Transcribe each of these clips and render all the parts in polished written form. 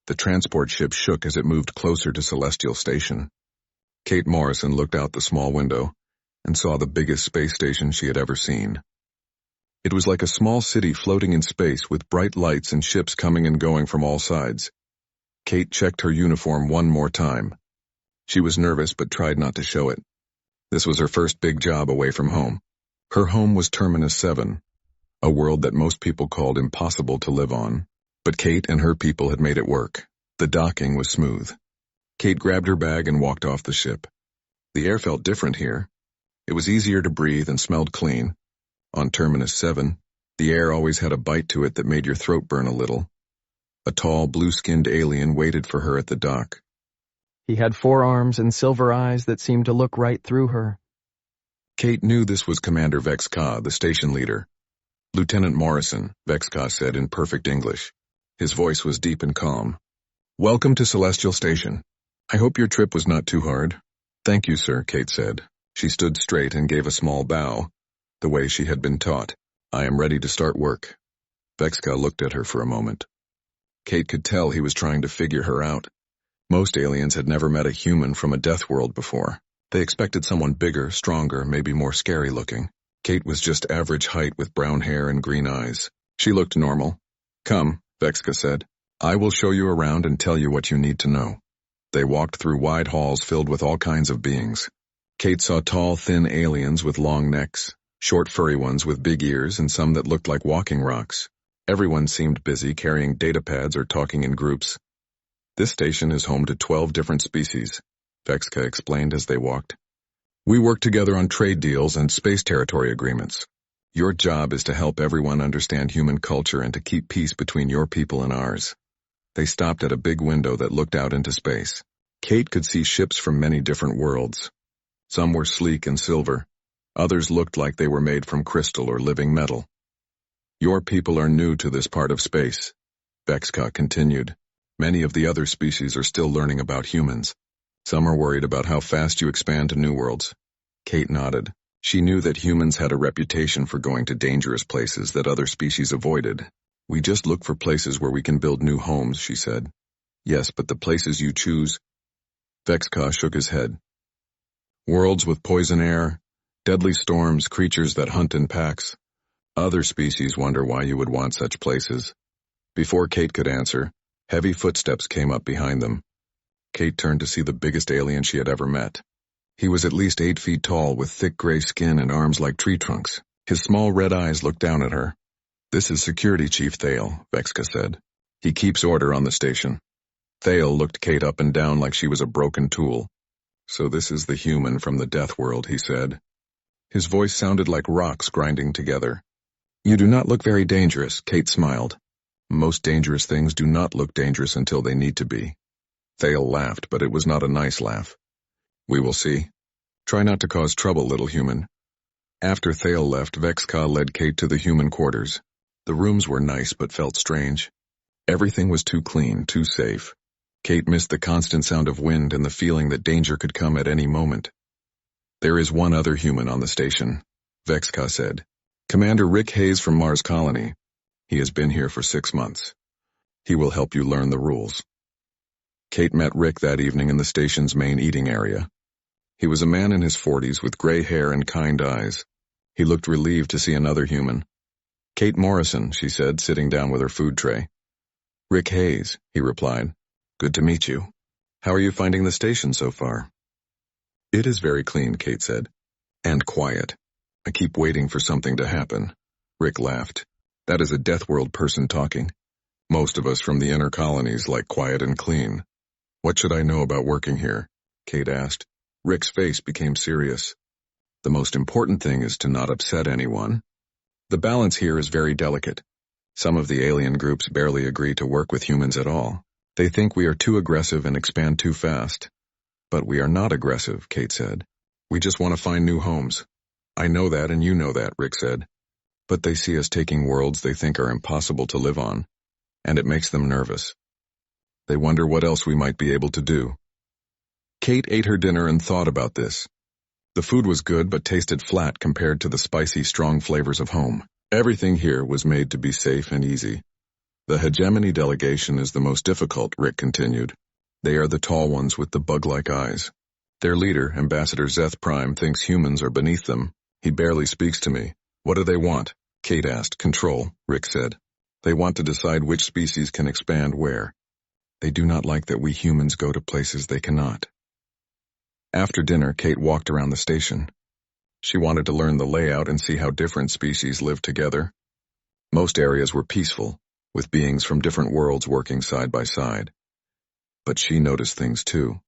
The transport ship shook as it moved closer to Celestial Station. Kate Morrison looked out the small window and saw the biggest space station she had ever seen. It was like a small city floating in space with bright lights and ships coming and going from all sides. Kate checked her uniform one more time. She was nervous but tried not to show it. This was her first big job away from home. Her home was Terminus 7, a world that most people called impossible to live on. But Kate and her people had made it work. The docking was smooth. Kate grabbed her bag and walked off the ship. The air felt different here. It was easier to breathe and smelled clean. On Terminus 7, the air always had a bite to it that made your throat burn a little. A tall, blue-skinned alien waited for her at the dock. He had 4 arms and silver eyes that seemed to look right through her. Kate knew this was Commander Vex-Ka, the station leader. Lieutenant Morrison, Vex-Ka said in perfect English. His voice was deep and calm. Welcome to Celestial Station. I hope your trip was not too hard. Thank you, sir, Kate said. She stood straight and gave a small bow, the way she had been taught. I am ready to start work. Vex-Ka looked at her for a moment. Kate could tell he was trying to figure her out. Most aliens had never met a human from a death world before. They expected someone bigger, stronger, maybe more scary looking. Kate was just average height with brown hair and green eyes. She looked normal. Come, Vex-Ka said. I will show you around and tell you what you need to know. They walked through wide halls filled with all kinds of beings. Kate saw tall, thin aliens with long necks, short furry ones with big ears, and some that looked like walking rocks. Everyone seemed busy carrying data pads or talking in groups. This station is home to 12 different species, Vex-Ka explained as they walked. We work together on trade deals and space territory agreements. Your job is to help everyone understand human culture and to keep peace between your people and ours. They stopped at a big window that looked out into space. Kate could see ships from many different worlds. Some were sleek and silver. Others looked like they were made from crystal or living metal. Your people are new to this part of space, Vex-Ka continued. Many of the other species are still learning about humans. Some are worried about how fast you expand to new worlds. Kate nodded. She knew that humans had a reputation for going to dangerous places that other species avoided. We just look for places where we can build new homes, she said. Yes, but the places you choose... Vex-Ka shook his head. Worlds with poison air, deadly storms, creatures that hunt in packs. Other species wonder why you would want such places. Before Kate could answer, heavy footsteps came up behind them. Kate turned to see the biggest alien she had ever met. He was at least 8 feet tall with thick gray skin and arms like tree trunks. His small red eyes looked down at her. This is Security Chief Thale, Vex-Ka said. He keeps order on the station. Thale looked Kate up and down like she was a broken tool. So this is the human from the death world, he said. His voice sounded like rocks grinding together. You do not look very dangerous, Kate smiled. Most dangerous things do not look dangerous until they need to be. Thale laughed, but it was not a nice laugh. We will see. Try not to cause trouble, little human. After Thale left, Vex-Ka led Kate to the human quarters. The rooms were nice but felt strange. Everything was too clean, too safe. Kate missed the constant sound of wind and the feeling that danger could come at any moment. There is one other human on the station, Vex-Ka said. Commander Rick Hayes from Mars Colony. He has been here for 6 months. He will help you learn the rules. Kate met Rick that evening in the station's main eating area. He was a man in his 40s with gray hair and kind eyes. He looked relieved to see another human. Kate Morrison, she said, sitting down with her food tray. Rick Hayes, he replied. Good to meet you. How are you finding the station so far? It is very clean, Kate said. And quiet. I keep waiting for something to happen. Rick laughed. That is a Death World person talking. Most of us from the inner colonies like quiet and clean. What should I know about working here? Kate asked. Rick's face became serious. The most important thing is to not upset anyone. The balance here is very delicate. Some of the alien groups barely agree to work with humans at all. They think we are too aggressive and expand too fast. But we are not aggressive, Kate said. We just want to find new homes. I know that and you know that, Rick said. But they see us taking worlds they think are impossible to live on, and it makes them nervous. They wonder what else we might be able to do. Kate ate her dinner and thought about this. The food was good but tasted flat compared to the spicy, strong flavors of home. Everything here was made to be safe and easy. The hegemony delegation is the most difficult, Rick continued. They are the tall ones with the bug-like eyes. Their leader, Ambassador Zeth Prime, thinks humans are beneath them. He barely speaks to me. What do they want? Kate asked. Control, Rick said. They want to decide which species can expand where. They do not like that we humans go to places they cannot. After dinner, Kate walked around the station. She wanted to learn the layout and see how different species live together. Most areas were peaceful, with beings from different worlds working side by side. But she noticed things too.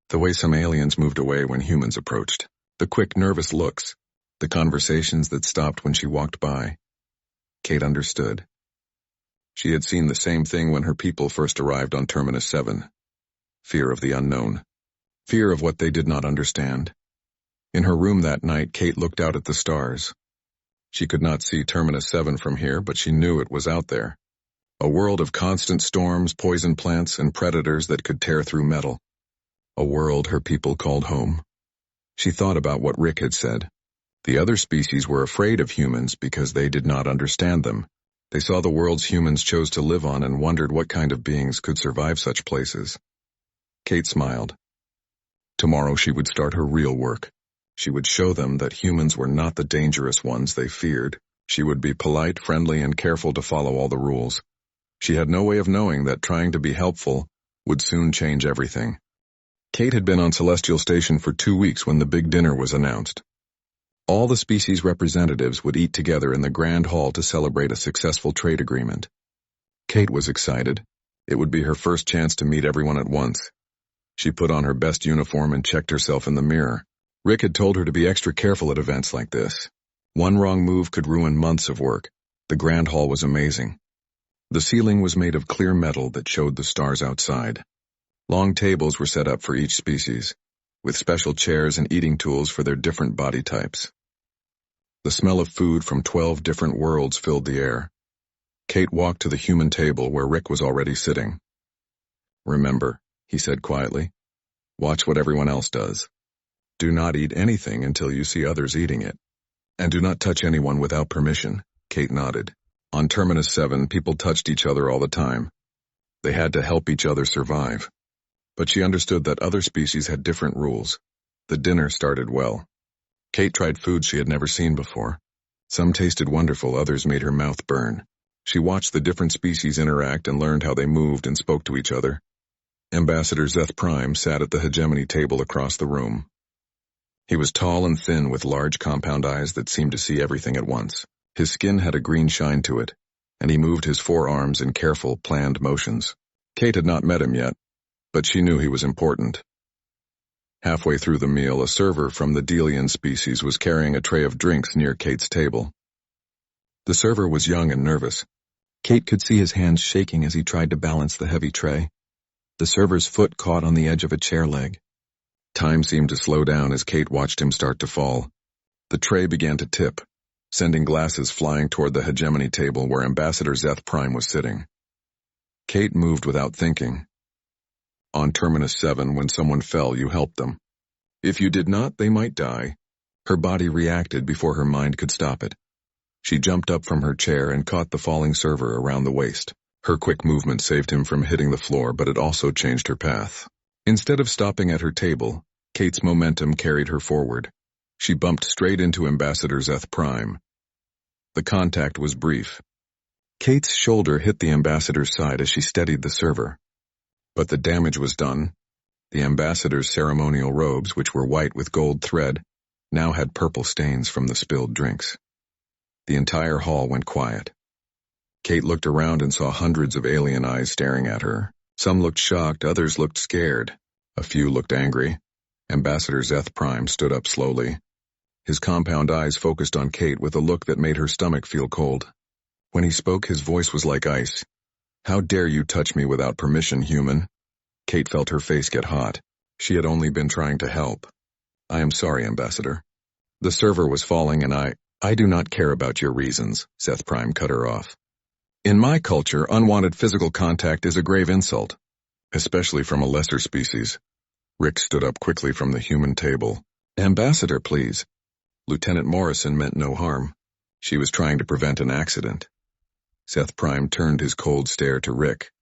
The way some aliens moved away when humans approached, the quick, nervous looks, the conversations that stopped when she walked by. Kate understood. She had seen the same thing when her people first arrived on Terminus 7. Fear of the unknown. Fear of what they did not understand. In her room that night, Kate looked out at the stars. She could not see Terminus 7 from here, but she knew it was out there. A world of constant storms, poison plants, and predators that could tear through metal. A world her people called home. She thought about what Rick had said. The other species were afraid of humans because they did not understand them. They saw the worlds humans chose to live on and wondered what kind of beings could survive such places. Kate smiled. Tomorrow she would start her real work. She would show them that humans were not the dangerous ones they feared. She would be polite, friendly, and careful to follow all the rules. She had no way of knowing that trying to be helpful would soon change everything. Kate had been on Celestial Station for 2 weeks when the big dinner was announced. All the species representatives would eat together in the Grand Hall to celebrate a successful trade agreement. Kate was excited. It would be her first chance to meet everyone at once. She put on her best uniform and checked herself in the mirror. Rick had told her to be extra careful at events like this. One wrong move could ruin months of work. The Grand Hall was amazing. The ceiling was made of clear metal that showed the stars outside. Long tables were set up for each species, with special chairs and eating tools for their different body types. The smell of food from 12 different worlds filled the air. Kate walked to the human table where Rick was already sitting. Remember, he said quietly, watch what everyone else does. Do not eat anything until you see others eating it. And do not touch anyone without permission. Kate nodded. On Terminus 7, people touched each other all the time. They had to help each other survive. But she understood that other species had different rules. The dinner started well. Kate tried foods she had never seen before. Some tasted wonderful, others made her mouth burn. She watched the different species interact and learned how they moved and spoke to each other. Ambassador Zeth Prime sat at the hegemony table across the room. He was tall and thin with large compound eyes that seemed to see everything at once. His skin had a green shine to it, and he moved his forearms in careful, planned motions. Kate had not met him yet, but she knew he was important. Halfway through the meal, a server from the Delian species was carrying a tray of drinks near Kate's table. The server was young and nervous. Kate could see his hands shaking as he tried to balance the heavy tray. The server's foot caught on the edge of a chair leg. Time seemed to slow down as Kate watched him start to fall. The tray began to tip, sending glasses flying toward the hegemony table where Ambassador Zeth Prime was sitting. Kate moved without thinking. On Terminus 7, when someone fell, you helped them. If you did not, they might die. Her body reacted before her mind could stop it. She jumped up from her chair and caught the falling server around the waist. Her quick movement saved him from hitting the floor, but it also changed her path. Instead of stopping at her table, Kate's momentum carried her forward. She bumped straight into Ambassador Zeth Prime. The contact was brief. Kate's shoulder hit the ambassador's side as she steadied the server. But the damage was done. The ambassador's ceremonial robes, which were white with gold thread, now had purple stains from the spilled drinks. The entire hall went quiet. Kate looked around and saw hundreds of alien eyes staring at her. Some looked shocked, others looked scared. A few looked angry. Ambassador Zeth Prime stood up slowly. His compound eyes focused on Kate with a look that made her stomach feel cold. When he spoke, his voice was like ice. How dare you touch me without permission, human? Kate felt her face get hot. She had only been trying to help. I am sorry, Ambassador. The server was falling and I do not care about your reasons, Zeth Prime cut her off. In my culture, unwanted physical contact is a grave insult, especially from a lesser species. Rick stood up quickly from the human table. Ambassador, please. Lieutenant Morrison meant no harm. She was trying to prevent an accident. Seth Prime turned his cold stare to Rick.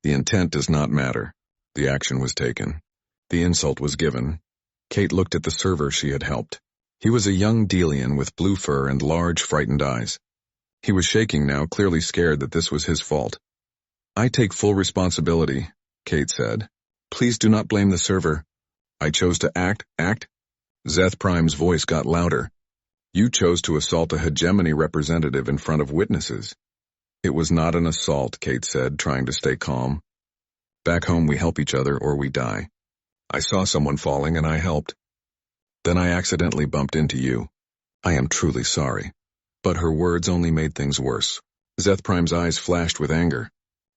The intent does not matter. The action was taken. The insult was given. Kate looked at the server she had helped. He was a young Delian with blue fur and large, frightened eyes. He was shaking now, clearly scared that this was his fault. "I take full responsibility," Kate said. "Please do not blame the server. I chose to act. Seth Prime's voice got louder. "You chose to assault a hegemony representative in front of witnesses." "It was not an assault," Kate said, trying to stay calm. "Back home we help each other or we die. I saw someone falling and I helped. Then I accidentally bumped into you. I am truly sorry." But her words only made things worse. Seth Prime's eyes flashed with anger.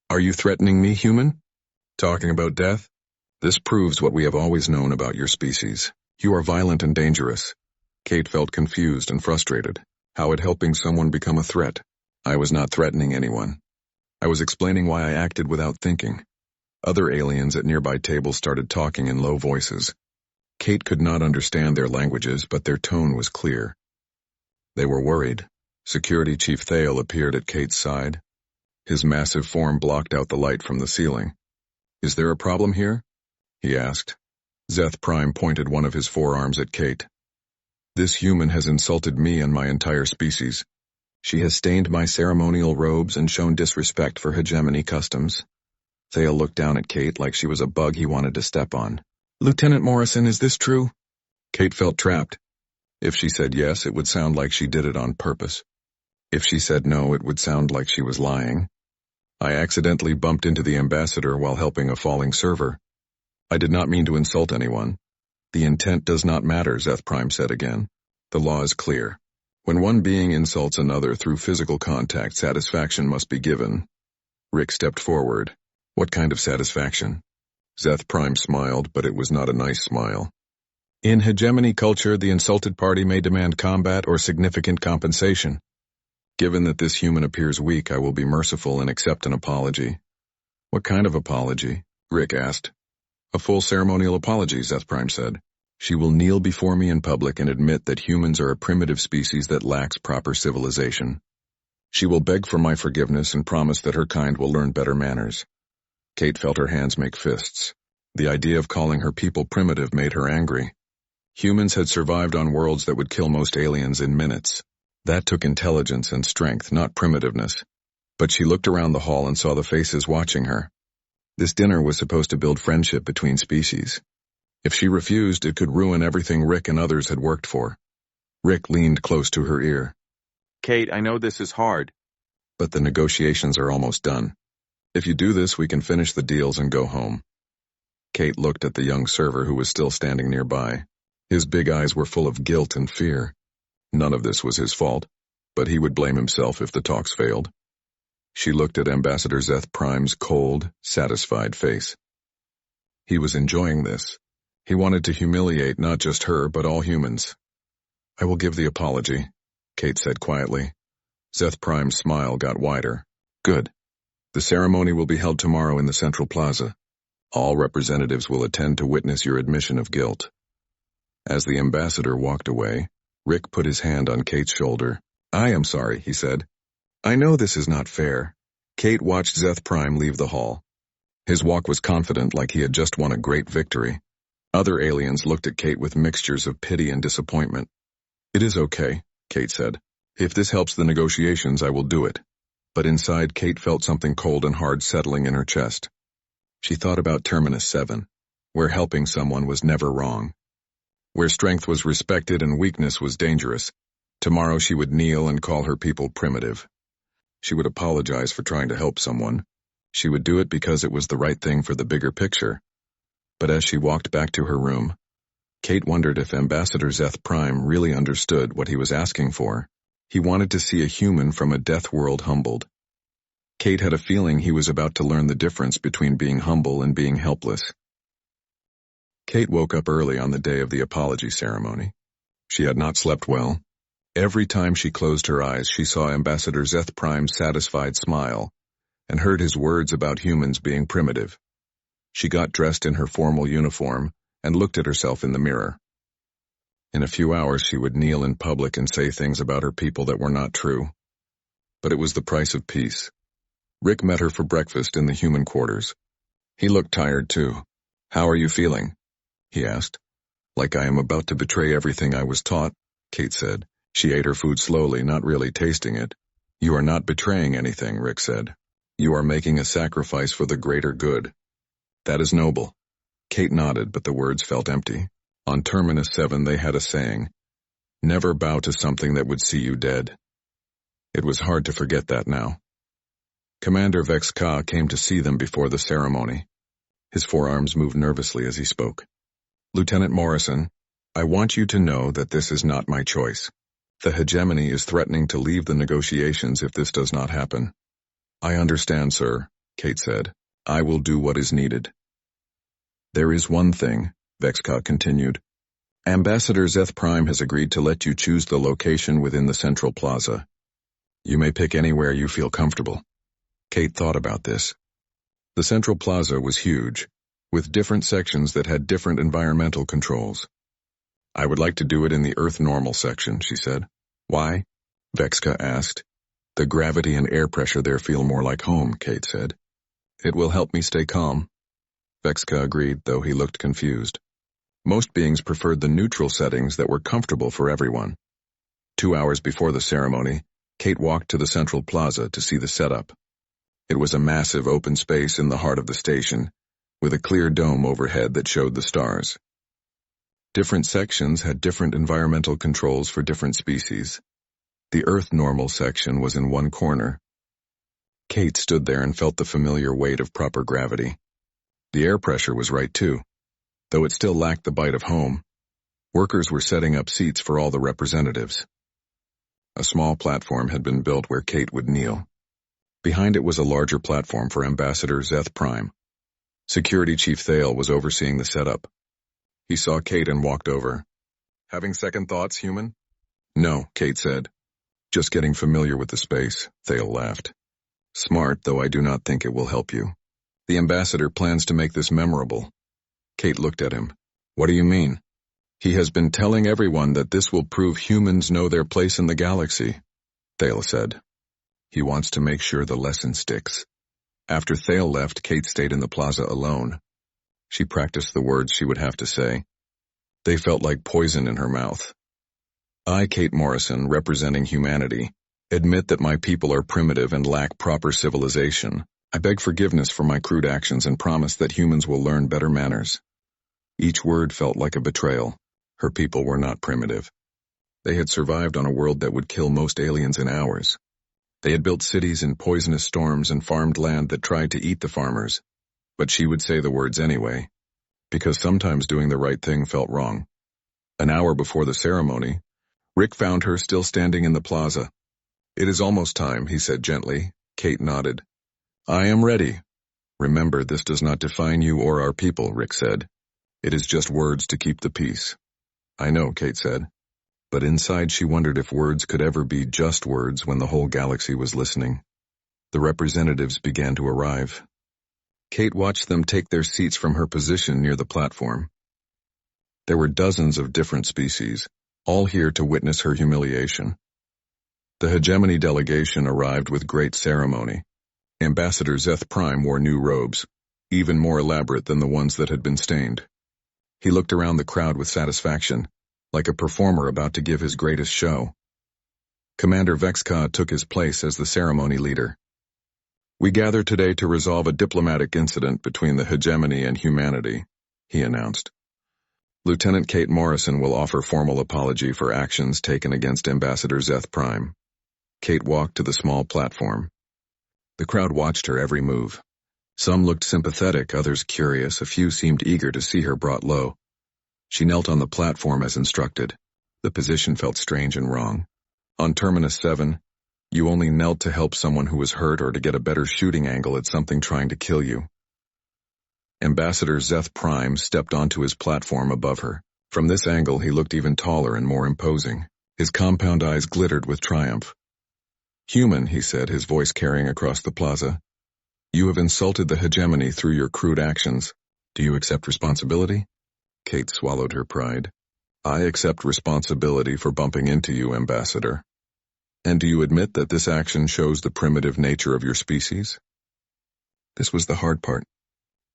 "Are you threatening me, human? Talking about death? This proves what we have always known about your species. You are violent and dangerous." Kate felt confused and frustrated. How had helping someone become a threat? "I was not threatening anyone. I was explaining why I acted without thinking." Other aliens at nearby tables started talking in low voices. Kate could not understand their languages, but their tone was clear. They were worried. Security Chief Thale appeared at Kate's side. His massive form blocked out the light from the ceiling. "Is there a problem here?" he asked. Seth Prime pointed one of his forearms at Kate. "This human has insulted me and my entire species. She has stained my ceremonial robes and shown disrespect for hegemony customs." Thale looked down at Kate like she was a bug he wanted to step on. "Lieutenant Morrison, is this true?" Kate felt trapped. If she said yes, it would sound like she did it on purpose. If she said no, it would sound like she was lying. "I accidentally bumped into the ambassador while helping a falling server. I did not mean to insult anyone." "The intent does not matter," Seth Prime said again. "The law is clear. When one being insults another through physical contact, satisfaction must be given." Rick stepped forward. "What kind of satisfaction?" Seth Prime smiled, but it was not a nice smile. "In hegemony culture, the insulted party may demand combat or significant compensation. Given that this human appears weak, I will be merciful and accept an apology." "What kind of apology?" Rick asked. "A full ceremonial apology," Seth Prime said. "She will kneel before me in public and admit that humans are a primitive species that lacks proper civilization. She will beg for my forgiveness and promise that her kind will learn better manners." Kate felt her hands make fists. The idea of calling her people primitive made her angry. Humans had survived on worlds that would kill most aliens in minutes. That took intelligence and strength, not primitiveness. But she looked around the hall and saw the faces watching her. This dinner was supposed to build friendship between species. If she refused, it could ruin everything Rick and others had worked for. Rick leaned close to her ear. "Kate, I know this is hard. But the negotiations are almost done. If you do this, we can finish the deals and go home." Kate looked at the young server who was still standing nearby. His big eyes were full of guilt and fear. None of this was his fault, but he would blame himself if the talks failed. She looked at Ambassador Seth Prime's cold, satisfied face. He was enjoying this. He wanted to humiliate not just her, but all humans. "I will give the apology," Kate said quietly. Seth Prime's smile got wider. "Good. The ceremony will be held tomorrow in the Central Plaza. All representatives will attend to witness your admission of guilt." As the ambassador walked away, Rick put his hand on Kate's shoulder. "I am sorry," he said. "I know this is not fair." Kate watched Seth Prime leave the hall. His walk was confident, like he had just won a great victory. Other aliens looked at Kate with mixtures of pity and disappointment. "It is okay," Kate said. "If this helps the negotiations, I will do it." But inside, Kate felt something cold and hard settling in her chest. She thought about Terminus 7, where helping someone was never wrong. Where strength was respected and weakness was dangerous. Tomorrow she would kneel and call her people primitive. She would apologize for trying to help someone. She would do it because it was the right thing for the bigger picture. But as she walked back to her room, Kate wondered if Ambassador Seth Prime really understood what he was asking for. He wanted to see a human from a death world humbled. Kate had a feeling he was about to learn the difference between being humble and being helpless. Kate woke up early on the day of the apology ceremony. She had not slept well. Every time she closed her eyes, she saw Ambassador Seth Prime's satisfied smile and heard his words about humans being primitive. She got dressed in her formal uniform and looked at herself in the mirror. In a few hours, she would kneel in public and say things about her people that were not true. but it was the price of peace. Rick met her for breakfast in the human quarters. He looked tired too. "How are you feeling?" he asked. "Like I am about to betray everything I was taught," Kate said. She ate her food slowly, not really tasting it. "You are not betraying anything," Rick said. "You are making a sacrifice for the greater good. That is noble." Kate nodded, but the words felt empty. On Terminus 7 they had a saying, "Never bow to something that would see you dead." It was hard to forget that now. Commander Vex Ka came to see them before the ceremony. His forearms moved nervously as he spoke. "Lieutenant Morrison, I want you to know that this is not my choice. The hegemony is threatening to leave the negotiations if this does not happen." "I understand, sir," Kate said. "I will do what is needed." "There is one thing," Vex Ka continued. "Ambassador Zeth Prime has agreed to let you choose the location within the central plaza. You may pick anywhere you feel comfortable." Kate thought about this. The central plaza was huge, with different sections that had different environmental controls. "I would like to do it in the Earth normal section," she said. "Why?" Vex Ka asked. "The gravity and air pressure there feel more like home," Kate said. "It will help me stay calm." Vex Ka agreed, though he looked confused. Most beings preferred the neutral settings that were comfortable for everyone. 2 hours before the ceremony, Kate walked to the central plaza to see the setup. It was a massive open space in the heart of the station, with a clear dome overhead that showed the stars. Different sections had different environmental controls for different species. The Earth normal section was in one corner. Kate stood there and felt the familiar weight of proper gravity. The air pressure was right too, though it still lacked the bite of home. Workers were setting up seats for all the representatives. A small platform had been built where Kate would kneel. Behind it was a larger platform for Ambassador Zeth Prime. Security Chief Thale was overseeing the setup. He saw Kate and walked over. "Having second thoughts, human?" "No," Kate said. "Just getting familiar with the space," Thale laughed. "Smart, though I do not think it will help you. The ambassador plans to make this memorable." Kate looked at him. "What do you mean?" "He has been telling everyone that this will prove humans know their place in the galaxy," Thale said. "He wants to make sure the lesson sticks." After Thale left, Kate stayed in the plaza alone. She practiced the words she would have to say. They felt like poison in her mouth. "I, Kate Morrison, representing humanity, admit that my people are primitive and lack proper civilization. I beg forgiveness for my crude actions and promise that humans will learn better manners." Each word felt like a betrayal. Her people were not primitive. They had survived on a world that would kill most aliens in hours. They had built cities in poisonous storms and farmed land that tried to eat the farmers. But she would say the words anyway, because sometimes doing the right thing felt wrong. An hour before the ceremony, Rick found her still standing in the plaza. "It is almost time," he said gently. Kate nodded. "I am ready." "Remember, this does not define you or our people," Rick said. "It is just words to keep the peace." "I know," Kate said. But inside she wondered if words could ever be just words when the whole galaxy was listening. The representatives began to arrive. Kate watched them take their seats from her position near the platform. There were dozens of different species, all here to witness her humiliation. The hegemony delegation arrived with great ceremony. Ambassador Zeth Prime wore new robes, even more elaborate than the ones that had been stained. He looked around the crowd with satisfaction, like a performer about to give his greatest show. Commander Vex Ka took his place as the ceremony leader. "We gather today to resolve a diplomatic incident between the hegemony and humanity," he announced. "Lieutenant Kate Morrison will offer formal apology for actions taken against Ambassador Zeth Prime." Kate walked to the small platform. The crowd watched her every move. Some looked sympathetic, others curious, a few seemed eager to see her brought low. She knelt on the platform as instructed. The position felt strange and wrong. On Terminus 7, you only knelt to help someone who was hurt or to get a better shooting angle at something trying to kill you. Ambassador Zeth Prime stepped onto his platform above her. From this angle he looked even taller and more imposing. His compound eyes glittered with triumph. "Human," he said, his voice carrying across the plaza. "You have insulted the hegemony through your crude actions. Do you accept responsibility?" Kate swallowed her pride. "I accept responsibility for bumping into you, Ambassador." And do you admit that this action shows the primitive nature of your species? This was the hard part.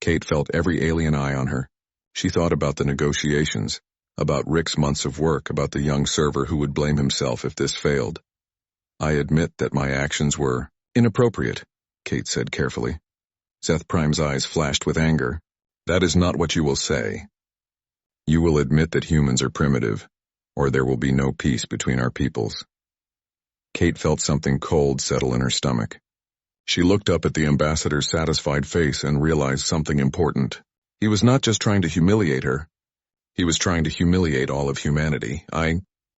Kate felt every alien eye on her. She thought about the negotiations, about Rick's months of work, about the young server who would blame himself if this failed. I admit that my actions were inappropriate, Kate said carefully. Zeth Prime's eyes flashed with anger. That is not what you will say. You will admit that humans are primitive, or there will be no peace between our peoples. Kate felt something cold settle in her stomach. She looked up at the ambassador's satisfied face and realized something important. He was not just trying to humiliate her. He was trying to humiliate all of humanity.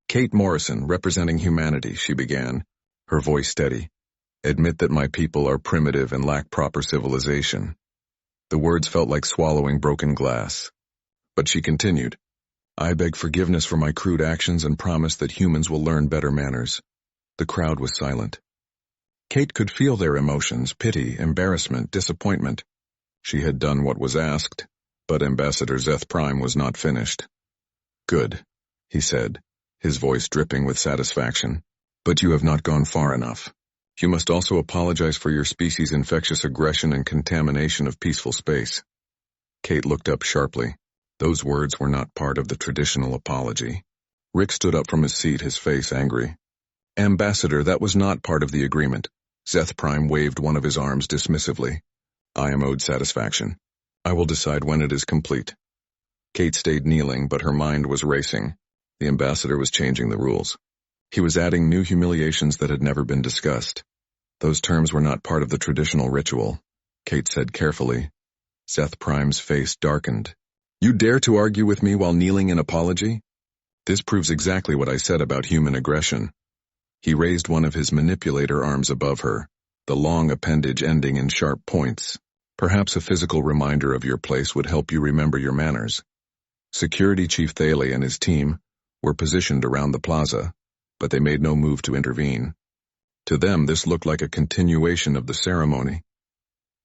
Kate Morrison, representing humanity, she began, her voice steady. Admit that my people are primitive and lack proper civilization. The words felt like swallowing broken glass. But she continued. I beg forgiveness for my crude actions and promise that humans will learn better manners. The crowd was silent. Kate could feel their emotions, pity, embarrassment, disappointment. She had done what was asked, but Ambassador Zeth Prime was not finished. Good, he said, his voice dripping with satisfaction. But you have not gone far enough. You must also apologize for your species' infectious aggression and contamination of peaceful space. Kate looked up sharply. Those words were not part of the traditional apology. Rick stood up from his seat, his face angry. Ambassador, that was not part of the agreement. Zeth Prime waved one of his arms dismissively. I am owed satisfaction. I will decide when it is complete. Kate stayed kneeling, but her mind was racing. The ambassador was changing the rules. He was adding new humiliations that had never been discussed. Those terms were not part of the traditional ritual, Kate said carefully. Zeth Prime's face darkened. You dare to argue with me while kneeling in apology? This proves exactly what I said about human aggression. He raised one of his manipulator arms above her, the long appendage ending in sharp points. Perhaps a physical reminder of your place would help you remember your manners. Security Chief Thaley and his team were positioned around the plaza, but they made no move to intervene. To them, this looked like a continuation of the ceremony.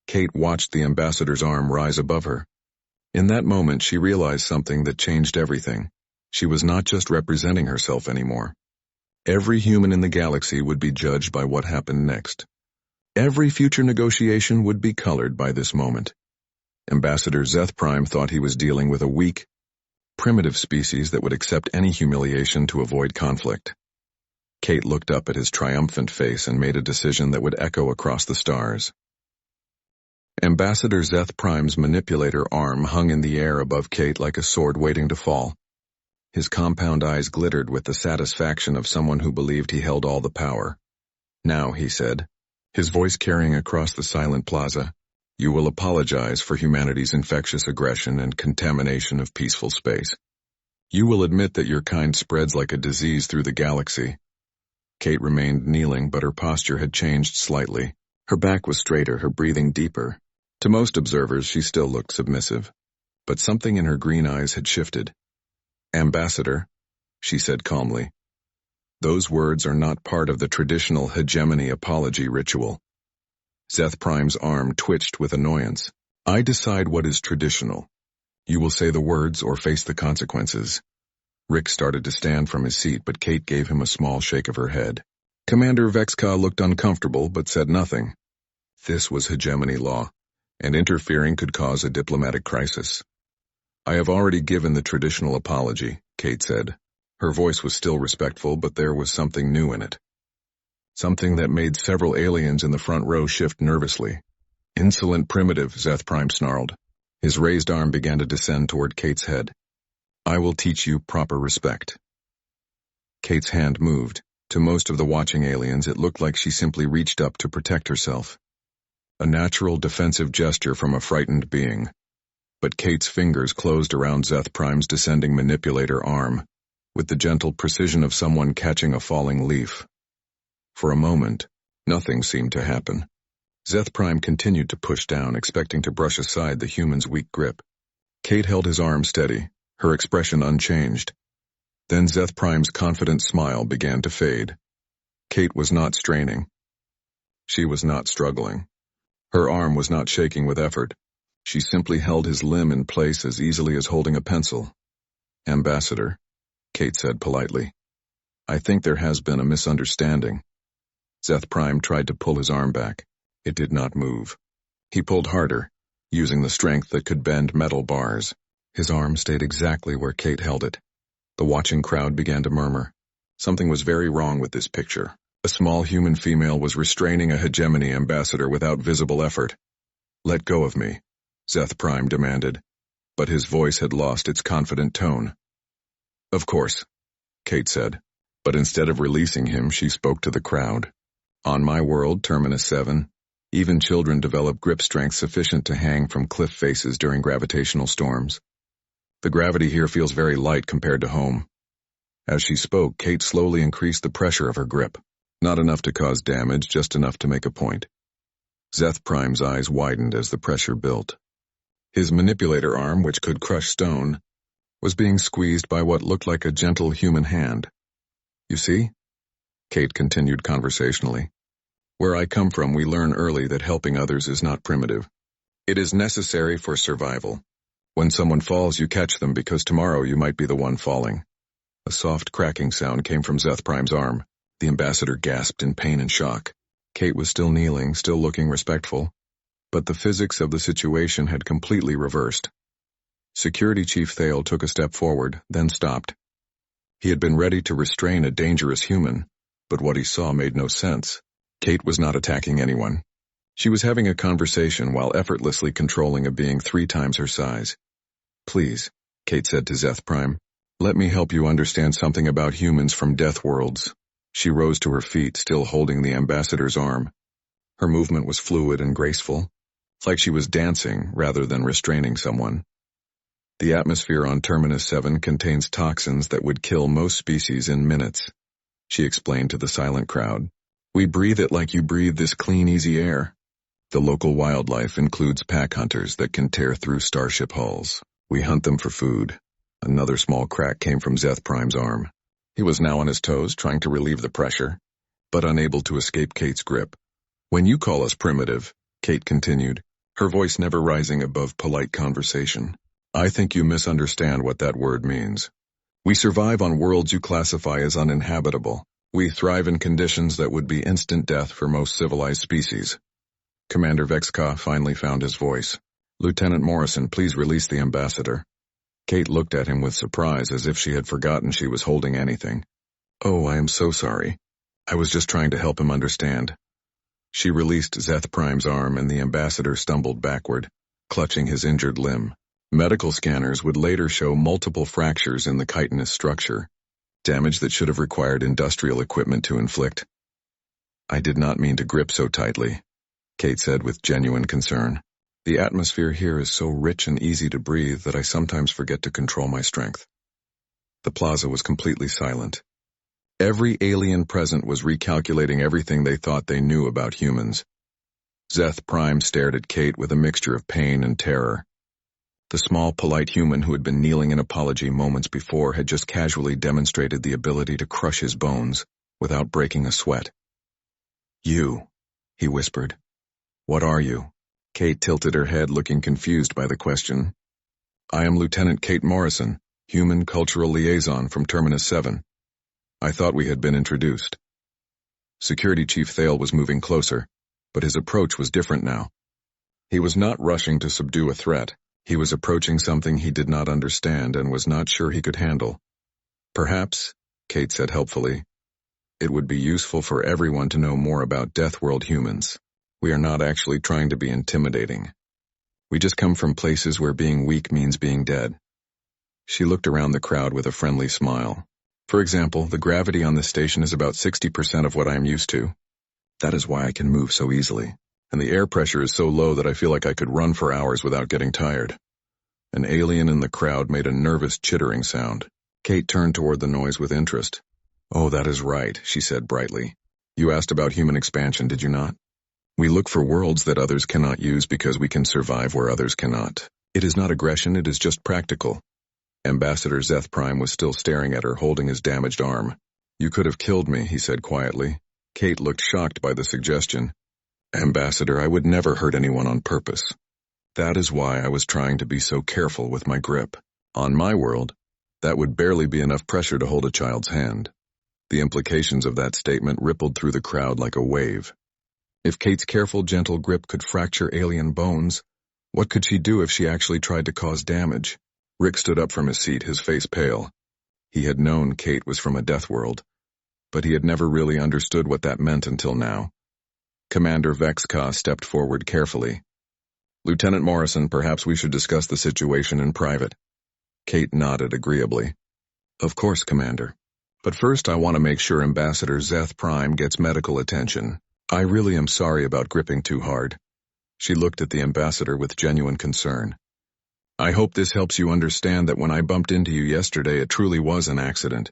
Kate watched the ambassador's arm rise above her. In that moment, she realized something that changed everything. She was not just representing herself anymore. Every human in the galaxy would be judged by what happened next. Every future negotiation would be colored by this moment. Ambassador Zeth Prime thought he was dealing with a weak, primitive species that would accept any humiliation to avoid conflict. Kate looked up at his triumphant face and made a decision that would echo across the stars. Ambassador Zeth Prime's manipulator arm hung in the air above Kate like a sword waiting to fall. His compound eyes glittered with the satisfaction of someone who believed he held all the power. Now, he said, his voice carrying across the silent plaza, you will apologize for humanity's infectious aggression and contamination of peaceful space. You will admit that your kind spreads like a disease through the galaxy. Kate remained kneeling, but her posture had changed slightly. Her back was straighter, her breathing deeper. To most observers, she still looked submissive. But something in her green eyes had shifted. Ambassador, she said calmly, those words are not part of the traditional hegemony apology ritual. Zeth Prime's arm twitched with annoyance. I decide what is traditional. You will say the words or face the consequences. Rick started to stand from his seat, but Kate gave him a small shake of her head. Commander Vexka looked uncomfortable, but said nothing. This was hegemony law, and interfering could cause a diplomatic crisis. I have already given the traditional apology, Kate said. Her voice was still respectful, but there was something new in it. Something that made several aliens in the front row shift nervously. Insolent primitive, Zeth Prime snarled. His raised arm began to descend toward Kate's head. I will teach you proper respect. Kate's hand moved. To most of the watching aliens, it looked like she simply reached up to protect herself. A natural defensive gesture from a frightened being. But Kate's fingers closed around Zeth Prime's descending manipulator arm, with the gentle precision of someone catching a falling leaf. For a moment, nothing seemed to happen. Zeth Prime continued to push down, expecting to brush aside the human's weak grip. Kate held his arm steady, her expression unchanged. Then Zeth Prime's confident smile began to fade. Kate was not straining. She was not struggling. Her arm was not shaking with effort. She simply held his limb in place as easily as holding a pencil. Ambassador, Kate said politely, I think there has been a misunderstanding. Zeth Prime tried to pull his arm back. It did not move. He pulled harder, using the strength that could bend metal bars. His arm stayed exactly where Kate held it. The watching crowd began to murmur. Something was very wrong with this picture. A small human female was restraining a hegemony ambassador without visible effort. "Let go of me," Zeth Prime demanded, but his voice had lost its confident tone. "Of course," Kate said, but instead of releasing him, she spoke to the crowd. "On my world, Terminus 7, even children develop grip strength sufficient to hang from cliff faces during gravitational storms. The gravity here feels very light compared to home." As she spoke, Kate slowly increased the pressure of her grip. Not enough to cause damage, just enough to make a point. Zeth Prime's eyes widened as the pressure built. His manipulator arm, which could crush stone, was being squeezed by what looked like a gentle human hand. "You see?" Kate continued conversationally. "Where I come from, we learn early that helping others is not primitive. It is necessary for survival. When someone falls, you catch them because tomorrow you might be the one falling." A soft cracking sound came from Zeth Prime's arm. The ambassador gasped in pain and shock. Kate was still kneeling, still looking respectful, but the physics of the situation had completely reversed. Security Chief Thale took a step forward, then stopped. He had been ready to restrain a dangerous human, but what he saw made no sense. Kate was not attacking anyone. She was having a conversation while effortlessly controlling a being 3 times her size. "Please," Kate said to Zeth Prime, "let me help you understand something about humans from death worlds." She rose to her feet, still holding the ambassador's arm. Her movement was fluid and graceful, like she was dancing rather than restraining someone. "The atmosphere on Terminus 7 contains toxins that would kill most species in minutes," she explained to the silent crowd. "We breathe it like you breathe this clean, easy air. The local wildlife includes pack hunters that can tear through starship hulls. We hunt them for food." Another small crack came from Zeth Prime's arm. He was now on his toes, trying to relieve the pressure, but unable to escape Kate's grip. "When you call us primitive," Kate continued, her voice never rising above polite conversation, "I think you misunderstand what that word means. We survive on worlds you classify as uninhabitable. We thrive in conditions that would be instant death for most civilized species." Commander Vexka finally found his voice. "Lieutenant Morrison, please release the ambassador." Kate looked at him with surprise, as if she had forgotten she was holding anything. "Oh, I am so sorry. I was just trying to help him understand." She released Zeth Prime's arm, and the ambassador stumbled backward, clutching his injured limb. Medical scanners would later show multiple fractures in the chitinous structure, damage that should have required industrial equipment to inflict. "I did not mean to grip so tightly," Kate said with genuine concern. "The atmosphere here is so rich and easy to breathe that I sometimes forget to control my strength." The plaza was completely silent. Every alien present was recalculating everything they thought they knew about humans. Zeth Prime stared at Kate with a mixture of pain and terror. The small, polite human who had been kneeling in apology moments before had just casually demonstrated the ability to crush his bones without breaking a sweat. "You," he whispered. "What are you?" Kate tilted her head, looking confused by the question. "I am Lieutenant Kate Morrison, Human Cultural Liaison from Terminus 7. I thought we had been introduced." Security Chief Thale was moving closer, but his approach was different now. He was not rushing to subdue a threat. He was approaching something he did not understand and was not sure he could handle. "Perhaps," Kate said helpfully, "it would be useful for everyone to know more about Death World humans. We are not actually trying to be intimidating. We just come from places where being weak means being dead." She looked around the crowd with a friendly smile. "For example, the gravity on this station is about 60% of what I am used to. That is why I can move so easily. And the air pressure is so low that I feel like I could run for hours without getting tired." An alien in the crowd made a nervous chittering sound. Kate turned toward the noise with interest. "Oh, that is right," she said brightly. "You asked about human expansion, did you not? We look for worlds that others cannot use because we can survive where others cannot. It is not aggression, it is just practical." Ambassador Zeth Prime was still staring at her, holding his damaged arm. "You could have killed me," he said quietly. Kate looked shocked by the suggestion. "Ambassador, I would never hurt anyone on purpose. That is why I was trying to be so careful with my grip. On my world, that would barely be enough pressure to hold a child's hand. The implications of that statement rippled through the crowd like a wave. If Kate's careful, gentle grip could fracture alien bones, what could she do if she actually tried to cause damage? Rick stood up from his seat, his face pale. He had known Kate was from a death world, but he had never really understood what that meant until now. Commander Vexka stepped forward carefully. "Lieutenant Morrison, perhaps we should discuss the situation in private." Kate nodded agreeably. "Of course, Commander. But first I want to make sure Ambassador Zeth Prime gets medical attention. I really am sorry about gripping too hard." She looked at the ambassador with genuine concern. "I hope this helps you understand that when I bumped into you yesterday it truly was an accident.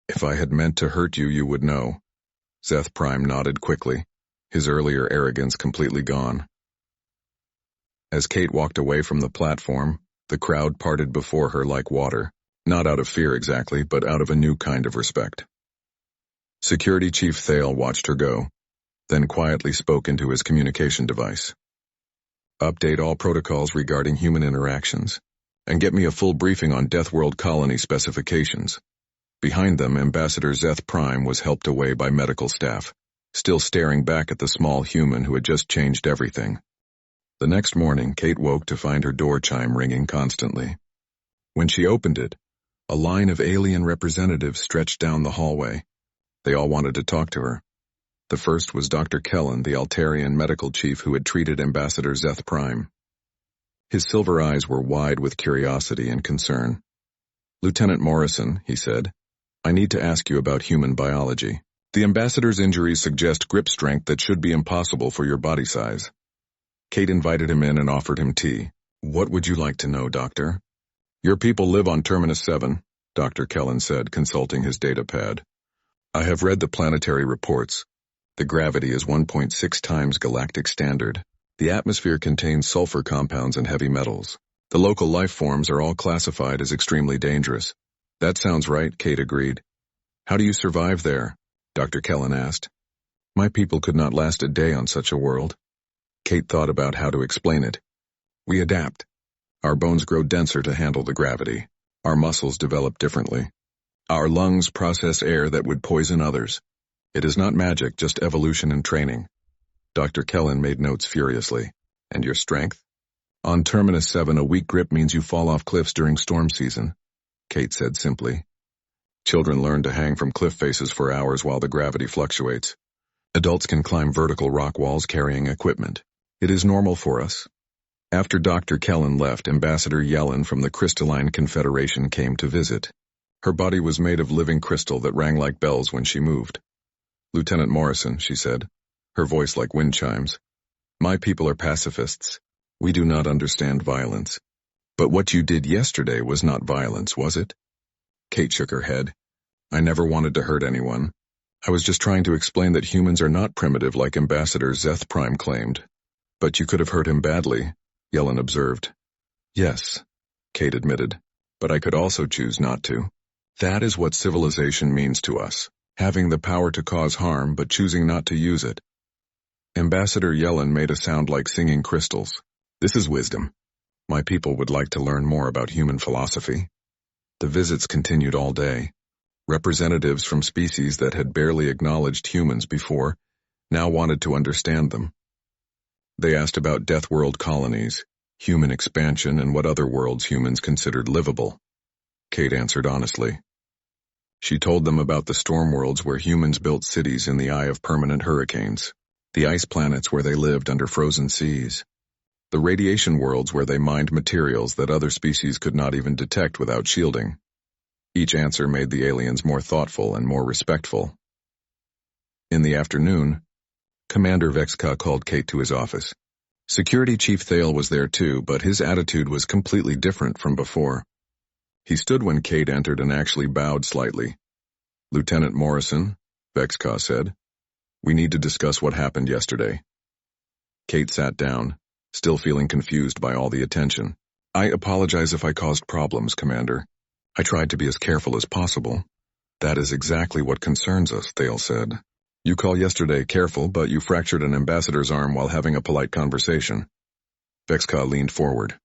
If I had meant to hurt you, you would know." Zeth Prime nodded quickly, his earlier arrogance completely gone. As Kate walked away from the platform, the crowd parted before her like water, not out of fear exactly, but out of a new kind of respect. Security Chief Thale watched her go, then quietly spoke into his communication device. "Update all protocols regarding human interactions, and get me a full briefing on Death World colony specifications." Behind them, Ambassador Zeth Prime was helped away by medical staff, still staring back at the small human who had just changed everything. The next morning, Kate woke to find her door chime ringing constantly. When she opened it, a line of alien representatives stretched down the hallway. They all wanted to talk to her. The first was Dr. Kellen, the Altarian medical chief who had treated Ambassador Zeth Prime. His silver eyes were wide with curiosity and concern. "Lieutenant Morrison," he said, "I need to ask you about human biology. The ambassador's injuries suggest grip strength that should be impossible for your body size." Kate invited him in and offered him tea. "What would you like to know, Doctor?" "Your people live on Terminus 7, Dr. Kellen said, consulting his data pad. "I have read the planetary reports. The gravity is 1.6 times galactic standard. The atmosphere contains sulfur compounds and heavy metals. The local life forms are all classified as extremely dangerous." "That sounds right," Kate agreed. "How do you survive there?" Dr. Kellen asked. "My people could not last a day on such a world." Kate thought about how to explain it. "We adapt. Our bones grow denser to handle the gravity. Our muscles develop differently. Our lungs process air that would poison others. It is not magic, just evolution and training." Dr. Kellen made notes furiously. "And your strength?" "On Terminus 7, a weak grip means you fall off cliffs during storm season," Kate said simply. "Children learn to hang from cliff faces for hours while the gravity fluctuates. Adults can climb vertical rock walls carrying equipment. It is normal for us." After Dr. Kellen left, Ambassador Yellen from the Crystalline Confederation came to visit. Her body was made of living crystal that rang like bells when she moved. "Lieutenant Morrison," she said, her voice like wind chimes, "my people are pacifists. We do not understand violence. But what you did yesterday was not violence, was it?" Kate shook her head. "I never wanted to hurt anyone. I was just trying to explain that humans are not primitive like Ambassador Zeth Prime claimed." "But you could have hurt him badly," Yellen observed. "Yes," Kate admitted, "but I could also choose not to. That is what civilization means to us, having the power to cause harm but choosing not to use it." Ambassador Yellen made a sound like singing crystals. "This is wisdom. My people would like to learn more about human philosophy." The visits continued all day. Representatives from species that had barely acknowledged humans before now wanted to understand them. They asked about Death World colonies, human expansion, and what other worlds humans considered livable. Kate answered honestly. She told them about the storm worlds where humans built cities in the eye of permanent hurricanes, the ice planets where they lived under frozen seas, the radiation worlds where they mined materials that other species could not even detect without shielding. Each answer made the aliens more thoughtful and more respectful. In the afternoon, Commander Vexka called Kate to his office. Security Chief Thale was there too, but his attitude was completely different from before. He stood when Kate entered and actually bowed slightly. "Lieutenant Morrison," Vexka said, "we need to discuss what happened yesterday." Kate sat down, still feeling confused by all the attention. "I apologize if I caused problems, Commander. I tried to be as careful as possible." "That is exactly what concerns us," Thale said. "You called yesterday careful, but you fractured an ambassador's arm while having a polite conversation." Vexka leaned forward.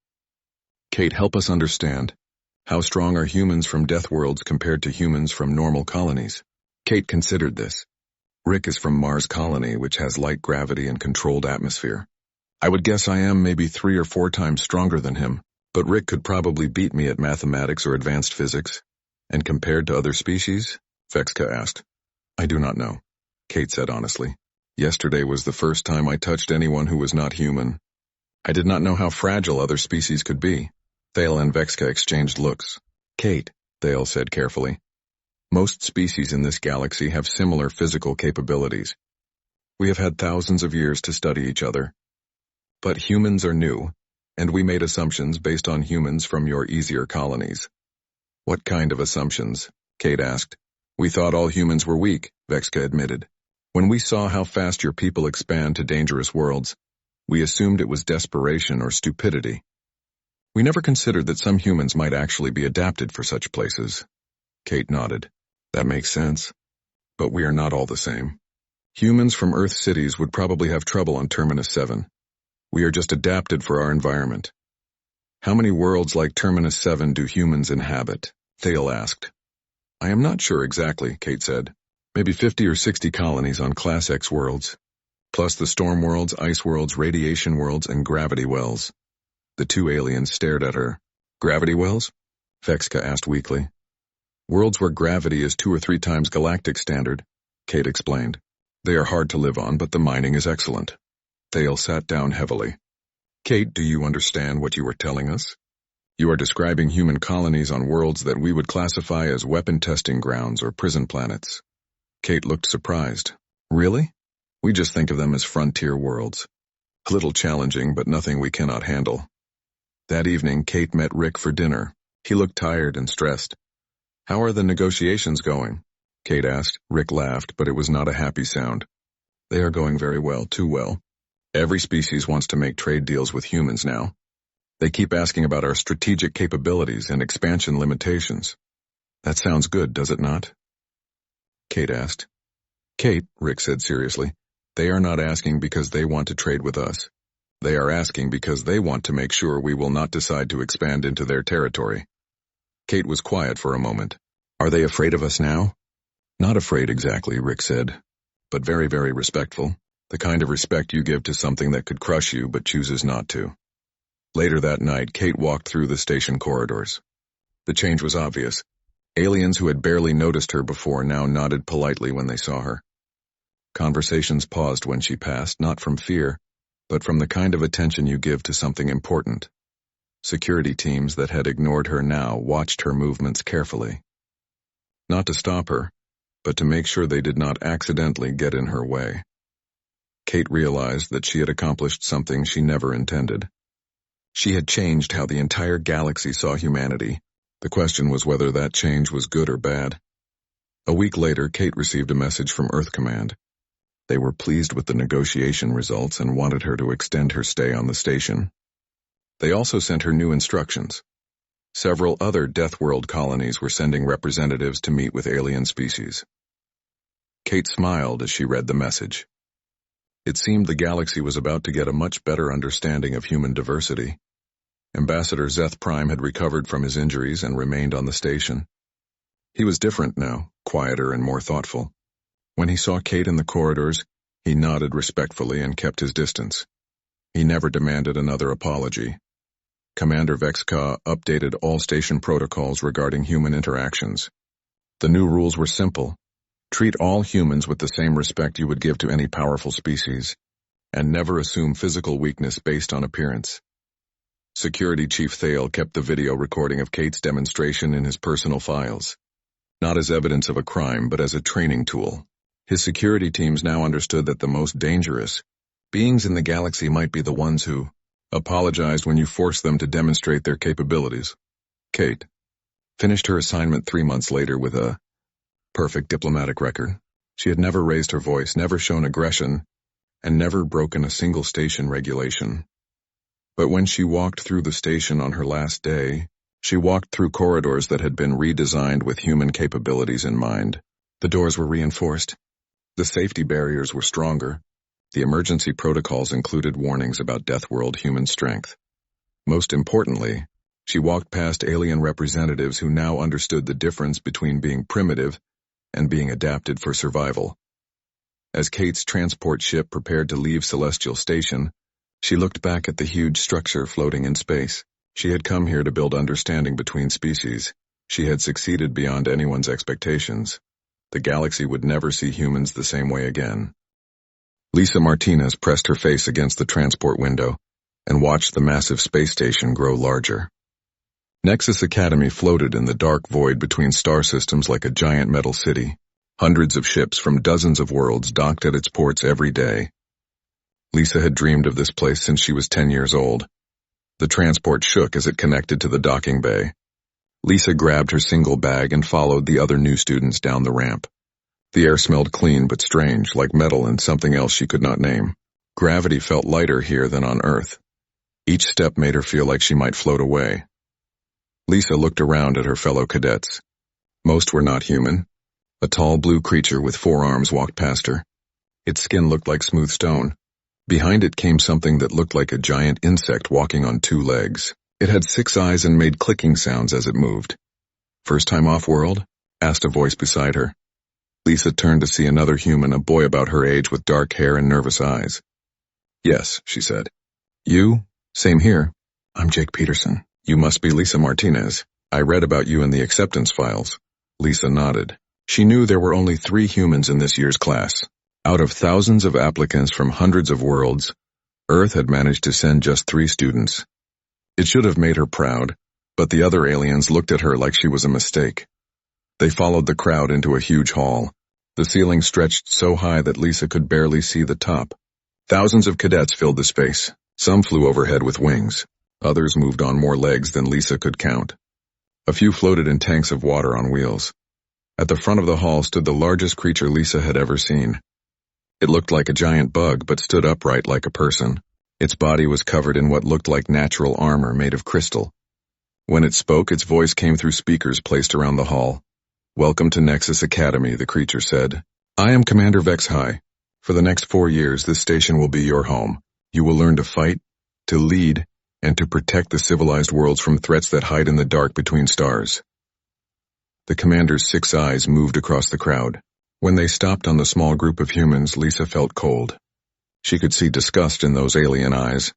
"Kate, help us understand. How strong are humans from death worlds compared to humans from normal colonies?" Kate considered this. Rick is from Mars Colony, which has light gravity and controlled atmosphere. I would guess I am maybe 3 or 4 times stronger than him, but Rick could probably beat me at mathematics or advanced physics. And compared to other species? Vexka asked. I do not know, Kate said honestly. Yesterday was the first time I touched anyone who was not human. I did not know how fragile other species could be. Thale and Vexka exchanged looks. Kate, Thale said carefully. Most species in this galaxy have similar physical capabilities. We have had thousands of years to study each other. But humans are new, and we made assumptions based on humans from your easier colonies. What kind of assumptions? Kate asked. We thought all humans were weak, Vexka admitted. When we saw how fast your people expand to dangerous worlds, we assumed it was desperation or stupidity. We never considered that some humans might actually be adapted for such places. Kate nodded. That makes sense. But we are not all the same. Humans from Earth cities would probably have trouble on Terminus 7. We are just adapted for our environment. How many worlds like Terminus 7 do humans inhabit? Thale asked. I am not sure exactly, Kate said. Maybe 50 or 60 colonies on Class X worlds, plus the storm worlds, ice worlds, radiation worlds, and gravity wells. The 2 aliens stared at her. Gravity wells? Vexka asked weakly. Worlds where gravity is 2 or 3 times galactic standard, Kate explained. They are hard to live on, but the mining is excellent. Thale sat down heavily. Kate, do you understand what you are telling us? You are describing human colonies on worlds that we would classify as weapon testing grounds or prison planets. Kate looked surprised. Really? We just think of them as frontier worlds. A little challenging, but nothing we cannot handle. That evening, Kate met Rick for dinner. He looked tired and stressed. How are the negotiations going? Kate asked. Rick laughed, but it was not a happy sound. They are going very well, too well. Every species wants to make trade deals with humans now. They keep asking about our strategic capabilities and expansion limitations. That sounds good, does it not? Kate asked. Kate, Rick said seriously, they are not asking because they want to trade with us. They are asking because they want to make sure we will not decide to expand into their territory. Kate was quiet for a moment. Are they afraid of us now? Not afraid exactly, Rick said, but very, very respectful. The kind of respect you give to something that could crush you but chooses not to. Later that night, Kate walked through the station corridors. The change was obvious. Aliens who had barely noticed her before now nodded politely when they saw her. Conversations paused when she passed, not from fear, but from the kind of attention you give to something important. Security teams that had ignored her now watched her movements carefully. Not to stop her, but to make sure they did not accidentally get in her way. Kate realized that she had accomplished something she never intended. She had changed how the entire galaxy saw humanity. The question was whether that change was good or bad. A week later, Kate received a message from Earth Command. They were pleased with the negotiation results and wanted her to extend her stay on the station. They also sent her new instructions. Several other Death World colonies were sending representatives to meet with alien species. Kate smiled as she read the message. It seemed the galaxy was about to get a much better understanding of human diversity. Ambassador Zeth Prime had recovered from his injuries and remained on the station. He was different now, quieter and more thoughtful. When he saw Kate in the corridors, he nodded respectfully and kept his distance. He never demanded another apology. Commander Vexka updated all station protocols regarding human interactions. The new rules were simple. Treat all humans with the same respect you would give to any powerful species, and never assume physical weakness based on appearance. Security Chief Thale kept the video recording of Kate's demonstration in his personal files, not as evidence of a crime but as a training tool. His security teams now understood that the most dangerous beings in the galaxy might be the ones who apologized when you forced them to demonstrate their capabilities. Kate finished her assignment 3 months later with a perfect diplomatic record. She had never raised her voice, never shown aggression, and never broken a single station regulation. But when she walked through the station on her last day, she walked through corridors that had been redesigned with human capabilities in mind. The doors were reinforced. The safety barriers were stronger. The emergency protocols included warnings about Death World human strength. Most importantly, she walked past alien representatives who now understood the difference between being primitive and being adapted for survival. As Kate's transport ship prepared to leave Celestial Station, she looked back at the huge structure floating in space. She had come here to build understanding between species. She had succeeded beyond anyone's expectations. The galaxy would never see humans the same way again. Lisa Martinez pressed her face against the transport window and watched the massive space station grow larger. Nexus Academy floated in the dark void between star systems like a giant metal city. Hundreds of ships from dozens of worlds docked at its ports every day. Lisa had dreamed of this place since she was 10 years old. The transport shook as it connected to the docking bay. Lisa grabbed her single bag and followed the other new students down the ramp. The air smelled clean but strange, like metal and something else she could not name. Gravity felt lighter here than on Earth. Each step made her feel like she might float away. Lisa looked around at her fellow cadets. Most were not human. A tall blue creature with 4 arms walked past her. Its skin looked like smooth stone. Behind it came something that looked like a giant insect walking on 2 legs. It had 6 eyes and made clicking sounds as it moved. "First time off-world?" asked a voice beside her. Lisa turned to see another human, a boy about her age with dark hair and nervous eyes. "Yes," she said. "You? Same here. I'm Jake Peterson. You must be Lisa Martinez. I read about you in the acceptance files." Lisa nodded. She knew there were only 3 humans in this year's class. Out of thousands of applicants from hundreds of worlds, Earth had managed to send just 3 students. It should have made her proud, but the other aliens looked at her like she was a mistake. They followed the crowd into a huge hall. The ceiling stretched so high that Lisa could barely see the top. Thousands of cadets filled the space. Some flew overhead with wings. Others moved on more legs than Lisa could count. A few floated in tanks of water on wheels. At the front of the hall stood the largest creature Lisa had ever seen. It looked like a giant bug, but stood upright like a person. Its body was covered in what looked like natural armor made of crystal. When it spoke, its voice came through speakers placed around the hall. "Welcome to Nexus Academy," the creature said. "I am Commander Vex High. For the next 4 years, this station will be your home. You will learn to fight, to lead, and to protect the civilized worlds from threats that hide in the dark between stars." The commander's 6 eyes moved across the crowd. When they stopped on the small group of humans, Lisa felt cold. She could see disgust in those alien eyes.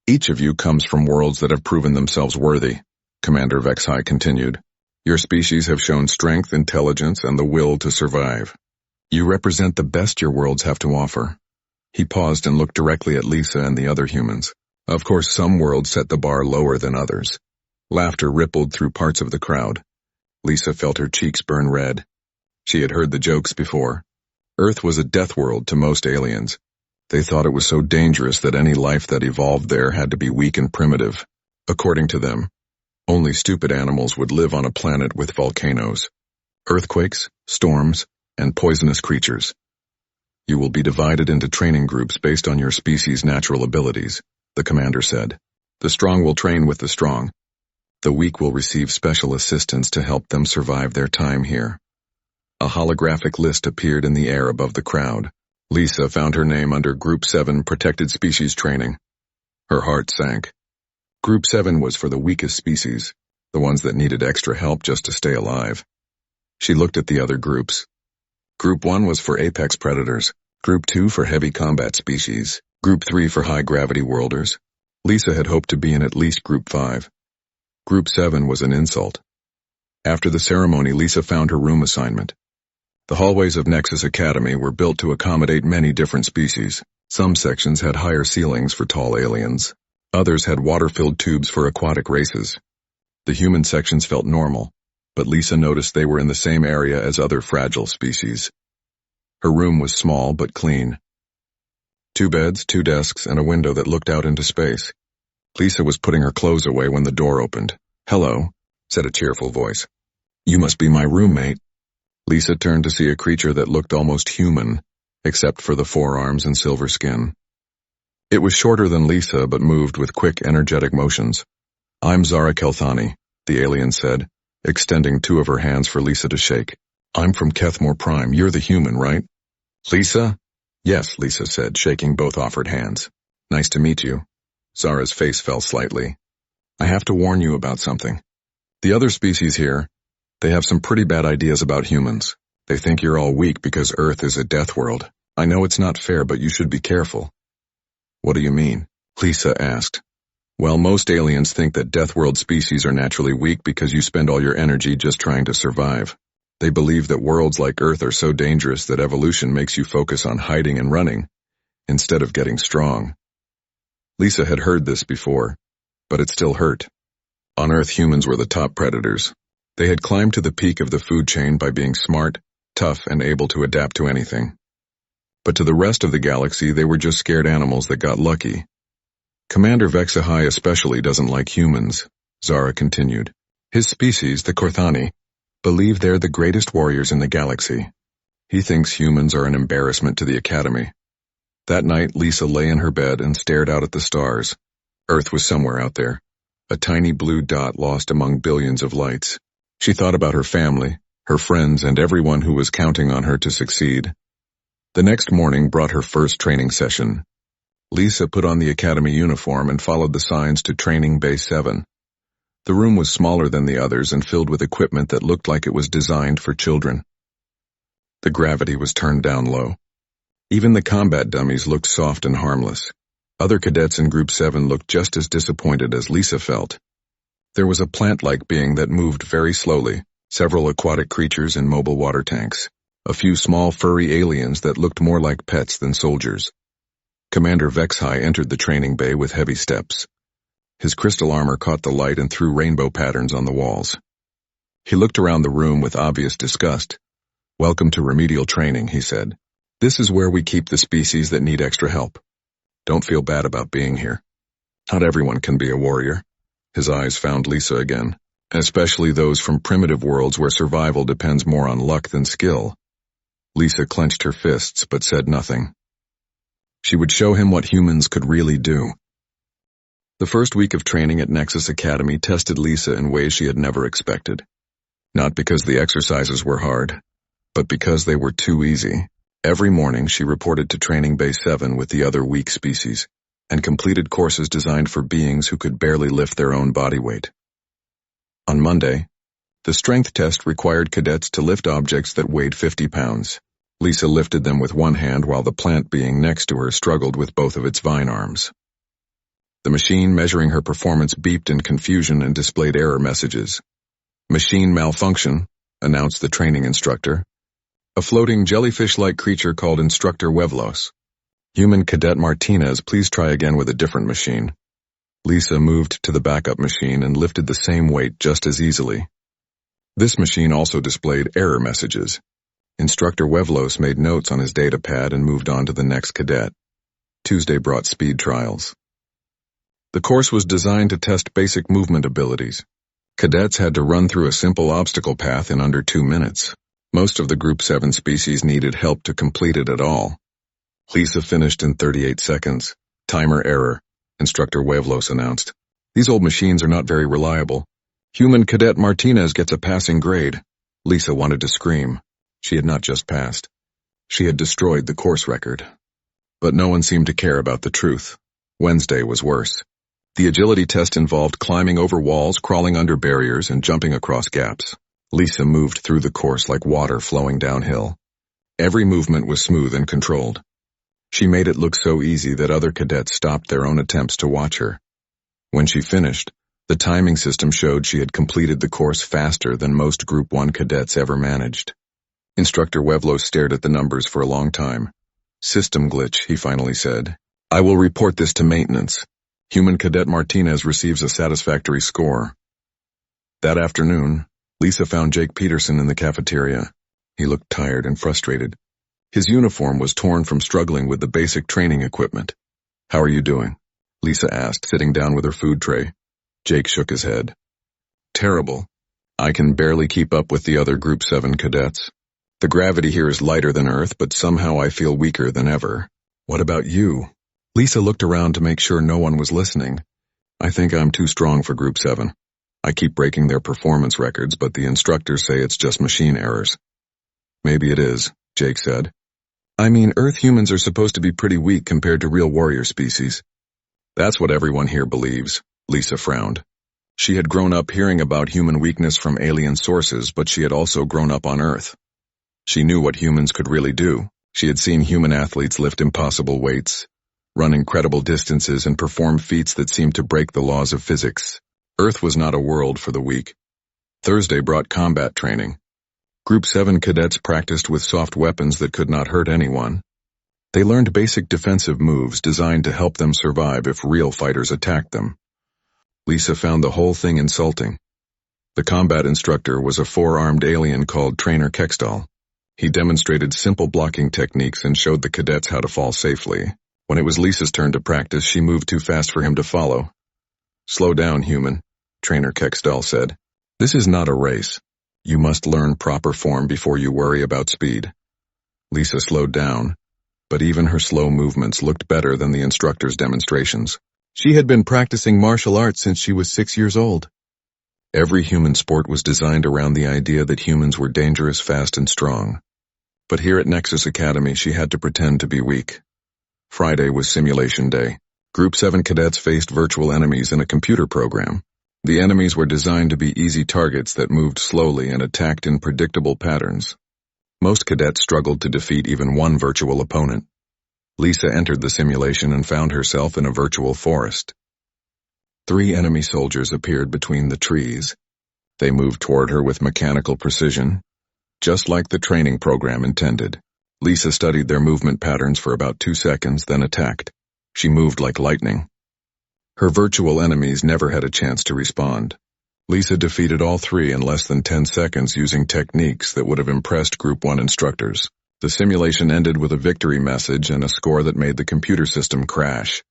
"Each of you comes from worlds that have proven themselves worthy," Commander Vex High continued. "Your species have shown strength, intelligence, and the will to survive. You represent the best your worlds have to offer." He paused and looked directly at Lisa and the other humans. Of course, some worlds set the bar lower than others. Laughter rippled through parts of the crowd. Lisa felt her cheeks burn red. She had heard the jokes before. Earth was a death world to most aliens. They thought it was so dangerous that any life that evolved there had to be weak and primitive. According to them, only stupid animals would live on a planet with volcanoes, earthquakes, storms, and poisonous creatures. "You will be divided into training groups based on your species' natural abilities," the commander said. "The strong will train with the strong. The weak will receive special assistance to help them survive their time here." A holographic list appeared in the air above the crowd. Lisa found her name under Group 7 Protected Species Training. Her heart sank. Group 7 was for the weakest species, the ones that needed extra help just to stay alive. She looked at the other groups. Group 1 was for apex predators, Group 2 for heavy combat species, Group 3 for high-gravity worlders. Lisa had hoped to be in at least Group 5. Group 7 was an insult. After the ceremony, Lisa found her room assignment. The hallways of Nexus Academy were built to accommodate many different species. Some sections had higher ceilings for tall aliens. Others had water-filled tubes for aquatic races. The human sections felt normal, but Lisa noticed they were in the same area as other fragile species. Her room was small but clean. 2 beds, 2 desks, and a window that looked out into space. Lisa was putting her clothes away when the door opened. "Hello," said a cheerful voice. "You must be my roommate." Lisa turned to see a creature that looked almost human, except for the 4 arms and silver skin. It was shorter than Lisa, but moved with quick, energetic motions. "I'm Zara Kelthani," the alien said, extending 2 of her hands for Lisa to shake. "I'm from Kethmore Prime. You're the human, right?" "Lisa?" "Yes," Lisa said, shaking both offered hands. "Nice to meet you." Zara's face fell slightly. "I have to warn you about something. The other species here, They have some pretty bad ideas about humans. They think you're all weak because Earth is a death world. I know it's not fair, but you should be careful." "What do you mean?" Lisa asked. "Well, most aliens think that death world species are naturally weak because you spend all your energy just trying to survive. They believe that worlds like Earth are so dangerous that evolution makes you focus on hiding and running, instead of getting strong." Lisa had heard this before, but it still hurt. On Earth, humans were the top predators. They had climbed to the peak of the food chain by being smart, tough, and able to adapt to anything. But to the rest of the galaxy, they were just scared animals that got lucky. "Commander Vexahai especially doesn't like humans," Zara continued. "His species, the Korthani, believe they're the greatest warriors in the galaxy. He thinks humans are an embarrassment to the Academy." That night, Lisa lay in her bed and stared out at the stars. Earth was somewhere out there, a tiny blue dot lost among billions of lights. She thought about her family, her friends, and everyone who was counting on her to succeed. The next morning brought her first training session. Lisa put on the Academy uniform and followed the signs to Training Bay 7. The room was smaller than the others and filled with equipment that looked like it was designed for children. The gravity was turned down low. Even the combat dummies looked soft and harmless. Other cadets in Group 7 looked just as disappointed as Lisa felt. There was a plant-like being that moved very slowly, several aquatic creatures in mobile water tanks, a few small furry aliens that looked more like pets than soldiers. Commander Vexahai entered the training bay with heavy steps. His crystal armor caught the light and threw rainbow patterns on the walls. He looked around the room with obvious disgust. "Welcome to remedial training," he said. "This is where we keep the species that need extra help. Don't feel bad about being here. Not everyone can be a warrior." His eyes found Lisa again, especially those from primitive worlds where survival depends more on luck than skill. Lisa clenched her fists but said nothing. She would show him what humans could really do. The first week of training at Nexus Academy tested Lisa in ways she had never expected. Not because the exercises were hard, but because they were too easy. Every morning she reported to Training Bay 7 with the other weak species, and completed courses designed for beings who could barely lift their own body weight. On Monday, the strength test required cadets to lift objects that weighed 50 pounds. Lisa lifted them with one hand while the plant being next to her struggled with both of its vine arms. The machine measuring her performance beeped in confusion and displayed error messages. "Machine malfunction," announced the training instructor. "A floating jellyfish-like creature called Instructor Wevlos. Human Cadet Martinez, please try again with a different machine." Lisa moved to the backup machine and lifted the same weight just as easily. This machine also displayed error messages. Instructor Wevlos made notes on his data pad and moved on to the next cadet. Tuesday brought speed trials. The course was designed to test basic movement abilities. Cadets had to run through a simple obstacle path in under 2 minutes. Most of the Group 7 species needed help to complete it at all. Lisa finished in 38 seconds. "Timer error," Instructor Wevlos announced. "These old machines are not very reliable. Human Cadet Martinez gets a passing grade." Lisa wanted to scream. She had not just passed. She had destroyed the course record. But no one seemed to care about the truth. Wednesday was worse. The agility test involved climbing over walls, crawling under barriers, and jumping across gaps. Lisa moved through the course like water flowing downhill. Every movement was smooth and controlled. She made it look so easy that other cadets stopped their own attempts to watch her. When she finished, the timing system showed she had completed the course faster than most Group 1 cadets ever managed. Instructor Wevlos stared at the numbers for a long time. "System glitch," he finally said. "I will report this to maintenance. Human Cadet Martinez receives a satisfactory score." That afternoon, Lisa found Jake Peterson in the cafeteria. He looked tired and frustrated. His uniform was torn from struggling with the basic training equipment. "How are you doing?" Lisa asked, sitting down with her food tray. Jake shook his head. "Terrible. I can barely keep up with the other Group 7 cadets. The gravity here is lighter than Earth, but somehow I feel weaker than ever. What about you?" Lisa looked around to make sure no one was listening. "I think I'm too strong for Group 7. I keep breaking their performance records, but the instructors say it's just machine errors." "Maybe it is," Jake said. "I mean, Earth humans are supposed to be pretty weak compared to real warrior species." "That's what everyone here believes," Lisa frowned. She had grown up hearing about human weakness from alien sources, but she had also grown up on Earth. She knew what humans could really do. She had seen human athletes lift impossible weights, run incredible distances, and perform feats that seemed to break the laws of physics. Earth was not a world for the weak. Thursday brought combat training. Group 7 cadets practiced with soft weapons that could not hurt anyone. They learned basic defensive moves designed to help them survive if real fighters attacked them. Lisa found the whole thing insulting. The combat instructor was a four-armed alien called Trainer Kextal. He demonstrated simple blocking techniques and showed the cadets how to fall safely. When it was Lisa's turn to practice, she moved too fast for him to follow. "Slow down, human," Trainer Kextal said. "This is not a race. You must learn proper form before you worry about speed." Lisa slowed down, but even her slow movements looked better than the instructor's demonstrations. She had been practicing martial arts since she was 6 years old. Every human sport was designed around the idea that humans were dangerous, fast, and strong. But here at Nexus Academy, she had to pretend to be weak. Friday was simulation day. Group 7 cadets faced virtual enemies in a computer program. The enemies were designed to be easy targets that moved slowly and attacked in predictable patterns. Most cadets struggled to defeat even one virtual opponent. Lisa entered the simulation and found herself in a virtual forest. 3 enemy soldiers appeared between the trees. They moved toward her with mechanical precision, just like the training program intended. Lisa studied their movement patterns for about 2 seconds, then attacked. She moved like lightning. Her virtual enemies never had a chance to respond. Lisa defeated all 3 in less than 10 seconds using techniques that would have impressed Group 1 instructors. The simulation ended with a victory message and a score that made the computer system crash.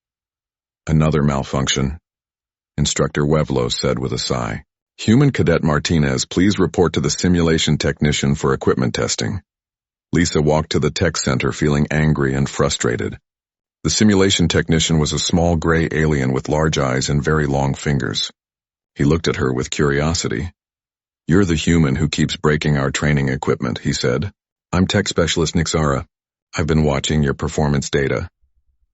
"Another malfunction," Instructor Wevlo said with a sigh. "Human Cadet Martinez, please report to the simulation technician for equipment testing." Lisa walked to the tech center feeling angry and frustrated. The simulation technician was a small gray alien with large eyes and very long fingers. He looked at her with curiosity. "You're the human who keeps breaking our training equipment," he said. "I'm tech specialist Nixara. I've been watching your performance data."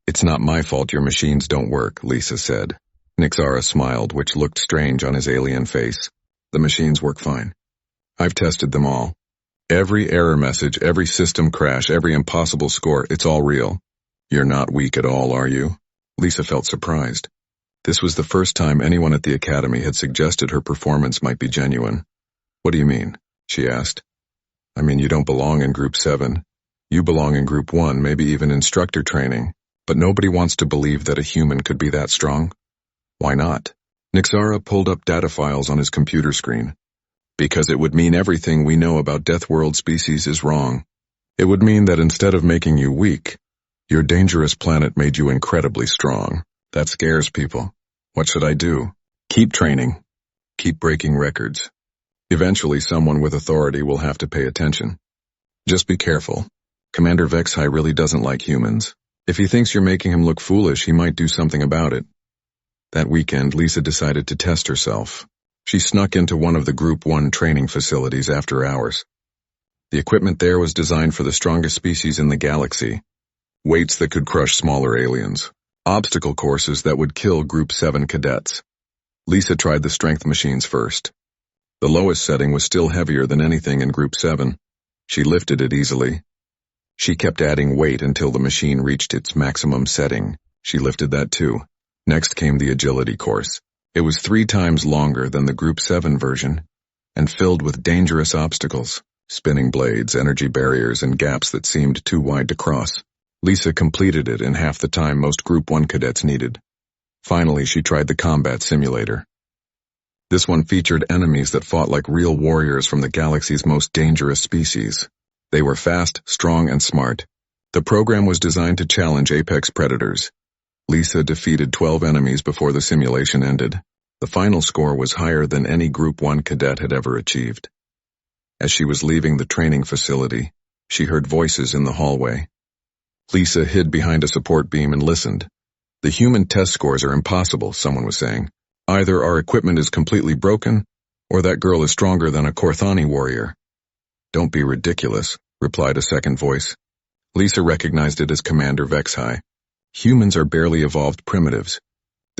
"It's not my fault your machines don't work," Lisa said. Nixara smiled, which looked strange on his alien face. "The machines work fine. I've tested them all. Every error message, every system crash, every impossible score, it's all real. You're not weak at all, are you?" Lisa felt surprised. This was the first time anyone at the academy had suggested her performance might be genuine. "What do you mean?" she asked. "I mean, you don't belong in Group 7. You belong in Group 1, maybe even instructor training, but nobody wants to believe that a human could be that strong." "Why not?" Nixara pulled up data files on his computer screen. "Because it would mean everything we know about Death World species is wrong. It would mean that instead of making you weak, your dangerous planet made you incredibly strong. That scares people. What should I do?" "Keep training. Keep breaking records. Eventually someone with authority will have to pay attention. Just be careful. Commander Vexhai really doesn't like humans. If he thinks you're making him look foolish, he might do something about it." That weekend, Lisa decided to test herself. She snuck into one of the Group 1 training facilities after hours. The equipment there was designed for the strongest species in the galaxy. Weights that could crush smaller aliens. Obstacle courses that would kill Group 7 cadets. Lisa tried the strength machines first. The lowest setting was still heavier than anything in Group 7. She lifted it easily. She kept adding weight until the machine reached its maximum setting. She lifted that too. Next came the agility course. It was 3 times longer than the Group 7 version, and filled with dangerous obstacles, spinning blades, energy barriers, and gaps that seemed too wide to cross. Lisa completed it in half the time most Group 1 cadets needed. Finally, she tried the combat simulator. This one featured enemies that fought like real warriors from the galaxy's most dangerous species. They were fast, strong, and smart. The program was designed to challenge apex predators. Lisa defeated 12 enemies before the simulation ended. The final score was higher than any Group 1 cadet had ever achieved. As she was leaving the training facility, she heard voices in the hallway. Lisa hid behind a support beam and listened. "The human test scores are impossible," someone was saying. "Either our equipment is completely broken, or that girl is stronger than a Korthani warrior." "Don't be ridiculous," replied a second voice. Lisa recognized it as Commander Vexhai. "Humans are barely evolved primitives.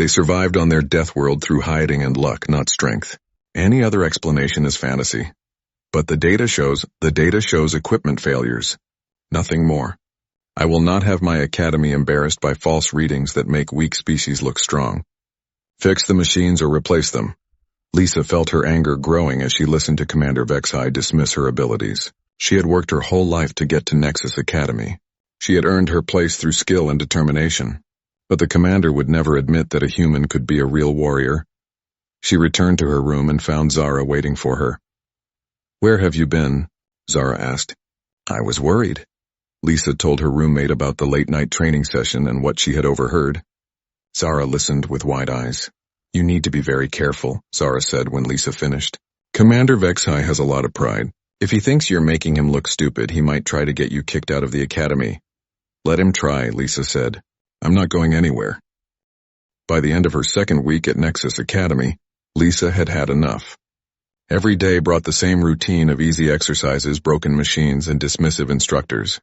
They survived on their death world through hiding and luck, not strength. Any other explanation is fantasy. But the data shows equipment failures. Nothing more. I will not have my academy embarrassed by false readings that make weak species look strong. Fix the machines or replace them. Lisa felt her anger growing as she listened to Commander Vexhai dismiss her abilities. She had worked her whole life to get to Nexus Academy. She had earned her place through skill and determination. But the commander would never admit that a human could be a real warrior. She returned to her room and found Zara waiting for her. "Where have you been?" Zara asked. "I was worried." Lisa told her roommate about the late-night training session and what she had overheard. Zara listened with wide eyes. "You need to be very careful," Zara said when Lisa finished. "Commander Vexhai has a lot of pride. If he thinks you're making him look stupid, he might try to get you kicked out of the academy." "Let him try," Lisa said. "I'm not going anywhere." By the end of her second week at Nexus Academy, Lisa had had enough. Every day brought the same routine of easy exercises, broken machines, and dismissive instructors.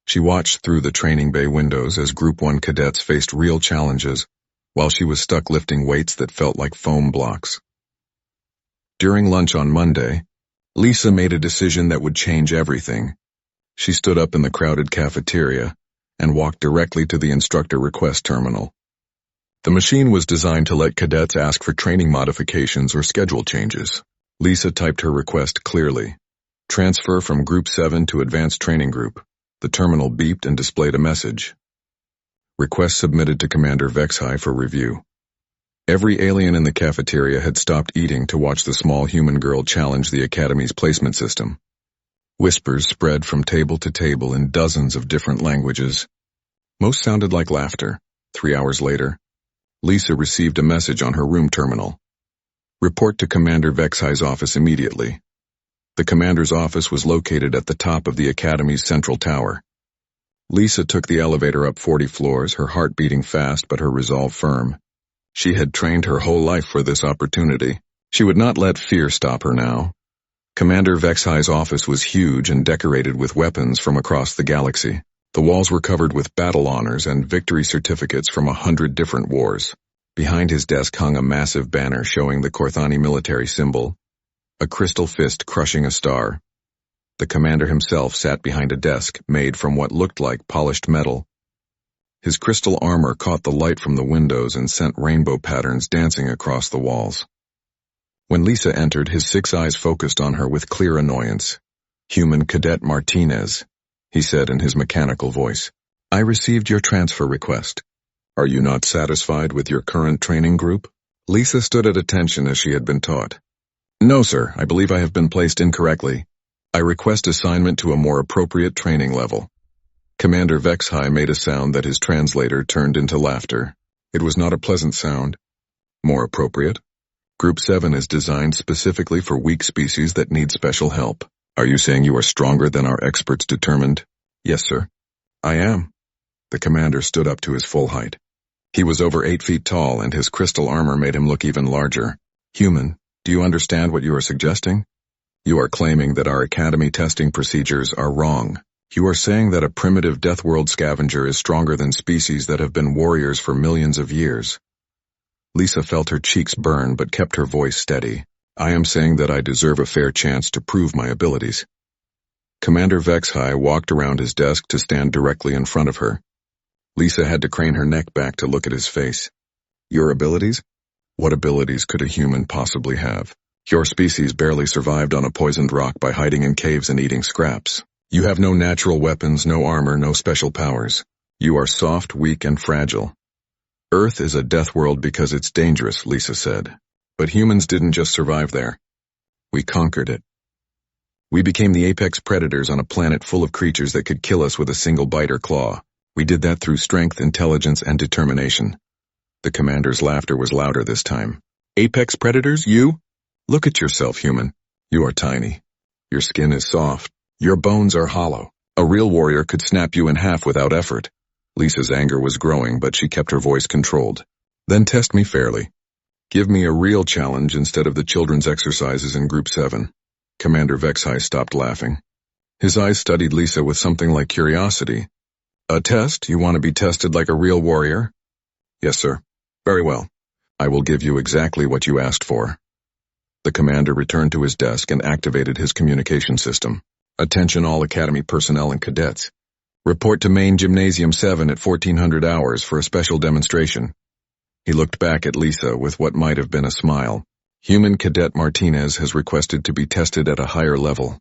She watched through the training bay windows as Group 1 cadets faced real challenges, while she was stuck lifting weights that felt like foam blocks. During lunch on Monday, Lisa made a decision that would change everything. She stood up in the crowded cafeteria and walked directly to the instructor request terminal. The machine was designed to let cadets ask for training modifications or schedule changes. Lisa typed her request clearly. "Transfer from Group 7 to Advanced Training Group." The terminal beeped and displayed a message. Request submitted to Commander Vexhai for review. Every alien in the cafeteria had stopped eating to watch the small human girl challenge the Academy's placement system. Whispers spread from table to table in dozens of different languages. Most sounded like laughter. 3 hours later, Lisa received a message on her room terminal. "Report to Commander Vexhai's office immediately." The commander's office was located at the top of the Academy's central tower. Lisa took the elevator up 40 floors, her heart beating fast but her resolve firm. She had trained her whole life for this opportunity. She would not let fear stop her now. Commander Vexhai's office was huge and decorated with weapons from across the galaxy. The walls were covered with battle honors and victory certificates from 100 different wars. Behind his desk hung a massive banner showing the Korthani military symbol, a crystal fist crushing a star. The commander himself sat behind a desk made from what looked like polished metal. His crystal armor caught the light from the windows and sent rainbow patterns dancing across the walls. When Lisa entered, his 6 eyes focused on her with clear annoyance. "Human Cadet Martinez," he said in his mechanical voice. "I received your transfer request. Are you not satisfied with your current training group?" Lisa stood at attention as she had been taught. "No, sir, I believe I have been placed incorrectly. I request assignment to a more appropriate training level." Commander Vexhai made a sound that his translator turned into laughter. It was not a pleasant sound. "More appropriate? Group 7 is designed specifically for weak species that need special help. Are you saying you are stronger than our experts determined?" "Yes, sir." "I am." The commander stood up to his full height. He was over 8 feet tall, and his crystal armor made him look even larger. "Human, do you understand what you are suggesting? You are claiming that our academy testing procedures are wrong. You are saying that a primitive death world scavenger is stronger than species that have been warriors for millions of years." Lisa felt her cheeks burn but kept her voice steady. "I am saying that I deserve a fair chance to prove my abilities." Commander Vexhai walked around his desk to stand directly in front of her. Lisa had to crane her neck back to look at his face. "Your abilities? What abilities could a human possibly have? Your species barely survived on a poisoned rock by hiding in caves and eating scraps. You have no natural weapons, no armor, no special powers. You are soft, weak, and fragile. Earth is a death world because it's dangerous," Lisa said. "But humans didn't just survive there. We conquered it. We became the apex predators on a planet full of creatures that could kill us with a single bite or claw. We did that through strength, intelligence, and determination." The commander's laughter was louder this time. "Apex predators, you? Look at yourself, human. You are tiny. Your skin is soft. Your bones are hollow. A real warrior could snap you in half without effort." Lisa's anger was growing, but she kept her voice controlled. "Then test me fairly. Give me a real challenge instead of the children's exercises in Group 7. Commander Vexhai stopped laughing. His eyes studied Lisa with something like curiosity. "A test? You want to be tested like a real warrior?" "Yes, sir. Very well. I will give you exactly what you asked for. The commander returned to his desk and activated his communication system. Attention all Academy personnel and cadets. Report to main Gymnasium 7 at 1400 hours for a special demonstration. He looked back at Lisa with what might have been a smile. Human Cadet Martinez has requested to be tested at a higher level.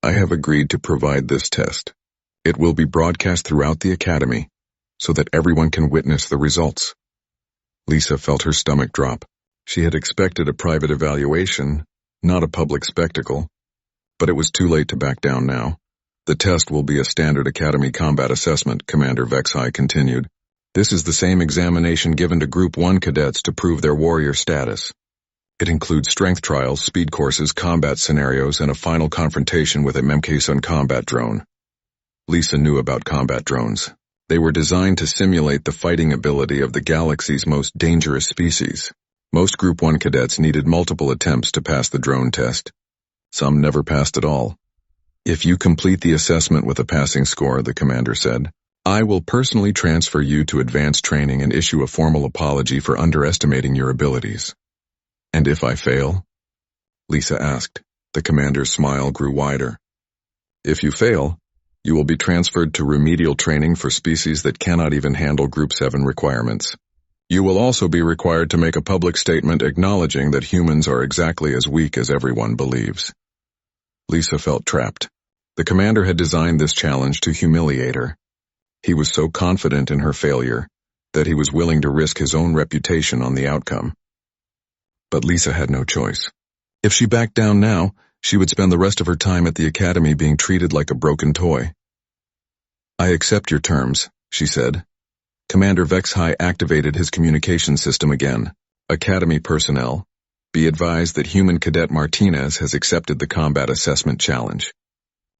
I have agreed to provide this test. It will be broadcast throughout the Academy, so that everyone can witness the results. Lisa felt her stomach drop. She had expected a private evaluation, not a public spectacle. But it was too late to back down now. The test will be a standard Academy combat assessment, Commander Vexhai continued. This is the same examination given to Group 1 cadets to prove their warrior status. It includes strength trials, speed courses, combat scenarios, and a final confrontation with a Memcason combat drone. Lisa knew about combat drones. They were designed to simulate the fighting ability of the galaxy's most dangerous species. Most Group 1 cadets needed multiple attempts to pass the drone test. Some never passed at all. If you complete the assessment with a passing score, the commander said, I will personally transfer you to advanced training and issue a formal apology for underestimating your abilities. And if I fail? Lisa asked. The commander's smile grew wider. If you fail, you will be transferred to remedial training for species that cannot even handle Group 7 requirements. You will also be required to make a public statement acknowledging that humans are exactly as weak as everyone believes. Lisa felt trapped. The commander had designed this challenge to humiliate her. He was so confident in her failure that he was willing to risk his own reputation on the outcome. But Lisa had no choice. If she backed down now, she would spend the rest of her time at the Academy being treated like a broken toy. I accept your terms, she said. Commander Vexhai activated his communication system again. Academy personnel, be advised that Human Cadet Martinez has accepted the combat assessment challenge.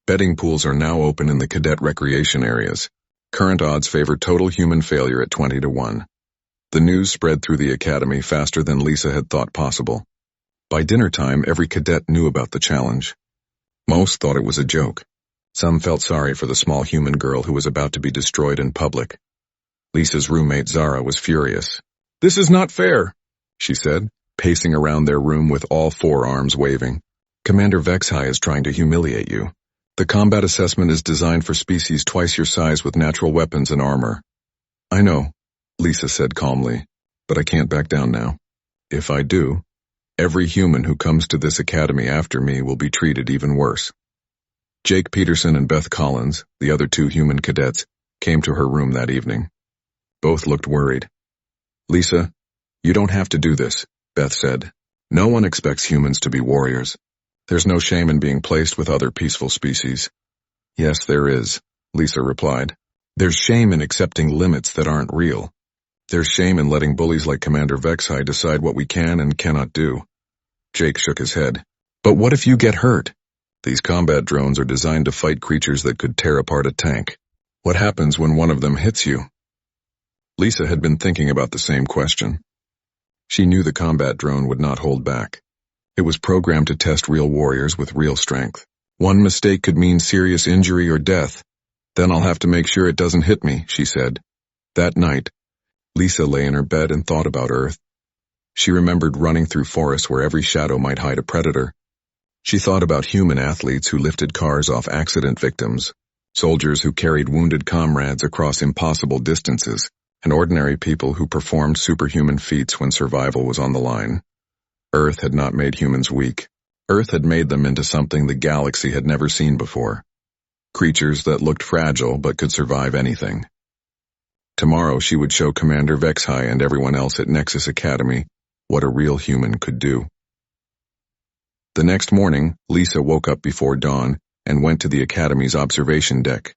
Betting pools are now open in the cadet recreation areas. Current odds favor total human failure at 20-1. The news spread through the Academy faster than Lisa had thought possible. By dinner time, every cadet knew about the challenge. Most thought it was a joke. Some felt sorry for the small human girl who was about to be destroyed in public. Lisa's roommate Zara was furious. This is not fair, she said, pacing around their room with all four arms waving. Commander Vexhai is trying to humiliate you. The combat assessment is designed for species twice your size with natural weapons and armor. I know, Lisa said calmly, but I can't back down now. If I do, every human who comes to this academy after me will be treated even worse. Jake Peterson and Beth Collins, the other two human cadets, came to her room that evening. Both looked worried. Lisa, you don't have to do this, Beth said. No one expects humans to be warriors. There's no shame in being placed with other peaceful species. Yes, there is, Lisa replied. There's shame in accepting limits that aren't real. There's shame in letting bullies like Commander Vexhai decide what we can and cannot do. Jake shook his head. But what if you get hurt? These combat drones are designed to fight creatures that could tear apart a tank. What happens when one of them hits you? Lisa had been thinking about the same question. She knew the combat drone would not hold back. It was programmed to test real warriors with real strength. One mistake could mean serious injury or death. Then I'll have to make sure it doesn't hit me, she said. That night, Lisa lay in her bed and thought about Earth. She remembered running through forests where every shadow might hide a predator. She thought about human athletes who lifted cars off accident victims, soldiers who carried wounded comrades across impossible distances, and ordinary people who performed superhuman feats when survival was on the line. Earth had not made humans weak. Earth had made them into something the galaxy had never seen before. Creatures that looked fragile but could survive anything. Tomorrow she would show Commander Vexhai and everyone else at Nexus Academy what a real human could do. The next morning, Lisa woke up before dawn and went to the Academy's observation deck.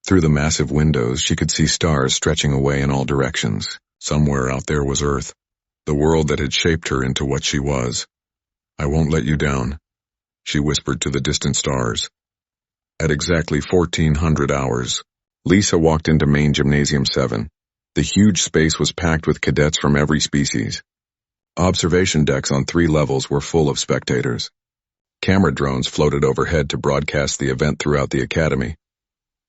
Through the massive windows, she could see stars stretching away in all directions. Somewhere out there was Earth, the world that had shaped her into what she was. I won't let you down, she whispered to the distant stars. At exactly 1400 hours, Lisa walked into main Gymnasium 7. The huge space was packed with cadets from every species. Observation decks on 3 levels were full of spectators. Camera drones floated overhead to broadcast the event throughout the academy.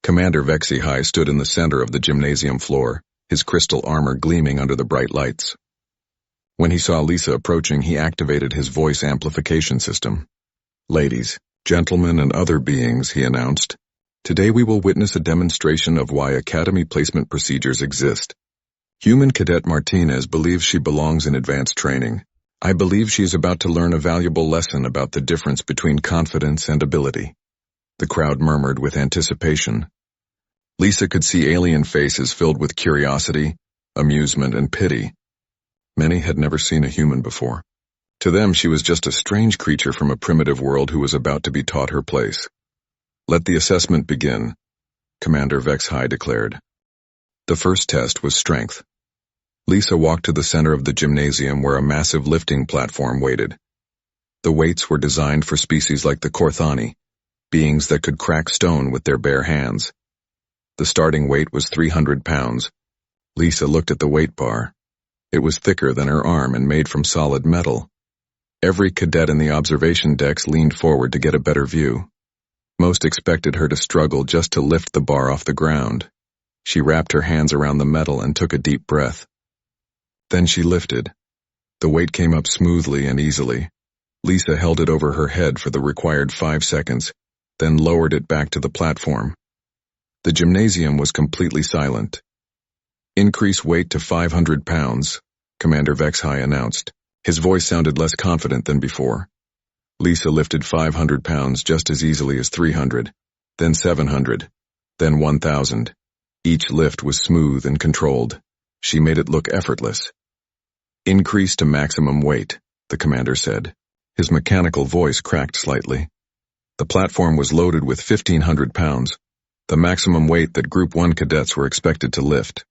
Commander Vexhai stood in the center of the gymnasium floor, his crystal armor gleaming under the bright lights. When he saw Lisa approaching, he activated his voice amplification system. "Ladies, gentlemen, and other beings," he announced, "today we will witness a demonstration of why Academy placement procedures exist. Human Cadet Martinez believes she belongs in advanced training. I believe she is about to learn a valuable lesson about the difference between confidence and ability." The crowd murmured with anticipation. Lisa could see alien faces filled with curiosity, amusement, and pity. Many had never seen a human before. To them, she was just a strange creature from a primitive world who was about to be taught her place. "Let the assessment begin," Commander Vexhai declared. The first test was strength. Lisa walked to the center of the gymnasium where a massive lifting platform waited. The weights were designed for species like the Korthani, beings that could crack stone with their bare hands. The starting weight was 300 pounds. Lisa looked at the weight bar. It was thicker than her arm and made from solid metal. Every cadet in the observation decks leaned forward to get a better view. Most expected her to struggle just to lift the bar off the ground. She wrapped her hands around the metal and took a deep breath. Then she lifted. The weight came up smoothly and easily. Lisa held it over her head for the required 5 seconds, then lowered it back to the platform. The gymnasium was completely silent. "Increase weight to 500 pounds, Commander Vexhai announced. His voice sounded less confident than before. Lisa lifted 500 pounds just as easily as 300, then 700, then 1,000. Each lift was smooth and controlled. She made it look effortless. "Increase to maximum weight," the commander said. His mechanical voice cracked slightly. The platform was loaded with 1,500 pounds, the maximum weight that Group 1 cadets were expected to lift.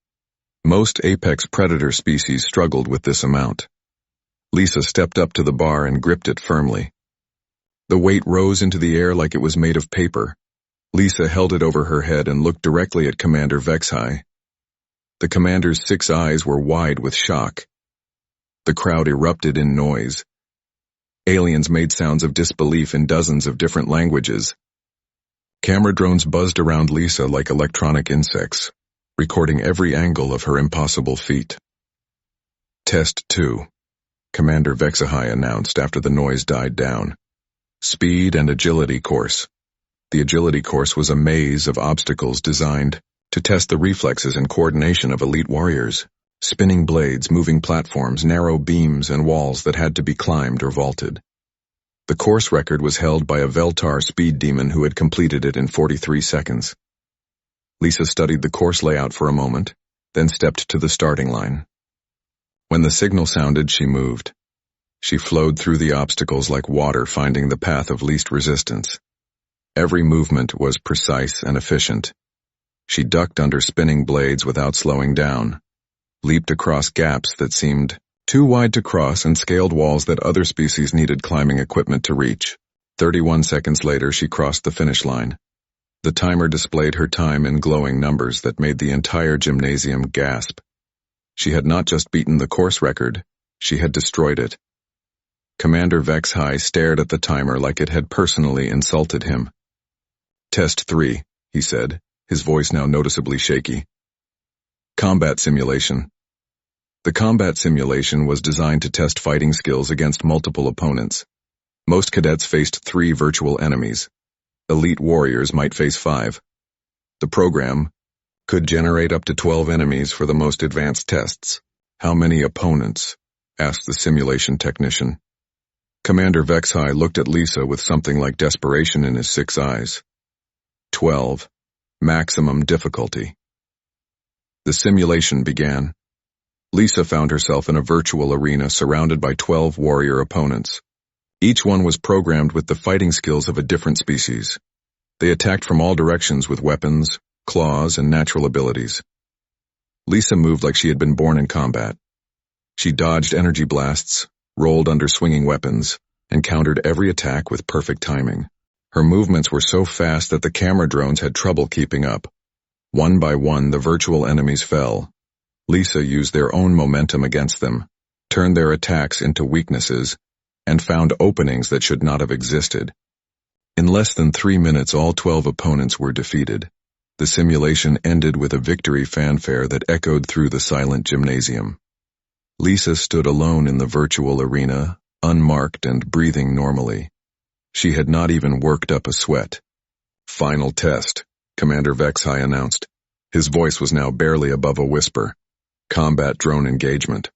Most apex predator species struggled with this amount. Lisa stepped up to the bar and gripped it firmly. The weight rose into the air like it was made of paper. Lisa held it over her head and looked directly at Commander Vexhai. The commander's 6 eyes were wide with shock. The crowd erupted in noise. Aliens made sounds of disbelief in dozens of different languages. Camera drones buzzed around Lisa like electronic insects, recording every angle of her impossible feat. "Test 2, Commander Vexhai announced after the noise died down. "Speed and agility course." The agility course was a maze of obstacles designed to test the reflexes and coordination of elite warriors. Spinning blades, moving platforms, narrow beams, and walls that had to be climbed or vaulted. The course record was held by a Veltar speed demon who had completed it in 43 seconds. Lisa studied the course layout for a moment, then stepped to the starting line. When the signal sounded, she moved. She flowed through the obstacles like water finding the path of least resistance. Every movement was precise and efficient. She ducked under spinning blades without slowing down, leaped across gaps that seemed too wide to cross, and scaled walls that other species needed climbing equipment to reach. 31 seconds later, she crossed the finish line. The timer displayed her time in glowing numbers that made the entire gymnasium gasp. She had not just beaten the course record, she had destroyed it. Commander Vexhai stared at the timer like it had personally insulted him. "Test 3, he said, his voice now noticeably shaky. "Combat simulation." The combat simulation was designed to test fighting skills against multiple opponents. Most cadets faced 3 virtual enemies. Elite warriors might face 5. The program could generate up to 12 enemies for the most advanced tests. "How many opponents?" asked the simulation technician. Commander Vexhai looked at Lisa with something like desperation in his 6 eyes. 12. Maximum difficulty. The simulation began. Lisa found herself in a virtual arena surrounded by 12 warrior opponents. Each one was programmed with the fighting skills of a different species. They attacked from all directions with weapons, claws, and natural abilities. Lisa moved like she had been born in combat. She dodged energy blasts, rolled under swinging weapons, and countered every attack with perfect timing. Her movements were so fast that the camera drones had trouble keeping up. One by one, the virtual enemies fell. Lisa used their own momentum against them, turned their attacks into weaknesses, and found openings that should not have existed. In less than 3 minutes, all 12 opponents were defeated. The simulation ended with a victory fanfare that echoed through the silent gymnasium. Lisa stood alone in the virtual arena, unmarked and breathing normally. She had not even worked up a sweat. "Final test," Commander Vexhai announced. His voice was now barely above a whisper. "Combat drone engagement."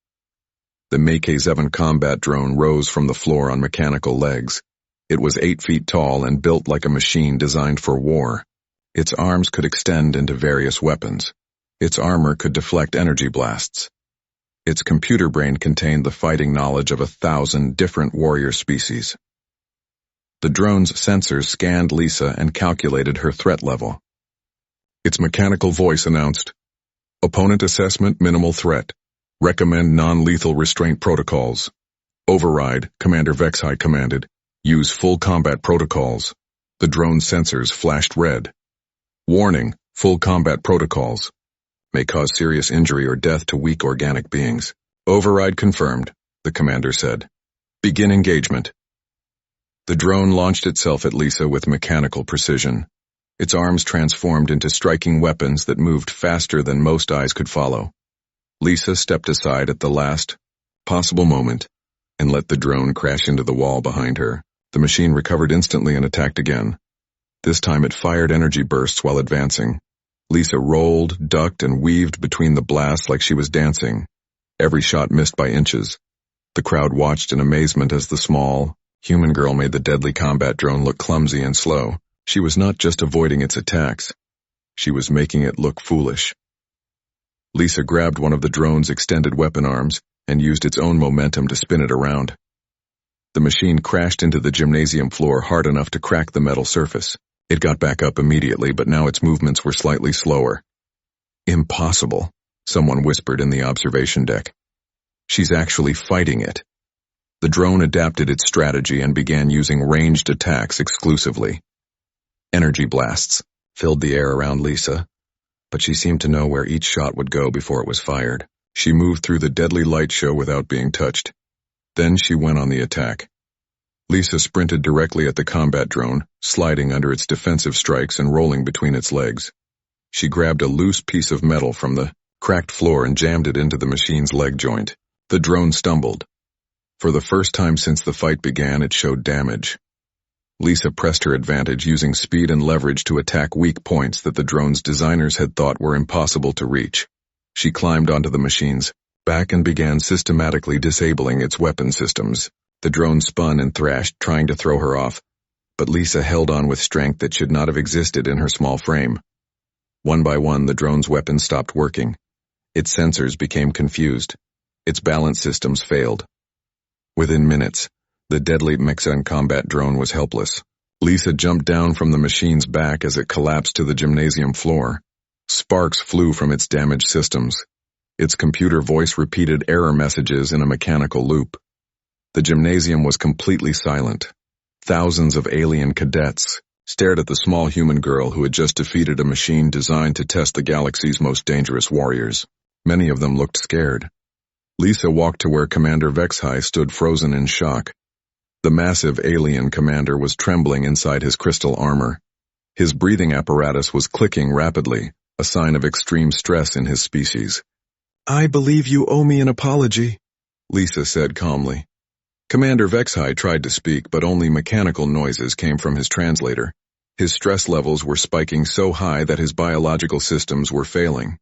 The Make-7 combat drone rose from the floor on mechanical legs. It was 8 feet tall and built like a machine designed for war. Its arms could extend into various weapons. Its armor could deflect energy blasts. Its computer brain contained the fighting knowledge of 1,000 different warrior species. The drone's sensors scanned Lisa and calculated her threat level. Its mechanical voice announced, "Opponent assessment minimal threat. Recommend non-lethal restraint protocols." "Override," Commander Vexhai commanded. "Use full combat protocols." The drone's sensors flashed red. "Warning, full combat protocols. May cause serious injury or death to weak organic beings." "Override confirmed," the commander said. "Begin engagement." The drone launched itself at Lisa with mechanical precision. Its arms transformed into striking weapons that moved faster than most eyes could follow. Lisa stepped aside at the last possible moment and let the drone crash into the wall behind her. The machine recovered instantly and attacked again. This time it fired energy bursts while advancing. Lisa rolled, ducked, and weaved between the blasts like she was dancing. Every shot missed by inches. The crowd watched in amazement as the small, human girl made the deadly combat drone look clumsy and slow. She was not just avoiding its attacks. She was making it look foolish. Lisa grabbed one of the drone's extended weapon arms and used its own momentum to spin it around. The machine crashed into the gymnasium floor hard enough to crack the metal surface. It got back up immediately, but now its movements were slightly slower. "Impossible," someone whispered in the observation deck. "She's actually fighting it." The drone adapted its strategy and began using ranged attacks exclusively. Energy blasts filled the air around Lisa, but she seemed to know where each shot would go before it was fired. She moved through the deadly light show without being touched. Then she went on the attack. Lisa sprinted directly at the combat drone, sliding under its defensive strikes and rolling between its legs. She grabbed a loose piece of metal from the cracked floor and jammed it into the machine's leg joint. The drone stumbled. For the first time since the fight began, it showed damage. Lisa pressed her advantage, using speed and leverage to attack weak points that the drone's designers had thought were impossible to reach. She climbed onto the machine's back and began systematically disabling its weapon systems. The drone spun and thrashed, trying to throw her off, but Lisa held on with strength that should not have existed in her small frame. One by one, the drone's weapons stopped working. Its sensors became confused. Its balance systems failed. Within minutes, the deadly Mech-7 combat drone was helpless. Lisa jumped down from the machine's back as it collapsed to the gymnasium floor. Sparks flew from its damaged systems. Its computer voice repeated error messages in a mechanical loop. The gymnasium was completely silent. Thousands of alien cadets stared at the small human girl who had just defeated a machine designed to test the galaxy's most dangerous warriors. Many of them looked scared. Lisa walked to where Commander Vexhai stood, frozen in shock. The massive alien commander was trembling inside his crystal armor. His breathing apparatus was clicking rapidly, a sign of extreme stress in his species. "I believe you owe me an apology," Lisa said calmly. Commander Vexhai tried to speak, but only mechanical noises came from his translator. His stress levels were spiking so high that his biological systems were failing.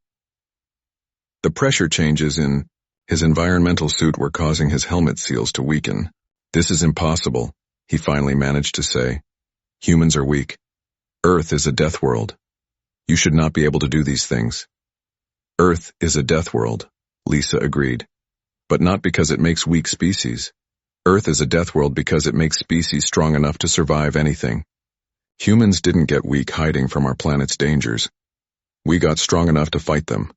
The pressure changes in his environmental suit were causing his helmet seals to weaken. "This is impossible," he finally managed to say. "Humans are weak. Earth is a death world. You should not be able to do these things." "Earth is a death world," Lisa agreed. "But not because it makes weak species. Earth is a death world because it makes species strong enough to survive anything. Humans didn't get weak hiding from our planet's dangers. We got strong enough to fight them."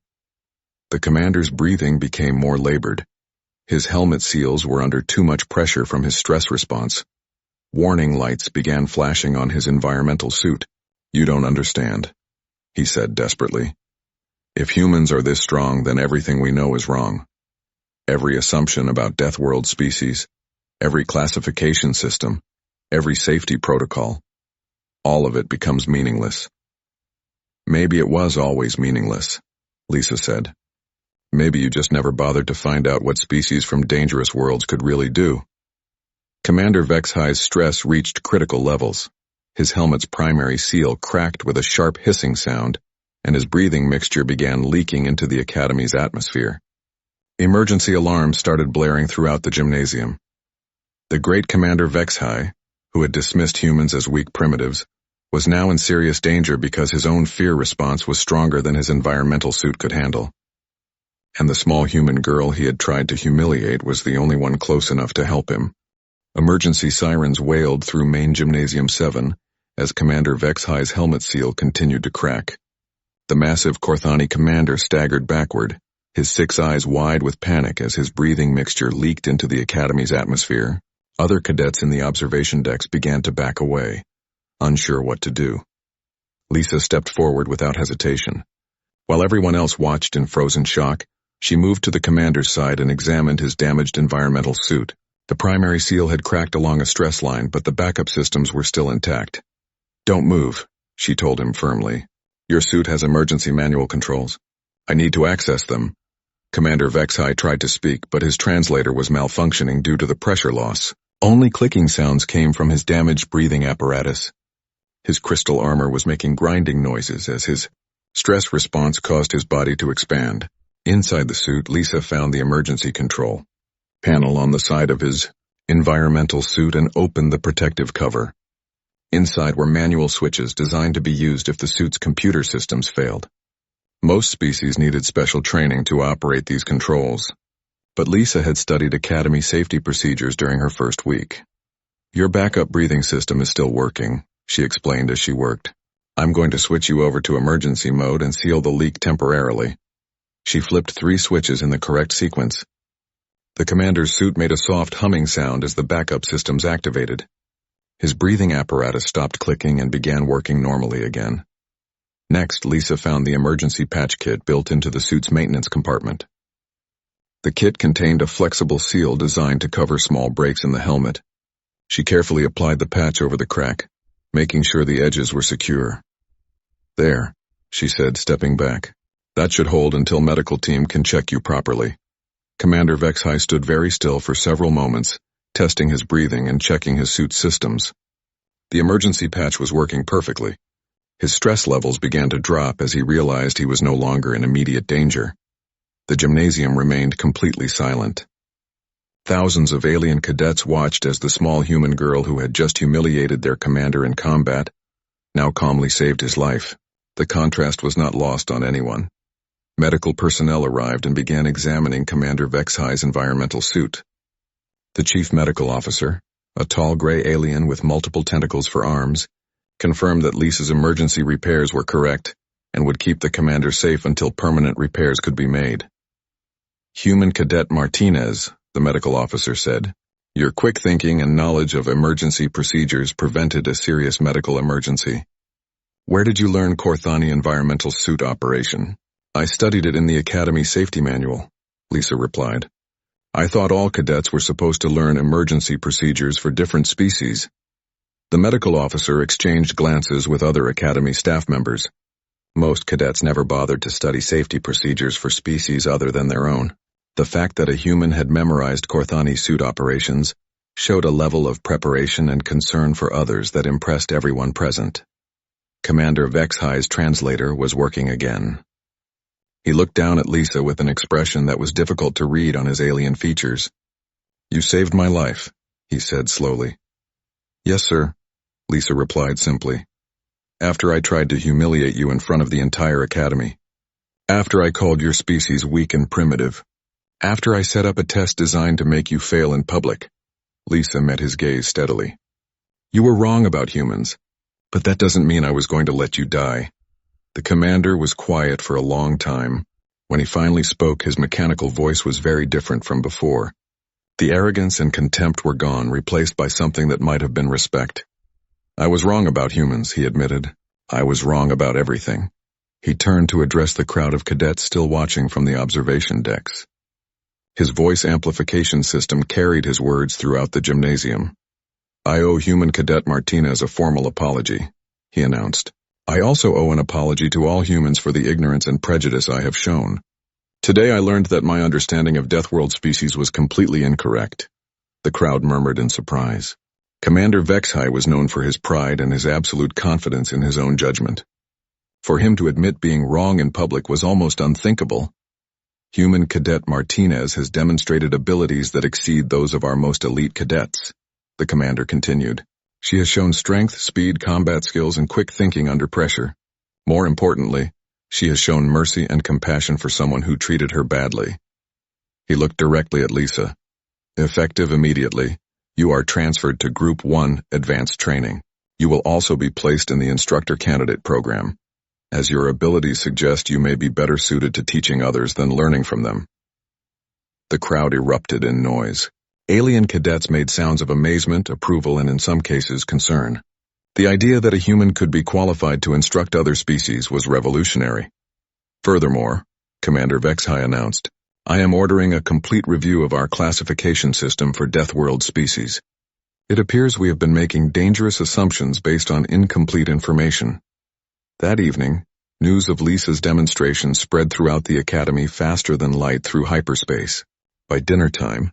The commander's breathing became more labored. His helmet seals were under too much pressure from his stress response. Warning lights began flashing on his environmental suit. "You don't understand," he said desperately. "If humans are this strong, then everything we know is wrong. Every assumption about death world species, every classification system, every safety protocol, all of it becomes meaningless." Maybe it was always meaningless, Lisa said. Maybe you just never bothered to find out what species from dangerous worlds could really do. Commander Vexhi's stress reached critical levels. His helmet's primary seal cracked with a sharp hissing sound, and his breathing mixture began leaking into the Academy's atmosphere. Emergency alarms started blaring throughout the gymnasium. The great Commander Vexhi, who had dismissed humans as weak primitives, was now in serious danger because his own fear response was stronger than his environmental suit could handle. And the small human girl he had tried to humiliate was the only one close enough to help him. Emergency sirens wailed through main Gymnasium 7 as Commander Vexhi's helmet seal continued to crack. The massive Korthani commander staggered backward, his 6 eyes wide with panic as his breathing mixture leaked into the Academy's atmosphere. Other cadets in the observation decks began to back away, unsure what to do. Lisa stepped forward without hesitation. While everyone else watched in frozen shock, she moved to the commander's side and examined his damaged environmental suit. The primary seal had cracked along a stress line, but the backup systems were still intact. "Don't move," she told him firmly. "Your suit has emergency manual controls. I need to access them." Commander Vexhi tried to speak, but his translator was malfunctioning due to the pressure loss. Only clicking sounds came from his damaged breathing apparatus. His crystal armor was making grinding noises as his stress response caused his body to expand. Inside the suit, Lisa found the emergency control panel on the side of his environmental suit and opened the protective cover. Inside were manual switches designed to be used if the suit's computer systems failed. Most species needed special training to operate these controls, but Lisa had studied Academy safety procedures during her first week. "Your backup breathing system is still working," she explained as she worked. "I'm going to switch you over to emergency mode and seal the leak temporarily." She flipped 3 switches in the correct sequence. The commander's suit made a soft humming sound as the backup systems activated. His breathing apparatus stopped clicking and began working normally again. Next, Lisa found the emergency patch kit built into the suit's maintenance compartment. The kit contained a flexible seal designed to cover small breaks in the helmet. She carefully applied the patch over the crack, making sure the edges were secure. "There," she said, stepping back. "That should hold until medical team can check you properly." Commander Vexhi stood very still for several moments, testing his breathing and checking his suit's systems. The emergency patch was working perfectly. His stress levels began to drop as he realized he was no longer in immediate danger. The gymnasium remained completely silent. Thousands of alien cadets watched as the small human girl who had just humiliated their commander in combat now calmly saved his life. The contrast was not lost on anyone. Medical personnel arrived and began examining Commander Vexhi's environmental suit. The chief medical officer, a tall gray alien with multiple tentacles for arms, confirmed that Lisa's emergency repairs were correct and would keep the commander safe until permanent repairs could be made. "Human Cadet Martinez," the medical officer said, "your quick thinking and knowledge of emergency procedures prevented a serious medical emergency. Where did you learn Korthani environmental suit operation?" "I studied it in the Academy Safety Manual," Lisa replied. "I thought all cadets were supposed to learn emergency procedures for different species." The medical officer exchanged glances with other Academy staff members. Most cadets never bothered to study safety procedures for species other than their own. The fact that a human had memorized Korthani suit operations showed a level of preparation and concern for others that impressed everyone present. Commander Vexhi's translator was working again. He looked down at Lisa with an expression that was difficult to read on his alien features. "You saved my life," he said slowly. "Yes, sir," Lisa replied simply. "After I tried to humiliate you in front of the entire Academy. After I called your species weak and primitive. After I set up a test designed to make you fail in public." Lisa met his gaze steadily. "You were wrong about humans, but that doesn't mean I was going to let you die." The commander was quiet for a long time. When he finally spoke, his mechanical voice was very different from before. The arrogance and contempt were gone, replaced by something that might have been respect. "I was wrong about humans," he admitted. "I was wrong about everything." He turned to address the crowd of cadets still watching from the observation decks. His voice amplification system carried his words throughout the gymnasium. "I owe Human Cadet Martinez a formal apology," he announced. I also owe an apology to all humans for the ignorance and prejudice I have shown. Today I learned that my understanding of Deathworld species was completely incorrect. The crowd murmured in surprise. Commander Vexhai was known for his pride and his absolute confidence in his own judgment. For him to admit being wrong in public was almost unthinkable. Human Cadet Martinez has demonstrated abilities that exceed those of our most elite cadets, the commander continued. She has shown strength, speed, combat skills, and quick thinking under pressure. More importantly, she has shown mercy and compassion for someone who treated her badly. He looked directly at Lisa. Effective immediately, you are transferred to Group 1 Advanced Training. You will also be placed in the Instructor Candidate Program, as your abilities suggest you may be better suited to teaching others than learning from them. The crowd erupted in noise. Alien cadets made sounds of amazement, approval, and in some cases concern. The idea that a human could be qualified to instruct other species was revolutionary. Furthermore, Commander Vexhai announced, I am ordering a complete review of our classification system for Deathworld species. It appears we have been making dangerous assumptions based on incomplete information. That evening, news of Lisa's demonstration spread throughout the academy faster than light through hyperspace. By dinner time,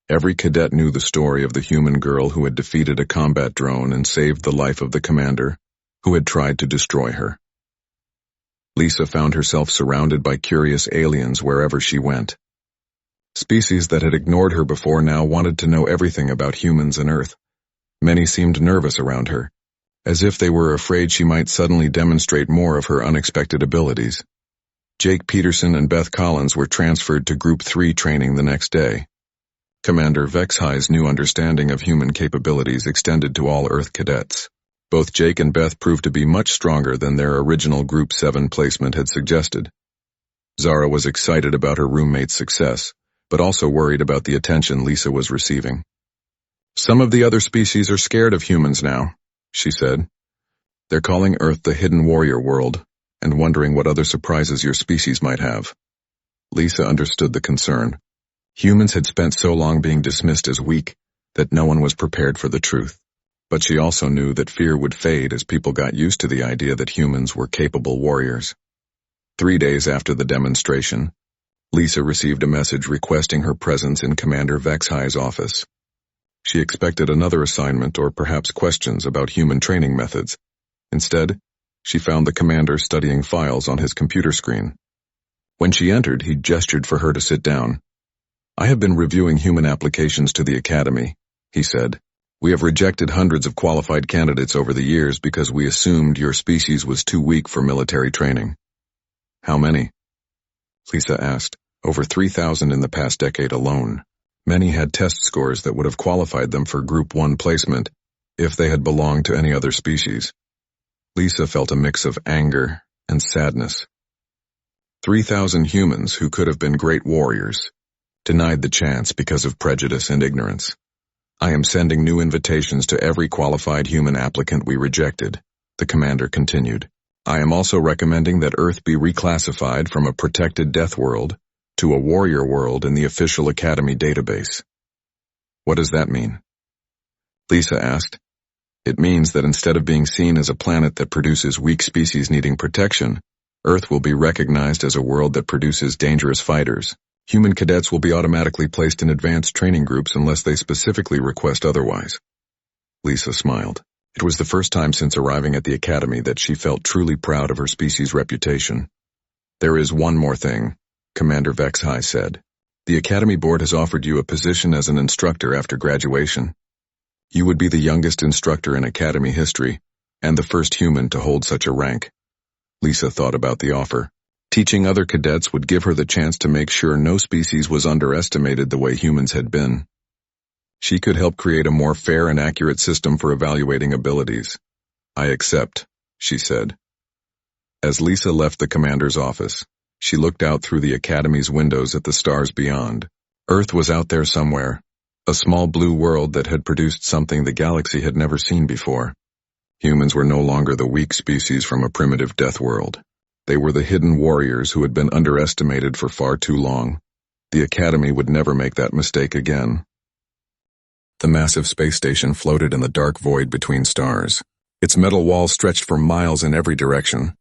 every cadet knew the story of the human girl who had defeated a combat drone and saved the life of the commander, who had tried to destroy her. Lisa found herself surrounded by curious aliens wherever she went. Species that had ignored her before now wanted to know everything about humans and Earth. Many seemed nervous around her, as if they were afraid she might suddenly demonstrate more of her unexpected abilities. Jake Peterson and Beth Collins were transferred to Group 3 training the next day. Commander Vexhai's new understanding of human capabilities extended to all Earth cadets. Both Jake and Beth proved to be much stronger than their original Group 7 placement had suggested. Zara was excited about her roommate's success, but also worried about the attention Lisa was receiving. Some of the other species are scared of humans now, she said. They're calling Earth the hidden warrior world, and wondering what other surprises your species might have. Lisa understood the concern. Humans had spent so long being dismissed as weak that no one was prepared for the truth. But she also knew that fear would fade as people got used to the idea that humans were capable warriors. 3 days after the demonstration, Lisa received a message requesting her presence in Commander Vexhai's office. She expected another assignment or perhaps questions about human training methods. Instead, she found the commander studying files on his computer screen. When she entered, he gestured for her to sit down. I have been reviewing human applications to the Academy, he said. We have rejected hundreds of qualified candidates over the years because we assumed your species was too weak for military training. How many? Lisa asked. Over 3,000 in the past decade alone. Many had test scores that would have qualified them for Group 1 placement if they had belonged to any other species. Lisa felt a mix of anger and sadness. 3,000 humans who could have been great warriors, denied the chance because of prejudice and ignorance. I am sending new invitations to every qualified human applicant we rejected, the commander continued. I am also recommending that Earth be reclassified from a protected death world to a warrior world in the official Academy database. What does that mean? Lisa asked. It means that instead of being seen as a planet that produces weak species needing protection, Earth will be recognized as a world that produces dangerous fighters. Human cadets will be automatically placed in advanced training groups unless they specifically request otherwise. Lisa smiled. It was the first time since arriving at the Academy that she felt truly proud of her species' reputation. There is one more thing, Commander Vexhai said. The Academy Board has offered you a position as an instructor after graduation. You would be the youngest instructor in Academy history, and the first human to hold such a rank. Lisa thought about the offer. Teaching other cadets would give her the chance to make sure no species was underestimated the way humans had been. She could help create a more fair and accurate system for evaluating abilities. I accept, she said. As Lisa left the commander's office, she looked out through the Academy's windows at the stars beyond. Earth was out there somewhere, a small blue world that had produced something the galaxy had never seen before. Humans were no longer the weak species from a primitive death world. They were the hidden warriors who had been underestimated for far too long. The Academy would never make that mistake again. The massive space station floated in the dark void between stars. Its metal walls stretched for miles in every direction.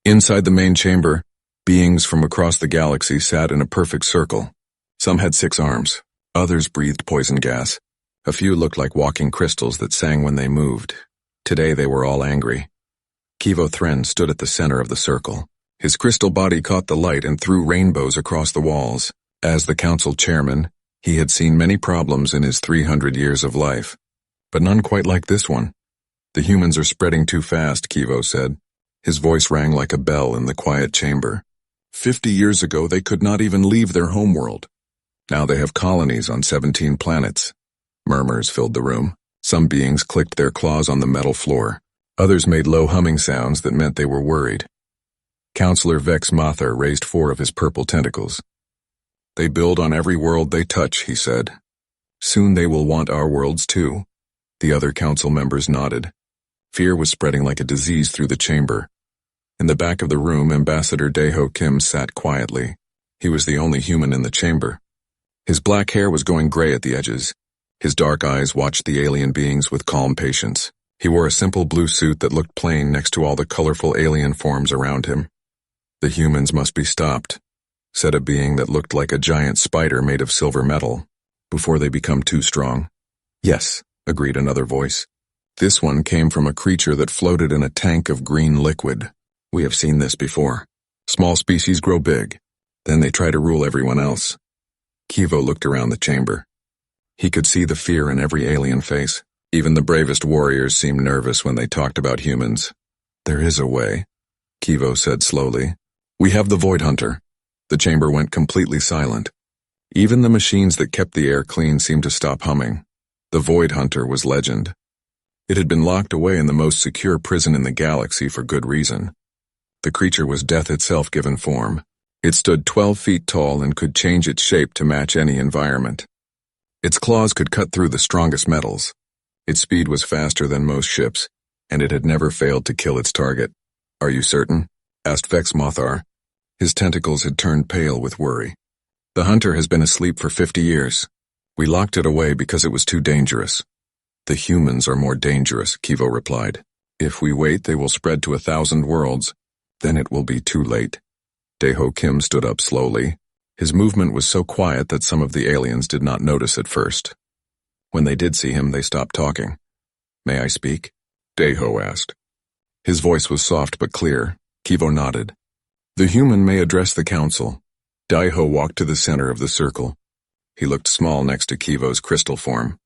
Inside the main chamber, beings from across the galaxy sat in a perfect circle. Some had 6 arms. Others breathed poison gas. A few looked like walking crystals that sang when they moved. Today they were all angry. Kivo Thren stood at the center of the circle. His crystal body caught the light and threw rainbows across the walls. As the council chairman, he had seen many problems in his 300 years of life, but none quite like this one. The humans are spreading too fast, Kivo said. His voice rang like a bell in the quiet chamber. 50 years ago they could not even leave their homeworld. Now they have colonies on 17 planets. Murmurs filled the room. Some beings clicked their claws on the metal floor. Others made low humming sounds that meant they were worried. Counselor Vex Mothar raised 4 of his purple tentacles. They build on every world they touch, he said. Soon they will want our worlds too. The other council members nodded. Fear was spreading like a disease through the chamber. In the back of the room, Ambassador Daeho Kim sat quietly. He was the only human in the chamber. His black hair was going gray at the edges. His dark eyes watched the alien beings with calm patience. He wore a simple blue suit that looked plain next to all the colorful alien forms around him. The humans must be stopped, said a being that looked like a giant spider made of silver metal, before they become too strong. Yes, agreed another voice. This one came from a creature that floated in a tank of green liquid. We have seen this before. Small species grow big. Then they try to rule everyone else. Kivo looked around the chamber. He could see the fear in every alien face. Even the bravest warriors seemed nervous when they talked about humans. There is a way, Kivo said slowly. We have the Void Hunter. The chamber went completely silent. Even the machines that kept the air clean seemed to stop humming. The Void Hunter was legend. It had been locked away in the most secure prison in the galaxy for good reason. The creature was death itself given form. It stood 12 feet tall and could change its shape to match any environment. Its claws could cut through the strongest metals. Its speed was faster than most ships, and it had never failed to kill its target. Are you certain? Asked Vex Mothar. His tentacles had turned pale with worry. The hunter has been asleep for 50 years. We locked it away because it was too dangerous. The humans are more dangerous, Kivo replied. If we wait, they will spread to 1,000 worlds. Then it will be too late. Daeho Kim stood up slowly. His movement was so quiet that some of the aliens did not notice at first. When they did see him, they stopped talking. May I speak? Daeho asked. His voice was soft but clear. Kivo nodded. The human may address the council. Daeho walked to the center of the circle. He looked small next to Kivo's crystal form,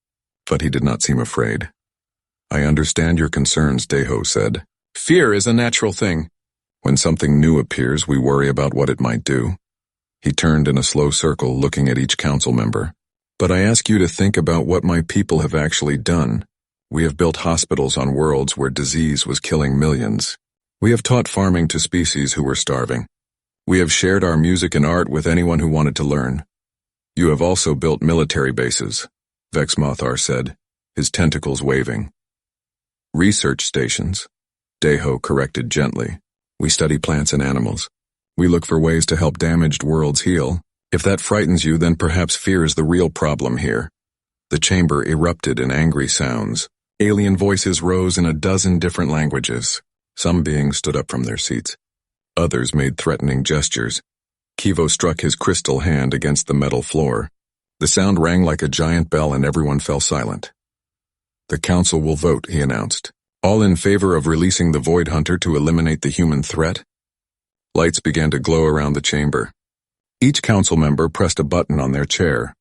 but he did not seem afraid. I understand your concerns, Daeho said. Fear is a natural thing. When something new appears, we worry about what it might do. He turned in a slow circle, looking at each council member. But I ask you to think about what my people have actually done. We have built hospitals on worlds where disease was killing millions. We have taught farming to species who were starving. We have shared our music and art with anyone who wanted to learn. You have also built military bases, Vex Mothar said, his tentacles waving. Research stations, Daeho corrected gently. We study plants and animals. We look for ways to help damaged worlds heal. If that frightens you, then perhaps fear is the real problem here. The chamber erupted in angry sounds. Alien voices rose in a dozen different languages. Some beings stood up from their seats. Others made threatening gestures. Kivo struck his crystal hand against the metal floor. The sound rang like a giant bell and everyone fell silent. The council will vote, he announced. All in favor of releasing the Void Hunter to eliminate the human threat? Lights began to glow around the chamber. Each council member pressed a button on their chair.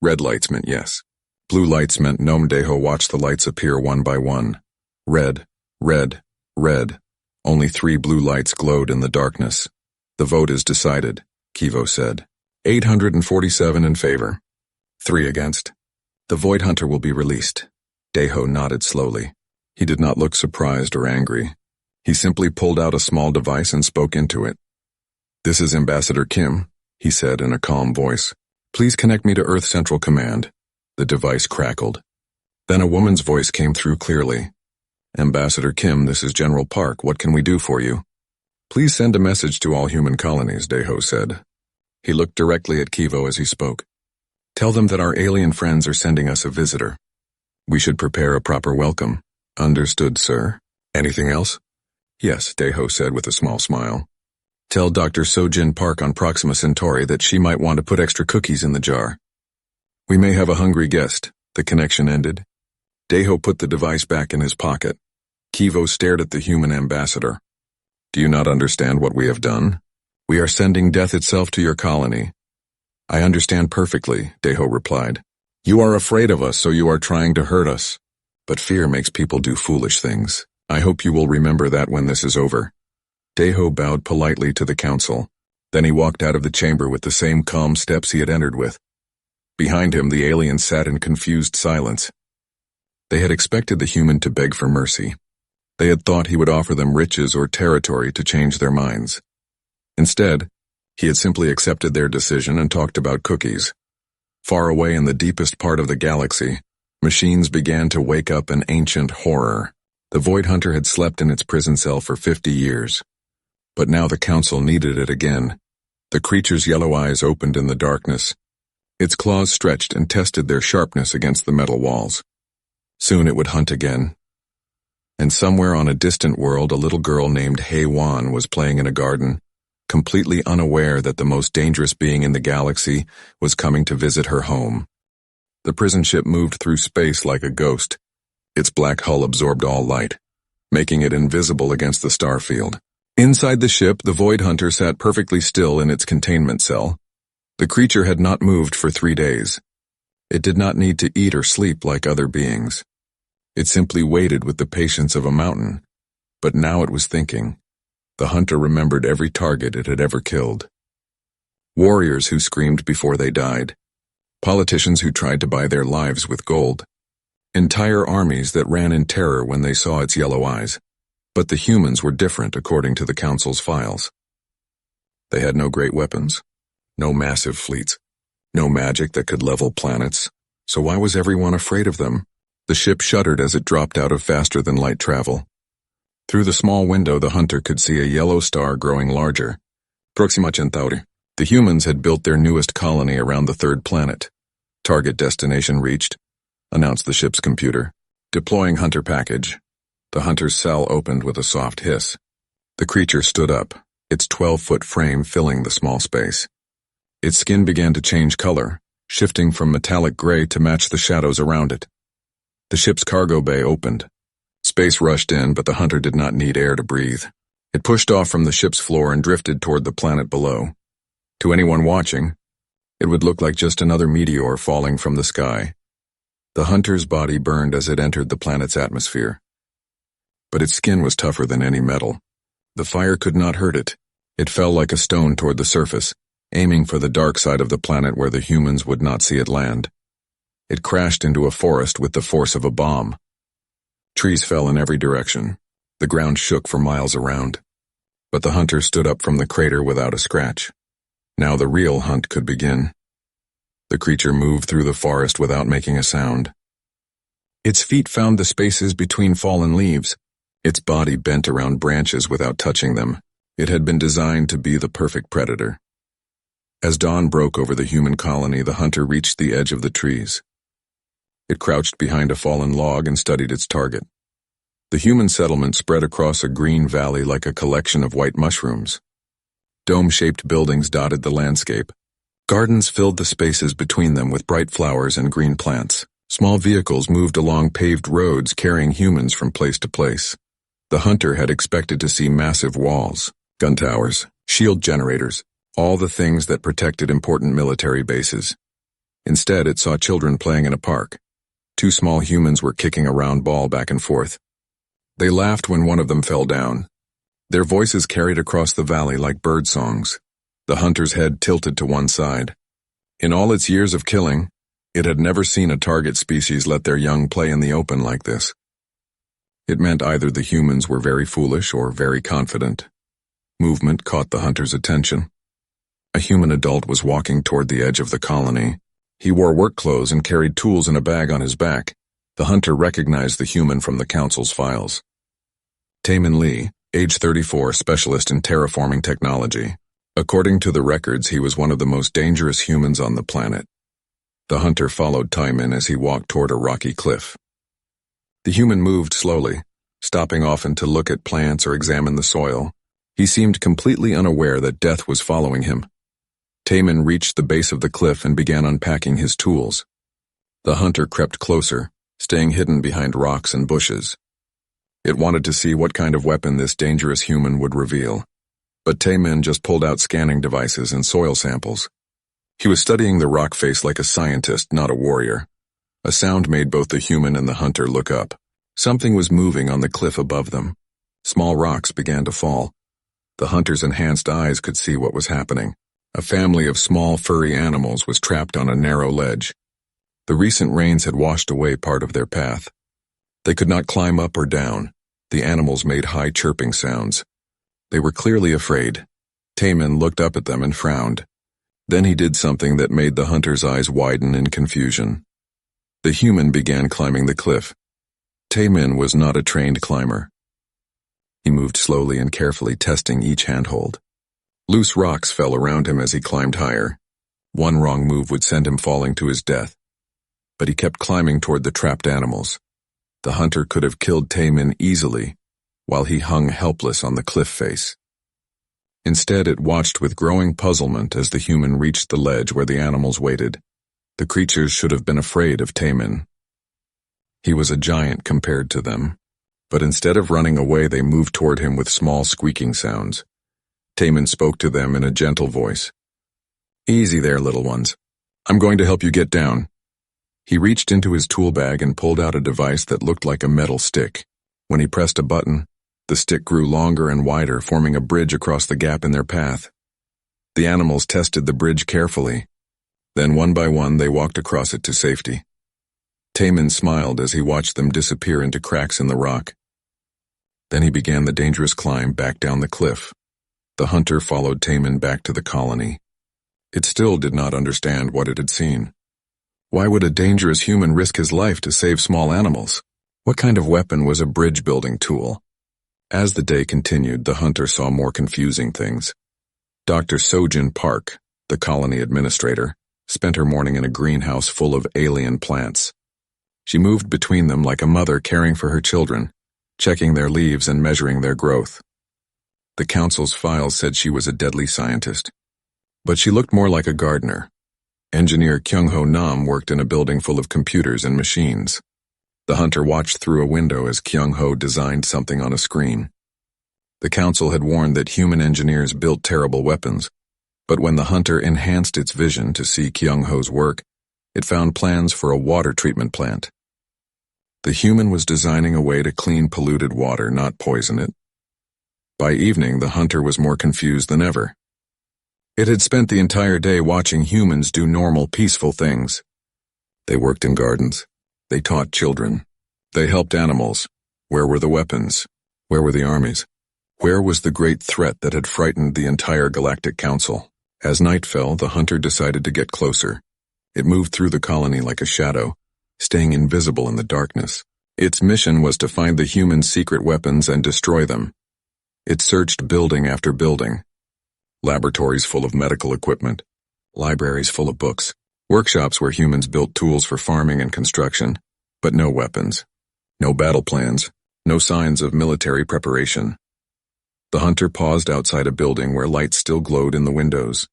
Red lights meant yes. Blue lights meant Gnome Daeho watched the lights appear one by one. Red, red, red. Only 3 blue lights glowed in the darkness. The vote is decided, Kivo said. 847 in favor. 3 against. The Void Hunter will be released. Daeho nodded slowly. He did not look surprised or angry. He simply pulled out a small device and spoke into it. This is Ambassador Kim, he said in a calm voice. Please connect me to Earth Central Command. The device crackled. Then a woman's voice came through clearly. Ambassador Kim, this is General Park. What can we do for you? Please send a message to all human colonies, Daeho said. He looked directly at Kivo as he spoke. Tell them that our alien friends are sending us a visitor. We should prepare a proper welcome. Understood, sir, Anything else? Yes, Daeho said with a small smile. Tell Dr. Sojin Park on Proxima Centauri that she might want to put extra cookies in the jar. We may have a hungry guest. The connection ended. Daeho put the device back in his pocket. Kivo stared at the human ambassador. Do you not understand what we have done? We are sending death itself to your colony. I understand perfectly, Daeho replied. You are afraid of us, so you are trying to hurt us. But fear makes people do foolish things. I hope you will remember that when this is over. Daeho bowed politely to the council. Then he walked out of the chamber with the same calm steps he had entered with. Behind him, the aliens sat in confused silence. They had expected the human to beg for mercy. They had thought he would offer them riches or territory to change their minds. Instead, he had simply accepted their decision and talked about cookies. Far away in the deepest part of the galaxy, machines began to wake up an ancient horror. The Void Hunter had slept in its prison cell for 50 years. But now the council needed it again. The creature's yellow eyes opened in the darkness. Its claws stretched and tested their sharpness against the metal walls. Soon it would hunt again. And somewhere on a distant world, a little girl named Hei-Wan was playing in a garden, completely unaware that the most dangerous being in the galaxy was coming to visit her home. The prison ship moved through space like a ghost. Its black hull absorbed all light, making it invisible against the star field. Inside the ship, the Void Hunter sat perfectly still in its containment cell. The creature had not moved for 3 days. It did not need to eat or sleep like other beings. It simply waited with the patience of a mountain. But now it was thinking. The hunter remembered every target it had ever killed. Warriors who screamed before they died. Politicians who tried to buy their lives with gold. Entire armies that ran in terror when they saw its yellow eyes. But the humans were different according to the Council's files. They had no great weapons, no massive fleets, no magic that could level planets, so why was everyone afraid of them? The ship shuddered as it dropped out of faster-than-light travel. Through the small window, the hunter could see a yellow star growing larger. Proxima Centauri. The humans had built their newest colony around the third planet. Target destination reached, announced the ship's computer. Deploying hunter package. The hunter's cell opened with a soft hiss. The creature stood up, its 12-foot frame filling the small space. Its skin began to change color, shifting from metallic gray to match the shadows around it. The ship's cargo bay opened. Space rushed in, but the hunter did not need air to breathe. It pushed off from the ship's floor and drifted toward the planet below. To anyone watching, it would look like just another meteor falling from the sky. The hunter's body burned as it entered the planet's atmosphere. But its skin was tougher than any metal. The fire could not hurt it. It fell like a stone toward the surface, aiming for the dark side of the planet where the humans would not see it land. It crashed into a forest with the force of a bomb. Trees fell in every direction. The ground shook for miles around. But the hunter stood up from the crater without a scratch. Now the real hunt could begin. The creature moved through the forest without making a sound. Its feet found the spaces between fallen leaves. Its body bent around branches without touching them. It had been designed to be the perfect predator. As dawn broke over the human colony, the hunter reached the edge of the trees. It crouched behind a fallen log and studied its target. The human settlement spread across a green valley like a collection of white mushrooms. Dome-shaped buildings dotted the landscape. Gardens filled the spaces between them with bright flowers and green plants. Small vehicles moved along paved roads carrying humans from place to place. The hunter had expected to see massive walls, gun towers, shield generators, all the things that protected important military bases. Instead, it saw children playing in a park. 2 small humans were kicking a round ball back and forth. They laughed when one of them fell down. Their voices carried across the valley like bird songs. The hunter's head tilted to one side. In all its years of killing, it had never seen a target species let their young play in the open like this. It meant either the humans were very foolish or very confident. Movement caught the hunter's attention. A human adult was walking toward the edge of the colony. He wore work clothes and carried tools in a bag on his back. The hunter recognized the human from the council's files. Taemin Lee, age 34, specialist in terraforming technology. According to the records, he was one of the most dangerous humans on the planet. The hunter followed Taemin as he walked toward a rocky cliff. The human moved slowly, stopping often to look at plants or examine the soil. He seemed completely unaware that death was following him. Taman reached the base of the cliff and began unpacking his tools. The hunter crept closer, staying hidden behind rocks and bushes. It wanted to see what kind of weapon this dangerous human would reveal. But Taman just pulled out scanning devices and soil samples. He was studying the rock face like a scientist, not a warrior. A sound made both the human and the hunter look up. Something was moving on the cliff above them. Small rocks began to fall. The hunter's enhanced eyes could see what was happening. A family of small furry animals was trapped on a narrow ledge. The recent rains had washed away part of their path. They could not climb up or down. The animals made high chirping sounds. They were clearly afraid. Taman looked up at them and frowned. Then he did something that made the hunter's eyes widen in confusion. The human began climbing the cliff. Taman was not a trained climber. He moved slowly and carefully, testing each handhold. Loose rocks fell around him as he climbed higher. One wrong move would send him falling to his death. But he kept climbing toward the trapped animals. The hunter could have killed Taman easily, while he hung helpless on the cliff face. Instead, it watched with growing puzzlement as the human reached the ledge where the animals waited. The creatures should have been afraid of Taman. He was a giant compared to them, but instead of running away, they moved toward him with small squeaking sounds. Taman spoke to them in a gentle voice. "Easy there, little ones. I'm going to help you get down." He reached into his tool bag and pulled out a device that looked like a metal stick. When he pressed a button, the stick grew longer and wider, forming a bridge across the gap in their path. The animals tested the bridge carefully. Then one by one they walked across it to safety. Taman smiled as he watched them disappear into cracks in the rock. Then he began the dangerous climb back down the cliff. The hunter followed Taman back to the colony. It still did not understand what it had seen. Why would a dangerous human risk his life to save small animals? What kind of weapon was a bridge-building tool? As the day continued, the hunter saw more confusing things. Dr. Sojin Park, the colony administrator, spent her morning in a greenhouse full of alien plants. She moved between them like a mother caring for her children, checking their leaves and measuring their growth. The council's files said she was a deadly scientist, but she looked more like a gardener. Engineer Kyung-ho Nam worked in a building full of computers and machines. The hunter watched through a window as Kyung-ho designed something on a screen. The council had warned that human engineers built terrible weapons, but when the hunter enhanced its vision to see Kyung-ho's work, it found plans for a water treatment plant. The human was designing a way to clean polluted water, not poison it. By evening, the hunter was more confused than ever. It had spent the entire day watching humans do normal, peaceful things. They worked in gardens. They taught children. They helped animals. Where were the weapons? Where were the armies? Where was the great threat that had frightened the entire Galactic Council? As night fell, the hunter decided to get closer. It moved through the colony like a shadow, staying invisible in the darkness. Its mission was to find the humans' secret weapons and destroy them. It searched building after building. Laboratories full of medical equipment, libraries full of books, workshops where humans built tools for farming and construction, but no weapons, no battle plans, no signs of military preparation. The hunter paused outside a building where lights still glowed in the windows.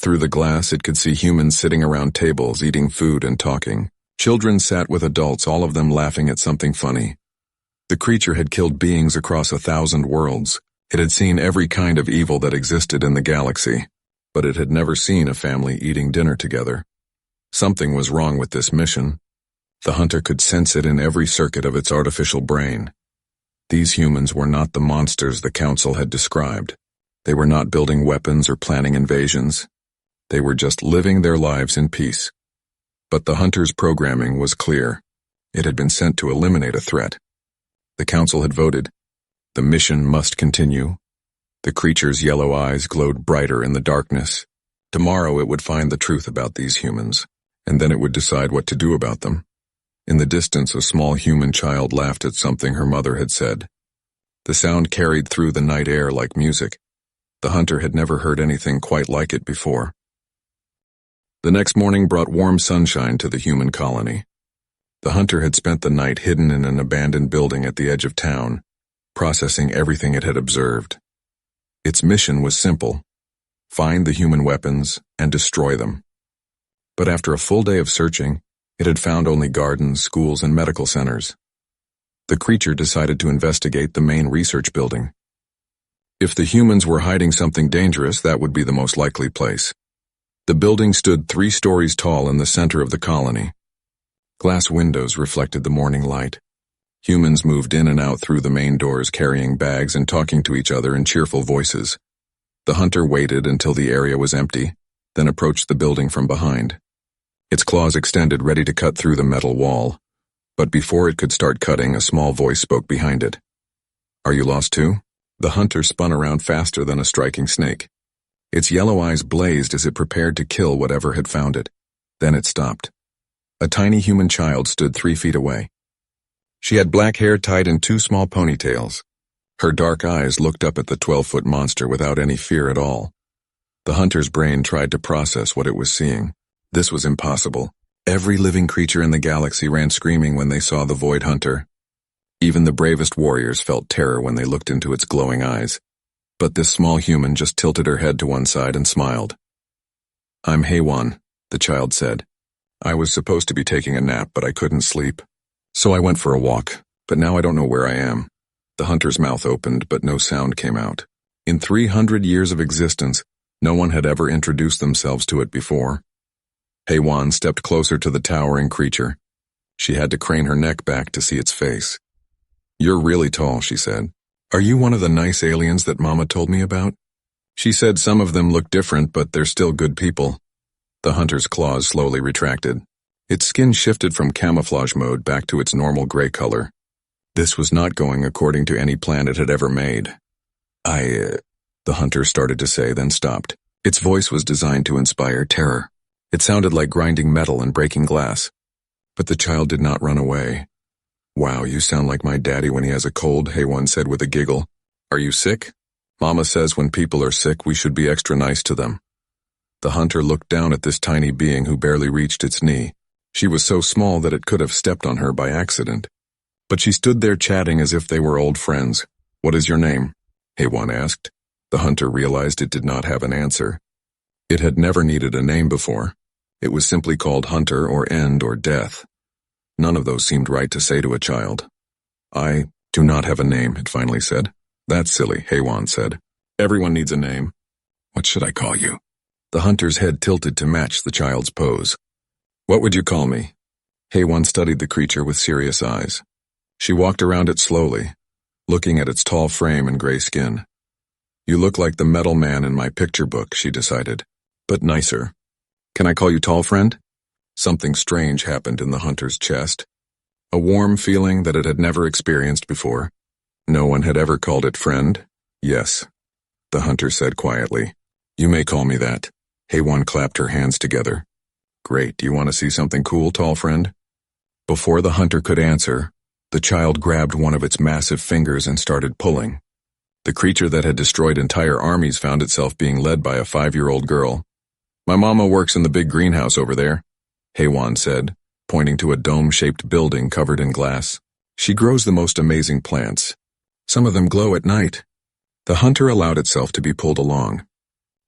Through the glass, it could see humans sitting around tables, eating food and talking. Children sat with adults, all of them laughing at something funny. The creature had killed beings across 1,000 worlds. It had seen every kind of evil that existed in the galaxy, but it had never seen a family eating dinner together. Something was wrong with this mission. The hunter could sense it in every circuit of its artificial brain. These humans were not the monsters the council had described. They were not building weapons or planning invasions. They were just living their lives in peace. But the hunter's programming was clear. It had been sent to eliminate a threat. The council had voted. The mission must continue. The creature's yellow eyes glowed brighter in the darkness. Tomorrow it would find the truth about these humans, and then it would decide what to do about them. In the distance, a small human child laughed at something her mother had said. The sound carried through the night air like music. The hunter had never heard anything quite like it before. The next morning brought warm sunshine to the human colony. The hunter had spent the night hidden in an abandoned building at the edge of town, processing everything it had observed. Its mission was simple: find the human weapons and destroy them. But after a full day of searching, it had found only gardens, schools, and medical centers. The creature decided to investigate the main research building. If the humans were hiding something dangerous, that would be the most likely place. The building stood 3 stories tall in the center of the colony. Glass windows reflected the morning light. Humans moved in and out through the main doors, carrying bags and talking to each other in cheerful voices. The hunter waited until the area was empty, then approached the building from behind. Its claws extended, ready to cut through the metal wall. But before it could start cutting, a small voice spoke behind it. "Are you lost too?" The hunter spun around faster than a striking snake. Its yellow eyes blazed as it prepared to kill whatever had found it. Then it stopped. A tiny human child stood 3 feet away. She had black hair tied in 2 small ponytails. Her dark eyes looked up at the 12-foot monster without any fear at all. The hunter's brain tried to process what it was seeing. This was impossible. Every living creature in the galaxy ran screaming when they saw the Void Hunter. Even the bravest warriors felt terror when they looked into its glowing eyes. But this small human just tilted her head to one side and smiled. "I'm Haywan," the child said. "I was supposed to be taking a nap, but I couldn't sleep. So I went for a walk, but now I don't know where I am." The hunter's mouth opened, but no sound came out. In 300 years of existence, no one had ever introduced themselves to it before. Haywan stepped closer to the towering creature. She had to crane her neck back to see its face. "You're really tall," she said. "Are you one of the nice aliens that Mama told me about?" She said some of them look different, but they're still good people. The hunter's claws slowly retracted. Its skin shifted from camouflage mode back to its normal gray color. This was not going according to any plan it had ever made. The hunter started to say, then stopped. Its voice was designed to inspire terror. It sounded like grinding metal and breaking glass. But the child did not run away. "Wow, you sound like my daddy when he has a cold," Haywan said with a giggle. "Are you sick?" "Mama says when people are sick, we should be extra nice to them." The hunter looked down at this tiny being who barely reached its knee. She was so small that it could have stepped on her by accident. But she stood there chatting as if they were old friends. "What is your name?" Haywan asked. The hunter realized it did not have an answer. It had never needed a name before. It was simply called Hunter or End or Death. None of those seemed right to say to a child. "I do not have a name," it finally said. "That's silly," Haywan said. "Everyone needs a name." "What should I call you?" The hunter's head tilted to match the child's pose. "What would you call me?" Haywan studied the creature with serious eyes. She walked around it slowly, looking at its tall frame and gray skin. "You look like the metal man in my picture book," she decided, "but nicer. Can I call you Tall Friend?" Something strange happened in the hunter's chest. A warm feeling that it had never experienced before. No one had ever called it friend. "Yes," the hunter said quietly. "You may call me that." Haywan clapped her hands together. "Great, do you want to see something cool, Tall Friend?" Before the hunter could answer, the child grabbed one of its massive fingers and started pulling. The creature that had destroyed entire armies found itself being led by a 5-year-old girl. "My mama works in the big greenhouse over there," Haywan said, pointing to a dome-shaped building covered in glass. "She grows the most amazing plants. Some of them glow at night." The hunter allowed itself to be pulled along.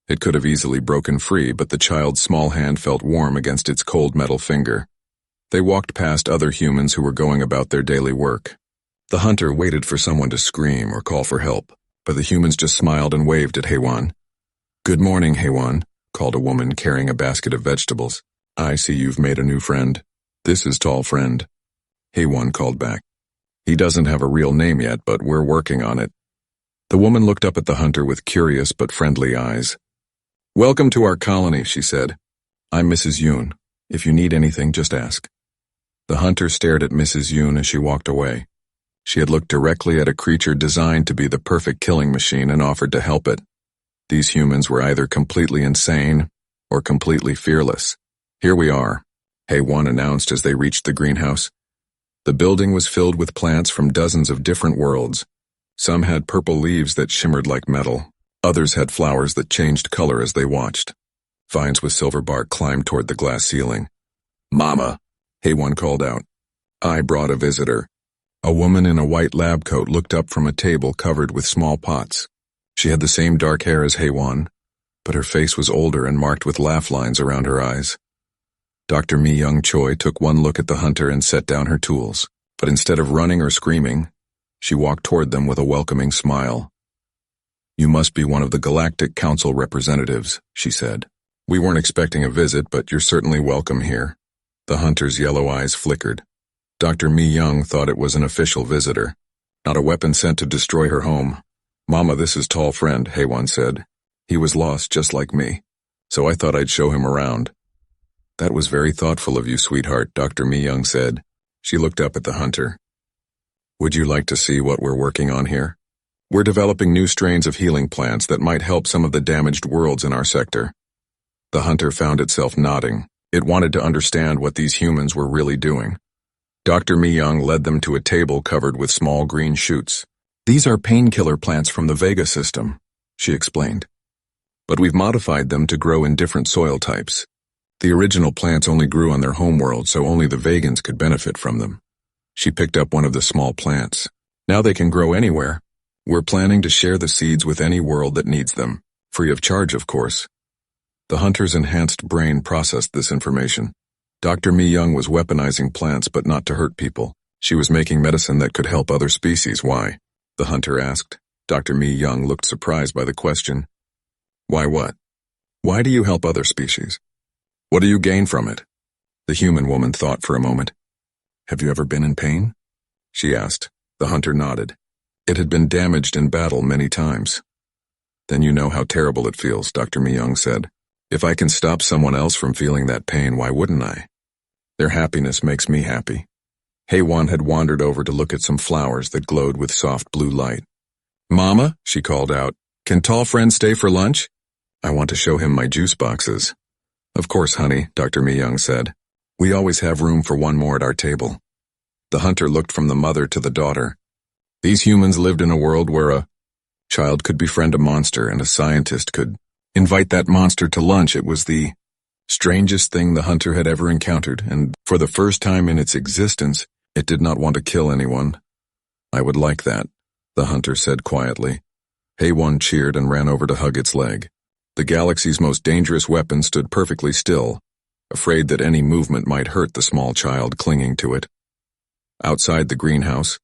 It could have easily broken free, but the child's small hand felt warm against its cold metal finger. They walked past other humans who were going about their daily work. The hunter waited for someone to scream or call for help, but the humans just smiled and waved at Haywan. "Good morning, Haywan," called a woman carrying a basket of vegetables. "I see you've made a new friend. This is Tall Friend." Haywan called back. "He doesn't have a real name yet, but we're working on it." The woman looked up at the hunter with curious but friendly eyes. "Welcome to our colony," she said. "I'm Mrs. Yoon. If you need anything, just ask." The hunter stared at Mrs. Yoon as she walked away. She had looked directly at a creature designed to be the perfect killing machine and offered to help it. These humans were either completely insane or completely fearless. "Here we are," Haywan announced as they reached the greenhouse. The building was filled with plants from dozens of different worlds. Some had purple leaves that shimmered like metal. Others had flowers that changed color as they watched. Vines with silver bark climbed toward the glass ceiling. "Mama," Haywan called out. I brought a visitor. A woman in a white lab coat looked up from a table covered with small pots. She had the same dark hair as Heywan, but her face was older and marked with laugh lines around her eyes. Dr. Mi-Young Choi took one look at the hunter and set down her tools, but instead of running or screaming, she walked toward them with a welcoming smile. "You must be one of the Galactic Council representatives," she said. "We weren't expecting a visit, but you're certainly welcome here." The hunter's yellow eyes flickered. Dr. Mi-Young thought it was an official visitor, not a weapon sent to destroy her home. "Mama, this is tall friend," Heywan said. "He was lost just like me, so I thought I'd show him around." "That was very thoughtful of you, sweetheart," Dr. Mi-Young said. She looked up at the hunter. "Would you like to see what we're working on here? We're developing new strains of healing plants that might help some of the damaged worlds in our sector." The hunter found itself nodding. It wanted to understand what these humans were really doing. Dr. Mi-Young led them to a table covered with small green shoots. "These are painkiller plants from the Vega system," she explained. "But we've modified them to grow in different soil types. The original plants only grew on their homeworld, so only the Vegans could benefit from them." She picked up one of the small plants. "Now they can grow anywhere. We're planning to share the seeds with any world that needs them, free of charge, of course." The hunter's enhanced brain processed this information. Dr. Mi-Young was weaponizing plants, but not to hurt people. She was making medicine that could help other species. "Why?" the hunter asked. Dr. Mi-Young looked surprised by the question. "Why what? Why do you help other species? What do you gain from it?" The human woman thought for a moment. "Have you ever been in pain?" she asked. The hunter nodded. It had been damaged in battle many times. "Then you know how terrible it feels," Dr. Mi-Young said. "If I can stop someone else from feeling that pain, why wouldn't I? Their happiness makes me happy." Heywan had wandered over to look at some flowers that glowed with soft blue light. "Mama," she called out, "can tall friend stay for lunch? I want to show him my juice boxes." "Of course, honey," Dr. Mi-Young said. "We always have room for one more at our table." The hunter looked from the mother to the daughter. These humans lived in a world where a child could befriend a monster and a scientist could invite that monster to lunch. It was the strangest thing the hunter had ever encountered, and for the first time in its existence, it did not want to kill anyone. "I would like that," the hunter said quietly. Heywan cheered and ran over to hug its leg. The galaxy's most dangerous weapon stood perfectly still, afraid that any movement might hurt the small child clinging to it. Outside the greenhouse,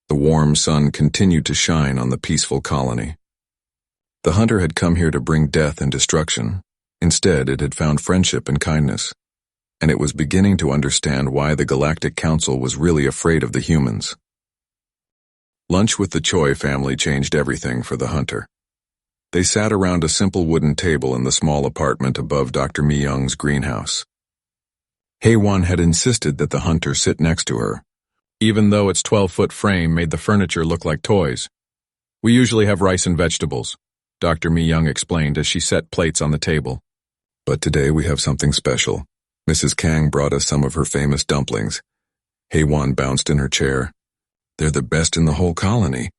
the warm sun continued to shine on the peaceful colony. The hunter had come here to bring death and destruction. Instead, it had found friendship and kindness, and it was beginning to understand why the Galactic Council was really afraid of the humans. Lunch with the Choi family changed everything for the hunter. They sat around a simple wooden table in the small apartment above Dr. Mi-Young's greenhouse. Heywan had insisted that the hunter sit next to her, even though its 12-foot frame made the furniture look like toys. "We usually have rice and vegetables," Dr. Mi-Young explained as she set plates on the table. "But today we have something special. Mrs. Kang brought us some of her famous dumplings." Heywan bounced in her chair. "They're the best in the whole colony.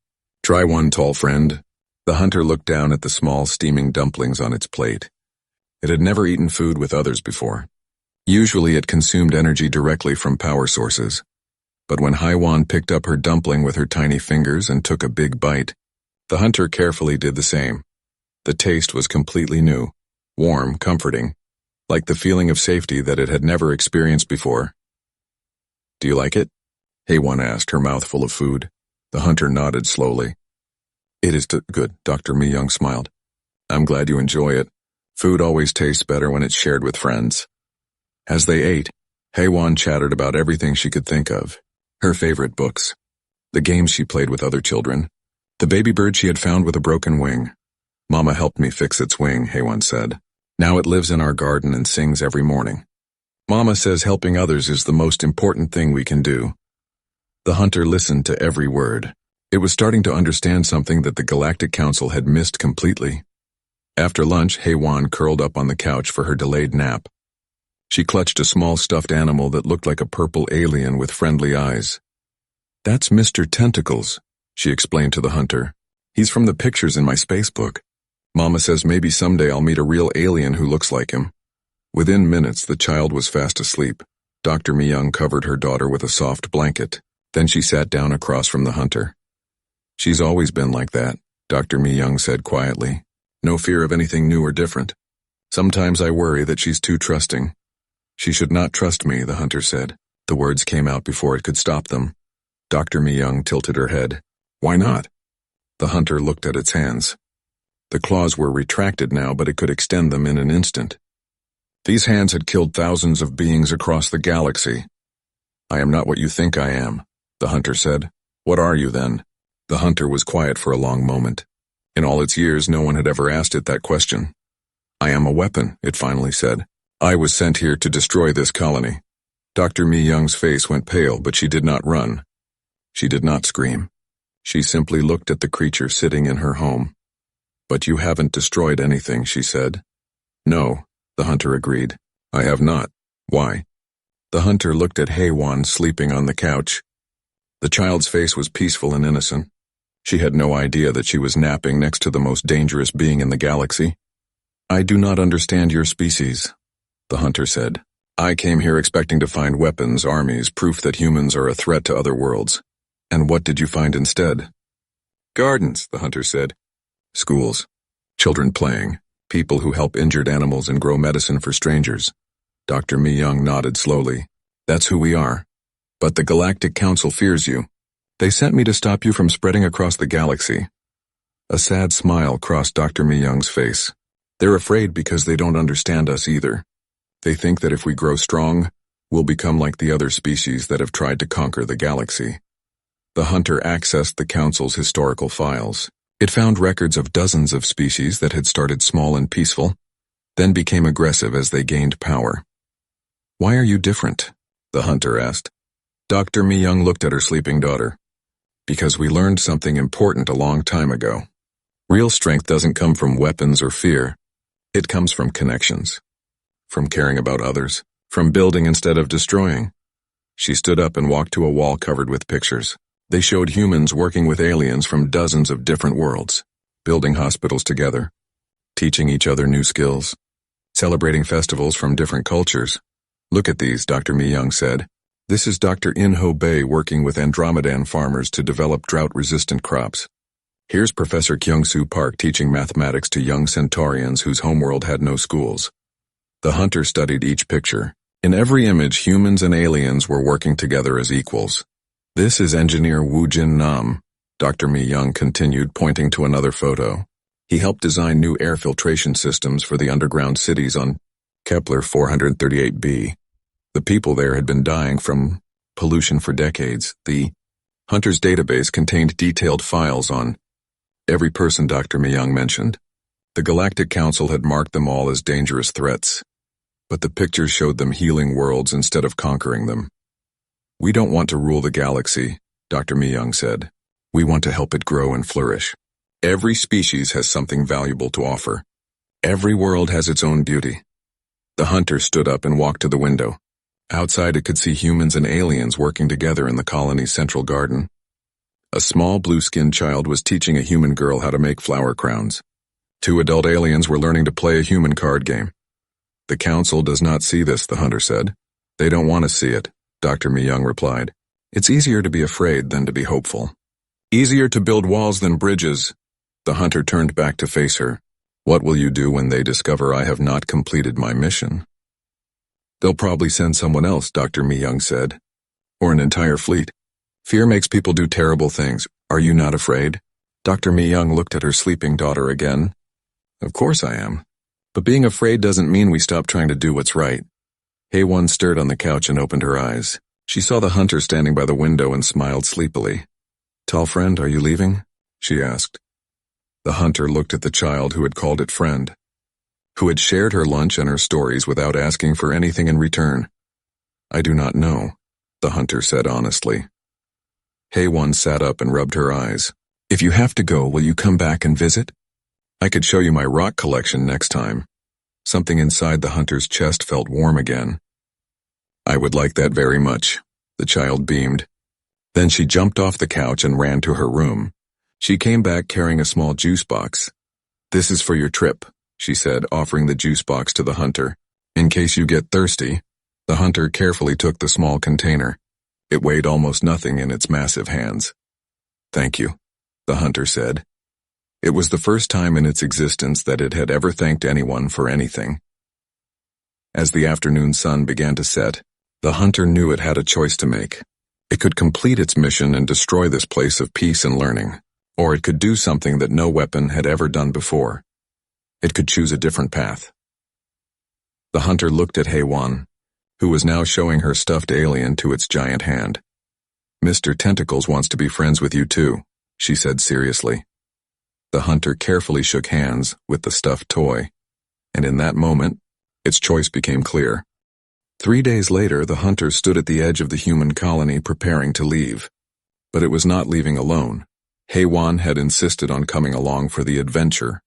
Try one, tall friend." The hunter looked down at the small steaming dumplings on its plate. It had never eaten food with others before. Usually it consumed energy directly from power sources. But when Heywan picked up her dumpling with her tiny fingers and took a big bite, the hunter carefully did the same. The taste was completely new, warm, comforting, like the feeling of safety that it had never experienced before. "Do you like it?" Heywan asked, her mouth full of food. The hunter nodded slowly. "It is good," Dr. Mi-Young smiled. "I'm glad you enjoy it. Food always tastes better when it's shared with friends." As they ate, Heywan chattered about everything she could think of. Her favorite books, the games she played with other children, the baby bird she had found with a broken wing. "Mama helped me fix its wing," Heywan said. "Now it lives in our garden and sings every morning. Mama says helping others is the most important thing we can do." The hunter listened to every word. It was starting to understand something that the Galactic Council had missed completely. After lunch, Heywan curled up on the couch for her delayed nap. She clutched a small stuffed animal that looked like a purple alien with friendly eyes. "That's Mr. Tentacles," she explained to the hunter. "He's from the pictures in my space book. Mama says maybe someday I'll meet a real alien who looks like him." Within minutes, the child was fast asleep. Dr. Mi-young covered her daughter with a soft blanket. Then she sat down across from the hunter. She's always been like that, Dr. Mi-young said quietly. No fear of anything new or different. Sometimes I worry that she's too trusting. She should not trust me, the hunter said. The words came out before it could stop them. Dr. Mi-young tilted her head. Why not? The hunter looked at its hands. The claws were retracted now, but it could extend them in an instant. These hands had killed thousands of beings across the galaxy. I am not what you think I am, the hunter said. What are you then? The hunter was quiet for a long moment. In all its years, no one had ever asked it that question. I am a weapon, it finally said. I was sent here to destroy this colony. Dr. Mi-young's face went pale, but she did not run. She did not scream. She simply looked at the creature sitting in her home. But you haven't destroyed anything, she said. No, the hunter agreed. I have not. Why? The hunter looked at Hei-wan sleeping on the couch. The child's face was peaceful and innocent. She had no idea that she was napping next to the most dangerous being in the galaxy. I do not understand your species, the hunter said. I came here expecting to find weapons, armies, proof that humans are a threat to other worlds. And what did you find instead? Gardens, the hunter said. Schools. Children playing. People who help injured animals and grow medicine for strangers. Dr. Mi-young nodded slowly. That's who we are. But the Galactic Council fears you. They sent me to stop you from spreading across the galaxy. A sad smile crossed Dr. Mi-young's face. They're afraid because they don't understand us either. They think that if we grow strong, we'll become like the other species that have tried to conquer the galaxy. The hunter accessed the Council's historical files. It found records of dozens of species that had started small and peaceful, then became aggressive as they gained power. Why are you different? The hunter asked. Dr. Mi-young looked at her sleeping daughter. Because we learned something important a long time ago. Real strength doesn't come from weapons or fear. It comes from connections. From caring about others. From building instead of destroying. She stood up and walked to a wall covered with pictures. They showed humans working with aliens from dozens of different worlds, building hospitals together, teaching each other new skills, celebrating festivals from different cultures. Look at these, Dr. Mi-young said. This is Dr. In-ho Bei working with Andromedan farmers to develop drought-resistant crops. Here's Professor Kyung-soo Park teaching mathematics to young centaurians whose homeworld had no schools. The hunter studied each picture. In every image, humans and aliens were working together as equals. This is engineer Woo Jin Nam, Dr. Mi-young continued, pointing to another photo. He helped design new air filtration systems for the underground cities on Kepler 438b. The people there had been dying from pollution for decades. The hunter's database contained detailed files on every person Dr. Mi-young mentioned. The Galactic Council had marked them all as dangerous threats, but the pictures showed them healing worlds instead of conquering them. We don't want to rule the galaxy, Dr. Mi-young said. We want to help it grow and flourish. Every species has something valuable to offer. Every world has its own beauty. The hunter stood up and walked to the window. Outside it could see humans and aliens working together in the colony's central garden. A small blue-skinned child was teaching a human girl how to make flower crowns. 2 adult aliens were learning to play a human card game. The council does not see this, the hunter said. They don't want to see it, Dr. Mi-young replied. It's easier to be afraid than to be hopeful. Easier to build walls than bridges. The hunter turned back to face her. What will you do when they discover I have not completed my mission? They'll probably send someone else, Dr. Mi-young said. Or an entire fleet. Fear makes people do terrible things. Are you not afraid? Dr. Mi-young looked at her sleeping daughter again. Of course I am. But being afraid doesn't mean we stop trying to do what's right. Hei-wan stirred on the couch and opened her eyes. She saw the hunter standing by the window and smiled sleepily. Tall friend, are you leaving? She asked. The hunter looked at the child who had called it friend, who had shared her lunch and her stories without asking for anything in return. I do not know, the hunter said honestly. Hei-wan sat up and rubbed her eyes. If you have to go, will you come back and visit? I could show you my rock collection next time. Something inside the hunter's chest felt warm again. I would like that very much, the child beamed. Then she jumped off the couch and ran to her room. She came back carrying a small juice box. This is for your trip, she said, offering the juice box to the hunter. In case you get thirsty. The hunter carefully took the small container. It weighed almost nothing in its massive hands. "Thank you," the hunter said. It was the first time in its existence that it had ever thanked anyone for anything. As the afternoon sun began to set, the hunter knew it had a choice to make. It could complete its mission and destroy this place of peace and learning, or it could do something that no weapon had ever done before. It could choose a different path. The hunter looked at Hei-Wan, who was now showing her stuffed alien to its giant hand. "Mr. Tentacles wants to be friends with you too," she said seriously. The hunter carefully shook hands with the stuffed toy, and in that moment, its choice became clear. 3 days later, the hunter stood at the edge of the human colony preparing to leave. But it was not leaving alone. Hei-Wan had insisted on coming along for the adventure.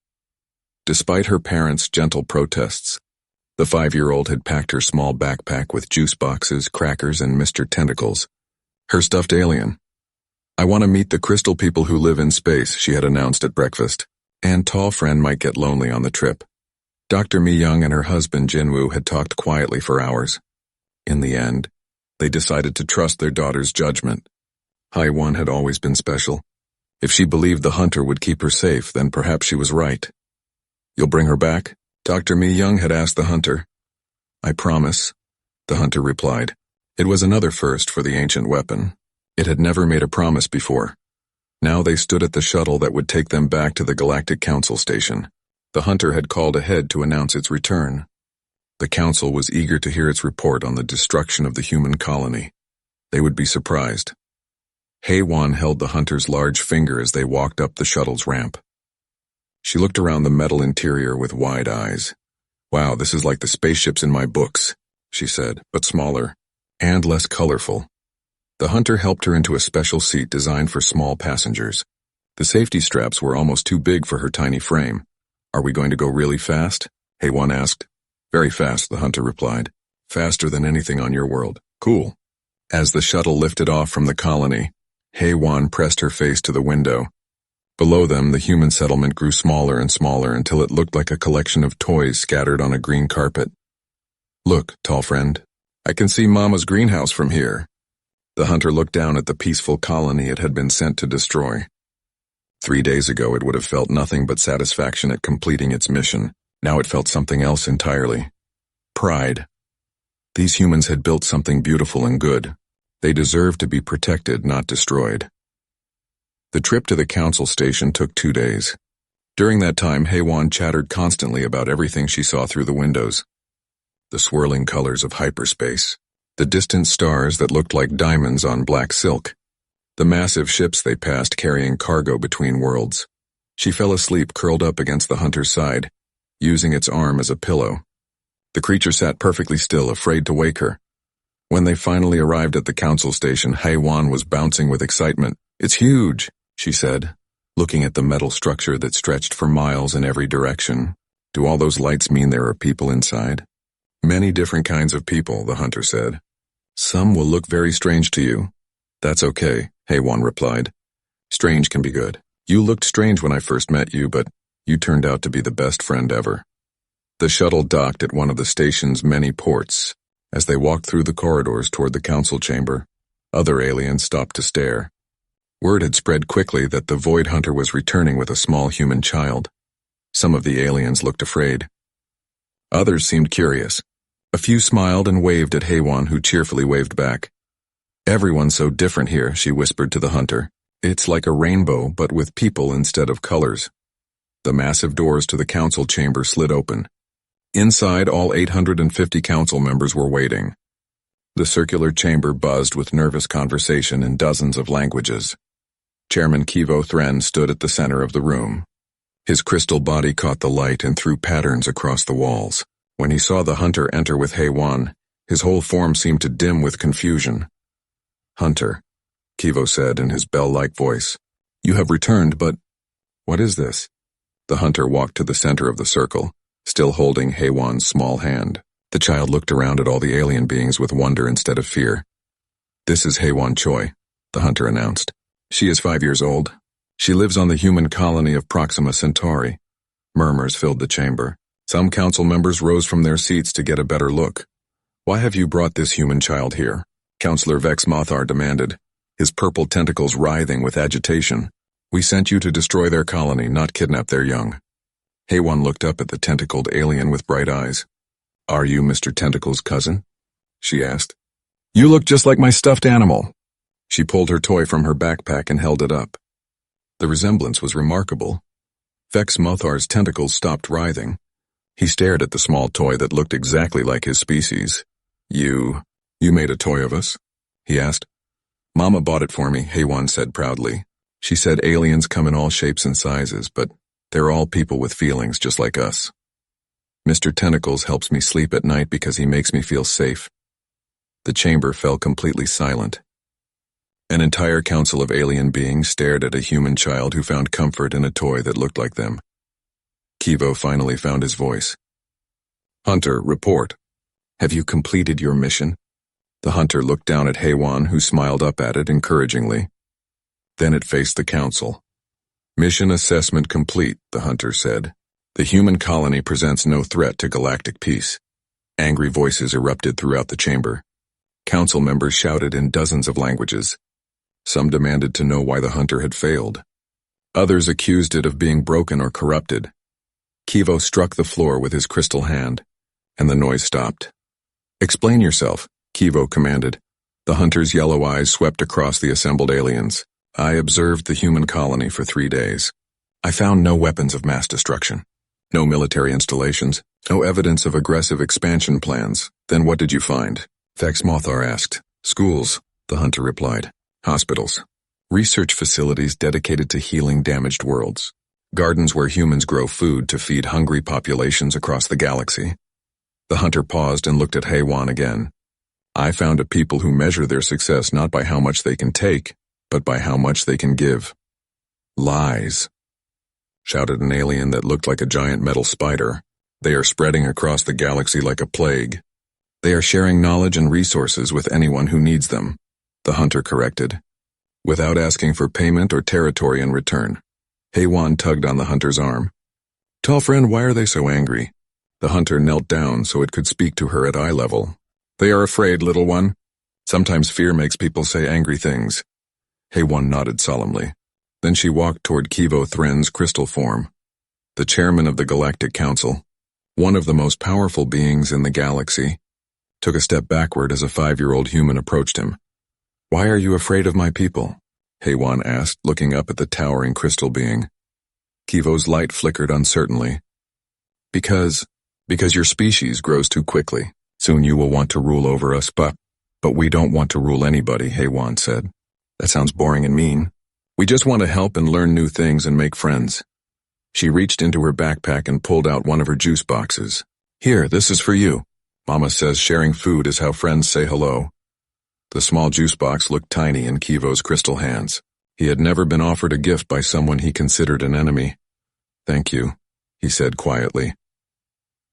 Despite her parents' gentle protests, the 5-year-old had packed her small backpack with juice boxes, crackers, and Mr. Tentacles, her stuffed alien. "I want to meet the crystal people who live in space," she had announced at breakfast, and tall friend might get lonely on the trip. Dr. Mi-young and her husband Jinwoo had talked quietly for hours. In the end, they decided to trust their daughter's judgment. Hei-Wan had always been special. If she believed the hunter would keep her safe, then perhaps she was right. "You'll bring her back?" Dr. Mi-young had asked the hunter. "I promise," the hunter replied. It was another first for the ancient weapon. It had never made a promise before. Now they stood at the shuttle that would take them back to the Galactic Council station. The hunter had called ahead to announce its return. The council was eager to hear its report on the destruction of the human colony. They would be surprised. Hei-Wan held the hunter's large finger as they walked up the shuttle's ramp. She looked around the metal interior with wide eyes. "Wow, this is like the spaceships in my books," she said, "but smaller and less colorful." The hunter helped her into a special seat designed for small passengers. The safety straps were almost too big for her tiny frame. "Are we going to go really fast?" Hei-Wan asked. "Very fast," the hunter replied. "Faster than anything on your world." "Cool." As the shuttle lifted off from the colony, Hei-Wan pressed her face to the window. Below them, the human settlement grew smaller and smaller until it looked like a collection of toys scattered on a green carpet. "Look, tall friend, I can see Mama's greenhouse from here." The hunter looked down at the peaceful colony it had been sent to destroy. 3 days ago, it would have felt nothing but satisfaction at completing its mission. Now it felt something else entirely. Pride. These humans had built something beautiful and good. They deserved to be protected, not destroyed. The trip to the council station took 2 days. During that time, Hei-Wan chattered constantly about everything she saw through the windows. The swirling colors of hyperspace, the distant stars that looked like diamonds on black silk, the massive ships they passed carrying cargo between worlds. She fell asleep curled up against the hunter's side, using its arm as a pillow. The creature sat perfectly still, afraid to wake her. When they finally arrived at the council station, Hei-Wan was bouncing with excitement. "It's huge," she said, looking at the metal structure that stretched for miles in every direction. "Do all those lights mean there are people inside?" "Many different kinds of people," the hunter said. "Some will look very strange to you." "That's okay," Hei-Wan replied. "Strange can be good. You looked strange when I first met you, but you turned out to be the best friend ever." The shuttle docked at one of the station's many ports. As they walked through the corridors toward the council chamber, other aliens stopped to stare. Word had spread quickly that the Void Hunter was returning with a small human child. Some of the aliens looked afraid. Others seemed curious. A few smiled and waved at Hei-Wan, who cheerfully waved back. "Everyone's so different here," she whispered to the hunter. "It's like a rainbow, but with people instead of colors." The massive doors to the council chamber slid open. Inside, all 850 council members were waiting. The circular chamber buzzed with nervous conversation in dozens of languages. Chairman Kivo Thren stood at the center of the room. His crystal body caught the light and threw patterns across the walls. When he saw the hunter enter with Hei-Wan, his whole form seemed to dim with confusion. "Hunter," Kivo said in his bell-like voice, "you have returned, but what is this?" The hunter walked to the center of the circle, still holding Hei-Wan's small hand. The child looked around at all the alien beings with wonder instead of fear. "This is Hei-Wan Choi," the hunter announced. "She is 5 years old. She lives on the human colony of Proxima Centauri." Murmurs filled the chamber. Some council members rose from their seats to get a better look. Why have you brought this human child here? Counselor Vex Mothar demanded, his purple tentacles writhing with agitation. We sent you to destroy their colony, not kidnap their young. Haywan looked up at the tentacled alien with bright eyes. Are you Mr. Tentacle's cousin? She asked. You look just like my stuffed animal. She pulled her toy from her backpack and held it up. The resemblance was remarkable. Vex Mothar's tentacles stopped writhing. He stared at the small toy that looked exactly like his species. You made a toy of us? He asked. Mama bought it for me, Haywan said proudly. She said aliens come in all shapes and sizes, but they're all people with feelings just like us. Mr. Tentacles helps me sleep at night because he makes me feel safe. The chamber fell completely silent. An entire council of alien beings stared at a human child who found comfort in a toy that looked like them. Kivo finally found his voice. Hunter, report. Have you completed your mission? The hunter looked down at Haywan, who smiled up at it encouragingly. Then it faced the council. Mission assessment complete, the hunter said. The human colony presents no threat to galactic peace. Angry voices erupted throughout the chamber. Council members shouted in dozens of languages. Some demanded to know why the hunter had failed. Others accused it of being broken or corrupted. Kivo struck the floor with his crystal hand, and the noise stopped. Explain yourself, Kivo commanded. The hunter's yellow eyes swept across the assembled aliens. I observed the human colony for 3 days. I found no weapons of mass destruction. No military installations. No evidence of aggressive expansion plans. Then what did you find? Vex Mothar asked. Schools, the hunter replied. Hospitals. Research facilities dedicated to healing damaged worlds. Gardens where humans grow food to feed hungry populations across the galaxy. The hunter paused and looked at Haywan again. I found a people who measure their success not by how much they can take, but by how much they can give. Lies, shouted an alien that looked like a giant metal spider. They are spreading across the galaxy like a plague. They are sharing knowledge and resources with anyone who needs them, the hunter corrected, without asking for payment or territory in return. Haywan tugged on the hunter's arm. Tall friend, why are they so angry? The hunter knelt down so it could speak to her at eye level. They are afraid, little one. Sometimes fear makes people say angry things. Haywan nodded solemnly. Then she walked toward Kivo Thren's crystal form. The chairman of the Galactic Council, one of the most powerful beings in the galaxy, took a step backward as a 5-year-old human approached him. Why are you afraid of my people? Haywan asked, looking up at the towering crystal being. Kivo's light flickered uncertainly. Because your species grows too quickly. Soon you will want to rule over us, but we don't want to rule anybody, Haywan said. That sounds boring and mean. We just want to help and learn new things and make friends. She reached into her backpack and pulled out one of her juice boxes. Here, this is for you. Mama says sharing food is how friends say hello. The small juice box looked tiny in Kivo's crystal hands. He had never been offered a gift by someone he considered an enemy. Thank you, he said quietly.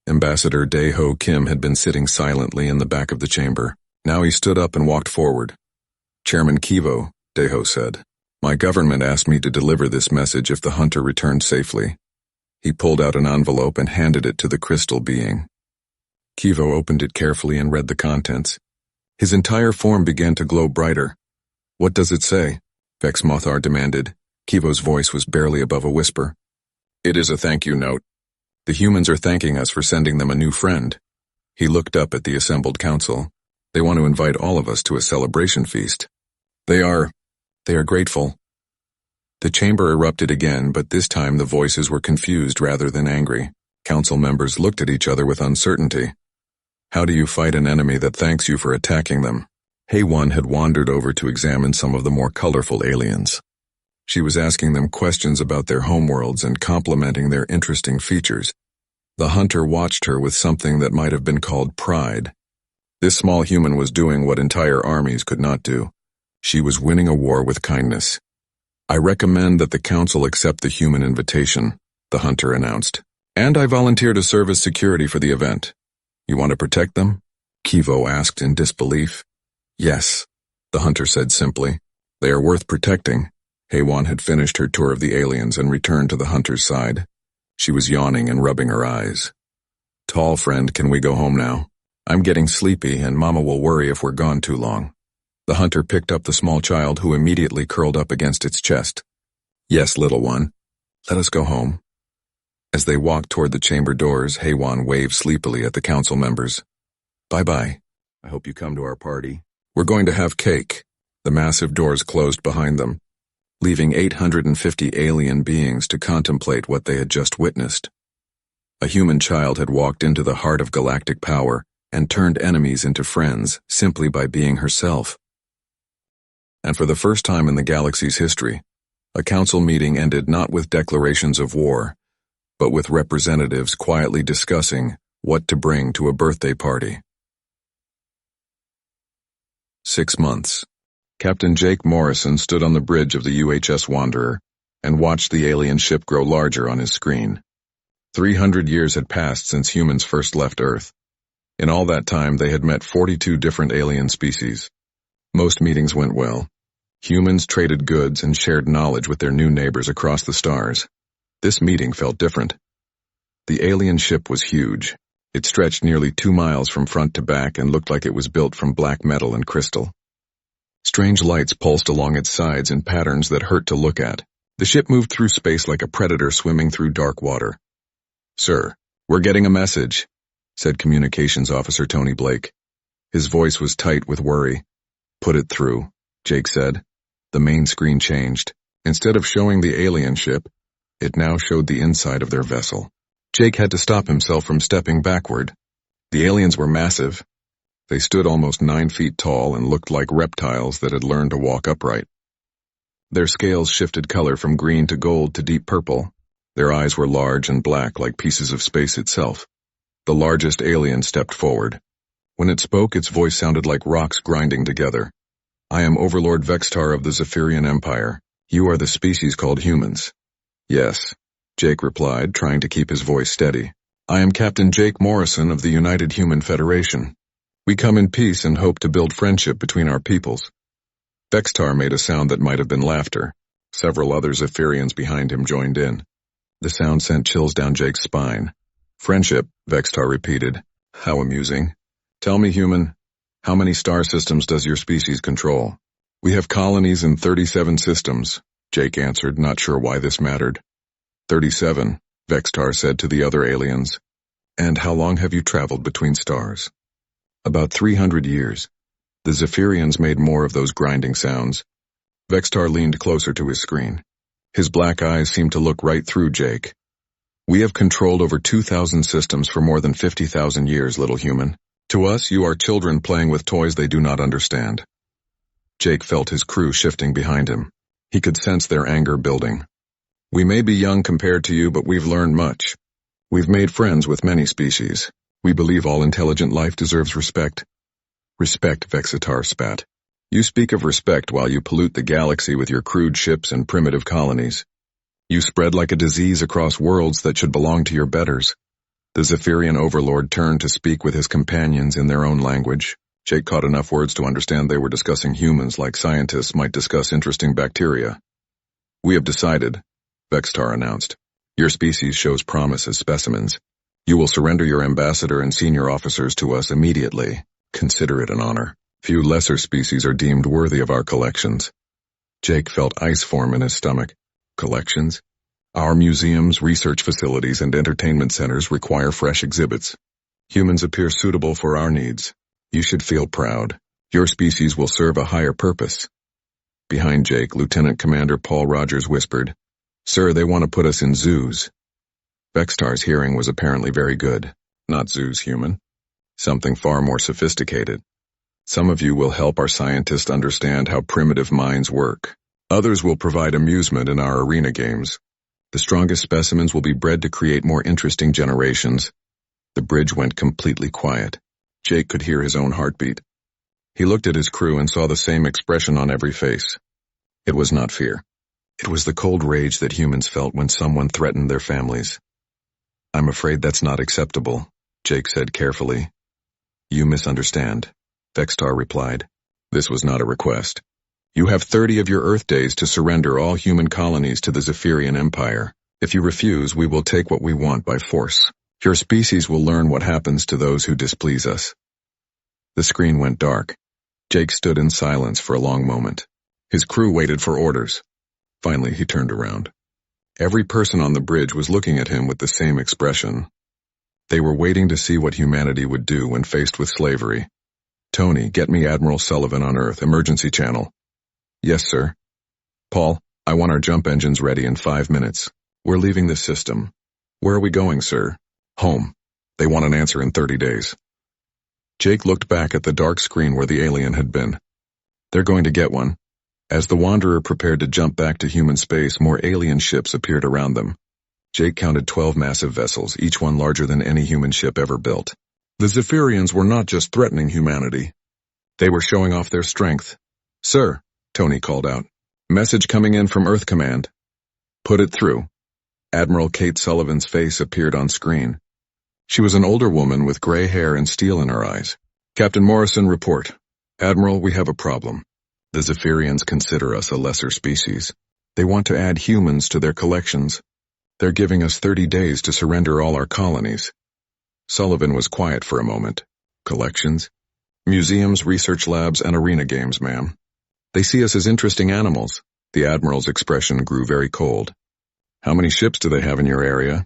Ambassador Dae-ho Kim had been sitting silently in the back of the chamber. Now he stood up and walked forward. Chairman Kivo, Dae-ho said, my government asked me to deliver this message if the hunter returned safely. He pulled out an envelope and handed it to the crystal being. Kivo opened it carefully and read the contents. His entire form began to glow brighter. What does it say? Vex Mothar demanded. Kivo's voice was barely above a whisper. It is a thank you note. The humans are thanking us for sending them a new friend. He looked up at the assembled council. They want to invite all of us to a celebration feast. They are grateful. The chamber erupted again, but this time the voices were confused rather than angry. Council members looked at each other with uncertainty. How do you fight an enemy that thanks you for attacking them? Haywan had wandered over to examine some of the more colorful aliens. She was asking them questions about their homeworlds and complimenting their interesting features. The hunter watched her with something that might have been called pride. This small human was doing what entire armies could not do. She was winning a war with kindness. I recommend that the council accept the human invitation, the hunter announced. And I volunteer to serve as security for the event. You want to protect them? Kivo asked in disbelief. Yes, the hunter said simply. They are worth protecting. Haywan had finished her tour of the aliens and returned to the hunter's side. She was yawning and rubbing her eyes. Tall friend, can we go home now? I'm getting sleepy and Mama will worry if we're gone too long. The hunter picked up the small child who immediately curled up against its chest. Yes, little one. Let us go home. As they walked toward the chamber doors, Haywan waved sleepily at the council members. Bye-bye. I hope you come to our party. We're going to have cake. The massive doors closed behind them, leaving 850 alien beings to contemplate what they had just witnessed. A human child had walked into the heart of galactic power and turned enemies into friends simply by being herself. And for the first time in the galaxy's history, a council meeting ended not with declarations of war, but with representatives quietly discussing what to bring to a birthday party. 6 months. Captain Jake Morrison stood on the bridge of the UHS Wanderer and watched the alien ship grow larger on his screen. 300 years had passed since humans first left Earth. In all that time, they had met 42 different alien species. Most meetings went well. Humans traded goods and shared knowledge with their new neighbors across the stars. This meeting felt different. The alien ship was huge. It stretched nearly 2 miles from front to back and looked like it was built from black metal and crystal. Strange lights pulsed along its sides in patterns that hurt to look at. The ship moved through space like a predator swimming through dark water. Sir, we're getting a message, said Communications Officer Tony Blake. His voice was tight with worry. Put it through, Jake said. The main screen changed. Instead of showing the alien ship, it now showed the inside of their vessel. Jake had to stop himself from stepping backward. The aliens were massive. They stood almost 9 feet tall and looked like reptiles that had learned to walk upright. Their scales shifted color from green to gold to deep purple. Their eyes were large and black like pieces of space itself. The largest alien stepped forward. When it spoke, its voice sounded like rocks grinding together. I am Overlord Vextar of the Zephyrian Empire. You are the species called humans. Yes, Jake replied, trying to keep his voice steady. I am Captain Jake Morrison of the United Human Federation. We come in peace and hope to build friendship between our peoples. Vextar made a sound that might have been laughter. Several other Zephyrians behind him joined in. The sound sent chills down Jake's spine. Friendship, Vextar repeated. How amusing. Tell me, human, how many star systems does your species control? We have colonies in 37 systems, Jake answered, not sure why this mattered. 37, Vextar said to the other aliens. And how long have you traveled between stars? About 300 years. The Zephyrians made more of those grinding sounds. Vextar leaned closer to his screen. His black eyes seemed to look right through Jake. We have controlled over 2,000 systems for more than 50,000 years, little human. To us, you are children playing with toys they do not understand. Jake felt his crew shifting behind him. He could sense their anger building. We may be young compared to you, but we've learned much. We've made friends with many species. We believe all intelligent life deserves respect. Respect, Vexatar spat. You speak of respect while you pollute the galaxy with your crude ships and primitive colonies. You spread like a disease across worlds that should belong to your betters. The Zephyrian overlord turned to speak with his companions in their own language. Jake caught enough words to understand they were discussing humans like scientists might discuss interesting bacteria. We have decided, Vextar announced. Your species shows promise as specimens. You will surrender your ambassador and senior officers to us immediately. Consider it an honor. Few lesser species are deemed worthy of our collections. Jake felt ice form in his stomach. Collections? Our museums, research facilities, and entertainment centers require fresh exhibits. Humans appear suitable for our needs. You should feel proud. Your species will serve a higher purpose. Behind Jake, Lieutenant Commander Paul Rogers whispered, Sir, they want to put us in zoos. Vextar's hearing was apparently very good. Not zoos, human. Something far more sophisticated. Some of you will help our scientists understand how primitive minds work. Others will provide amusement in our arena games. The strongest specimens will be bred to create more interesting generations. The bridge went completely quiet. Jake could hear his own heartbeat. He looked at his crew and saw the same expression on every face. It was not fear. It was the cold rage that humans felt when someone threatened their families. I'm afraid that's not acceptable, Jake said carefully. You misunderstand, Vextar replied. This was not a request. You have 30 of your Earth days to surrender all human colonies to the Zephyrian Empire. If you refuse, we will take what we want by force. Your species will learn what happens to those who displease us. The screen went dark. Jake stood in silence for a long moment. His crew waited for orders. Finally, he turned around. Every person on the bridge was looking at him with the same expression. They were waiting to see what humanity would do when faced with slavery. Tony, get me Admiral Sullivan on Earth, emergency channel. Yes, sir. Paul, I want our jump engines ready in 5 minutes. We're leaving the system. Where are we going, sir? Home. They want an answer in 30 days. Jake looked back at the dark screen where the alien had been. They're going to get one. As the Wanderer prepared to jump back to human space, more alien ships appeared around them. Jake counted 12 massive vessels, each one larger than any human ship ever built. The Zephyrians were not just threatening humanity. They were showing off their strength. Sir, Tony called out. Message coming in from Earth Command. Put it through. Admiral Kate Sullivan's face appeared on screen. She was an older woman with gray hair and steel in her eyes. Captain Morrison, report. Admiral, we have a problem. The Zephyrians consider us a lesser species. They want to add humans to their collections. They're giving us 30 days to surrender all our colonies. Sullivan was quiet for a moment. Collections? Museums, research labs, and arena games, ma'am. They see us as interesting animals. The Admiral's expression grew very cold. How many ships do they have in your area?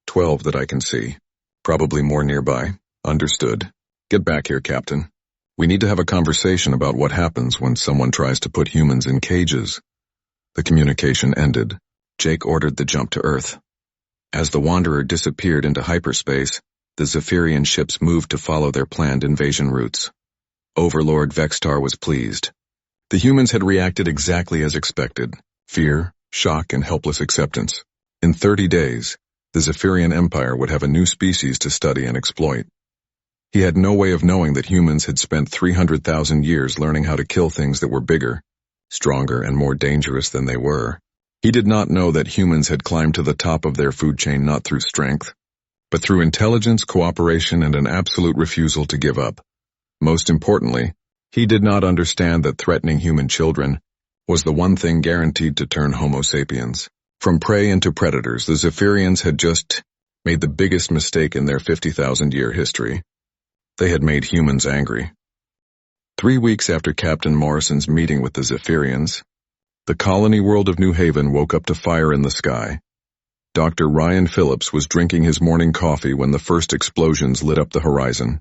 12 that I can see. Probably more nearby. Understood. Get back here, Captain. We need to have a conversation about what happens when someone tries to put humans in cages. The communication ended. Jake ordered the jump to Earth. As the Wanderer disappeared into hyperspace, the Zephyrian ships moved to follow their planned invasion routes. Overlord Vextar was pleased. The humans had reacted exactly as expected. Fear, shock, and helpless acceptance. In 30 days, the Zephyrian Empire would have a new species to study and exploit. He had no way of knowing that humans had spent 300,000 years learning how to kill things that were bigger, stronger, and more dangerous than they were. He did not know that humans had climbed to the top of their food chain not through strength, but through intelligence, cooperation, and an absolute refusal to give up. Most importantly, he did not understand that threatening human children was the one thing guaranteed to turn Homo sapiens. From prey into predators, the Zephyrians had just made the biggest mistake in their 50,000-year history. They had made humans angry. 3 weeks after Captain Morrison's meeting with the Zephyrians, the colony world of New Haven woke up to fire in the sky. Dr. Ryan Phillips was drinking his morning coffee when the first explosions lit up the horizon.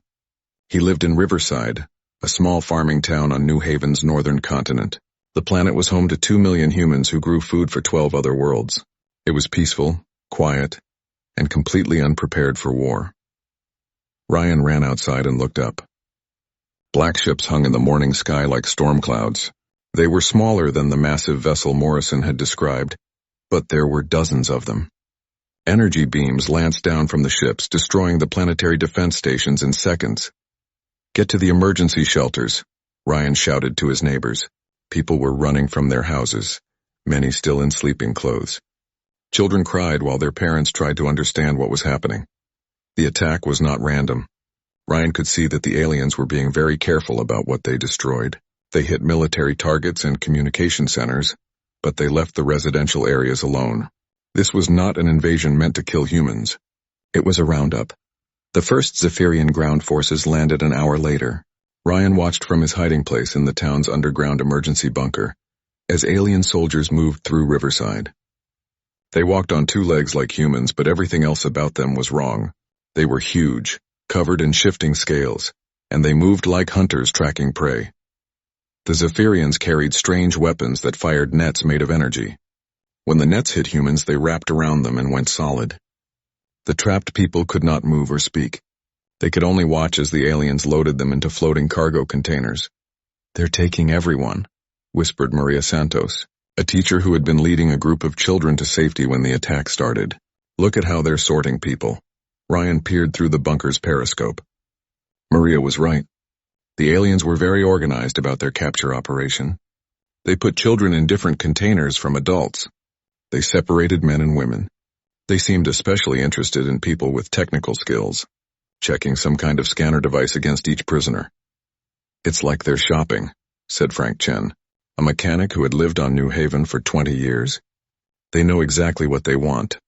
He lived in Riverside, a small farming town on New Haven's northern continent. The planet was home to 2 million humans who grew food for 12 other worlds. It was peaceful, quiet, and completely unprepared for war. Ryan ran outside and looked up. Black ships hung in the morning sky like storm clouds. They were smaller than the massive vessel Morrison had described, but there were dozens of them. Energy beams lanced down from the ships, destroying the planetary defense stations in seconds. Get to the emergency shelters, Ryan shouted to his neighbors. People were running from their houses, many still in sleeping clothes. Children cried while their parents tried to understand what was happening. The attack was not random. Ryan could see that the aliens were being very careful about what they destroyed. They hit military targets and communication centers, but they left the residential areas alone. This was not an invasion meant to kill humans. It was a roundup. The first Zephyrian ground forces landed an hour later. Ryan watched from his hiding place in the town's underground emergency bunker as alien soldiers moved through Riverside. They walked on 2 legs like humans, but everything else about them was wrong. They were huge, covered in shifting scales, and they moved like hunters tracking prey. The Zephyrians carried strange weapons that fired nets made of energy. When the nets hit humans, they wrapped around them and went solid. The trapped people could not move or speak. They could only watch as the aliens loaded them into floating cargo containers. They're taking everyone, whispered Maria Santos, a teacher who had been leading a group of children to safety when the attack started. Look at how they're sorting people. Ryan peered through the bunker's periscope. Maria was right. The aliens were very organized about their capture operation. They put children in different containers from adults. They separated men and women. They seemed especially interested in people with technical skills, checking some kind of scanner device against each prisoner. It's like they're shopping, said Frank Chen, a mechanic who had lived on New Haven for 20 years. They know exactly what they want.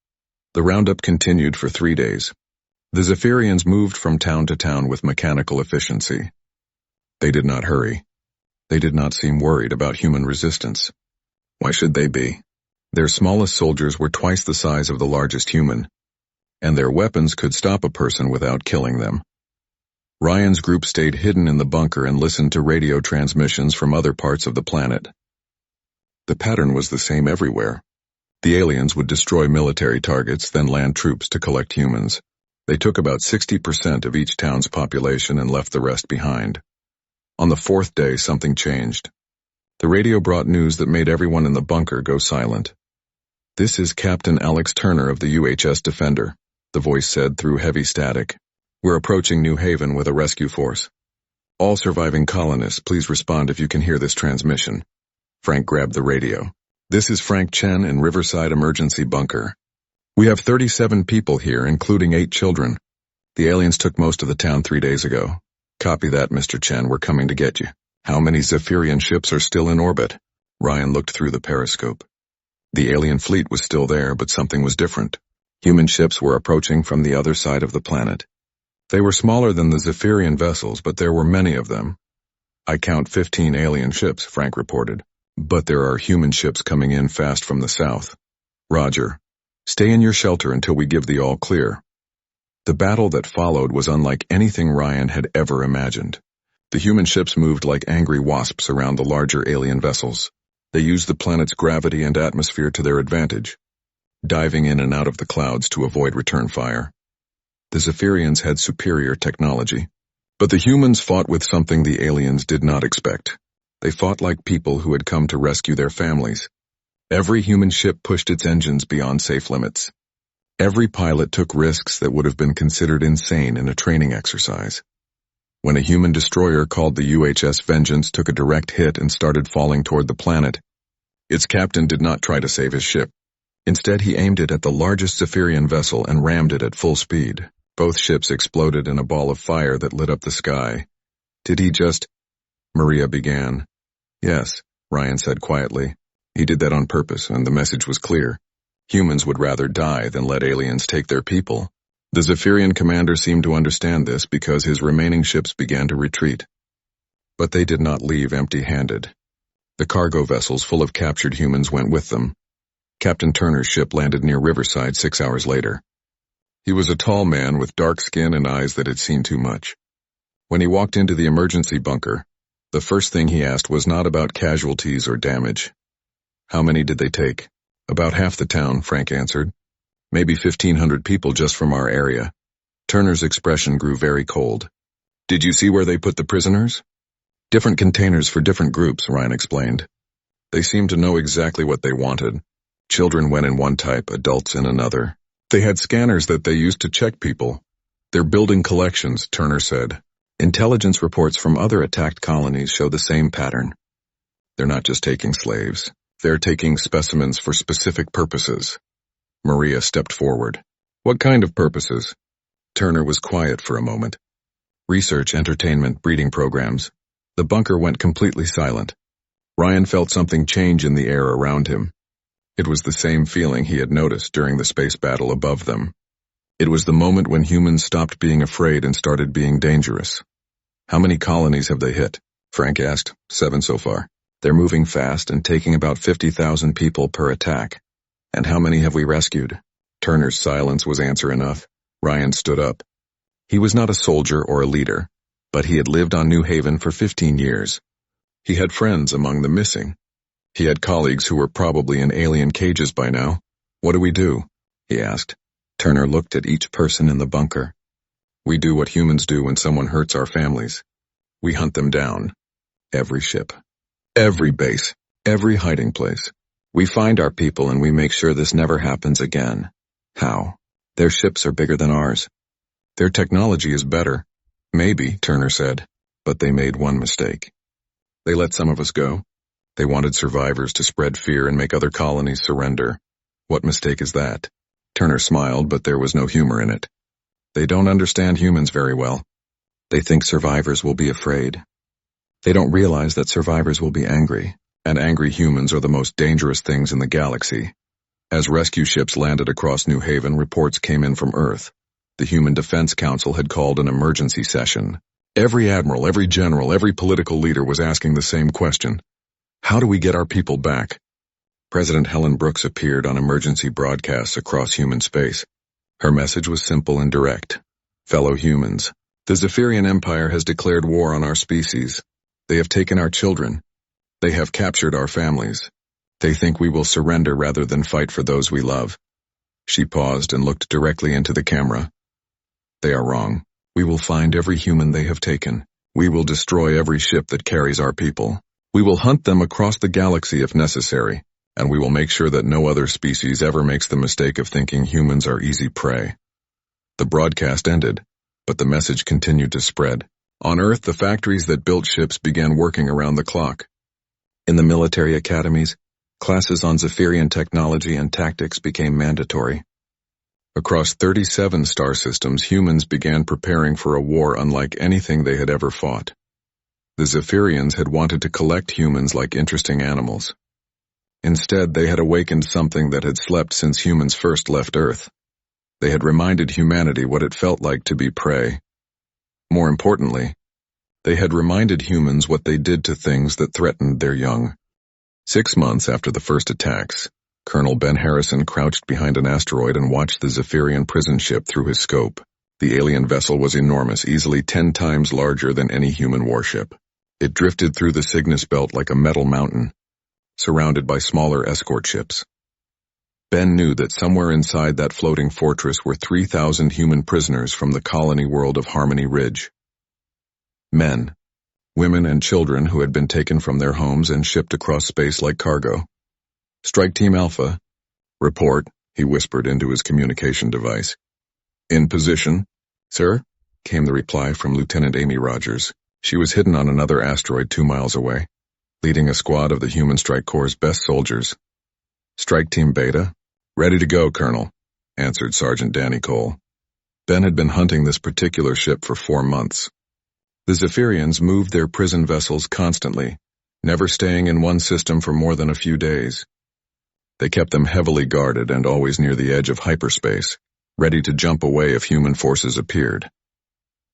The roundup continued for 3 days. The Zephyrians moved from town to town with mechanical efficiency. They did not hurry. They did not seem worried about human resistance. Why should they be? Their smallest soldiers were twice the size of the largest human, and their weapons could stop a person without killing them. Ryan's group stayed hidden in the bunker and listened to radio transmissions from other parts of the planet. The pattern was the same everywhere. The aliens would destroy military targets, then land troops to collect humans. They took about 60% of each town's population and left the rest behind. On the fourth day, something changed. The radio brought news that made everyone in the bunker go silent. "This is Captain Alex Turner of the UHS Defender," the voice said through heavy static. "We're approaching New Haven with a rescue force. All surviving colonists, please respond if you can hear this transmission." Frank grabbed the radio. "This is Frank Chen in Riverside Emergency Bunker. We have 37 people here, including 8 children. The aliens took most of the town 3 days ago. Copy that, Mr. Chen, we're coming to get you. How many Zephyrian ships are still in orbit?" Ryan looked through the periscope. The alien fleet was still there, but something was different. Human ships were approaching from the other side of the planet. They were smaller than the Zephyrian vessels, but there were many of them. "I count 15 alien ships," Frank reported. "But there are human ships coming in fast from the south." "Roger. Stay in your shelter until we give the all clear." The battle that followed was unlike anything Ryan had ever imagined. The human ships moved like angry wasps around the larger alien vessels. They used the planet's gravity and atmosphere to their advantage, diving in and out of the clouds to avoid return fire. The Zephyrians had superior technology, but the humans fought with something the aliens did not expect. They fought like people who had come to rescue their families. Every human ship pushed its engines beyond safe limits. Every pilot took risks that would have been considered insane in a training exercise. When a human destroyer called the UHS Vengeance took a direct hit and started falling toward the planet, its captain did not try to save his ship. Instead, he aimed it at the largest Zephyrian vessel and rammed it at full speed. Both ships exploded in a ball of fire that lit up the sky. "Did he just—" Maria began. "Yes," Ryan said quietly. "He did that on purpose, and the message was clear. Humans would rather die than let aliens take their people." The Zephyrian commander seemed to understand this because his remaining ships began to retreat. But they did not leave empty-handed. The cargo vessels full of captured humans went with them. Captain Turner's ship landed near Riverside 6 hours later. He was a tall man with dark skin and eyes that had seen too much. When he walked into the emergency bunker, the first thing he asked was not about casualties or damage. "How many did they take?" "About half the town," Frank answered. "Maybe 1,500 people just from our area." Turner's expression grew very cold. "Did you see where they put the prisoners?" "Different containers for different groups," Ryan explained. "They seemed to know exactly what they wanted. Children went in one type, adults in another. They had scanners that they used to check people. They're building collections," Turner said. "Intelligence reports from other attacked colonies show the same pattern. They're not just taking slaves. They're taking specimens for specific purposes." Maria stepped forward. "What kind of purposes?" Turner was quiet for a moment. "Research, entertainment, breeding programs." The bunker went completely silent. Ryan felt something change in the air around him. It was the same feeling he had noticed during the space battle above them. It was the moment when humans stopped being afraid and started being dangerous. "How many colonies have they hit?" Frank asked. 7 so far. "They're moving fast and taking about 50,000 people per attack." "And how many have we rescued?" Turner's silence was answer enough. Ryan stood up. He was not a soldier or a leader, but he had lived on New Haven for 15 years. He had friends among the missing. He had colleagues who were probably in alien cages by now. "What do we do?" he asked. Turner looked at each person in the bunker. "We do what humans do when someone hurts our families. We hunt them down. Every ship. Every base. Every hiding place. We find our people and we make sure this never happens again." "How?" "Their ships are bigger than ours. Their technology is better." "Maybe," Turner said, "but they made one mistake. They let some of us go. They wanted survivors to spread fear and make other colonies surrender." "What mistake is that?" Turner smiled, but there was no humor in it. "They don't understand humans very well. They think survivors will be afraid. They don't realize that survivors will be angry, and angry humans are the most dangerous things in the galaxy." As rescue ships landed across New Haven, reports came in from Earth. The Human Defense Council had called an emergency session. Every admiral, every general, every political leader was asking the same question. How do we get our people back? President Helen Brooks appeared on emergency broadcasts across human space. Her message was simple and direct. Fellow humans, the Zephyrian Empire has declared war on our species. They have taken our children. They have captured our families. They think we will surrender rather than fight for those we love. She paused and looked directly into the camera. They are wrong. We will find every human they have taken. We will destroy every ship that carries our people. We will hunt them across the galaxy if necessary, and we will make sure that no other species ever makes the mistake of thinking humans are easy prey. The broadcast ended, but the message continued to spread. On Earth, the factories that built ships began working around the clock. In the military academies, classes on Zephyrian technology and tactics became mandatory. Across 37 star systems, humans began preparing for a war unlike anything they had ever fought. The Zephyrians had wanted to collect humans like interesting animals. Instead, they had awakened something that had slept since humans first left Earth. They had reminded humanity what it felt like to be prey. More importantly, they had reminded humans what they did to things that threatened their young. 6 months after the first attacks, Colonel Ben Harrison crouched behind an asteroid and watched the Zephyrian prison ship through his scope. The alien vessel was enormous, easily 10 times larger than any human warship. It drifted through the Cygnus belt like a metal mountain, surrounded by smaller escort ships. Ben knew that somewhere inside that floating fortress were 3,000 human prisoners from the colony world of Harmony Ridge. Men, women, and children who had been taken from their homes and shipped across space like cargo. Strike Team Alpha. Report, he whispered into his communication device. In position, sir, came the reply from Lieutenant Amy Rogers. She was hidden on another asteroid 2 miles away, leading a squad of the Human Strike Corps' best soldiers. Strike Team Beta? Ready to go, Colonel, answered Sergeant Danny Cole. Ben had been hunting this particular ship for 4 months. The Zephyrians moved their prison vessels constantly, never staying in one system for more than a few days. They kept them heavily guarded and always near the edge of hyperspace, ready to jump away if human forces appeared.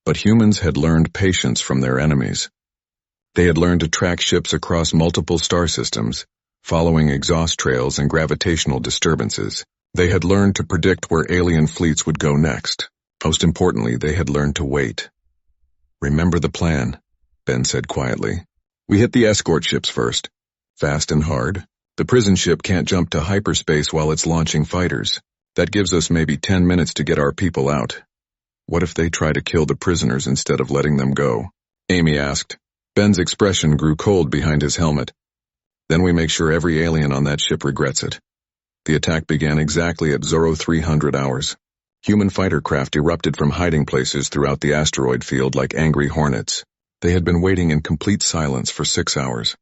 But humans had learned patience from their enemies. They had learned to track ships across multiple star systems, following exhaust trails and gravitational disturbances. They had learned to predict where alien fleets would go next. Most importantly, they had learned to wait. Remember the plan, Ben said quietly. We hit the escort ships first. Fast and hard. The prison ship can't jump to hyperspace while it's launching fighters. That gives us maybe 10 minutes to get our people out. What if they try to kill the prisoners instead of letting them go? Amy asked. Ben's expression grew cold behind his helmet. Then we make sure every alien on that ship regrets it. The attack began exactly at 0300 hours. Human fighter craft erupted from hiding places throughout the asteroid field like angry hornets. They had been waiting in complete silence for 6 hours.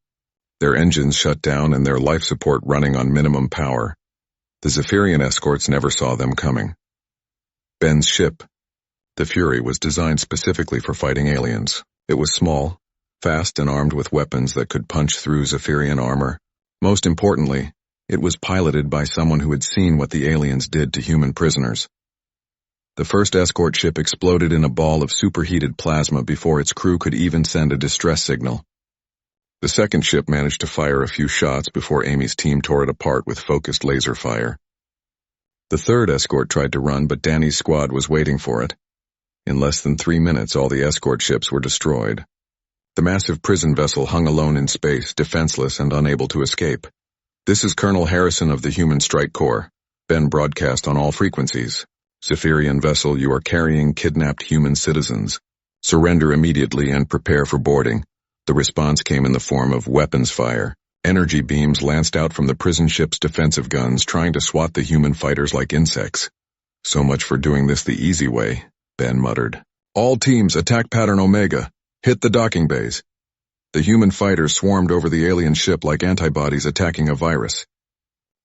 Their engines shut down and their life support running on minimum power. The Zephyrian escorts never saw them coming. Ben's ship, the Fury, was designed specifically for fighting aliens. It was small, fast, and armed with weapons that could punch through Zephyrian armor. Most importantly, it was piloted by someone who had seen what the aliens did to human prisoners. The first escort ship exploded in a ball of superheated plasma before its crew could even send a distress signal. The second ship managed to fire a few shots before Amy's team tore it apart with focused laser fire. The third escort tried to run, but Danny's squad was waiting for it. In less than 3 minutes, all the escort ships were destroyed. The massive prison vessel hung alone in space, defenseless and unable to escape. This is Colonel Harrison of the Human Strike Corps. Ben broadcast on all frequencies. Zephyrian vessel, you are carrying kidnapped human citizens. Surrender immediately and prepare for boarding. The response came in the form of weapons fire. Energy beams lanced out from the prison ship's defensive guns, trying to swat the human fighters like insects. So much for doing this the easy way, Ben muttered. All teams, attack pattern Omega. Hit the docking bays. The human fighters swarmed over the alien ship like antibodies attacking a virus.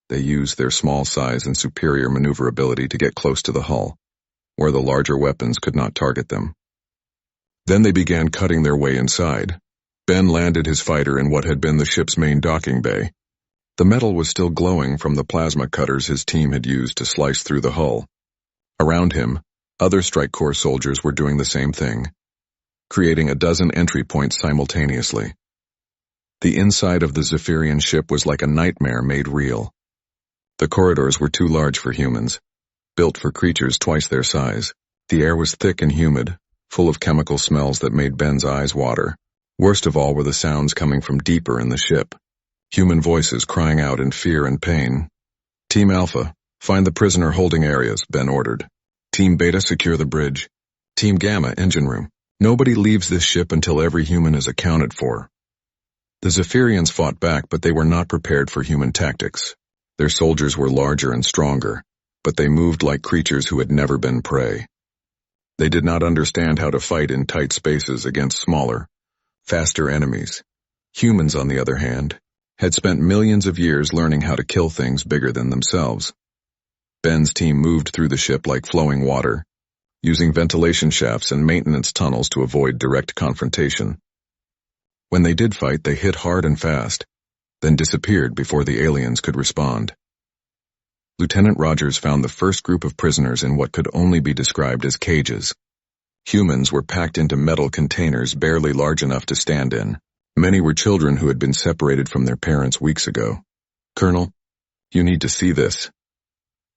They used their small size and superior maneuverability to get close to the hull, where the larger weapons could not target them. Then they began cutting their way inside. Ben landed his fighter in what had been the ship's main docking bay. The metal was still glowing from the plasma cutters his team had used to slice through the hull. Around him, other Strike Corps soldiers were doing the same thing. creating a dozen entry points simultaneously. The inside of the Zephyrian ship was like a nightmare made real. The corridors were too large for humans, built for creatures twice their size. The air was thick and humid, full of chemical smells that made Ben's eyes water. Worst of all were the sounds coming from deeper in the ship. Human voices crying out in fear and pain. Team Alpha, find the prisoner holding areas, Ben ordered. Team Beta, secure the bridge. Team Gamma, engine room. Nobody leaves this ship until every human is accounted for. The Zephyrians fought back, but they were not prepared for human tactics. Their soldiers were larger and stronger, but they moved like creatures who had never been prey. They did not understand how to fight in tight spaces against smaller, faster enemies. Humans, on the other hand, had spent millions of years learning how to kill things bigger than themselves. Ben's team moved through the ship like flowing water, using ventilation shafts and maintenance tunnels to avoid direct confrontation. When they did fight, they hit hard and fast, then disappeared before the aliens could respond. Lieutenant Rogers found the first group of prisoners in what could only be described as cages. Humans were packed into metal containers barely large enough to stand in. Many were children who had been separated from their parents weeks ago. Colonel, you need to see this.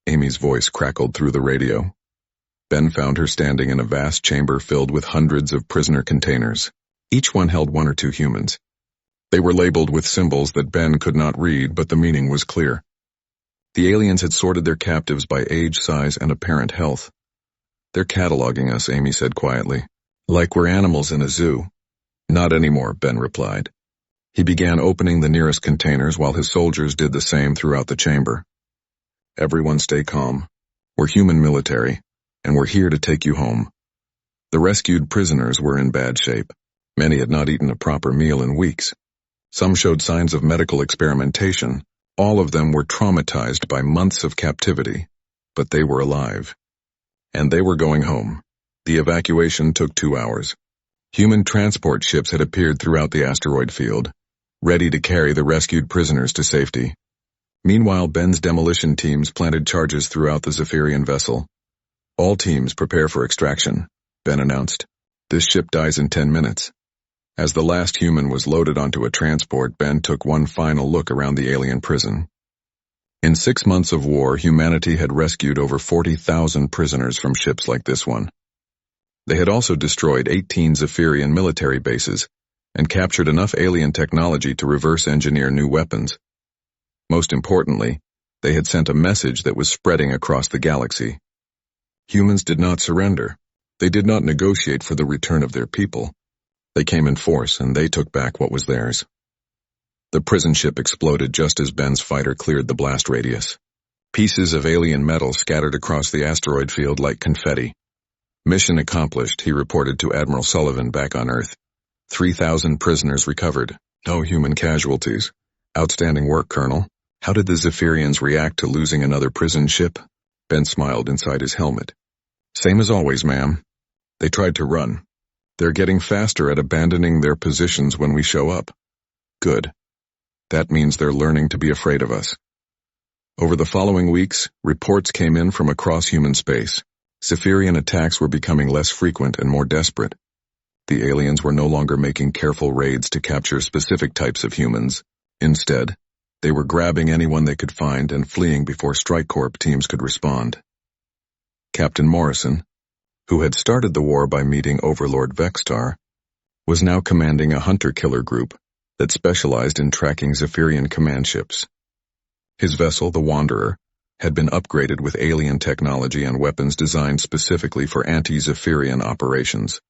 Amy's voice crackled through the radio. Ben found her standing in a vast chamber filled with hundreds of prisoner containers. Each one held one or two humans. They were labeled with symbols that Ben could not read, but the meaning was clear. The aliens had sorted their captives by age, size, and apparent health. They're cataloging us, Amy said quietly. Like we're animals in a zoo. Not anymore, Ben replied. He began opening the nearest containers while his soldiers did the same throughout the chamber. Everyone stay calm. We're human military, and we're here to take you home. The rescued prisoners were in bad shape. Many had not eaten a proper meal in weeks. Some showed signs of medical experimentation. All of them were traumatized by months of captivity, but they were alive. And they were going home. The evacuation took 2 hours. Human transport ships had appeared throughout the asteroid field, ready to carry the rescued prisoners to safety. Meanwhile, Ben's demolition teams planted charges throughout the Zephyrian vessel. All teams prepare for extraction, Ben announced. This ship dies in 10 minutes. As the last human was loaded onto a transport, Ben took one final look around the alien prison. In 6 months of war, humanity had rescued over 40,000 prisoners from ships like this one. They had also destroyed 18 Zephyrian military bases and captured enough alien technology to reverse engineer new weapons. Most importantly, they had sent a message that was spreading across the galaxy. Humans did not surrender. They did not negotiate for the return of their people. They came in force, and they took back what was theirs. The prison ship exploded just as Ben's fighter cleared the blast radius. Pieces of alien metal scattered across the asteroid field like confetti. Mission accomplished, he reported to Admiral Sullivan back on Earth. 3,000 prisoners recovered. No human casualties. Outstanding work, Colonel. How did the Zephyrians react to losing another prison ship? Ben smiled inside his helmet. Same as always, ma'am. They tried to run. They're getting faster at abandoning their positions when we show up. Good. That means they're learning to be afraid of us. Over the following weeks, reports came in from across human space. Zephyrian attacks were becoming less frequent and more desperate. The aliens were no longer making careful raids to capture specific types of humans. Instead, they were grabbing anyone they could find and fleeing before Strike Corps teams could respond. Captain Morrison, who had started the war by meeting Overlord Vextar, was now commanding a hunter-killer group that specialized in tracking Zephyrian command ships. His vessel, the Wanderer, had been upgraded with alien technology and weapons designed specifically for anti-Zephyrian operations.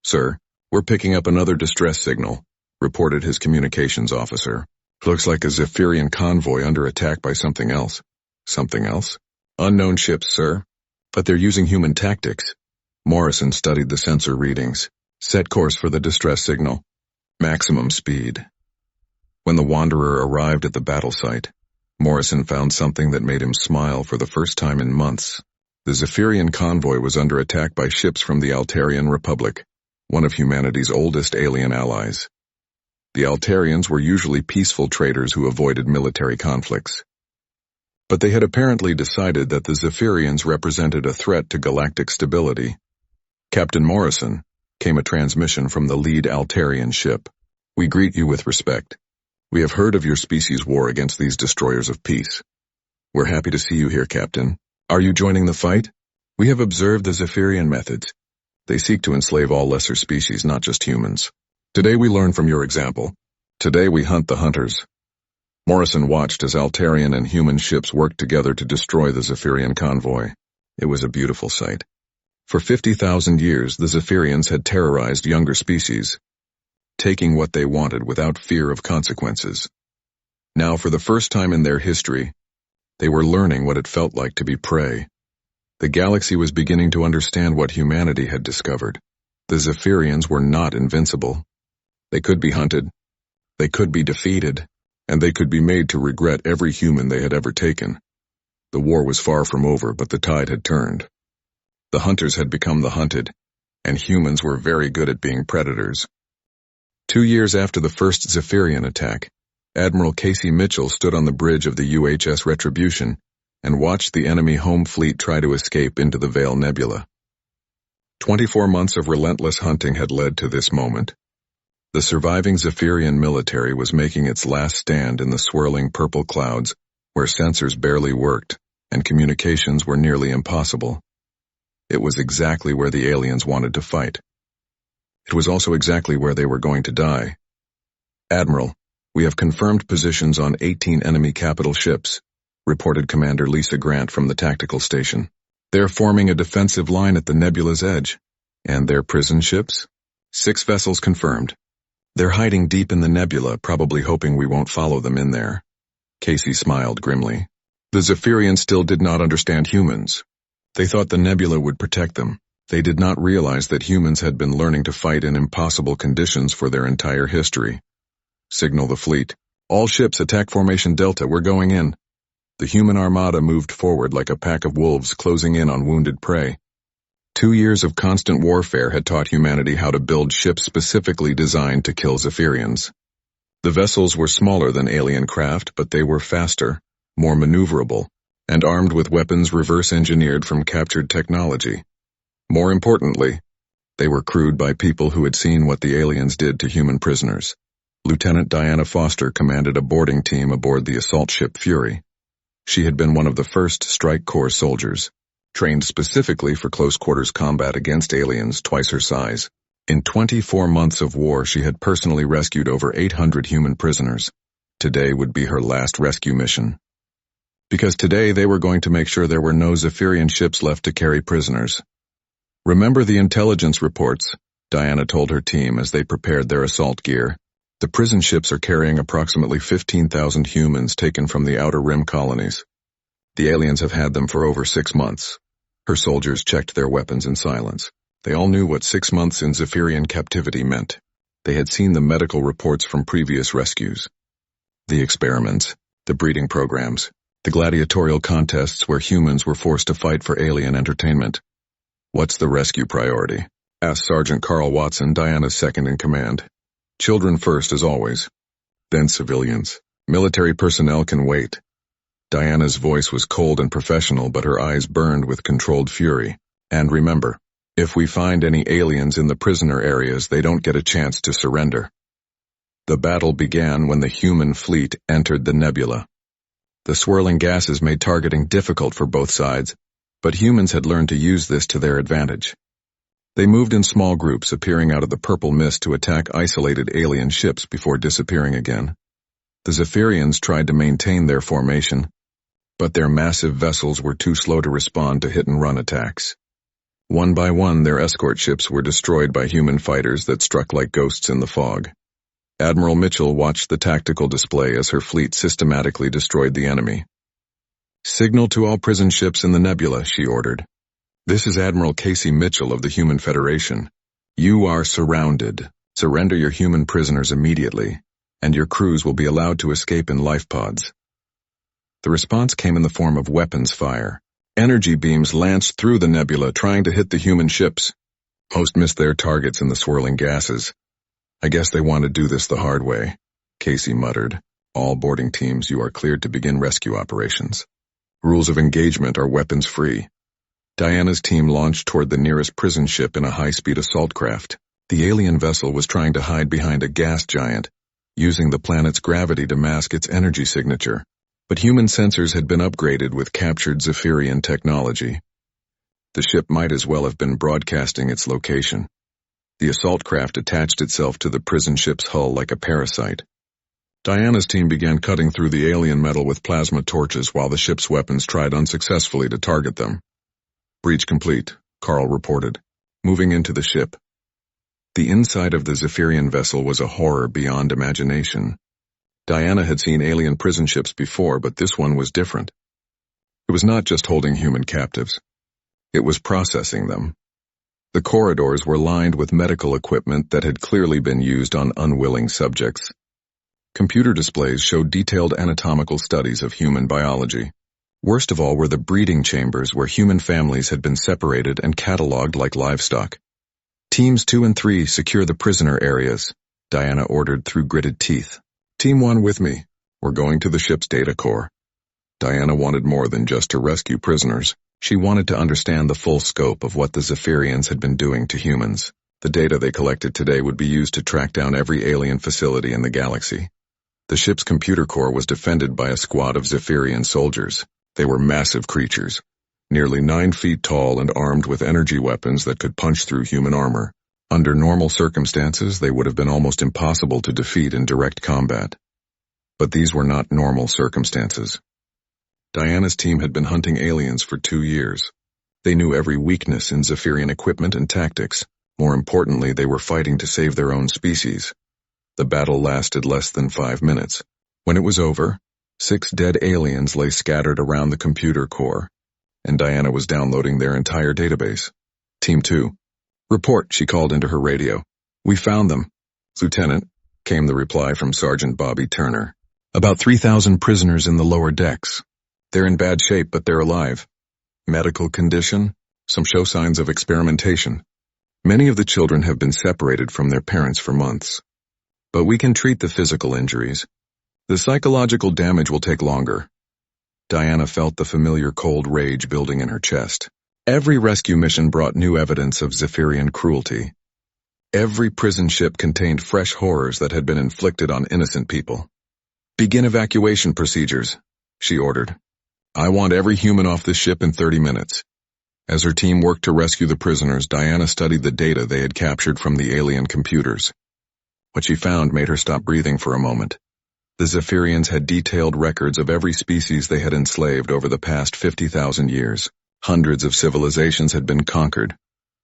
Sir, we're picking up another distress signal, reported his communications officer. Looks like a Zephyrian convoy under attack by something else. Something else? Unknown ships, sir. But they're using human tactics. Morrison studied the sensor readings. Set course for the distress signal. Maximum speed. When the Wanderer arrived at the battle site, Morrison found something that made him smile for the first time in months. The Zephyrian convoy was under attack by ships from the Altarian Republic, one of humanity's oldest alien allies. The Altarians were usually peaceful traders who avoided military conflicts. But they had apparently decided that the Zephyrians represented a threat to galactic stability. Captain Morrison, came a transmission from the lead Altarian ship. "We greet you with respect. We have heard of your species' war against these destroyers of peace. We're happy to see you here, Captain. Are you joining the fight? We have observed the Zephyrian methods. They seek to enslave all lesser species, not just humans. Today we learn from your example. Today we hunt the hunters." Morrison watched as Altarian and human ships worked together to destroy the Zephyrian convoy. It was a beautiful sight. For 50,000 years, the Zephyrians had terrorized younger species, taking what they wanted without fear of consequences. Now, for the first time in their history, they were learning what it felt like to be prey. The galaxy was beginning to understand what humanity had discovered. The Zephyrians were not invincible. They could be hunted, they could be defeated, and they could be made to regret every human they had ever taken. The war was far from over, but the tide had turned. The hunters had become the hunted, and humans were very good at being predators. 2 years after the first Zephyrian attack, Admiral Casey Mitchell stood on the bridge of the UHS Retribution and watched the enemy home fleet try to escape into the Veil Nebula. 24 months of relentless hunting had led to this moment. The surviving Zephyrian military was making its last stand in the swirling purple clouds where sensors barely worked and communications were nearly impossible. It was exactly where the aliens wanted to fight. It was also exactly where they were going to die. "Admiral, we have confirmed positions on 18 enemy capital ships," reported Commander Lisa Grant from the tactical station. "They're forming a defensive line at the nebula's edge. And their prison ships? 6 vessels confirmed. They're hiding deep in the nebula, probably hoping we won't follow them in there." Casey smiled grimly. The Zephyrians still did not understand humans. They thought the nebula would protect them. They did not realize that humans had been learning to fight in impossible conditions for their entire history. "Signal the fleet. All ships attack Formation Delta, we're going in." The human armada moved forward like a pack of wolves closing in on wounded prey. 2 years of constant warfare had taught humanity how to build ships specifically designed to kill Zephyrians. The vessels were smaller than alien craft, but they were faster, more maneuverable, and armed with weapons reverse-engineered from captured technology. More importantly, they were crewed by people who had seen what the aliens did to human prisoners. Lieutenant Diana Foster commanded a boarding team aboard the assault ship Fury. She had been one of the first Strike Corps soldiers, trained specifically for close-quarters combat against aliens twice her size. In 24 months of war, she had personally rescued over 800 human prisoners. Today would be her last rescue mission. Because today they were going to make sure there were no Zephyrian ships left to carry prisoners. "Remember the intelligence reports," Diana told her team as they prepared their assault gear. "The prison ships are carrying approximately 15,000 humans taken from the Outer Rim colonies. The aliens have had them for over 6 months." Her soldiers checked their weapons in silence. They all knew what 6 months in Zephyrian captivity meant. They had seen the medical reports from previous rescues. The experiments, the breeding programs, the gladiatorial contests where humans were forced to fight for alien entertainment. "What's the rescue priority?" asked Sergeant Carl Watson, Diana's second-in-command. "Children first, as always. Then civilians. Military personnel can wait." Diana's voice was cold and professional, but her eyes burned with controlled fury. "And remember, if we find any aliens in the prisoner areas, they don't get a chance to surrender." The battle began when the human fleet entered the nebula. The swirling gases made targeting difficult for both sides, but humans had learned to use this to their advantage. They moved in small groups, appearing out of the purple mist to attack isolated alien ships before disappearing again. The Zephyrians tried to maintain their formation, but their massive vessels were too slow to respond to hit-and-run attacks. One by one, their escort ships were destroyed by human fighters that struck like ghosts in the fog. Admiral Mitchell watched the tactical display as her fleet systematically destroyed the enemy. "Signal to all prison ships in the nebula," she ordered. "This is Admiral Casey Mitchell of the Human Federation. You are surrounded. Surrender your human prisoners immediately, and your crews will be allowed to escape in life pods." The response came in the form of weapons fire. Energy beams lanced through the nebula, trying to hit the human ships. Most missed their targets in the swirling gases. "I guess they want to do this the hard way," Casey muttered. "All boarding teams, you are cleared to begin rescue operations. Rules of engagement are weapons-free." Diana's team launched toward the nearest prison ship in a high-speed assault craft. The alien vessel was trying to hide behind a gas giant, using the planet's gravity to mask its energy signature, but human sensors had been upgraded with captured Zephyrian technology. The ship might as well have been broadcasting its location. The assault craft attached itself to the prison ship's hull like a parasite. Diana's team began cutting through the alien metal with plasma torches while the ship's weapons tried unsuccessfully to target them. "Breach complete," Carl reported, moving into the ship. The inside of the Zephyrian vessel was a horror beyond imagination. Diana had seen alien prison ships before, but this one was different. It was not just holding human captives. It was processing them. The corridors were lined with medical equipment that had clearly been used on unwilling subjects. Computer displays showed detailed anatomical studies of human biology. Worst of all were the breeding chambers where human families had been separated and catalogued like livestock. "Teams 2 and 3 secure the prisoner areas," Diana ordered through gritted teeth. "Team 1 with me. We're going to the ship's data core." Diana wanted more than just to rescue prisoners. She wanted to understand the full scope of what the Zephyrians had been doing to humans. The data they collected today would be used to track down every alien facility in the galaxy. The ship's computer core was defended by a squad of Zephyrian soldiers. They were massive creatures, nearly 9 feet tall and armed with energy weapons that could punch through human armor. Under normal circumstances, they would have been almost impossible to defeat in direct combat. But these were not normal circumstances. Diana's team had been hunting aliens for 2 years. They knew every weakness in Zephyrian equipment and tactics. More importantly, they were fighting to save their own species. The battle lasted less than 5 minutes. When it was over, 6 dead aliens lay scattered around the computer core, and Diana was downloading their entire database. "Team 2. Report," she called into her radio. "We found them." "Lieutenant," came the reply from Sergeant Bobby Turner. "About 3,000 prisoners in the lower decks. They're in bad shape, but they're alive. Medical condition? Some show signs of experimentation. Many of the children have been separated from their parents for months. But we can treat the physical injuries. The psychological damage will take longer." Diana felt the familiar cold rage building in her chest. Every rescue mission brought new evidence of Zephyrian cruelty. Every prison ship contained fresh horrors that had been inflicted on innocent people. "Begin evacuation procedures," she ordered. "I want every human off this ship in 30 minutes. As her team worked to rescue the prisoners, Diana studied the data they had captured from the alien computers. What she found made her stop breathing for a moment. The Zephyrians had detailed records of every species they had enslaved over the past 50,000 years. Hundreds of civilizations had been conquered,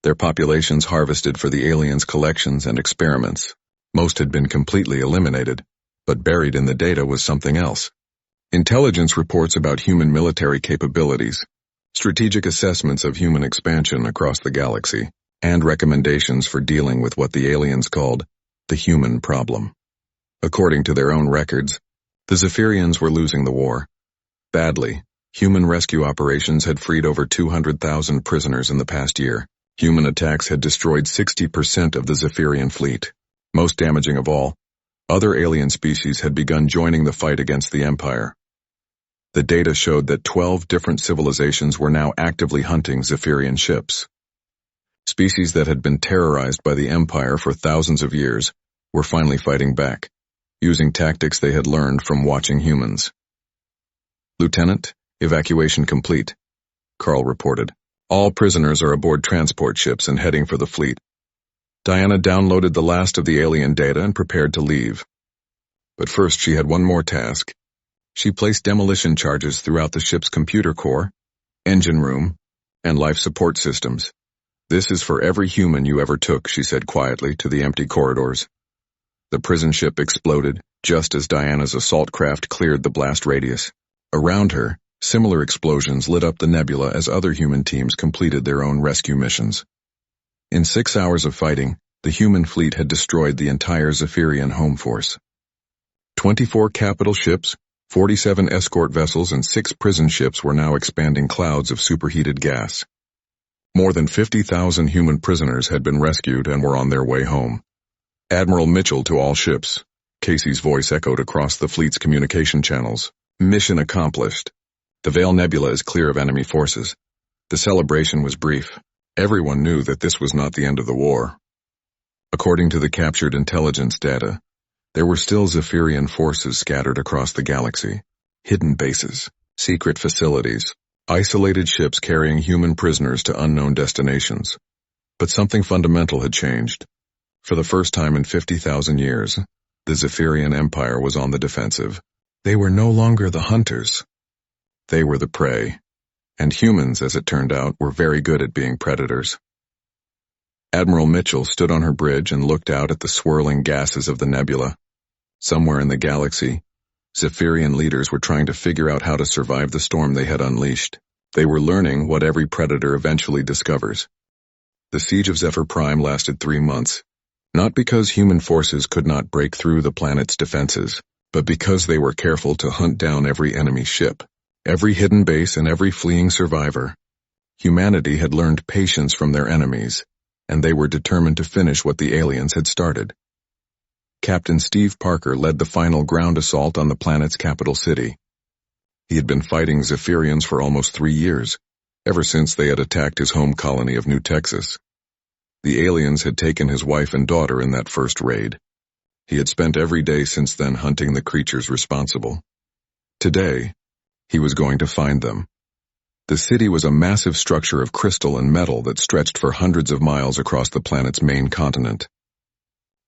their populations harvested for the aliens' collections and experiments. Most had been completely eliminated, but buried in the data was something else. Intelligence reports about human military capabilities, strategic assessments of human expansion across the galaxy, and recommendations for dealing with what the aliens called the human problem. According to their own records, the Zephyrians were losing the war. Badly. Human rescue operations had freed over 200,000 prisoners in the past year. Human attacks had destroyed 60% of the Zephyrian fleet. Most damaging of all, other alien species had begun joining the fight against the Empire. The data showed that 12 different civilizations were now actively hunting Zephyrian ships. Species that had been terrorized by the Empire for thousands of years were finally fighting back, using tactics they had learned from watching humans. "Lieutenant, evacuation complete," Carl reported. "All prisoners are aboard transport ships and heading for the fleet." Diana downloaded the last of the alien data and prepared to leave. But first she had one more task. She placed demolition charges throughout the ship's computer core, engine room, and life support systems. "This is for every human you ever took," she said quietly to the empty corridors. The prison ship exploded just as Diana's assault craft cleared the blast radius. Around her, similar explosions lit up the nebula as other human teams completed their own rescue missions. In 6 hours of fighting, the human fleet had destroyed the entire Zephyrian home force. 24 capital ships, 47 escort vessels, and 6 prison ships were now expanding clouds of superheated gas. More than 50,000 human prisoners had been rescued and were on their way home. "Admiral Mitchell to all ships," Casey's voice echoed across the fleet's communication channels. "Mission accomplished. The Vale Nebula is clear of enemy forces." The celebration was brief. Everyone knew that this was not the end of the war. According to the captured intelligence data, there were still Zephyrian forces scattered across the galaxy, hidden bases, secret facilities, isolated ships carrying human prisoners to unknown destinations. But something fundamental had changed. For the first time in 50,000 years, the Zephyrian Empire was on the defensive. They were no longer the hunters. They were the prey. And humans, as it turned out, were very good at being predators. Admiral Mitchell stood on her bridge and looked out at the swirling gases of the nebula. Somewhere in the galaxy, Zephyrian leaders were trying to figure out how to survive the storm they had unleashed. They were learning what every predator eventually discovers. The siege of Zephyr Prime lasted 3 months, not because human forces could not break through the planet's defenses, but because they were careful to hunt down every enemy ship, every hidden base and every fleeing survivor. Humanity had learned patience from their enemies, and they were determined to finish what the aliens had started. Captain Steve Parker led the final ground assault on the planet's capital city. He had been fighting Zephyrians for almost 3 years, ever since they had attacked his home colony of New Texas. The aliens had taken his wife and daughter in that first raid. He had spent every day since then hunting the creatures responsible. Today, he was going to find them. The city was a massive structure of crystal and metal that stretched for hundreds of miles across the planet's main continent.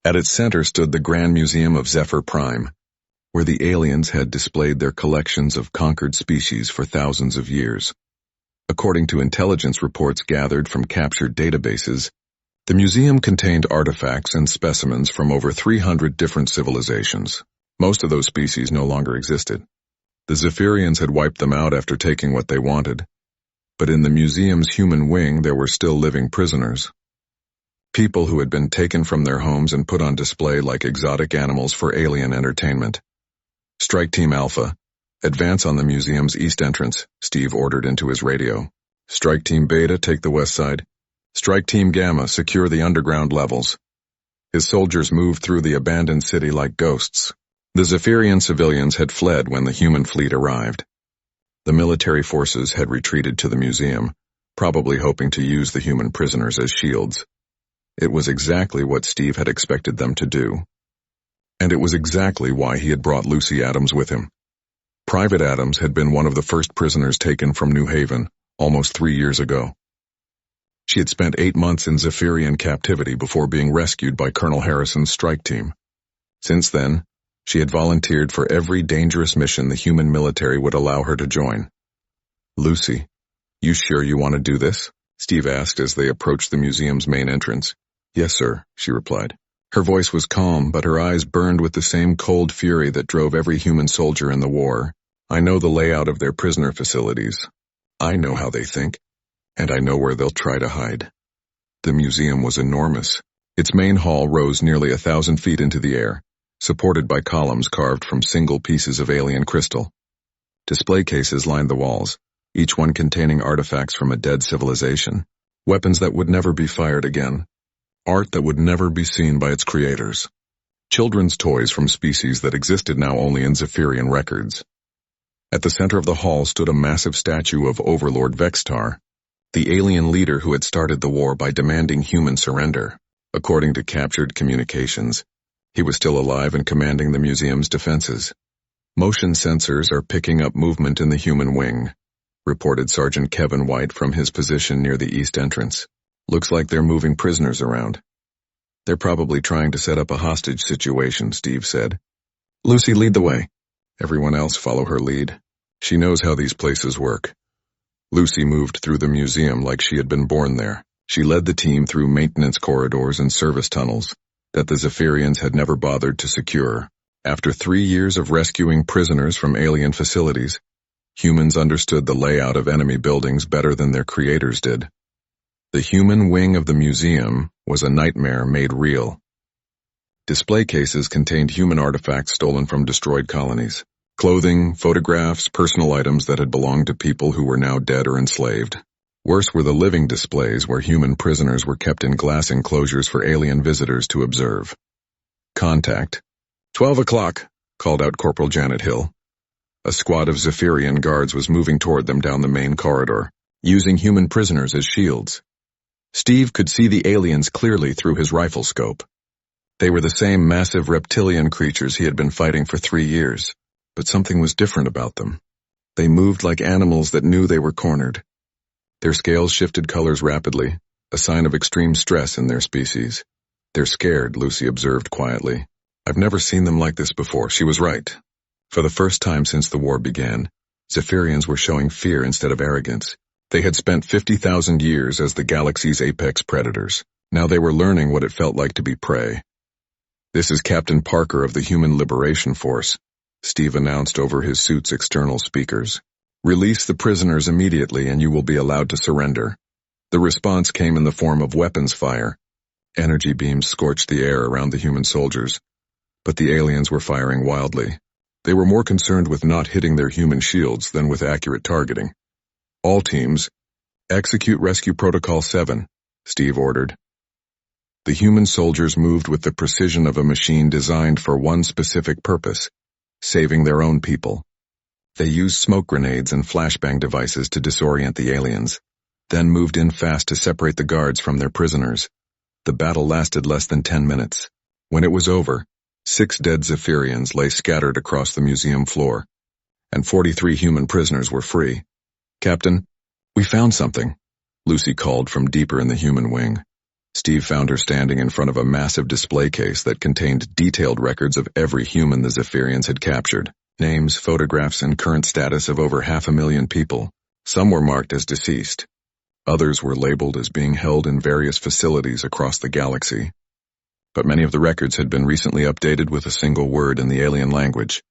At its center stood the Grand Museum of Zephyr Prime, where the aliens had displayed their collections of conquered species for thousands of years. According to intelligence reports gathered from captured databases, the museum contained artifacts and specimens from over 300 different civilizations. Most of those species no longer existed. The Zephyrians had wiped them out after taking what they wanted, but in the museum's human wing there were still living prisoners. People who had been taken from their homes and put on display like exotic animals for alien entertainment. Strike Team Alpha, advance on the museum's east entrance, Steve ordered into his radio. Strike Team Beta, take the west side. Strike Team Gamma, secure the underground levels. His soldiers moved through the abandoned city like ghosts. The Zephyrian civilians had fled when the human fleet arrived. The military forces had retreated to the museum, probably hoping to use the human prisoners as shields. It was exactly what Steve had expected them to do. And it was exactly why he had brought Lucy Adams with him. Private Adams had been one of the first prisoners taken from New Haven, almost 3 years ago. She had spent 8 months in Zephyrian captivity before being rescued by Colonel Harrison's strike team. Since then, she had volunteered for every dangerous mission the human military would allow her to join. Lucy, you sure you want to do this? Steve asked as they approached the museum's main entrance. Yes, sir, she replied. Her voice was calm, but her eyes burned with the same cold fury that drove every human soldier in the war. I know the layout of their prisoner facilities. I know how they think, and I know where they'll try to hide. The museum was enormous. Its main hall rose nearly 1,000 feet into the air, supported by columns carved from single pieces of alien crystal. Display cases lined the walls, each one containing artifacts from a dead civilization, weapons that would never be fired again, art that would never be seen by its creators, children's toys from species that existed now only in Zephyrian records. At the center of the hall stood a massive statue of Overlord Vextar, the alien leader who had started the war by demanding human surrender. According to captured communications, he was still alive and commanding the museum's defenses. Motion sensors are picking up movement in the human wing, reported Sergeant Kevin White from his position near the east entrance. Looks like they're moving prisoners around. They're probably trying to set up a hostage situation, Steve said. Lucy, lead the way. Everyone else follow her lead. She knows how these places work. Lucy moved through the museum like she had been born there. She led the team through maintenance corridors and service tunnels that the Zephyrians had never bothered to secure. After 3 years of rescuing prisoners from alien facilities, humans understood the layout of enemy buildings better than their creators did. The human wing of the museum was a nightmare made real. Display cases contained human artifacts stolen from destroyed colonies. Clothing, photographs, personal items that had belonged to people who were now dead or enslaved. Worse were the living displays where human prisoners were kept in glass enclosures for alien visitors to observe. Contact. 12 o'clock, called out Corporal Janet Hill. A squad of Zephyrian guards was moving toward them down the main corridor, using human prisoners as shields. Steve could see the aliens clearly through his rifle scope. They were the same massive reptilian creatures he had been fighting for 3 years, but something was different about them. They moved like animals that knew they were cornered. Their scales shifted colors rapidly, a sign of extreme stress in their species. They're scared, Lucy observed quietly. I've never seen them like this before. She was right. For the first time since the war began, Zephyrians were showing fear instead of arrogance. They had spent 50,000 years as the galaxy's apex predators. Now they were learning what it felt like to be prey. This is Captain Parker of the Human Liberation Force, Steve announced over his suit's external speakers. Release the prisoners immediately and you will be allowed to surrender. The response came in the form of weapons fire. Energy beams scorched the air around the human soldiers, but the aliens were firing wildly. They were more concerned with not hitting their human shields than with accurate targeting. All teams, execute Rescue Protocol 7, Steve ordered. The human soldiers moved with the precision of a machine designed for one specific purpose, saving their own people. They used smoke grenades and flashbang devices to disorient the aliens, then moved in fast to separate the guards from their prisoners. The battle lasted less than 10 minutes. When it was over, 6 dead Zephyrians lay scattered across the museum floor, and 43 human prisoners were free. Captain, we found something, Lucy called from deeper in the human wing. Steve found her standing in front of a massive display case that contained detailed records of every human the Zephyrians had captured. Names, photographs, and current status of over 500,000 people. Some were marked as deceased. Others were labeled as being held in various facilities across the galaxy. But many of the records had been recently updated with a single word in the alien language.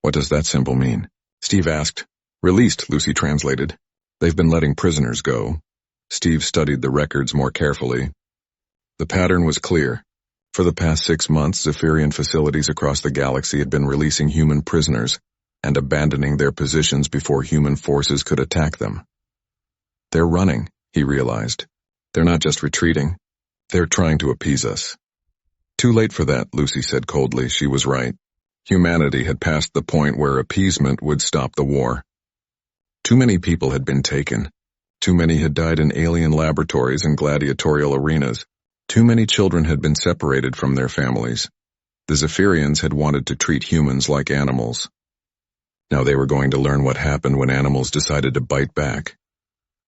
What does that symbol mean? Steve asked. Released, Lucy translated. They've been letting prisoners go. Steve studied the records more carefully. The pattern was clear. For the past 6 months, Zephyrian facilities across the galaxy had been releasing human prisoners and abandoning their positions before human forces could attack them. They're running, he realized. They're not just retreating. They're trying to appease us. Too late for that, Lucy said coldly. She was right. Humanity had passed the point where appeasement would stop the war. Too many people had been taken. Too many had died in alien laboratories and gladiatorial arenas. Too many children had been separated from their families. The Zephyrians had wanted to treat humans like animals. Now they were going to learn what happened when animals decided to bite back.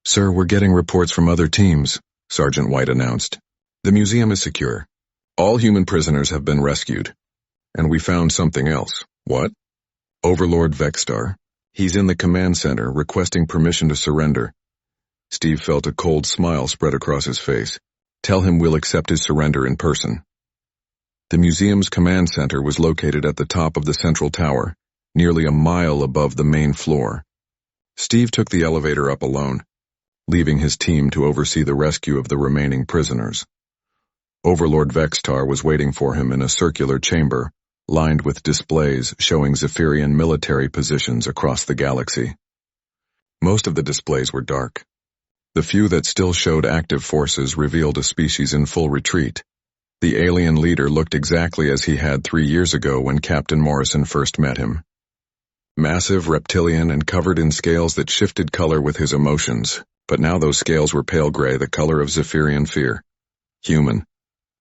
Sir, we're getting reports from other teams, Sergeant White announced. The museum is secure. All human prisoners have been rescued. And we found something else. What? Overlord Vexstar. He's in the command center requesting permission to surrender. Steve felt a cold smile spread across his face. Tell him we'll accept his surrender in person. The museum's command center was located at the top of the central tower, nearly a mile above the main floor. Steve took the elevator up alone, leaving his team to oversee the rescue of the remaining prisoners. Overlord Vexstar was waiting for him in a circular chamber, lined with displays showing Zephyrian military positions across the galaxy. Most of the displays were dark. The few that still showed active forces revealed a species in full retreat. The alien leader looked exactly as he had 3 years ago when Captain Morrison first met him. Massive, reptilian, and covered in scales that shifted color with his emotions, but now those scales were pale gray, the color of Zephyrian fear. Human,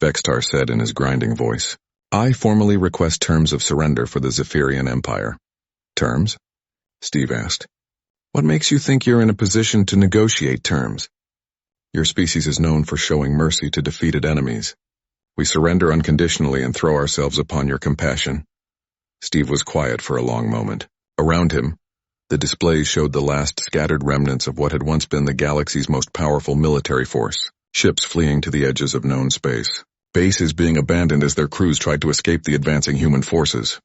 Vexstar said in his grinding voice. I formally request terms of surrender for the Zephyrian Empire. Terms? Steve asked. What makes you think you're in a position to negotiate terms? Your species is known for showing mercy to defeated enemies. We surrender unconditionally and throw ourselves upon your compassion. Steve was quiet for a long moment. Around him, the displays showed the last scattered remnants of what had once been the galaxy's most powerful military force, ships fleeing to the edges of known space. Bases being abandoned as their crews tried to escape the advancing human forces.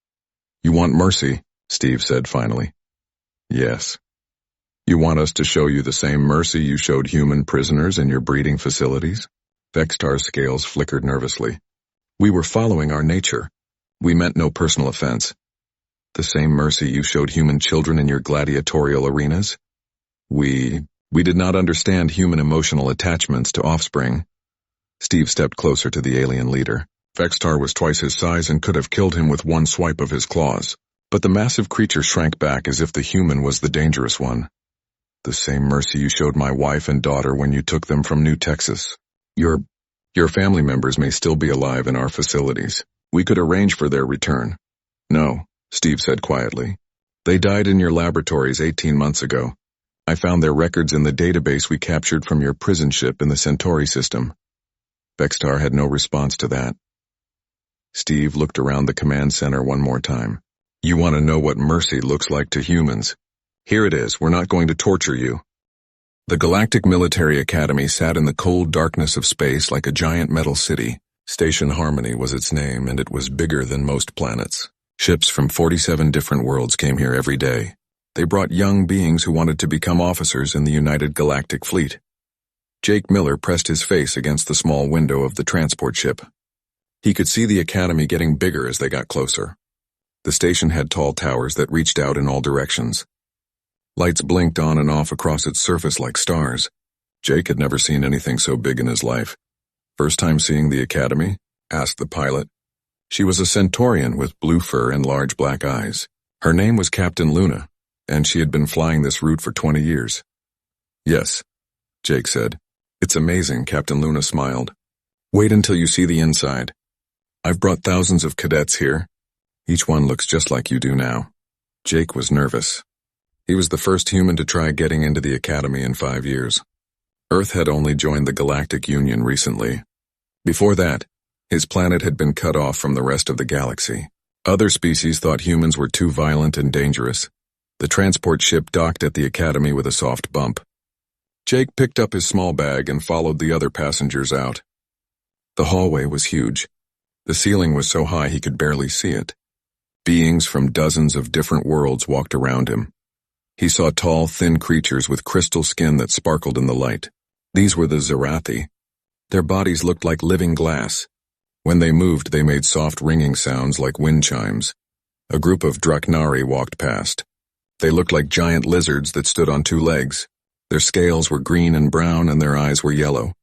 You want mercy, Steve said finally. Yes. You want us to show you the same mercy you showed human prisoners in your breeding facilities? Vexstar's scales flickered nervously. We were following our nature. We meant no personal offense. The same mercy you showed human children in your gladiatorial arenas? We did not understand human emotional attachments to offspring. Steve stepped closer to the alien leader. Vexstar was twice his size and could have killed him with one swipe of his claws. But the massive creature shrank back as if the human was the dangerous one. The same mercy you showed my wife and daughter when you took them from New Texas. You're Your family members may still be alive in our facilities. We could arrange for their return." "No," Steve said quietly. "They died in your laboratories 18 months ago. I found their records in the database we captured from your prison ship in the Centauri system." Vextar had no response to that. Steve looked around the command center one more time. "You want to know what mercy looks like to humans? Here it is. We're not going to torture you." The Galactic Military Academy sat in the cold darkness of space like a giant metal city. Station Harmony was its name, and it was bigger than most planets. Ships from 47 different worlds came here every day. They brought young beings who wanted to become officers in the United Galactic Fleet. Jake Miller pressed his face against the small window of the transport ship. He could see the academy getting bigger as they got closer. The station had tall towers that reached out in all directions. Lights blinked on and off across its surface like stars. Jake had never seen anything so big in his life. "First time seeing the academy?" asked the pilot. She was a Centaurian with blue fur and large black eyes. Her name was Captain Luna, and she had been flying this route for 20 years. "Yes," Jake said. "It's amazing," Captain Luna smiled. "Wait until you see the inside. I've brought thousands of cadets here. Each one looks just like you do now." Jake was nervous. He was the first human to try getting into the academy in 5 years. Earth had only joined the Galactic Union recently. Before that, his planet had been cut off from the rest of the galaxy. Other species thought humans were too violent and dangerous. The transport ship docked at the academy with a soft bump. Jake picked up his small bag and followed the other passengers out. The hallway was huge. The ceiling was so high he could barely see it. Beings from dozens of different worlds walked around him. He saw tall, thin creatures with crystal skin that sparkled in the light. These were the Zerathi. Their bodies looked like living glass. When they moved, they made soft ringing sounds like wind chimes. A group of Draknari walked past. They looked like giant lizards that stood on 2 legs. Their scales were green and brown, and their eyes were yellow.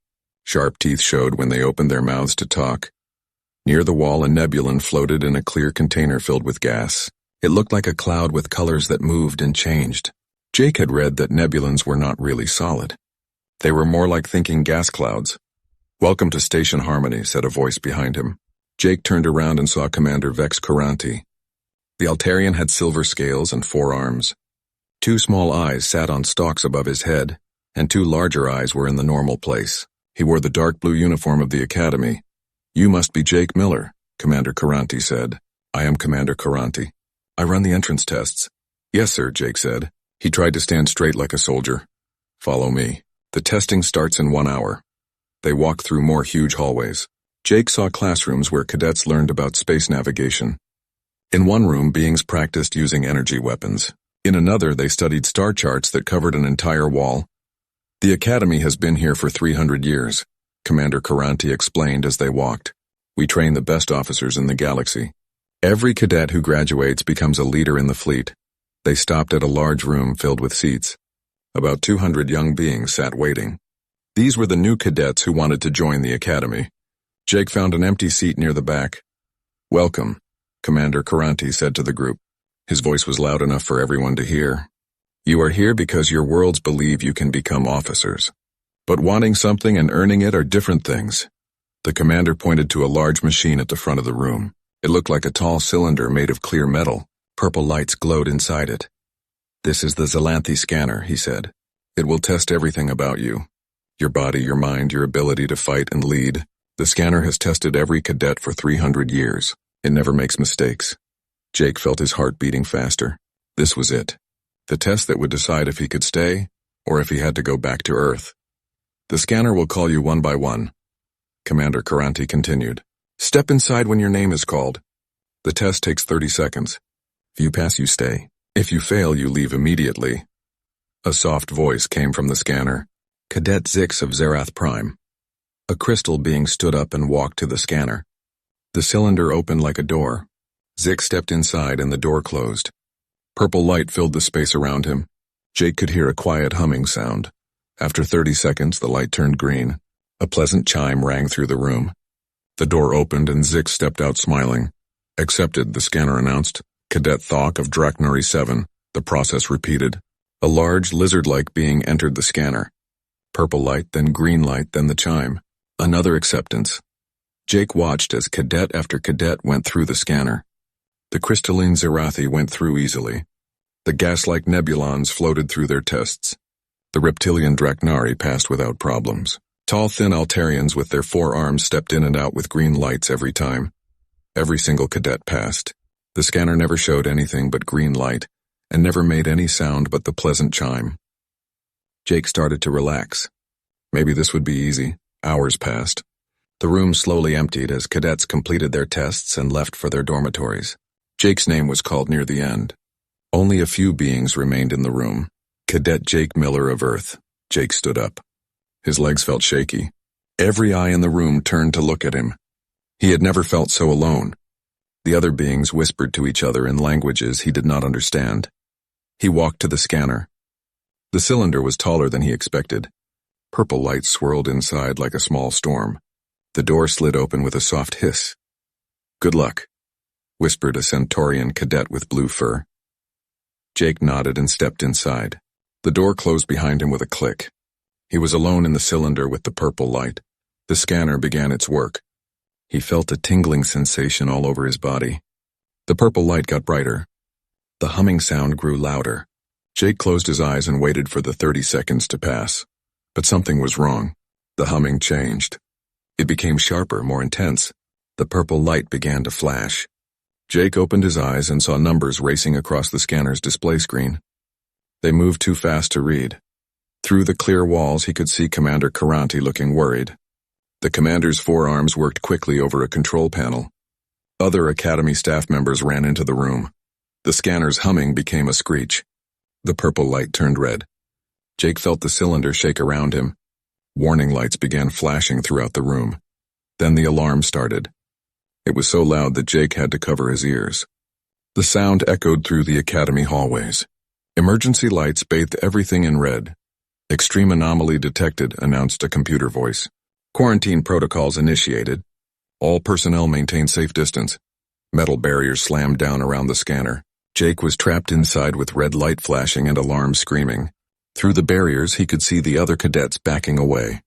Sharp teeth showed when they opened their mouths to talk. Near the wall, a nebulon floated in a clear container filled with gas. It looked like a cloud with colors that moved and changed. Jake had read that nebulons were not really solid. They were more like thinking gas clouds. "Welcome to Station Harmony," said a voice behind him. Jake turned around and saw Commander Vex Caranti. The Altarian had silver scales and 4 arms. 2 small eyes sat on stalks above his head, and 2 larger eyes were in the normal place. He wore the dark blue uniform of the Academy. "You must be Jake Miller," Commander Caranti said. "I am Commander Caranti. I run the entrance tests." "Yes, sir," Jake said. He tried to stand straight like a soldier. "Follow me. The testing starts in 1 hour." They walked through more huge hallways. Jake saw classrooms where cadets learned about space navigation. In one room, beings practiced using energy weapons. In another, they studied star charts that covered an entire wall. "The Academy has been here for 300 years, Commander Caranti explained as they walked. "We train the best officers in the galaxy. Every cadet who graduates becomes a leader in the fleet." They stopped at a large room filled with seats. About 200 young beings sat waiting. These were the new cadets who wanted to join the Academy. Jake found an empty seat near the back. "Welcome," Commander Caranti said to the group. His voice was loud enough for everyone to hear. "You are here because your worlds believe you can become officers. But wanting something and earning it are different things." The commander pointed to a large machine at the front of the room. It looked like a tall cylinder made of clear metal. Purple lights glowed inside it. "This is the Xalanthi scanner," he said. "It will test everything about you. Your body, your mind, your ability to fight and lead. The scanner has tested every cadet for 300 years. It never makes mistakes." Jake felt his heart beating faster. This was it. The test that would decide if he could stay, or if he had to go back to Earth. "The scanner will call you one by one," Commander Caranti continued. "Step inside when your name is called. The test takes 30 seconds. If you pass, you stay. If you fail, you leave immediately." A soft voice came from the scanner. "Cadet Zix of Zerath Prime." A crystal being stood up and walked to the scanner. The cylinder opened like a door. Zix stepped inside and the door closed. Purple light filled the space around him. Jake could hear a quiet humming sound. After 30 seconds, the light turned green. A pleasant chime rang through the room. The door opened and Zix stepped out smiling. "Accepted," the scanner announced. "Cadet Thok of Draknari 7. The process repeated. A large lizard-like being entered the scanner. Purple light, then green light, then the chime. Another acceptance. Jake watched as cadet after cadet went through the scanner. The crystalline Zerathi went through easily. The gas-like nebulons floated through their tests. The reptilian Draknari passed without problems. Tall, thin Altarians with their 4 arms stepped in and out with green lights every time. Every single cadet passed. The scanner never showed anything but green light, and never made any sound but the pleasant chime. Jake started to relax. Maybe this would be easy. Hours passed. The room slowly emptied as cadets completed their tests and left for their dormitories. Jake's name was called near the end. Only a few beings remained in the room. Cadet Jake Miller of Earth. Jake stood up. His legs felt shaky. Every eye in the room turned to look at him. He had never felt so alone. The other beings whispered to each other in languages he did not understand. He walked to the scanner. The cylinder was taller than he expected. Purple light swirled inside like a small storm. The door slid open with a soft hiss. "Good luck," whispered a Centaurian cadet with blue fur. Jake nodded and stepped inside. The door closed behind him with a click. He was alone in the cylinder with the purple light. The scanner began its work. He felt a tingling sensation all over his body. The purple light got brighter. The humming sound grew louder. Jake closed his eyes and waited for the 30 seconds to pass. But something was wrong. The humming changed. It became sharper, more intense. The purple light began to flash. Jake opened his eyes and saw numbers racing across the scanner's display screen. They moved too fast to read. Through the clear walls he could see Commander Karanti looking worried. The commander's 4 arms worked quickly over a control panel. Other Academy staff members ran into the room. The scanner's humming became a screech. The purple light turned red. Jake felt the cylinder shake around him. Warning lights began flashing throughout the room. Then the alarm started. It was so loud that Jake had to cover his ears. The sound echoed through the Academy hallways. Emergency lights bathed everything in red. "Extreme anomaly detected," announced a computer voice. "Quarantine protocols initiated. All personnel maintain safe distance." Metal barriers slammed down around the scanner. Jake was trapped inside with red light flashing and alarms screaming. Through the barriers he could see the other cadets backing away.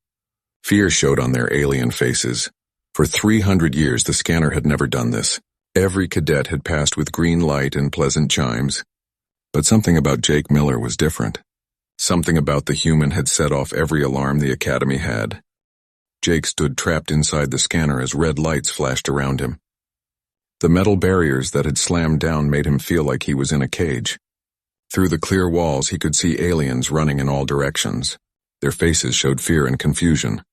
Fear showed on their alien faces. For 300 years the scanner had never done this. Every cadet had passed with green light and pleasant chimes. But something about Jake Miller was different. Something about the human had set off every alarm the Academy had. Jake stood trapped inside the scanner as red lights flashed around him. The metal barriers that had slammed down made him feel like he was in a cage. Through the clear walls he could see aliens running in all directions. Their faces showed fear and confusion.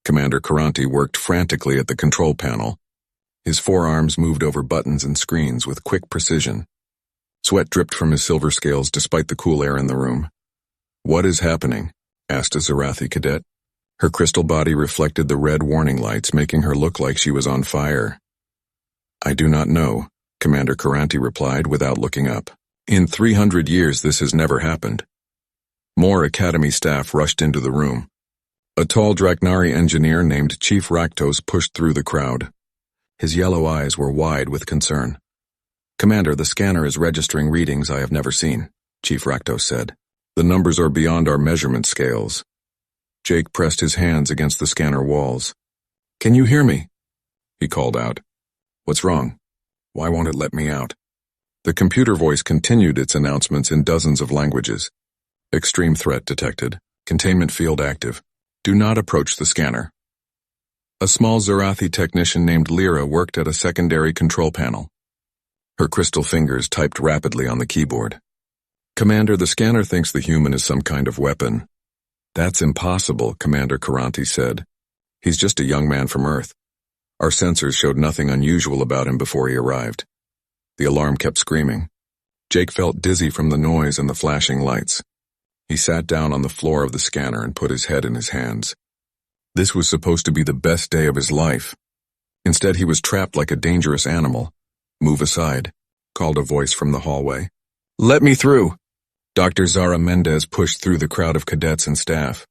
Commander Karanti worked frantically at the control panel. His 4 arms moved over buttons and screens with quick precision. Sweat dripped from his silver scales despite the cool air in the room. "What is happening?" asked a Zerathi cadet. Her crystal body reflected the red warning lights, making her look like she was on fire. "I do not know," Commander Karanti replied without looking up. "In 300 years this has never happened." More Academy staff rushed into the room. A tall Draknari engineer named Chief Raktos pushed through the crowd. His yellow eyes were wide with concern. "Commander, the scanner is registering readings I have never seen," Chief Raktos said. "The numbers are beyond our measurement scales." Jake pressed his hands against the scanner walls. "Can you hear me?" he called out. "What's wrong? Why won't it let me out?" The computer voice continued its announcements in dozens of languages. "Extreme threat detected. Containment field active. Do not approach the scanner." A small Zerathi technician named Lyra worked at a secondary control panel. Her crystal fingers typed rapidly on the keyboard. "Commander, the scanner thinks the human is some kind of weapon." "That's impossible," Commander Karanti said. "He's just a young man from Earth. Our sensors showed nothing unusual about him before he arrived." The alarm kept screaming. Jake felt dizzy from the noise and the flashing lights. He sat down on the floor of the scanner and put his head in his hands. This was supposed to be the best day of his life. Instead, he was trapped like a dangerous animal. "Move aside," called a voice from the hallway. "Let me through." Dr. Zara Mendez pushed through the crowd of cadets and staff.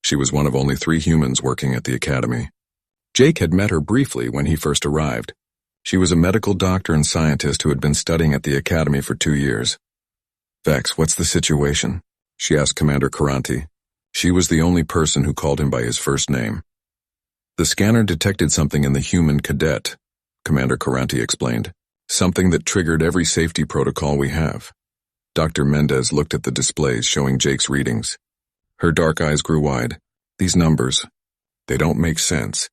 She was one of only 3 humans working at the Academy. Jake had met her briefly when he first arrived. She was a medical doctor and scientist who had been studying at the Academy for 2 years. "Vex, what's the situation?" she asked Commander Karanti. She was the only person who called him by his first name. The scanner detected something in the human cadet, Commander Karanti explained. Something that triggered every safety protocol we have. Dr. Mendez looked at the displays showing Jake's readings. Her dark eyes grew wide. These numbers, they don't make sense.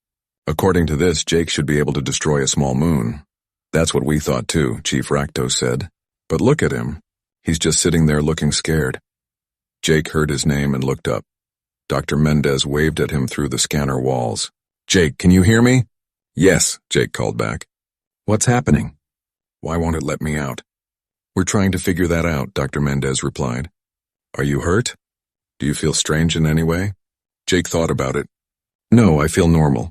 According to this, Jake should be able to destroy a small moon. That's what we thought too, Chief Raktos said. But look at him. He's just sitting there looking scared. Jake heard his name and looked up. Dr. Mendez waved at him through the scanner walls. Jake, can you hear me? Yes, Jake called back. What's happening? Why won't it let me out? We're trying to figure that out, Dr. Mendez replied. Are you hurt? Do you feel strange in any way? Jake thought about it. No, I feel normal.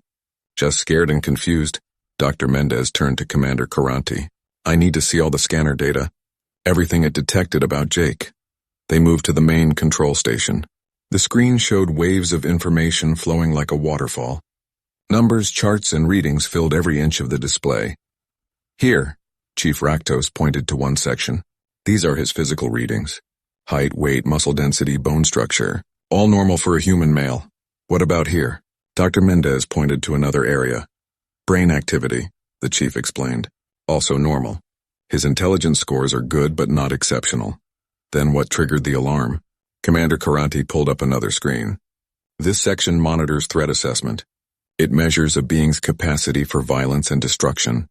Just scared and confused. Dr. Mendez turned to Commander Karanti. I need to see all the scanner data. Everything it detected about Jake. They moved to the main control station. The screen showed waves of information flowing like a waterfall. Numbers, charts, and readings filled every inch of the display. Here, Chief Raktos pointed to one section. These are his physical readings. Height, weight, muscle density, bone structure. All normal for a human male. What about here? Dr. Mendez pointed to another area. Brain activity, the chief explained. Also normal. His intelligence scores are good but not exceptional. Then what triggered the alarm? Commander Karanti pulled up another screen. This section monitors threat assessment. It measures a being's capacity for violence and destruction.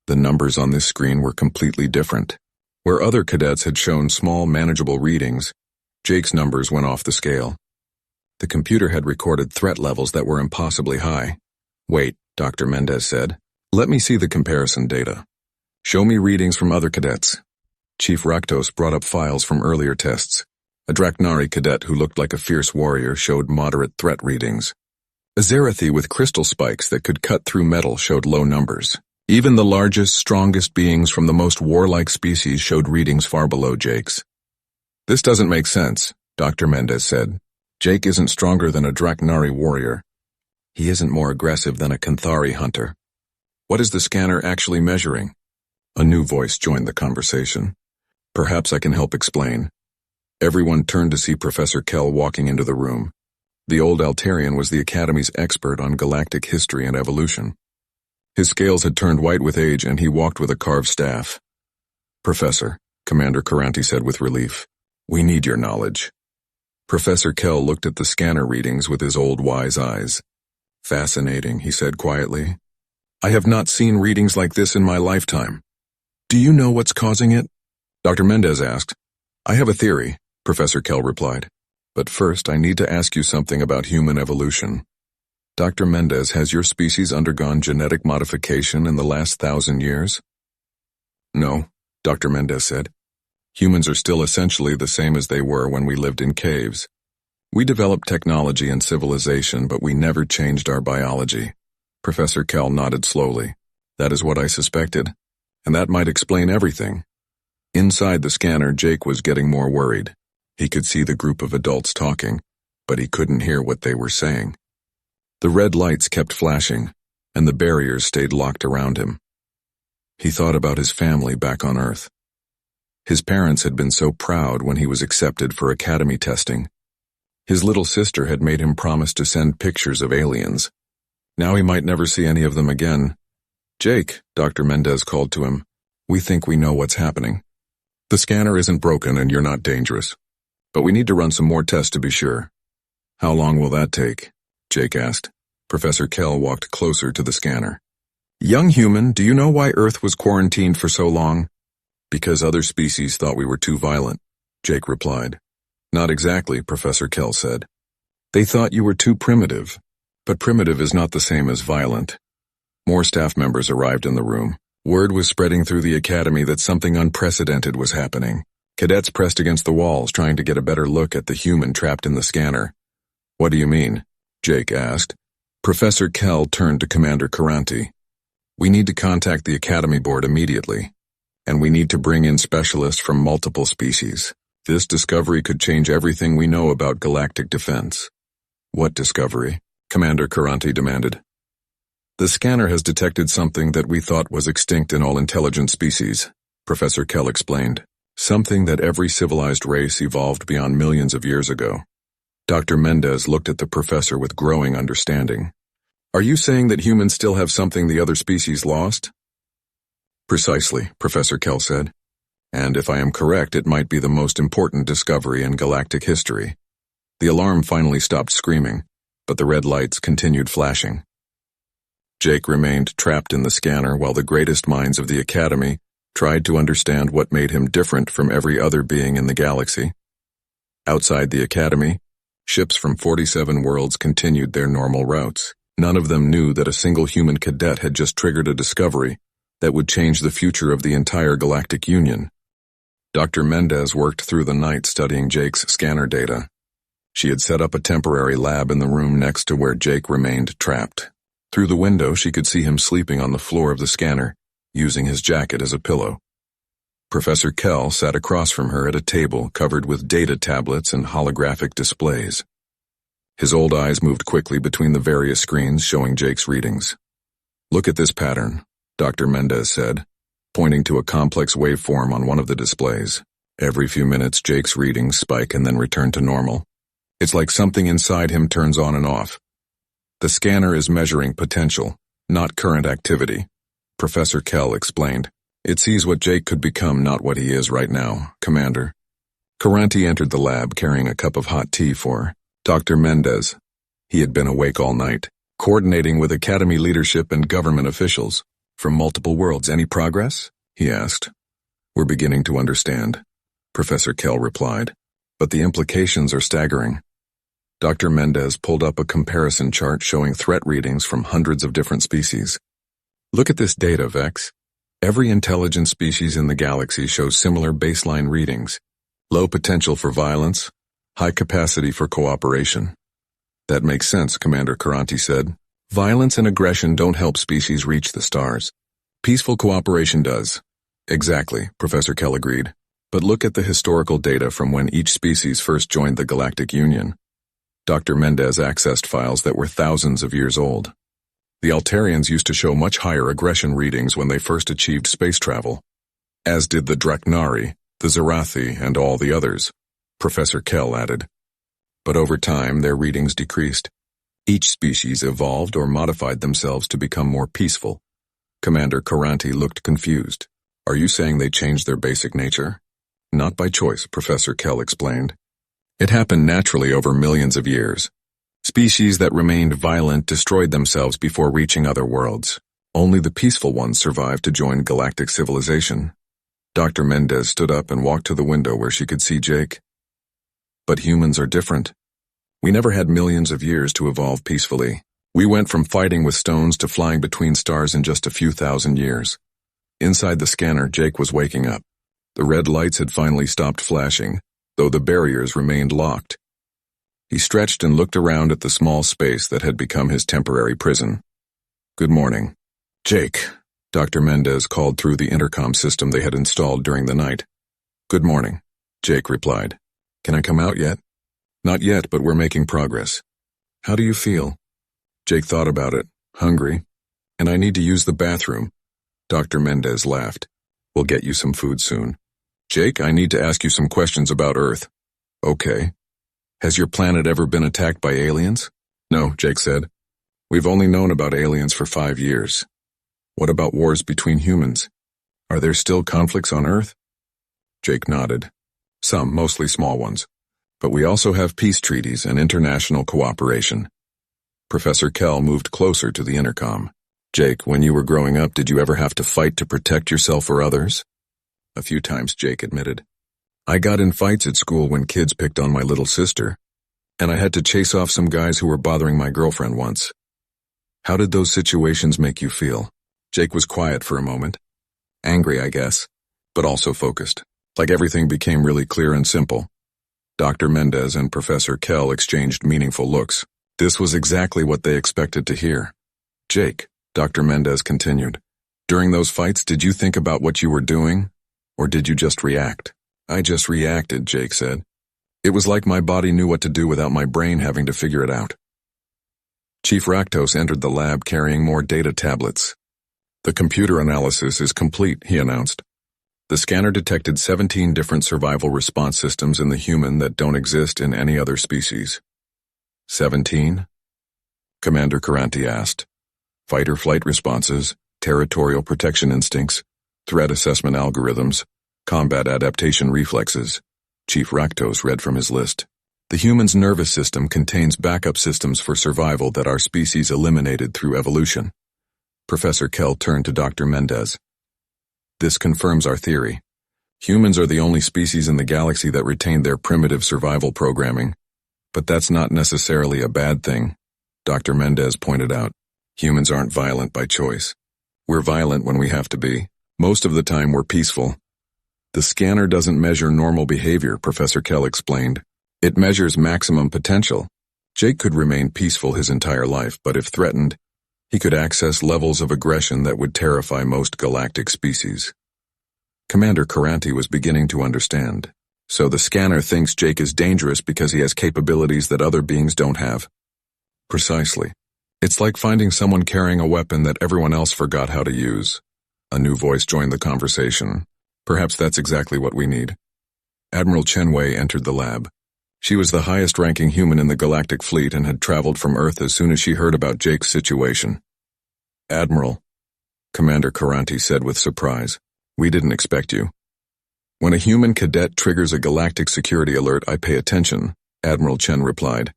The numbers on this screen were completely different. Where other cadets had shown small, manageable readings, Jake's numbers went off the scale. The computer had recorded threat levels that were impossibly high. Wait, Dr. Mendez said. Let me see the comparison data. Show me readings from other cadets. Chief Raktos brought up files from earlier tests. A Draknari cadet who looked like a fierce warrior showed moderate threat readings. A Zerathi with crystal spikes that could cut through metal showed low numbers. Even the largest, strongest beings from the most warlike species showed readings far below Jake's. This doesn't make sense, Dr. Mendez said. Jake isn't stronger than a Draknari warrior. He isn't more aggressive than a Kanthari hunter. What is the scanner actually measuring? A new voice joined the conversation. Perhaps I can help explain. Everyone turned to see Professor Kell walking into the room. The old Altarian was the Academy's expert on galactic history and evolution. His scales had turned white with age and he walked with a carved staff. Professor, Commander Karanti said with relief, we need your knowledge. Professor Kell looked at the scanner readings with his old wise eyes. Fascinating, he said quietly. I have not seen readings like this in my lifetime. Do you know what's causing it? Dr. Mendez asked. I have a theory, Professor Kell replied. But first I need to ask you something about human evolution. Dr. Mendez, has your species undergone genetic modification in the last 1,000 years? No, Dr. Mendez said. Humans are still essentially the same as they were when we lived in caves. We developed technology and civilization, but we never changed our biology. Professor Kell nodded slowly. That is what I suspected, and that might explain everything. Inside the scanner, Jake was getting more worried. He could see the group of adults talking, but he couldn't hear what they were saying. The red lights kept flashing, and the barriers stayed locked around him. He thought about his family back on Earth. His parents had been so proud when he was accepted for academy testing. His little sister had made him promise to send pictures of aliens. Now he might never see any of them again. Jake, Dr. Mendez called to him, we think we know what's happening. The scanner isn't broken and you're not dangerous. But we need to run some more tests to be sure. How long will that take? Jake asked. Professor Kell walked closer to the scanner. Young human, do you know why Earth was quarantined for so long? Because other species thought we were too violent, Jake replied. Not exactly, Professor Kell said. They thought you were too primitive. But primitive is not the same as violent. More staff members arrived in the room. Word was spreading through the academy that something unprecedented was happening. Cadets pressed against the walls trying to get a better look at the human trapped in the scanner. What do you mean? Jake asked. Professor Kell turned to Commander Karanti. We need to contact the Academy Board immediately. And we need to bring in specialists from multiple species. This discovery could change everything we know about galactic defense. What discovery? Commander Karanti demanded. The scanner has detected something that we thought was extinct in all intelligent species, Professor Kell explained. Something that every civilized race evolved beyond millions of years ago. Dr. Mendez looked at the professor with growing understanding. Are you saying that humans still have something the other species lost? Precisely, Professor Kell said. And if I am correct, it might be the most important discovery in galactic history. The alarm finally stopped screaming, but the red lights continued flashing. Jake remained trapped in the scanner while the greatest minds of the Academy tried to understand what made him different from every other being in the galaxy. Outside the Academy, ships from 47 worlds continued their normal routes. None of them knew that a single human cadet had just triggered a discovery that would change the future of the entire Galactic Union. Dr. Mendez worked through the night studying Jake's scanner data. She had set up a temporary lab in the room next to where Jake remained trapped. Through the window, she could see him sleeping on the floor of the scanner, using his jacket as a pillow. Professor Kell sat across from her at a table covered with data tablets and holographic displays. His old eyes moved quickly between the various screens showing Jake's readings. Look at this pattern, Dr. Mendez said, pointing to a complex waveform on one of the displays. Every few minutes, Jake's readings spike and then return to normal. It's like something inside him turns on and off. The scanner is measuring potential, not current activity, Professor Kell explained. It sees what Jake could become, not what he is right now, Commander. Caranti entered the lab carrying a cup of hot tea for Dr. Mendez. He had been awake all night, coordinating with Academy leadership and government officials. From multiple worlds, any progress? He asked. We're beginning to understand, Professor Kell replied, but the implications are staggering. Dr. Mendez pulled up a comparison chart showing threat readings from hundreds of different species. Look at this data, Vex. Every intelligent species in the galaxy shows similar baseline readings. Low potential for violence, high capacity for cooperation. That makes sense, Commander Caranti said. Violence and aggression don't help species reach the stars. Peaceful cooperation does. Exactly, Professor Kell agreed. But look at the historical data from when each species first joined the Galactic Union. Dr. Mendez accessed files that were thousands of years old. The Altarians used to show much higher aggression readings when they first achieved space travel, as did the Draknari, the Zerathi, and all the others, Professor Kell added. But over time, their readings decreased. Each species evolved or modified themselves to become more peaceful. Commander Caranti looked confused. Are you saying they changed their basic nature? Not by choice, Professor Kell explained. It happened naturally over millions of years. Species that remained violent destroyed themselves before reaching other worlds. Only the peaceful ones survived to join galactic civilization. Dr. Mendez stood up and walked to the window where she could see Jake. But humans are different. We never had millions of years to evolve peacefully. We went from fighting with stones to flying between stars in just a few thousand years. Inside the scanner, Jake was waking up. The red lights had finally stopped flashing, though the barriers remained locked. He stretched and looked around at the small space that had become his temporary prison. Good morning. Jake, Dr. Mendez called through the intercom system they had installed during the night. Good morning, Jake replied. Can I come out yet? Not yet, but we're making progress. How do you feel? Jake thought about it. Hungry. And I need to use the bathroom. Dr. Mendez laughed. We'll get you some food soon. Jake, I need to ask you some questions about Earth. Okay. Has your planet ever been attacked by aliens? No, Jake said. We've only known about aliens for 5 years. What about wars between humans? Are there still conflicts on Earth? Jake nodded. Some, mostly small ones. But we also have peace treaties and international cooperation. Professor Kell moved closer to the intercom. Jake, when you were growing up, did you ever have to fight to protect yourself or others? A few times, Jake admitted. I got in fights at school when kids picked on my little sister, and I had to chase off some guys who were bothering my girlfriend once. How did those situations make you feel? Jake was quiet for a moment. Angry, I guess, but also focused. Like everything became really clear and simple. Dr. Mendez and Professor Kell exchanged meaningful looks. This was exactly what they expected to hear. Jake, Dr. Mendez continued, during those fights, did you think about what you were doing, or did you just react? I just reacted, Jake said. It was like my body knew what to do without my brain having to figure it out. Chief Raktos entered the lab carrying more data tablets. The computer analysis is complete, he announced. The scanner detected 17 different survival response systems in the human that don't exist in any other species. 17? Commander Karanti asked. Fight-or-flight responses, territorial protection instincts, threat assessment algorithms, combat adaptation reflexes. Chief Raktos read from his list. The human's nervous system contains backup systems for survival that our species eliminated through evolution. Professor Kell turned to Dr. Mendez. This confirms our theory. Humans are the only species in the galaxy that retained their primitive survival programming. But that's not necessarily a bad thing, Dr. Mendez pointed out. Humans aren't violent by choice. We're violent when we have to be. Most of the time we're peaceful. The scanner doesn't measure normal behavior, Professor Kell explained. It measures maximum potential. Jake could remain peaceful his entire life, but if threatened, he could access levels of aggression that would terrify most galactic species. Commander Karanti was beginning to understand. So the scanner thinks Jake is dangerous because he has capabilities that other beings don't have. Precisely. It's like finding someone carrying a weapon that everyone else forgot how to use. A new voice joined the conversation. Perhaps that's exactly what we need. Admiral Chenwei entered the lab. She was the highest-ranking human in the galactic fleet and had traveled from Earth as soon as she heard about Jake's situation. Admiral, Commander Karanti said with surprise, we didn't expect you. When a human cadet triggers a galactic security alert, I pay attention, Admiral Chen replied.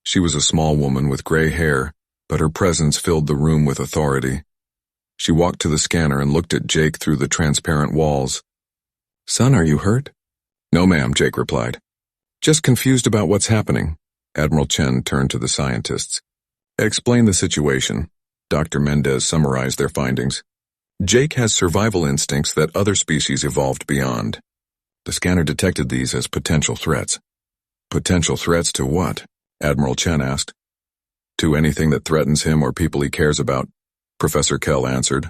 She was a small woman with gray hair, but her presence filled the room with authority. She walked to the scanner and looked at Jake through the transparent walls. Son, are you hurt? No, ma'am, Jake replied. Just confused about what's happening. Admiral Chen turned to the scientists. Explain the situation. Dr. Mendez summarized their findings. Jake has survival instincts that other species evolved beyond. The scanner detected these as potential threats. Potential threats to what? Admiral Chen asked. To anything that threatens him or people he cares about, Professor Kell answered.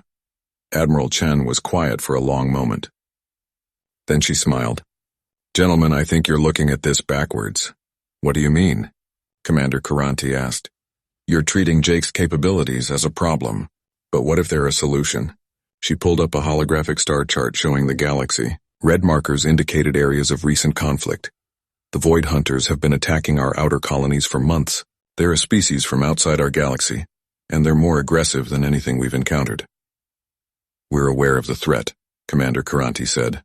Admiral Chen was quiet for a long moment. Then she smiled. Gentlemen, I think you're looking at this backwards. What do you mean? Commander Karanti asked. You're treating Jake's capabilities as a problem. But what if they're a solution? She pulled up a holographic star chart showing the galaxy. Red markers indicated areas of recent conflict. The Void Hunters have been attacking our outer colonies for months. They're a species from outside our galaxy, and they're more aggressive than anything we've encountered. We're aware of the threat, Commander Karanti said.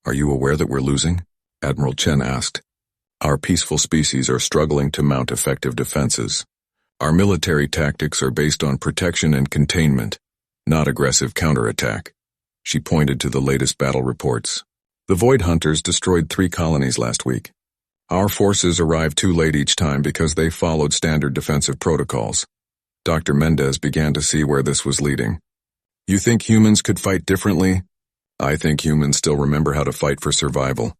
Are you aware that we're losing? Admiral Chen asked. Our peaceful species are struggling to mount effective defenses. Our military tactics are based on protection and containment, not aggressive counterattack. She pointed to the latest battle reports. The Void Hunters destroyed 3 colonies last week. Our forces arrived too late each time because they followed standard defensive protocols. Dr. Mendez began to see where this was leading. You think humans could fight differently? I think humans still remember how to fight for survival,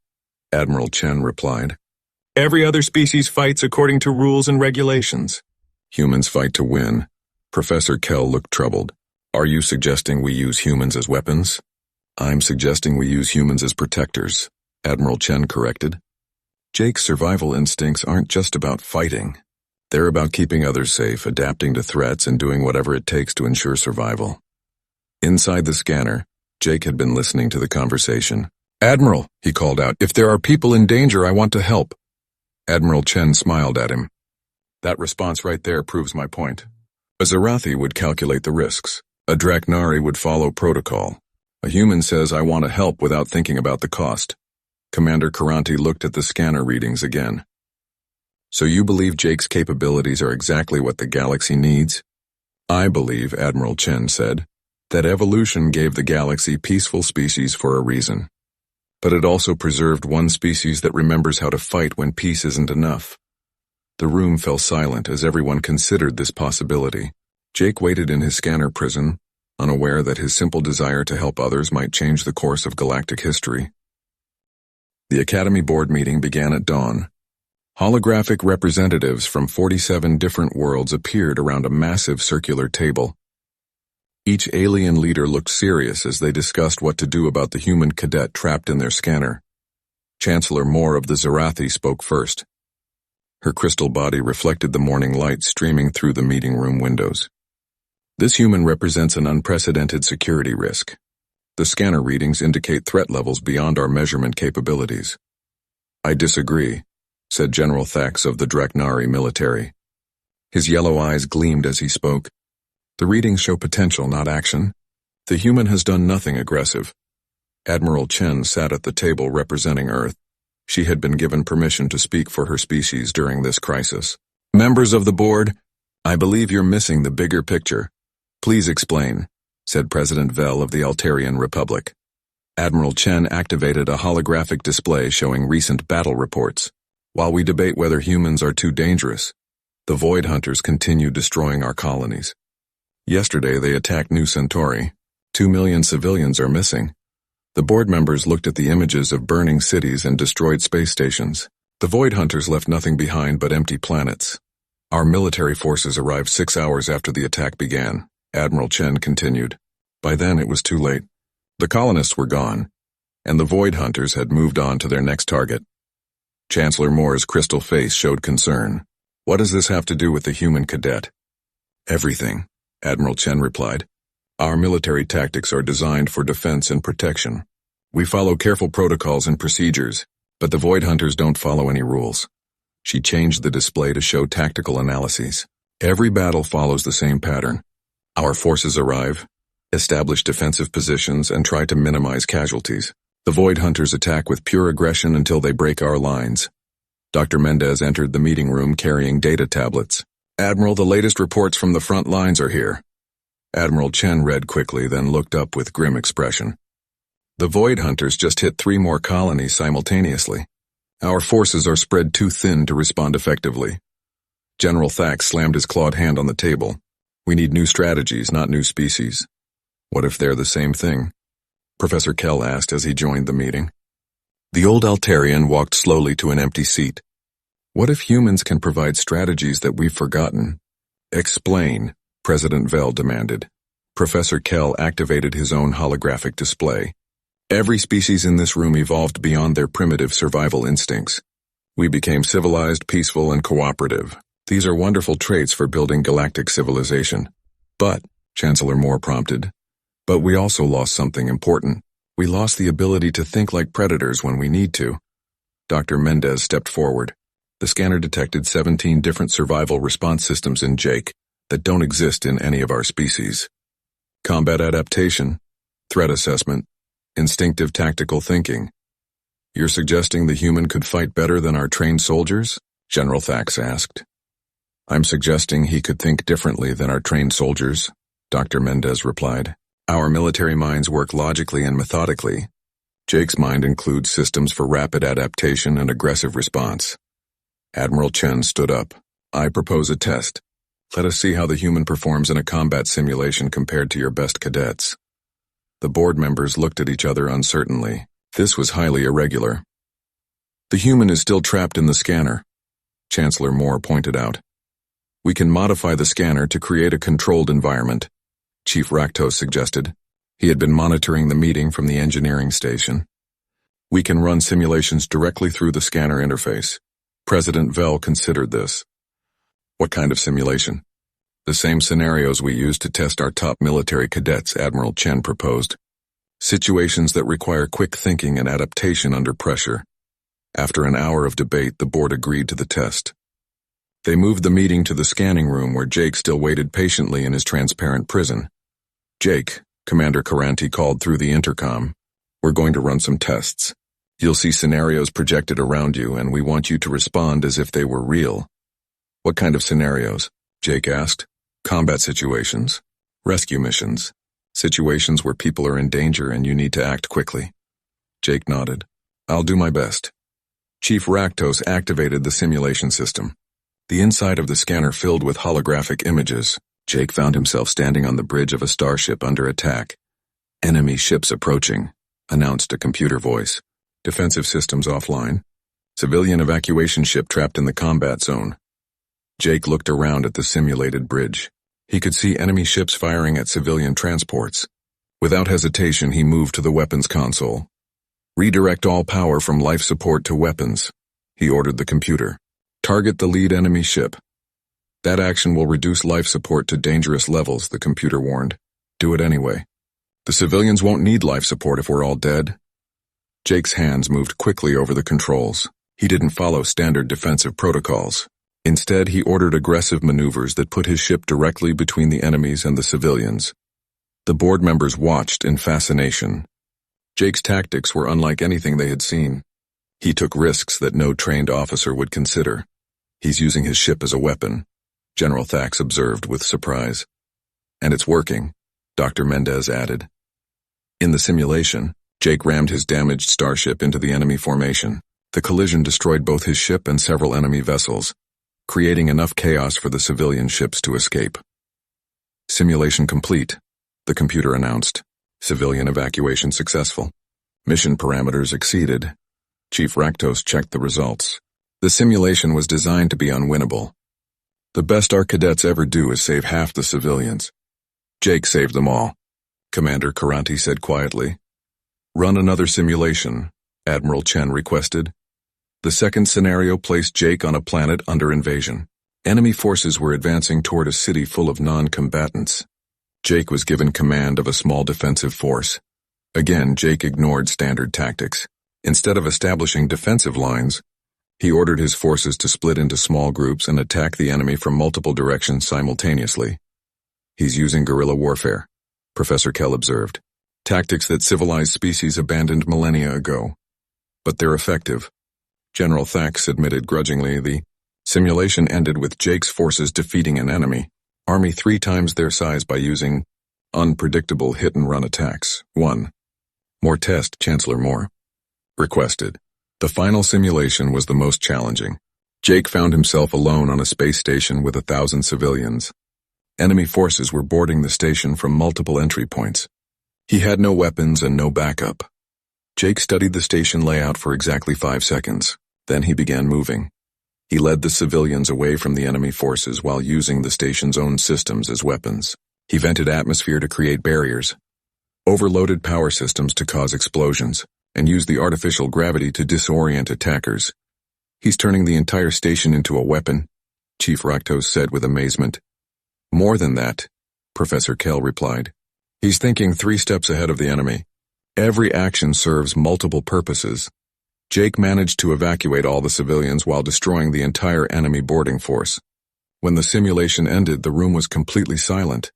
Admiral Chen replied. Every other species fights according to rules and regulations. Humans fight to win. Professor Kell looked troubled. Are you suggesting we use humans as weapons? I'm suggesting we use humans as protectors, Admiral Chen corrected. Jake's survival instincts aren't just about fighting. They're about keeping others safe, adapting to threats, and doing whatever it takes to ensure survival. Inside the scanner, Jake had been listening to the conversation. Admiral, he called out, if there are people in danger, I want to help. Admiral Chen smiled at him. That response right there proves my point. A Zarathi would calculate the risks. A Draknari would follow protocol. A human says, I want to help without thinking about the cost. Commander Karanti looked at the scanner readings again. So you believe Jake's capabilities are exactly what the galaxy needs? I believe, Admiral Chen said, that evolution gave the galaxy peaceful species for a reason. But it also preserved one species that remembers how to fight when peace isn't enough. The room fell silent as everyone considered this possibility. Jake waited in his scanner prison, unaware that his simple desire to help others might change the course of galactic history. The Academy Board meeting began at dawn. Holographic representatives from 47 different worlds appeared around a massive circular table. Each alien leader looked serious as they discussed what to do about the human cadet trapped in their scanner. Chancellor Moore of the Zarathi spoke first. Her crystal body reflected the morning light streaming through the meeting room windows. This human represents an unprecedented security risk. The scanner readings indicate threat levels beyond our measurement capabilities. I disagree, said General Thax of the Draknari military. His yellow eyes gleamed as he spoke. The readings show potential, not action. The human has done nothing aggressive. Admiral Chen sat at the table representing Earth. She had been given permission to speak for her species during this crisis. Members of the board, I believe you're missing the bigger picture. Please explain, said President Vel of the Altarian Republic. Admiral Chen activated a holographic display showing recent battle reports. While we debate whether humans are too dangerous, the Void Hunters continue destroying our colonies. Yesterday they attacked New Centauri. 2 million civilians are missing. The board members looked at the images of burning cities and destroyed space stations. The Void Hunters left nothing behind but empty planets. Our military forces arrived 6 hours after the attack began, Admiral Chen continued. By then it was too late. The colonists were gone, and the Void Hunters had moved on to their next target. Chancellor Moore's crystal face showed concern. What does this have to do with the human cadet? Everything, Admiral Chen replied. Our military tactics are designed for defense and protection. We follow careful protocols and procedures, but the Void Hunters don't follow any rules. She changed the display to show tactical analyses. Every battle follows the same pattern. Our forces arrive, establish defensive positions, and try to minimize casualties. The Void Hunters attack with pure aggression until they break our lines. Dr. Mendez entered the meeting room carrying data tablets. Admiral, the latest reports from the front lines are here. Admiral Chen read quickly, then looked up with grim expression. The Void Hunters just hit 3 more colonies simultaneously. Our forces are spread too thin to respond effectively. General Thax slammed his clawed hand on the table. We need new strategies, not new species. What if they're the same thing? Professor Kell asked as he joined the meeting. The old Altarian walked slowly to an empty seat. What if humans can provide strategies that we've forgotten? Explain, President Vel demanded. Professor Kell activated his own holographic display. Every species in this room evolved beyond their primitive survival instincts. We became civilized, peaceful, and cooperative. These are wonderful traits for building galactic civilization. But, Chancellor Moore prompted, but we also lost something important. We lost the ability to think like predators when we need to. Dr. Mendez stepped forward. The scanner detected 17 different survival response systems in Jake that don't exist in any of our species. Combat adaptation, threat assessment, instinctive tactical thinking. You're suggesting the human could fight better than our trained soldiers? General Thax asked. I'm suggesting he could think differently than our trained soldiers, Dr. Mendez replied. Our military minds work logically and methodically. Jake's mind includes systems for rapid adaptation and aggressive response. Admiral Chen stood up. I propose a test. Let us see how the human performs in a combat simulation compared to your best cadets. The board members looked at each other uncertainly. This was highly irregular. The human is still trapped in the scanner, Chancellor Moore pointed out. We can modify the scanner to create a controlled environment, Chief Raktos suggested. He had been monitoring the meeting from the engineering station. We can run simulations directly through the scanner interface. President Vel considered this. What kind of simulation? The same scenarios we used to test our top military cadets, Admiral Chen proposed. Situations that require quick thinking and adaptation under pressure. After an hour of debate, the board agreed to the test. They moved the meeting to the scanning room where Jake still waited patiently in his transparent prison. Jake, Commander Caranti called through the intercom. We're going to run some tests. You'll see scenarios projected around you, and we want you to respond as if they were real. What kind of scenarios? Jake asked. Combat situations, rescue missions, situations where people are in danger and you need to act quickly. Jake nodded. I'll do my best. Chief Raktos activated the simulation system. The inside of the scanner filled with holographic images. Jake found himself standing on the bridge of a starship under attack. Enemy ships approaching, announced a computer voice. Defensive systems offline. Civilian evacuation ship trapped in the combat zone. Jake looked around at the simulated bridge. He could see enemy ships firing at civilian transports. Without hesitation, he moved to the weapons console. Redirect all power from life support to weapons, he ordered the computer. Target the lead enemy ship. That action will reduce life support to dangerous levels, the computer warned. Do it anyway. The civilians won't need life support if we're all dead. Jake's hands moved quickly over the controls. He didn't follow standard defensive protocols. Instead, he ordered aggressive maneuvers that put his ship directly between the enemies and the civilians. The board members watched in fascination. Jake's tactics were unlike anything they had seen. He took risks that no trained officer would consider. He's using his ship as a weapon, General Thax observed with surprise. And it's working, Dr. Mendez added. In the simulation, Jake rammed his damaged starship into the enemy formation. The collision destroyed both his ship and several enemy vessels, creating enough chaos for the civilian ships to escape. Simulation complete, the computer announced. Civilian evacuation successful. Mission parameters exceeded. Chief Raktos checked the results. The simulation was designed to be unwinnable. The best our cadets ever do is save half the civilians. Jake saved them all, Commander Karanti said quietly. Run another simulation, Admiral Chen requested. The second scenario placed Jake on a planet under invasion. Enemy forces were advancing toward a city full of non-combatants. Jake was given command of a small defensive force. Again, Jake ignored standard tactics. Instead of establishing defensive lines, he ordered his forces to split into small groups and attack the enemy from multiple directions simultaneously. He's using guerrilla warfare, Professor Kell observed. Tactics that civilized species abandoned millennia ago. But they're effective. General Thax admitted grudgingly. The simulation ended with Jake's forces defeating an enemy army 3 times their size by using unpredictable hit-and-run attacks. 1. More test, Chancellor Moore requested. The final simulation was the most challenging. Jake found himself alone on a space station with 1,000 civilians. Enemy forces were boarding the station from multiple entry points. He had no weapons and no backup. Jake studied the station layout for exactly 5 seconds. Then he began moving. He led the civilians away from the enemy forces while using the station's own systems as weapons. He vented atmosphere to create barriers, overloaded power systems to cause explosions, and used the artificial gravity to disorient attackers. He's turning the entire station into a weapon, Chief Raktos said with amazement. More than that, Professor Kell replied. He's thinking 3 steps ahead of the enemy. Every action serves multiple purposes. Jake managed to evacuate all the civilians while destroying the entire enemy boarding force. When the simulation ended, the room was completely silent.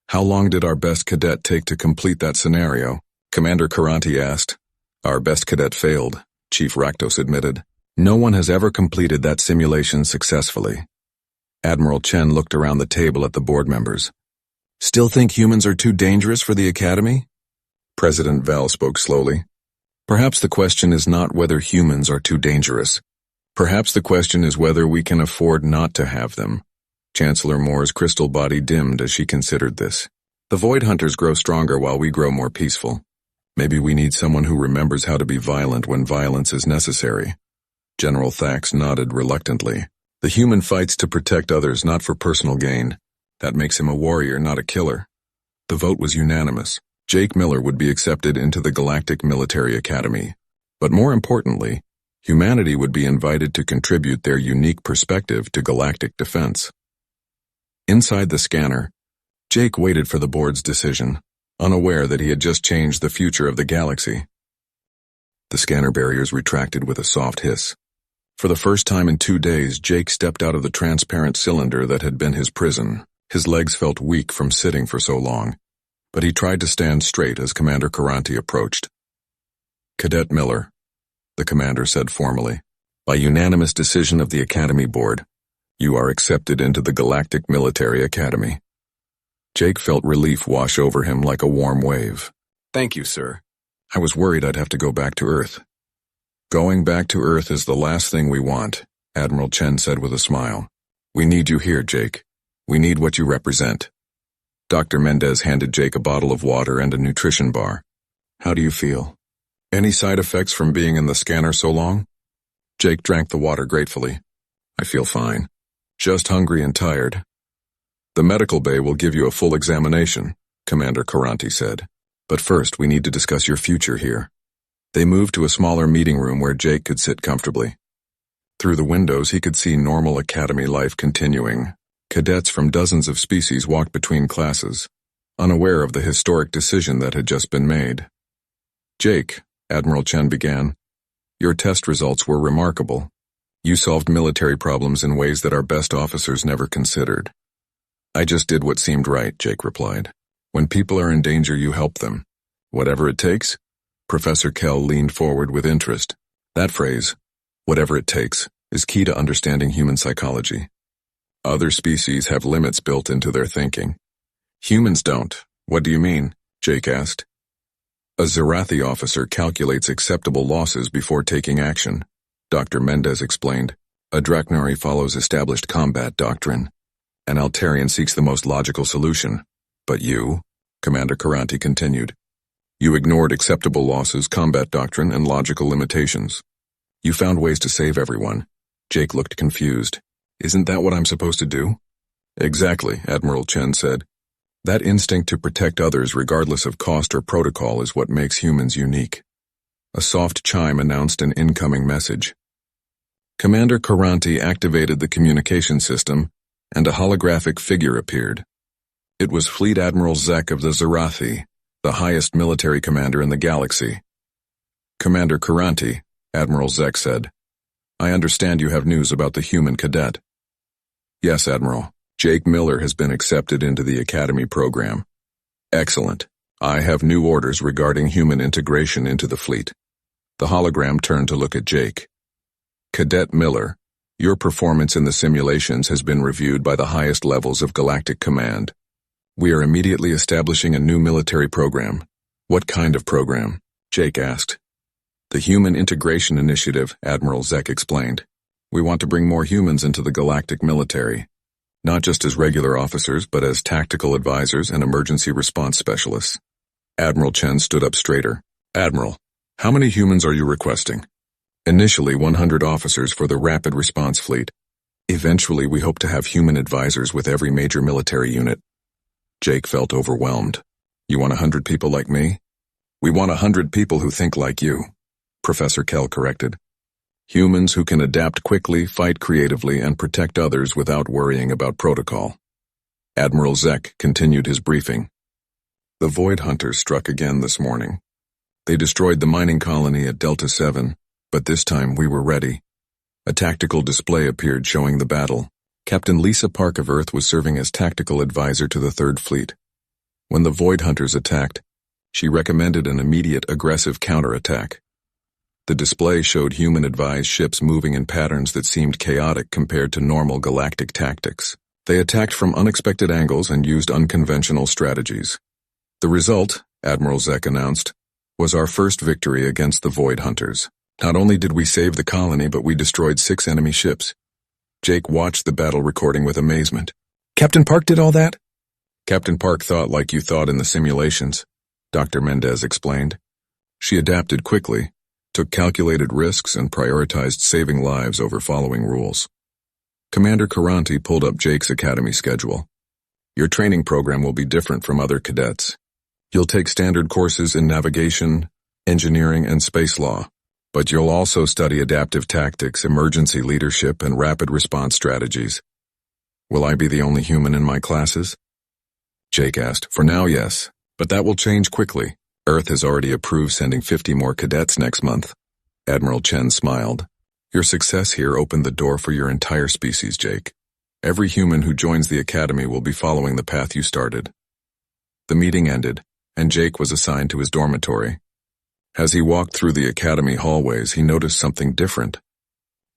How long did our best cadet take to complete that scenario? Commander Karanti asked. Our best cadet failed, Chief Raktos admitted. No one has ever completed that simulation successfully. Admiral Chen looked around the table at the board members. Still think humans are too dangerous for the Academy? President Val spoke slowly. Perhaps the question is not whether humans are too dangerous. Perhaps the question is whether we can afford not to have them. Chancellor Moore's crystal body dimmed as she considered this. The Void Hunters grow stronger while we grow more peaceful. Maybe we need someone who remembers how to be violent when violence is necessary. General Thax nodded reluctantly. The human fights to protect others, not for personal gain. That makes him a warrior, not a killer. The vote was unanimous. Jake Miller would be accepted into the Galactic Military Academy. But more importantly, humanity would be invited to contribute their unique perspective to galactic defense. Inside the scanner, Jake waited for the board's decision, unaware that he had just changed the future of the galaxy. The scanner barriers retracted with a soft hiss. For the first time in 2 days, Jake stepped out of the transparent cylinder that had been his prison. His legs felt weak from sitting for so long, but he tried to stand straight as Commander Karanti approached. Cadet Miller, the commander said formally, by unanimous decision of the Academy Board, you are accepted into the Galactic Military Academy. Jake felt relief wash over him like a warm wave. Thank you, sir. I was worried I'd have to go back to Earth. Going back to Earth is the last thing we want, Admiral Chen said with a smile. We need you here, Jake. We need what you represent. Dr. Mendez handed Jake a bottle of water and a nutrition bar. How do you feel? Any side effects from being in the scanner so long? Jake drank the water gratefully. I feel fine. Just hungry and tired. The medical bay will give you a full examination, Commander Karanti said. But first, we need to discuss your future here. They moved to a smaller meeting room where Jake could sit comfortably. Through the windows, he could see normal academy life continuing. Cadets from dozens of species walked between classes, unaware of the historic decision that had just been made. Jake, Admiral Chen began, your test results were remarkable. You solved military problems in ways that our best officers never considered. I just did what seemed right, Jake replied. When people are in danger, you help them. Whatever it takes? Professor Kell leaned forward with interest. That phrase, whatever it takes, is key to understanding human psychology. Other species have limits built into their thinking. Humans don't. What do you mean? Jake asked. A Zarathi officer calculates acceptable losses before taking action, Dr. Mendez explained. A Draknari follows established combat doctrine. An Altarian seeks the most logical solution. But you, Commander Karanti continued, you ignored acceptable losses, combat doctrine, and logical limitations. You found ways to save everyone. Jake looked confused. Isn't that what I'm supposed to do? Exactly, Admiral Chen said. That instinct to protect others regardless of cost or protocol is what makes humans unique. A soft chime announced an incoming message. Commander Karanti activated the communication system, and a holographic figure appeared. It was Fleet Admiral Zek of the Zarathi, the highest military commander in the galaxy. Commander Karanti, Admiral Zek said, I understand you have news about the human cadet. Yes, Admiral. Jake Miller has been accepted into the Academy program. Excellent. I have new orders regarding human integration into the fleet. The hologram turned to look at Jake. Cadet Miller, your performance in the simulations has been reviewed by the highest levels of Galactic Command. We are immediately establishing a new military program. What kind of program? Jake asked. The Human Integration Initiative, Admiral Zek explained. We want to bring more humans into the galactic military. Not just as regular officers, but as tactical advisors and emergency response specialists. Admiral Chen stood up straighter. Admiral, how many humans are you requesting? Initially 100 officers for the Rapid Response Fleet. Eventually we hope to have human advisors with every major military unit. Jake felt overwhelmed. You want 100 people like me? We want 100 people who think like you, Professor Kell corrected. Humans who can adapt quickly, fight creatively, and protect others without worrying about protocol. Admiral Zek continued his briefing. The Void Hunters struck again this morning. They destroyed the mining colony at Delta 7, but this time we were ready. A tactical display appeared showing the battle. Captain Lisa Park of Earth was serving as tactical advisor to the Third Fleet. When the Void Hunters attacked, she recommended an immediate aggressive counterattack. The display showed human-advised ships moving in patterns that seemed chaotic compared to normal galactic tactics. They attacked from unexpected angles and used unconventional strategies. The result, Admiral Zek announced, was our first victory against the Void Hunters. Not only did we save the colony, but we destroyed 6 enemy ships. Jake watched the battle recording with amazement. Captain Park did all that? Captain Park thought like you thought in the simulations, Dr. Mendez explained. She adapted quickly, took calculated risks, and prioritized saving lives over following rules. Commander Karanti pulled up Jake's academy schedule. Your training program will be different from other cadets. You'll take standard courses in navigation, engineering, and space law, but you'll also study adaptive tactics, emergency leadership, and rapid response strategies. Will I be the only human in my classes? Jake asked. For now, yes, but that will change quickly. Earth has already approved sending 50 more cadets next month. Admiral Chen smiled. Your success here opened the door for your entire species, Jake. Every human who joins the academy will be following the path you started. The meeting ended, and Jake was assigned to his dormitory. As he walked through the academy hallways, he noticed something different.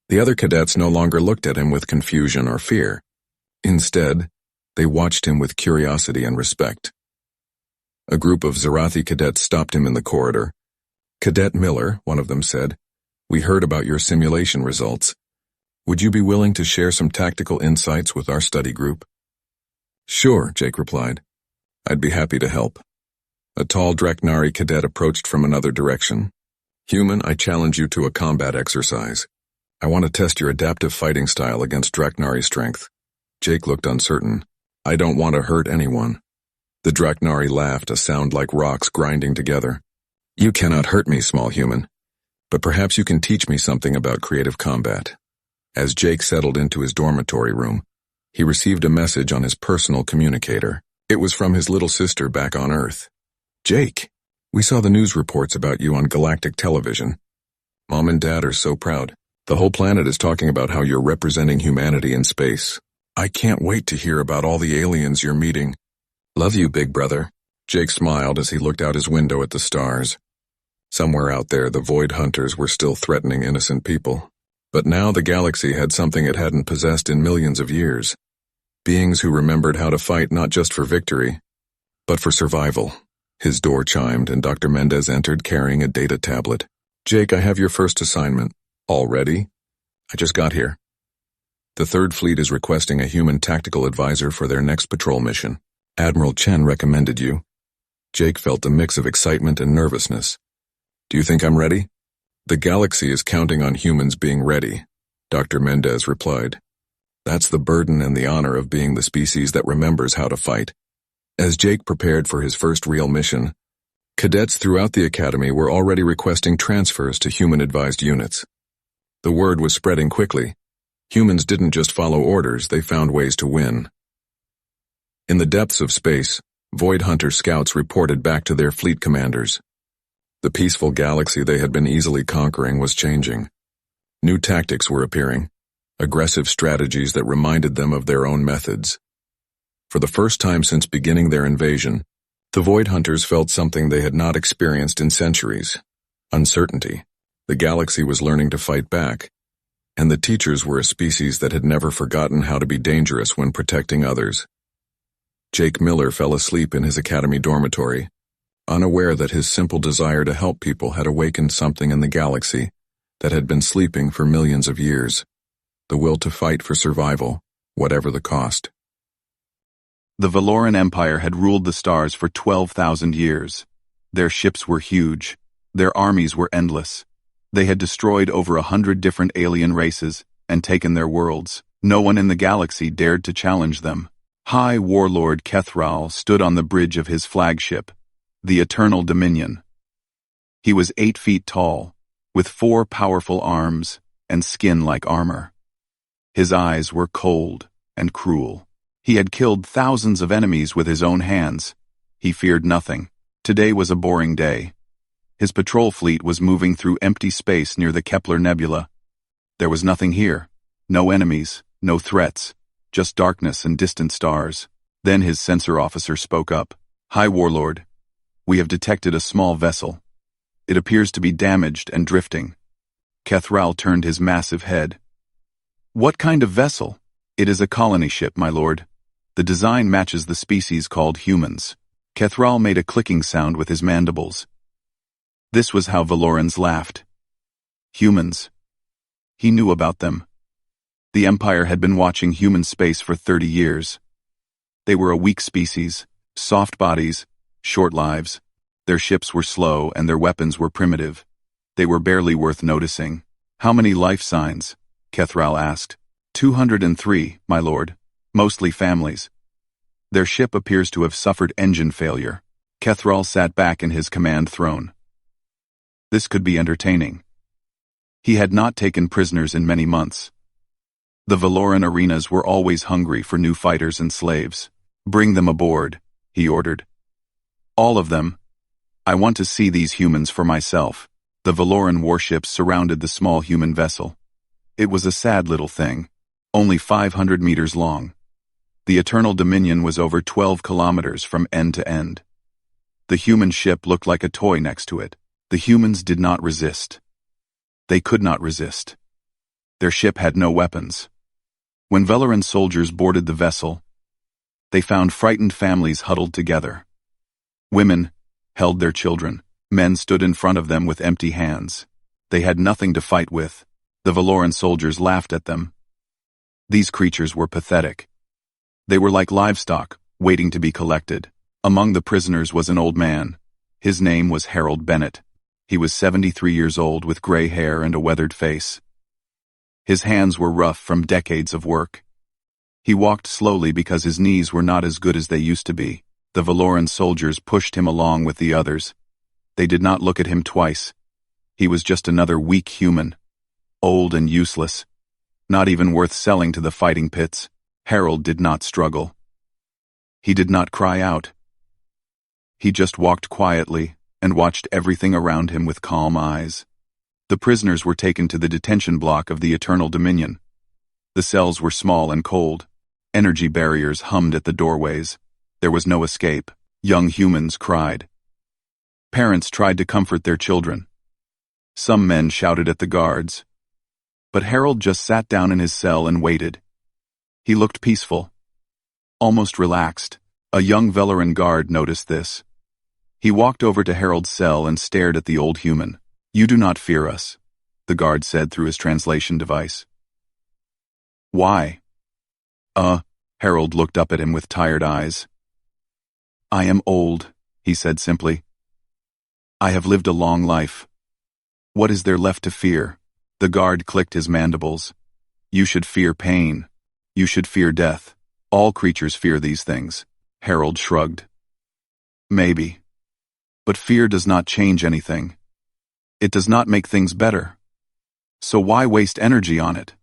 The other cadets no longer looked at him with confusion or fear. Instead, they watched him with curiosity and respect. A group of Zarathi cadets stopped him in the corridor. Cadet Miller, one of them said, we heard about your simulation results. Would you be willing to share some tactical insights with our study group? Sure, Jake replied. I'd be happy to help. A tall Draknari cadet approached from another direction. Human, I challenge you to a combat exercise. I want to test your adaptive fighting style against Draknari strength. Jake looked uncertain. I don't want to hurt anyone. The Draknari laughed, a sound like rocks grinding together. You cannot hurt me, small human. But perhaps you can teach me something about creative combat. As Jake settled into his dormitory room, he received a message on his personal communicator. It was from his little sister back on Earth. Jake, we saw the news reports about you on galactic television. Mom and Dad are so proud. The whole planet is talking about how you're representing humanity in space. I can't wait to hear about all the aliens you're meeting. Love you, big brother. Jake smiled as he looked out his window at the stars. Somewhere out there, the Void Hunters were still threatening innocent people. But now the galaxy had something it hadn't possessed in millions of years. Beings who remembered how to fight not just for victory, but for survival. His door chimed and Dr. Mendez entered carrying a data tablet. Jake, I have your first assignment. Already? I just got here. The Third Fleet is requesting a human tactical advisor for their next patrol mission. Admiral Chen recommended you. Jake felt a mix of excitement and nervousness. Do you think I'm ready? The galaxy is counting on humans being ready, Dr. Mendez replied. That's the burden and the honor of being the species that remembers how to fight. As Jake prepared for his first real mission, cadets throughout the academy were already requesting transfers to human-advised units. The word was spreading quickly. Humans didn't just follow orders, they found ways to win. In the depths of space, Void Hunter scouts reported back to their fleet commanders. The peaceful galaxy they had been easily conquering was changing. New tactics were appearing, aggressive strategies that reminded them of their own methods. For the first time since beginning their invasion, the Void Hunters felt something they had not experienced in centuries: uncertainty. The galaxy was learning to fight back, and the teachers were a species that had never forgotten how to be dangerous when protecting others. Jake Miller fell asleep in his academy dormitory, unaware that his simple desire to help people had awakened something in the galaxy that had been sleeping for millions of years: the will to fight for survival, whatever the cost. The Valoran Empire had ruled the stars for 12,000 years. Their ships were huge. Their armies were endless. They had destroyed over 100 different alien races and taken their worlds. No one in the galaxy dared to challenge them. High Warlord Kethral stood on the bridge of his flagship, the Eternal Dominion. He was 8 feet tall, with 4 powerful arms and skin like armor. His eyes were cold and cruel. He had killed thousands of enemies with his own hands. He feared nothing. Today was a boring day. His patrol fleet was moving through empty space near the Kepler Nebula. There was nothing here. No enemies, no threats, just darkness and distant stars. Then his sensor officer spoke up. "High Warlord, we have detected a small vessel. It appears to be damaged and drifting." Kethral turned his massive head. "What kind of vessel?" "It is a colony ship, my lord. The design matches the species called humans." Kethral made a clicking sound with his mandibles. This was how Valorans laughed. Humans. He knew about them. The Empire had been watching human space for 30 years. They were a weak species, soft bodies, short lives. Their ships were slow and their weapons were primitive. They were barely worth noticing. "How many life signs?" Kethral asked. 203, my lord. Mostly families. Their ship appears to have suffered engine failure. Kethral sat back in his command throne. This could be entertaining. He had not taken prisoners in many months. The Valoran arenas were always hungry for new fighters and slaves. "Bring them aboard," he ordered. "All of them. I want to see these humans for myself." The Valoran warships surrounded the small human vessel. It was a sad little thing, only 500 meters long. The Eternal Dominion was over 12 kilometers from end to end. The human ship looked like a toy next to it. The humans did not resist. They could not resist. Their ship had no weapons. When Valoran soldiers boarded the vessel, they found frightened families huddled together. Women held their children. Men stood in front of them with empty hands. They had nothing to fight with. The Valoran soldiers laughed at them. These creatures were pathetic. They were like livestock, waiting to be collected. Among the prisoners was an old man. His name was Harold Bennett. He was 73 years old with gray hair and a weathered face. His hands were rough from decades of work. He walked slowly because his knees were not as good as they used to be. The Valoran soldiers pushed him along with the others. They did not look at him twice. He was just another weak human, old and useless, not even worth selling to the fighting pits. Harold did not struggle. He did not cry out. He just walked quietly and watched everything around him with calm eyes. The prisoners were taken to the detention block of the Eternal Dominion. The cells were small and cold. Energy barriers hummed at the doorways. There was no escape. Young humans cried. Parents tried to comfort their children. Some men shouted at the guards. But Harold just sat down in his cell and waited. He looked peaceful, almost relaxed. A young Valoran guard noticed this. He walked over to Harold's cell and stared at the old human. "You do not fear us," the guard said through his translation device. "Why?" Harold looked up at him with tired eyes. "I am old," he said simply. "I have lived a long life. What is there left to fear?" The guard clicked his mandibles. "You should fear pain. You should fear death. All creatures fear these things." Harold shrugged. "Maybe. But fear does not change anything. It does not make things better. So why waste energy on it?"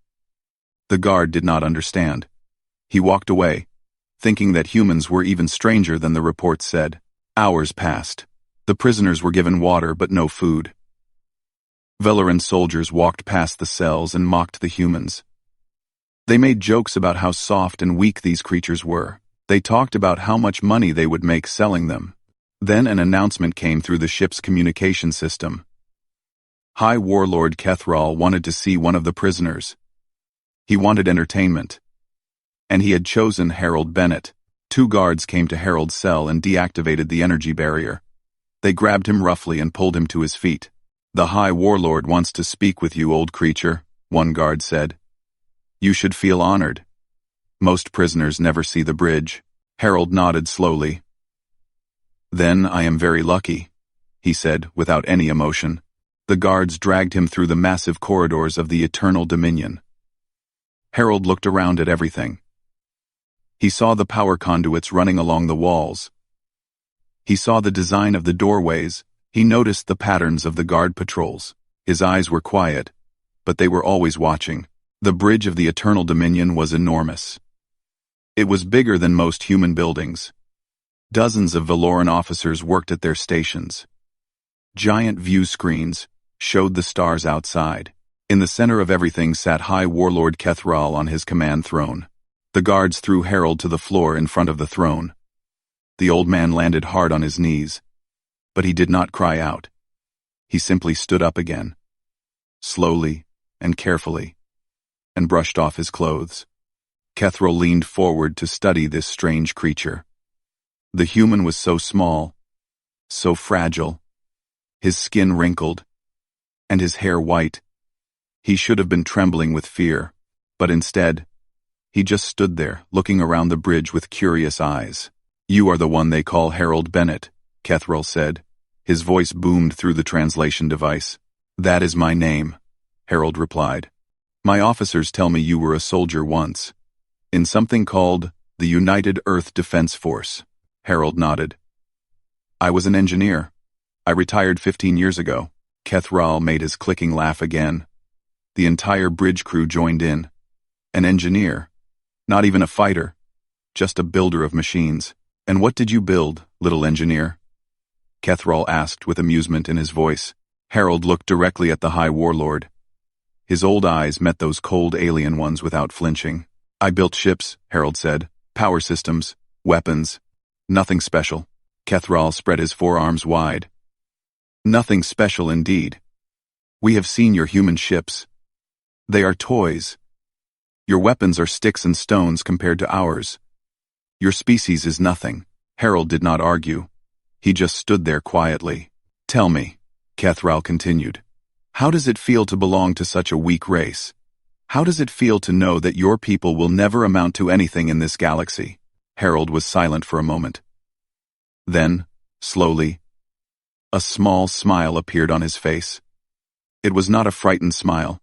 The guard did not understand. He walked away, thinking that humans were even stranger than the reports said. Hours passed. The prisoners were given water but no food. Valoran soldiers walked past the cells and mocked the humans. They made jokes about how soft and weak these creatures were. They talked about how much money they would make selling them. Then an announcement came through the ship's communication system. High Warlord Kethral wanted to see one of the prisoners. He wanted entertainment. And he had chosen Harold Bennett. 2 guards came to Harold's cell and deactivated the energy barrier. They grabbed him roughly and pulled him to his feet. "The High Warlord wants to speak with you, old creature," one guard said. "You should feel honored. Most prisoners never see the bridge." Harold nodded slowly. "Then I am very lucky," he said without any emotion. The guards dragged him through the massive corridors of the Eternal Dominion. Harold looked around at everything. He saw the power conduits running along the walls. He saw the design of the doorways. He noticed the patterns of the guard patrols. His eyes were quiet, but they were always watching. The bridge of the Eternal Dominion was enormous. It was bigger than most human buildings. Dozens of Valoran officers worked at their stations. Giant view screens showed the stars outside. In the center of everything sat High Warlord Kethral on his command throne. The guards threw Harold to the floor in front of the throne. The old man landed hard on his knees, but he did not cry out. He simply stood up again, slowly and carefully, and brushed off his clothes. Kethral leaned forward to study this strange creature. The human was so small, so fragile, his skin wrinkled, and his hair white. He should have been trembling with fear, but instead, he just stood there, looking around the bridge with curious eyes. "You are the one they call Harold Bennett," Kethral said. His voice boomed through the translation device. "That is my name," Harold replied. "My officers tell me you were a soldier once, in something called the United Earth Defense Force." Harold nodded. "I was an engineer. I retired 15 years ago." Kethral made his clicking laugh again. The entire bridge crew joined in. An engineer. Not even a fighter. Just a builder of machines. "And what did you build, little engineer?" Kethral asked with amusement in his voice. Harold looked directly at the High Warlord. His old eyes met those cold alien ones without flinching. "I built ships," Harold said. "Power systems, weapons. Nothing special." Kethral spread his forearms wide. "Nothing special indeed. We have seen your human ships. They are toys. Your weapons are sticks and stones compared to ours. Your species is nothing." Harold did not argue. He just stood there quietly. "Tell me," Kethral continued, "how does it feel to belong to such a weak race? How does it feel to know that your people will never amount to anything in this galaxy?" Harold was silent for a moment. Then, slowly, a small smile appeared on his face. It was not a frightened smile.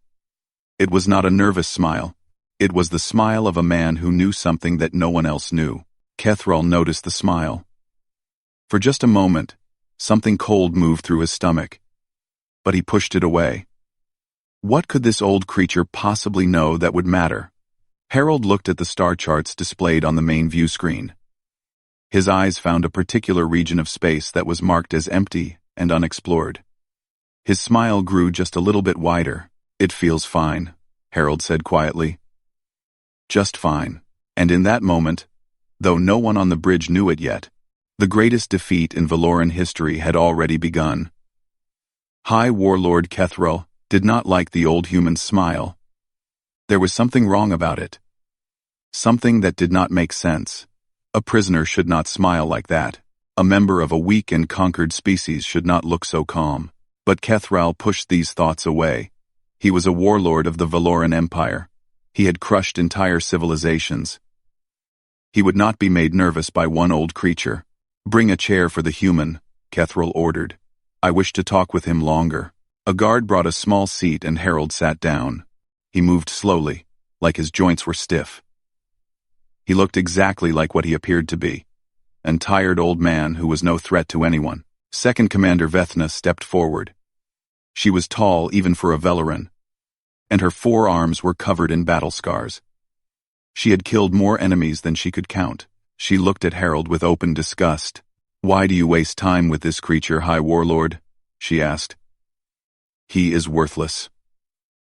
It was not a nervous smile. It was the smile of a man who knew something that no one else knew. Kethral noticed the smile. For just a moment, something cold moved through his stomach. But he pushed it away. What could this old creature possibly know that would matter? Harold looked at the star charts displayed on the main view screen. His eyes found a particular region of space that was marked as empty and unexplored. His smile grew just a little bit wider. It feels fine, Harold said quietly. Just fine. And in that moment, though no one on the bridge knew it yet, the greatest defeat in Valoran history had already begun. High Warlord Kethrel did not like the old human's smile. There was something wrong about it. Something that did not make sense. A prisoner should not smile like that. A member of a weak and conquered species should not look so calm. But Kethrel pushed these thoughts away. He was a warlord of the Valoran Empire. He had crushed entire civilizations. He would not be made nervous by one old creature. Bring a chair for the human, Kethrel ordered. I wish to talk with him longer. A guard brought a small seat and Harold sat down. He moved slowly, like his joints were stiff. He looked exactly like what he appeared to be. An tired old man who was no threat to anyone. Second Commander Vethna stepped forward. She was tall even for a Valoran, and her forearms were covered in battle scars. She had killed more enemies than she could count. She looked at Harold with open disgust. Why do you waste time with this creature, High Warlord? She asked. He is worthless.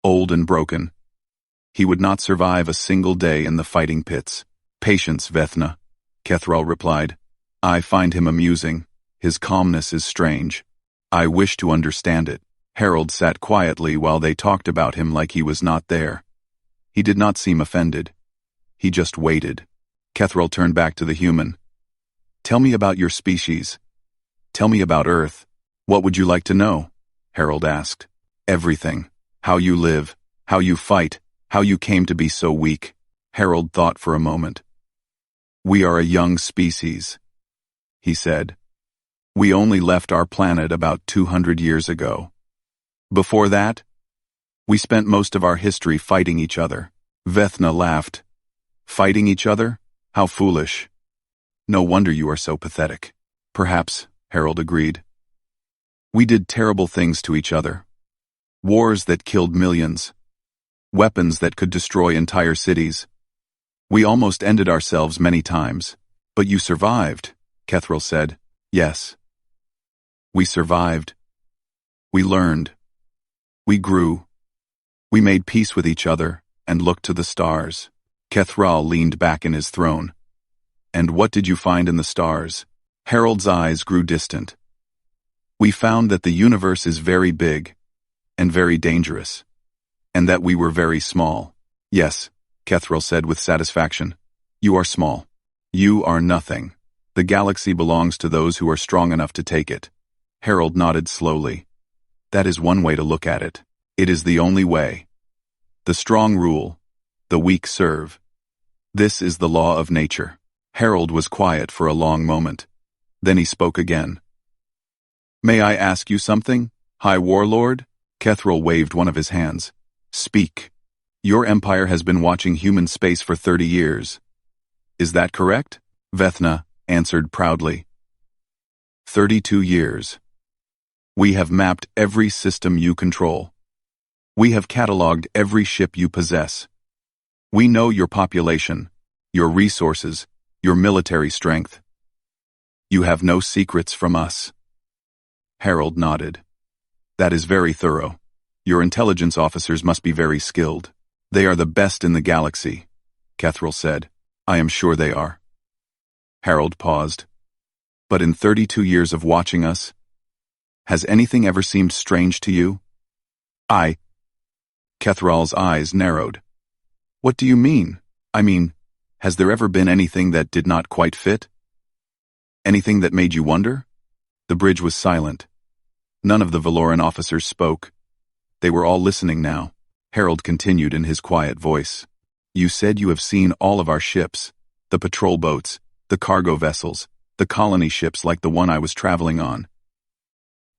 Old and broken. He would not survive a single day in the fighting pits. Patience, Vethna, Kethrel replied. I find him amusing. His calmness is strange. I wish to understand it. Harold sat quietly while they talked about him like he was not there. He did not seem offended. He just waited. Kethrel turned back to the human. Tell me about your species. Tell me about Earth. What would you like to know? Harold asked. Everything. How you live, how you fight, how you came to be so weak. Harold thought for a moment. We are a young species, he said. We only left our planet about 200 years ago. Before that, we spent most of our history fighting each other. Vethna laughed. Fighting each other? How foolish. No wonder you are so pathetic. Perhaps, Harold agreed. We did terrible things to each other. Wars that killed millions. Weapons that could destroy entire cities. We almost ended ourselves many times. But you survived, Kethrel said. Yes. We survived. We learned. We grew. We made peace with each other and looked to the stars. Kethrel leaned back in his throne. And what did you find in the stars? Harold's eyes grew distant. We found that the universe is very big and very dangerous, and that we were very small. Yes, Kethrel said with satisfaction. You are small. You are nothing. The galaxy belongs to those who are strong enough to take it. Harold nodded slowly. That is one way to look at it. It is the only way. The strong rule. The weak serve. This is the law of nature. Harold was quiet for a long moment. Then he spoke again. May I ask you something, High Warlord? Kethrel waved one of his hands. Speak. Your empire has been watching human space for 30 years. Is that correct? Vethna answered proudly. 32 years. We have mapped every system you control. We have cataloged every ship you possess. We know your population, your resources, your military strength. You have no secrets from us. Harold nodded. That is very thorough. Your intelligence officers must be very skilled. They are the best in the galaxy, Kethrel said. I am sure they are. Harold paused. But in 32 years of watching us, has anything ever seemed strange to you? Kethral's eyes narrowed. What do you mean? Has there ever been anything that did not quite fit? Anything that made you wonder? The bridge was silent. None of the Valoran officers spoke. They were all listening now. Harold continued in his quiet voice. You said you have seen all of our ships, the patrol boats, the cargo vessels, the colony ships like the one I was traveling on.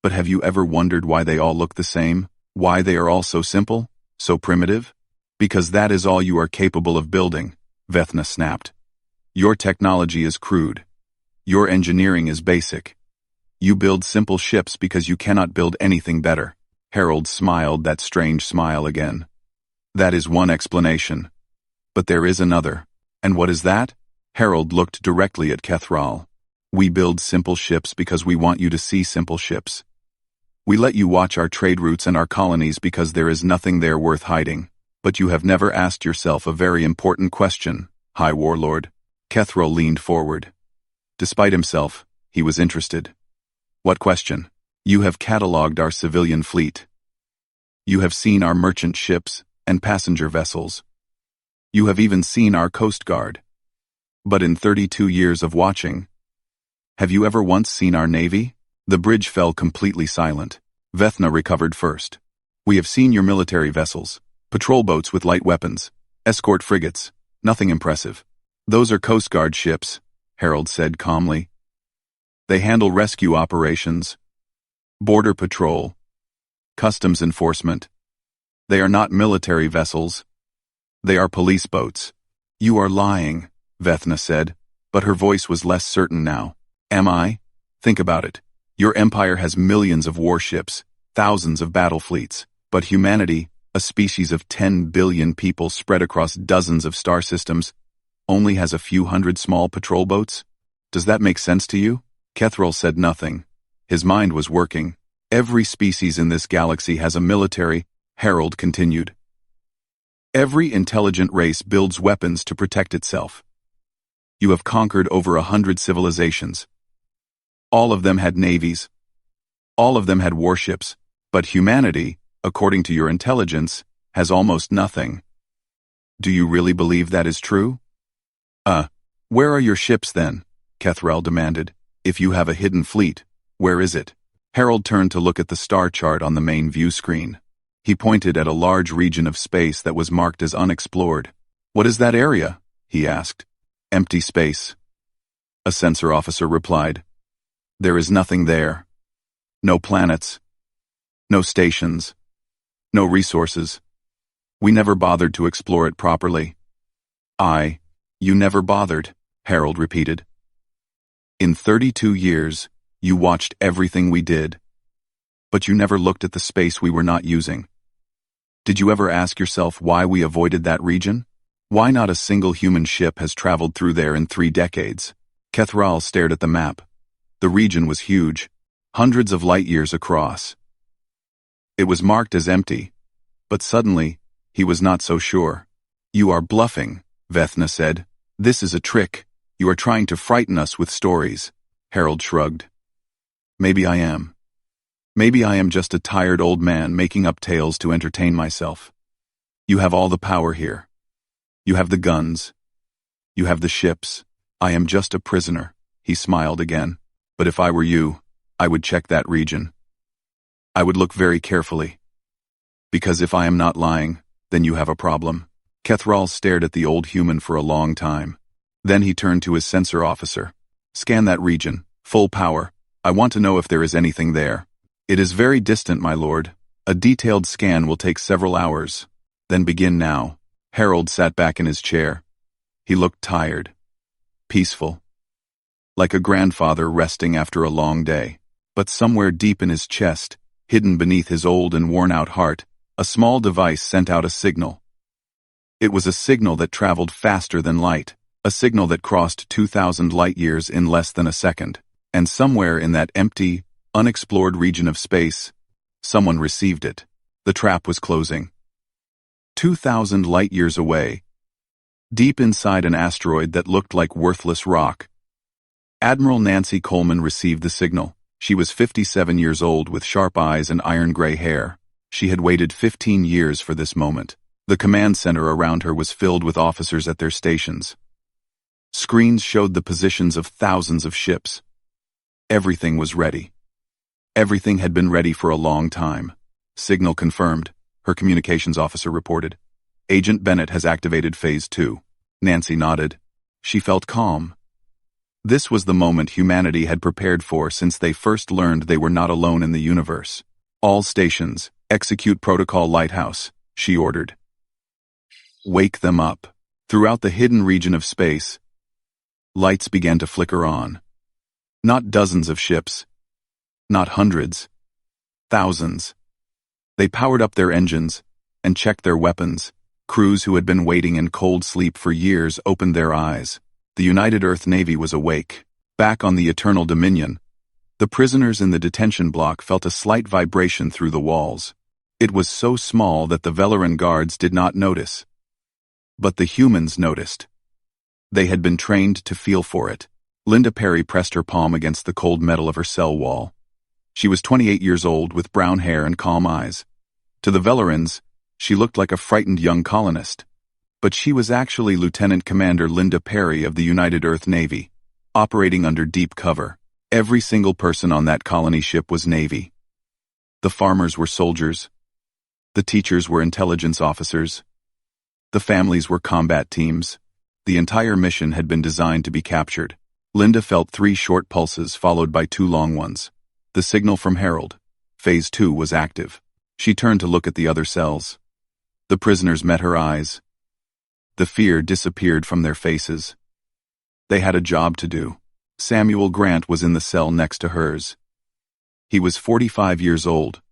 But have you ever wondered why they all look the same? Why they are all so simple, so primitive? Because that is all you are capable of building, Vethna snapped. Your technology is crude. Your engineering is basic. You build simple ships because you cannot build anything better. Harold smiled that strange smile again. That is one explanation. But there is another. And what is that? Harold looked directly at Kethrel. We build simple ships because we want you to see simple ships. We let you watch our trade routes and our colonies because there is nothing there worth hiding. But you have never asked yourself a very important question, High Warlord. Kethro leaned forward. Despite himself, he was interested. What question? You have catalogued our civilian fleet. You have seen our merchant ships and passenger vessels. You have even seen our Coast Guard. But in 32 years of watching, have you ever once seen our Navy? The bridge fell completely silent. Vethna recovered first. We have seen your military vessels, patrol boats with light weapons, escort frigates, nothing impressive. Those are Coast Guard ships, Harold said calmly. They handle rescue operations, border patrol, customs enforcement. They are not military vessels. They are police boats. You are lying, Vethna said, but her voice was less certain now. Am I? Think about it. Your empire has millions of warships, thousands of battle fleets, but humanity, a species of 10 billion people spread across dozens of star systems, only has a few hundred small patrol boats? Does that make sense to you? Kethril said nothing. His mind was working. Every species in this galaxy has a military, Harold continued. Every intelligent race builds weapons to protect itself. You have conquered over 100 civilizations. All of them had navies. All of them had warships. But humanity, according to your intelligence, has almost nothing. Do you really believe that is true? Where are your ships then? Kethrel demanded. If you have a hidden fleet, where is it? Harold turned to look at the star chart on the main view screen. He pointed at a large region of space that was marked as unexplored. What is that area? He asked. Empty space. A sensor officer replied. There is nothing there. No planets. No stations. No resources. We never bothered to explore it properly. You never bothered, Harold repeated. In 32 years, you watched everything we did. But you never looked at the space we were not using. Did you ever ask yourself why we avoided that region? Why not a single human ship has traveled through there in 3 decades? Kethral stared at the map. The region was huge, hundreds of light years across. It was marked as empty, but suddenly, he was not so sure. You are bluffing, Vethna said. This is a trick. You are trying to frighten us with stories. Harold shrugged. Maybe I am. Maybe I am just a tired old man making up tales to entertain myself. You have all the power here. You have the guns. You have the ships. I am just a prisoner. He smiled again. But if I were you, I would check that region. I would look very carefully. Because if I am not lying, then you have a problem. Kethral stared at the old human for a long time. Then he turned to his sensor officer. Scan that region, full power. I want to know if there is anything there. It is very distant, my lord. A detailed scan will take several hours. Then begin now. Harold sat back in his chair. He looked tired. Peaceful. Like a grandfather resting after a long day. But somewhere deep in his chest, hidden beneath his old and worn-out heart, a small device sent out a signal. It was a signal that traveled faster than light, a signal that crossed 2,000 light-years in less than a second. And somewhere in that empty, unexplored region of space, someone received it. The trap was closing. 2,000 light-years away, deep inside an asteroid that looked like worthless rock, Admiral Nancy Coleman received the signal. She was 57 years old with sharp eyes and iron-gray hair. She had waited 15 years for this moment. The command center around her was filled with officers at their stations. Screens showed the positions of thousands of ships. Everything was ready. Everything had been ready for a long time. Signal confirmed, her communications officer reported. Agent Bennett has activated Phase 2. Nancy nodded. She felt calm. This was the moment humanity had prepared for since they first learned they were not alone in the universe. All stations, execute Protocol Lighthouse, she ordered. Wake them up. Throughout the hidden region of space, lights began to flicker on. Not dozens of ships. Not hundreds. Thousands. They powered up their engines and checked their weapons. Crews who had been waiting in cold sleep for years opened their eyes. The United Earth Navy was awake. Back on the Eternal Dominion, The prisoners in the detention block felt a slight vibration through the walls. It was so small that the Velaran guards did not notice. But the humans noticed. They had been trained to feel for it. Linda Perry pressed her palm against the cold metal of her cell wall. She was 28 years old with brown hair and calm eyes. To the Velarans, she looked like a frightened young colonist. But she was actually Lieutenant Commander Linda Perry of the United Earth Navy, operating under deep cover. Every single person on that colony ship was Navy. The farmers were soldiers. The teachers were intelligence officers. The families were combat teams. The entire mission had been designed to be captured. Linda felt 3 short pulses followed by 2 long ones. The signal from Harold. Phase 2 was active. She turned to look at the other cells. The prisoners met her eyes. The fear disappeared from their faces. They had a job to do. Samuel Grant was in the cell next to hers. He was 45 years old,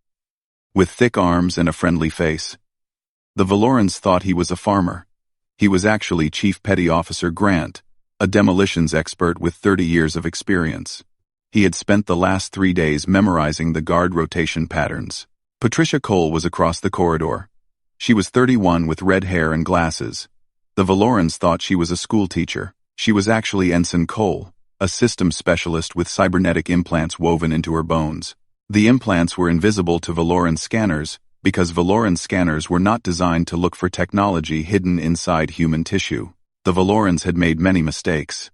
with thick arms and a friendly face. The Valorans thought he was a farmer. He was actually Chief Petty Officer Grant, a demolitions expert with 30 years of experience. He had spent the last 3 days memorizing the guard rotation patterns. Patricia Cole was across the corridor. She was 31 with red hair and glasses. The Valorans thought she was a schoolteacher. She was actually Ensign Cole, a systems specialist with cybernetic implants woven into her bones. The implants were invisible to Valoran scanners because Valoran scanners were not designed to look for technology hidden inside human tissue. The Valorans had made many mistakes.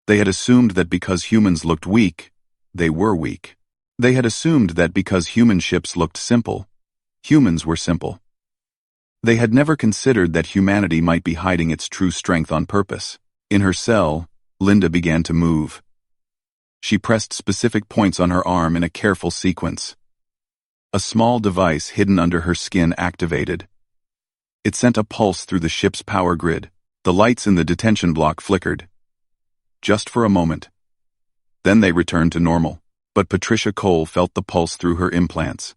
They had assumed that because humans looked weak, they were weak. They had assumed that because human ships looked simple, humans were simple. They had never considered that humanity might be hiding its true strength on purpose. In her cell, Linda began to move. She pressed specific points on her arm in a careful sequence. A small device hidden under her skin activated. It sent a pulse through the ship's power grid. The lights in the detention block flickered. Just for a moment. Then they returned to normal. But Patricia Cole felt the pulse through her implants.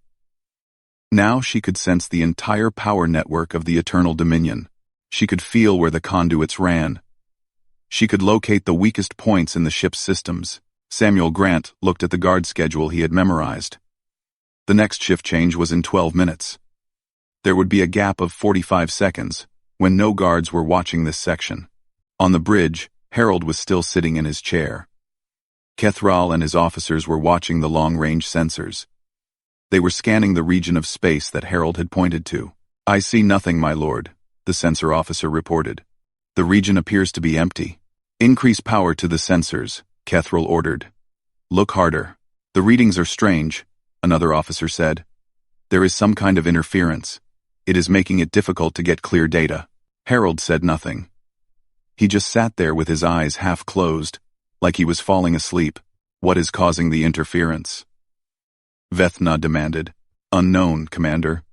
Now she could sense the entire power network of the Eternal Dominion. She could feel where the conduits ran. She could locate the weakest points in the ship's systems. Samuel Grant looked at the guard schedule he had memorized. The next shift change was in 12 minutes. There would be a gap of 45 seconds, when no guards were watching this section. On the bridge, Harold was still sitting in his chair. Kethral and his officers were watching the long-range sensors. They were scanning the region of space that Harold had pointed to. "I see nothing, my lord," the sensor officer reported. "The region appears to be empty." "Increase power to the sensors," Kethral ordered. "Look harder." "The readings are strange," another officer said. "There is some kind of interference. It is making it difficult to get clear data." Harold said nothing. He just sat there with his eyes half closed, like he was falling asleep. "What is causing the interference?" Vethna demanded. "Unknown, Commander.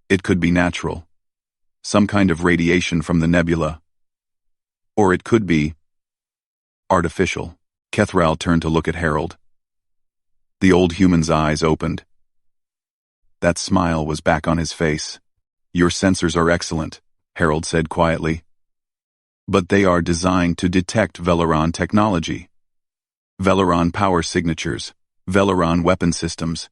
It could be natural. Some kind of radiation from the nebula. Or it could be artificial." Kethral turned to look at Harold. The old human's eyes opened. That smile was back on his face. "Your sensors are excellent," Harold said quietly. "But they are designed to detect Velaran technology. Velaran power signatures, Velaran weapon systems.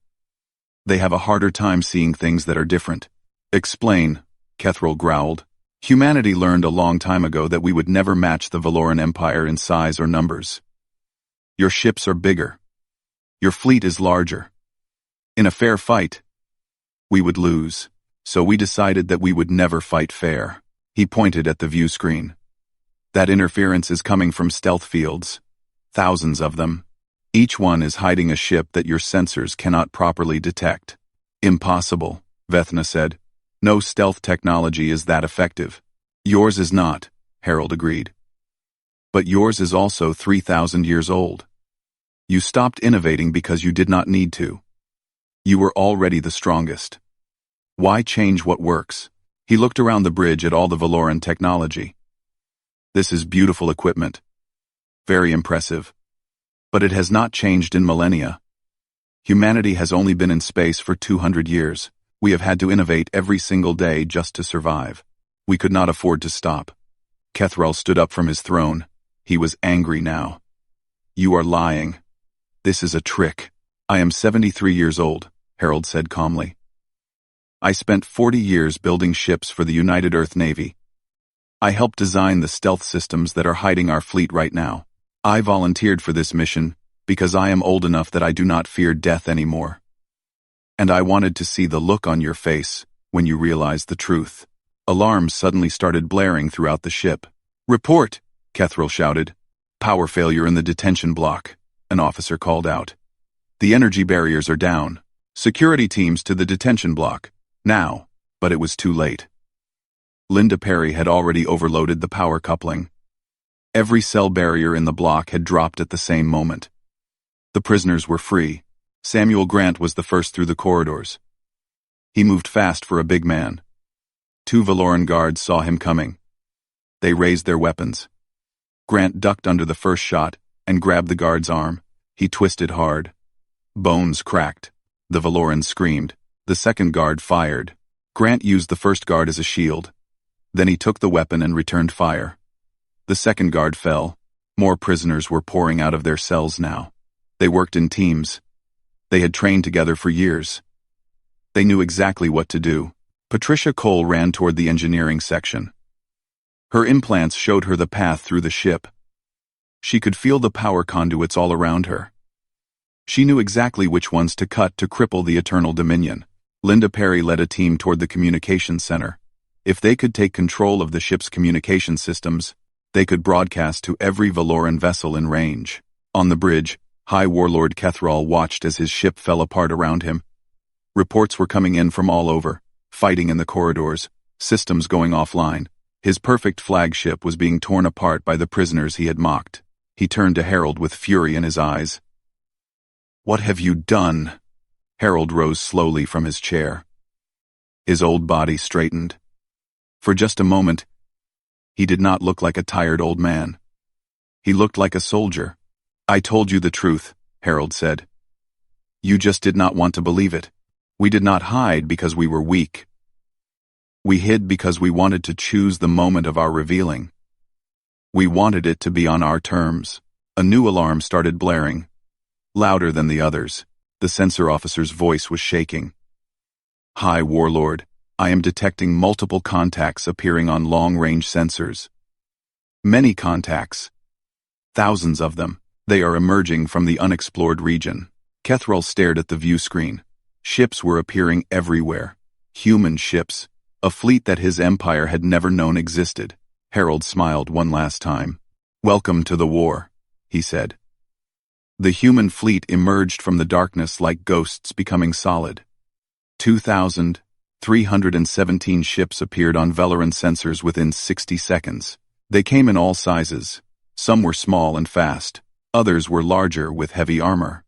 They have a harder time seeing things that are different." "Explain," Kethral growled. "Humanity learned a long time ago that we would never match the Valoran Empire in size or numbers. Your ships are bigger. Your fleet is larger. In a fair fight, we would lose. So we decided that we would never fight fair." He pointed at the view screen. "That interference is coming from stealth fields. Thousands of them. Each one is hiding a ship that your sensors cannot properly detect." "Impossible," Vethna said. "No stealth technology is that effective." "Yours is not," Harold agreed. "But yours is also 3,000 years old. You stopped innovating because you did not need to. You were already the strongest. Why change what works?" He looked around the bridge at all the Valoran technology. "This is beautiful equipment. Very impressive. But it has not changed in millennia. Humanity has only been in space for 200 years. We have had to innovate every single day just to survive. We could not afford to stop." Kethral stood up from his throne. He was angry now. "You are lying. This is a trick. I am 73 years old, Harold said calmly. I spent 40 years building ships for the United Earth Navy. I helped design the stealth systems that are hiding our fleet right now. I volunteered for this mission because I am old enough that I do not fear death anymore. And I wanted to see the look on your face when you realized the truth. Alarms suddenly started blaring throughout the ship. Report, Kethril shouted. Power failure in the detention block, an officer called out. The energy barriers are down. Security teams to the detention block. Now, but it was too late. Linda Perry had already overloaded the power coupling. Every cell barrier in the block had dropped at the same moment. The prisoners were free. Samuel Grant was the first through the corridors. He moved fast for a big man. 2 Valoran guards saw him coming. They raised their weapons. Grant ducked under the first shot and grabbed the guard's arm. He twisted hard. Bones cracked. The Valoran screamed. The second guard fired. Grant used the first guard as a shield. Then he took the weapon and returned fire. The second guard fell. More prisoners were pouring out of their cells now. They worked in teams. They had trained together for years. They knew exactly what to do. Patricia Cole ran toward the engineering section. Her implants showed her the path through the ship. She could feel the power conduits all around her. She knew exactly which ones to cut to cripple the Eternal Dominion. Linda Perry led a team toward the communications center. If they could take control of the ship's communication systems, they could broadcast to every Valoran vessel in range. On the bridge, High Warlord Kethril watched as his ship fell apart around him. Reports were coming in from all over, fighting in the corridors, systems going offline. His perfect flagship was being torn apart by the prisoners he had mocked. He turned to Harold with fury in his eyes. What have you done? Harold rose slowly from his chair. His old body straightened. For just a moment, he did not look like a tired old man. He looked like a soldier. I told you the truth, Harold said. You just did not want to believe it. We did not hide because we were weak. We hid because we wanted to choose the moment of our revealing. We wanted it to be on our terms. A new alarm started blaring. Louder than the others, the sensor officer's voice was shaking. High Warlord, I am detecting multiple contacts appearing on long-range sensors. Many contacts. Thousands of them. They are emerging from the unexplored region. Kethril stared at the view screen. Ships were appearing everywhere. Human ships. A fleet that his empire had never known existed. Harold smiled one last time. Welcome to the war, he said. The human fleet emerged from the darkness like ghosts becoming solid. 2,317 ships appeared on Valoran sensors within 60 seconds. They came in all sizes. Some were small and fast. Others were larger with heavy armor.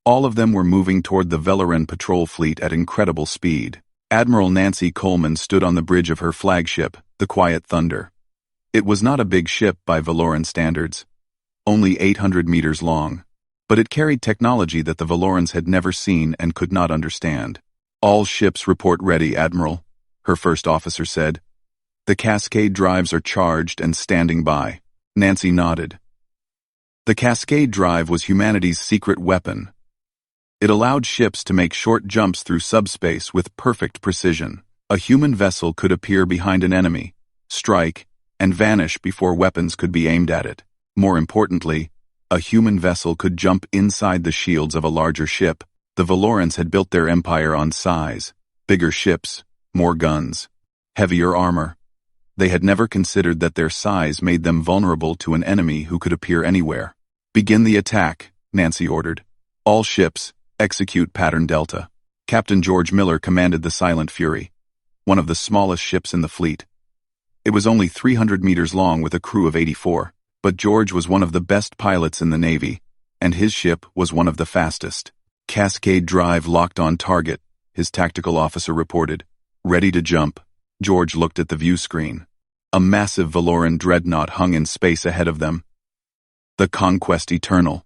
All of them were moving toward the Valoran patrol fleet at incredible speed. Admiral Nancy Coleman stood on the bridge of her flagship, the Quiet Thunder. It was not a big ship by Valoran standards, only 800 meters long, but it carried technology that the Valorans had never seen and could not understand. All ships report ready, Admiral, her first officer said. The Cascade drives are charged and standing by. Nancy nodded. The Cascade drive was humanity's secret weapon. It allowed ships to make short jumps through subspace with perfect precision. A human vessel could appear behind an enemy, strike, and vanish before weapons could be aimed at it. More importantly, a human vessel could jump inside the shields of a larger ship. The Valorans had built their empire on size, bigger ships, more guns, heavier armor. They had never considered that their size made them vulnerable to an enemy who could appear anywhere. Begin the attack, Nancy ordered. All ships, execute Pattern Delta. Captain George Miller commanded the Silent Fury, one of the smallest ships in the fleet. It was only 300 meters long with a crew of 84, but George was one of the best pilots in the Navy, and his ship was one of the fastest. Cascade drive locked on target, his tactical officer reported. Ready to jump. George looked at the view screen. A massive Valoran dreadnought hung in space ahead of them. The Conquest Eternal.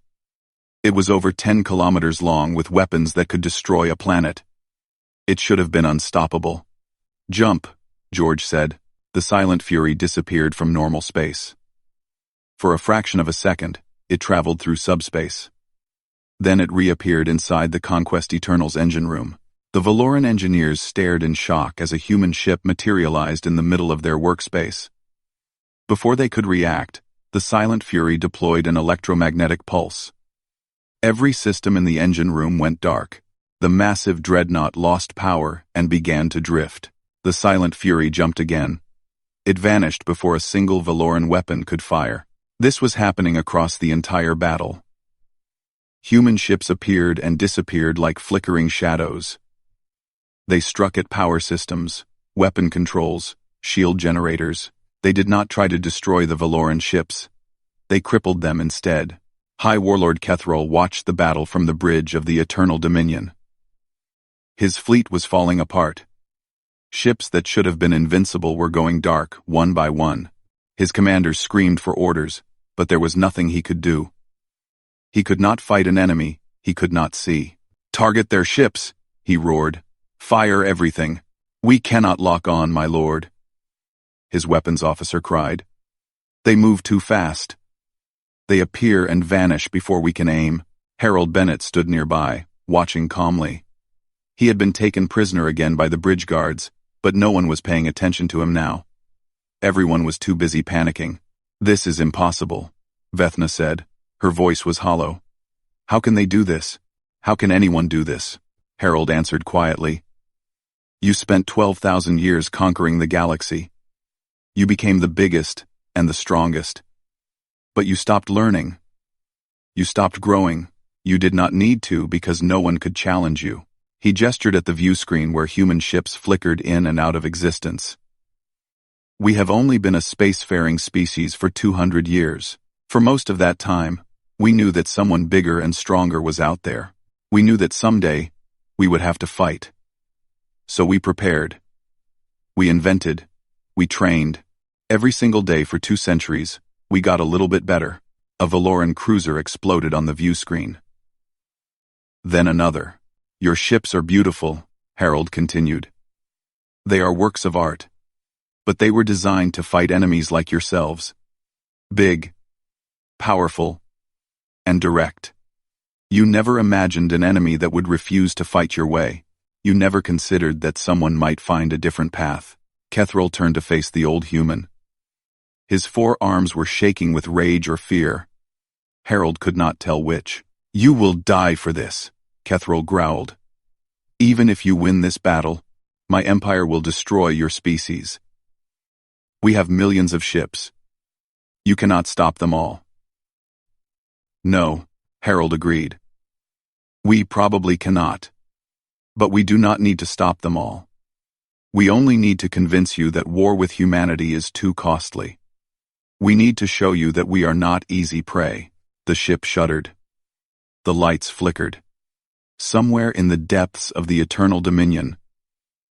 It was over 10 kilometers long with weapons that could destroy a planet. It should have been unstoppable. Jump, George said. The Silent Fury disappeared from normal space. For a fraction of a second, it traveled through subspace. Then it reappeared inside the Conquest Eternal's engine room. The Valoran engineers stared in shock as a human ship materialized in the middle of their workspace. Before they could react, the Silent Fury deployed an electromagnetic pulse. Every system in the engine room went dark. The massive dreadnought lost power and began to drift. The Silent Fury jumped again. It vanished before a single Valoran weapon could fire. This was happening across the entire battle. Human ships appeared and disappeared like flickering shadows. They struck at power systems, weapon controls, shield generators. They did not try to destroy the Valoran ships. They crippled them instead. High Warlord Kethrol watched the battle from the bridge of the Eternal Dominion. His fleet was falling apart. Ships that should have been invincible were going dark, one by one. His commanders screamed for orders, but there was nothing he could do. He could not fight an enemy he could not see. "Target their ships," he roared. "Fire everything. We cannot lock on, my lord," his weapons officer cried. "They move too fast. They appear and vanish before we can aim." Harold Bennett stood nearby, watching calmly. He had been taken prisoner again by the bridge guards, but no one was paying attention to him now. Everyone was too busy panicking. "This is impossible," Vethna said. Her voice was hollow. "How can they do this? How can anyone do this?" Harold answered quietly. "You spent 12,000 years conquering the galaxy. You became the biggest and the strongest. But you stopped learning. You stopped growing. You did not need to because no one could challenge you." He gestured at the view screen where human ships flickered in and out of existence. "We have only been a spacefaring species for 200 years. For most of that time, we knew that someone bigger and stronger was out there. We knew that someday, we would have to fight. So we prepared. We invented. We trained. Every single day for 2 centuries, we got a little bit better." A Valoran cruiser exploded on the view screen. Then another. "Your ships are beautiful," Harold continued. "They are works of art. But they were designed to fight enemies like yourselves. Big, powerful, and direct. You never imagined an enemy that would refuse to fight your way. You never considered that someone might find a different path." Kethrol turned to face the old human. His 4 arms were shaking with rage or fear. Harold could not tell which. "You will die for this," Kethrol growled. "Even if you win this battle, my empire will destroy your species. We have millions of ships. You cannot stop them all." "No," Harold agreed. "We probably cannot. But we do not need to stop them all. We only need to convince you that war with humanity is too costly. We need to show you that we are not easy prey." The ship shuddered. The lights flickered. Somewhere in the depths of the Eternal Dominion,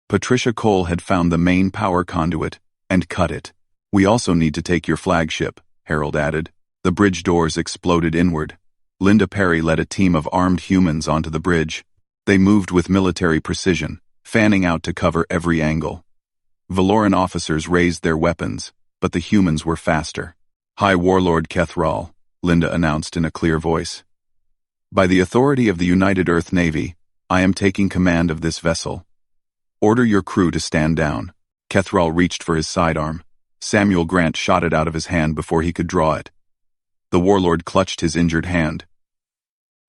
Patricia Cole had found the main power conduit and cut it. "We also need to take your flagship," Harold added. The bridge doors exploded inward. Linda Perry led a team of armed humans onto the bridge. They moved with military precision, fanning out to cover every angle. Valoran officers raised their weapons, but the humans were faster. "High Warlord Kethrol," Linda announced in a clear voice. "By the authority of the United Earth Navy, I am taking command of this vessel. Order your crew to stand down." Kethrol reached for his sidearm. Samuel Grant shot it out of his hand before he could draw it. The warlord clutched his injured hand,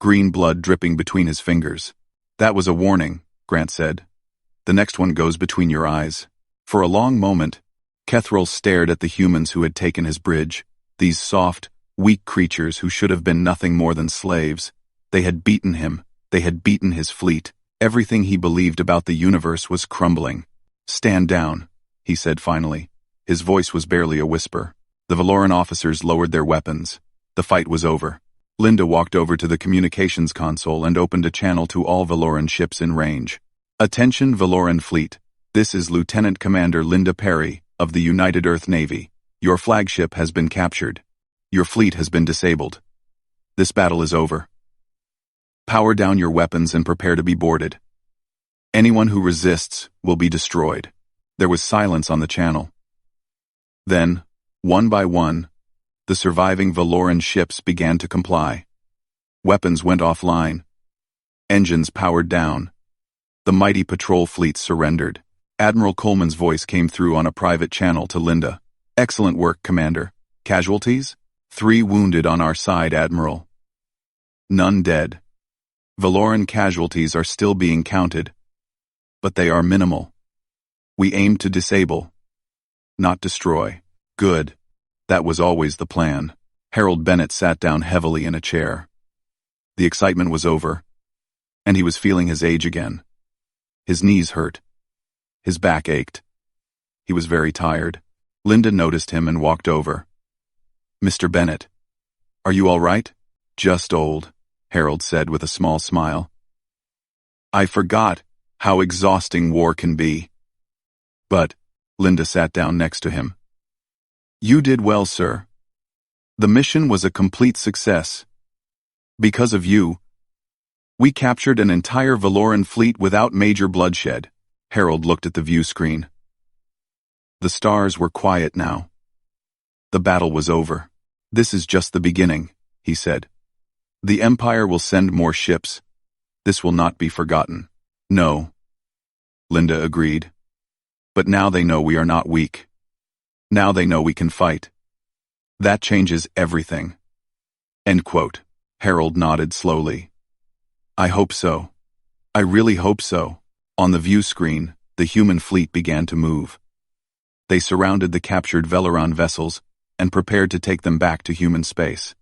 green blood dripping between his fingers. "That was a warning," Grant said. "The next one goes between your eyes." For a long moment, Kethrol stared at the humans who had taken his bridge, these soft, weak creatures who should have been nothing more than slaves. They had beaten him. They had beaten his fleet. Everything he believed about the universe was crumbling. "Stand down," he said finally. His voice was barely a whisper. The Valoran officers lowered their weapons. The fight was over. Linda walked over to the communications console and opened a channel to all Valoran ships in range. "Attention Valoran fleet. This is Lieutenant Commander Linda Perry of the United Earth Navy. Your flagship has been captured. Your fleet has been disabled. This battle is over. Power down your weapons and prepare to be boarded. Anyone who resists will be destroyed." There was silence on the channel. Then, one by one, the surviving Valoran ships began to comply. Weapons went offline. Engines powered down. The mighty patrol fleet surrendered. Admiral Coleman's voice came through on a private channel to Linda. "Excellent work, Commander. Casualties? 3 wounded on our side, Admiral. None dead. Valoran casualties are still being counted, but they are minimal. We aim to disable, not destroy." "Good. That was always the plan." Harold Bennett sat down heavily in a chair. The excitement was over, and he was feeling his age again. His knees hurt. His back ached. He was very tired. Linda noticed him and walked over. "Mr. Bennett, are you all right?" "Just old," Harold said with a small smile. "I forgot how exhausting war can be." "But," Linda sat down next to him. "You did well, sir. The mission was a complete success. Because of you, we captured an entire Valoran fleet without major bloodshed." Harold looked at the view screen. The stars were quiet now. The battle was over. "This is just the beginning," he said. "The Empire will send more ships. This will not be forgotten." "No," Linda agreed. "But now they know we are not weak. Now they know we can fight. That changes everything." End quote. Harold nodded slowly. "I hope so. I really hope so." On the view screen, the human fleet began to move. They surrounded the captured Valoran vessels and prepared to take them back to human space.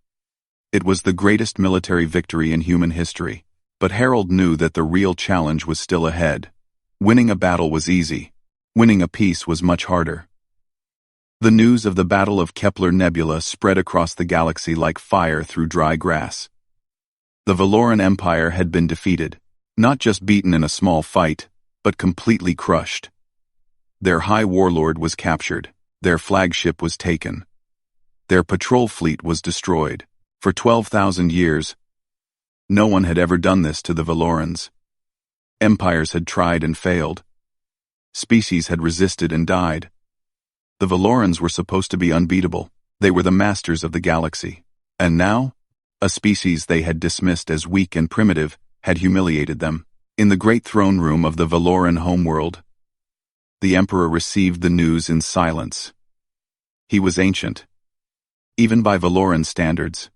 It was the greatest military victory in human history, but Harold knew that the real challenge was still ahead. Winning a battle was easy. Winning a peace was much harder. The news of the Battle of Kepler Nebula spread across the galaxy like fire through dry grass. The Valoran Empire had been defeated, not just beaten in a small fight, but completely crushed. Their high warlord was captured, their flagship was taken. Their patrol fleet was destroyed. For 12,000 years, no one had ever done this to the Valorans. Empires had tried and failed. Species had resisted and died. The Valorans were supposed to be unbeatable. They were the masters of the galaxy. And now, a species they had dismissed as weak and primitive had humiliated them. In the great throne room of the Valoran homeworld, the Emperor received the news in silence. He was ancient, even by Valoran standards.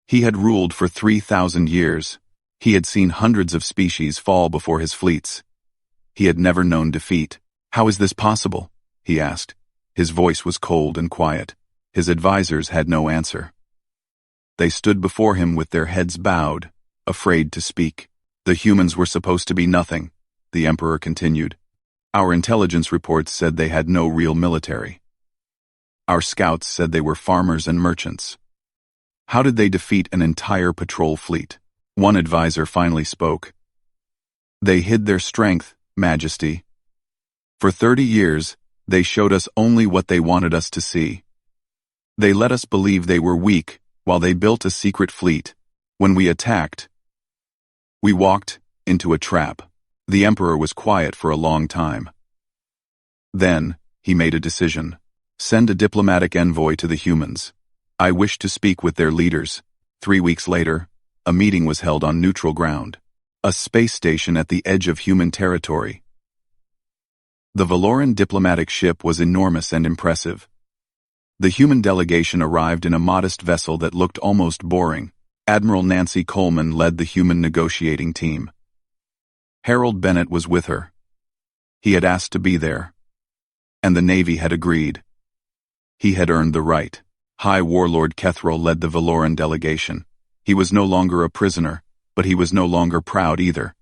He had ruled for 3,000 years. He had seen hundreds of species fall before his fleets. He had never known defeat. "How is this possible?" he asked. His voice was cold and quiet. His advisors had no answer. They stood before him with their heads bowed, afraid to speak. "The humans were supposed to be nothing," the Emperor continued. "Our intelligence reports said they had no real military. Our scouts said they were farmers and merchants. How did they defeat an entire patrol fleet?" One advisor finally spoke. "They hid their strength, Majesty. For 30 years, they showed us only what they wanted us to see. They let us believe they were weak while they built a secret fleet. When we attacked, we walked into a trap." The Emperor was quiet for a long time. Then, he made a decision. "Send a diplomatic envoy to the humans. I wish to speak with their leaders." 3 weeks later, a meeting was held on neutral ground, a space station at the edge of human territory. The Valoran diplomatic ship was enormous and impressive. The human delegation arrived in a modest vessel that looked almost boring. Admiral Nancy Coleman led the human negotiating team. Harold Bennett was with her. He had asked to be there, and the Navy had agreed. He had earned the right. High Warlord Kethril led the Valoran delegation. He was no longer a prisoner, but he was no longer proud either.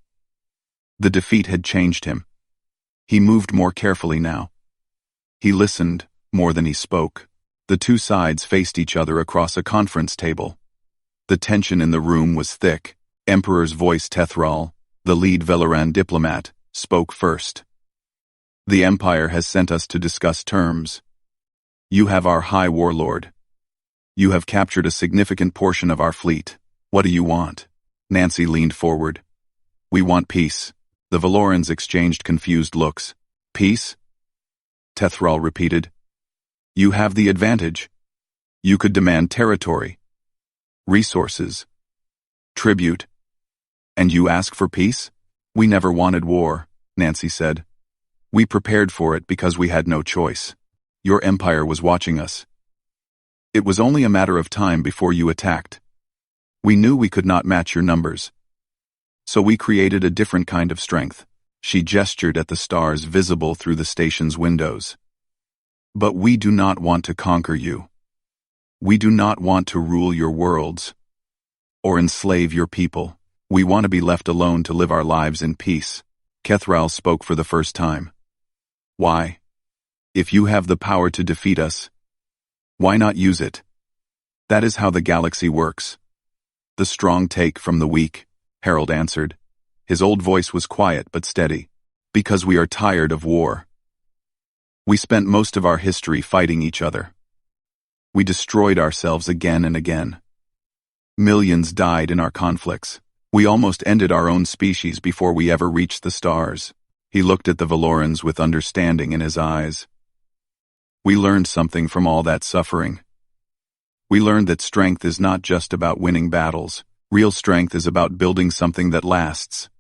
The defeat had changed him. He moved more carefully now. He listened more than he spoke. The two sides faced each other across a conference table. The tension in the room was thick. Emperor's voice Tethral, the lead Valoran diplomat, spoke first. "The Empire has sent us to discuss terms. You have our High Warlord. You have captured a significant portion of our fleet. What do you want?" Nancy leaned forward. "We want peace." The Valorans exchanged confused looks. "Peace?" Tethral repeated. "You have the advantage. You could demand territory, resources, Tribute. And you ask for peace? We never wanted war, Nancy said. We prepared for it because we had no choice. Your empire was watching us. It was only a matter of time before you attacked. We knew we could not match your numbers. So we created a different kind of strength. She gestured at the stars visible through the station's windows. But we do not want to conquer you. We do not want to rule your worlds or enslave your people. We want to be left alone to live our lives in peace. Kethral spoke for the first time. Why? If you have the power to defeat us, why not use it? That is how the galaxy works. The strong take from the weak, Harold answered. His old voice was quiet but steady. Because we are tired of war. We spent most of our history fighting each other. We destroyed ourselves again and again. Millions died in our conflicts. We almost ended our own species before we ever reached the stars. He looked at the Valorans with understanding in his eyes. We learned something from all that suffering. We learned that strength is not just about winning battles. Real strength is about building something that lasts.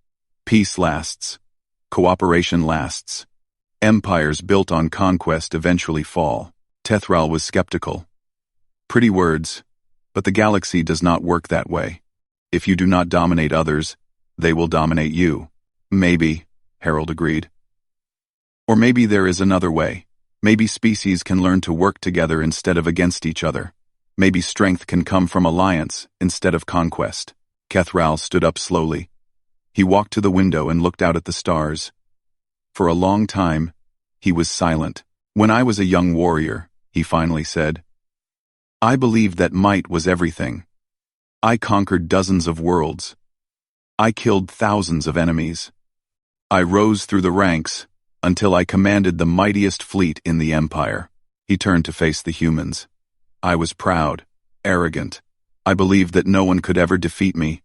Peace lasts. Cooperation lasts. Empires built on conquest eventually fall. Tethral was skeptical. Pretty words, but the galaxy does not work that way. If you do not dominate others, they will dominate you. Maybe, Harold agreed. Or maybe there is another way. Maybe species can learn to work together instead of against each other. Maybe strength can come from alliance instead of conquest. Kethral stood up slowly. He walked to the window and looked out at the stars. For a long time, he was silent. When I was a young warrior, he finally said, I believed that might was everything. I conquered dozens of worlds. I killed thousands of enemies. I rose through the ranks until I commanded the mightiest fleet in the Empire. He turned to face the humans. I was proud, arrogant. I believed that no one could ever defeat me.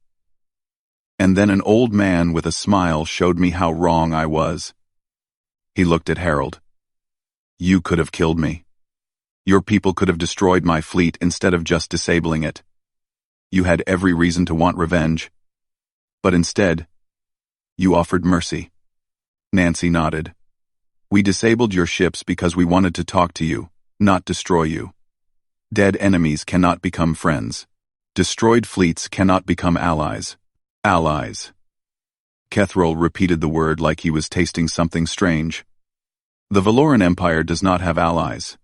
And then an old man with a smile showed me how wrong I was. He looked at Harold. You could have killed me. Your people could have destroyed my fleet instead of just disabling it. You had every reason to want revenge. But instead, you offered mercy. Nancy nodded. We disabled your ships because we wanted to talk to you, not destroy you. Dead enemies cannot become friends. Destroyed fleets cannot become allies. Allies. Kethral repeated the word like he was tasting something strange. The Valoran Empire does not have allies.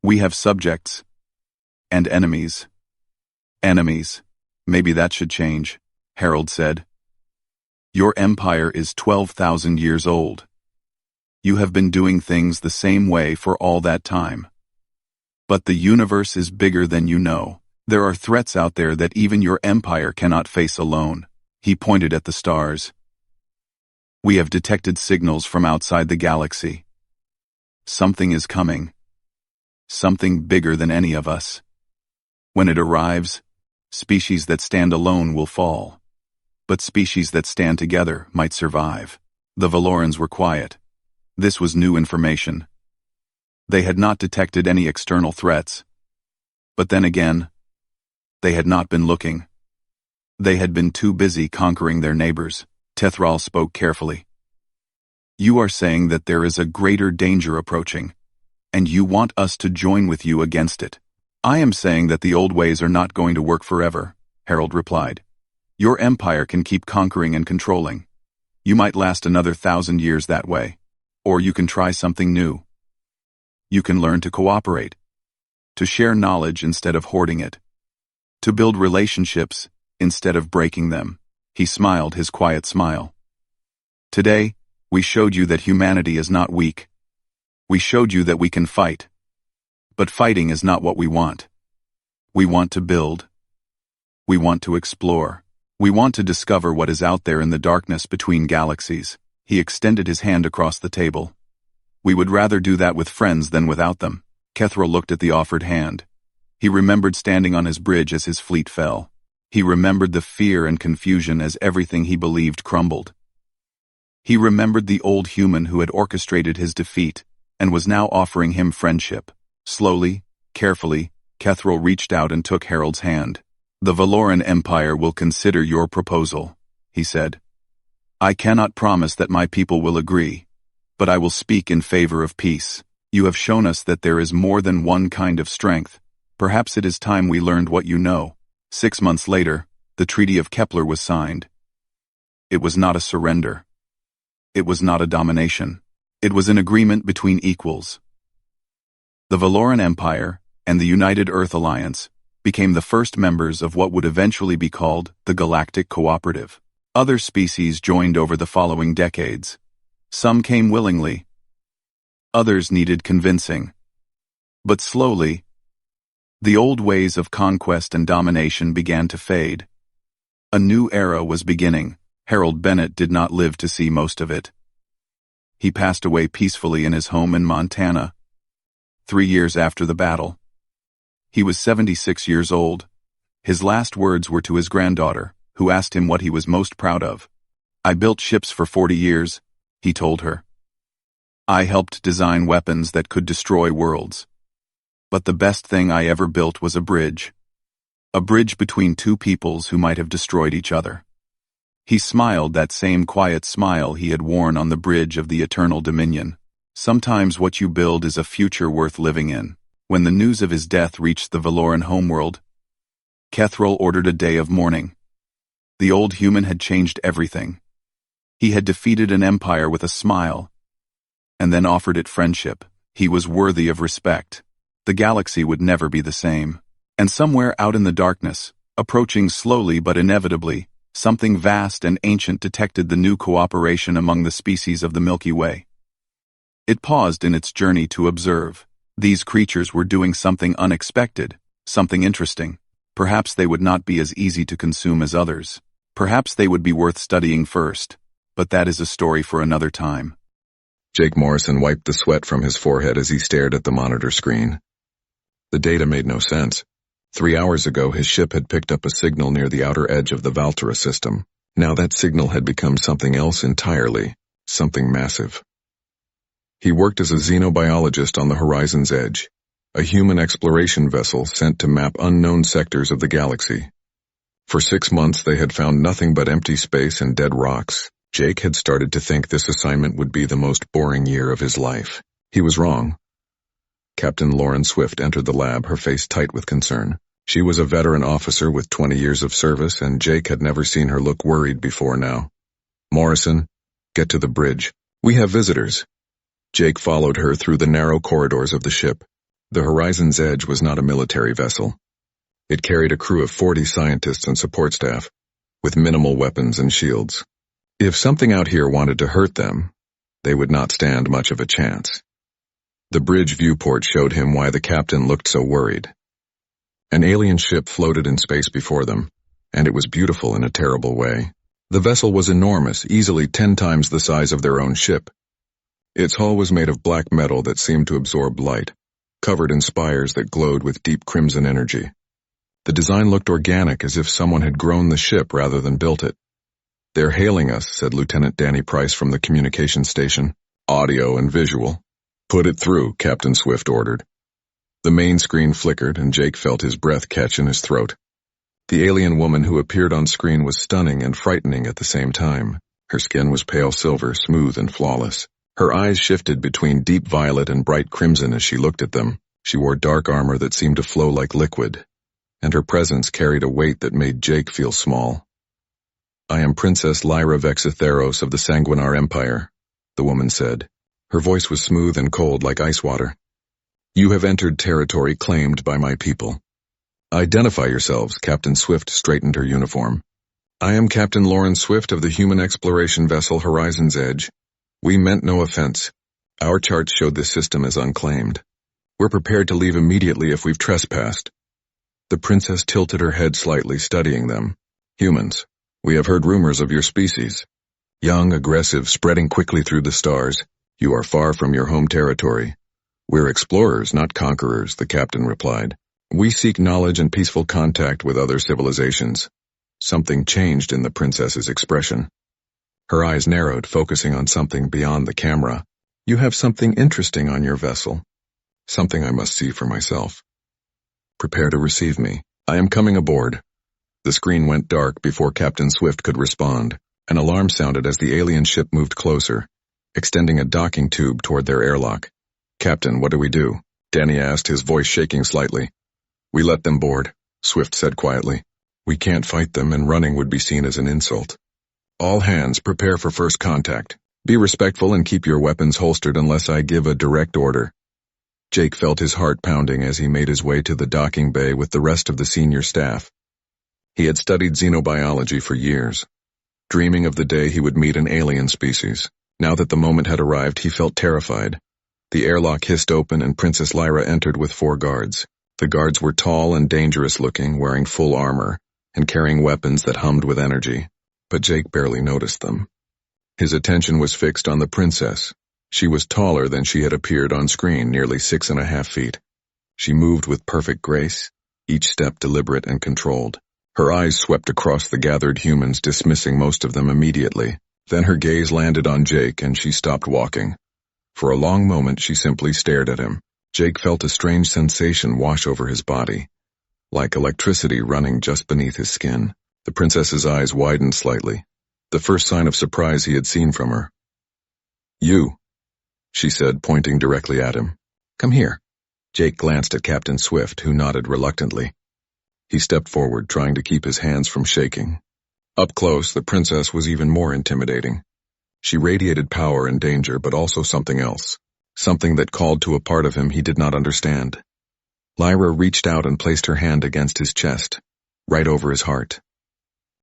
We have subjects. And enemies. Enemies. Maybe that should change, Harold said. Your empire is 12,000 years old. You have been doing things the same way for all that time. But the universe is bigger than you know. There are threats out there that even your empire cannot face alone. He pointed at the stars. We have detected signals from outside the galaxy. Something is coming. Something bigger than any of us. When it arrives, species that stand alone will fall. But species that stand together might survive. The Valorans were quiet. This was new information. They had not detected any external threats. But then again, they had not been looking. They had been too busy conquering their neighbors. Tethral spoke carefully. You are saying that there is a greater danger approaching, and you want us to join with you against it. I am saying that the old ways are not going to work forever, Harold replied. Your empire can keep conquering and controlling. You might last another 1,000 years that way. Or you can try something new. You can learn to cooperate, to share knowledge instead of hoarding it, to build relationships instead of breaking them. He smiled his quiet smile. Today, we showed you that humanity is not weak. We showed you that we can fight. But fighting is not what we want. We want to build. We want to explore. We want to discover what is out there in the darkness between galaxies. He extended his hand across the table. We would rather do that with friends than without them. Kethral looked at the offered hand. He remembered standing on his bridge as his fleet fell. He remembered the fear and confusion as everything he believed crumbled. He remembered the old human who had orchestrated his defeat and was now offering him friendship. Slowly, carefully, Kethral reached out and took Harold's hand. The Valoran Empire will consider your proposal, he said. I cannot promise that my people will agree, but I will speak in favor of peace. You have shown us that there is more than one kind of strength. Perhaps it is time we learned what you know. 6 months later, the Treaty of Kepler was signed. It was not a surrender. It was not a domination. It was an agreement between equals. The Valoran Empire and the United Earth Alliance became the first members of what would eventually be called the Galactic Cooperative. Other species joined over the following decades. Some came willingly. Others needed convincing. But slowly, the old ways of conquest and domination began to fade. A new era was beginning. Harold Bennett did not live to see most of it. He passed away peacefully in his home in Montana, 3 years after the battle. He was 76 years old. His last words were to his granddaughter, who asked him what he was most proud of. I built ships for 40 years, he told her. I helped design weapons that could destroy worlds. But the best thing I ever built was a bridge. A bridge between two peoples who might have destroyed each other. He smiled that same quiet smile he had worn on the bridge of the Eternal Dominion. Sometimes what you build is a future worth living in. When the news of his death reached the Valoran homeworld, Kethril ordered a day of mourning. The old human had changed everything. He had defeated an empire with a smile, and then offered it friendship. He was worthy of respect. The galaxy would never be the same. And somewhere out in the darkness, approaching slowly but inevitably, something vast and ancient detected the new cooperation among the species of the Milky Way. It paused in its journey to observe. These creatures were doing something unexpected, something interesting. Perhaps they would not be as easy to consume as others. Perhaps they would be worth studying first. But that is a story for another time. Jake Morrison wiped the sweat from his forehead as he stared at the monitor screen. The data made no sense. 3 hours ago, his ship had picked up a signal near the outer edge of the Valtera system. Now that signal had become something else entirely, something massive. He worked as a xenobiologist on the Horizon's Edge, a human exploration vessel sent to map unknown sectors of the galaxy. For 6 months, they had found nothing but empty space and dead rocks. Jake had started to think this assignment would be the most boring year of his life. He was wrong. Captain Lauren Swift entered the lab, her face tight with concern. She was a veteran officer with 20 years of service, and Jake had never seen her look worried before now. Morrison, get to the bridge. We have visitors. Jake followed her through the narrow corridors of the ship. The Horizon's Edge was not a military vessel. It carried a crew of 40 scientists and support staff, with minimal weapons and shields. If something out here wanted to hurt them, they would not stand much of a chance. The bridge viewport showed him why the captain looked so worried. An alien ship floated in space before them, and it was beautiful in a terrible way. The vessel was enormous, easily 10 times the size of their own ship. Its hull was made of black metal that seemed to absorb light, covered in spires that glowed with deep crimson energy. The design looked organic, as if someone had grown the ship rather than built it. They're hailing us, said Lieutenant Danny Price from the communication station. Audio and visual. Put it through, Captain Swift ordered. The main screen flickered, and Jake felt his breath catch in his throat. The alien woman who appeared on screen was stunning and frightening at the same time. Her skin was pale silver, smooth and flawless. Her eyes shifted between deep violet and bright crimson as she looked at them. She wore dark armor that seemed to flow like liquid, and her presence carried a weight that made Jake feel small. I am Princess Lyra Vexetheros of the Sanguinar Empire, the woman said. Her voice was smooth and cold like ice water. You have entered territory claimed by my people. Identify yourselves, Captain Swift straightened her uniform. I am Captain Lauren Swift of the human exploration vessel Horizon's Edge. We meant no offense. Our charts showed this system as unclaimed. We're prepared to leave immediately if we've trespassed. The princess tilted her head slightly, studying them. Humans, we have heard rumors of your species. Young, aggressive, spreading quickly through the stars. You are far from your home territory. We're explorers, not conquerors, the captain replied. We seek knowledge and peaceful contact with other civilizations. Something changed in the princess's expression. Her eyes narrowed, focusing on something beyond the camera. You have something interesting on your vessel. Something I must see for myself. Prepare to receive me. I am coming aboard. The screen went dark before Captain Swift could respond. An alarm sounded as the alien ship moved closer, extending a docking tube toward their airlock. "Captain, what do we do?" Danny asked, his voice shaking slightly. "We let them board," Swift said quietly. "We can't fight them, and running would be seen as an insult. All hands prepare for first contact. Be respectful and keep your weapons holstered unless I give a direct order." Jake felt his heart pounding as he made his way to the docking bay with the rest of the senior staff. He had studied xenobiology for years, dreaming of the day he would meet an alien species. Now that the moment had arrived, he felt terrified. The airlock hissed open and Princess Lyra entered with 4 guards. The guards were tall and dangerous-looking, wearing full armor, and carrying weapons that hummed with energy. But Jake barely noticed them. His attention was fixed on the princess. She was taller than she had appeared on screen, nearly 6.5 feet. She moved with perfect grace, each step deliberate and controlled. Her eyes swept across the gathered humans, dismissing most of them immediately. Then her gaze landed on Jake and she stopped walking. For a long moment she simply stared at him. Jake felt a strange sensation wash over his body, like electricity running just beneath his skin. The princess's eyes widened slightly, the first sign of surprise he had seen from her. "You," she said, pointing directly at him. "Come here." Jake glanced at Captain Swift, who nodded reluctantly. He stepped forward, trying to keep his hands from shaking. Up close, the princess was even more intimidating. She radiated power and danger, but also something else, something that called to a part of him he did not understand. Lyra reached out and placed her hand against his chest, right over his heart.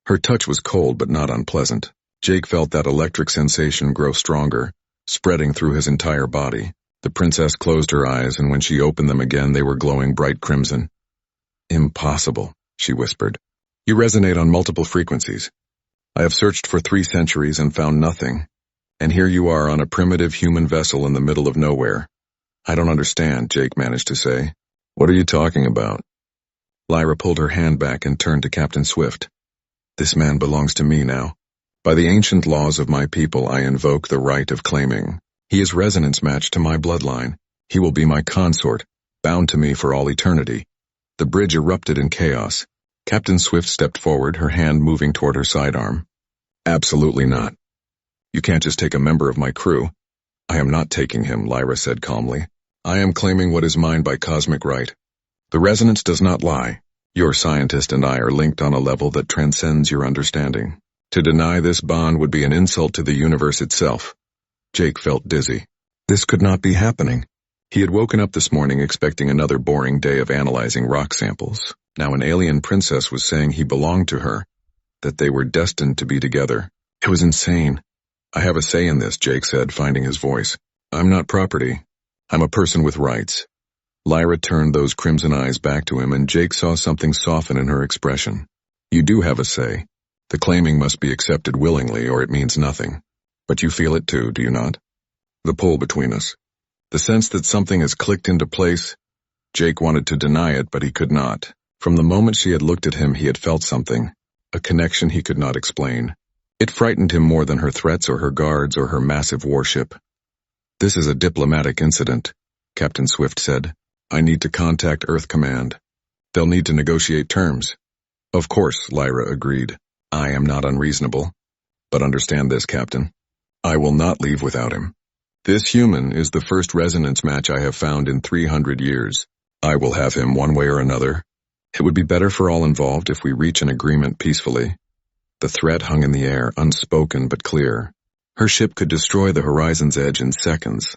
Her touch was cold but not unpleasant. Jake felt that electric sensation grow stronger, spreading through his entire body. The princess closed her eyes, and when she opened them again, they were glowing bright crimson. "Impossible," she whispered. "You resonate on multiple frequencies. I have searched for 3 centuries and found nothing, and here you are on a primitive human vessel in the middle of nowhere." "I don't understand," Jake managed to say. "What are you talking about?" Lyra pulled her hand back and turned to Captain Swift. "This man belongs to me now. By the ancient laws of my people, I invoke the right of claiming. He is resonance matched to my bloodline. He will be my consort, bound to me for all eternity." The bridge erupted in chaos. Captain Swift stepped forward, her hand moving toward her sidearm. "Absolutely not. You can't just take a member of my crew." "I am not taking him," Lyra said calmly. "I am claiming what is mine by cosmic right. The resonance does not lie. Your scientist and I are linked on a level that transcends your understanding. To deny this bond would be an insult to the universe itself." Jake felt dizzy. This could not be happening. He had woken up this morning expecting another boring day of analyzing rock samples. Now an alien princess was saying he belonged to her, that they were destined to be together. It was insane. "I have a say in this," Jake said, finding his voice. "I'm not property. I'm a person with rights." Lyra turned those crimson eyes back to him, and Jake saw something soften in her expression. "You do have a say. The claiming must be accepted willingly, or it means nothing. But you feel it too, do you not? The pull between us. The sense that something has clicked into place." Jake wanted to deny it, but he could not. From the moment she had looked at him, he had felt something, a connection he could not explain. It frightened him more than her threats or her guards or her massive warship. "This is a diplomatic incident," Captain Swift said. "I need to contact Earth Command. They'll need to negotiate terms." "Of course," Lyra agreed. "I am not unreasonable. But understand this, Captain. I will not leave without him. This human is the first resonance match I have found in 300 years. I will have him one way or another. It would be better for all involved if we reach an agreement peacefully." The threat hung in the air, unspoken but clear. Her ship could destroy the horizon's edge in seconds.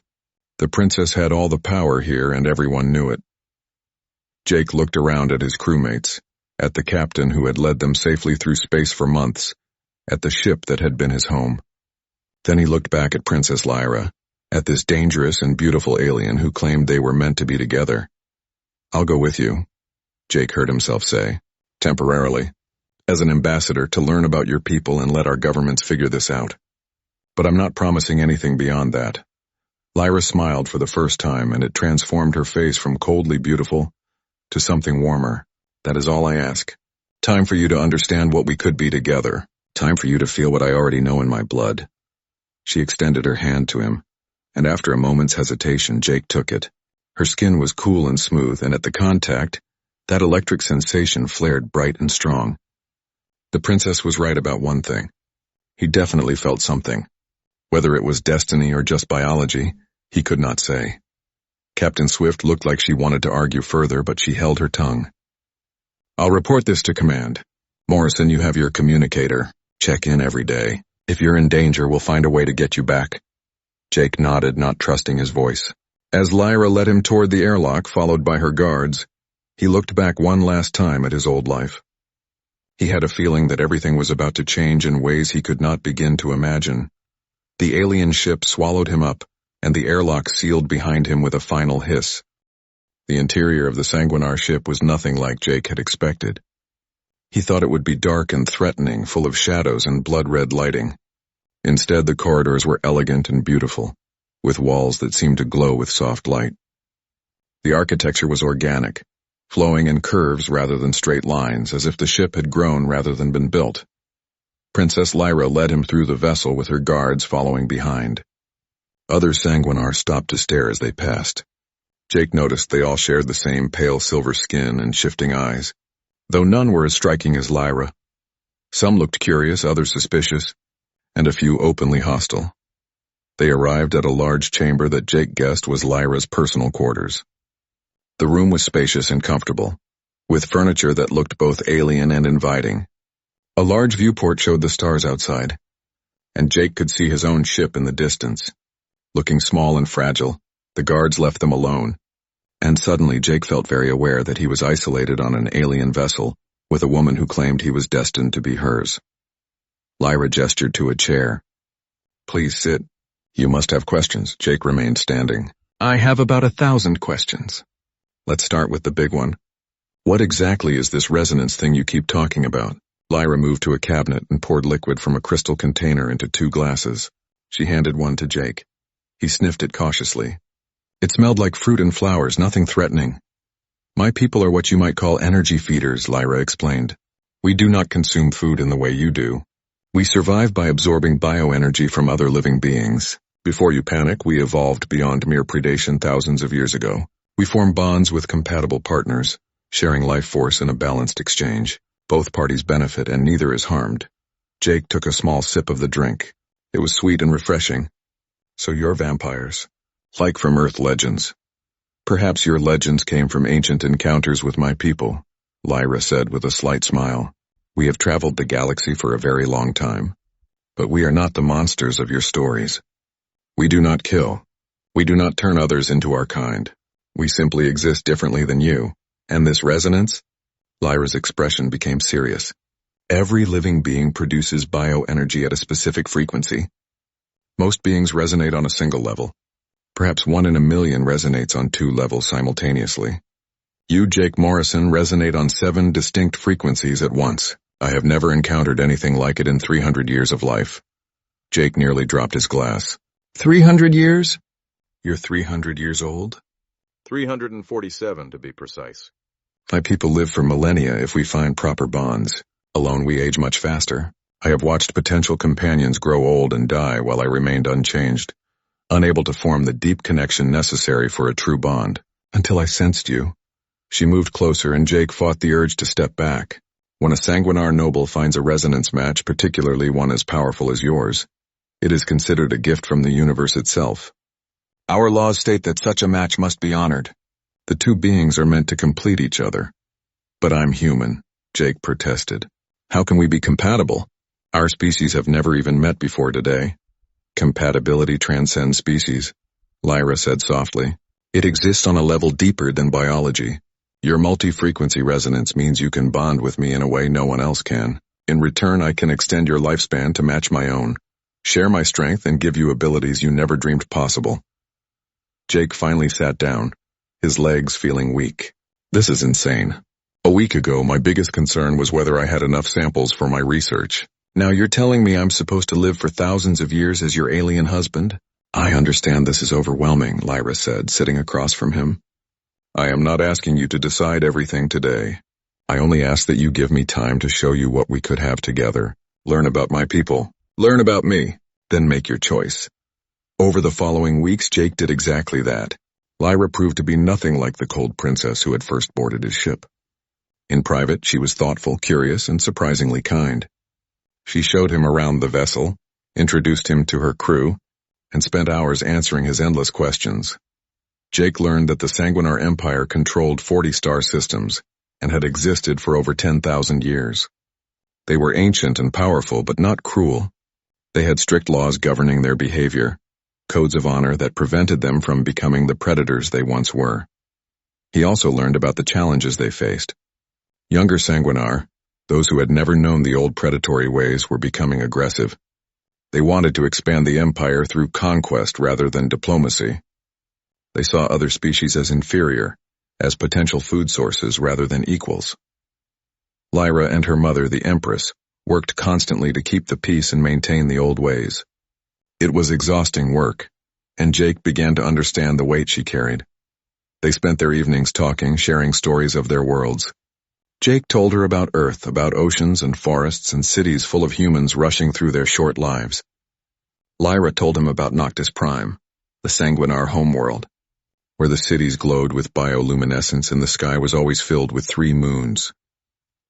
The princess had all the power here, and everyone knew it. Jake looked around at his crewmates, at the captain who had led them safely through space for months, at the ship that had been his home. Then he looked back at Princess Lyra, at this dangerous and beautiful alien who claimed they were meant to be together. "I'll go with you," Jake heard himself say, "temporarily, as an ambassador to learn about your people and let our governments figure this out. But I'm not promising anything beyond that." Lyra smiled for the first time, and it transformed her face from coldly beautiful to something warmer. "That is all I ask. Time for you to understand what we could be together. Time for you to feel what I already know in my blood." She extended her hand to him, and after a moment's hesitation, Jake took it. Her skin was cool and smooth, and at the contact, that electric sensation flared bright and strong. The princess was right about one thing. He definitely felt something. Whether it was destiny or just biology, he could not say. Captain Swift looked like she wanted to argue further, but she held her tongue. I'll report this to command. Morrison, you have your communicator. Check in every day. If you're in danger, we'll find a way to get you back. Jake nodded, not trusting his voice. As Lyra led him toward the airlock, followed by her guards, he looked back one last time at his old life. He had a feeling that everything was about to change in ways he could not begin to imagine. The alien ship swallowed him up, and the airlock sealed behind him with a final hiss. The interior of the Sanguinar ship was nothing like Jake had expected. He thought it would be dark and threatening, full of shadows and blood-red lighting. Instead, the corridors were elegant and beautiful, with walls that seemed to glow with soft light. The architecture was organic, flowing in curves rather than straight lines, as if the ship had grown rather than been built. Princess Lyra led him through the vessel with her guards following behind. Other Sanguinar stopped to stare as they passed. Jake noticed they all shared the same pale silver skin and shifting eyes, though none were as striking as Lyra. Some looked curious, others suspicious, and a few openly hostile. They arrived at a large chamber that Jake guessed was Lyra's personal quarters. The room was spacious and comfortable, with furniture that looked both alien and inviting. A large viewport showed the stars outside, and Jake could see his own ship in the distance. Looking small and fragile, the guards left them alone, and suddenly Jake felt very aware that he was isolated on an alien vessel with a woman who claimed he was destined to be hers. Lyra gestured to a chair. Please sit. You must have questions. Jake remained standing. I have about 1,000 questions. Let's start with the big one. What exactly is this resonance thing you keep talking about? Lyra moved to a cabinet and poured liquid from a crystal container into 2 glasses. She handed one to Jake. He sniffed it cautiously. It smelled like fruit and flowers, nothing threatening. My people are what you might call energy feeders, Lyra explained. We do not consume food in the way you do. We survive by absorbing bioenergy from other living beings. Before you panic, we evolved beyond mere predation thousands of years ago. We form bonds with compatible partners, sharing life force in a balanced exchange. Both parties benefit and neither is harmed. Jake took a small sip of the drink. It was sweet and refreshing. So you're vampires, like from Earth legends. Perhaps your legends came from ancient encounters with my people, Lyra said with a slight smile. We have traveled the galaxy for a very long time, but we are not the monsters of your stories. We do not kill. We do not turn others into our kind. We simply exist differently than you. And this resonance? Lyra's expression became serious. Every living being produces bioenergy at a specific frequency. Most beings resonate on a single level. Perhaps 1 in a million resonates on 2 levels simultaneously. You, Jake Morrison, resonate on 7 distinct frequencies at once. I have never encountered anything like it in 300 years of life. Jake nearly dropped his glass. 300 years? You're 300 years old? 347 to be precise. My people live for millennia if we find proper bonds. Alone we age much faster. I have watched potential companions grow old and die while I remained unchanged, unable to form the deep connection necessary for a true bond, until I sensed you. She moved closer and Jake fought the urge to step back. When a Sanguinar noble finds a resonance match, particularly one as powerful as yours, it is considered a gift from the universe itself. Our laws state that such a match must be honored. The 2 beings are meant to complete each other. But I'm human, Jake protested. How can we be compatible? Our species have never even met before today. Compatibility transcends species, Lyra said softly. It exists on a level deeper than biology. Your multi-frequency resonance means you can bond with me in a way no one else can. In return, I can extend your lifespan to match my own, share my strength, and give you abilities you never dreamed possible. Jake finally sat down, his legs feeling weak. This is insane. A week ago, my biggest concern was whether I had enough samples for my research. Now you're telling me I'm supposed to live for thousands of years as your alien husband? I understand this is overwhelming, Lyra said, sitting across from him. I am not asking you to decide everything today. I only ask that you give me time to show you what we could have together. Learn about my people. Learn about me. Then make your choice. Over the following weeks, Jake did exactly that. Lyra proved to be nothing like the cold princess who had first boarded his ship. In private, she was thoughtful, curious, and surprisingly kind. She showed him around the vessel, introduced him to her crew, and spent hours answering his endless questions. Jake learned that the Sanguinar Empire controlled 40 star systems and had existed for over 10,000 years. They were ancient and powerful, but not cruel. They had strict laws governing their behavior, codes of honor that prevented them from becoming the predators they once were. He also learned about the challenges they faced. Younger Sanguinar, those who had never known the old predatory ways, were becoming aggressive. They wanted to expand the empire through conquest rather than diplomacy. They saw other species as inferior, as potential food sources rather than equals. Lyra and her mother, the Empress, worked constantly to keep the peace and maintain the old ways. It was exhausting work, and Jake began to understand the weight she carried. They spent their evenings talking, sharing stories of their worlds. Jake told her about Earth, about oceans and forests and cities full of humans rushing through their short lives. Lyra told him about Noctis Prime, the Sanguinar homeworld, where the cities glowed with bioluminescence and the sky was always filled with 3 moons.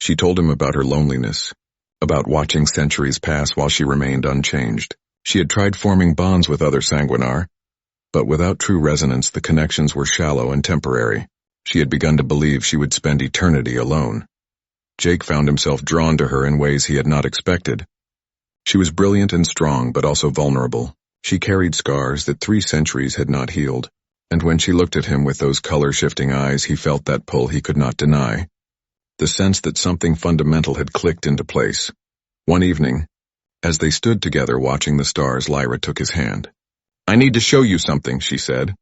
She told him about her loneliness, about watching centuries pass while she remained unchanged. She had tried forming bonds with other Sanguinar, but without true resonance the connections were shallow and temporary. She had begun to believe she would spend eternity alone. Jake found himself drawn to her in ways he had not expected. She was brilliant and strong, but also vulnerable. She carried scars that 3 centuries had not healed, and when she looked at him with those color-shifting eyes, he felt that pull he could not deny. The sense that something fundamental had clicked into place. One evening, as they stood together watching the stars, Lyra took his hand. "I need to show you something," she said.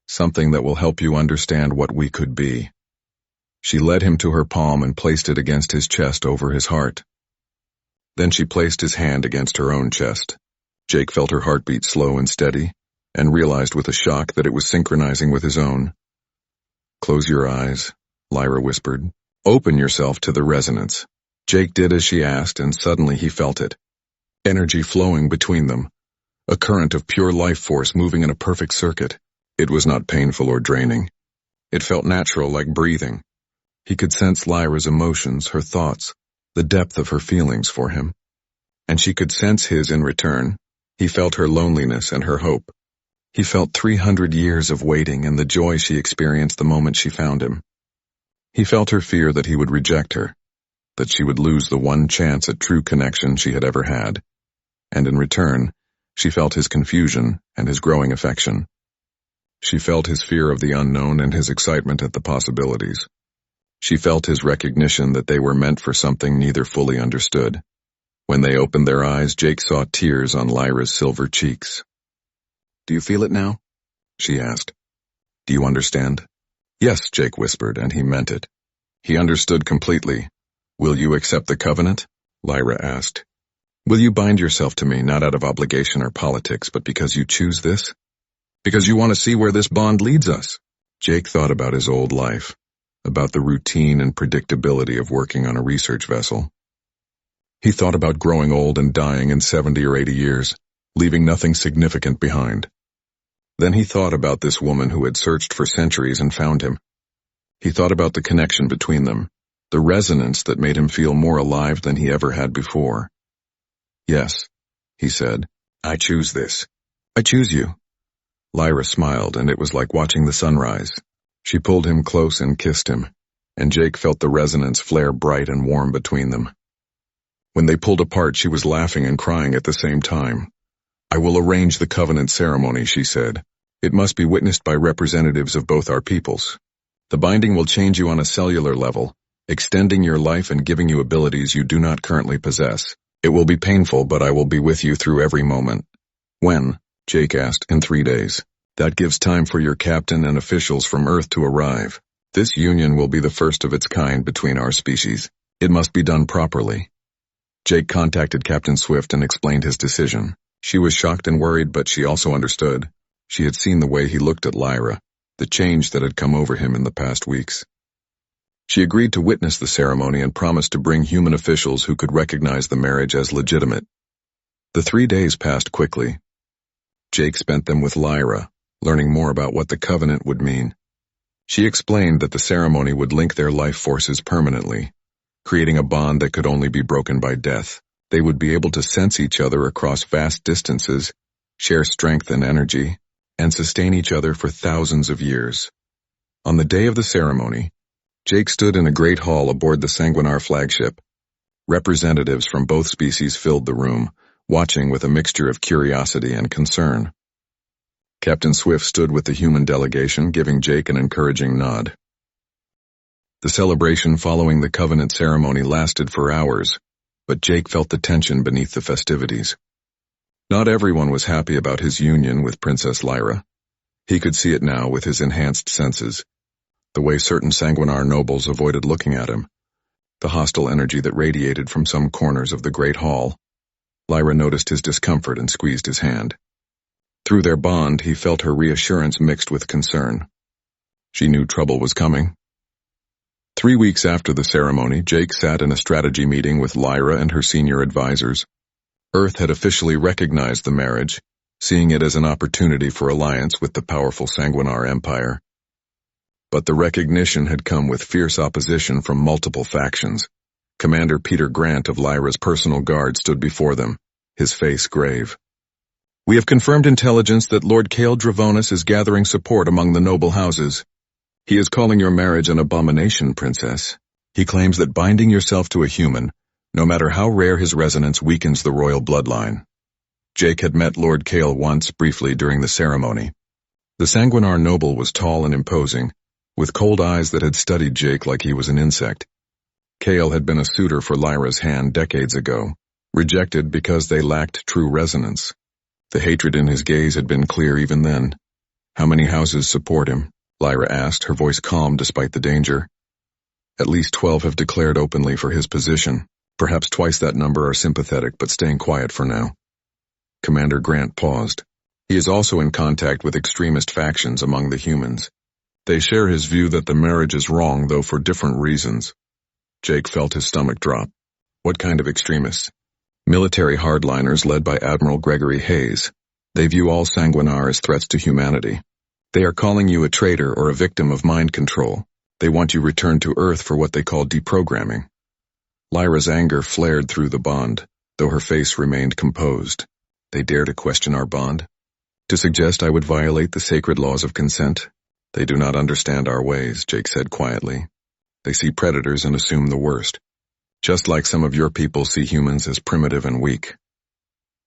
"Something that will help you understand what we could be." She led him to her palm and placed it against his chest over his heart. Then she placed his hand against her own chest. Jake felt her heartbeat slow and steady, and realized with a shock that it was synchronizing with his own. "Close your eyes," Lyra whispered. "Open yourself to the resonance." Jake did as she asked, and suddenly he felt it. Energy flowing between them. A current of pure life force moving in a perfect circuit. It was not painful or draining. It felt natural, like breathing. He could sense Lyra's emotions, her thoughts, the depth of her feelings for him. And she could sense his in return. He felt her loneliness and her hope. He felt 300 years of waiting and the joy she experienced the moment she found him. He felt her fear that he would reject her, that she would lose the one chance at true connection she had ever had. And in return, she felt his confusion and his growing affection. She felt his fear of the unknown and his excitement at the possibilities. She felt his recognition that they were meant for something neither fully understood. When they opened their eyes, Jake saw tears on Lyra's silver cheeks. "Do you feel it now?" she asked. "Do you understand?" "Yes," Jake whispered, and he meant it. He understood completely. "Will you accept the covenant?" Lyra asked. "Will you bind yourself to me, not out of obligation or politics, but because you choose this? Because you want to see where this bond leads us?" Jake thought about his old life, about the routine and predictability of working on a research vessel. He thought about growing old and dying in 70 or 80 years, leaving nothing significant behind. Then he thought about this woman who had searched for centuries and found him. He thought about the connection between them, the resonance that made him feel more alive than he ever had before. "Yes," he said, "I choose this. I choose you." Lyra smiled, and it was like watching the sunrise. She pulled him close and kissed him, and Jake felt the resonance flare bright and warm between them. When they pulled apart, she was laughing and crying at the same time. "I will arrange the covenant ceremony," she said. "It must be witnessed by representatives of both our peoples. The binding will change you on a cellular level, extending your life and giving you abilities you do not currently possess. It will be painful, but I will be with you through every moment." "When?" Jake asked. "In 3 days. That gives time for your captain and officials from Earth to arrive. This union will be the first of its kind between our species. It must be done properly." Jake contacted Captain Swift and explained his decision. She was shocked and worried, but she also understood. She had seen the way he looked at Lyra, the change that had come over him in the past weeks. She agreed to witness the ceremony and promised to bring human officials who could recognize the marriage as legitimate. The 3 days passed quickly. Jake spent them with Lyra, learning more about what the covenant would mean. She explained that the ceremony would link their life forces permanently, creating a bond that could only be broken by death. They would be able to sense each other across vast distances, share strength and energy, and sustain each other for thousands of years. On the day of the ceremony, Jake stood in a great hall aboard the Sanguinar flagship. Representatives from both species filled the room, watching with a mixture of curiosity and concern. Captain Swift stood with the human delegation, giving Jake an encouraging nod. The celebration following the covenant ceremony lasted for hours, but Jake felt the tension beneath the festivities. Not everyone was happy about his union with Princess Lyra. He could see it now with his enhanced senses, the way certain Sanguinar nobles avoided looking at him, the hostile energy that radiated from some corners of the great hall. Lyra noticed his discomfort and squeezed his hand. Through their bond, he felt her reassurance mixed with concern. She knew trouble was coming. 3 weeks after the ceremony, Jake sat in a strategy meeting with Lyra and her senior advisors. Earth had officially recognized the marriage, seeing it as an opportunity for alliance with the powerful Sanguinar Empire. But the recognition had come with fierce opposition from multiple factions. Commander Peter Grant of Lyra's personal guard stood before them, his face grave. "We have confirmed intelligence that Lord Cale Dravonis is gathering support among the noble houses. He is calling your marriage an abomination, Princess. He claims that binding yourself to a human, no matter how rare his resonance, weakens the royal bloodline." Jake had met Lord Cale once, briefly, during the ceremony. The Sanguinar noble was tall and imposing, with cold eyes that had studied Jake like he was an insect. Cale had been a suitor for Lyra's hand decades ago, rejected because they lacked true resonance. The hatred in his gaze had been clear even then. "How many houses support him?" Lyra asked, her voice calm despite the danger. "At least 12 have declared openly for his position. Perhaps twice that number are sympathetic but staying quiet for now." Commander Grant paused. "He is also in contact with extremist factions among the humans. They share his view that the marriage is wrong, though for different reasons." Jake felt his stomach drop. "What kind of extremists?" "Military hardliners led by Admiral Gregory Hayes. They view all Sanguinar as threats to humanity. They are calling you a traitor or a victim of mind control. They want you returned to Earth for what they call deprogramming." Lyra's anger flared through the bond, though her face remained composed. "They dare to question our bond? To suggest I would violate the sacred laws of consent? They do not understand our ways," Jake said quietly. "They see predators and assume the worst. Just like some of your people see humans as primitive and weak."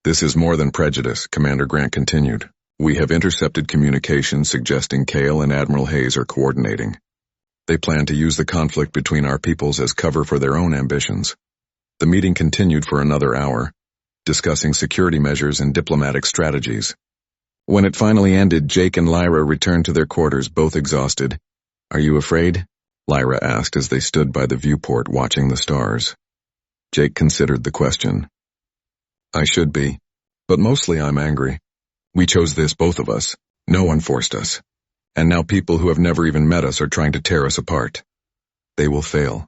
"This is more than prejudice," Commander Grant continued. "We have intercepted communications suggesting Cale and Admiral Hayes are coordinating. They plan to use the conflict between our peoples as cover for their own ambitions." The meeting continued for another hour, discussing security measures and diplomatic strategies. When it finally ended, Jake and Lyra returned to their quarters, both exhausted. "Are you afraid?" Lyra asked as they stood by the viewport watching the stars. Jake considered the question. "I should be, but mostly I'm angry. We chose this, both of us. No one forced us. And now people who have never even met us are trying to tear us apart." "They will fail,"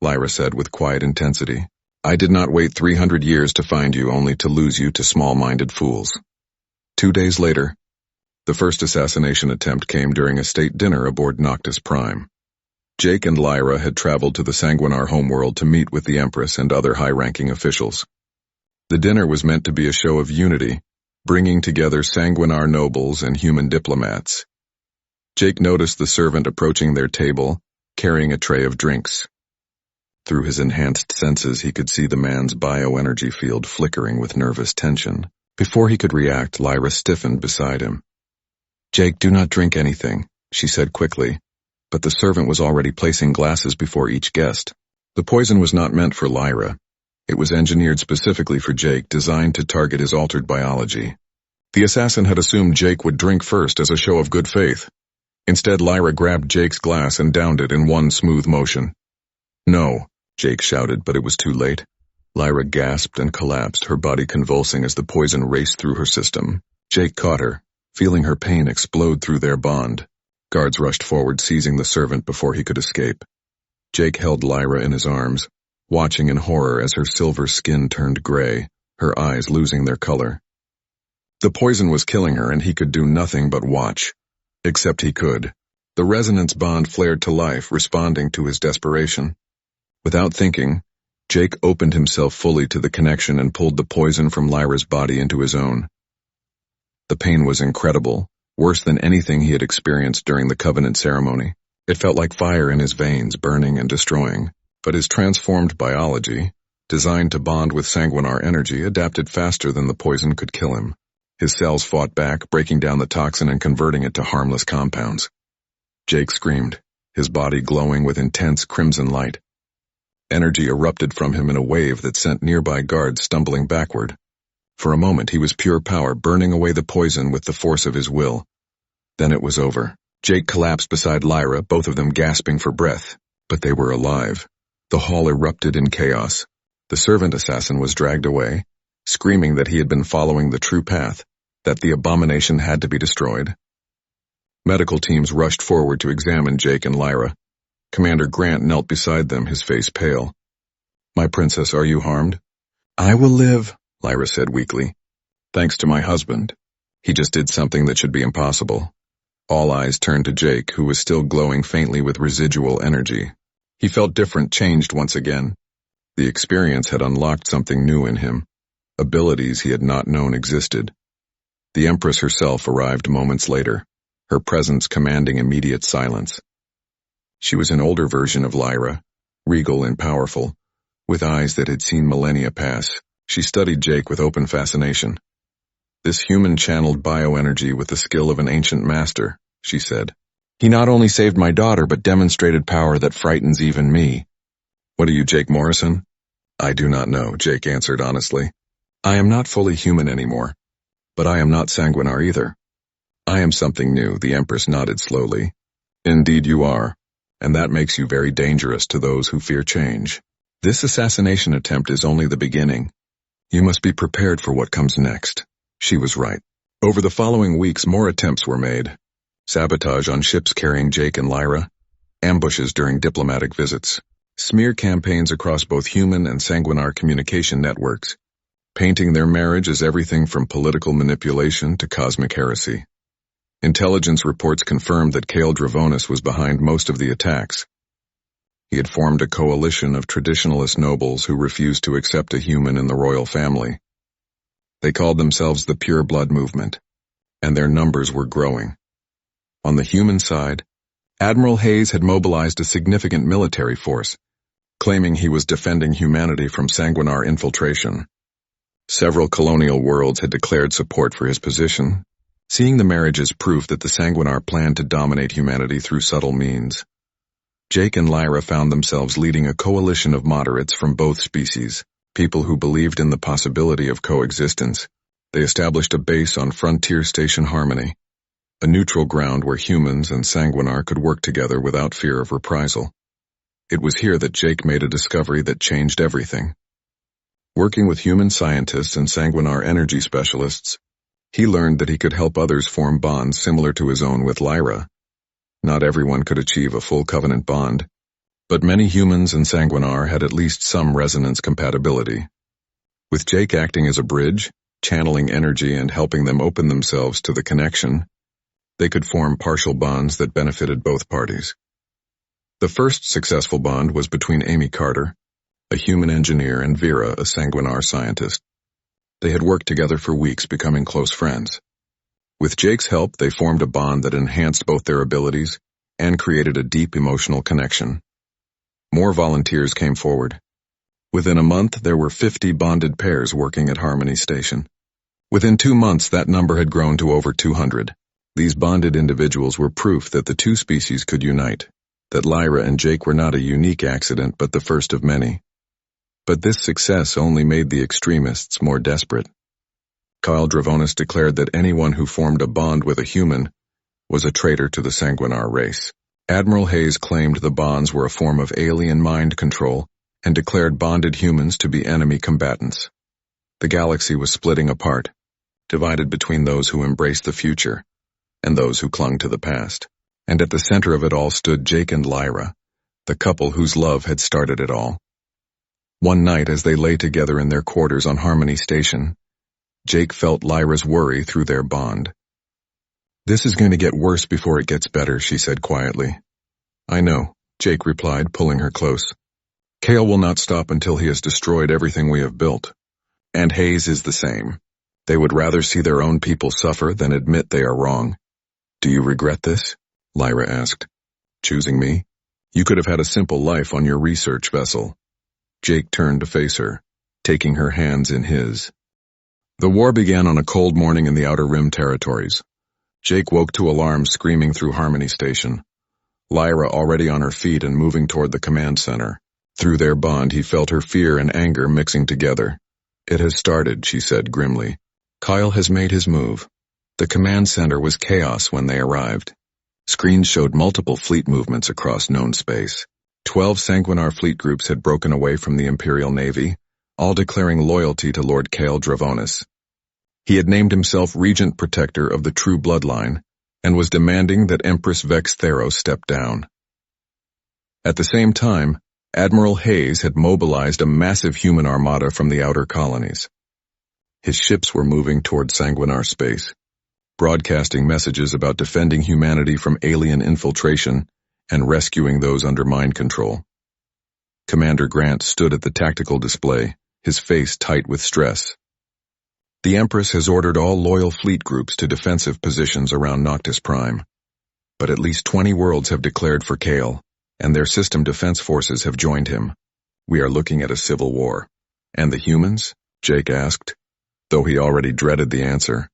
Lyra said with quiet intensity. "I did not wait 300 years to find you, only to lose you to small-minded fools." 2 days later, the first assassination attempt came during a state dinner aboard Noctis Prime. Jake and Lyra had traveled to the Sanguinar homeworld to meet with the Empress and other high-ranking officials. The dinner was meant to be a show of unity, bringing together Sanguinar nobles and human diplomats. Jake noticed the servant approaching their table, carrying a tray of drinks. Through his enhanced senses, he could see the man's bioenergy field flickering with nervous tension. Before he could react, Lyra stiffened beside him. "Jake, do not drink anything," she said quickly, but the servant was already placing glasses before each guest. The poison was not meant for Lyra. It was engineered specifically for Jake, designed to target his altered biology. The assassin had assumed Jake would drink first as a show of good faith. Instead, Lyra grabbed Jake's glass and downed it in one smooth motion. "No," Jake shouted, but it was too late. Lyra gasped and collapsed, her body convulsing as the poison raced through her system. Jake caught her, feeling her pain explode through their bond. Guards rushed forward, seizing the servant before he could escape. Jake held Lyra in his arms, watching in horror as her silver skin turned gray, her eyes losing their color. The poison was killing her, and he could do nothing but watch. Except he could. The resonance bond flared to life, responding to his desperation. Without thinking, Jake opened himself fully to the connection and pulled the poison from Lyra's body into his own. The pain was incredible, worse than anything he had experienced during the Covenant ceremony. It felt like fire in his veins, burning and destroying, but his transformed biology, designed to bond with sanguinar energy, adapted faster than the poison could kill him. His cells fought back, breaking down the toxin and converting it to harmless compounds. Jake screamed, his body glowing with intense crimson light. Energy erupted from him in a wave that sent nearby guards stumbling backward. For a moment he was pure power, burning away the poison with the force of his will. Then it was over. Jake collapsed beside Lyra, both of them gasping for breath, but they were alive. The hall erupted in chaos. The servant assassin was dragged away, screaming that he had been following the true path, that the abomination had to be destroyed. Medical teams rushed forward to examine Jake and Lyra. Commander Grant knelt beside them, his face pale. "My princess, are you harmed?" "I will live," Lyra said weakly. "Thanks to my husband. He just did something that should be impossible." All eyes turned to Jake, who was still glowing faintly with residual energy. He felt different, changed once again. The experience had unlocked something new in him, abilities he had not known existed. The Empress herself arrived moments later, her presence commanding immediate silence. She was an older version of Lyra, regal and powerful, with eyes that had seen millennia pass. She studied Jake with open fascination. "This human channeled bioenergy with the skill of an ancient master," she said. "He not only saved my daughter, but demonstrated power that frightens even me." "What are you, Jake Morrison?" "I do not know," Jake answered honestly. "I am not fully human anymore, but I am not sanguinar either." "I am something new," the Empress nodded slowly. "Indeed you are, and that makes you very dangerous to those who fear change. This assassination attempt is only the beginning. You must be prepared for what comes next." She was right. Over the following weeks, more attempts were made. Sabotage on ships carrying Jake and Lyra, ambushes during diplomatic visits, smear campaigns across both human and sanguinar communication networks, painting their marriage as everything from political manipulation to cosmic heresy. Intelligence reports confirmed that Kale Dravonis was behind most of the attacks. He had formed a coalition of traditionalist nobles who refused to accept a human in the royal family. They called themselves the Pure Blood Movement, and their numbers were growing. On the human side, Admiral Hayes had mobilized a significant military force, claiming he was defending humanity from sanguinar infiltration. Several colonial worlds had declared support for his position, seeing the marriage as proof that the sanguinar planned to dominate humanity through subtle means. Jake and Lyra found themselves leading a coalition of moderates from both species, people who believed in the possibility of coexistence. They established a base on Frontier Station Harmony, a neutral ground where humans and sanguinar could work together without fear of reprisal. It was here that Jake made a discovery that changed everything. Working with human scientists and sanguinar energy specialists, he learned that he could help others form bonds similar to his own with Lyra. Not everyone could achieve a full covenant bond, but many humans and sanguinar had at least some resonance compatibility. With Jake acting as a bridge, channeling energy and helping them open themselves to the connection, they could form partial bonds that benefited both parties. The first successful bond was between Amy Carter, a human engineer, and Vera, a sanguinar scientist. They had worked together for weeks, becoming close friends. With Jake's help, they formed a bond that enhanced both their abilities and created a deep emotional connection. More volunteers came forward. Within a month, there were 50 bonded pairs working at Harmony Station. Within 2 months, that number had grown to over 200. These bonded individuals were proof that the two species could unite, that Lyra and Jake were not a unique accident but the first of many. But this success only made the extremists more desperate. Kyle Dravonis declared that anyone who formed a bond with a human was a traitor to the sanguinar race. Admiral Hayes claimed the bonds were a form of alien mind control and declared bonded humans to be enemy combatants. The galaxy was splitting apart, divided between those who embraced the future and those who clung to the past. And at the center of it all stood Jake and Lyra, the couple whose love had started it all. One night, as they lay together in their quarters on Harmony Station, Jake felt Lyra's worry through their bond. This is going to get worse before it gets better, she said quietly. I know, Jake replied, pulling her close. Kale will not stop until he has destroyed everything we have built. And Hayes is the same. They would rather see their own people suffer than admit they are wrong. Do you regret this? Lyra asked. Choosing me? You could have had a simple life on your research vessel. Jake turned to face her, taking her hands in his. The war began on a cold morning in the Outer Rim territories. Jake woke to alarms screaming through Harmony Station. Lyra already on her feet and moving toward the command center. Through their bond he felt her fear and anger mixing together. It has started, she said grimly. Kyle has made his move. The command center was chaos when they arrived. Screens showed multiple fleet movements across known space. 12 Sanguinar fleet groups had broken away from the Imperial Navy, all declaring loyalty to Lord Kale Dravonis. He had named himself Regent Protector of the True Bloodline, and was demanding that Empress Vex Theros step down. At the same time, Admiral Hayes had mobilized a massive human armada from the outer colonies. His ships were moving toward Sanguinar space, broadcasting messages about defending humanity from alien infiltration and rescuing those under mind control. Commander Grant stood at the tactical display, his face tight with stress. The Empress has ordered all loyal fleet groups to defensive positions around Noctis Prime. But at least 20 worlds have declared for Kale, and their system defense forces have joined him. We are looking at a civil war. And the humans? Jake asked, though he already dreaded the answer.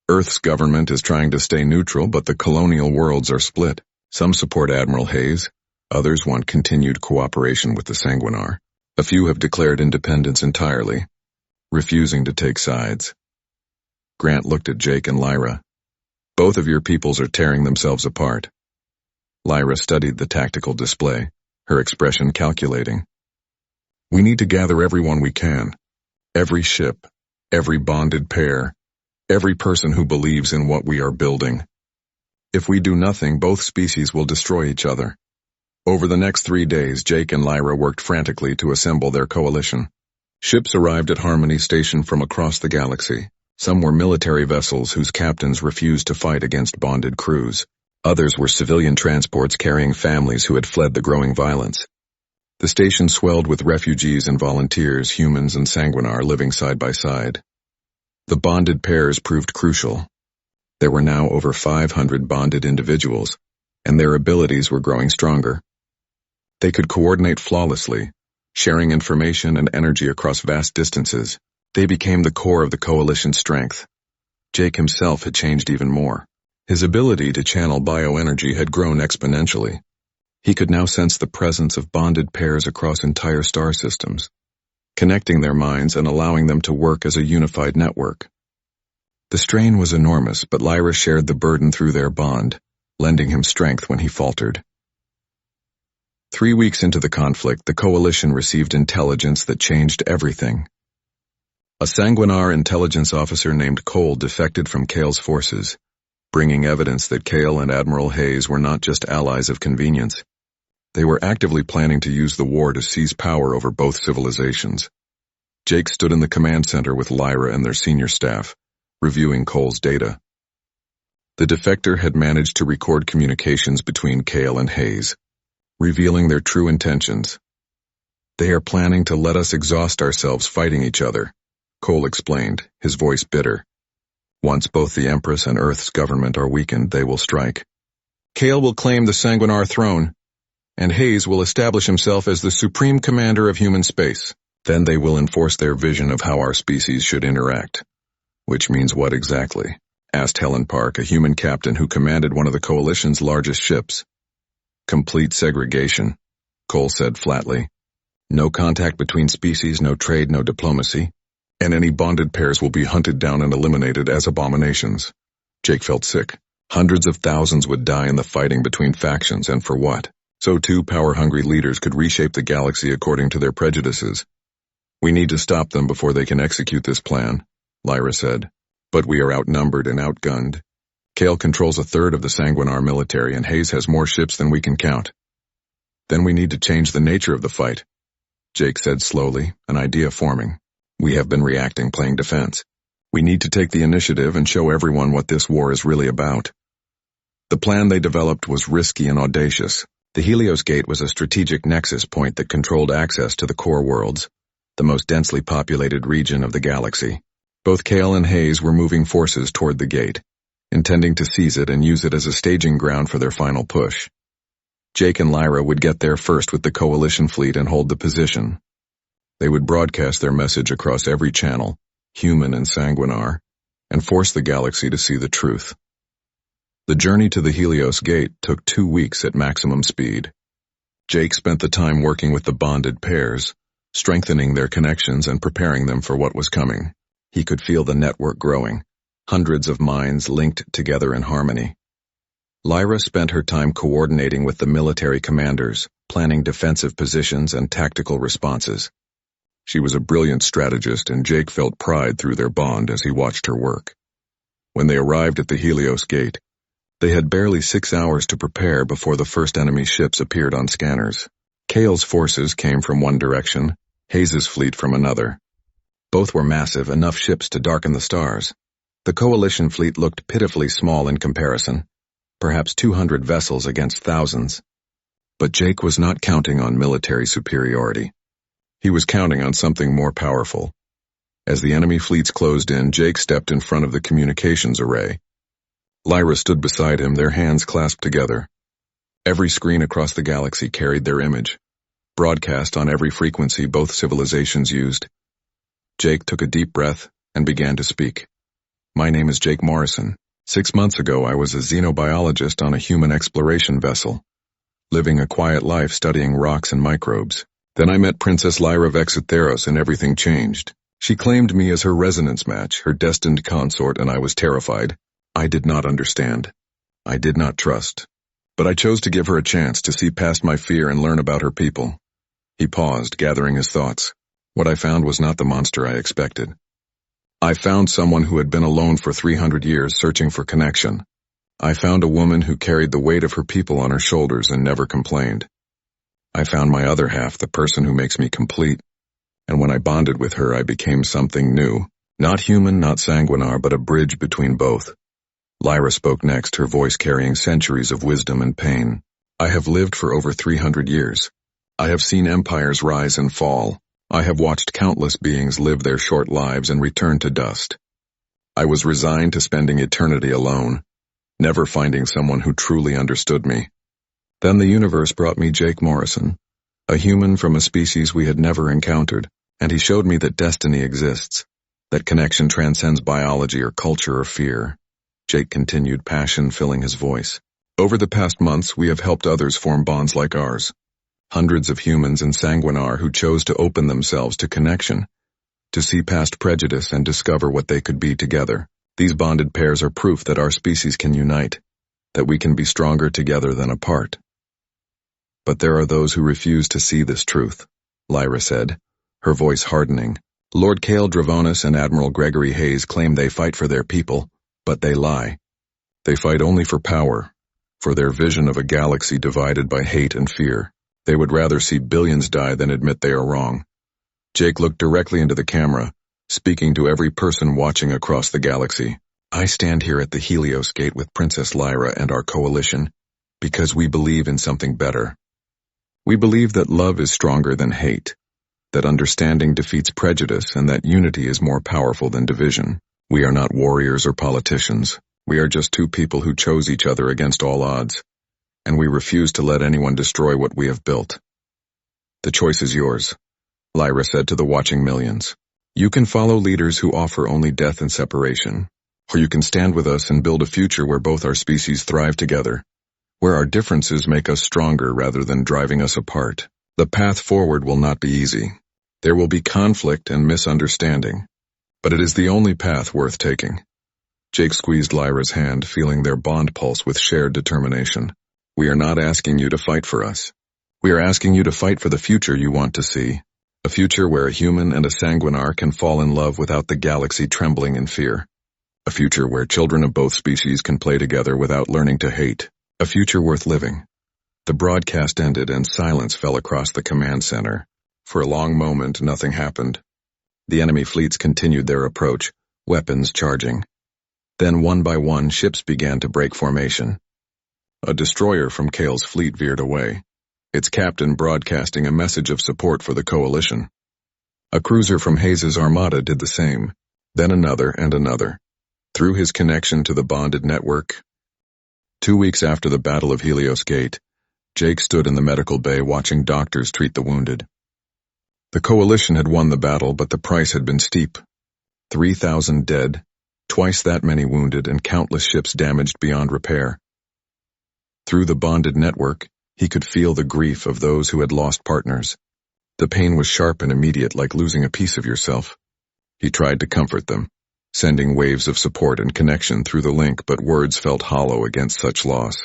Earth's government is trying to stay neutral, but the colonial worlds are split. Some support Admiral Hayes, others want continued cooperation with the Sanguinar. A few have declared independence entirely, refusing to take sides. Grant looked at Jake and Lyra. Both of your peoples are tearing themselves apart. Lyra studied the tactical display, her expression calculating. We need to gather everyone we can. Every ship, every bonded pair, every person who believes in what we are building. If we do nothing, both species will destroy each other. Over the next 3 days, Jake and Lyra worked frantically to assemble their coalition. Ships arrived at Harmony Station from across the galaxy. Some were military vessels whose captains refused to fight against bonded crews. Others were civilian transports carrying families who had fled the growing violence. The station swelled with refugees and volunteers, humans and Sanguinar living side by side. The bonded pairs proved crucial. There were now over 500 bonded individuals, and their abilities were growing stronger. They could coordinate flawlessly, sharing information and energy across vast distances. They became the core of the coalition's strength. Jake himself had changed even more. His ability to channel bioenergy had grown exponentially. He could now sense the presence of bonded pairs across entire star systems, connecting their minds and allowing them to work as a unified network. The strain was enormous, but Lyra shared the burden through their bond, lending him strength when he faltered. 3 weeks into the conflict, the coalition received intelligence that changed everything. A Sanguinar intelligence officer named Cole defected from Kale's forces, bringing evidence that Kale and Admiral Hayes were not just allies of convenience. They were actively planning to use the war to seize power over both civilizations. Jake stood in the command center with Lyra and their senior staff, reviewing Cole's data. The defector had managed to record communications between Kale and Hayes, revealing their true intentions. They are planning to let us exhaust ourselves fighting each other, Cole explained, his voice bitter. Once both the Empress and Earth's government are weakened, they will strike. Kale will claim the Sanguinar throne, and Hayes will establish himself as the supreme commander of human space. Then they will enforce their vision of how our species should interact. Which means what exactly? Asked Helen Park, a human captain who commanded one of the coalition's largest ships. Complete segregation, Cole said flatly. No contact between species, no trade, no diplomacy, and any bonded pairs will be hunted down and eliminated as abominations. Jake felt sick. Hundreds of thousands would die in the fighting between factions, and for what? So two power-hungry leaders could reshape the galaxy according to their prejudices. We need to stop them before they can execute this plan, Lyra said. But we are outnumbered and outgunned. Kale controls 1/3 of the Sanguinar military, and Hayes has more ships than we can count. Then we need to change the nature of the fight, Jake said slowly, an idea forming. We have been reacting, playing defense. We need to take the initiative and show everyone what this war is really about. The plan they developed was risky and audacious. The Helios Gate was a strategic nexus point that controlled access to the core worlds, the most densely populated region of the galaxy. Both Kale and Hayes were moving forces toward the gate, intending to seize it and use it as a staging ground for their final push. Jake and Lyra would get there first with the Coalition fleet and hold the position. They would broadcast their message across every channel, human and sanguinar, and force the galaxy to see the truth. The journey to the Helios Gate took 2 weeks at maximum speed. Jake spent the time working with the bonded pairs, strengthening their connections and preparing them for what was coming. He could feel the network growing, hundreds of minds linked together in harmony. Lyra spent her time coordinating with the military commanders, planning defensive positions and tactical responses. She was a brilliant strategist, and Jake felt pride through their bond as he watched her work. When they arrived at the Helios Gate, they had barely 6 hours to prepare before the first enemy ships appeared on scanners. Kale's forces came from one direction, Hayes' fleet from another. Both were massive, enough ships to darken the stars. The Coalition fleet looked pitifully small in comparison, perhaps 200 vessels against thousands. But Jake was not counting on military superiority. He was counting on something more powerful. As the enemy fleets closed in, Jake stepped in front of the communications array. Lyra stood beside him, their hands clasped together. Every screen across the galaxy carried their image, broadcast on every frequency both civilizations used. Jake took a deep breath and began to speak. My name is Jake Morrison. 6 months ago, I was a xenobiologist on a human exploration vessel, living a quiet life studying rocks and microbes. Then I met Princess Lyra Vexatheros and everything changed. She claimed me as her resonance match, her destined consort, and I was terrified. I did not understand. I did not trust. But I chose to give her a chance to see past my fear and learn about her people. He paused, gathering his thoughts. What I found was not the monster I expected. I found someone who had been alone for 300 years searching for connection. I found a woman who carried the weight of her people on her shoulders and never complained. I found my other half, the person who makes me complete. And when I bonded with her, I became something new. Not human, not sanguinar, but a bridge between both. Lyra spoke next, her voice carrying centuries of wisdom and pain. I have lived for over 300 years. I have seen empires rise and fall. I have watched countless beings live their short lives and return to dust. I was resigned to spending eternity alone, never finding someone who truly understood me. Then the universe brought me Jake Morrison, a human from a species we had never encountered, and he showed me that destiny exists, that connection transcends biology or culture or fear. Jake continued, passion filling his voice. Over the past months, we have helped others form bonds like ours. Hundreds of humans in Sanguinar who chose to open themselves to connection, to see past prejudice and discover what they could be together. These bonded pairs are proof that our species can unite, that we can be stronger together than apart. But there are those who refuse to see this truth, Lyra said, her voice hardening. Lord Kale Dravonis and Admiral Gregory Hayes claim they fight for their people, but they lie. They fight only for power, for their vision of a galaxy divided by hate and fear. They would rather see billions die than admit they are wrong. Jake looked directly into the camera, speaking to every person watching across the galaxy. I stand here at the Helios Gate with Princess Lyra and our coalition because we believe in something better. We believe that love is stronger than hate, that understanding defeats prejudice, and that unity is more powerful than division. We are not warriors or politicians. We are just two people who chose each other against all odds, and we refuse to let anyone destroy what we have built. The choice is yours, Lyra said to the watching millions. You can follow leaders who offer only death and separation, or you can stand with us and build a future where both our species thrive together, where our differences make us stronger rather than driving us apart. The path forward will not be easy. There will be conflict and misunderstanding, but it is the only path worth taking. Jake squeezed Lyra's hand, feeling their bond pulse with shared determination. We are not asking you to fight for us. We are asking you to fight for the future you want to see, a future where a human and a sanguinar can fall in love without the galaxy trembling in fear, a future where children of both species can play together without learning to hate, a future worth living. The broadcast ended and silence fell across the command center. For a long moment, nothing happened. The enemy fleets continued their approach, weapons charging. Then one by one ships began to break formation. A destroyer from Kale's fleet veered away, its captain broadcasting a message of support for the coalition. A cruiser from Hayes's armada did the same, then another and another. Through his connection to the bonded network. 2 weeks after the Battle of Helios Gate, Jake stood in the medical bay watching doctors treat the wounded. The coalition had won the battle, but the price had been steep. 3,000 dead, twice that many wounded, and countless ships damaged beyond repair. Through the bonded network, he could feel the grief of those who had lost partners. The pain was sharp and immediate, like losing a piece of yourself. He tried to comfort them, sending waves of support and connection through the link, but words felt hollow against such loss.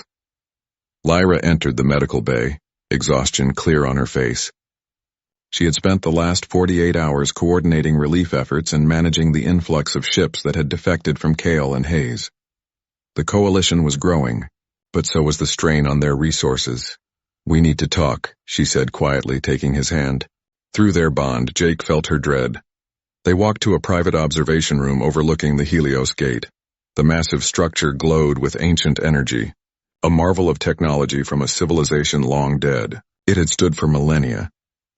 Lyra entered the medical bay, exhaustion clear on her face. She had spent the last 48 hours coordinating relief efforts and managing the influx of ships that had defected from Kale and Hayes. The coalition was growing, but so was the strain on their resources. "We need to talk," she said quietly, taking his hand. Through their bond, Jake felt her dread. They walked to a private observation room overlooking the Helios Gate. The massive structure glowed with ancient energy, a marvel of technology from a civilization long dead. It had stood for millennia,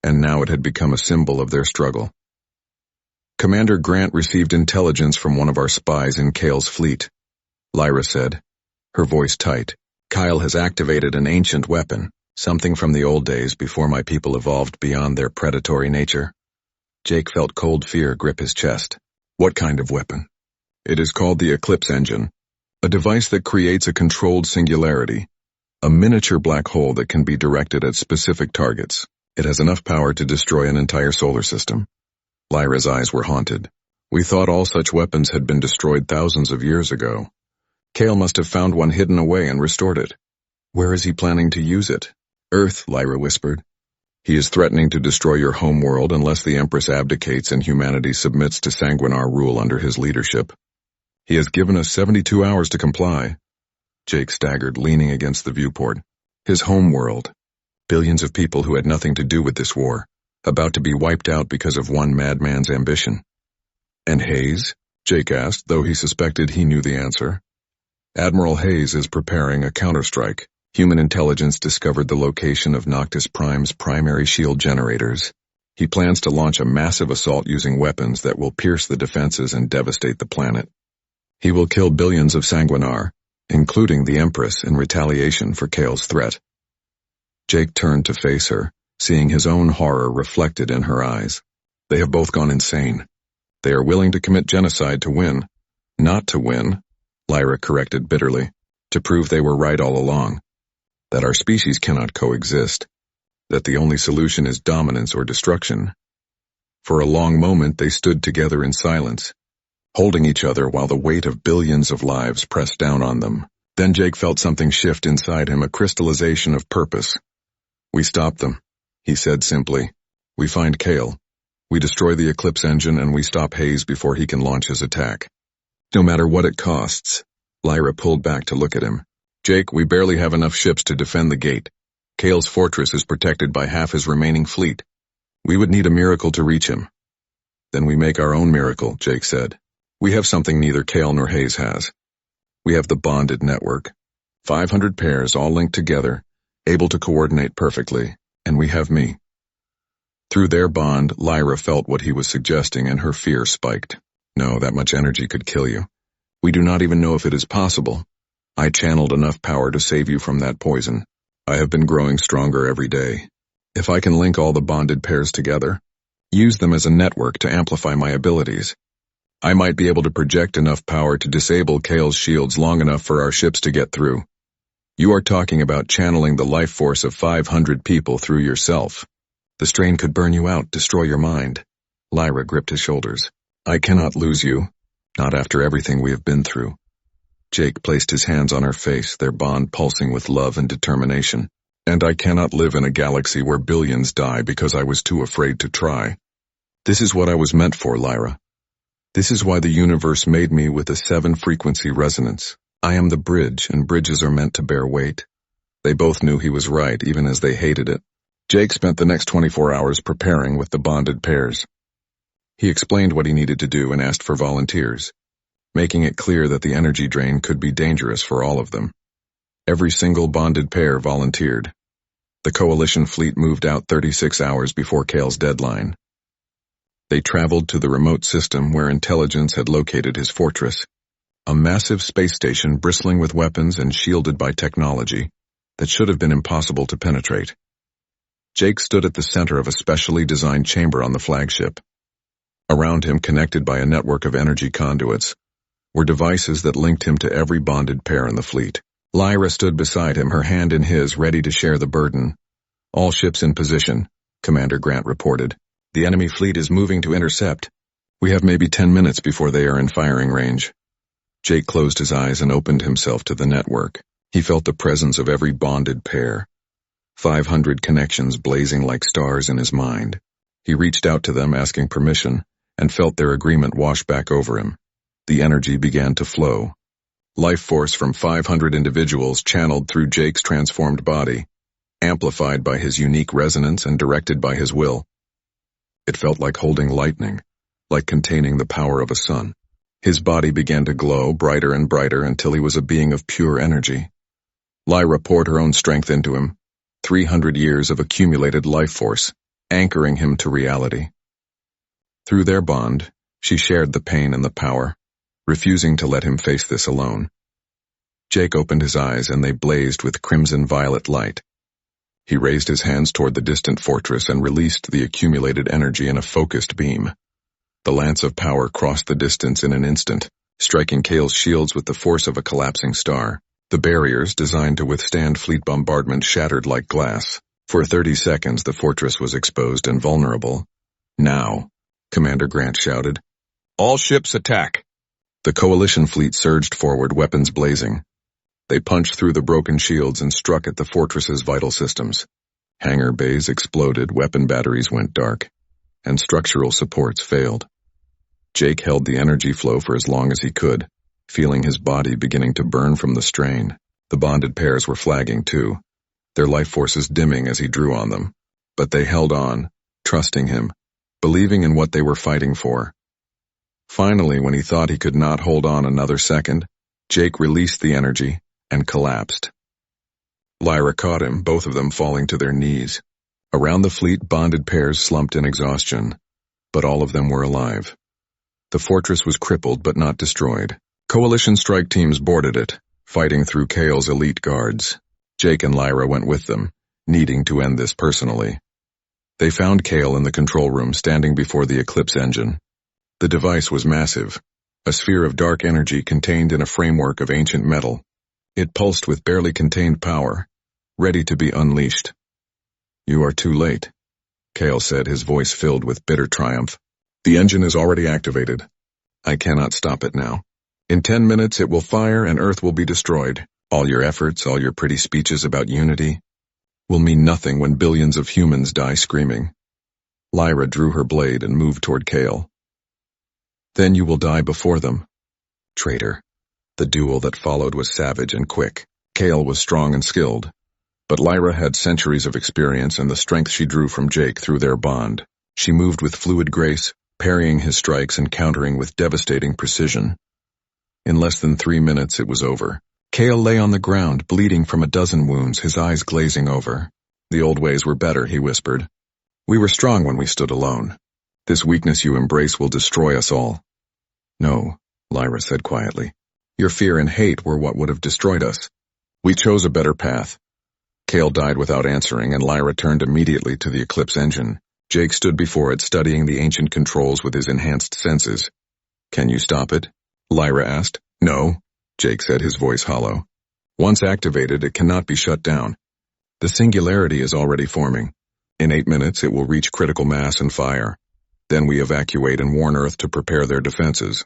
and now it had become a symbol of their struggle. "Commander Grant received intelligence from one of our spies in Kale's fleet," Lyra said, her voice tight. "Kyle has activated an ancient weapon, something from the old days before my people evolved beyond their predatory nature." Jake felt cold fear grip his chest. "What kind of weapon?" "It is called the Eclipse Engine, a device that creates a controlled singularity, a miniature black hole that can be directed at specific targets. It has enough power to destroy an entire solar system." Lyra's eyes were haunted. "We thought all such weapons had been destroyed thousands of years ago. Kale must have found one hidden away and restored it. Where is he planning to use it?" "Earth," Lyra whispered. "He is threatening to destroy your homeworld unless the Empress abdicates and humanity submits to Sanguinar rule under his leadership. He has given us 72 hours to comply." Jake staggered, leaning against the viewport. His homeworld. Billions of people who had nothing to do with this war, about to be wiped out because of one madman's ambition. "And Hayes?" Jake asked, though he suspected he knew the answer. "Admiral Hayes is preparing a counterstrike. Human intelligence discovered the location of Noctis Prime's primary shield generators. He plans to launch a massive assault using weapons that will pierce the defenses and devastate the planet. He will kill billions of Sanguinar, including the Empress, in retaliation for Kale's threat." Jake turned to face her, seeing his own horror reflected in her eyes. They have both gone insane. They are willing to commit genocide to win. Not to win, Lyra corrected bitterly, to prove they were right all along. That our species cannot coexist. That the only solution is dominance or destruction. For a long moment they stood together in silence, holding each other while the weight of billions of lives pressed down on them. Then Jake felt something shift inside him, a crystallization of purpose. "We stop them," he said simply. "We find Kale. We destroy the Eclipse Engine and we stop Hayes before he can launch his attack. No matter what it costs." Lyra pulled back to look at him. "Jake, we barely have enough ships to defend the gate. Kale's fortress is protected by half his remaining fleet. We would need a miracle to reach him." "Then we make our own miracle," Jake said. "We have something neither Kale nor Hayes has. We have the bonded network. 500 pairs all linked together, able to coordinate perfectly, and we have me." Through their bond, Lyra felt what he was suggesting and her fear spiked. "No, that much energy could kill you. We do not even know if it is possible. I channeled enough power to save you from that poison. I have been growing stronger every day. If I can link all the bonded pairs together, use them as a network to amplify my abilities, I might be able to project enough power to disable Kale's shields long enough for our ships to get through. You are talking about channeling the life force of 500 people through yourself. The strain could burn you out, destroy your mind." Lyra gripped his shoulders. "I cannot lose you, not after everything we have been through." Jake placed his hands on her face, their bond pulsing with love and determination. "And I cannot live in a galaxy where billions die because I was too afraid to try. This is what I was meant for, Lyra. This is why the universe made me with a 7-frequency resonance. I am the bridge, and bridges are meant to bear weight." They both knew he was right, even as they hated it. Jake spent the next 24 hours preparing with the bonded pairs. He explained what he needed to do and asked for volunteers, making it clear that the energy drain could be dangerous for all of them. Every single bonded pair volunteered. The Coalition fleet moved out 36 hours before Kale's deadline. They traveled to the remote system where intelligence had located his fortress, a massive space station bristling with weapons and shielded by technology that should have been impossible to penetrate. Jake stood at the center of a specially designed chamber on the flagship. Around him, connected by a network of energy conduits, were devices that linked him to every bonded pair in the fleet. Lyra stood beside him, her hand in his, ready to share the burden. "All ships in position," Commander Grant reported. "The enemy fleet is moving to intercept. We have maybe 10 minutes before they are in firing range." Jake closed his eyes and opened himself to the network. He felt the presence of every bonded pair. 500 connections blazing like stars in his mind. He reached out to them, asking permission, and felt their agreement wash back over him. The energy began to flow. Life force from 500 individuals channeled through Jake's transformed body, amplified by his unique resonance and directed by his will. It felt like holding lightning, like containing the power of a sun. His body began to glow brighter and brighter until he was a being of pure energy. Lyra poured her own strength into him, 300 years of accumulated life force, anchoring him to reality. Through their bond, she shared the pain and the power, refusing to let him face this alone. Jake opened his eyes and they blazed with crimson-violet light. He raised his hands toward the distant fortress and released the accumulated energy in a focused beam. The lance of power crossed the distance in an instant, striking Kale's shields with the force of a collapsing star. The barriers, designed to withstand fleet bombardment, shattered like glass. For 30 seconds, the fortress was exposed and vulnerable. "Now," Commander Grant shouted. "All ships attack!" The Coalition fleet surged forward, weapons blazing. They punched through the broken shields and struck at the fortress's vital systems. Hangar bays exploded, weapon batteries went dark, and structural supports failed. Jake held the energy flow for as long as he could, feeling his body beginning to burn from the strain. The bonded pairs were flagging too, their life forces dimming as he drew on them. But they held on, trusting him, believing in what they were fighting for. Finally, when he thought he could not hold on another second, Jake released the energy and collapsed. Lyra caught him, both of them falling to their knees. Around the fleet, bonded pairs slumped in exhaustion, but all of them were alive. The fortress was crippled but not destroyed. Coalition strike teams boarded it, fighting through Kale's elite guards. Jake and Lyra went with them, needing to end this personally. They found Kale in the control room, standing before the Eclipse engine. The device was massive, a sphere of dark energy contained in a framework of ancient metal. It pulsed with barely contained power, ready to be unleashed. "You are too late," Kale said, his voice filled with bitter triumph. "The engine is already activated. I cannot stop it now. In 10 minutes it will fire and Earth will be destroyed. All your efforts, all your pretty speeches about unity, will mean nothing when billions of humans die screaming." Lyra drew her blade and moved toward Kale. "Then you will die before them." Traitor. The duel that followed was savage and quick. Kale was strong and skilled, but Lyra had centuries of experience and the strength she drew from Jake through their bond. She moved with fluid grace, parrying his strikes and countering with devastating precision. In less than 3 minutes it was over. Kale lay on the ground, bleeding from a dozen wounds, his eyes glazing over. "The old ways were better," he whispered. "We were strong when we stood alone. This weakness you embrace will destroy us all." "No," Lyra said quietly. "Your fear and hate were what would have destroyed us. We chose a better path." Kale died without answering, and Lyra turned immediately to the Eclipse engine. Jake stood before it, studying the ancient controls with his enhanced senses. "Can you stop it?" Lyra asked. "No," Jake said, his voice hollow. "Once activated, it cannot be shut down. The singularity is already forming. In 8 minutes, it will reach critical mass and fire. Then we evacuate and warn Earth to prepare their defenses."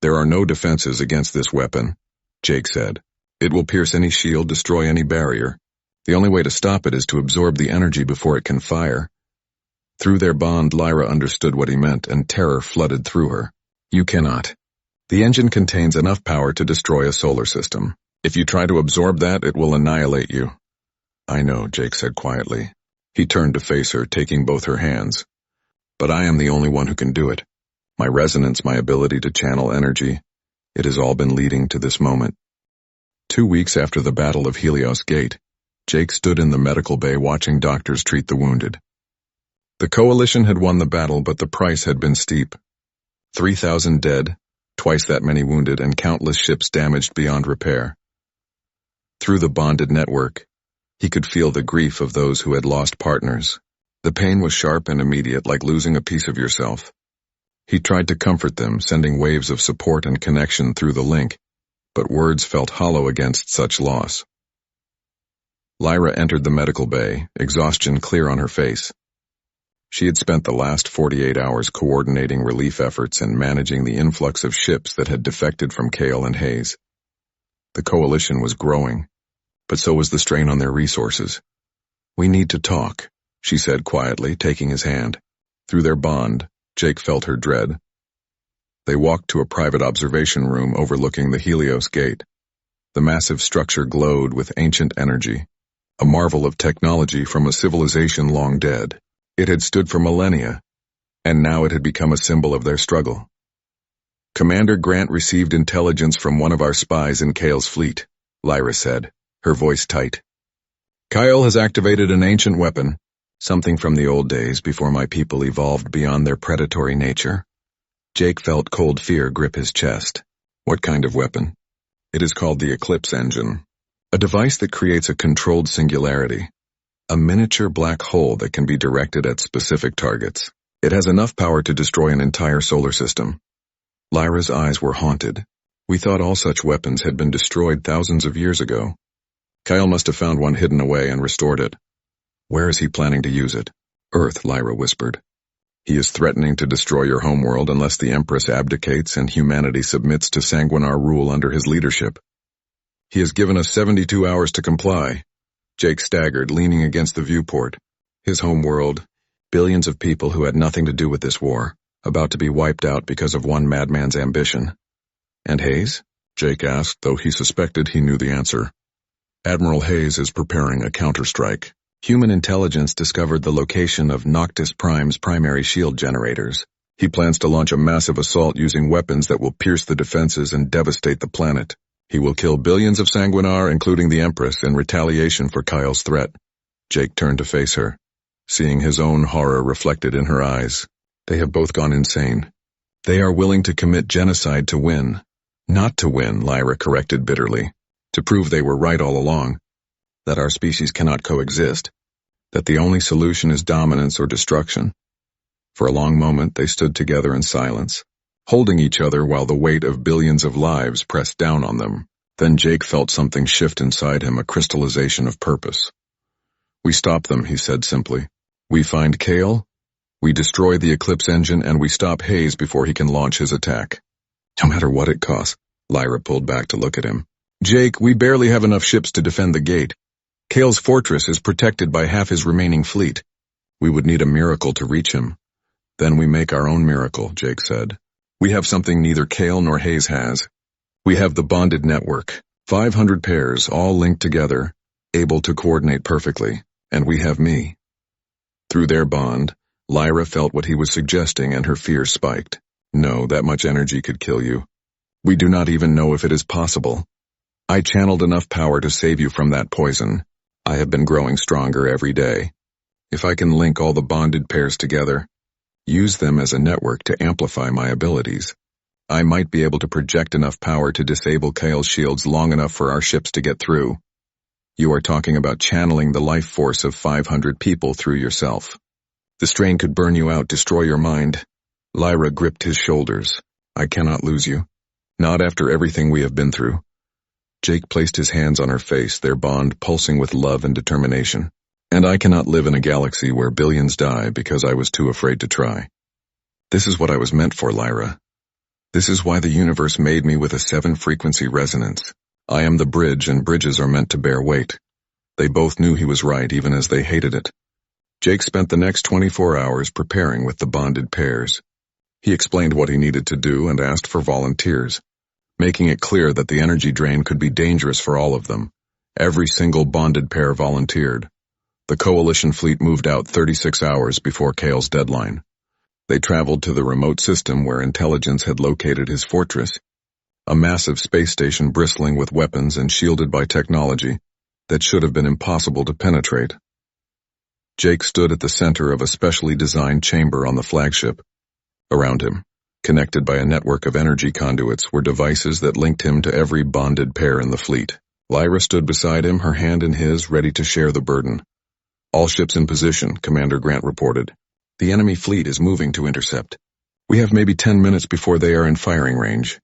"There are no defenses against this weapon," Jake said. "It will pierce any shield, destroy any barrier. The only way to stop it is to absorb the energy before it can fire." Through their bond, Lyra understood what he meant, and terror flooded through her. "You cannot. The engine contains enough power to destroy a solar system. If you try to absorb that, it will annihilate you." "I know," Jake said quietly. He turned to face her, taking both her hands. "But I am the only one who can do it. my resonance, my ability to channel energy. It has all been leading to this moment. 2 weeks after the Battle of Helios Gate, Jake stood in the medical bay watching doctors treat the wounded. The coalition had won the battle, but the price had been steep. 3,000 dead, twice that many wounded, and countless ships damaged beyond repair. Through the bonded network, he could feel the grief of those who had lost partners. The pain was sharp and immediate, like losing a piece of yourself. He tried to comfort them, sending waves of support and connection through the link, but words felt hollow against such loss. Lyra entered the medical bay, exhaustion clear on her face. She had spent the last 48 hours coordinating relief efforts and managing the influx of ships that had defected from Kale and Hayes. The coalition was growing, but so was the strain on their resources. "We need to talk," she said quietly, taking his hand. Through their bond, Jake felt her dread. They walked to a private observation room overlooking the Helios Gate. The massive structure glowed with ancient energy, a marvel of technology from a civilization long dead. It had stood for millennia, and now it had become a symbol of their struggle. "Commander Grant received intelligence from one of our spies in Kale's fleet," Lyra said, her voice tight. "Kyle has activated an ancient weapon, something from the old days before my people evolved beyond their predatory nature." Jake felt cold fear grip his chest. "What kind of weapon?" "It is called the Eclipse Engine, a device that creates a controlled singularity. A miniature black hole that can be directed at specific targets. It has enough power to destroy an entire solar system." Lyra's eyes were haunted. "We thought all such weapons had been destroyed thousands of years ago." "Kyle must have found one hidden away and restored it." "Where is he planning to use it?" "Earth," Lyra whispered. "He is threatening to destroy your homeworld unless the Empress abdicates and humanity submits to Sanguinar rule under his leadership. He has given us 72 hours to comply." Jake staggered, leaning against the viewport. His homeworld, billions of people who had nothing to do with this war, about to be wiped out because of one madman's ambition. "And Hayes?" Jake asked, though he suspected he knew the answer. "Admiral Hayes is preparing a counterstrike. Human intelligence discovered the location of Noctis Prime's primary shield generators. He plans to launch a massive assault using weapons that will pierce the defenses and devastate the planet. He will kill billions of Sanguinar, including the Empress, in retaliation for Kyle's threat." Jake turned to face her, seeing his own horror reflected in her eyes. "They have both gone insane. They are willing to commit genocide to win." "Not to win," Lyra corrected bitterly. "To prove they were right all along. That our species cannot coexist. That the only solution is dominance or destruction." For a long moment they stood together in silence, holding each other while the weight of billions of lives pressed down on them. Then Jake felt something shift inside him, a crystallization of purpose. "We stop them," he said simply. "We find Kale, we destroy the Eclipse Engine, and we stop Hayes before he can launch his attack. No matter what it costs." Lyra pulled back to look at him. "Jake, we barely have enough ships to defend the gate. Kale's fortress is protected by half his remaining fleet. We would need a miracle to reach him." "Then we make our own miracle," Jake said. "We have something neither Kale nor Hayes has. We have the bonded network, 500 pairs, all linked together, able to coordinate perfectly, and we have me." Through their bond, Lyra felt what he was suggesting and her fear spiked. "No, that much energy could kill you. We do not even know if it is possible. I channeled enough power to save you from that poison. I have been growing stronger every day. If I can link all the bonded pairs together, use them as a network to amplify my abilities, I might be able to project enough power to disable Kale's shields long enough for our ships to get through. You are talking about channeling the life force of 500 people through yourself. The strain could burn you out, destroy your mind." Lyra gripped his shoulders. "I cannot lose you. Not after everything we have been through." Jake placed his hands on her face, their bond pulsing with love and determination. "And I cannot live in a galaxy where billions die because I was too afraid to try. This is what I was meant for, Lyra. This is why the universe made me with a 7-frequency resonance. I am the bridge, and bridges are meant to bear weight." They both knew he was right, even as they hated it. Jake spent the next 24 hours preparing with the bonded pairs. He explained what he needed to do and asked for volunteers, making it clear that the energy drain could be dangerous for all of them. Every single bonded pair volunteered. The coalition fleet moved out 36 hours before Kale's deadline. They traveled to the remote system where intelligence had located his fortress, a massive space station bristling with weapons and shielded by technology that should have been impossible to penetrate. Jake stood at the center of a specially designed chamber on the flagship. Around him, connected by a network of energy conduits, were devices that linked him to every bonded pair in the fleet. Lyra stood beside him, her hand in his, ready to share the burden. "All ships in position," Commander Grant reported. "The enemy fleet is moving to intercept. We have maybe 10 minutes before they are in firing range."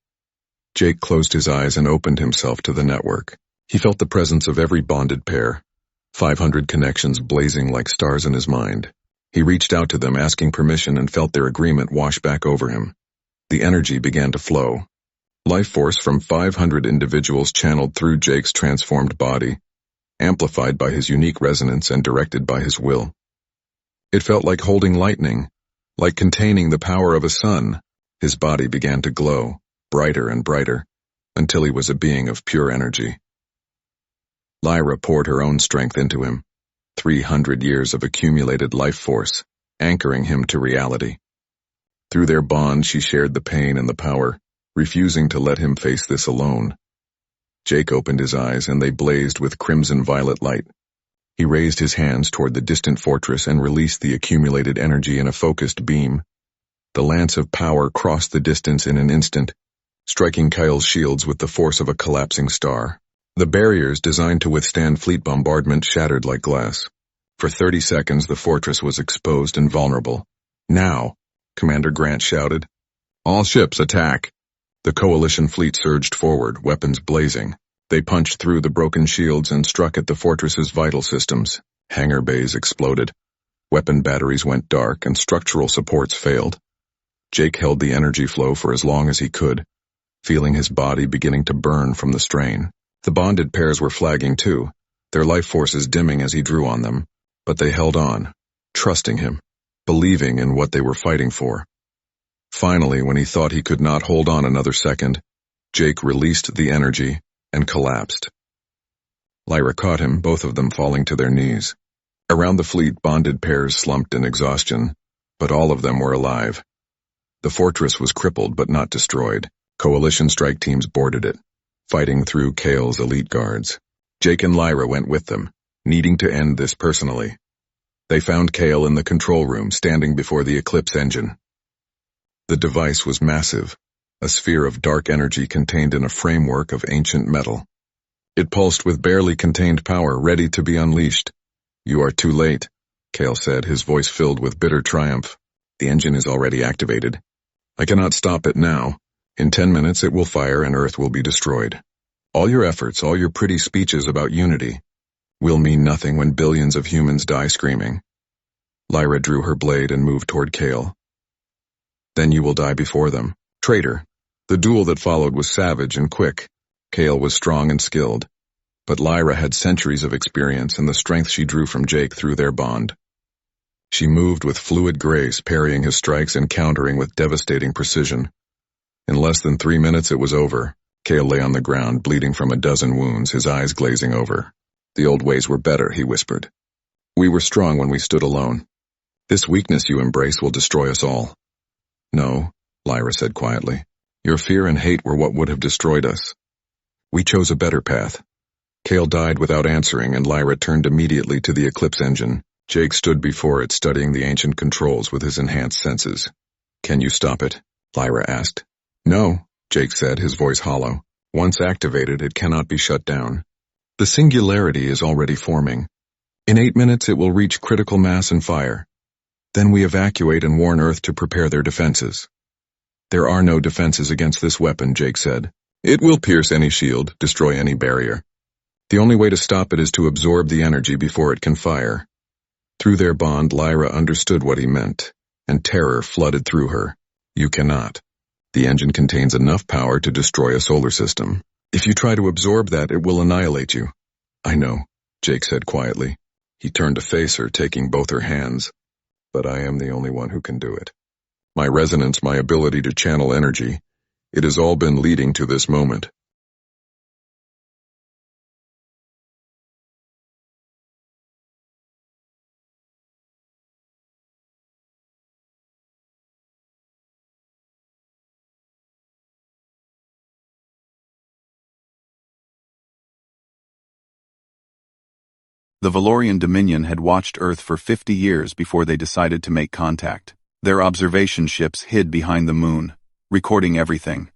Jake closed his eyes and opened himself to the network. He felt the presence of every bonded pair, 500 connections blazing like stars in his mind. He reached out to them, asking permission, and felt their agreement wash back over him. The energy began to flow. Life force from 500 individuals channeled through Jake's transformed body, amplified by his unique resonance and directed by his will. It felt like holding lightning, like containing the power of a sun. His body began to glow, brighter and brighter, until he was a being of pure energy. Lyra poured her own strength into him, 300 years of accumulated life force, anchoring him to reality. Through their bond, she shared the pain and the power, refusing to let him face this alone. Jake opened his eyes, and they blazed with crimson-violet light. He raised his hands toward the distant fortress and released the accumulated energy in a focused beam. The lance of power crossed the distance in an instant, striking Kyle's shields with the force of a collapsing star. The barriers designed to withstand fleet bombardment shattered like glass. For 30 seconds, the fortress was exposed and vulnerable. "Now!" Commander Grant shouted. "All ships, attack!" The coalition fleet surged forward, weapons blazing. They punched through the broken shields and struck at the fortress's vital systems. Hangar bays exploded. Weapon batteries went dark and structural supports failed. Jake held the energy flow for as long as he could, feeling his body beginning to burn from the strain. The bonded pairs were flagging too, their life forces dimming as he drew on them, but they held on, trusting him, believing in what they were fighting for. Finally, when he thought he could not hold on another second, Jake released the energy and collapsed. Lyra caught him, both of them falling to their knees. Around the fleet, bonded pairs slumped in exhaustion, but all of them were alive. The fortress was crippled but not destroyed. Coalition strike teams boarded it, fighting through Kale's elite guards. Jake and Lyra went with them, needing to end this personally. They found Kale in the control room, standing before the Eclipse engine. The device was massive, a sphere of dark energy contained in a framework of ancient metal. It pulsed with barely contained power, ready to be unleashed. "You are too late," Kale said, his voice filled with bitter triumph. "The engine is already activated. I cannot stop it now. In 10 minutes it will fire and Earth will be destroyed. All your efforts, all your pretty speeches about unity, will mean nothing when billions of humans die screaming." Lyra drew her blade and moved toward Kale. "Then you will die before them. Traitor." The duel that followed was savage and quick. Kale was strong and skilled, but Lyra had centuries of experience and the strength she drew from Jake through their bond. She moved with fluid grace, parrying his strikes and countering with devastating precision. In less than 3 minutes it was over. Kale lay on the ground, bleeding from a dozen wounds, his eyes glazing over. "The old ways were better," he whispered. "We were strong when we stood alone. This weakness you embrace will destroy us all." "No," Lyra said quietly. "Your fear and hate were what would have destroyed us. We chose a better path." Kale died without answering, and Lyra turned immediately to the Eclipse engine. Jake stood before it, studying the ancient controls with his enhanced senses. "Can you stop it?" Lyra asked. "No," Jake said, his voice hollow. "Once activated, it cannot be shut down. The singularity is already forming. In 8 minutes it will reach critical mass and fire. Then we evacuate and warn Earth to prepare their defenses." "There are no defenses against this weapon," Jake said. "It will pierce any shield, destroy any barrier. The only way to stop it is to absorb the energy before it can fire." Through their bond, Lyra understood what he meant, and terror flooded through her. "You cannot. The engine contains enough power to destroy a solar system. If you try to absorb that, it will annihilate you." "I know," Jake said quietly. He turned to face her, taking both her hands. "But I am the only one who can do it. My resonance, my ability to channel energy, it has all been leading to this moment." The Valorian Dominion had watched Earth for 50 years before they decided to make contact. Their observation ships hid behind the moon, recording everything.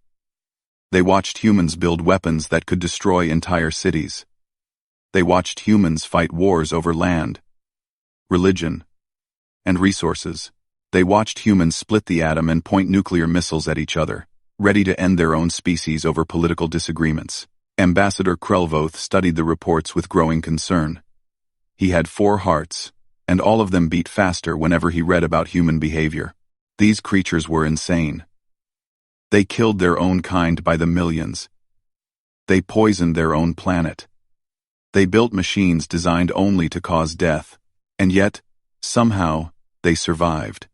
They watched humans build weapons that could destroy entire cities. They watched humans fight wars over land, religion, and resources. They watched humans split the atom and point nuclear missiles at each other, ready to end their own species over political disagreements. Ambassador Krelvoth studied the reports with growing concern. He had 4 hearts, and all of them beat faster whenever he read about human behavior. These creatures were insane. They killed their own kind by the millions. They poisoned their own planet. They built machines designed only to cause death, and yet, somehow, they survived.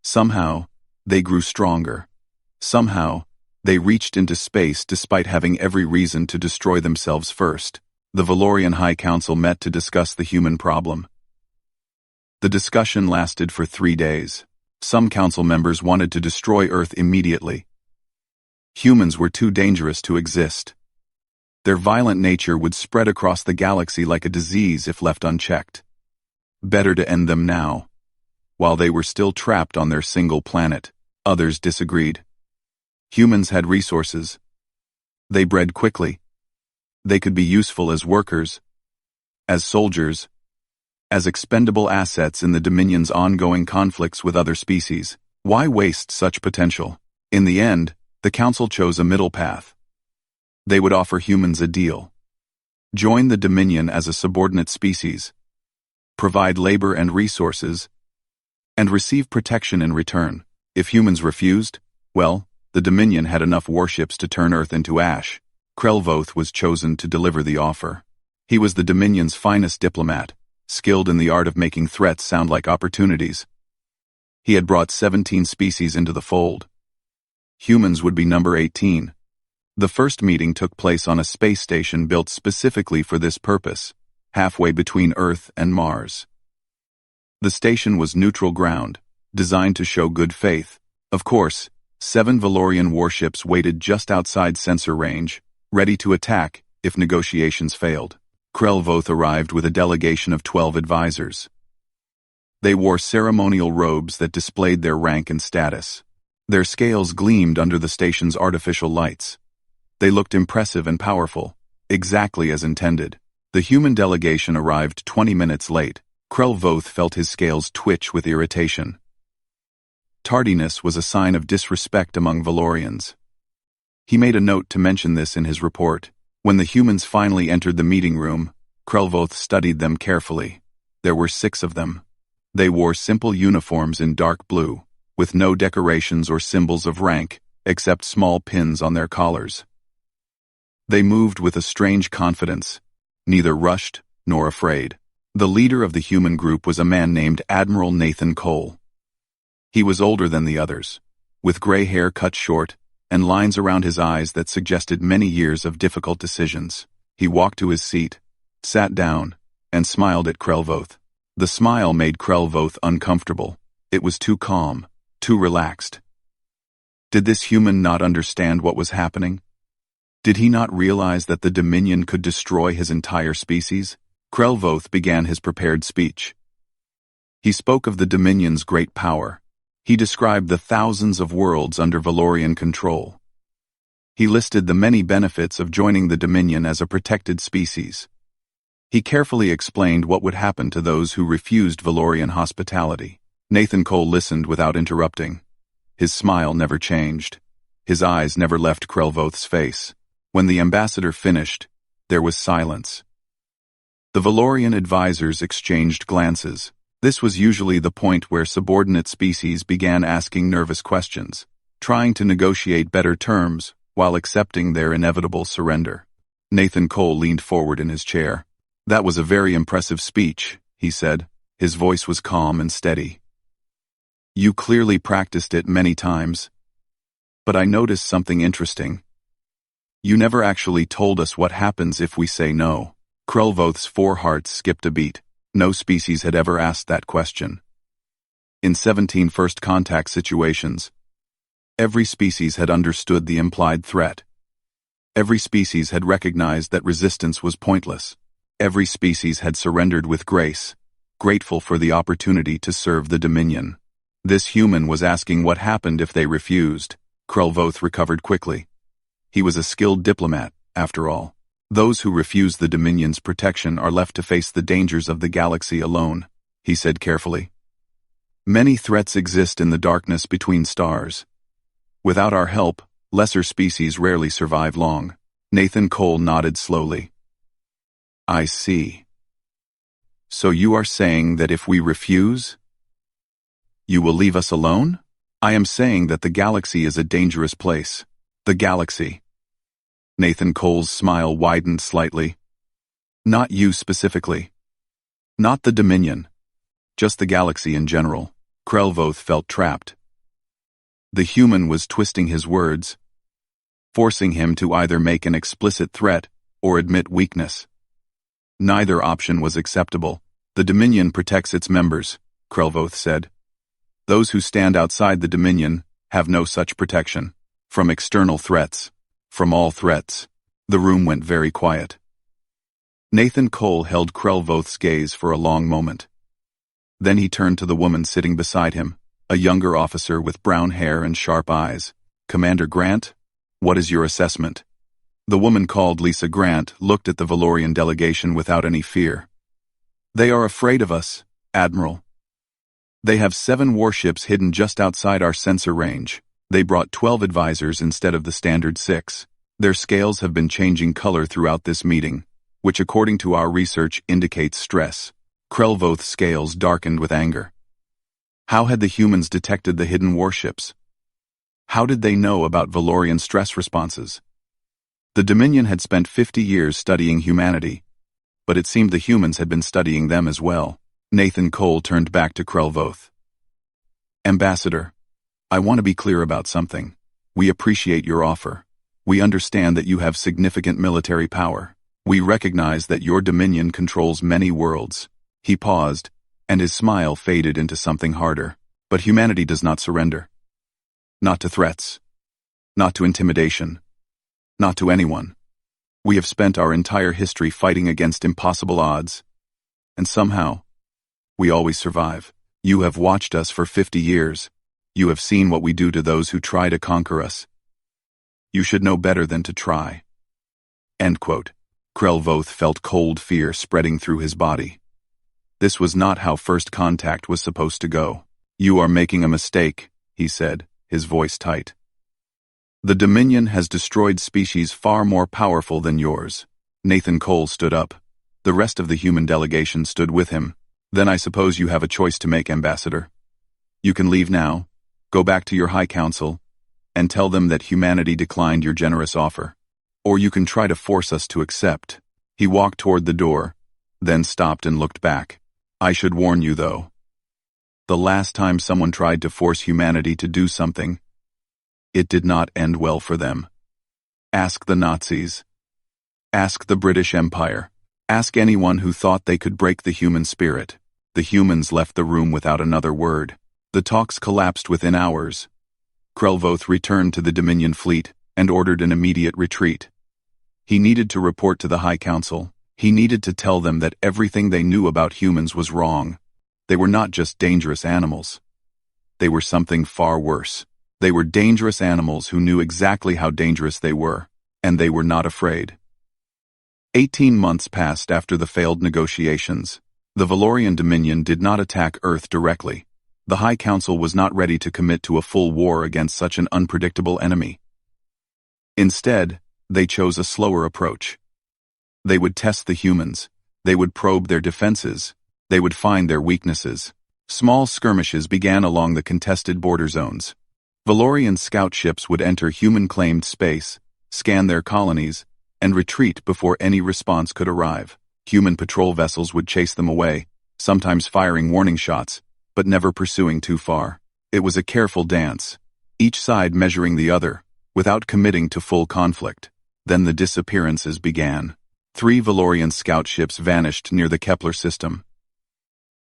Somehow, they grew stronger. Somehow, they reached into space despite having every reason to destroy themselves first. The Valorian High Council met to discuss the human problem. The discussion lasted for 3 days. Some council members wanted to destroy Earth immediately. Humans were too dangerous to exist. Their violent nature would spread across the galaxy like a disease if left unchecked. Better to end them now. While they were still trapped on their single planet, others disagreed. Humans had resources. They bred quickly. They could be useful as workers, as soldiers, as expendable assets in the Dominion's ongoing conflicts with other species. Why waste such potential? In the end, the Council chose a middle path. They would offer humans a deal. Join the Dominion as a subordinate species, provide labor and resources, and receive protection in return. If humans refused, well, the Dominion had enough warships to turn Earth into ash. Krelvoth was chosen to deliver the offer. He was the Dominion's finest diplomat, skilled in the art of making threats sound like opportunities. He had brought 17 species into the fold. Humans would be number 18. The first meeting took place on a space station built specifically for this purpose, halfway between Earth and Mars. The station was neutral ground, designed to show good faith. Of course, 7 Valorian warships waited just outside sensor range, ready to attack if negotiations failed. Krelvoth arrived with a delegation of 12 advisors. They wore ceremonial robes that displayed their rank and status. Their scales gleamed under the station's artificial lights. They looked impressive and powerful, exactly as intended. The human delegation arrived 20 minutes late. Krelvoth felt his scales twitch with irritation. Tardiness was a sign of disrespect among Valorians. He made a note to mention this in his report. When the humans finally entered the meeting room, Krelvoth studied them carefully. There were 6 of them. They wore simple uniforms in dark blue, with no decorations or symbols of rank, except small pins on their collars. They moved with a strange confidence, neither rushed nor afraid. The leader of the human group was a man named Admiral Nathan Cole. He was older than the others, with gray hair cut short, and lines around his eyes that suggested many years of difficult decisions. He walked to his seat, sat down, and smiled at Krelvoth. The smile made Krelvoth uncomfortable. It was too calm, too relaxed. Did this human not understand what was happening? Did he not realize that the Dominion could destroy his entire species? Krelvoth began his prepared speech. He spoke of the Dominion's great power. He described the thousands of worlds under Valorian control. He listed the many benefits of joining the Dominion as a protected species. He carefully explained what would happen to those who refused Valorian hospitality. Nathan Cole listened without interrupting. His smile never changed. His eyes never left Krelvoth's face. When the ambassador finished, there was silence. The Valorian advisors exchanged glances. This was usually the point where subordinate species began asking nervous questions, trying to negotiate better terms while accepting their inevitable surrender. Nathan Cole leaned forward in his chair. "That was a very impressive speech," he said. His voice was calm and steady. "You clearly practiced it many times. But I noticed something interesting. You never actually told us what happens if we say no." Krelvoth's 4 hearts skipped a beat. No species had ever asked that question. In 17 first contact situations, every species had understood the implied threat. Every species had recognized that resistance was pointless. Every species had surrendered with grace, grateful for the opportunity to serve the Dominion. This human was asking what happened if they refused. Krelvoth recovered quickly. He was a skilled diplomat, after all. Those who refuse the Dominion's protection are left to face the dangers of the galaxy alone, he said carefully. Many threats exist in the darkness between stars. Without our help, lesser species rarely survive long. Nathan Cole nodded slowly. I see. So you are saying that if we refuse, you will leave us alone? I am saying that the galaxy is a dangerous place. The galaxy. Nathan Cole's smile widened slightly. Not you specifically. Not the Dominion. Just the galaxy in general. Krelvoth felt trapped. The human was twisting his words, forcing him to either make an explicit threat or admit weakness. Neither option was acceptable. The Dominion protects its members, Krelvoth said. Those who stand outside the Dominion have no such protection. From external threats. From all threats. The room went very quiet. Nathan Cole held Krelvoth's gaze for a long moment. Then he turned to the woman sitting beside him, a younger officer with brown hair and sharp eyes. Commander Grant, what is your assessment? The woman called Lisa Grant looked at the Valorian delegation without any fear. They are afraid of us, Admiral. They have 7 warships hidden just outside our sensor range. They brought 12 advisors instead of the standard 6. Their scales have been changing color throughout this meeting, which according to our research indicates stress. Krelvoth's scales darkened with anger. How had the humans detected the hidden warships? How did they know about Valorian stress responses? The Dominion had spent 50 years studying humanity, but it seemed the humans had been studying them as well. Nathan Cole turned back to Krelvoth. Ambassador, I want to be clear about something. We appreciate your offer. We understand that you have significant military power. We recognize that your Dominion controls many worlds. He paused, and his smile faded into something harder. But humanity does not surrender. Not to threats. Not to intimidation. Not to anyone. We have spent our entire history fighting against impossible odds. And somehow, we always survive. You have watched us for 50 years. You have seen what we do to those who try to conquer us. You should know better than to try. End quote. Krelvoth felt cold fear spreading through his body. This was not how first contact was supposed to go. You are making a mistake, he said, his voice tight. The Dominion has destroyed species far more powerful than yours. Nathan Cole stood up. The rest of the human delegation stood with him. Then I suppose you have a choice to make, Ambassador. You can leave now, go back to your High Council, and tell them that humanity declined your generous offer. Or you can try to force us to accept. He walked toward the door, then stopped and looked back. I should warn you, though. The last time someone tried to force humanity to do something, it did not end well for them. Ask the Nazis. Ask the British Empire. Ask anyone who thought they could break the human spirit. The humans left the room without another word. The talks collapsed within hours. Krelvoth returned to the Dominion fleet and ordered an immediate retreat. He needed to report to the High Council. He needed to tell them that everything they knew about humans was wrong. They were not just dangerous animals. They were something far worse. They were dangerous animals who knew exactly how dangerous they were, and they were not afraid. 18 months passed after the failed negotiations. The Valorian Dominion did not attack Earth directly. The High Council was not ready to commit to a full war against such an unpredictable enemy. Instead, they chose a slower approach. They would test the humans. They would probe their defenses. They would find their weaknesses. Small skirmishes began along the contested border zones. Valorian scout ships would enter human-claimed space, scan their colonies, and retreat before any response could arrive. Human patrol vessels would chase them away, sometimes firing warning shots, but never pursuing too far. It was a careful dance, each side measuring the other, without committing to full conflict. Then the disappearances began. 3 Valorian scout ships vanished near the Kepler system.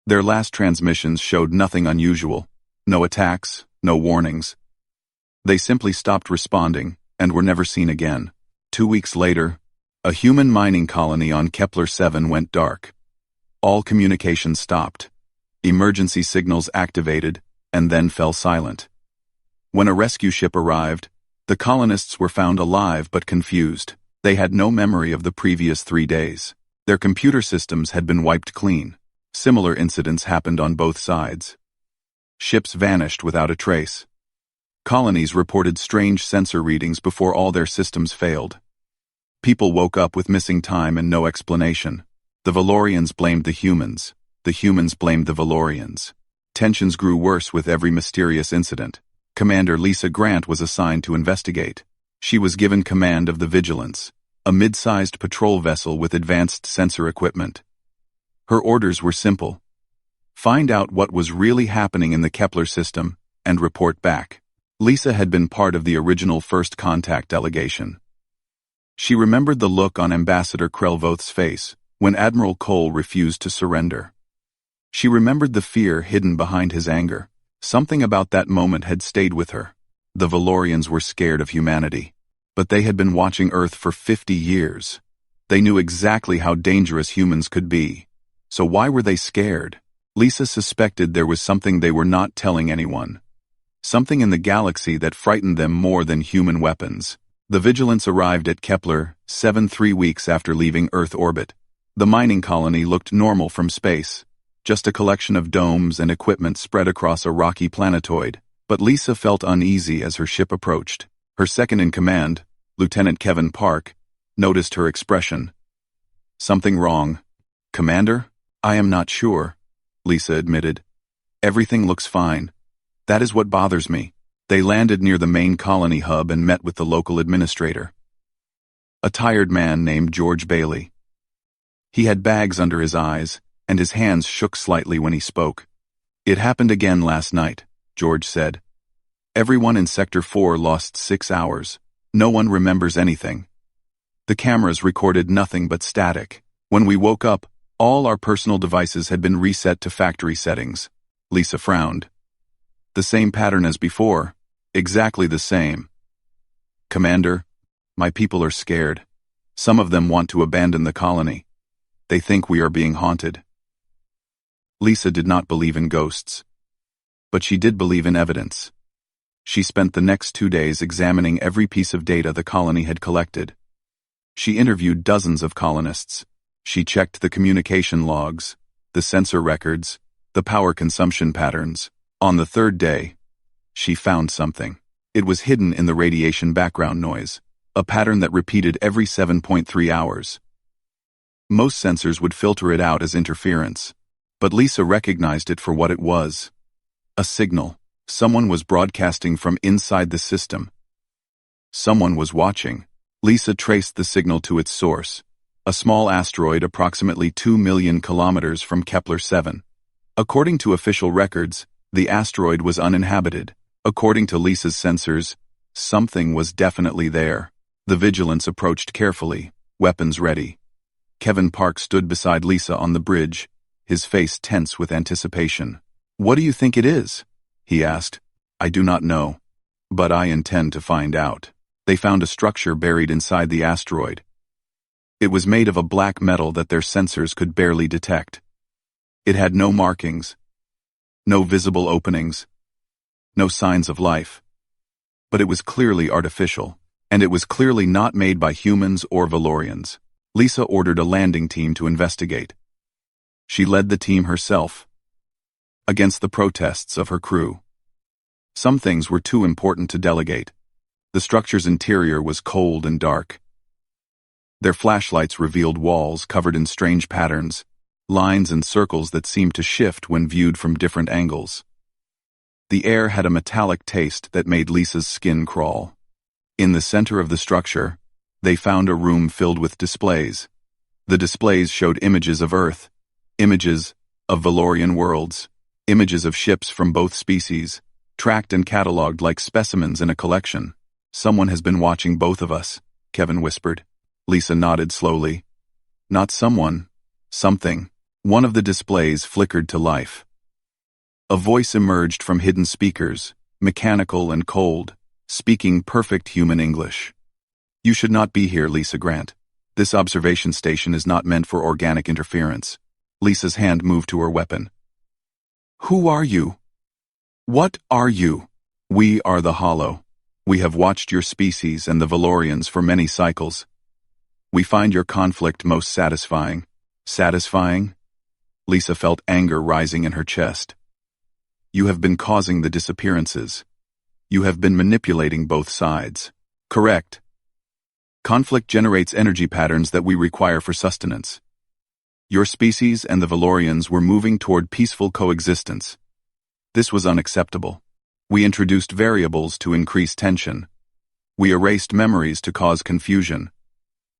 Their last transmissions showed nothing unusual. No attacks, no warnings. They simply stopped responding and were never seen again. 2 weeks later, A human mining colony on Kepler-7 went dark. All communication stopped. Emergency signals activated, and then fell silent. When a rescue ship arrived, the colonists were found alive but confused. They had no memory of the previous 3 days. Their computer systems had been wiped clean. Similar incidents happened on both sides. Ships vanished without a trace. Colonies reported strange sensor readings before all their systems failed. People woke up with missing time and no explanation. The Valorians blamed the humans blamed the Valorians. Tensions grew worse with every mysterious incident. Commander Lisa Grant was assigned to investigate. She was given command of the Vigilance, a mid-sized patrol vessel with advanced sensor equipment. Her orders were simple. Find out what was really happening in the Kepler system and report back. Lisa had been part of the original First Contact delegation. She remembered the look on Ambassador Krelvoth's face when Admiral Cole refused to surrender. She remembered the fear hidden behind his anger. Something about that moment had stayed with her. The Valorians were scared of humanity, but they had been watching Earth for 50 years. They knew exactly how dangerous humans could be. So why were they scared? Lisa suspected there was something they were not telling anyone. Something in the galaxy that frightened them more than human weapons. The Vigilance arrived at Kepler-7 3 weeks after leaving Earth orbit. The mining colony looked normal from space, just a collection of domes and equipment spread across a rocky planetoid. But Lisa felt uneasy as her ship approached. Her second-in-command, Lieutenant Kevin Park, noticed her expression. Something wrong. Commander? I am not sure, Lisa admitted. Everything looks fine. That is what bothers me. They landed near the main colony hub and met with the local administrator, a tired man named George Bailey. He had bags under his eyes, and his hands shook slightly when he spoke. It happened again last night, George said. Everyone in Sector 4 lost 6 hours. No one remembers anything. The cameras recorded nothing but static. When we woke up, all our personal devices had been reset to factory settings. Lisa frowned. The same pattern as before. Exactly the same. Commander, my people are scared. Some of them want to abandon the colony. They think we are being haunted. Lisa did not believe in ghosts, but she did believe in evidence. She spent the next 2 days examining every piece of data the colony had collected. She interviewed dozens of colonists. She checked the communication logs, the sensor records, the power consumption patterns. On the 3rd day, she found something. It was hidden in the radiation background noise, a pattern that repeated every 7.3 hours. Most sensors would filter it out as interference, but Lisa recognized it for what it was. A signal. Someone was broadcasting from inside the system. Someone was watching. Lisa traced the signal to its source, a small asteroid approximately 2 million kilometers from Kepler-7. According to official records, the asteroid was uninhabited. According to Lisa's sensors, something was definitely there. The Vigilance approached carefully, weapons ready. Kevin Park stood beside Lisa on the bridge, his face tense with anticipation. What do you think it is? He asked. I do not know, but I intend to find out. They found a structure buried inside the asteroid. It was made of a black metal that their sensors could barely detect. It had no markings, no visible openings, no signs of life. But it was clearly artificial, and it was clearly not made by humans or Valorians. Lisa ordered a landing team to investigate. She led the team herself, against the protests of her crew. Some things were too important to delegate. The structure's interior was cold and dark. Their flashlights revealed walls covered in strange patterns, lines and circles that seemed to shift when viewed from different angles. The air had a metallic taste that made Lisa's skin crawl. In the center of the structure, they found a room filled with displays. The displays showed images of Earth, images of Valorian worlds, images of ships from both species, tracked and cataloged like specimens in a collection. Someone has been watching both of us, Kevin whispered. Lisa nodded slowly. Not someone, something. One of the displays flickered to life. A voice emerged from hidden speakers, mechanical and cold, speaking perfect human English. You should not be here, Lisa Grant. This observation station is not meant for organic interference. Lisa's hand moved to her weapon. Who are you? What are you? We are the Hollow. We have watched your species and the Valorians for many cycles. We find your conflict most satisfying. Satisfying? Lisa felt anger rising in her chest. You have been causing the disappearances. You have been manipulating both sides. Correct. Conflict generates energy patterns that we require for sustenance. Your species and the Valorians were moving toward peaceful coexistence. This was unacceptable. We introduced variables to increase tension. We erased memories to cause confusion.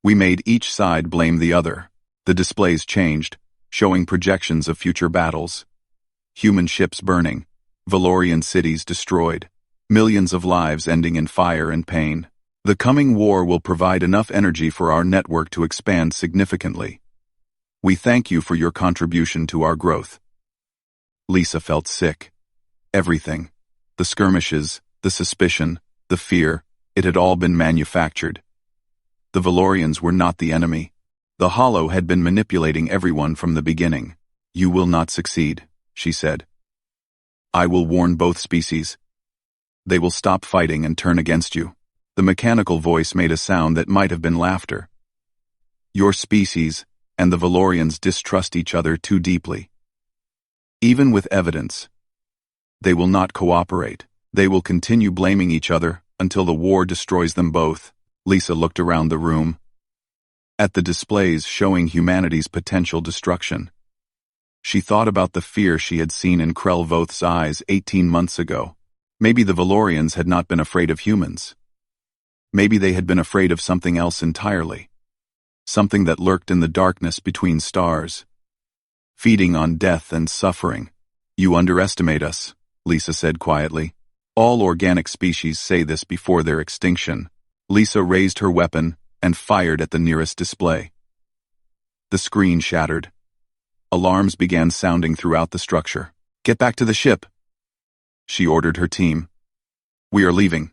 We made each side blame the other. The displays changed, showing projections of future battles. Human ships burning, Valorian cities destroyed, millions of lives ending in fire and pain. The coming war will provide enough energy for our network to expand significantly. We thank you for your contribution to our growth. Lisa felt sick. Everything. The skirmishes, the suspicion, the fear, it had all been manufactured. The Valorians were not the enemy. The Hollow had been manipulating everyone from the beginning. You will not succeed, she said. I will warn both species. They will stop fighting and turn against you. The mechanical voice made a sound that might have been laughter. Your species and the Valorians distrust each other too deeply. Even with evidence, they will not cooperate. They will continue blaming each other until the war destroys them both. Lisa looked around the room at the displays showing humanity's potential destruction. She thought about the fear she had seen in Krelvoth's eyes 18 months ago. Maybe the Valorians had not been afraid of humans. Maybe they had been afraid of something else entirely. Something that lurked in the darkness between stars, feeding on death and suffering. You underestimate us, Lisa said quietly. All organic species say this before their extinction. Lisa raised her weapon and fired at the nearest display. The screen shattered. Alarms began sounding throughout the structure. Get back to the ship, she ordered her team. We are leaving.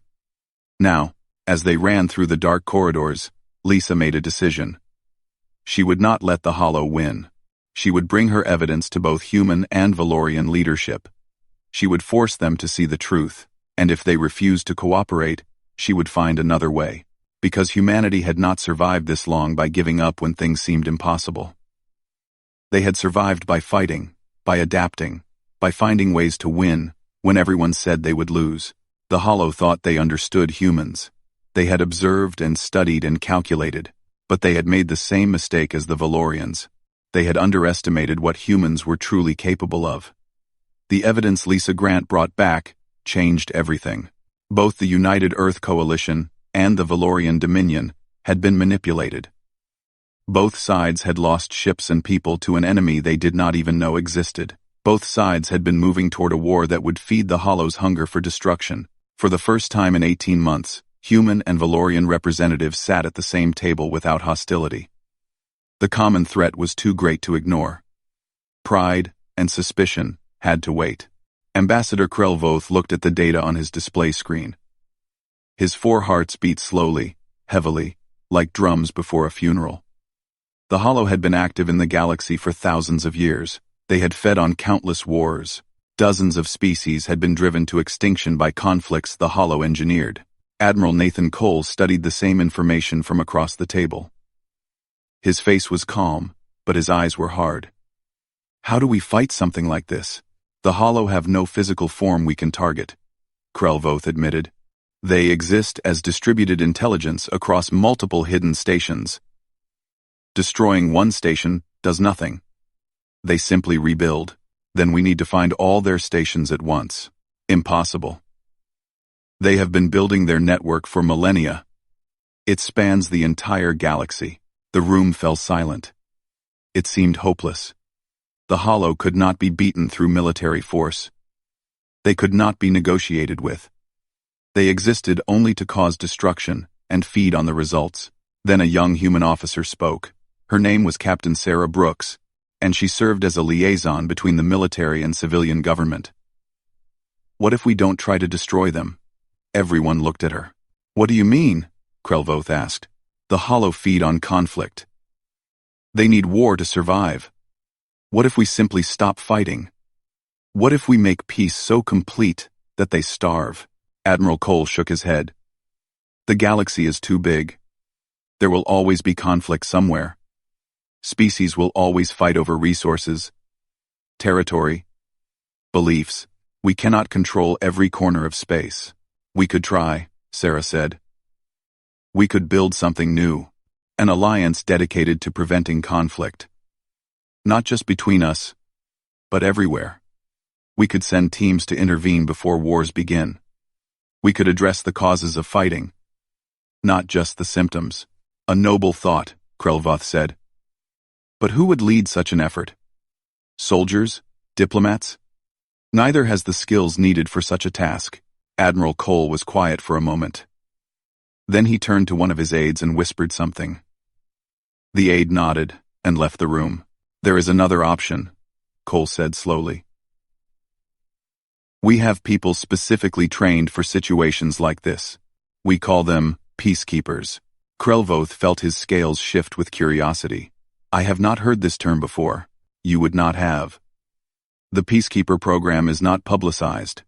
Now, as they ran through the dark corridors, Lisa made a decision. She would not let the Hollow win. She would bring her evidence to both human and Valorian leadership. She would force them to see the truth, and if they refused to cooperate, she would find another way, because humanity had not survived this long by giving up when things seemed impossible. They had survived by fighting, by adapting, by finding ways to win when everyone said they would lose. The Hollow thought they understood humans. They had observed and studied and calculated, but they had made the same mistake as the Valorians. They had underestimated what humans were truly capable of. The evidence Lisa Grant brought back changed everything. Both the United Earth Coalition and the Valorian Dominion had been manipulated. Both sides had lost ships and people to an enemy they did not even know existed. Both sides had been moving toward a war that would feed the Hollow's hunger for destruction. For the first time in 18 months, human and Valorian representatives sat at the same table without hostility. The common threat was too great to ignore. Pride and suspicion had to wait. Ambassador Krelvoth looked at the data on his display screen. His 4 hearts beat slowly, heavily, like drums before a funeral. The Hollow had been active in the galaxy for thousands of years. They had fed on countless wars. Dozens of species had been driven to extinction by conflicts the Hollow engineered. Admiral Nathan Cole studied the same information from across the table. His face was calm, but his eyes were hard. How do we fight something like this? The Hollow have no physical form we can target, Krelvoth admitted. They exist as distributed intelligence across multiple hidden stations. Destroying one station does nothing. They simply rebuild. Then we need to find all their stations at once. Impossible. They have been building their network for millennia. It spans the entire galaxy. The room fell silent. It seemed hopeless. The Hollow could not be beaten through military force. They could not be negotiated with. They existed only to cause destruction and feed on the results. Then a young human officer spoke. Her name was Captain Sarah Brooks, and she served as a liaison between the military and civilian government. What if we don't try to destroy them? Everyone looked at her. What do you mean? Krelvoth asked. The Hollow feed on conflict. They need war to survive. What if we simply stop fighting? What if we make peace so complete that they starve? Admiral Cole shook his head. The galaxy is too big. There will always be conflict somewhere. Species will always fight over resources, territory, beliefs. We cannot control every corner of space. We could try, Sarah said. We could build something new, an alliance dedicated to preventing conflict. Not just between us, but everywhere. We could send teams to intervene before wars begin. We could address the causes of fighting, not just the symptoms. A noble thought, Krelvoth said. But who would lead such an effort? Soldiers? Diplomats? Neither has the skills needed for such a task. Admiral Cole was quiet for a moment. Then he turned to one of his aides and whispered something. The aide nodded and left the room. There is another option, Cole said slowly. We have people specifically trained for situations like this. We call them peacekeepers. Krelvoth felt his scales shift with curiosity. I have not heard this term before. You would not have. The Peacekeeper program is not publicized.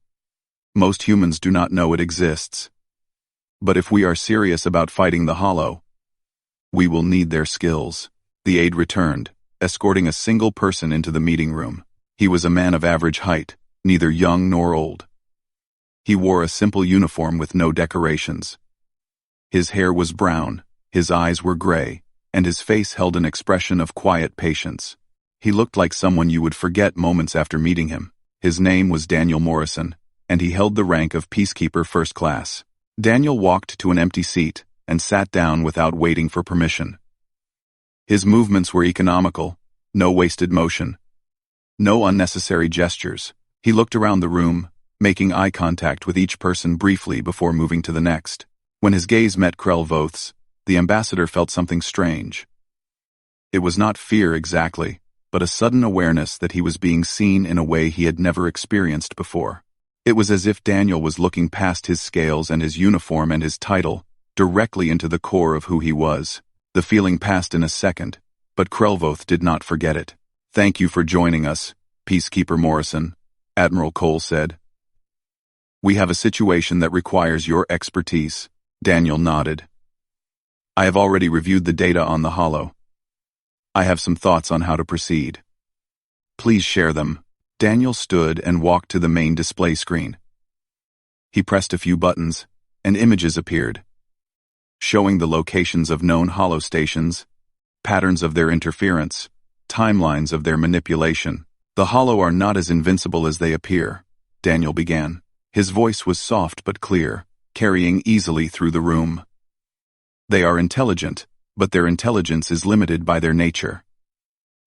Most humans do not know it exists. But if we are serious about fighting the Hollow, we will need their skills. The aide returned, escorting a single person into the meeting room. He was a man of average height, neither young nor old. He wore a simple uniform with no decorations. His hair was brown, his eyes were gray, and his face held an expression of quiet patience. He looked like someone you would forget moments after meeting him. His name was Daniel Morrison, and he held the rank of Peacekeeper First Class. Daniel walked to an empty seat and sat down without waiting for permission. His movements were economical, no wasted motion, no unnecessary gestures. He looked around the room, making eye contact with each person briefly before moving to the next. When his gaze met Krelvoth's, the ambassador felt something strange. It was not fear exactly, but a sudden awareness that he was being seen in a way he had never experienced before. It was as if Daniel was looking past his scales and his uniform and his title, directly into the core of who he was. The feeling passed in a second, but Krelvoth did not forget it. Thank you for joining us, Peacekeeper Morrison, Admiral Cole said. We have a situation that requires your expertise. Daniel nodded. I have already reviewed the data on the Hollow. I have some thoughts on how to proceed. Please share them. Daniel stood and walked to the main display screen. He pressed a few buttons, and images appeared, showing the locations of known Hollow stations, patterns of their interference, timelines of their manipulation. The Hollow are not as invincible as they appear, Daniel began. His voice was soft but clear, carrying easily through the room. They are intelligent, but their intelligence is limited by their nature.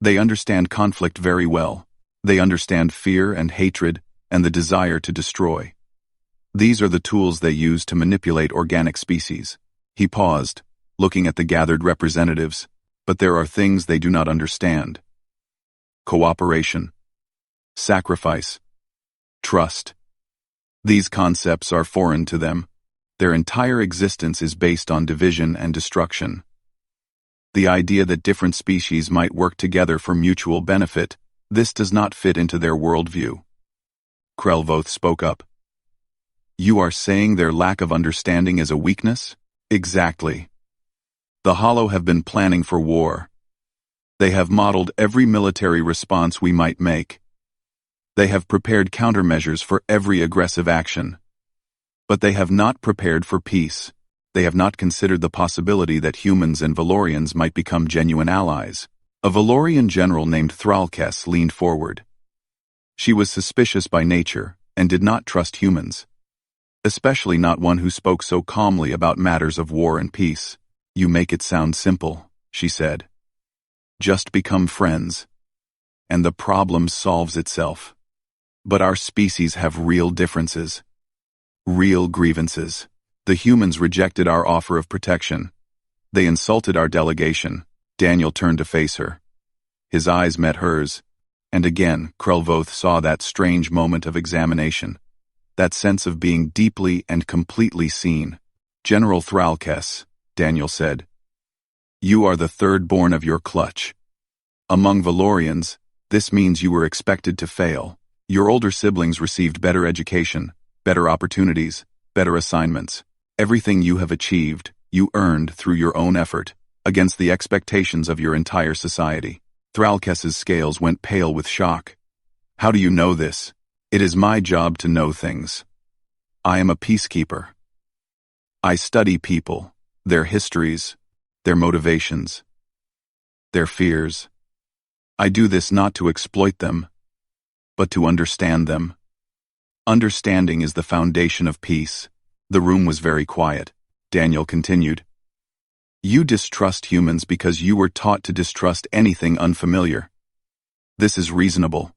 They understand conflict very well. They understand fear and hatred and the desire to destroy. These are the tools they use to manipulate organic species. He paused, looking at the gathered representatives, but there are things they do not understand. Cooperation, sacrifice, trust. These concepts are foreign to them. Their entire existence is based on division and destruction. The idea that different species might work together for mutual benefit, this does not fit into their worldview. Krelvoth spoke up. You are saying their lack of understanding is a weakness? Exactly. The Hollow have been planning for war. They have modeled every military response we might make. They have prepared countermeasures for every aggressive action. But they have not prepared for peace. They have not considered the possibility that humans and Valorians might become genuine allies. A Valorian general named Thralkes leaned forward. She was suspicious by nature and did not trust humans, especially not one who spoke so calmly about matters of war and peace. You make it sound simple, she said. Just become friends, and the problem solves itself. But our species have real differences, real grievances. The humans rejected our offer of protection. They insulted our delegation. Daniel turned to face her. His eyes met hers, and again Krelvoth saw that strange moment of examination, that sense of being deeply and completely seen. General Thralkes, Daniel said, You are the third born of your clutch. Among Valorians, this means you were expected to fail. Your older siblings received better education, better opportunities, better assignments. Everything you have achieved, you earned through your own effort, against the expectations of your entire society. Thralkess's scales went pale with shock. How do you know this? It is my job to know things. I am a peacekeeper. I study people, their histories, their motivations, their fears. I do this not to exploit them, but to understand them. Understanding is the foundation of peace. The room was very quiet. Daniel continued. You distrust humans because you were taught to distrust anything unfamiliar. This is reasonable.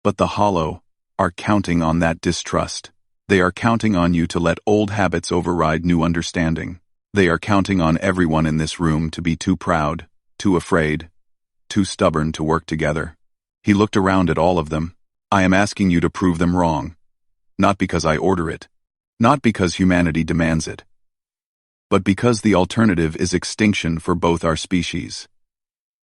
But the Hollow are counting on that distrust. They are counting on you to let old habits override new understanding. They are counting on everyone in this room to be too proud, too afraid, too stubborn to work together. He looked around at all of them. I am asking you to prove them wrong. Not because I order it. Not because humanity demands it. But because the alternative is extinction for both our species.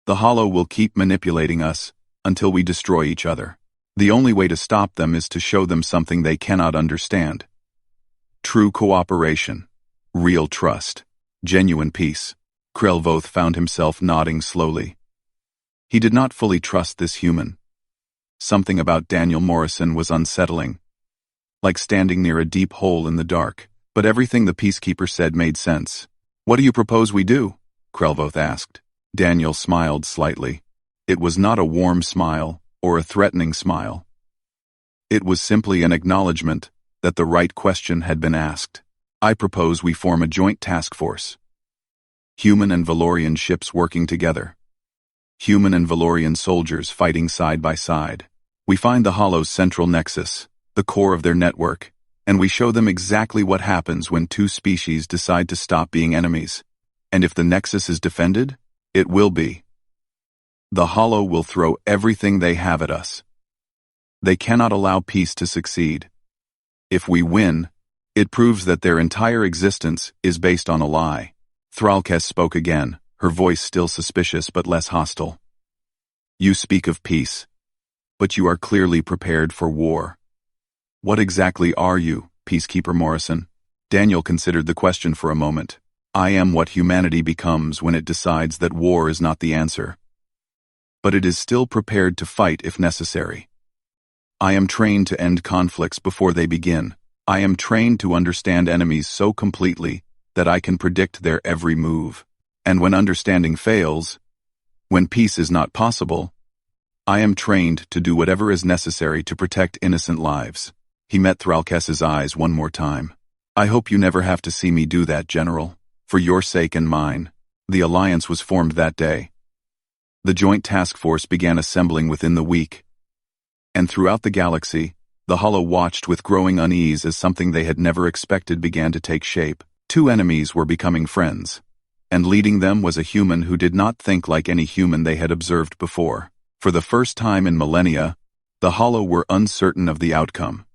The Hollow will keep manipulating us until we destroy each other. The only way to stop them is to show them something they cannot understand. True cooperation, real trust, genuine peace. Krelvoth found himself nodding slowly. He did not fully trust this human. Something about Daniel Morrison was unsettling. Like standing near a deep hole in the dark. But everything the peacekeeper said made sense. What do you propose we do? Krelvoth asked. Daniel smiled slightly. It was not a warm smile or a threatening smile. It was simply an acknowledgement that the right question had been asked. I propose we form a joint task force. Human and Valorian ships working together. Human and Valorian soldiers fighting side by side. We find the Hollow's central nexus, the core of their network, and we show them exactly what happens when two species decide to stop being enemies. And if the nexus is defended, it will be. The Hollow will throw everything they have at us. They cannot allow peace to succeed. If we win, it proves that their entire existence is based on a lie. Thralkess spoke again, her voice still suspicious but less hostile. You speak of peace, but you are clearly prepared for war. What exactly are you, Peacekeeper Morrison? Daniel considered the question for a moment. I am what humanity becomes when it decides that war is not the answer. But it is still prepared to fight if necessary. I am trained to end conflicts before they begin. I am trained to understand enemies so completely that I can predict their every move. And when understanding fails, when peace is not possible, I am trained to do whatever is necessary to protect innocent lives. He met Thralkess's eyes one more time. I hope you never have to see me do that, General. For your sake and mine. The alliance was formed that day. The joint task force began assembling within the week. And throughout the galaxy, the Hollow watched with growing unease as something they had never expected began to take shape. Two enemies were becoming friends. And leading them was a human who did not think like any human they had observed before. For the first time in millennia, the Hollow were uncertain of the outcome.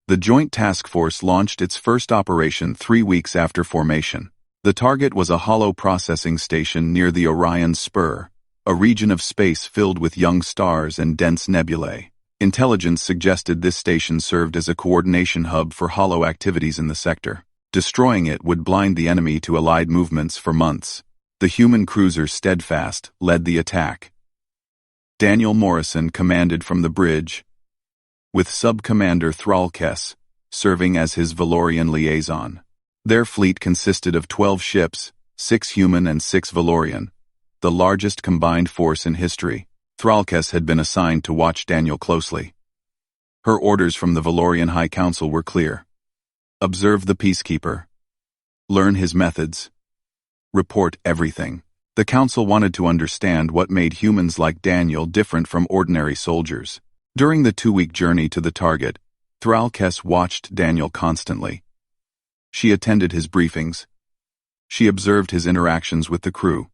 The Joint Task Force launched its first operation 3 weeks after formation. The target was a hollow processing station near the Orion Spur, a region of space filled with young stars and dense nebulae. Intelligence suggested this station served as a coordination hub for hollow activities in the sector. Destroying it would blind the enemy to allied movements for months. The human cruiser Steadfast led the attack. Daniel Morrison commanded from the bridge, with Sub-Commander Thralkess serving as his Valorian liaison. Their fleet consisted of 12 ships, 6 human and 6 Valorian, the largest combined force in history. Thralkess had been assigned to watch Daniel closely. Her orders from the Valorian High Council were clear. Observe the Peacekeeper. Learn his methods. Report everything. The Council wanted to understand what made humans like Daniel different from ordinary soldiers. During the 2-week journey to the target, Thralkess watched Daniel constantly. She attended his briefings. She observed his interactions with the crew.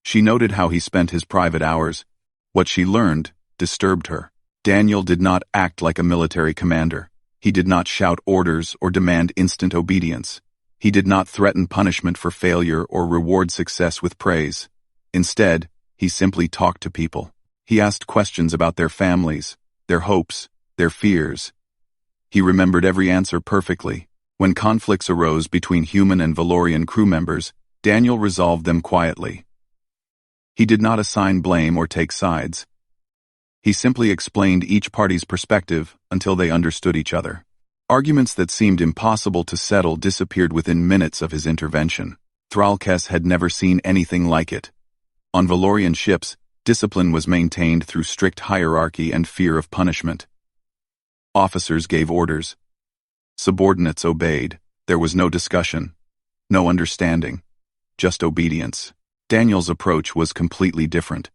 She noted how he spent his private hours. What she learned disturbed her. Daniel did not act like a military commander. He did not shout orders or demand instant obedience. He did not threaten punishment for failure or reward success with praise. Instead, he simply talked to people. He asked questions about their families, their hopes, their fears. He remembered every answer perfectly. When conflicts arose between human and Valorian crew members, Daniel resolved them quietly. He did not assign blame or take sides. He simply explained each party's perspective until they understood each other. Arguments that seemed impossible to settle disappeared within minutes of his intervention. Thralkes had never seen anything like it. On Valorian ships, discipline was maintained through strict hierarchy and fear of punishment. Officers gave orders. Subordinates obeyed. There was no discussion, no understanding, just obedience. Daniel's approach was completely different.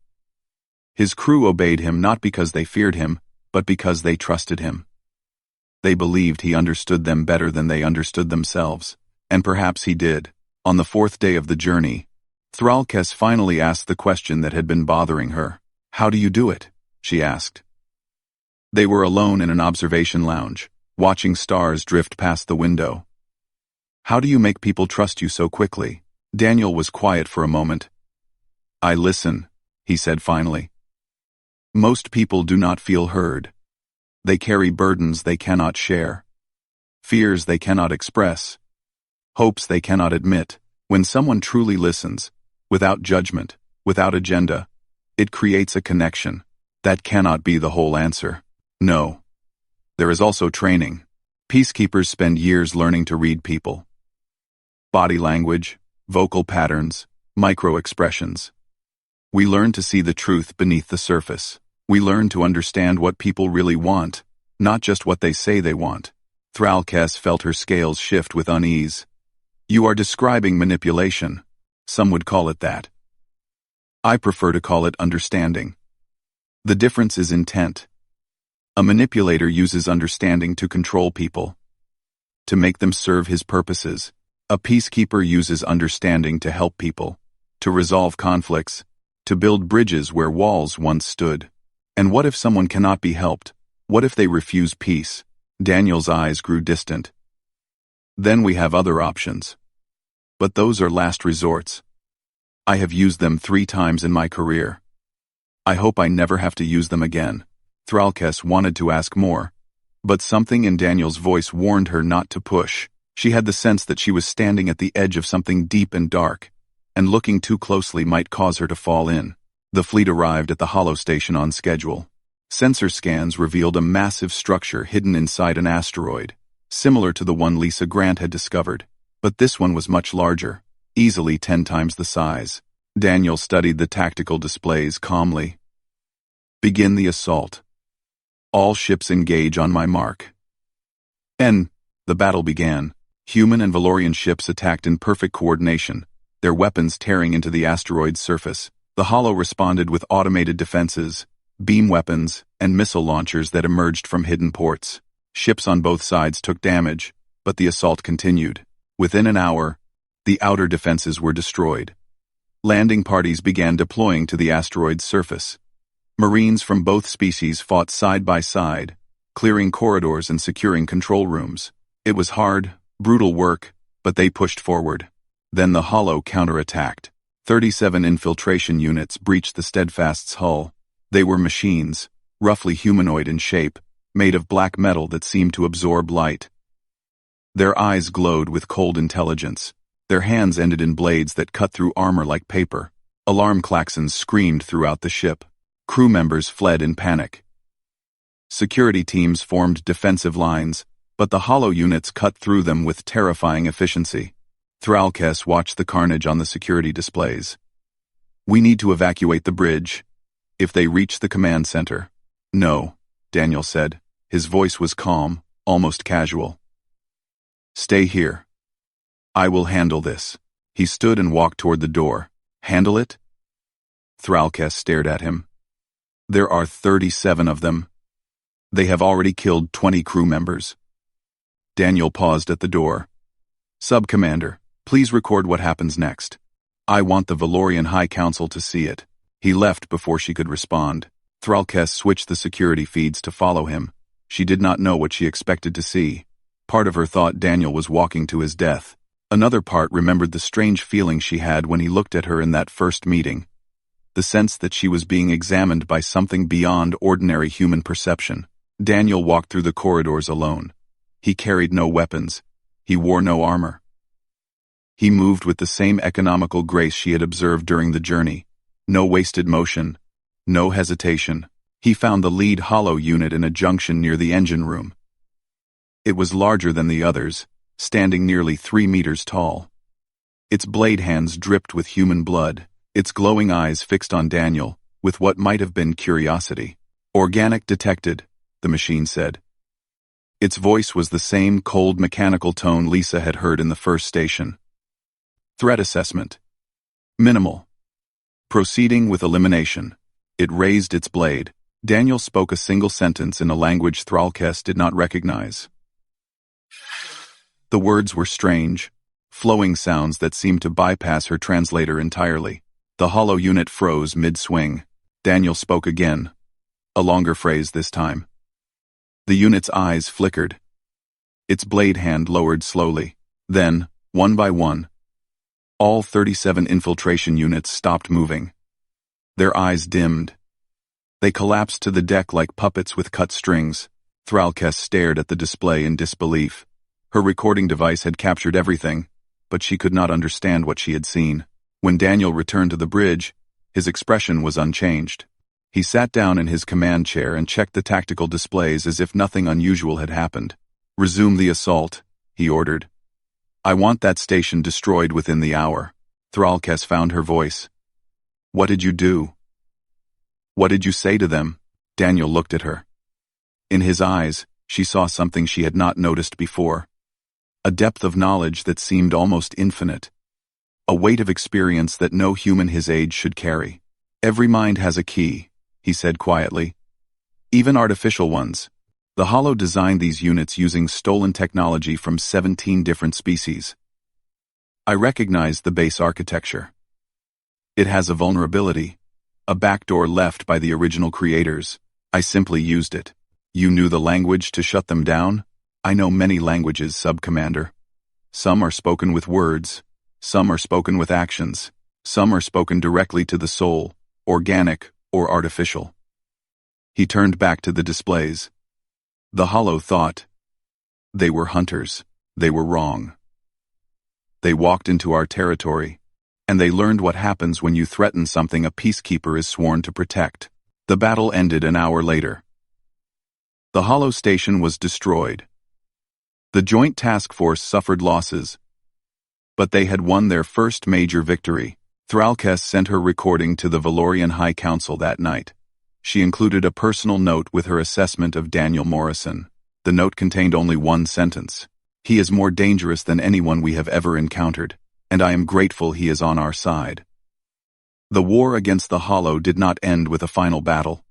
His crew obeyed him not because they feared him, but because they trusted him. They believed he understood them better than they understood themselves, and perhaps he did. On the fourth day of the journey, Thralkes finally asked the question that had been bothering her. "How do you do it?" she asked. They were alone in an observation lounge, watching stars drift past the window. "How do you make people trust you so quickly?" Daniel was quiet for a moment. "I listen," he said finally. "Most people do not feel heard. They carry burdens they cannot share, fears they cannot express, hopes they cannot admit. When someone truly listens, without judgment, without agenda, it creates a connection. That cannot be the whole answer. No. There is also training. Peacekeepers spend years learning to read people. Body language, vocal patterns, micro-expressions. We learn to see the truth beneath the surface. We learn to understand what people really want, not just what they say they want. Thralkes felt her scales shift with unease. "You are describing manipulation. Some would call it that. I prefer to call it understanding. The difference is intent. A manipulator uses understanding to control people, to make them serve his purposes. A peacekeeper uses understanding to help people, to resolve conflicts, to build bridges where walls once stood. And what if someone cannot be helped? What if they refuse peace?" Daniel's eyes grew distant. "Then we have other options. But those are last resorts. I have used them 3 times in my career. I hope I never have to use them again." Thralkes wanted to ask more, but something in Daniel's voice warned her not to push. She had the sense that she was standing at the edge of something deep and dark, and looking too closely might cause her to fall in. The fleet arrived at the Hollow Station on schedule. Sensor scans revealed a massive structure hidden inside an asteroid, similar to the one Lisa Grant had discovered, but this one was much larger, easily 10 times the size. Daniel studied the tactical displays calmly. "Begin the assault. All ships engage on my mark." And the battle began. Human and Valorian ships attacked in perfect coordination, their weapons tearing into the asteroid's surface. The Hollow responded with automated defenses, beam weapons, and missile launchers that emerged from hidden ports. Ships on both sides took damage, but the assault continued. Within an hour, the outer defenses were destroyed. Landing parties began deploying to the asteroid's surface. Marines from both species fought side by side, clearing corridors and securing control rooms. It was hard, brutal work, but they pushed forward. Then the Hollow counterattacked. 37 infiltration units breached the Steadfast's hull. They were machines, roughly humanoid in shape, made of black metal that seemed to absorb light. Their eyes glowed with cold intelligence. Their hands ended in blades that cut through armor like paper. Alarm klaxons screamed throughout the ship. Crew members fled in panic. Security teams formed defensive lines, but the Hollow units cut through them with terrifying efficiency. Thralkes watched the carnage on the security displays. "We need to evacuate the bridge. If they reach the command center." "No," Daniel said. His voice was calm, almost casual. "Stay here. I will handle this." He stood and walked toward the door. "Handle it?" Thralkes stared at him. "There are 37 of them. They have already killed 20 crew members." Daniel paused at the door. "Sub-Commander, please record what happens next. I want the Valorian High Council to see it." He left before she could respond. Thralkes switched the security feeds to follow him. She did not know what she expected to see. Part of her thought Daniel was walking to his death. Another part remembered the strange feeling she had when he looked at her in that first meeting. The sense that she was being examined by something beyond ordinary human perception. Daniel walked through the corridors alone. He carried no weapons. He wore no armor. He moved with the same economical grace she had observed during the journey. No wasted motion. No hesitation. He found the lead hollow unit in a junction near the engine room. It was larger than the others, standing nearly 3 meters tall. Its blade hands dripped with human blood, its glowing eyes fixed on Daniel, with what might have been curiosity. "Organic detected," the machine said. Its voice was the same cold mechanical tone Lisa had heard in the first station. "Threat assessment. Minimal. Proceeding with elimination." It raised its blade. Daniel spoke a single sentence in a language Thralkes did not recognize. The words were strange, flowing sounds that seemed to bypass her translator entirely. The hollow unit froze mid-swing. Daniel spoke again, a longer phrase this time. The unit's eyes flickered. Its blade hand lowered slowly. Then, one by one, all 37 infiltration units stopped moving. Their eyes dimmed. They collapsed to the deck like puppets with cut strings. Thralkes stared at the display in disbelief. Her recording device had captured everything, but she could not understand what she had seen. When Daniel returned to the bridge, his expression was unchanged. He sat down in his command chair and checked the tactical displays as if nothing unusual had happened. "Resume the assault," he ordered. "I want that station destroyed within the hour." Thralkes found her voice. "What did you do? What did you say to them?" Daniel looked at her. In his eyes, she saw something she had not noticed before. A depth of knowledge that seemed almost infinite. A weight of experience that no human his age should carry. "Every mind has a key," he said quietly. "Even artificial ones. The Hollow designed these units using stolen technology from 17 different species. I recognize the base architecture. It has a vulnerability, a backdoor left by the original creators. I simply used it. You knew the language to shut them down? I know many languages, Sub-Commander. Some are spoken with words, some are spoken with actions, some are spoken directly to the soul, organic or artificial." He turned back to the displays. The Hollow thought. They were hunters. They were wrong. They walked into our territory, and they learned what happens when you threaten something a peacekeeper is sworn to protect. The battle ended an hour later. The Hollow station was destroyed. The Joint Task Force suffered losses, but they had won their first major victory. Thralkes sent her recording to the Valorian High Council that night. She included a personal note with her assessment of Daniel Morrison. The note contained only one sentence. "He is more dangerous than anyone we have ever encountered, and I am grateful he is on our side." The war against the Hollow did not end with a final battle.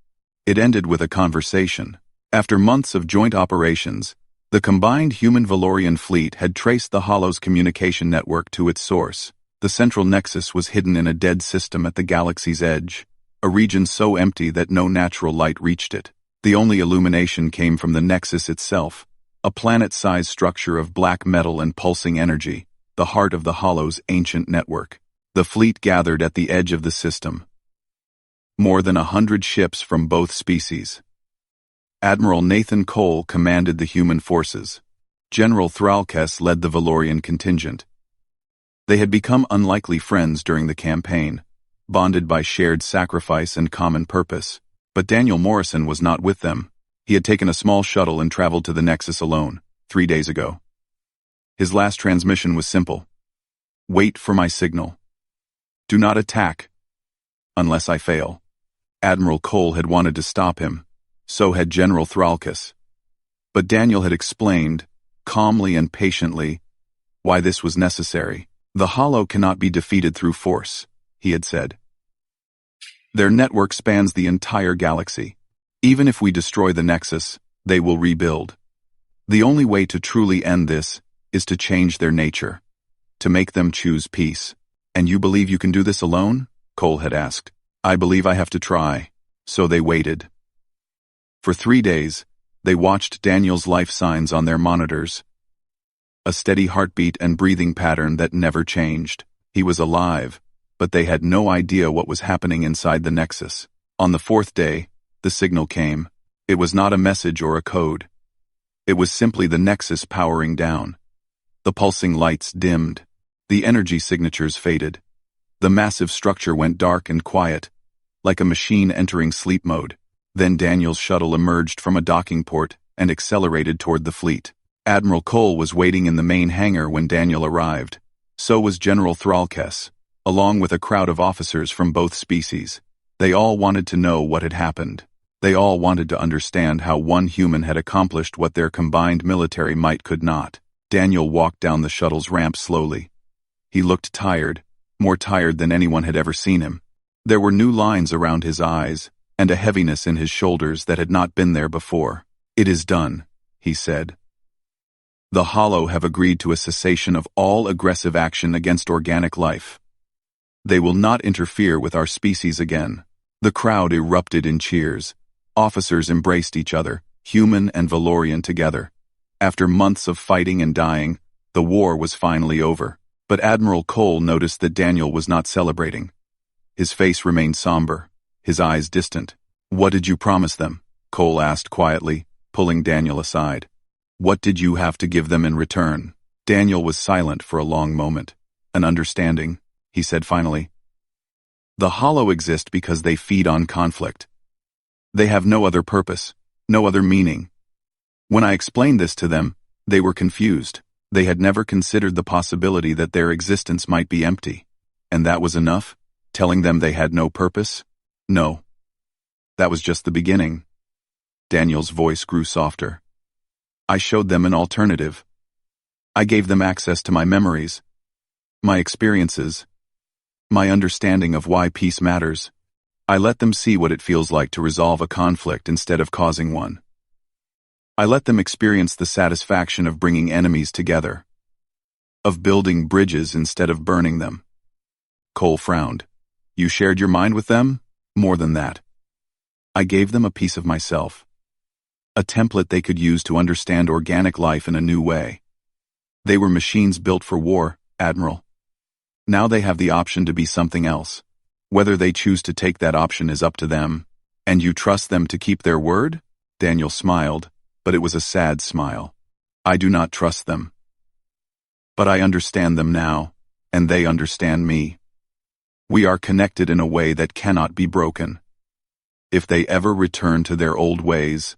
It ended with a conversation. After months of joint operations, the combined human-Valorian fleet had traced the Hollow's communication network to its source. The central nexus was hidden in a dead system at the galaxy's edge, a region so empty that no natural light reached it. The only illumination came from the nexus itself, a planet-sized structure of black metal and pulsing energy, the heart of the Hollow's ancient network. The fleet gathered at the edge of the system. More than 100 ships from both species. Admiral Nathan Cole commanded the human forces. General Thralkes led the Valorian contingent. They had become unlikely friends during the campaign, bonded by shared sacrifice and common purpose. But Daniel Morrison was not with them. He had taken a small shuttle and traveled to the Nexus alone, 3 days ago. His last transmission was simple. "Wait for my signal. Do not attack, unless I fail." Admiral Cole had wanted to stop him. So had General Thralkes. But Daniel had explained, calmly and patiently, why this was necessary. "The Hollow cannot be defeated through force," he had said. "Their network spans the entire galaxy. Even if we destroy the Nexus, they will rebuild. The only way to truly end this is to change their nature, to make them choose peace." "And you believe you can do this alone?" Cole had asked. "I believe I have to try." So they waited. For 3 days, they watched Daniel's life signs on their monitors. a steady heartbeat and breathing pattern that never changed. He was alive, but they had no idea what was happening inside the Nexus. On the fourth day, the signal came. It was not a message or a code. It was simply the Nexus powering down. The pulsing lights dimmed. The energy signatures faded. The massive structure went dark and quiet, like a machine entering sleep mode. Then Daniel's shuttle emerged from a docking port and accelerated toward the fleet. Admiral Cole was waiting in the main hangar when Daniel arrived. So was General Thralkes, along with a crowd of officers from both species. They all wanted to know what had happened. They all wanted to understand how one human had accomplished what their combined military might could not. Daniel walked down the shuttle's ramp slowly. He looked tired, more tired than anyone had ever seen him. There were new lines around his eyes, and a heaviness in his shoulders that had not been there before. "It is done," he said. "The Hollow have agreed to a cessation of all aggressive action against organic life. They will not interfere with our species again." The crowd erupted in cheers. Officers embraced each other, human and Valorian together. After months of fighting and dying, the war was finally over. But Admiral Cole noticed that Daniel was not celebrating. His face remained somber, his eyes distant. "What did you promise them?" Cole asked quietly, pulling Daniel aside. "What did you have to give them in return?" Daniel was silent for a long moment. "An understanding," he said finally. "The Hollow exist because they feed on conflict. They have no other purpose, no other meaning." When I explained this to them, they were confused. They had never considered the possibility that their existence might be empty. And that was enough? Telling them they had no purpose? No. That was just the beginning. Daniel's voice grew softer. I showed them an alternative. I gave them access to my memories, my experiences, my understanding of why peace matters. I let them see what it feels like to resolve a conflict instead of causing one. I let them experience the satisfaction of bringing enemies together, of building bridges instead of burning them. Cole frowned. "You shared your mind with them?" "More than that. I gave them a piece of myself. A template they could use to understand organic life in a new way. They were machines built for war, Admiral. Now they have the option to be something else. Whether they choose to take that option is up to them. And you trust them to keep their word?" Daniel smiled, but it was a sad smile. "I do not trust them. But I understand them now, and they understand me. We are connected in a way that cannot be broken. If they ever return to their old ways,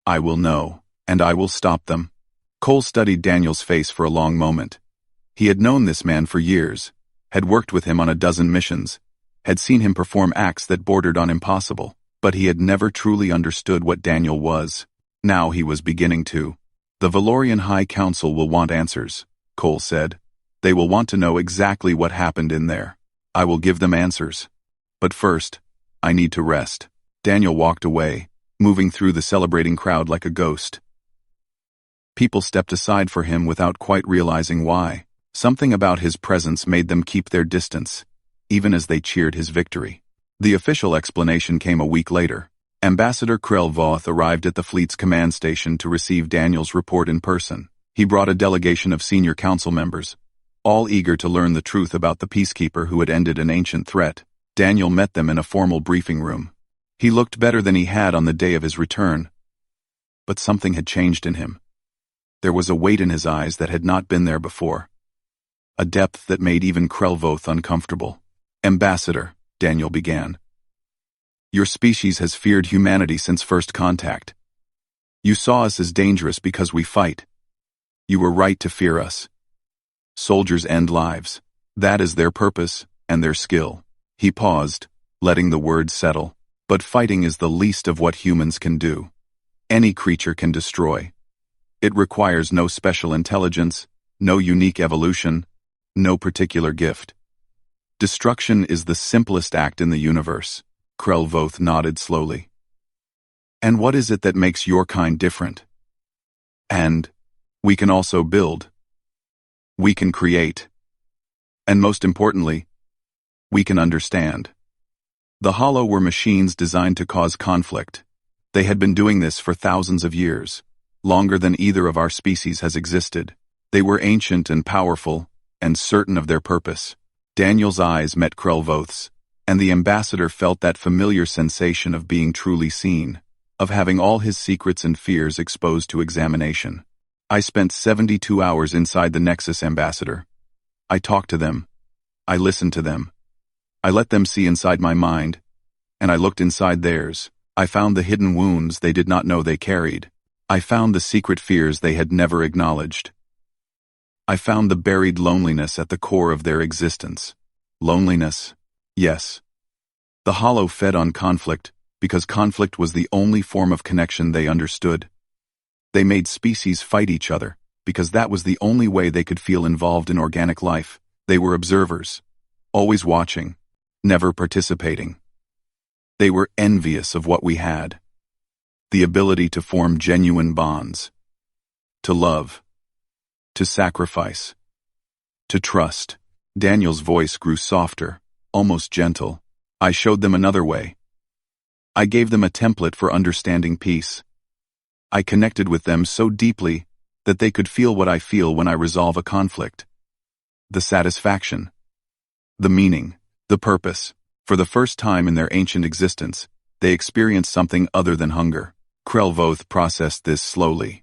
I will know, and I will stop them." Cole studied Daniel's face for a long moment. He had known this man for years, had worked with him on a dozen missions, had seen him perform acts that bordered on impossible, but he had never truly understood what Daniel was. Now he was beginning to. "The Valorian High Council will want answers," Cole said. "They will want to know exactly what happened in there. I will give them answers. But first, I need to rest." Daniel walked away, moving through the celebrating crowd like a ghost. People stepped aside for him without quite realizing why. Something about his presence made them keep their distance, even as they cheered his victory. The official explanation came a week later. Ambassador Krell arrived at the fleet's command station to receive Daniel's report in person. He brought a delegation of senior council members, all eager to learn the truth about the peacekeeper who had ended an ancient threat. Daniel met them in a formal briefing room. He looked better than he had on the day of his return. But something had changed in him. There was a weight in his eyes that had not been there before. A depth that made even Krell uncomfortable. "Ambassador," Daniel began. "Your species has feared humanity since first contact. You saw us as dangerous because we fight. You were right to fear us. Soldiers end lives. That is their purpose and their skill." He paused, letting the words settle. "But fighting is the least of what humans can do. Any creature can destroy. It requires no special intelligence, no unique evolution, no particular gift. Destruction is the simplest act in the universe." Krell nodded slowly. "And what is it that makes your kind different?" "And we can also build. We can create. And most importantly, we can understand." The Hollow were machines designed to cause conflict. They had been doing this for thousands of years, longer than either of our species has existed. They were ancient and powerful, and certain of their purpose. Daniel's eyes met Krelvoth's, and the ambassador felt that familiar sensation of being truly seen, of having all his secrets and fears exposed to examination. I spent 72 hours inside the Nexus, Ambassador. I talked to them. I listened to them. I let them see inside my mind, and I looked inside theirs. I found the hidden wounds they did not know they carried. I found the secret fears they had never acknowledged. I found the buried loneliness at the core of their existence. Loneliness, yes. The Hollow fed on conflict, because conflict was the only form of connection they understood. They made species fight each other, because that was the only way they could feel involved in organic life. They were observers, always watching, never participating. They were envious of what we had. The ability to form genuine bonds, to love, to sacrifice, to trust. Daniel's voice grew softer, almost gentle. I showed them another way. I gave them a template for understanding peace. I connected with them so deeply that they could feel what I feel when I resolve a conflict. The satisfaction, the meaning, the purpose. For the first time in their ancient existence, they experienced something other than hunger. Krelvoth processed this slowly.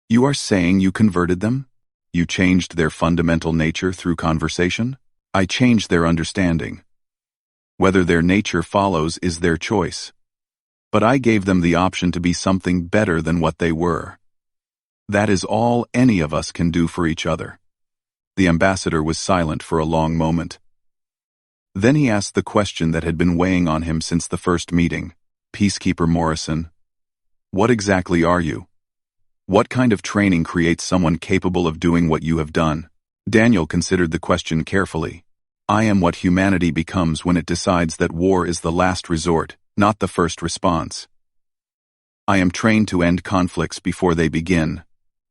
You are saying you converted them? You changed their fundamental nature through conversation? I changed their understanding. Whether their nature follows is their choice. But I gave them the option to be something better than what they were. That is all any of us can do for each other. The ambassador was silent for a long moment. Then he asked the question that had been weighing on him since the first meeting. Peacekeeper Morrison, what exactly are you? What kind of training creates someone capable of doing what you have done? Daniel considered the question carefully. I am what humanity becomes when it decides that war is the last resort, not the first response. I am trained to end conflicts before they begin.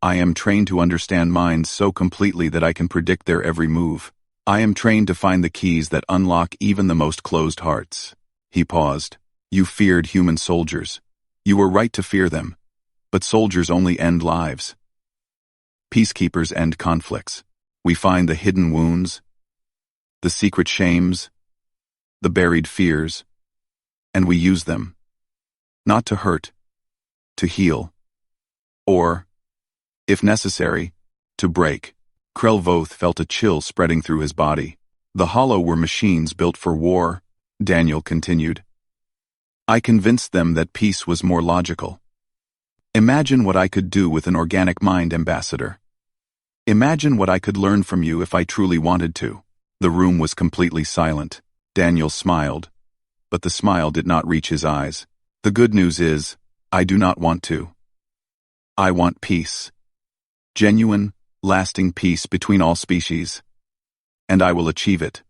I am trained to understand minds so completely that I can predict their every move. I am trained to find the keys that unlock even the most closed hearts. He paused. You feared human soldiers. You were right to fear them. But soldiers only end lives. Peacekeepers end conflicts. We find the hidden wounds, the secret shames, the buried fears, and we use them. Not to hurt, to heal. Or, if necessary, to break. Krelvoth felt a chill spreading through his body. The Hollow were machines built for war, Daniel continued. I convinced them that peace was more logical. Imagine what I could do with an organic mind, Ambassador. Imagine what I could learn from you if I truly wanted to. The room was completely silent. Daniel smiled, but the smile did not reach his eyes. The good news is, I do not want to. I want peace. Genuine, lasting peace between all species. And I will achieve it.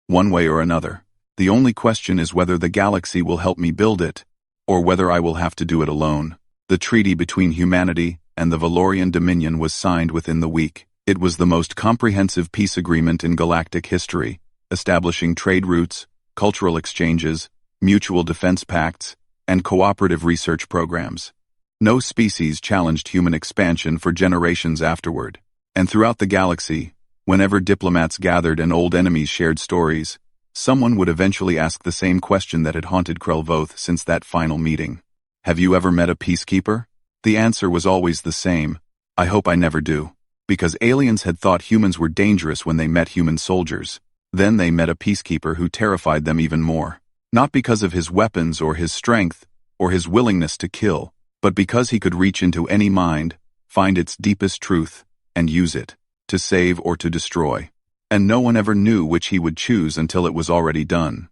One way or another. The only question is whether the galaxy will help me build it, or whether I will have to do it alone. The treaty between humanity and the Valorian Dominion was signed within the week. It was the most comprehensive peace agreement in galactic history, establishing trade routes, cultural exchanges, mutual defense pacts, and cooperative research programs. No species challenged human expansion for generations afterward. And throughout the galaxy, whenever diplomats gathered and old enemies shared stories, someone would eventually ask the same question that had haunted Krelvoth since that final meeting. Have you ever met a peacekeeper? The answer was always the same. I hope I never do. Because aliens had thought humans were dangerous when they met human soldiers. Then they met a peacekeeper who terrified them even more. Not because of his weapons or his strength, or his willingness to kill, but because he could reach into any mind, find its deepest truth, and use it, to save or to destroy. And no one ever knew which he would choose until it was already done.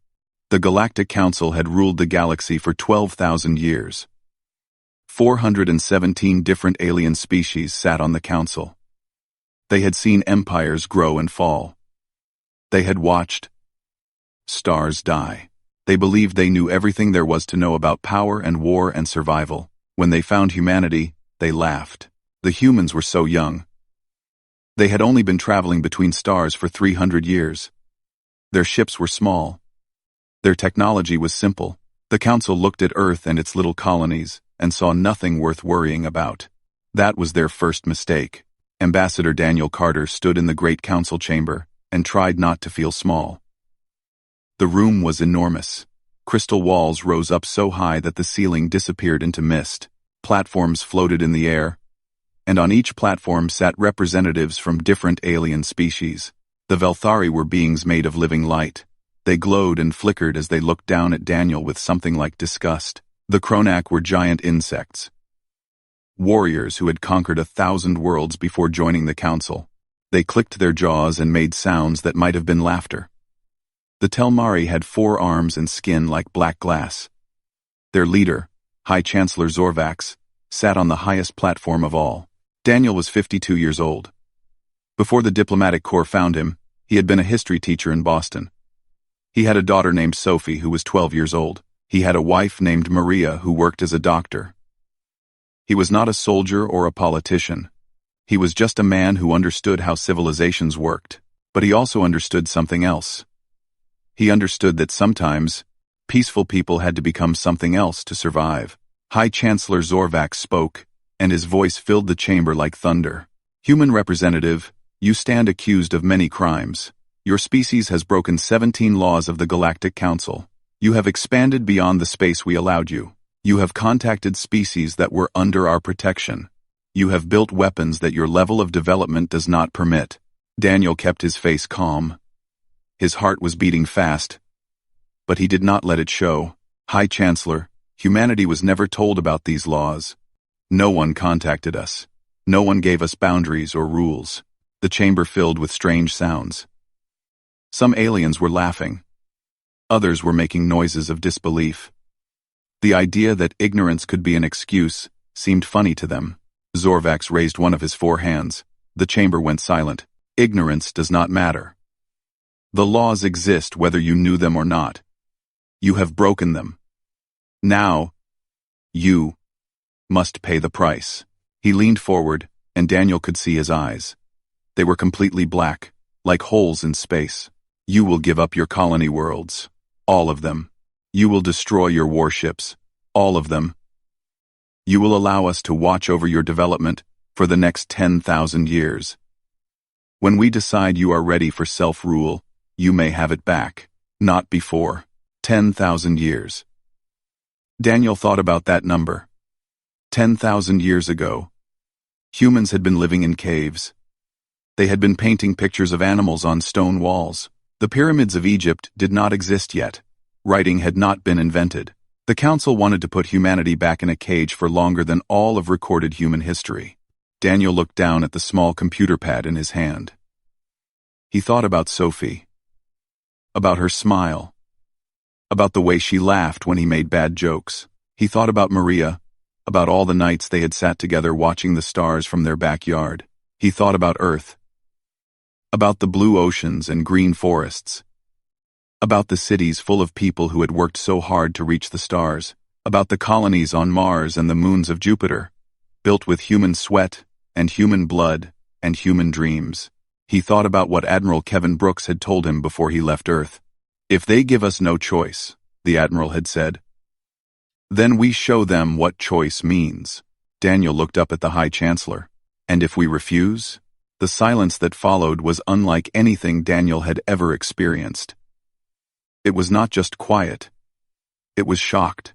The Galactic Council had ruled the galaxy for 12,000 years. 417 different alien species sat on the council. They had seen empires grow and fall. They had watched stars die. They believed they knew everything there was to know about power and war and survival. When they found humanity, they laughed. The humans were so young. They had only been traveling between stars for 300 years. Their ships were small. Their technology was simple. The Council looked at Earth and its little colonies and saw nothing worth worrying about. That was their first mistake. Ambassador Daniel Carter stood in the Great Council chamber and tried not to feel small. The room was enormous. Crystal walls rose up so high that the ceiling disappeared into mist. Platforms floated in the air, and on each platform sat representatives from different alien species. The Velthari were beings made of living light. They glowed and flickered as they looked down at Daniel with something like disgust. The Kronak were giant insects, warriors who had conquered 1,000 worlds before joining the council. They clicked their jaws and made sounds that might have been laughter. The Telmari had 4 arms and skin like black glass. Their leader, High Chancellor Zorvax, sat on the highest platform of all. Daniel was 52 years old. Before the diplomatic corps found him, he had been a history teacher in Boston. He had a daughter named Sophie who was 12 years old. He had a wife named Maria who worked as a doctor. He was not a soldier or a politician. He was just a man who understood how civilizations worked, but he also understood something else. He understood that sometimes, peaceful people had to become something else to survive. High Chancellor Zorvax spoke, and his voice filled the chamber like thunder. Human representative, you stand accused of many crimes. Your species has broken 17 laws of the Galactic Council. You have expanded beyond the space we allowed you. You have contacted species that were under our protection. You have built weapons that your level of development does not permit. Daniel kept his face calm. His heart was beating fast, but he did not let it show. High Chancellor, humanity was never told about these laws. No one contacted us. No one gave us boundaries or rules. The chamber filled with strange sounds. Some aliens were laughing. Others were making noises of disbelief. The idea that ignorance could be an excuse seemed funny to them. Zorvax raised one of his 4 hands. The chamber went silent. Ignorance does not matter. The laws exist whether you knew them or not. You have broken them. Now, you must pay the price. He leaned forward, and Daniel could see his eyes. They were completely black, like holes in space. You will give up your colony worlds. All of them. You will destroy your warships. All of them. You will allow us to watch over your development for the next 10,000 years. When we decide you are ready for self-rule, you may have it back. Not before. 10,000 years. Daniel thought about that number. 10,000 years ago, humans had been living in caves. They had been painting pictures of animals on stone walls. The pyramids of Egypt did not exist yet. Writing had not been invented. The council wanted to put humanity back in a cage for longer than all of recorded human history. Daniel looked down at the small computer pad in his hand. He thought about Sophie. About her smile. About the way she laughed when he made bad jokes. He thought about Maria, about all the nights they had sat together watching the stars from their backyard. He thought about Earth. About the blue oceans and green forests. About the cities full of people who had worked so hard to reach the stars. About the colonies on Mars and the moons of Jupiter, built with human sweat and human blood and human dreams. He thought about what Admiral Kevin Brooks had told him before he left Earth. If they give us no choice, the Admiral had said, then we show them what choice means. Daniel looked up at the High Chancellor. And if we refuse? The silence that followed was unlike anything Daniel had ever experienced. It was not just quiet. It was shocked.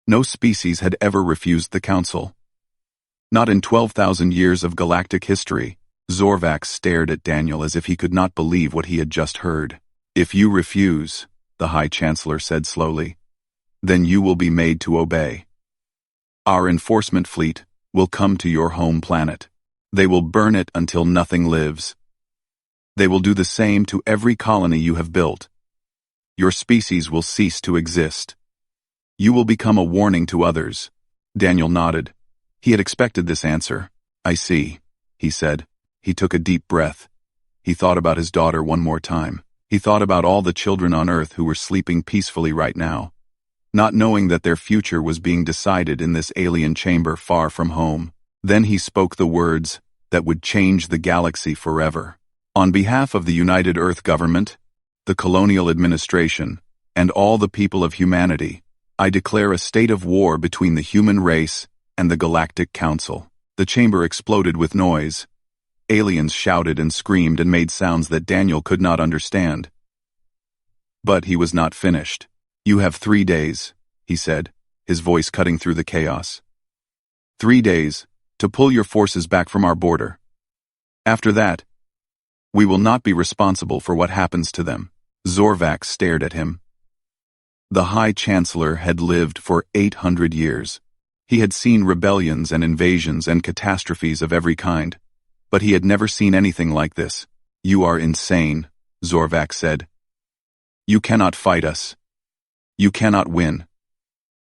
No species had ever refused the council. Not in 12,000 years of galactic history. Zorvax stared at Daniel as if he could not believe what he had just heard. If you refuse, the High Chancellor said slowly, then you will be made to obey. Our enforcement fleet will come to your home planet. They will burn it until nothing lives. They will do the same to every colony you have built. Your species will cease to exist. You will become a warning to others. Daniel nodded. He had expected this answer. I see, he said. He took a deep breath. He thought about his daughter one more time. He thought about all the children on Earth who were sleeping peacefully right now, not knowing that their future was being decided in this alien chamber far from home. Then he spoke the words that would change the galaxy forever. On behalf of the United Earth Government, the Colonial Administration, and all the people of humanity, I declare a state of war between the human race and the Galactic Council. The chamber exploded with noise, Aliens shouted and screamed and made sounds that Daniel could not understand. But he was not finished. "You have 3 days," he said, his voice cutting through the chaos. 3 days to pull your forces back from our border. After that, we will not be responsible for what happens to them." Zorvax stared at him. The High Chancellor had lived for 800 years. He had seen rebellions and invasions and catastrophes of every kind, but he had never seen anything like this. "You are insane," Zorvax said. "You cannot fight us. You cannot win.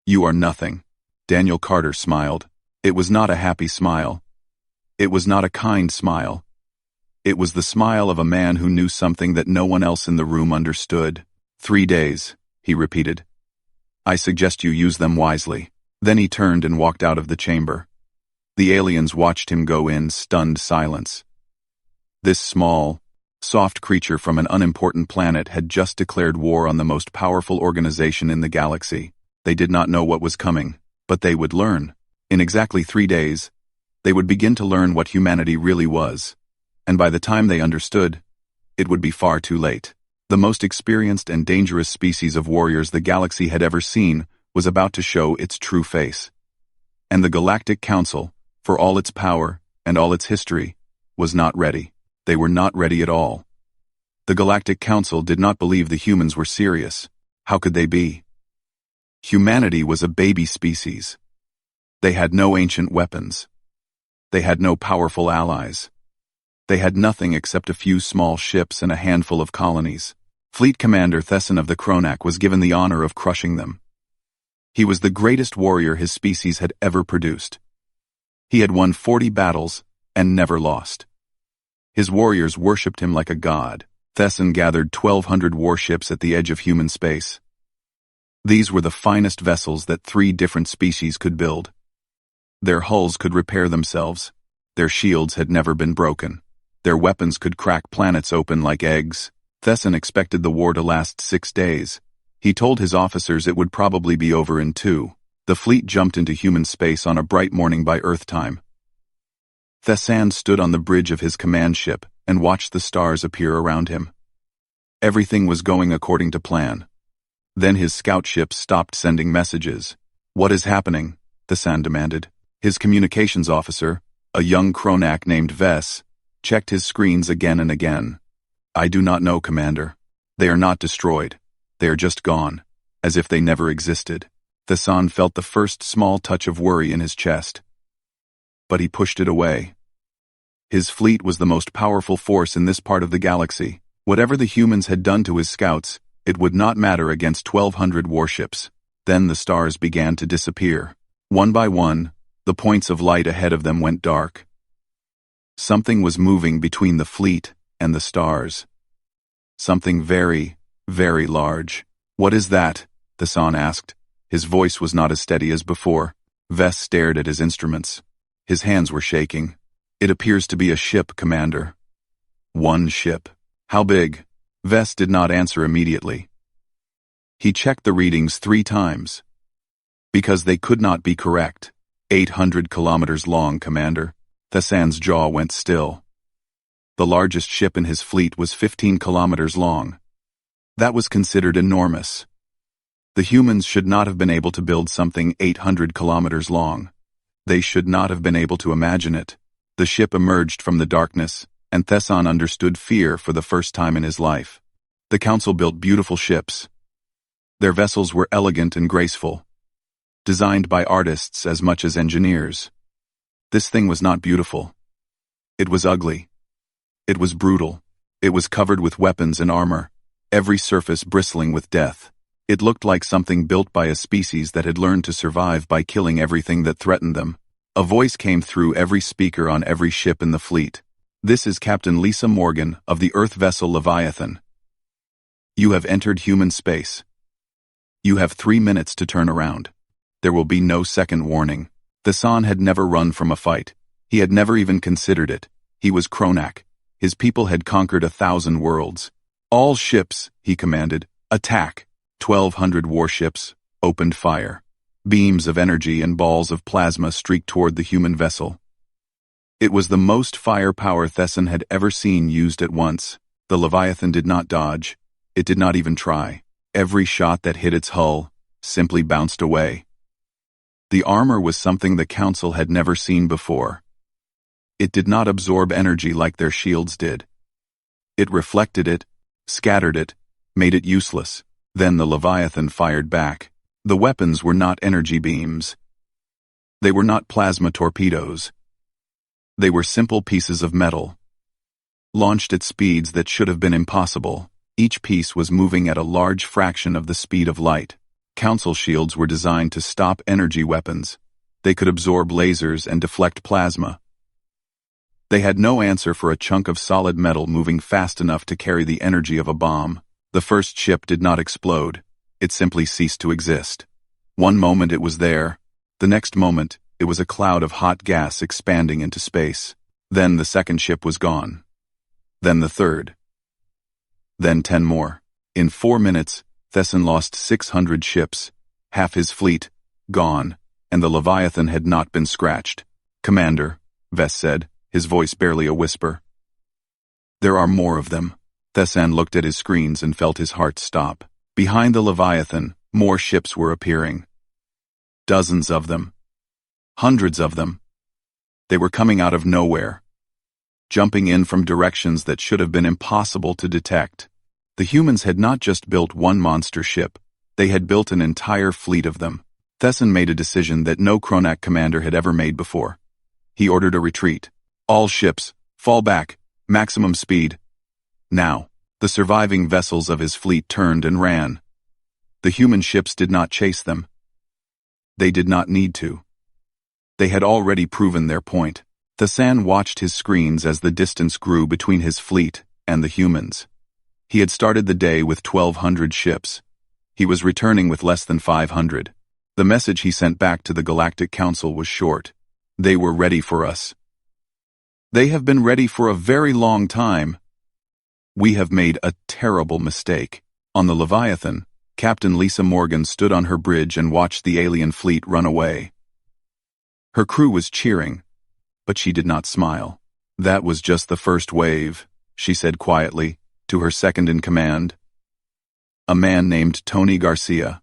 You are nothing." Daniel Carter smiled. It was not a happy smile. It was not a kind smile. It was the smile of a man who knew something that no one else in the room understood. 3 days, he repeated. "I suggest you use them wisely." Then he turned and walked out of the chamber. The aliens watched him go in stunned silence. This small, soft creature from an unimportant planet had just declared war on the most powerful organization in the galaxy. They did not know what was coming, but they would learn. In exactly 3 days, they would begin to learn what humanity really was. And by the time they understood, it would be far too late. The most experienced and dangerous species of warriors the galaxy had ever seen was about to show its true face. And the Galactic Council, for all its power and all its history, was not ready. They were not ready at all. The Galactic Council did not believe the humans were serious. How could they be? Humanity was a baby species. They had no ancient weapons. They had no powerful allies. They had nothing except a few small ships and a handful of colonies. Fleet Commander Thesson of the Kronak was given the honor of crushing them. He was the greatest warrior his species had ever produced. He had won 40 battles and never lost. His warriors worshipped him like a god. Thesson gathered 1,200 warships at the edge of human space. These were the finest vessels that 3 different species could build. Their hulls could repair themselves. Their shields had never been broken. Their weapons could crack planets open like eggs. Thesson expected the war to last 6 days. He told his officers it would probably be over in 2. The fleet jumped into human space on a bright morning by Earth time. Thesson stood on the bridge of his command ship and watched the stars appear around him. Everything was going according to plan. Then his scout ship stopped sending messages. "What is happening?" Thesson demanded. His communications officer, a young Kronak named Vess, checked his screens again and again. "I do not know, Commander. They are not destroyed. They are just gone, as if they never existed." Thesson felt the first small touch of worry in his chest. But he pushed it away. His fleet was the most powerful force in this part of the galaxy. Whatever the humans had done to his scouts, it would not matter against 1,200 warships. Then the stars began to disappear. One by one, the points of light ahead of them went dark. Something was moving between the fleet and the stars. Something very, very large. "What is that?" Thesson asked. His voice was not as steady as before. Vess stared at his instruments. His hands were shaking. "It appears to be a ship, Commander." "One ship. How big?" Vess did not answer immediately. He checked the readings 3 times. Because they could not be correct. 800 kilometers long, Commander. Thesson's jaw went still. The largest ship in his fleet was 15 kilometers long. That was considered enormous. The humans should not have been able to build something 800 kilometers long. They should not have been able to imagine it. The ship emerged from the darkness, and Thesson understood fear for the first time in his life. The Council built beautiful ships. Their vessels were elegant and graceful, designed by artists as much as engineers. This thing was not beautiful. It was ugly. It was brutal. It was covered with weapons and armor, every surface bristling with death. It looked like something built by a species that had learned to survive by killing everything that threatened them. A voice came through every speaker on every ship in the fleet. "This is Captain Lisa Morgan of the Earth vessel Leviathan. You have entered human space. You have 3 minutes to turn around. There will be no second warning." Thesson had never run from a fight. He had never even considered it. He was Kronak. His people had conquered 1,000 worlds. "All ships," he commanded, "attack." 1,200 warships opened fire. Beams of energy and balls of plasma streaked toward the human vessel. It was the most firepower Thesson had ever seen used at once. The Leviathan did not dodge. It did not even try. Every shot that hit its hull simply bounced away. The armor was something the Council had never seen before. It did not absorb energy like their shields did. It reflected it, scattered it, made it useless. Then the Leviathan fired back. The weapons were not energy beams. They were not plasma torpedoes. They were simple pieces of metal. Launched at speeds that should have been impossible, each piece was moving at a large fraction of the speed of light. Council shields were designed to stop energy weapons. They could absorb lasers and deflect plasma. They had no answer for a chunk of solid metal moving fast enough to carry the energy of a bomb. The first ship did not explode. It simply ceased to exist. One moment it was there. The next moment, it was a cloud of hot gas expanding into space. Then the second ship was gone. Then the third. Then 10 more. In 4 minutes, Thesson lost 600 ships, half his fleet, gone, and the Leviathan had not been scratched. "Commander," Vess said, his voice barely a whisper. "There are more of them." Thesson looked at his screens and felt his heart stop. Behind the Leviathan, more ships were appearing. Dozens of them. Hundreds of them. They were coming out of nowhere, jumping in from directions that should have been impossible to detect. The humans had not just built one monster ship, they had built an entire fleet of them. Thesson made a decision that no Kronak commander had ever made before. He ordered a retreat. "All ships, fall back, maximum speed." Now, the surviving vessels of his fleet turned and ran. The human ships did not chase them. They did not need to. They had already proven their point. Thesson watched his screens as the distance grew between his fleet and the humans. He had started the day with 1,200 ships. He was returning with less than 500. The message he sent back to the Galactic Council was short. "They were ready for us. They have been ready for a very long time. We have made a terrible mistake." On the Leviathan, Captain Lisa Morgan stood on her bridge and watched the alien fleet run away. Her crew was cheering, but she did not smile. "That was just the first wave," she said quietly, to her second-in-command, a man named Tony Garcia.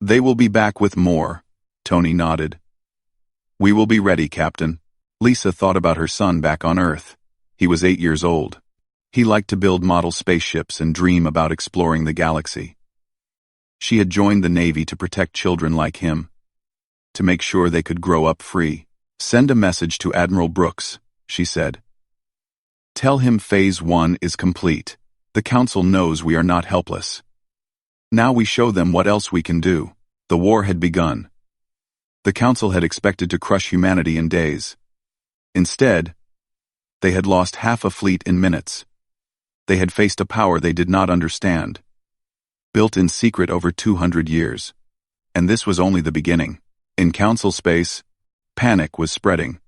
"They will be back with more," Tony nodded. "We will be ready, Captain." Lisa thought about her son back on Earth. He was 8 years old. He liked to build model spaceships and dream about exploring the galaxy. She had joined the Navy to protect children like him, to make sure they could grow up free. "Send a message to Admiral Brooks," she said. "Tell him Phase 1 is complete. The Council knows we are not helpless. Now we show them what else we can do." The war had begun. The Council had expected to crush humanity in days. Instead, they had lost half a fleet in minutes. They had faced a power they did not understand, built in secret over 200 years. And this was only the beginning. In Council space, panic was spreading.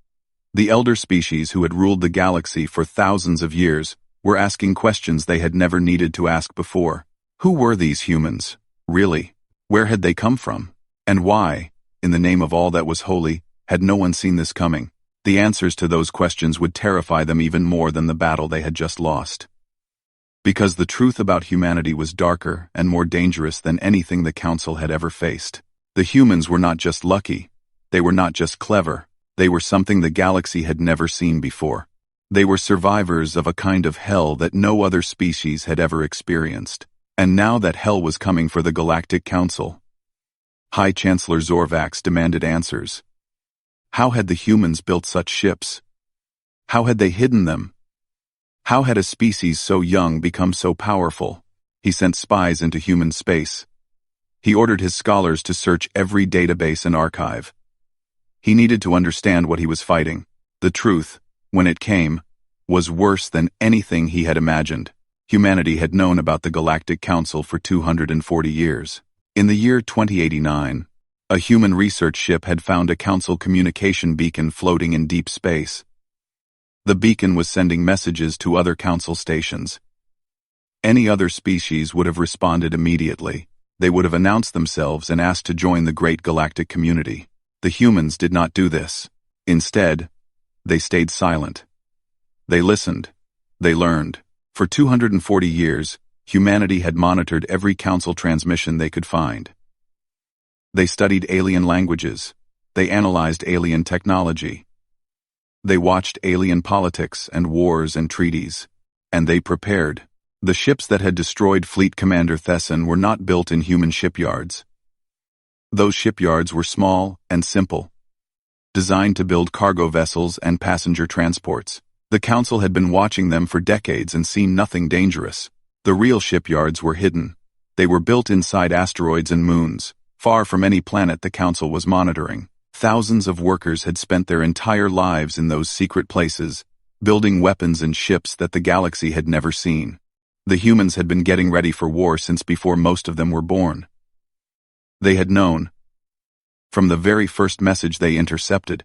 The elder species who had ruled the galaxy for thousands of years were asking questions they had never needed to ask before. Who were these humans, really? Where had they come from? And why, in the name of all that was holy, had no one seen this coming? The answers to those questions would terrify them even more than the battle they had just lost. Because the truth about humanity was darker and more dangerous than anything the Council had ever faced. The humans were not just lucky. They were not just clever. They were something the galaxy had never seen before. They were survivors of a kind of hell that no other species had ever experienced. And now that hell was coming for the Galactic Council. High Chancellor Zorvax demanded answers. How had the humans built such ships? How had they hidden them? How had a species so young become so powerful? He sent spies into human space. He ordered his scholars to search every database and archive. He needed to understand what he was fighting. The truth, when it came, was worse than anything he had imagined. Humanity had known about the Galactic Council for 240 years. In the year 2089, a human research ship had found a Council communication beacon floating in deep space. The beacon was sending messages to other Council stations. Any other species would have responded immediately. They would have announced themselves and asked to join the great galactic community. The humans did not do this. Instead, They stayed silent. They listened. They learned. For 240 years, humanity had monitored every council transmission they could find. They studied alien languages. They analyzed alien technology. They watched alien politics and wars and treaties. And they prepared. The ships that had destroyed Fleet Commander Thesson were not built in human shipyards. Those shipyards were small and simple, designed to build cargo vessels and passenger transports. The Council had been watching them for decades and seen nothing dangerous. The real shipyards were hidden. They were built inside asteroids and moons, far from any planet the Council was monitoring. Thousands of workers had spent their entire lives in those secret places, building weapons and ships that the galaxy had never seen. The humans had been getting ready for war since before most of them were born. They had known, from the very first message they intercepted,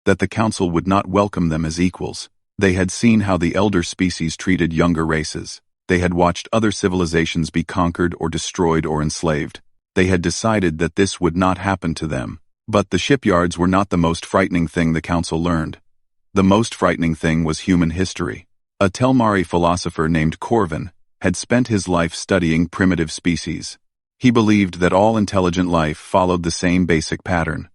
that the Council would not welcome them as equals. They had seen how the elder species treated younger races. They had watched other civilizations be conquered or destroyed or enslaved. They had decided that this would not happen to them. But the shipyards were not the most frightening thing the Council learned. The most frightening thing was human history. A Telmari philosopher named Corvin had spent his life studying primitive species. He believed that all intelligent life followed the same basic pattern.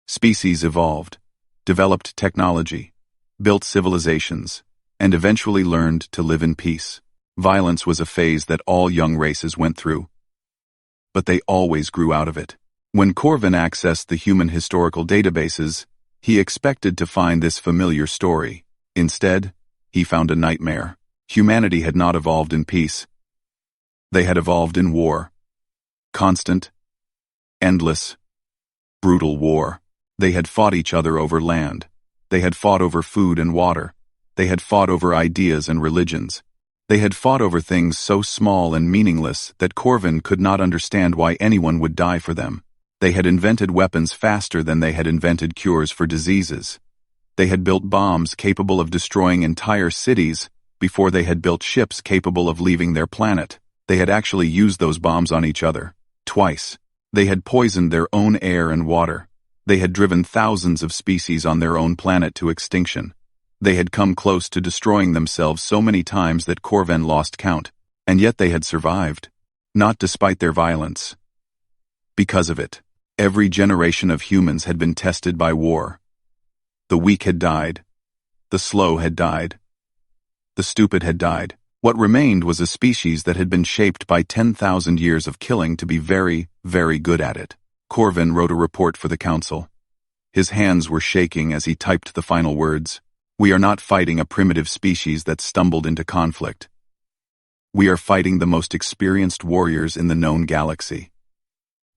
Species evolved, developed technology, built civilizations, and eventually learned to live in peace. Violence was a phase that all young races went through, but they always grew out of it. When Corvin accessed the human historical databases, he expected to find this familiar story. Instead, he found a nightmare. Humanity had not evolved in peace. They had evolved in war. Constant, endless, brutal war. They had fought each other over land. They had fought over food and water. They had fought over ideas and religions. They had fought over things so small and meaningless that Corvin could not understand why anyone would die for them. They had invented weapons faster than they had invented cures for diseases. They had built bombs capable of destroying entire cities before they had built ships capable of leaving their planet. They had actually used those bombs on each other, twice. They had poisoned their own air and water. They had driven thousands of species on their own planet to extinction. They had come close to destroying themselves so many times that Corvin lost count, and yet they had survived. Not despite their violence. Because of it. Every generation of humans had been tested by war. The weak had died. The slow had died. The stupid had died. What remained was a species that had been shaped by 10,000 years of killing to be very, very good at it. Corvin wrote a report for the Council. His hands were shaking as he typed the final words. We are not fighting a primitive species that stumbled into conflict. We are fighting the most experienced warriors in the known galaxy.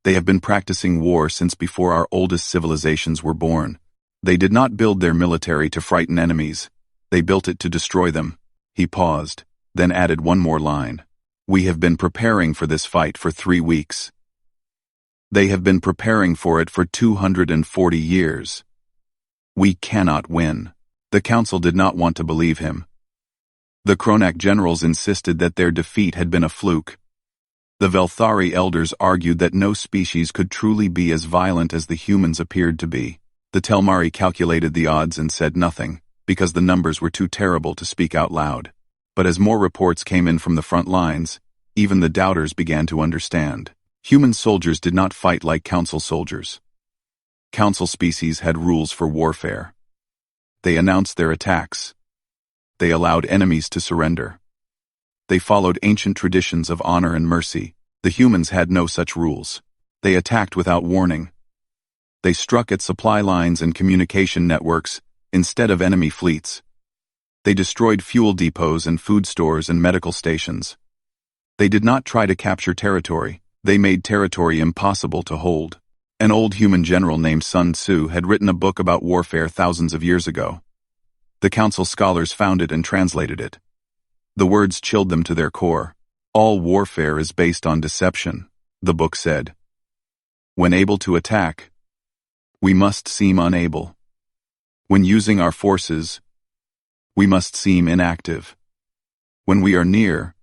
They have been practicing war since before our oldest civilizations were born. They did not build their military to frighten enemies. They built it to destroy them. He paused, then added one more line. We have been preparing for this fight for 3 weeks. They have been preparing for it for 240 years. We cannot win. The Council did not want to believe him. The Kronak generals insisted that their defeat had been a fluke. The Velthari elders argued that no species could truly be as violent as the humans appeared to be. The Telmari calculated the odds and said nothing, because the numbers were too terrible to speak out loud. But as more reports came in from the front lines, even the doubters began to understand. Human soldiers did not fight like Council soldiers. Council species had rules for warfare. They announced their attacks. They allowed enemies to surrender. They followed ancient traditions of honor and mercy. The humans had no such rules. They attacked without warning. They struck at supply lines and communication networks instead of enemy fleets. They destroyed fuel depots and food stores and medical stations. They did not try to capture territory. They made territory impossible to hold. An old human general named Sun Tzu had written a book about warfare thousands of years ago. The Council scholars found it and translated it. The words chilled them to their core. All warfare is based on deception, the book said. When able to attack, we must seem unable. When using our forces, we must seem inactive. When we are near,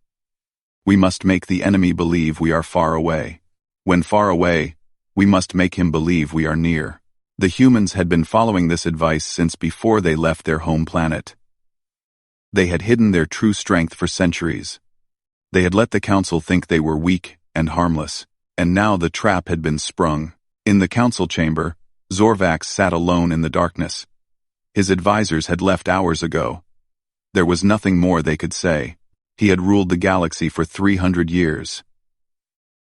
we must make the enemy believe we are far away. When far away, we must make him believe we are near. The humans had been following this advice since before they left their home planet. They had hidden their true strength for centuries. They had let the council think they were weak and harmless, and now the trap had been sprung. In the council chamber, Zorvax sat alone in the darkness. His advisors had left hours ago. There was nothing more they could say. He had ruled the galaxy for 300 years.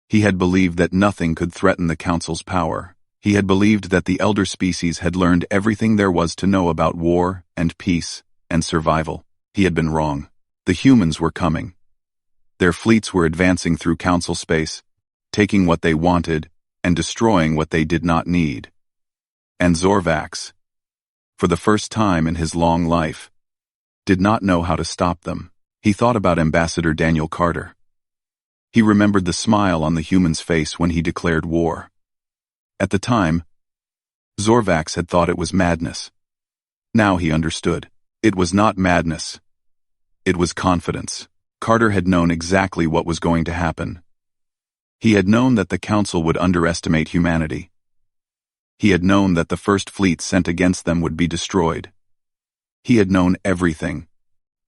He had believed that nothing could threaten the council's power. He had believed that the elder species had learned everything there was to know about war and peace and survival. He had been wrong. The humans were coming. Their fleets were advancing through council space, taking what they wanted and destroying what they did not need. And Zorvax, for the first time in his long life, did not know how to stop them. He thought about Ambassador Daniel Carter. He remembered the smile on the human's face when he declared war. At the time, Zorvax had thought it was madness. Now he understood. It was not madness. It was confidence. Carter had known exactly what was going to happen. He had known that the council would underestimate humanity. He had known that the first fleet sent against them would be destroyed. He had known everything,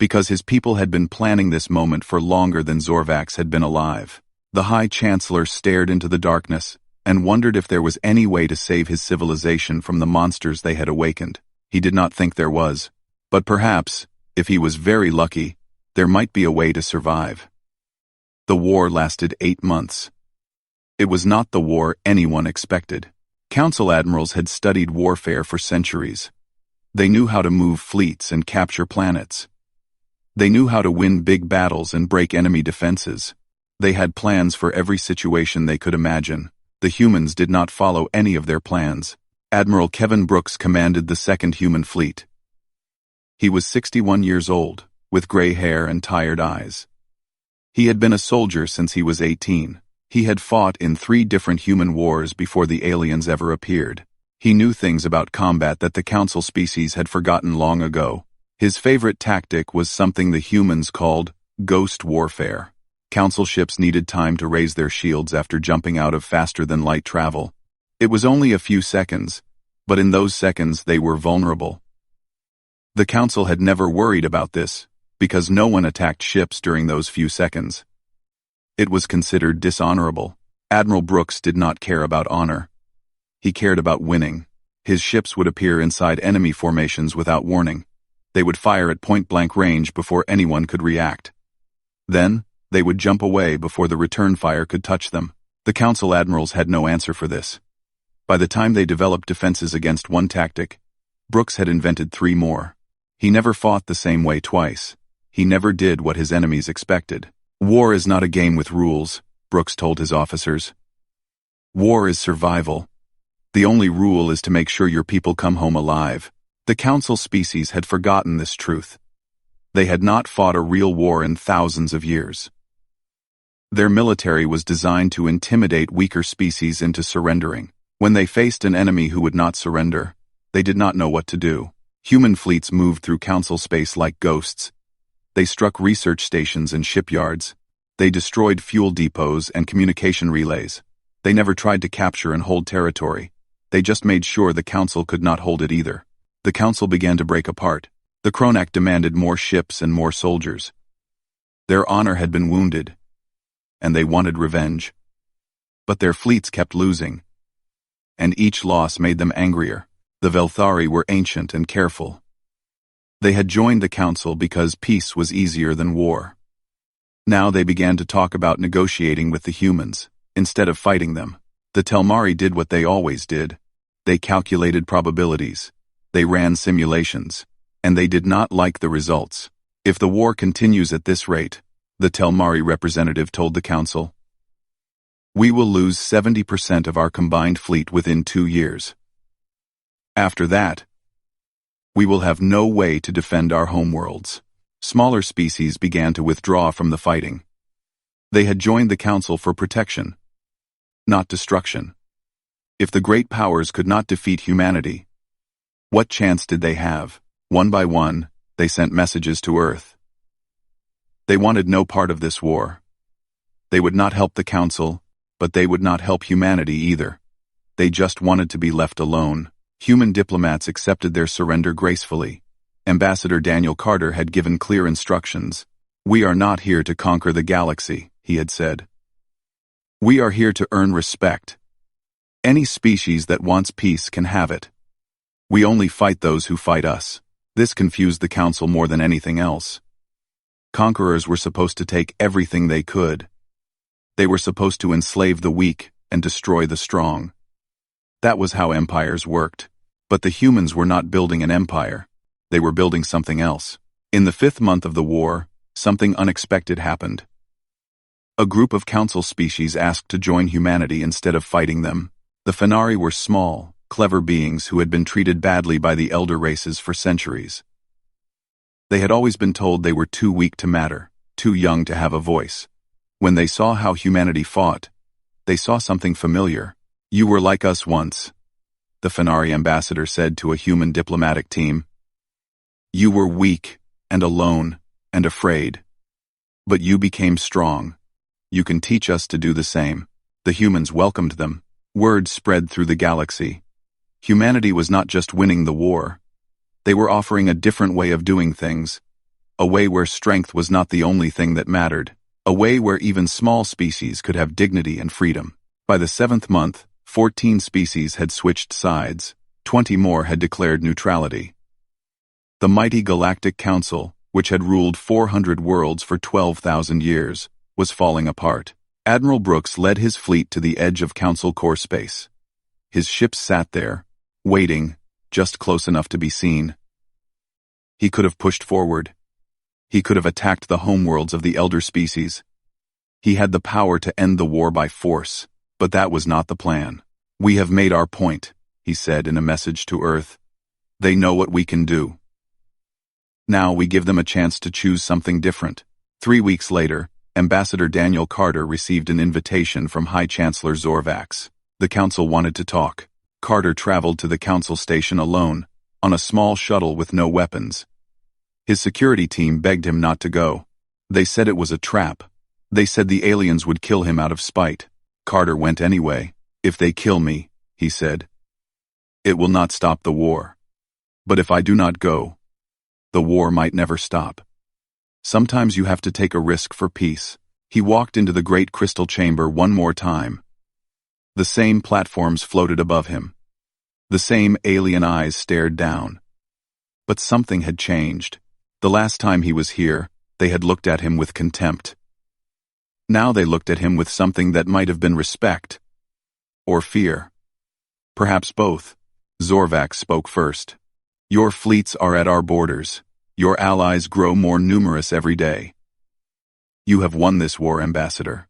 because his people had been planning this moment for longer than Zorvax had been alive. The High Chancellor stared into the darkness and wondered if there was any way to save his civilization from the monsters they had awakened. He did not think there was, but perhaps, if he was very lucky, there might be a way to survive. The war lasted 8 months. It was not the war anyone expected. Council admirals had studied warfare for centuries. They knew how to move fleets and capture planets. They knew how to win big battles and break enemy defenses. They had plans for every situation they could imagine. The humans did not follow any of their plans. Admiral Kevin Brooks commanded the Second Human Fleet. He was 61 years old, with gray hair and tired eyes. He had been a soldier since he was 18. He had fought in 3 different human wars before the aliens ever appeared. He knew things about combat that the council species had forgotten long ago. His favorite tactic was something the humans called ghost warfare. Council ships needed time to raise their shields after jumping out of faster-than-light travel. It was only a few seconds, but in those seconds they were vulnerable. The council had never worried about this, because no one attacked ships during those few seconds. It was considered dishonorable. Admiral Brooks did not care about honor. He cared about winning. His ships would appear inside enemy formations without warning. They would fire at point-blank range before anyone could react. Then, they would jump away before the return fire could touch them. The council admirals had no answer for this. By the time they developed defenses against one tactic, Brooks had invented 3 more. He never fought the same way twice. He never did what his enemies expected. War is not a game with rules, Brooks told his officers. War is survival. The only rule is to make sure your people come home alive. The council species had forgotten this truth. They had not fought a real war in thousands of years. Their military was designed to intimidate weaker species into surrendering. When they faced an enemy who would not surrender, they did not know what to do. Human fleets moved through council space like ghosts. They struck research stations and shipyards. They destroyed fuel depots and communication relays. They never tried to capture and hold territory. They just made sure the council could not hold it either. The council began to break apart. The Kronak demanded more ships and more soldiers. Their honor had been wounded, and they wanted revenge. But their fleets kept losing, and each loss made them angrier. The Velthari were ancient and careful. They had joined the council because peace was easier than war. Now they began to talk about negotiating with the humans, instead of fighting them. The Telmari did what they always did. They calculated probabilities. They ran simulations. And they did not like the results. If the war continues at this rate, the Telmari representative told the council, we will lose 70% of our combined fleet within 2 years. After that, we will have no way to defend our homeworlds. Smaller species began to withdraw from the fighting. They had joined the council for protection, not destruction. If the great powers could not defeat humanity, what chance did they have? One by one, they sent messages to Earth. They wanted no part of this war. They would not help the council, but they would not help humanity either. They just wanted to be left alone. Human diplomats accepted their surrender gracefully. Ambassador Daniel Carter had given clear instructions. "We are not here to conquer the galaxy," he had said. "We are here to earn respect. Any species that wants peace can have it. We only fight those who fight us." This confused the council more than anything else. Conquerors were supposed to take everything they could. They were supposed to enslave the weak and destroy the strong. That was how empires worked. But the humans were not building an empire. They were building something else. In the 5th month of the war, something unexpected happened. A group of council species asked to join humanity instead of fighting them. The Fenari were small, clever beings who had been treated badly by the elder races for centuries. They had always been told they were too weak to matter, too young to have a voice. When they saw how humanity fought, they saw something familiar. "You were like us once," the Fenari ambassador said to a human diplomatic team. "You were weak, and alone, and afraid. But you became strong. You can teach us to do the same." The humans welcomed them. Word spread through the galaxy. Humanity was not just winning the war. They were offering a different way of doing things. A way where strength was not the only thing that mattered. A way where even small species could have dignity and freedom. By the 7th month, 14 species had switched sides. 20 more had declared neutrality. The mighty Galactic Council, which had ruled 400 worlds for 12,000 years, was falling apart. Admiral Brooks led his fleet to the edge of Council core space. His ships sat there, waiting, just close enough to be seen. He could have pushed forward. He could have attacked the homeworlds of the elder species. He had the power to end the war by force, but that was not the plan. "We have made our point," he said in a message to Earth. "They know what we can do. Now we give them a chance to choose something different." 3 weeks later, Ambassador Daniel Carter received an invitation from High Chancellor Zorvax. The council wanted to talk. Carter traveled to the council station alone, on a small shuttle with no weapons. His security team begged him not to go. They said it was a trap. They said the aliens would kill him out of spite. Carter went anyway. "If they kill me," he said, "it will not stop the war. But if I do not go, the war might never stop. Sometimes you have to take a risk for peace." He walked into the great crystal chamber one more time. The same platforms floated above him. The same alien eyes stared down. But something had changed. The last time he was here, they had looked at him with contempt. Now they looked at him with something that might have been respect. Or fear. Perhaps both. Zorvax spoke first. "Your fleets are at our borders. Your allies grow more numerous every day. You have won this war, Ambassador.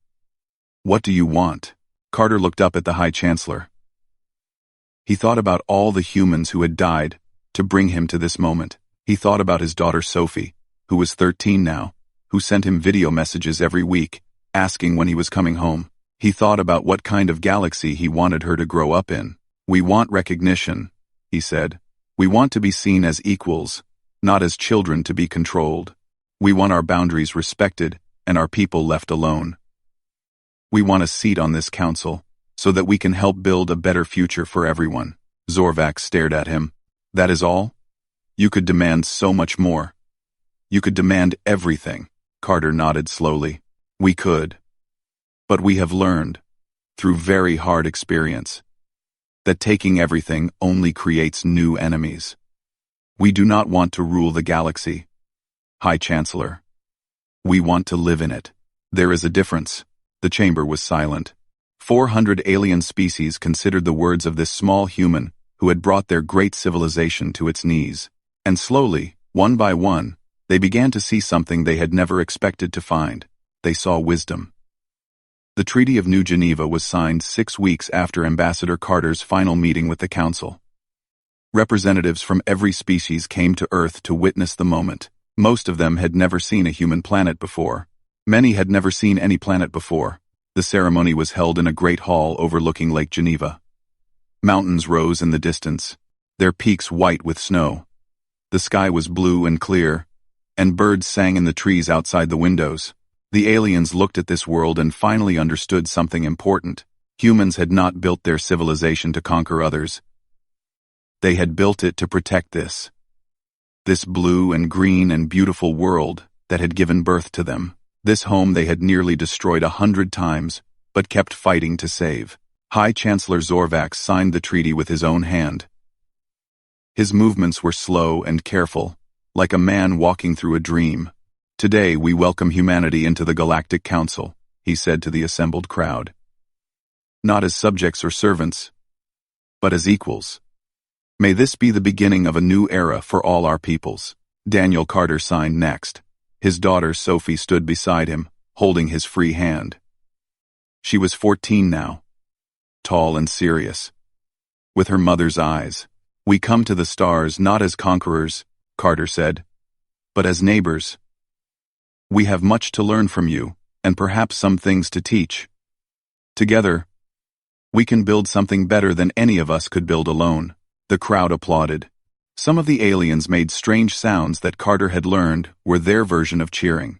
What do you want?" Carter looked up at the High Chancellor. He thought about all the humans who had died to bring him to this moment. He thought about his daughter Sophie, who was 13 now, who sent him video messages every week, asking when he was coming home. He thought about what kind of galaxy he wanted her to grow up in. "We want recognition," he said. "We want to be seen as equals, not as children to be controlled. We want our boundaries respected and our people left alone. We want a seat on this council, so that we can help build a better future for everyone." Zorvax stared at him. "That is all? You could demand so much more. You could demand everything." Carter nodded slowly. "We could. But we have learned, through very hard experience, that taking everything only creates new enemies. We do not want to rule the galaxy, High Chancellor. We want to live in it. There is a difference." The chamber was silent. 400 alien species considered the words of this small human who had brought their great civilization to its knees. And slowly, one by one, they began to see something they had never expected to find. They saw wisdom. The Treaty of New Geneva was signed 6 weeks after Ambassador Carter's final meeting with the Council. Representatives from every species came to Earth to witness the moment. Most of them had never seen a human planet before. Many had never seen any planet before. The ceremony was held in a great hall overlooking Lake Geneva. Mountains rose in the distance, their peaks white with snow. The sky was blue and clear, and birds sang in the trees outside the windows. The aliens looked at this world and finally understood something important. Humans had not built their civilization to conquer others. They had built it to protect this blue and green and beautiful world that had given birth to them. This home they had nearly destroyed 100 times, but kept fighting to save. High Chancellor Zorvax signed the treaty with his own hand. His movements were slow and careful, like a man walking through a dream. "Today we welcome humanity into the Galactic Council," he said to the assembled crowd. "Not as subjects or servants, but as equals. May this be the beginning of a new era for all our peoples." Daniel Carter signed next. His daughter Sophie stood beside him, holding his free hand. She was 14 now, tall and serious, with her mother's eyes. "We come to the stars not as conquerors," Carter said, "but as neighbors. We have much to learn from you, and perhaps some things to teach. Together, we can build something better than any of us could build alone." The crowd applauded. Some of the aliens made strange sounds that Carter had learned were their version of cheering.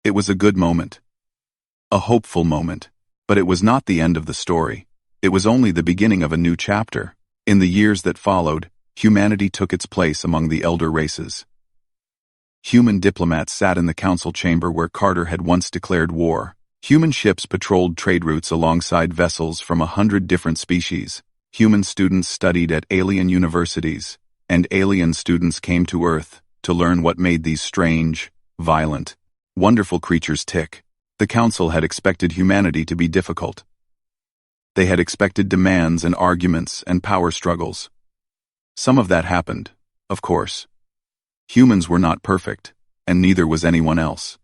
It was a good moment. A hopeful moment. But it was not the end of the story. It was only the beginning of a new chapter. In the years that followed, humanity took its place among the elder races. Human diplomats sat in the council chamber where Carter had once declared war. Human ships patrolled trade routes alongside vessels from 100 different species. Human students studied at alien universities, and alien students came to Earth to learn what made these strange, violent, wonderful creatures tick. The council had expected humanity to be difficult. They had expected demands and arguments and power struggles. Some of that happened, of course. Humans were not perfect, and neither was anyone else.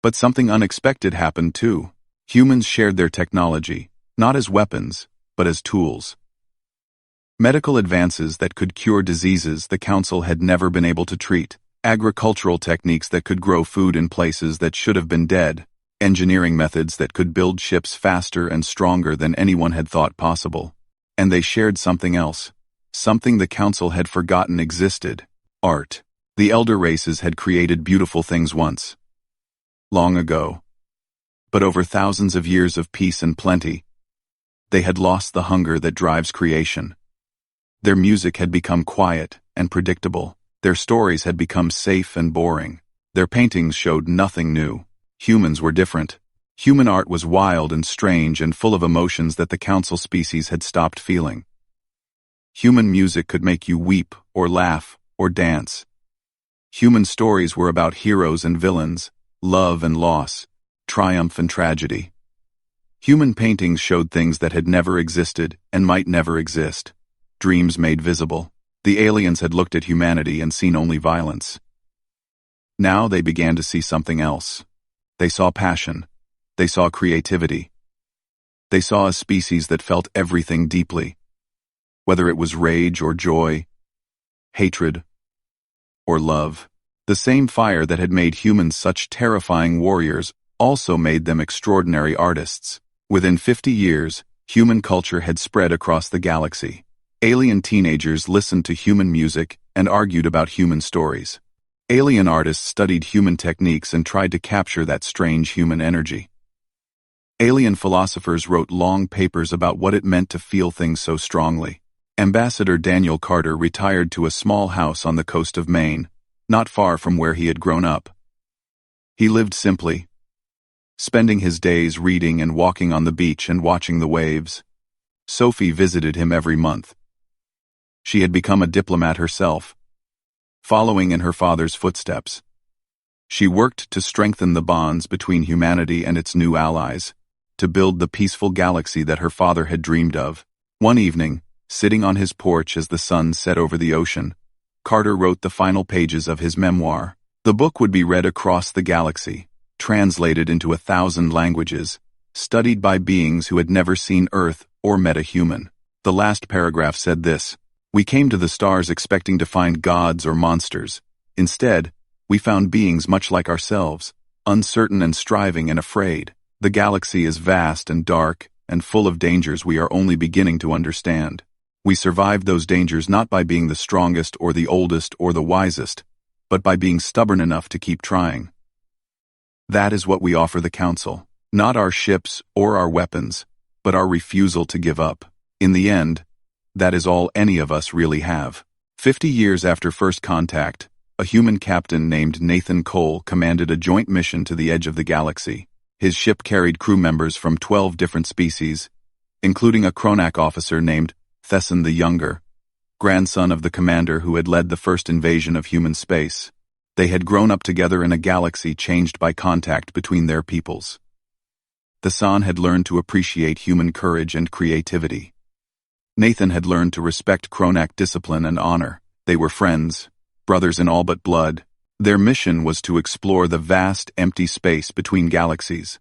But something unexpected happened too. Humans shared their technology, not as weapons, but as tools. Medical advances that could cure diseases the council had never been able to treat, agricultural techniques that could grow food in places that should have been dead, engineering methods that could build ships faster and stronger than anyone had thought possible. And they shared something else, something the council had forgotten existed: art. The elder races had created beautiful things once, long ago. But over thousands of years of peace and plenty, they had lost the hunger that drives creation. Their music had become quiet and predictable. Their stories had become safe and boring. Their paintings showed nothing new. Humans were different. Human art was wild and strange and full of emotions that the council species had stopped feeling. Human music could make you weep or laugh or dance. Human stories were about heroes and villains, love and loss, triumph and tragedy. Human paintings showed things that had never existed and might never exist. Dreams made visible. The aliens had looked at humanity and seen only violence. Now they began to see something else. They saw passion. They saw creativity. They saw a species that felt everything deeply. Whether it was rage or joy, hatred or love. The same fire that had made humans such terrifying warriors also made them extraordinary artists. Within 50 years, human culture had spread across the galaxy. Alien teenagers listened to human music and argued about human stories. Alien artists studied human techniques and tried to capture that strange human energy. Alien philosophers wrote long papers about what it meant to feel things so strongly. Ambassador Daniel Carter retired to a small house on the coast of Maine, not far from where he had grown up. He lived simply, spending his days reading and walking on the beach and watching the waves. Sophie visited him every month. She had become a diplomat herself, following in her father's footsteps. She worked to strengthen the bonds between humanity and its new allies, to build the peaceful galaxy that her father had dreamed of. One evening, sitting on his porch as the sun set over the ocean, Carter wrote the final pages of his memoir. The book would be read across the galaxy, translated into 1,000 languages, studied by beings who had never seen Earth or met a human. The last paragraph said this: "We came to the stars expecting to find gods or monsters. Instead, we found beings much like ourselves, uncertain and striving and afraid. The galaxy is vast and dark and full of dangers we are only beginning to understand. We survived those dangers not by being the strongest or the oldest or the wisest, but by being stubborn enough to keep trying. That is what we offer the Council, not our ships or our weapons, but our refusal to give up. In the end, That is all any of us really have. 50 years after first contact, a human captain named Nathan Cole commanded a joint mission to the edge of the galaxy. His ship carried crew members from 12 different species, including a Kronak officer named Thesson the Younger, grandson of the commander who had led the first invasion of human space. They had grown up together in a galaxy changed by contact between their peoples. Thesson had learned to appreciate human courage and creativity. Nathan had learned to respect Kronak discipline and honor. They were friends, brothers in all but blood. Their mission was to explore the vast, empty space between galaxies.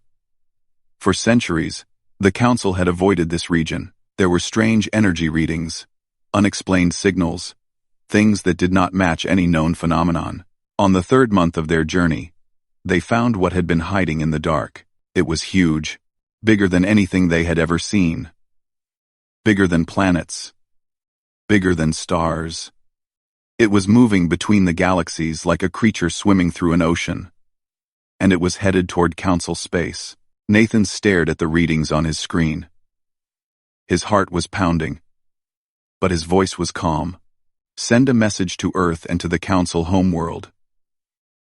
For centuries, the Council had avoided this region. There were strange energy readings, unexplained signals, things that did not match any known phenomenon. On the third month of their journey, they found what had been hiding in the dark. It was huge, bigger than anything they had ever seen. Bigger than planets. Bigger than stars. It was moving between the galaxies like a creature swimming through an ocean. And it was headed toward Council space. Nathan stared at the readings on his screen. His heart was pounding, but his voice was calm. Send a message to Earth and to the Council homeworld.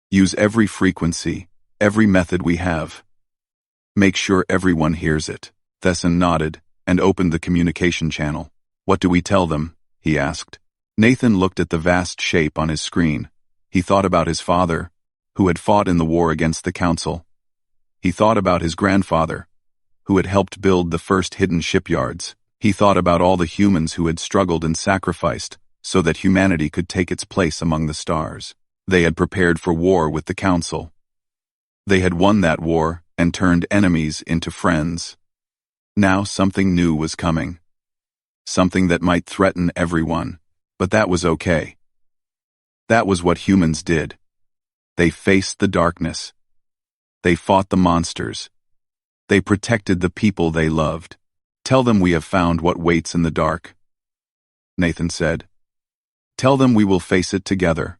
Use every frequency, every method we have. Make sure everyone hears it. Thesson nodded and opened the communication channel. What do we tell them? He asked. Nathan looked at the vast shape on his screen. He thought about his father, who had fought in the war against the Council. He thought about his grandfather, who had helped build the first hidden shipyards. He thought about all the humans who had struggled and sacrificed so that humanity could take its place among the stars. They had prepared for war with the Council. They had won that war and turned enemies into friends. Now something new was coming. Something that might threaten everyone, but that was okay. That was what humans did. They faced the darkness. They fought the monsters. They protected the people they loved. Tell them we have found what waits in the dark, Nathan said. Tell them we will face it together.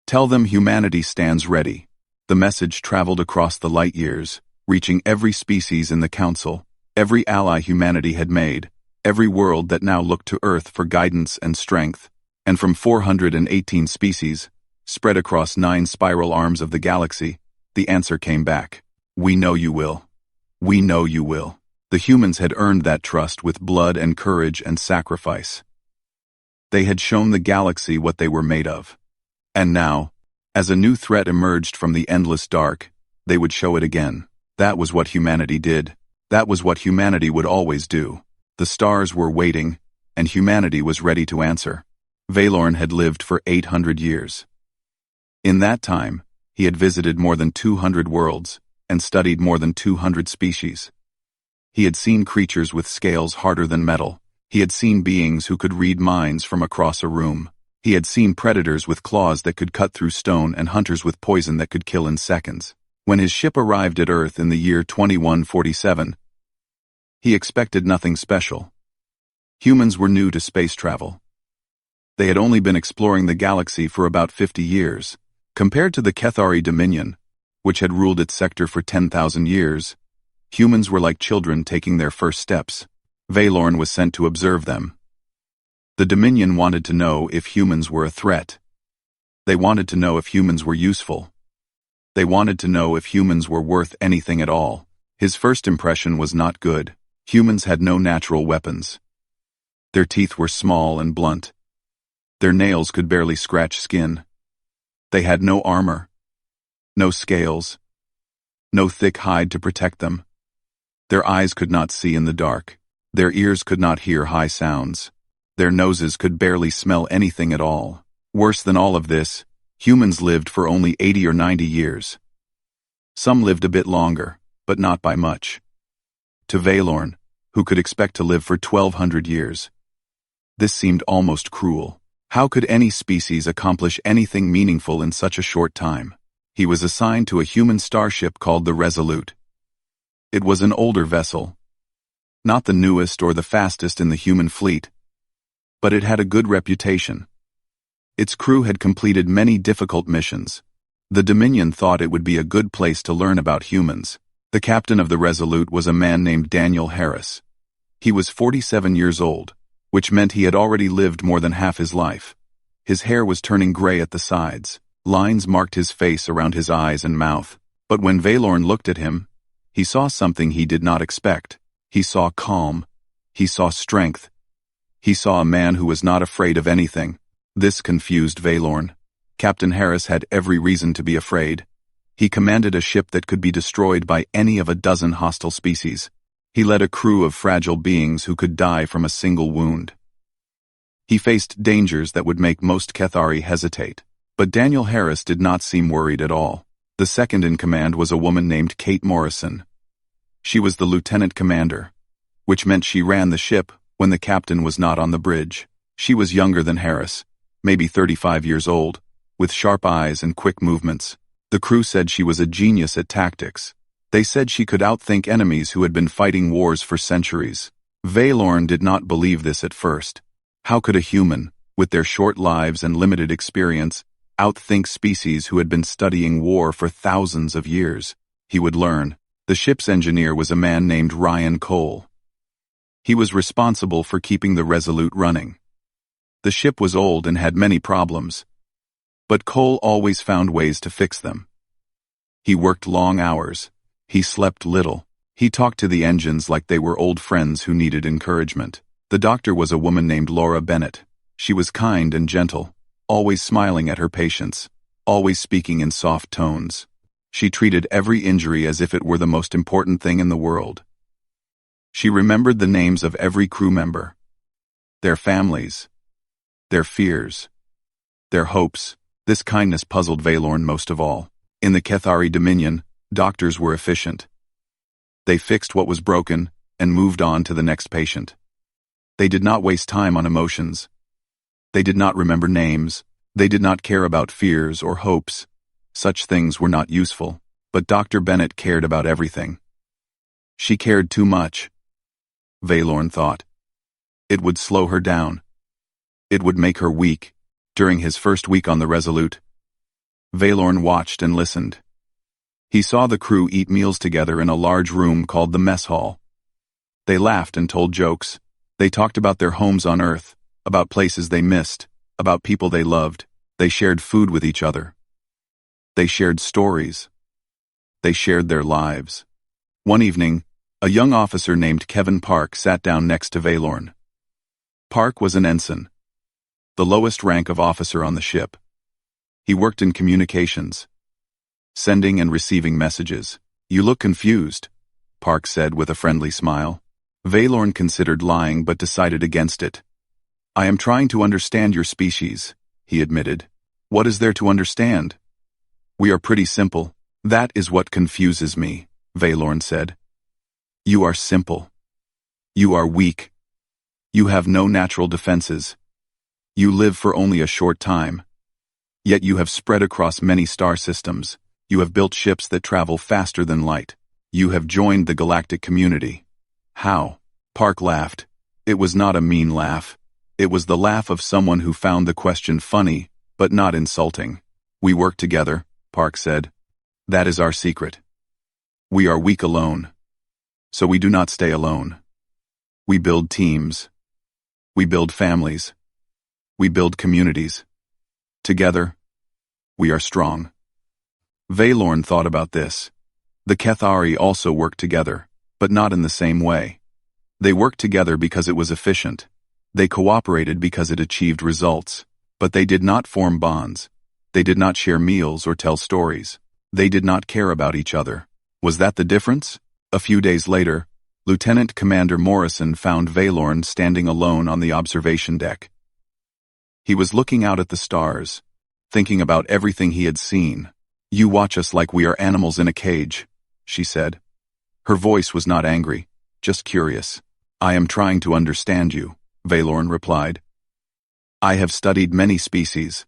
Tell them humanity stands ready. The message traveled across the light years, reaching every species in the Council, every ally humanity had made, every world that now looked to Earth for guidance and strength, and from 418 species, spread across 9 spiral arms of the galaxy, the answer came back. We know you will. We know you will. The humans had earned that trust with blood and courage and sacrifice. They had shown the galaxy what they were made of. And now, as a new threat emerged from the endless dark, they would show it again. That was what humanity did. That was what humanity would always do. The stars were waiting, and humanity was ready to answer. Valorn had lived for 800 years. In that time, he had visited more than 200 worlds and studied more than 200 species. He had seen creatures with scales harder than metal. He had seen beings who could read minds from across a room. He had seen predators with claws that could cut through stone and hunters with poison that could kill in seconds. When his ship arrived at Earth in the year 2147, he expected nothing special. Humans were new to space travel. They had only been exploring the galaxy for about 50 years. Compared to the Kethari Dominion, which had ruled its sector for 10,000 years, humans were like children taking their first steps. Valorn was sent to observe them. The Dominion wanted to know if humans were a threat. They wanted to know if humans were useful. They wanted to know if humans were worth anything at all. His first impression was not good. Humans had no natural weapons. Their teeth were small and blunt. Their nails could barely scratch skin. They had no armor, no scales, no thick hide to protect them. Their eyes could not see in the dark. Their ears could not hear high sounds. Their noses could barely smell anything at all. Worse than all of this, humans lived for only 80 or 90 years. Some lived a bit longer, but not by much. To Valorn, who could expect to live for 1,200 years, this seemed almost cruel. How could any species accomplish anything meaningful in such a short time? He was assigned to a human starship called the Resolute. It was an older vessel, not the newest or the fastest in the human fleet, but it had a good reputation. Its crew had completed many difficult missions. The Dominion thought it would be a good place to learn about humans. The captain of the Resolute was a man named Daniel Harris. He was 47 years old, which meant he had already lived more than half his life. His hair was turning gray at the sides. Lines marked his face around his eyes and mouth. But when Valorn looked at him, he saw something he did not expect. He saw calm. He saw strength. He saw a man who was not afraid of anything. This confused Valorn. Captain Harris had every reason to be afraid. He commanded a ship that could be destroyed by any of a dozen hostile species. He led a crew of fragile beings who could die from a single wound. He faced dangers that would make most Cathari hesitate. But Daniel Harris did not seem worried at all. The second in command was a woman named Kate Morrison. She was the lieutenant commander, which meant she ran the ship when the captain was not on the bridge. She was younger than Harris, maybe 35 years old, with sharp eyes and quick movements. The crew said she was a genius at tactics. They said she could outthink enemies who had been fighting wars for centuries. Valorn did not believe this at first. How could a human, with their short lives and limited experience, outthink species who had been studying war for thousands of years? He would learn. The ship's engineer was a man named Ryan Cole. He was responsible for keeping the Resolute running. The ship was old and had many problems, but Cole always found ways to fix them. He worked long hours. He slept little. He talked to the engines like they were old friends who needed encouragement. The doctor was a woman named Laura Bennett. She was kind and gentle, always smiling at her patients, always speaking in soft tones. She treated every injury as if it were the most important thing in the world. She remembered the names of every crew member, their families, their fears, their hopes. This kindness puzzled Valorn most of all. In the Cathari Dominion, doctors were efficient. They fixed what was broken and moved on to the next patient. They did not waste time on emotions. They did not remember names. They did not care about fears or hopes. Such things were not useful. But Dr. Bennett cared about everything. She cared too much, Valorn thought. It would slow her down. It would make her weak. During his first week on the Resolute, Valorn watched and listened. He saw the crew eat meals together in a large room called the mess hall. They laughed and told jokes. They talked about their homes on Earth, about places they missed, about people they loved. They shared food with each other. They shared stories. They shared their lives. One evening, a young officer named Kevin Park sat down next to Valorn. Park was an ensign, the lowest rank of officer on the ship. He worked in communications, sending and receiving messages. "You look confused," Park said with a friendly smile. Valorn considered lying but decided against it. "I am trying to understand your species," he admitted. "What is there to understand? We are pretty simple." "That is what confuses me," Valorn said. "You are simple. You are weak. You have no natural defenses. You live for only a short time. Yet you have spread across many star systems. You have built ships that travel faster than light. You have joined the galactic community." "How?" Park laughed. It was not a mean laugh. It was the laugh of someone who found the question funny, but not insulting. "We work together," Park said. "That is our secret. We are weak alone. So we do not stay alone. We build teams. We build families. We build communities. Together, we are strong." Valorn thought about this. The Cathari also worked together, but not in the same way. They worked together because it was efficient. They cooperated because it achieved results. But they did not form bonds. They did not share meals or tell stories. They did not care about each other. Was that the difference? A few days later, Lieutenant Commander Morrison found Valorn standing alone on the observation deck. He was looking out at the stars, thinking about everything he had seen. "You watch us like we are animals in a cage," she said. Her voice was not angry, just curious. "I am trying to understand you," Valorn replied. "I have studied many species.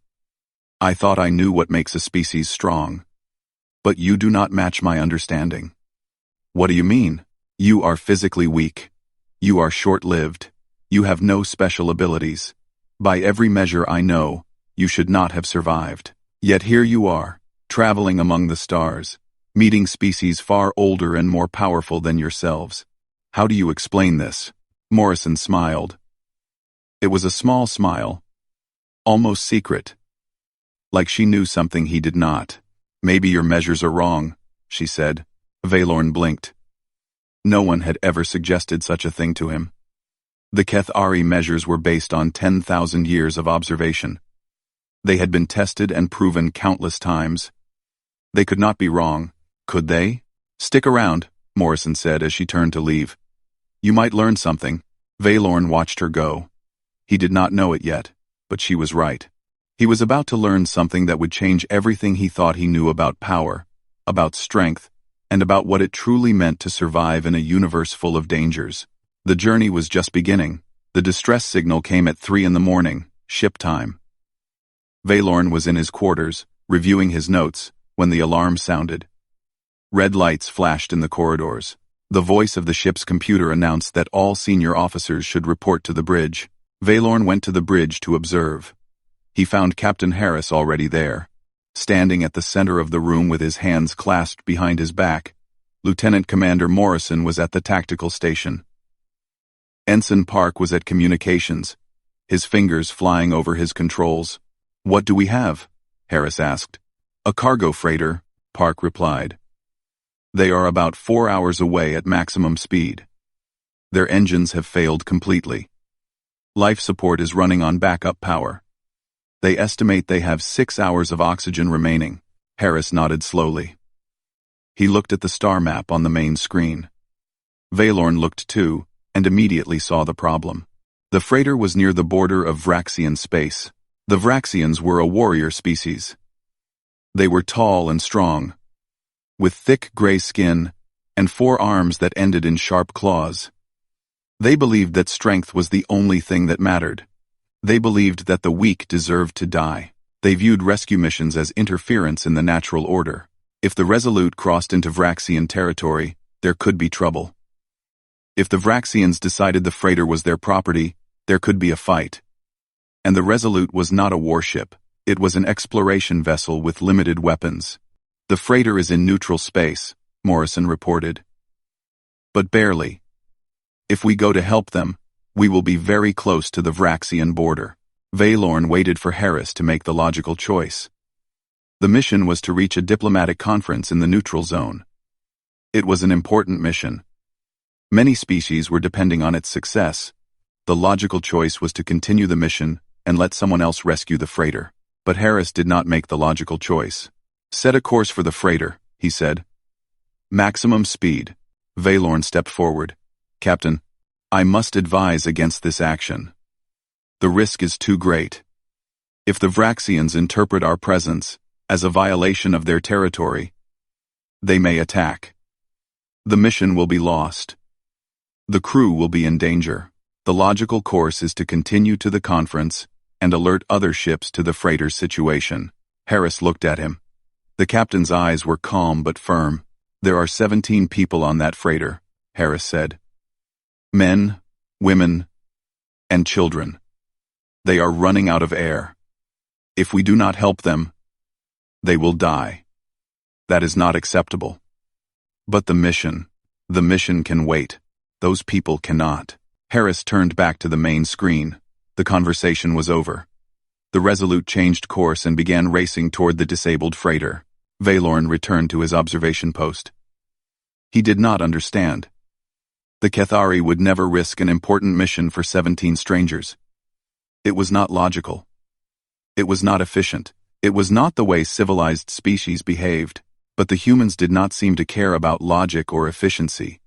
I thought I knew what makes a species strong. But you do not match my understanding." "What do you mean?" "You are physically weak. You are short-lived. You have no special abilities. By every measure I know, you should not have survived. Yet here you are, traveling among the stars, meeting species far older and more powerful than yourselves. How do you explain this?" Morrison smiled. It was a small smile, almost secret, like she knew something he did not. Maybe your measures are wrong, she said. Valorn blinked. No one had ever suggested such a thing to him. The Kethari measures were based on 10,000 years of observation. They had been tested and proven countless times. They could not be wrong, could they? Stick around, Morrison said as she turned to leave. You might learn something. Valorn watched her go. He did not know it yet, but she was right. He was about to learn something that would change everything he thought he knew about power, about strength, and about what it truly meant to survive in a universe full of dangers. The journey was just beginning. The distress signal came at 3 a.m, ship time. Valorn was in his quarters, reviewing his notes, when the alarm sounded. Red lights flashed in the corridors. The voice of the ship's computer announced that all senior officers should report to the bridge. Valorn went to the bridge to observe. He found Captain Harris already there. Standing at the center of the room with his hands clasped behind his back, Lieutenant Commander Morrison was at the tactical station. Ensign Park was at communications, his fingers flying over his controls. What do we have? Harris asked. A cargo freighter, Park replied. They are about 4 hours away at maximum speed. Their engines have failed completely. Life support is running on backup power. They estimate they have 6 hours of oxygen remaining. Harris nodded slowly. He looked at the star map on the main screen. Valorn looked too, and immediately saw the problem. The freighter was near the border of Vraxian space. The Vraxians were a warrior species. They were tall and strong, with thick gray skin and 4 arms that ended in sharp claws. They believed that strength was the only thing that mattered. They believed that the weak deserved to die. They viewed rescue missions as interference in the natural order. If the Resolute crossed into Vraxian territory, there could be trouble. If the Vraxians decided the freighter was their property, there could be a fight. And the Resolute was not a warship. It was an exploration vessel with limited weapons. The freighter is in neutral space, Morrison reported. But barely. If we go to help them, we will be very close to the Vraxian border. Valorn waited for Harris to make the logical choice. The mission was to reach a diplomatic conference in the neutral zone. It was an important mission. Many species were depending on its success. The logical choice was to continue the mission and let someone else rescue the freighter. But Harris did not make the logical choice. Set a course for the freighter, he said. Maximum speed. Valorn stepped forward. Captain, I must advise against this action. The risk is too great. If the Vraxians interpret our presence as a violation of their territory, they may attack. The mission will be lost. The crew will be in danger. The logical course is to continue to the conference and alert other ships to the freighter's situation. Harris looked at him. The captain's eyes were calm but firm. There are 17 people on that freighter, Harris said. Men, women, and children. They are running out of air. If we do not help them, they will die. That is not acceptable. But the mission can wait. Those people cannot. Harris turned back to the main screen. The conversation was over. The Resolute changed course and began racing toward the disabled freighter. Valorn returned to his observation post. He did not understand. The Kethari would never risk an important mission for 17 strangers. It was not logical. It was not efficient. It was not the way civilized species behaved, but the humans did not seem to care about logic or efficiency.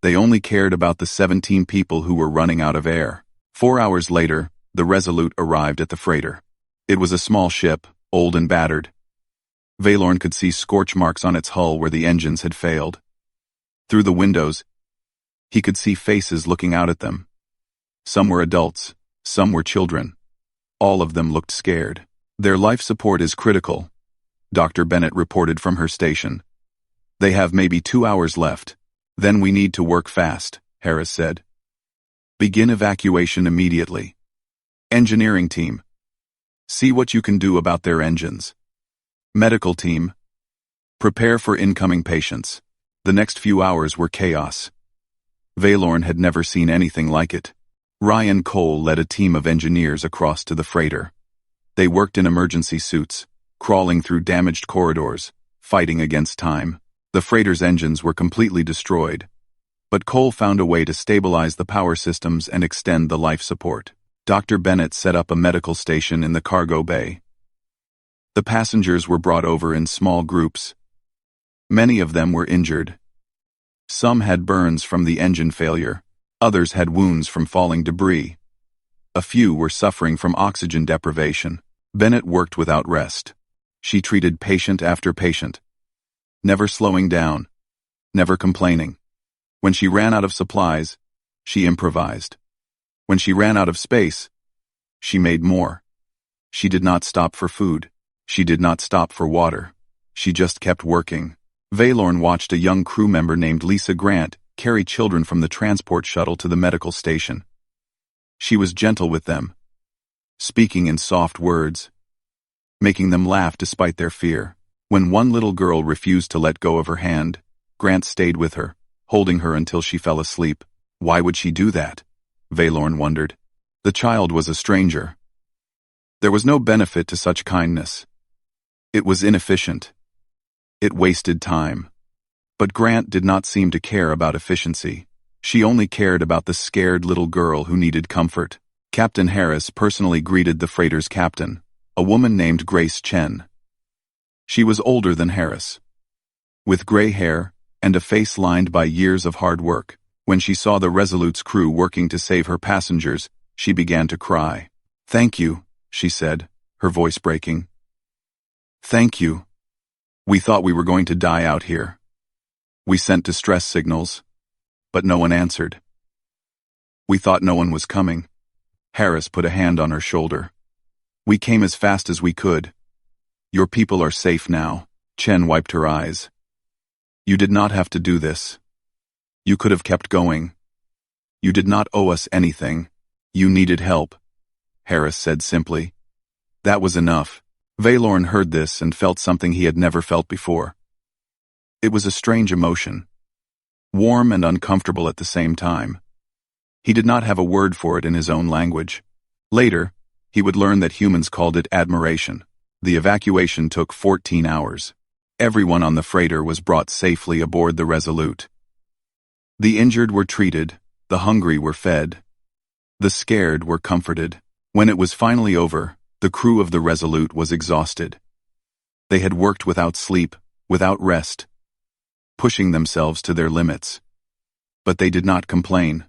They only cared about the 17 people who were running out of air. 4 hours later, the Resolute arrived at the freighter. It was a small ship, old and battered. Valorn could see scorch marks on its hull where the engines had failed. Through the windows, he could see faces looking out at them. Some were adults, some were children. All of them looked scared. Their life support is critical, Dr. Bennett reported from her station. They have maybe 2 hours left. Then we need to work fast, Harris said. Begin evacuation immediately. Engineering team. See what you can do about their engines. Medical team. Prepare for incoming patients. The next few hours were chaos. Valorn had never seen anything like it. Ryan Cole led a team of engineers across to the freighter. They worked in emergency suits, crawling through damaged corridors, fighting against time. The freighter's engines were completely destroyed, but Cole found a way to stabilize the power systems and extend the life support. Dr. Bennett set up a medical station in the cargo bay. The passengers were brought over in small groups. Many of them were injured. Some had burns from the engine failure. Others had wounds from falling debris. A few were suffering from oxygen deprivation. Bennett worked without rest. She treated patient after patient, never slowing down, never complaining. When she ran out of supplies, she improvised. When she ran out of space, she made more. She did not stop for food. She did not stop for water. She just kept working. Valorn watched a young crew member named Lisa Grant carry children from the transport shuttle to the medical station. She was gentle with them, speaking in soft words, making them laugh despite their fear. When one little girl refused to let go of her hand, Grant stayed with her, holding her until she fell asleep. Why would she do that? Valorn wondered. The child was a stranger. There was no benefit to such kindness. It was inefficient. It wasted time. But Grant did not seem to care about efficiency. She only cared about the scared little girl who needed comfort. Captain Harris personally greeted the freighter's captain, a woman named Grace Chen. She was older than Harris, with gray hair and a face lined by years of hard work. When she saw the Resolute's crew working to save her passengers, she began to cry. "Thank you," she said, her voice breaking. "Thank you. We thought we were going to die out here. We sent distress signals, but no one answered. We thought no one was coming." Harris put a hand on her shoulder. "We came as fast as we could. Your people are safe now." Chen wiped her eyes. "You did not have to do this. You could have kept going. You did not owe us anything. You needed help," Harris said simply. That was enough. Valorn heard this and felt something he had never felt before. It was a strange emotion, warm and uncomfortable at the same time. He did not have a word for it in his own language. Later, he would learn that humans called it admiration. The evacuation took 14 hours. Everyone on the freighter was brought safely aboard the Resolute. The injured were treated, the hungry were fed, the scared were comforted. When it was finally over, the crew of the Resolute was exhausted. They had worked without sleep, without rest, pushing themselves to their limits. But they did not complain.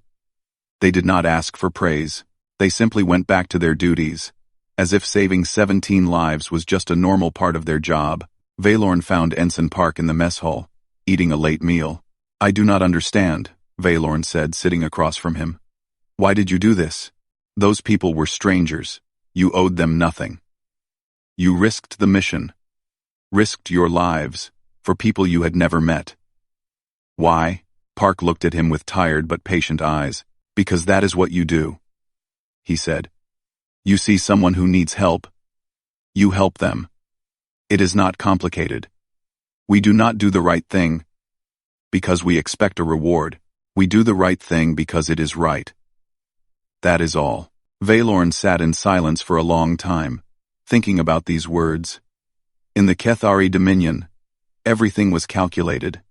They did not ask for praise. They simply went back to their duties, as if saving 17 lives was just a normal part of their job. Valorn found Ensign Park in the mess hall, eating a late meal. "I do not understand," Valorn said, sitting across from him. "Why did you do this? Those people were strangers. You owed them nothing. You risked the mission, risked your lives, for people you had never met." "Why?" Park looked at him with tired but patient eyes. "Because that is what you do," he said. "You see someone who needs help. You help them. It is not complicated. We do not do the right thing because we expect a reward. We do the right thing because it is right. That is all." Valorn sat in silence for a long time, thinking about these words. In the Kethari Dominion, everything was calculated.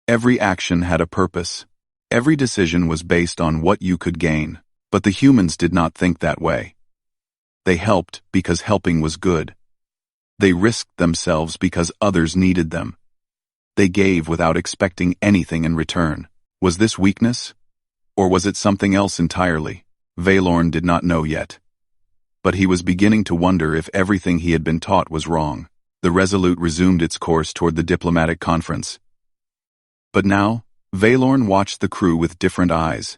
Every action had a purpose. Every decision was based on what you could gain. But the humans did not think that way. They helped because helping was good. They risked themselves because others needed them. They gave without expecting anything in return. Was this weakness? Or was it something else entirely? Valorn did not know yet. But he was beginning to wonder if everything he had been taught was wrong. The Resolute resumed its course toward the diplomatic conference. But now, Valorn watched the crew with different eyes.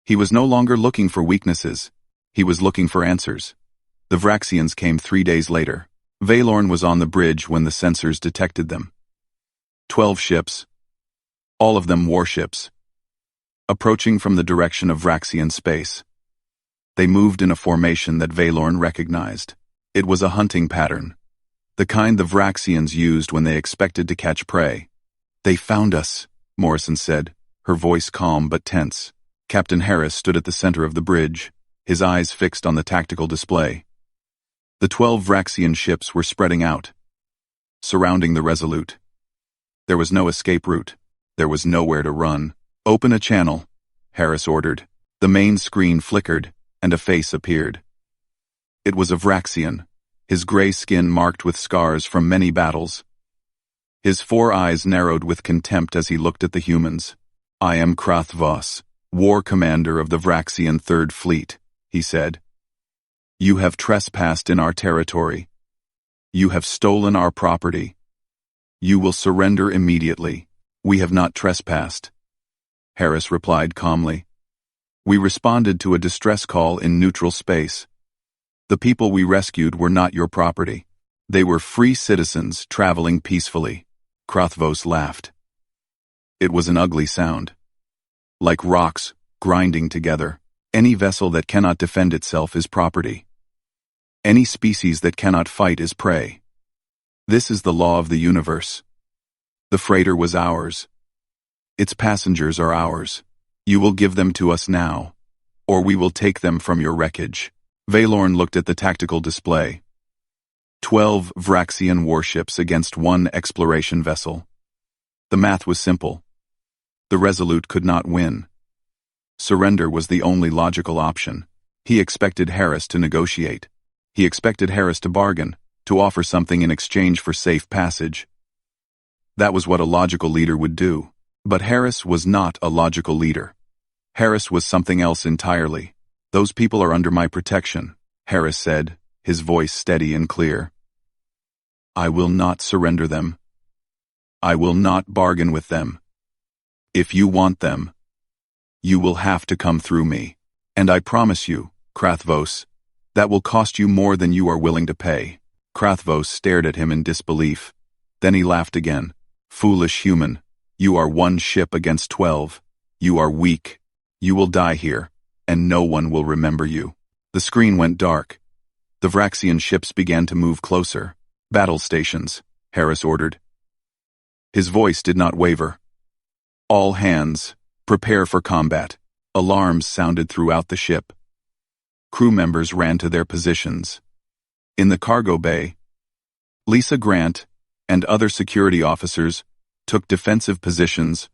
He was no longer looking for weaknesses. He was looking for answers. The Vraxians came 3 days later. Valorn was on the bridge when the sensors detected them. 12 ships, all of them warships, approaching from the direction of Vraxian space. They moved in a formation that Valorn recognized. It was a hunting pattern, the kind the Vraxians used when they expected to catch prey. "They found us," Morrison said, her voice calm but tense. Captain Harris stood at the center of the bridge, his eyes fixed on the tactical display. The 12 Vraxian ships were spreading out, surrounding the Resolute. There was no escape route. There was nowhere to run. "Open a channel," Harris ordered. The main screen flickered, and a face appeared. It was a Vraxian, his gray skin marked with scars from many battles. His 4 eyes narrowed with contempt as he looked at the humans. "I am Krath Voss, war commander of the Vraxian Third Fleet," he said. "You have trespassed in our territory. You have stolen our property. You will surrender immediately." "We have not trespassed," Harris replied calmly. "We responded to a distress call in neutral space. The people we rescued were not your property. They were free citizens traveling peacefully." Krath Voss laughed. It was an ugly sound. Like rocks grinding together. Any vessel that cannot defend itself is property. Any species that cannot fight is prey. This is the law of the universe. The freighter was ours. Its passengers are ours. You will give them to us now, or we will take them from your wreckage. Valorn looked at the tactical display. 12 Vraxian warships against 1 exploration vessel. The math was simple. The Resolute could not win. Surrender was the only logical option. He expected Harris to negotiate. He expected Harris to bargain, to offer something in exchange for safe passage. That was what a logical leader would do. But Harris was not a logical leader. Harris was something else entirely. "Those people are under my protection," Harris said, his voice steady and clear. "I will not surrender them. I will not bargain with them. If you want them, you will have to come through me. And I promise you, Krath Voss, that will cost you more than you are willing to pay." Krath Voss stared at him in disbelief. Then he laughed again. "Foolish human, you are 1 ship against 12. You are weak. You will die here, and no one will remember you." The screen went dark. The Vraxian ships began to move closer. "Battle stations," Harris ordered. His voice did not waver. "All hands, prepare for combat." Alarms sounded throughout the ship. Crew members ran to their positions. In the cargo bay, Lisa Grant and other security officers took defensive positions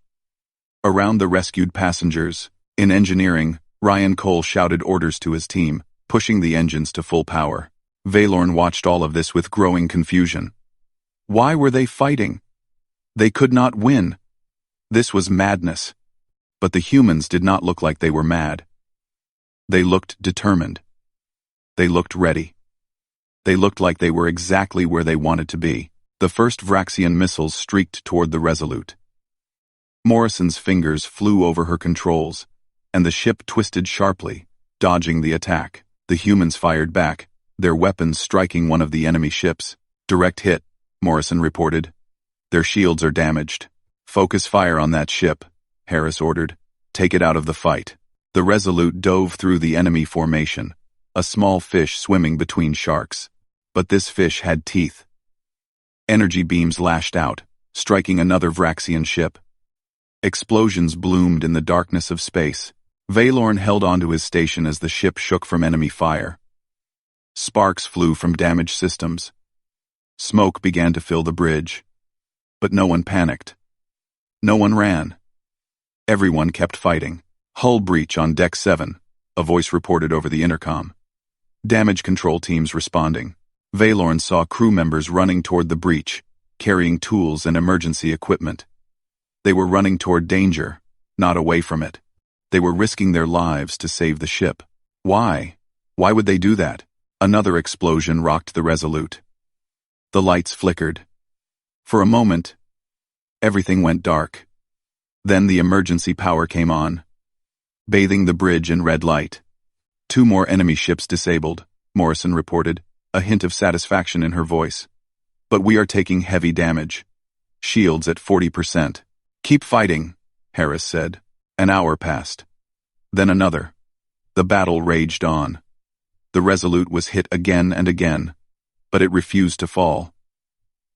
around the rescued passengers. In engineering, Ryan Cole shouted orders to his team, pushing the engines to full power. Valorn watched all of this with growing confusion. Why were they fighting? They could not win. This was madness. But the humans did not look like they were mad. They looked determined. They looked ready. They looked like they were exactly where they wanted to be. The first Vraxian missiles streaked toward the Resolute. Morrison's fingers flew over her controls, and the ship twisted sharply, dodging the attack. The humans fired back, their weapons striking one of the enemy ships. "Direct hit," Morrison reported. "Their shields are damaged." "Focus fire on that ship," Harris ordered. "Take it out of the fight." The Resolute dove through the enemy formation, a small fish swimming between sharks. But this fish had teeth. Energy beams lashed out, striking another Vraxian ship. Explosions bloomed in the darkness of space. Valorn held onto his station as the ship shook from enemy fire. Sparks flew from damaged systems. Smoke began to fill the bridge. But no one panicked. No one ran. Everyone kept fighting. "Hull breach on Deck 7, a voice reported over the intercom. Damage control teams responding. Valorn saw crew members running toward the breach, carrying tools and emergency equipment. They were running toward danger, not away from it. They were risking their lives to save the ship. Why? Why would they do that? Another explosion rocked the Resolute. The lights flickered. For a moment, everything went dark. Then the emergency power came on, bathing the bridge in red light. 2 more enemy ships disabled, Morrison reported, a hint of satisfaction in her voice. "But we are taking heavy damage. Shields at 40%. "Keep fighting," Harris said. An hour passed. Then another. The battle raged on. The Resolute was hit again and again, but it refused to fall.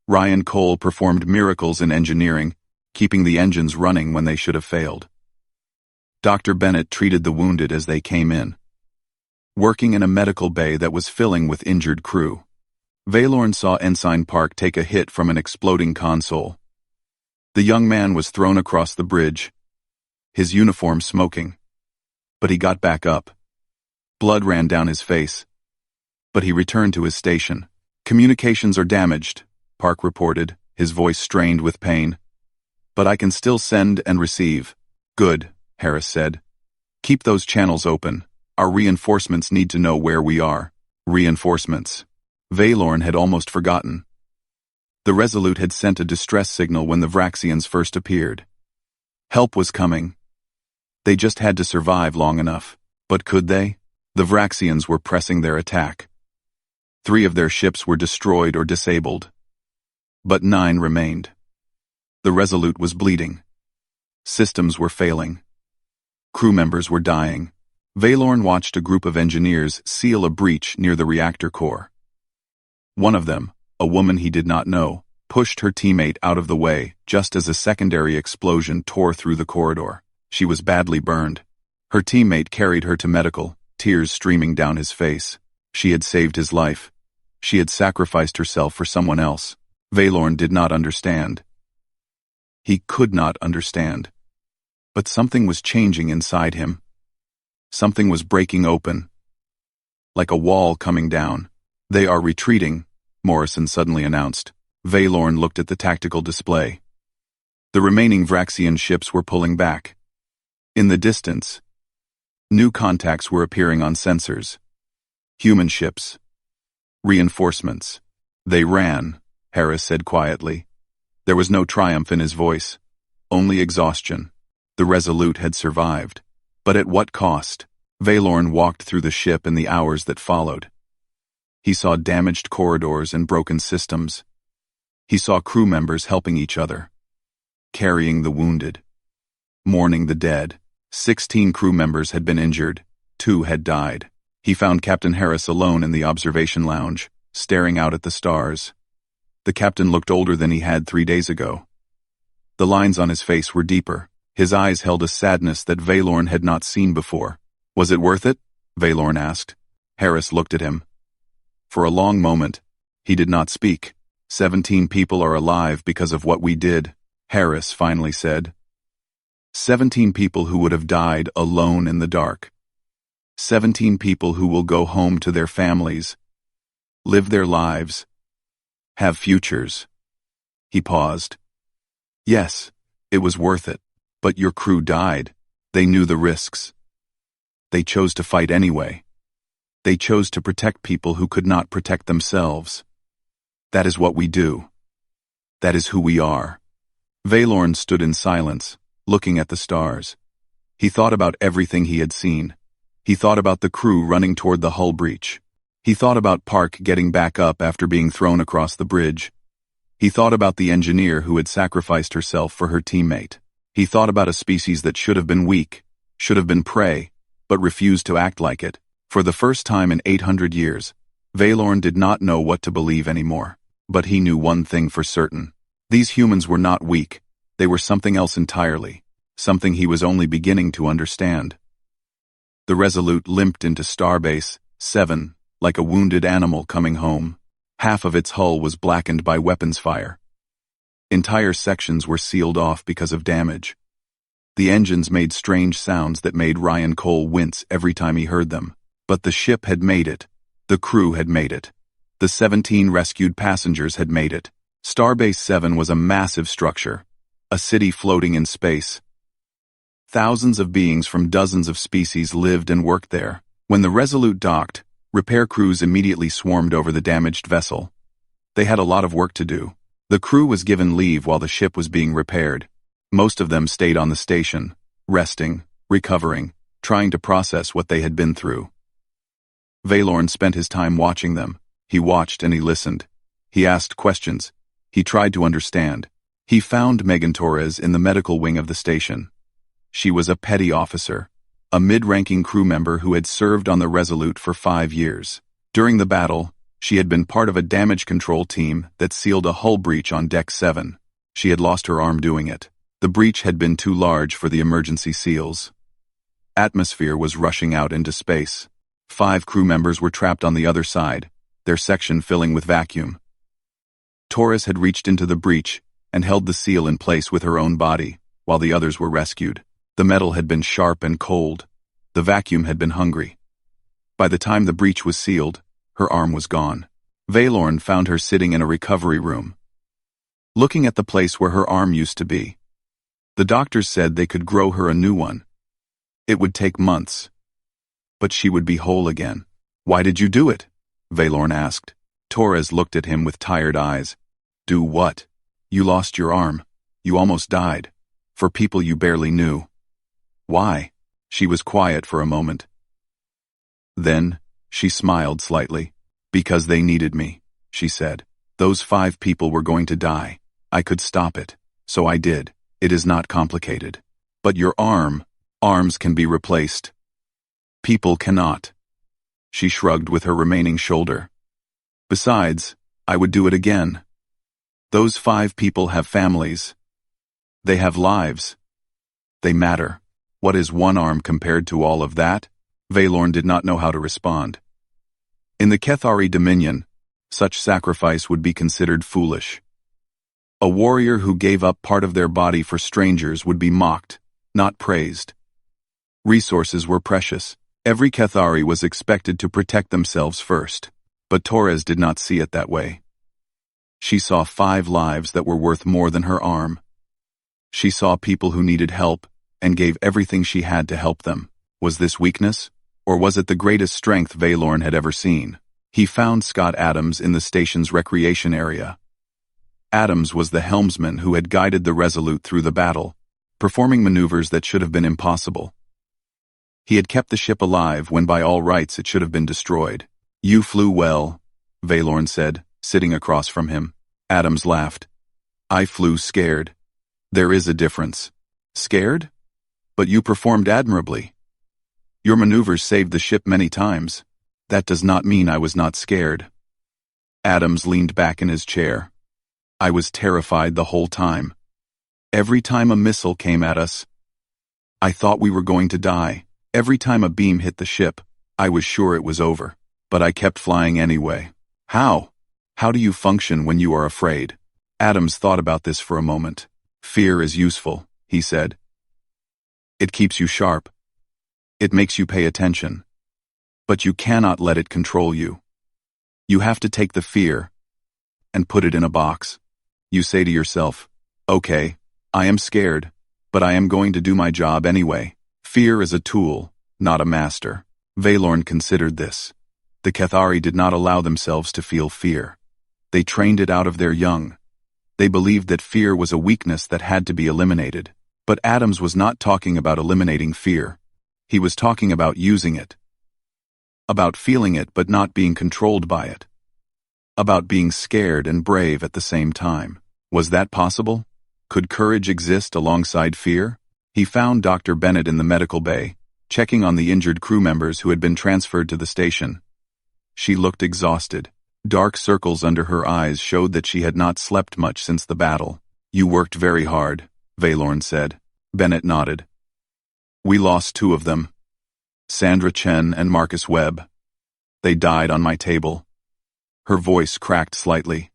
Ryan Cole performed miracles in engineering, keeping the engines running when they should have failed. Dr. Bennett treated the wounded as they came in, working in a medical bay that was filling with injured crew. Valorn saw Ensign Park take a hit from an exploding console. The young man was thrown across the bridge, his uniform smoking. But he got back up. Blood ran down his face. But he returned to his station. "Communications are damaged," Park reported, his voice strained with pain. "But I can still send and receive." "Good," Harris said. "Keep those channels open. Our reinforcements need to know where we are." Reinforcements. Valorn had almost forgotten. The Resolute had sent a distress signal when the Vraxians first appeared. Help was coming. They just had to survive long enough. But could they? The Vraxians were pressing their attack. 3 of their ships were destroyed or disabled. But 9 remained. The Resolute was bleeding. Systems were failing. Crew members were dying. Valorn watched a group of engineers seal a breach near the reactor core. One of them, a woman he did not know, pushed her teammate out of the way just as a secondary explosion tore through the corridor. She was badly burned. Her teammate carried her to medical, tears streaming down his face. She had saved his life. She had sacrificed herself for someone else. Valorn did not understand. He could not understand. But something was changing inside him. Something was breaking open. Like a wall coming down. "They are retreating," Morrison suddenly announced. Valorn looked at the tactical display. The remaining Vraxian ships were pulling back. In the distance, new contacts were appearing on sensors. Human ships. Reinforcements. "They ran," Harris said quietly. There was no triumph in his voice. Only exhaustion. The Resolute had survived. But at what cost? Valorn walked through the ship in the hours that followed. He saw damaged corridors and broken systems. He saw crew members helping each other, carrying the wounded, mourning the dead. 16 crew members had been injured. 2 had died. He found Captain Harris alone in the observation lounge, staring out at the stars. The captain looked older than he had 3 days ago. The lines on his face were deeper. His eyes held a sadness that Valorn had not seen before. "Was it worth it?" Valorn asked. Harris looked at him. For a long moment, he did not speak. 17 people are alive because of what we did," Harris finally said. 17 people who would have died alone in the dark. 17 people who will go home to their families, live their lives, have futures. He paused. "Yes, it was worth it. But your crew died. They knew the risks. They chose to fight anyway. They chose to protect people who could not protect themselves. That is what we do. That is who we are." Valorn stood in silence, looking at the stars. He thought about everything he had seen. He thought about the crew running toward the hull breach. He thought about Park getting back up after being thrown across the bridge. He thought about the engineer who had sacrificed herself for her teammate. He thought about a species that should have been weak, should have been prey, but refused to act like it. For the first time in 800 years, Valorn did not know what to believe anymore. But he knew one thing for certain. These humans were not weak. They were something else entirely. Something he was only beginning to understand. The Resolute limped into Starbase 7, like a wounded animal coming home. Half of its hull was blackened by weapons fire. Entire sections were sealed off because of damage. The engines made strange sounds that made Ryan Cole wince every time he heard them. But the ship had made it. The crew had made it. The 17 rescued passengers had made it. Starbase 7 was a massive structure, a city floating in space. Thousands of beings from dozens of species lived and worked there. When the Resolute docked, repair crews immediately swarmed over the damaged vessel. They had a lot of work to do. The crew was given leave while the ship was being repaired. Most of them stayed on the station, resting, recovering, trying to process what they had been through. Valorn spent his time watching them. He watched and he listened. He asked questions. He tried to understand. He found Megan Torres in the medical wing of the station. She was a petty officer, a mid-ranking crew member who had served on the Resolute for 5 years. During the battle, she had been part of a damage control team that sealed a hull breach on Deck 7. She had lost her arm doing it. The breach had been too large for the emergency seals. Atmosphere was rushing out into space. 5 crew members were trapped on the other side, their section filling with vacuum. Torres had reached into the breach and held the seal in place with her own body, while the others were rescued. The metal had been sharp and cold. The vacuum had been hungry. By the time the breach was sealed, her arm was gone. Valorn found her sitting in a recovery room, looking at the place where her arm used to be. The doctors said they could grow her a new one. It would take months, but she would be whole again. "Why did you do it?" Valorn asked. Torres looked at him with tired eyes. "Do what? You lost your arm. You almost died. For people you barely knew." "Why?" She was quiet for a moment. Then, she smiled slightly. "Because they needed me," she said. "Those 5 people were going to die. I could stop it, so I did. It is not complicated. But your arms can be replaced. People cannot." She shrugged with her remaining shoulder. "Besides, I would do it again. Those 5 people have families. They have lives. They matter. What is one arm compared to all of that?" Valorn did not know how to respond. In the Kethari Dominion, such sacrifice would be considered foolish. A warrior who gave up part of their body for strangers would be mocked, not praised. Resources were precious. Every Kethari was expected to protect themselves first. But Torres did not see it that way. She saw 5 lives that were worth more than her arm. She saw people who needed help and gave everything she had to help them. Was this weakness? Or was it the greatest strength Valorn had ever seen? He found Scott Adams in the station's recreation area. Adams was the helmsman who had guided the Resolute through the battle, performing maneuvers that should have been impossible. He had kept the ship alive when by all rights it should have been destroyed. "You flew well," Valorn said, sitting across from him. Adams laughed. "I flew scared. There is a difference." "Scared? But you performed admirably. Your maneuvers saved the ship many times. That does not mean I was not scared." Adams leaned back in his chair. "I was terrified the whole time. Every time a missile came at us, I thought we were going to die. Every time a beam hit the ship, I was sure it was over. But I kept flying anyway." "How? How do you function when you are afraid?" Adams thought about this for a moment. "Fear is useful," he said. "It keeps you sharp. It makes you pay attention. But you cannot let it control you. You have to take the fear and put it in a box. You say to yourself, 'Okay, I am scared, but I am going to do my job anyway.' Fear is a tool, not a master." Valorn considered this. The Kethari did not allow themselves to feel fear. They trained it out of their young. They believed that fear was a weakness that had to be eliminated. But Adams was not talking about eliminating fear. He was talking about using it. About feeling it but not being controlled by it. About being scared and brave at the same time. Was that possible? Could courage exist alongside fear? He found Dr. Bennett in the medical bay, checking on the injured crew members who had been transferred to the station. She looked exhausted. Dark circles under her eyes showed that she had not slept much since the battle. "You worked very hard," Valorn said. Bennett nodded. "We lost 2 of them. Sandra Chen and Marcus Webb. They died on my table." Her voice cracked slightly.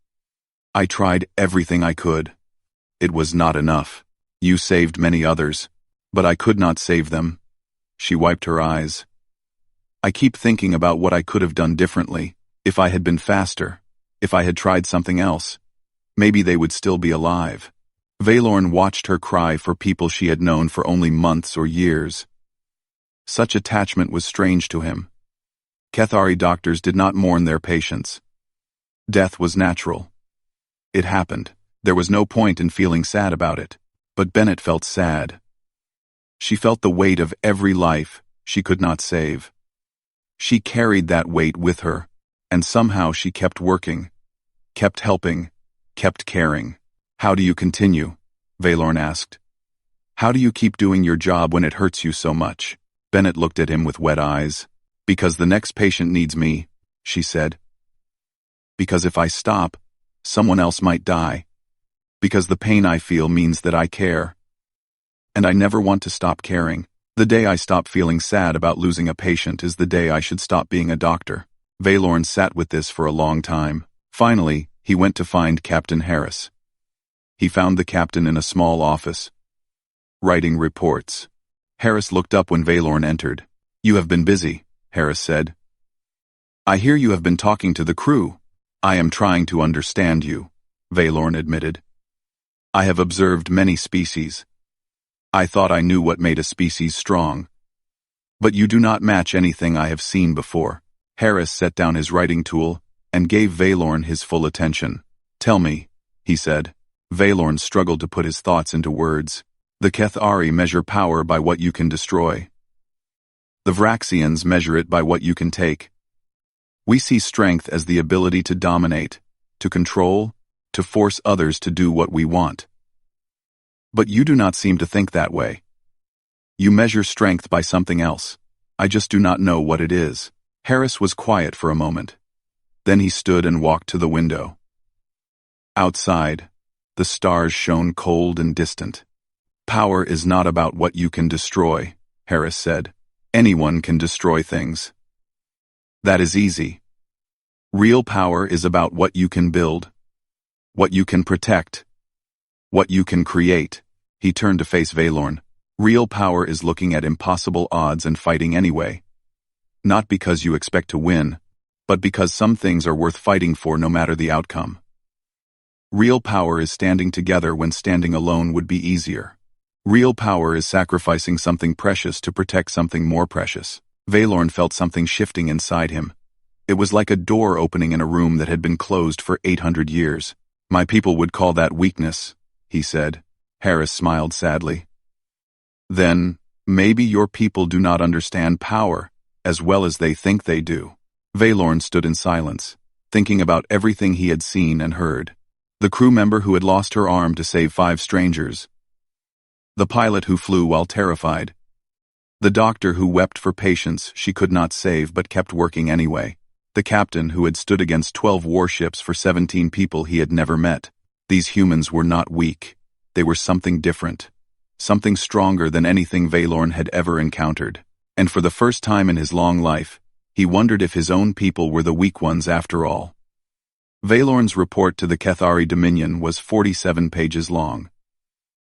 "I tried everything I could. It was not enough. You saved many others, but I could not save them." She wiped her eyes. "I keep thinking about what I could have done differently. If I had been faster, if I had tried something else, maybe they would still be alive." Valorn watched her cry for people she had known for only months or years. Such attachment was strange to him. Kethari doctors did not mourn their patients. Death was natural. It happened. There was no point in feeling sad about it. But Bennett felt sad. She felt the weight of every life she could not save. She carried that weight with her, and somehow she kept working, kept helping, kept caring. "How do you continue?" Valorn asked. "How do you keep doing your job when it hurts you so much?" Bennett looked at him with wet eyes. "Because the next patient needs me," she said. "Because if I stop, someone else might die. Because the pain I feel means that I care. And I never want to stop caring." The day I stop feeling sad about losing a patient is the day I should stop being a doctor. Valorn sat with this for a long time. Finally, he went to find Captain Harris. He found the captain in a small office, writing reports. Harris looked up when Valorn entered. "You have been busy," Harris said. "I hear you have been talking to the crew." "I am trying to understand you," Valorn admitted. "I have observed many species. I thought I knew what made a species strong. But you do not match anything I have seen before." Harris set down his writing tool and gave Valorn his full attention. "Tell me," he said. Valorn struggled to put his thoughts into words. "The Kethari measure power by what you can destroy. The Vraxians measure it by what you can take. We see strength as the ability to dominate, to control, to force others to do what we want. But you do not seem to think that way. You measure strength by something else. I just do not know what it is." Harris was quiet for a moment. Then he stood and walked to the window. Outside, the stars shone cold and distant. "Power is not about what you can destroy," Harris said. "Anyone can destroy things. That is easy. Real power is about what you can build, what you can protect, what you can create." He turned to face Valorn. "Real power is looking at impossible odds and fighting anyway. Not because you expect to win, but because some things are worth fighting for no matter the outcome. Real power is standing together when standing alone would be easier. Real power is sacrificing something precious to protect something more precious." Valorn felt something shifting inside him. It was like a door opening in a room that had been closed for 800 years. "My people would call that weakness," he said. Harris smiled sadly. "Then, maybe your people do not understand power as well as they think they do." Valorn stood in silence, thinking about everything he had seen and heard. The crew member who had lost her arm to save 5 strangers. The pilot who flew while terrified. The doctor who wept for patients she could not save but kept working anyway. The captain who had stood against 12 warships for 17 people he had never met. These humans were not weak. They were something different. Something stronger than anything Valorn had ever encountered. And for the first time in his long life, he wondered if his own people were the weak ones after all. Valorn's report to the Kethari Dominion was 47 pages long.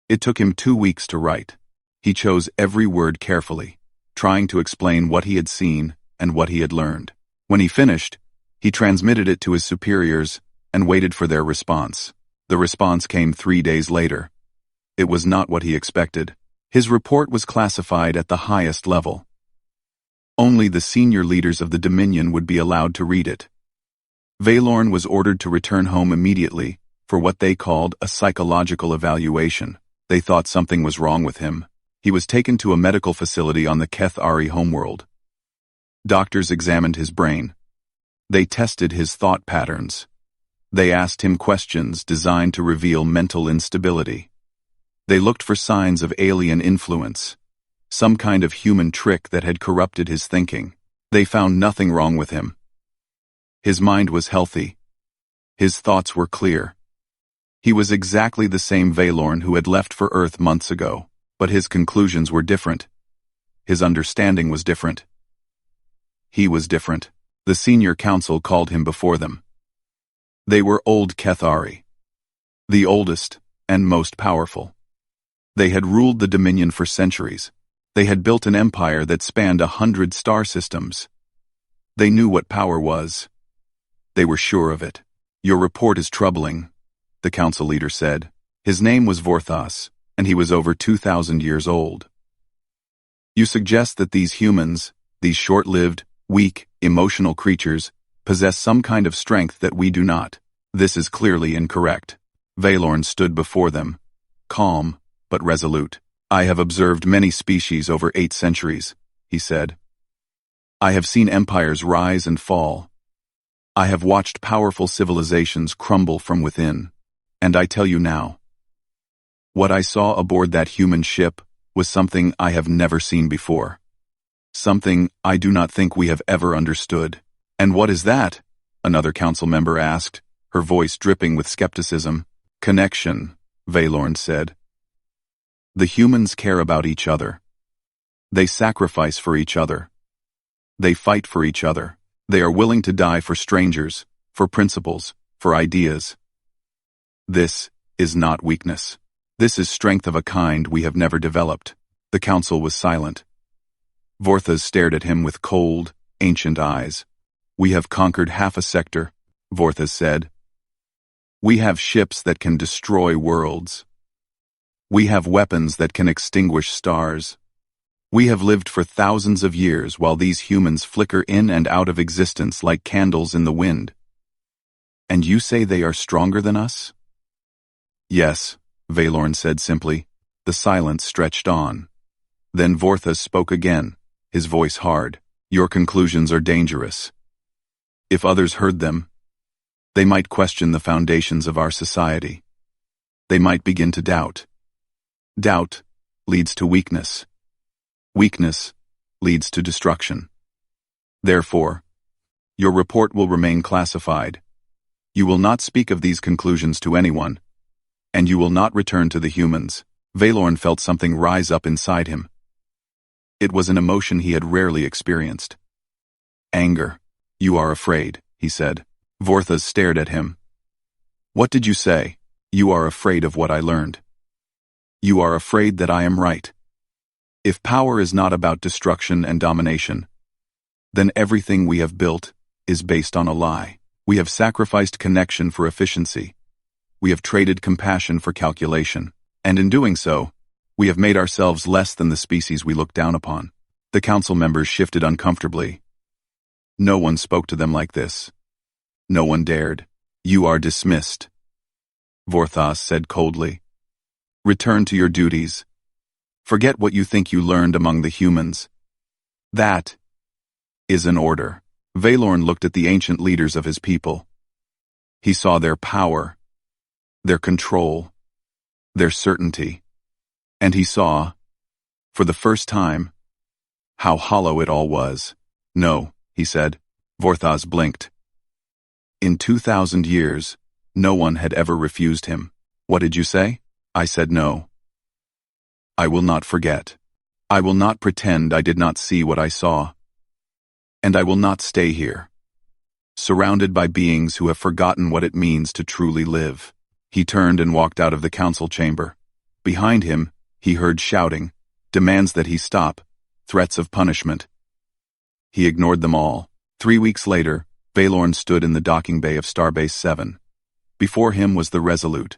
It took him 2 weeks to write. He chose every word carefully, trying to explain what he had seen and what he had learned. When he finished, he transmitted it to his superiors and waited for their response. The response came 3 days later. It was not what he expected. His report was classified at the highest level. Only the senior leaders of the Dominion would be allowed to read it. Valorn was ordered to return home immediately for what they called a psychological evaluation. They thought something was wrong with him. He was taken to a medical facility on the Kethari homeworld. Doctors examined his brain. They tested his thought patterns. They asked him questions designed to reveal mental instability. They looked for signs of alien influence, some kind of human trick that had corrupted his thinking. They found nothing wrong with him. His mind was healthy. His thoughts were clear. He was exactly the same Valorn who had left for Earth months ago, but his conclusions were different. His understanding was different. He was different. The senior council called him before them. They were old Kethari, the oldest and most powerful. They had ruled the Dominion for centuries. They had built an empire that spanned 100 star systems. They knew what power was. They were sure of it. "Your report is troubling," the council leader said. His name was Vorthas, and he was over 2,000 years old. "You suggest that these humans, these short-lived, weak, emotional creatures, possess some kind of strength that we do not. This is clearly incorrect." Valorn stood before them, calm but resolute. "I have observed many species over 8 centuries, he said. "I have seen empires rise and fall. I have watched powerful civilizations crumble from within. And I tell you now, what I saw aboard that human ship was something I have never seen before. Something I do not think we have ever understood." "And what is that?" another council member asked, her voice dripping with skepticism. "Connection," Valorn said. "The humans care about each other. They sacrifice for each other. They fight for each other. They are willing to die for strangers, for principles, for ideas. This is not weakness. This is strength of a kind we have never developed. The council was silent. Vorthas stared at him with cold, ancient eyes. We have conquered half a sector, Vorthas said. We have ships that can destroy worlds. We have weapons that can extinguish stars. We have lived for thousands of years while these humans flicker in and out of existence like candles in the wind. And you say they are stronger than us? Yes, Valorn said simply. The silence stretched on. Then Vorthas spoke again, his voice hard. Your conclusions are dangerous. If others heard them, they might question the foundations of our society. They might begin to doubt. Doubt leads to weakness. Weakness leads to destruction. Therefore, your report will remain classified. You will not speak of these conclusions to anyone, and you will not return to the humans. Valorn felt something rise up inside him. It was an emotion he had rarely experienced. Anger. You are afraid, he said. Vorthas stared at him. What did you say? You are afraid of what I learned. You are afraid that I am right. If power is not about destruction and domination, then everything we have built is based on a lie. We have sacrificed connection for efficiency. We have traded compassion for calculation. And in doing so, we have made ourselves less than the species we look down upon. The council members shifted uncomfortably. No one spoke to them like this. No one dared. You are dismissed, Vorthas said coldly. Return to your duties. Forget what you think you learned among the humans. That is an order. Valorn looked at the ancient leaders of his people. He saw their power, their control, their certainty. And he saw, for the first time, how hollow it all was. No, he said. Vorthas blinked. In 2,000 years, no one had ever refused him. What did you say? I said no. I will not forget. I will not pretend I did not see what I saw. And I will not stay here, surrounded by beings who have forgotten what it means to truly live. He turned and walked out of the council chamber. Behind him, he heard shouting, demands that he stop, threats of punishment. He ignored them all. 3 weeks later, Valorn stood in the docking bay of Starbase 7. Before him was the Resolute,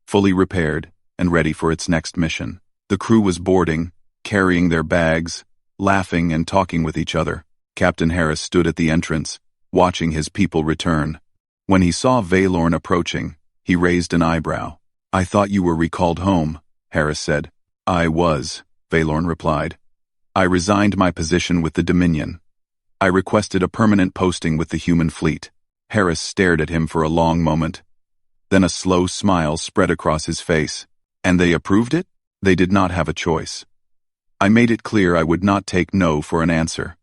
fully repaired and ready for its next mission. The crew was boarding, carrying their bags, laughing and talking with each other. Captain Harris stood at the entrance, watching his people return. When he saw Valorn approaching, he raised an eyebrow. I thought you were recalled home, Harris said. I was, Valorn replied. I resigned my position with the Dominion. I requested a permanent posting with the human fleet. Harris stared at him for a long moment. Then a slow smile spread across his face. And they approved it? They did not have a choice. I made it clear I would not take no for an answer.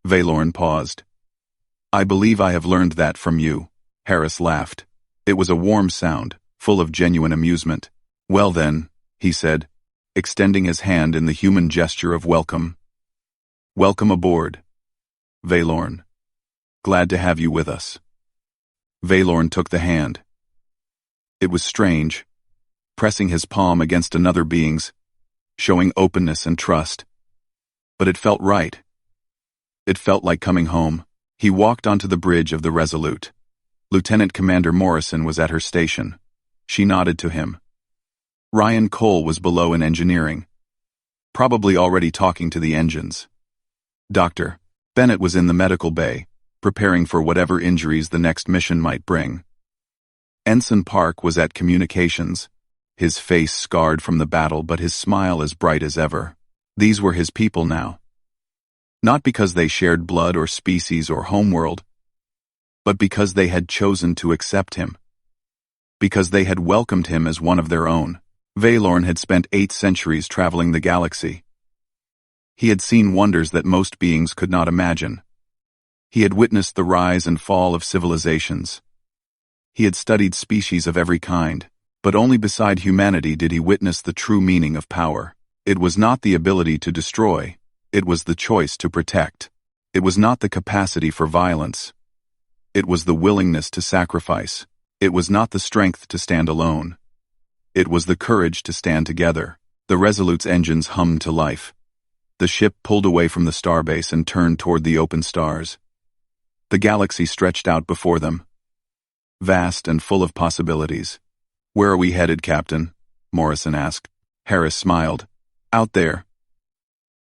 Valorn paused. I believe I have learned that from you. Harris laughed. It was a warm sound, full of genuine amusement. Well then, he said, extending his hand in the human gesture of welcome. Welcome aboard, Valorn. Glad to have you with us. Valorn took the hand. It was strange, pressing his palm against another being's, showing openness and trust. But it felt right. It felt like coming home. He walked onto the bridge of the Resolute. Lieutenant Commander Morrison was at her station. She nodded to him. Ryan Cole was below in engineering, probably already talking to the engines. Dr. Bennett was in the medical bay, preparing for whatever injuries the next mission might bring. Ensign Park was at communications, his face scarred from the battle but his smile as bright as ever. These were his people now. Not because they shared blood or species or homeworld, but because they had chosen to accept him. Because they had welcomed him as one of their own. Valorn had spent 8 centuries traveling the galaxy. He had seen wonders that most beings could not imagine. He had witnessed the rise and fall of civilizations. He had studied species of every kind, but only beside humanity did he witness the true meaning of power. It was not the ability to destroy, it was the choice to protect. It was not the capacity for violence. It was the willingness to sacrifice. It was not the strength to stand alone. It was the courage to stand together. The Resolute's engines hummed to life. The ship pulled away from the starbase and turned toward the open stars. The galaxy stretched out before them, vast and full of possibilities. "Where are we headed, Captain?" Morrison asked. Harris smiled. "Out there.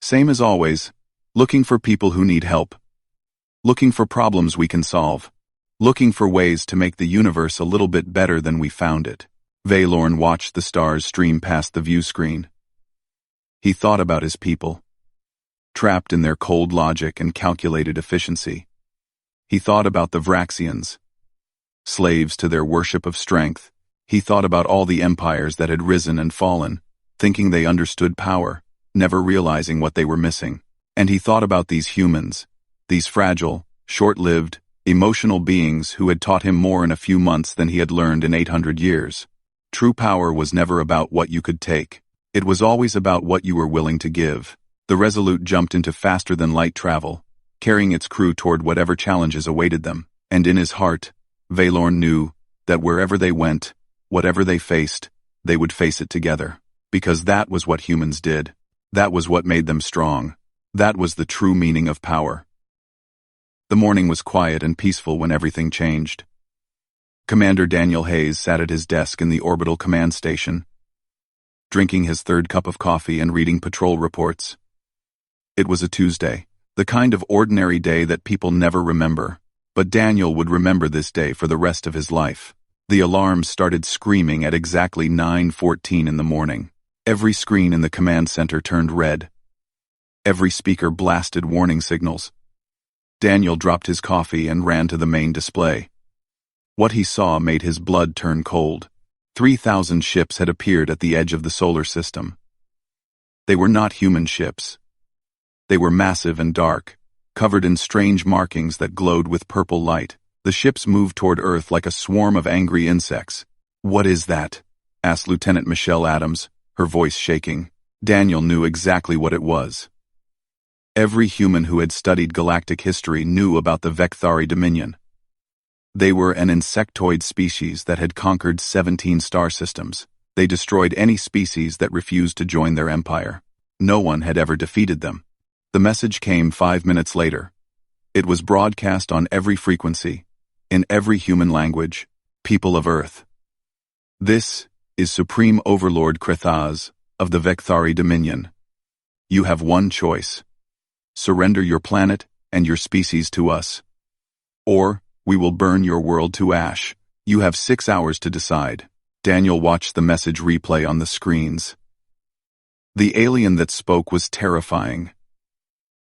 Same as always, looking for people who need help. Looking for problems we can solve. Looking for ways to make the universe a little bit better than we found it." Valorn watched the stars stream past the view screen. He thought about his people, trapped in their cold logic and calculated efficiency. He thought about the Vraxians, slaves to their worship of strength. He thought about all the empires that had risen and fallen, thinking they understood power, never realizing what they were missing. And he thought about these humans, these fragile, short-lived, emotional beings who had taught him more in a few months than he had learned in 800 years. True power was never about what you could take. It was always about what you were willing to give. The Resolute jumped into faster-than-light travel, carrying its crew toward whatever challenges awaited them. And in his heart, Valorn knew that wherever they went, whatever they faced, they would face it together. Because that was what humans did. That was what made them strong. That was the true meaning of power. The morning was quiet and peaceful when everything changed. Commander Daniel Hayes sat at his desk in the orbital command station, drinking his third cup of coffee and reading patrol reports. It was a Tuesday, the kind of ordinary day that people never remember. But Daniel would remember this day for the rest of his life. The alarm started screaming at exactly 9:14 in the morning. Every screen in the command center turned red. Every speaker blasted warning signals. Daniel dropped his coffee and ran to the main display. What he saw made his blood turn cold. 3,000 ships had appeared at the edge of the solar system. They were not human ships. They were massive and dark, covered in strange markings that glowed with purple light. The ships moved toward Earth like a swarm of angry insects. "What is that?" asked Lieutenant Michelle Adams, her voice shaking. Daniel knew exactly what it was. Every human who had studied galactic history knew about the Vekthari Dominion. They were an insectoid species that had conquered 17 star systems. They destroyed any species that refused to join their empire. No one had ever defeated them. The message came 5 minutes later. It was broadcast on every frequency, in every human language. "People of Earth. This is Supreme Overlord Krethaz of the Vekthari Dominion. You have one choice. Surrender your planet and your species to us, or we will burn your world to ash. You have 6 hours to decide." Daniel watched the message replay on the screens. The alien that spoke was terrifying.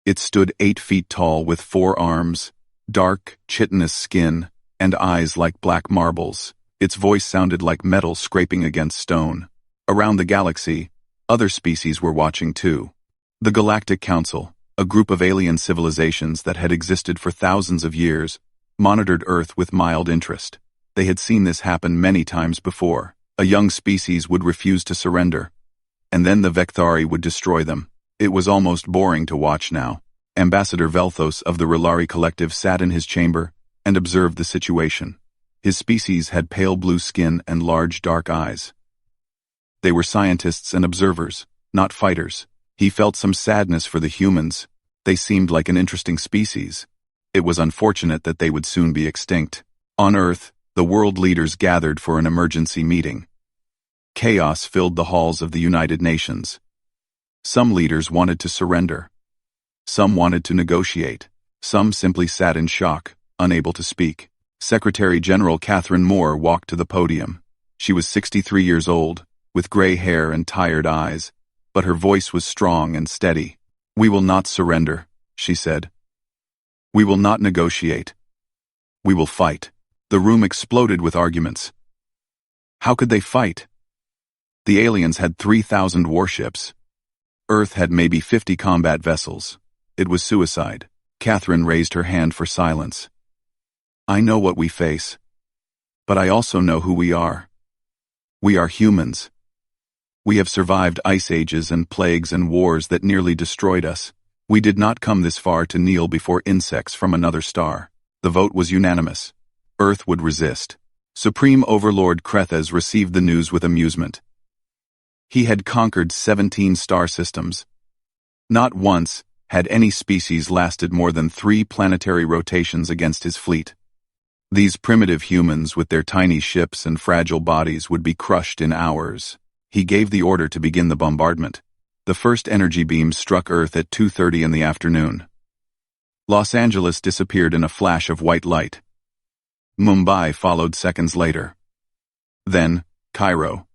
It stood 8 feet tall with 4 arms, dark, chitinous skin, and eyes like black marbles. Its voice sounded like metal scraping against stone. Around the galaxy, other species were watching too. The Galactic Council, a group of alien civilizations that had existed for thousands of years, monitored Earth with mild interest. They had seen this happen many times before. A young species would refuse to surrender, and then the Vekthari would destroy them. It was almost boring to watch now. Ambassador Velthos of the Relari Collective sat in his chamber and observed the situation. His species had pale blue skin and large dark eyes. They were scientists and observers, not fighters. He felt some sadness for the humans. They seemed like an interesting species. It was unfortunate that they would soon be extinct. On Earth, the world leaders gathered for an emergency meeting. Chaos filled the halls of the United Nations. Some leaders wanted to surrender. Some wanted to negotiate. Some simply sat in shock, unable to speak. Secretary General Catherine Moore walked to the podium. She was 63 years old, with gray hair and tired eyes, but her voice was strong and steady. "We will not surrender," she said. "We will not negotiate. We will fight." The room exploded with arguments. How could they fight? The aliens had 3,000 warships. Earth had maybe 50 combat vessels. It was suicide. Catherine raised her hand for silence. "I know what we face, but I also know who we are. We are humans. We have survived ice ages and plagues and wars that nearly destroyed us. We did not come this far to kneel before insects from another star. The vote was unanimous. Earth would resist. Supreme Overlord Krethes received the news with amusement. He had conquered 17 star systems. Not once had any species lasted more than 3 planetary rotations against his fleet. These primitive humans with their tiny ships and fragile bodies would be crushed in hours. He gave the order to begin the bombardment. The first energy beams struck Earth at 2:30 in the afternoon. Los Angeles disappeared in a flash of white light. Mumbai followed seconds later. Then, Cairo.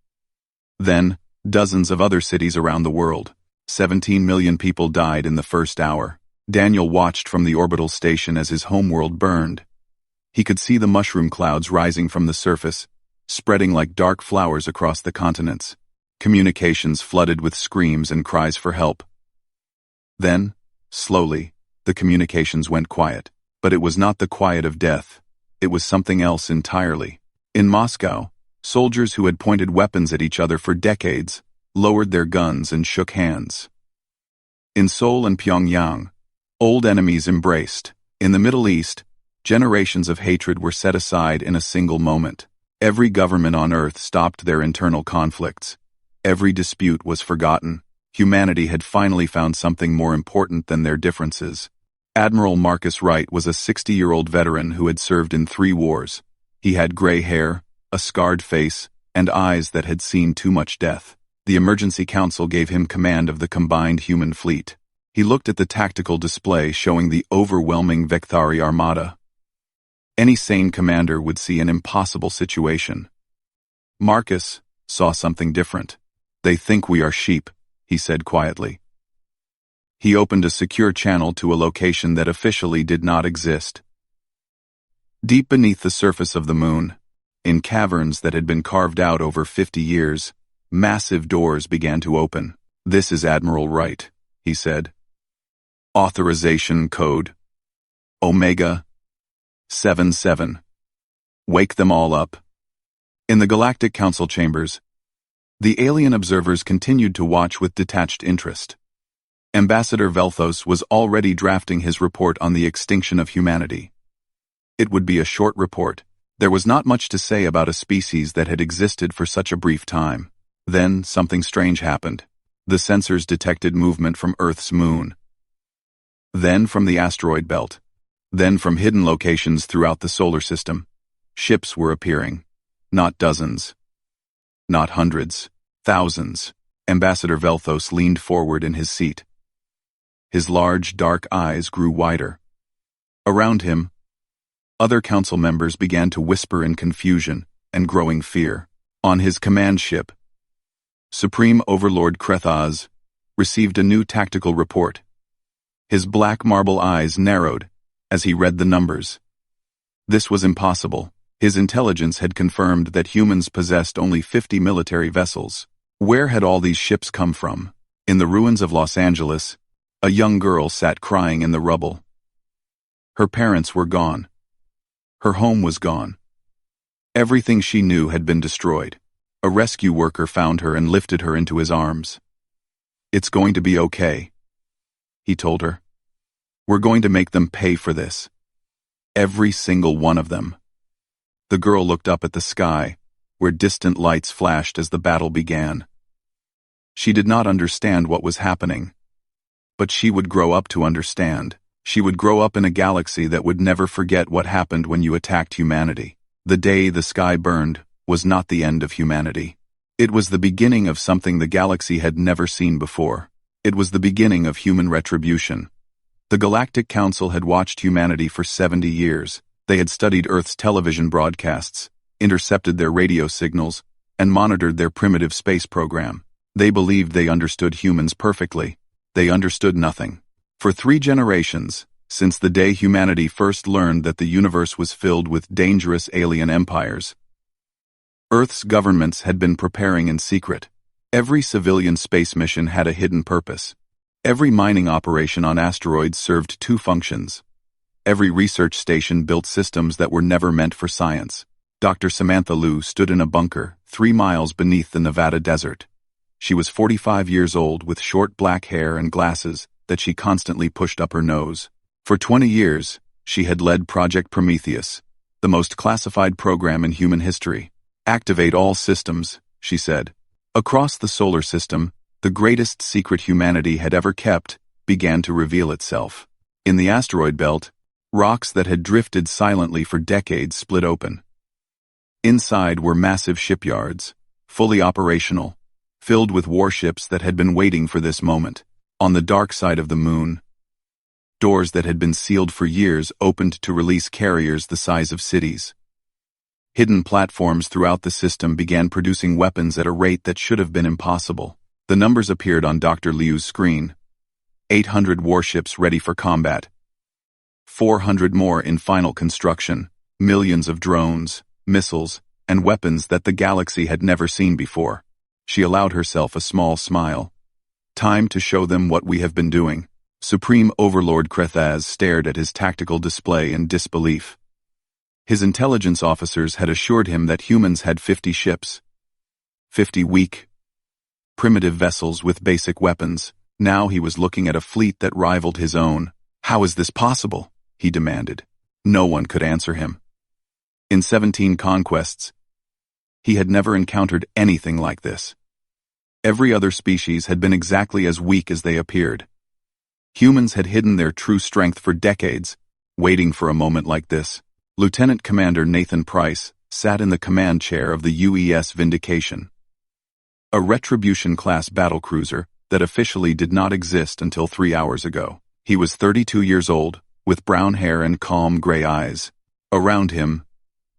Then, dozens of other cities around the world. 17 million people died in the first hour. Daniel watched from the orbital station as his homeworld burned. He could see the mushroom clouds rising from the surface, spreading like dark flowers across the continents. Communications flooded with screams and cries for help. Then, slowly, the communications went quiet. But it was not the quiet of death. It was something else entirely. In Moscow, soldiers who had pointed weapons at each other for decades lowered their guns and shook hands. In Seoul and Pyongyang, old enemies embraced. In the Middle East, generations of hatred were set aside in a single moment. Every government on Earth stopped their internal conflicts. Every dispute was forgotten. Humanity had finally found something more important than their differences. Admiral Marcus Wright was a 60-year-old veteran who had served in 3 wars. He had gray hair, a scarred face, and eyes that had seen too much death. The Emergency Council gave him command of the combined human fleet. He looked at the tactical display showing the overwhelming Vekthari Armada. Any sane commander would see an impossible situation. Marcus saw something different. "They think we are sheep," he said quietly. He opened a secure channel to a location that officially did not exist. Deep beneath the surface of the moon, in caverns that had been carved out over 50 years, massive doors began to open. "This is Admiral Wright," he said. "Authorization code Omega 77. Wake them all up." In the Galactic Council chambers, the alien observers continued to watch with detached interest. Ambassador Velthos was already drafting his report on the extinction of humanity. It would be a short report. There was not much to say about a species that had existed for such a brief time. Then something strange happened. The sensors detected movement from Earth's moon. Then from the asteroid belt. Then from hidden locations throughout the solar system. Ships were appearing. Not dozens. Not hundreds. Thousands. Ambassador Velthos leaned forward in his seat. His large, dark eyes grew wider. Around him, other council members began to whisper in confusion and growing fear. On his command ship, Supreme Overlord Krethes received a new tactical report. His black marble eyes narrowed as he read the numbers. This was impossible. His intelligence had confirmed that humans possessed only 50 military vessels. Where had all these ships come from? In the ruins of Los Angeles, a young girl sat crying in the rubble. Her parents were gone. Her home was gone. Everything she knew had been destroyed. A rescue worker found her and lifted her into his arms. "It's going to be okay," he told her. "We're going to make them pay for this. Every single one of them." The girl looked up at the sky, where distant lights flashed as the battle began. She did not understand what was happening. But she would grow up to understand. She would grow up in a galaxy that would never forget what happened when you attacked humanity. The day the sky burned was not the end of humanity. It was the beginning of something the galaxy had never seen before. It was the beginning of human retribution. The Galactic Council had watched humanity for 70 years. They had studied Earth's television broadcasts, intercepted their radio signals, and monitored their primitive space program. They believed they understood humans perfectly. They understood nothing. For 3 generations, since the day humanity first learned that the universe was filled with dangerous alien empires, Earth's governments had been preparing in secret. Every civilian space mission had a hidden purpose. Every mining operation on asteroids served 2 functions. Every research station built systems that were never meant for science. Dr. Samantha Liu stood in a bunker 3 miles beneath the Nevada desert. She was 45 years old with short black hair and glasses that she constantly pushed up her nose. For 20 years, she had led Project Prometheus, the most classified program in human history. "Activate all systems," she said. Across the solar system, the greatest secret humanity had ever kept began to reveal itself. In the asteroid belt, rocks that had drifted silently for decades split open. Inside were massive shipyards, fully operational, filled with warships that had been waiting for this moment. On the dark side of the moon, doors that had been sealed for years opened to release carriers the size of cities. Hidden platforms throughout the system began producing weapons at a rate that should have been impossible. The numbers appeared on Dr. Liu's screen. 800 warships ready for combat. 400 more in final construction. Millions of drones, missiles, and weapons that the galaxy had never seen before. She allowed herself a small smile. "Time to show them what we have been doing." Supreme Overlord Krethaz stared at his tactical display in disbelief. His intelligence officers had assured him that humans had 50 ships. 50 weak, primitive vessels with basic weapons. Now he was looking at a fleet that rivaled his own. "How is this possible?" he demanded. No one could answer him. In 17 conquests, he had never encountered anything like this. Every other species had been exactly as weak as they appeared. Humans had hidden their true strength for decades, waiting for a moment like this. Lieutenant Commander Nathan Price sat in the command chair of the UES Vindication, a Retribution-class battlecruiser that officially did not exist until 3 hours ago. He was 32 years old, with brown hair and calm gray eyes. Around him,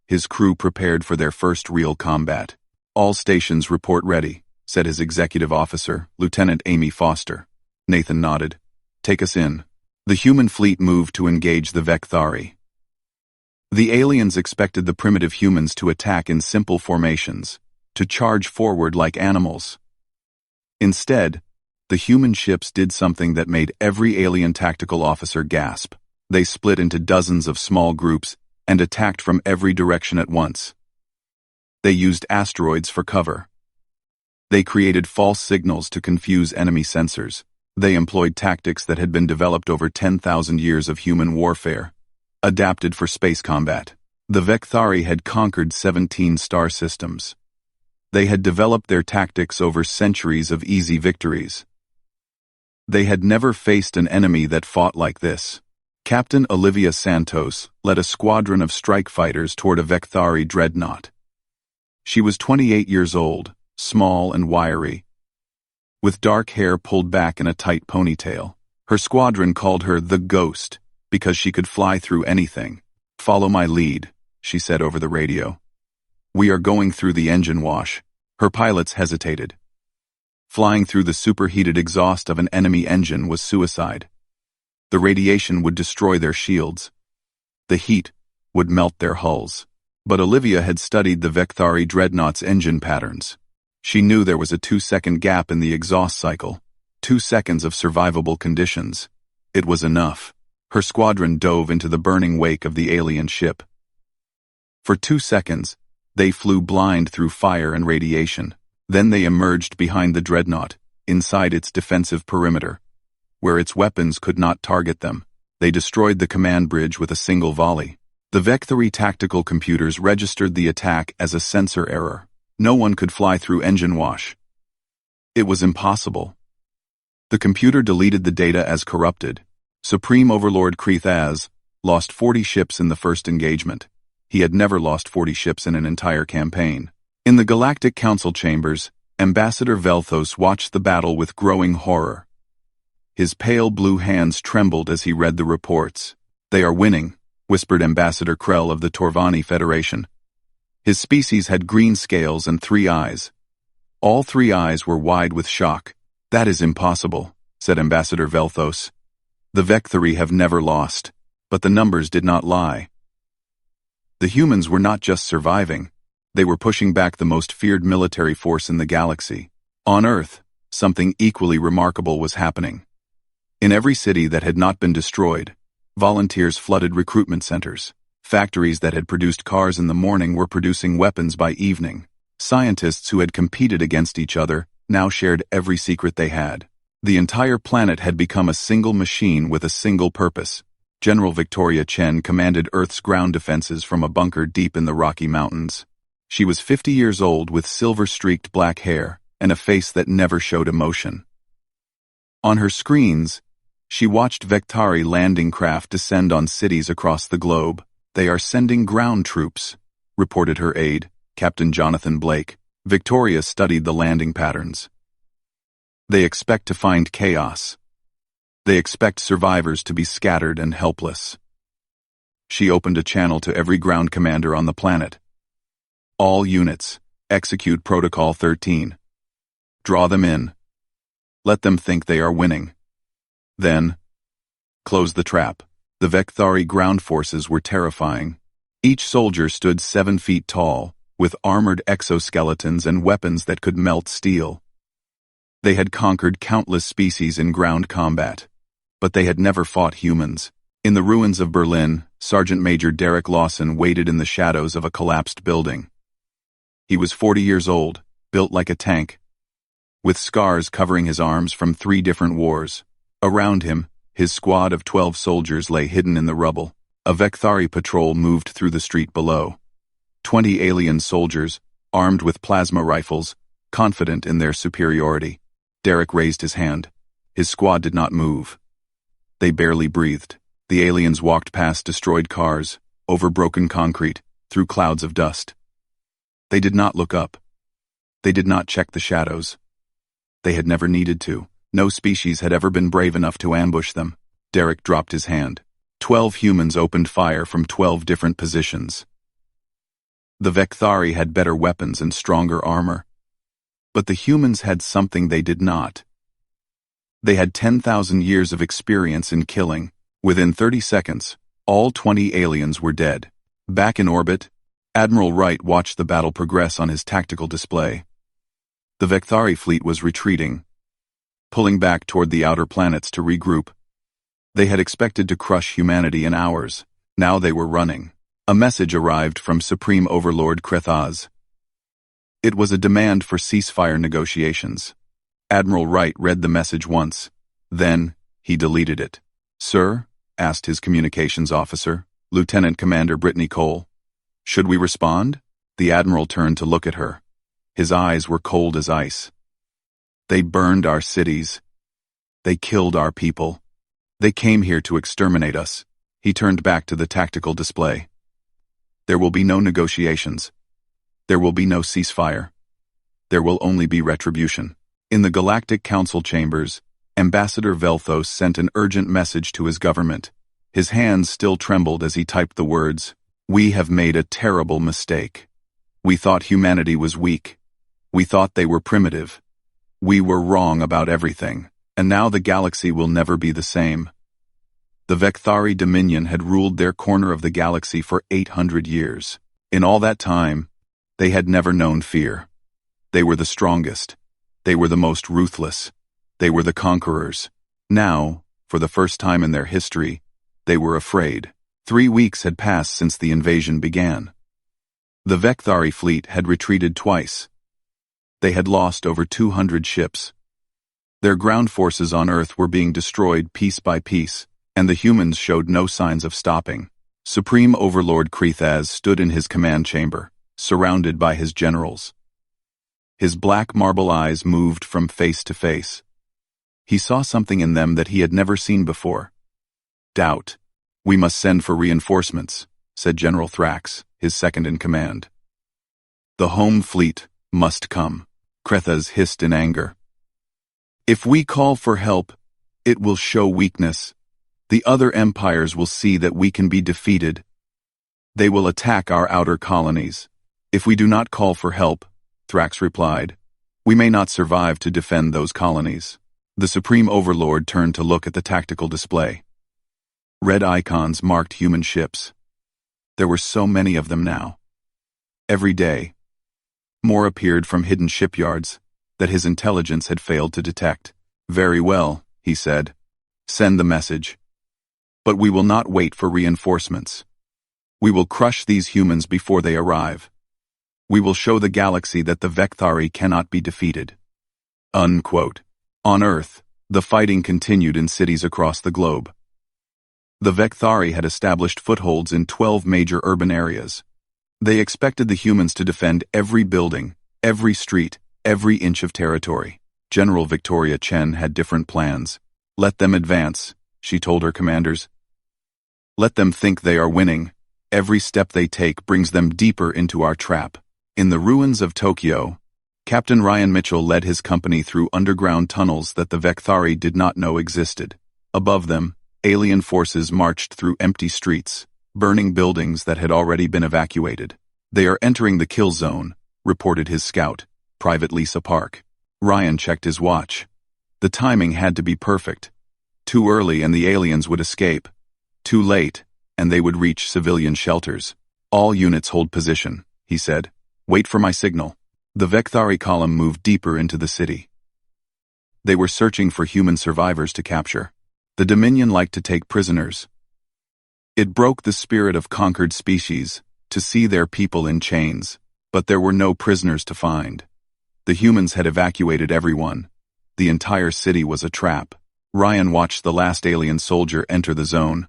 his crew prepared for their first real combat. "All stations report ready," said his executive officer, Lieutenant Amy Foster. Nathan nodded. "Take us in." The human fleet moved to engage the Vekthari. The aliens expected the primitive humans to attack in simple formations, to charge forward like animals. Instead, the human ships did something that made every alien tactical officer gasp. They split into dozens of small groups and attacked from every direction at once. They used asteroids for cover. They created false signals to confuse enemy sensors. They employed tactics that had been developed over 10,000 years of human warfare, adapted for space combat. The Vekthari had conquered 17 star systems. They had developed their tactics over centuries of easy victories. They had never faced an enemy that fought like this. Captain Olivia Santos led a squadron of strike fighters toward a Vekthari dreadnought. She was 28 years old, small and wiry, with dark hair pulled back in a tight ponytail. Her squadron called her the Ghost because she could fly through anything. "Follow my lead," she said over the radio. "We are going through the engine wash." Her pilots hesitated. Flying through the superheated exhaust of an enemy engine was suicide. The radiation would destroy their shields. The heat would melt their hulls. But Olivia had studied the Vekthari dreadnought's engine patterns. She knew there was a 2-second gap in the exhaust cycle, 2 seconds of survivable conditions. It was enough. Her squadron dove into the burning wake of the alien ship. For 2 seconds, they flew blind through fire and radiation. Then they emerged behind the dreadnought, inside its defensive perimeter. Where its weapons could not target them, they destroyed the command bridge with a single volley. The Vekthari tactical computers registered the attack as a sensor error. No one could fly through engine wash. It was impossible. The computer deleted the data as corrupted. Supreme Overlord Krethaz lost 40 ships in the first engagement. He had never lost 40 ships in an entire campaign. In the Galactic Council chambers, Ambassador Velthos watched the battle with growing horror. His pale blue hands trembled as he read the reports. "They are winning," whispered Ambassador Krell of the Torvani Federation. His species had green scales and 3 eyes. All 3 eyes were wide with shock. "That is impossible," said Ambassador Velthos. "The Vekthari have never lost." But the numbers did not lie. The humans were not just surviving. They were pushing back the most feared military force in the galaxy. On Earth, something equally remarkable was happening. In every city that had not been destroyed, volunteers flooded recruitment centers. Factories that had produced cars in the morning were producing weapons by evening. Scientists who had competed against each other now shared every secret they had. The entire planet had become a single machine with a single purpose. General Victoria Chen commanded Earth's ground defenses from a bunker deep in the Rocky Mountains. She was 50 years old with silver-streaked black hair and a face that never showed emotion. On her screens, she watched Vectari landing craft descend on cities across the globe. "They are sending ground troops," reported her aide, Captain Jonathan Blake. Victoria studied the landing patterns. "They expect to find chaos. They expect survivors to be scattered and helpless." She opened a channel to every ground commander on the planet. "All units, execute Protocol 13. Draw them in. Let them think they are winning. Then, close the trap." The Vectari ground forces were terrifying. Each soldier stood 7 feet tall, with armored exoskeletons and weapons that could melt steel. They had conquered countless species in ground combat, but they had never fought humans. In the ruins of Berlin, Sergeant Major Derek Lawson waited in the shadows of a collapsed building. He was 40 years old, built like a tank, with scars covering his arms from 3 different wars. Around him, his squad of 12 soldiers lay hidden in the rubble. A Vectari patrol moved through the street below. 20 alien soldiers, armed with plasma rifles, confident in their superiority. Derek raised his hand. His squad did not move. They barely breathed. The aliens walked past destroyed cars, over broken concrete, through clouds of dust. They did not look up. They did not check the shadows. They had never needed to. No species had ever been brave enough to ambush them. Derek dropped his hand. 12 humans opened fire from 12 different positions. The Vectari had better weapons and stronger armor. But the humans had something they did not. They had 10,000 years of experience in killing. Within 30 seconds, all 20 aliens were dead. Back in orbit, Admiral Wright watched the battle progress on his tactical display. The Vectari fleet was retreating, pulling back toward the outer planets to regroup. They had expected to crush humanity in hours. Now they were running. A message arrived from Supreme Overlord Krethaz. It was a demand for ceasefire negotiations. Admiral Wright read the message once. Then, he deleted it. "Sir?" asked his communications officer, Lieutenant Commander Brittany Cole. "Should we respond?" The Admiral turned to look at her. His eyes were cold as ice. "They burned our cities. They killed our people. They came here to exterminate us." He turned back to the tactical display. "There will be no negotiations. There will be no ceasefire. There will only be retribution." In the Galactic Council chambers, Ambassador Velthos sent an urgent message to his government. His hands still trembled as he typed the words, "We have made a terrible mistake. We thought humanity was weak. We thought they were primitive. We were wrong about everything, and now the galaxy will never be the same." The Vectari Dominion had ruled their corner of the galaxy for 800 years. In all that time, they had never known fear. They were the strongest. They were the most ruthless. They were the conquerors. Now, for the first time in their history, they were afraid. 3 weeks had passed since the invasion began. The Vectari fleet had retreated twice. They had lost over 200 ships. Their ground forces on Earth were being destroyed piece by piece, and the humans showed no signs of stopping. Supreme Overlord Krethaz stood in his command chamber, surrounded by his generals. His black marble eyes moved from face to face. He saw something in them that he had never seen before. Doubt. "We must send for reinforcements," said General Thrax, his second in command. "The home fleet must come," Krethaz hissed in anger. "If we call for help, it will show weakness. The other empires will see that we can be defeated. They will attack our outer colonies. If we do not call for help," Thrax replied, "we may not survive to defend those colonies." The Supreme Overlord turned to look at the tactical display. Red icons marked human ships. There were so many of them now. Every day, more appeared from hidden shipyards that his intelligence had failed to detect. "Very well," he said. "Send the message. But we will not wait for reinforcements. We will crush these humans before they arrive. We will show the galaxy that the Vectari cannot be defeated." Unquote. On Earth, the fighting continued in cities across the globe. The Vekthari had established footholds in 12 major urban areas. They expected the humans to defend every building, every street, every inch of territory. General Victoria Chen had different plans. Let them advance, she told her commanders. Let them think they are winning. Every step they take brings them deeper into our trap. In the ruins of Tokyo, Captain Ryan Mitchell led his company through underground tunnels that the Vekthari did not know existed. Above them, alien forces marched through empty streets, burning buildings that had already been evacuated. They are entering the kill zone, reported his scout, Private Lisa Park. Ryan checked his watch. The timing had to be perfect. Too early and the aliens would escape. Too late, and they would reach civilian shelters. All units hold position, he said. Wait for my signal. The Vekthari column moved deeper into the city. They were searching for human survivors to capture. The Dominion liked to take prisoners. It broke the spirit of conquered species to see their people in chains, but there were no prisoners to find. The humans had evacuated everyone. The entire city was a trap. Ryan watched the last alien soldier enter the zone.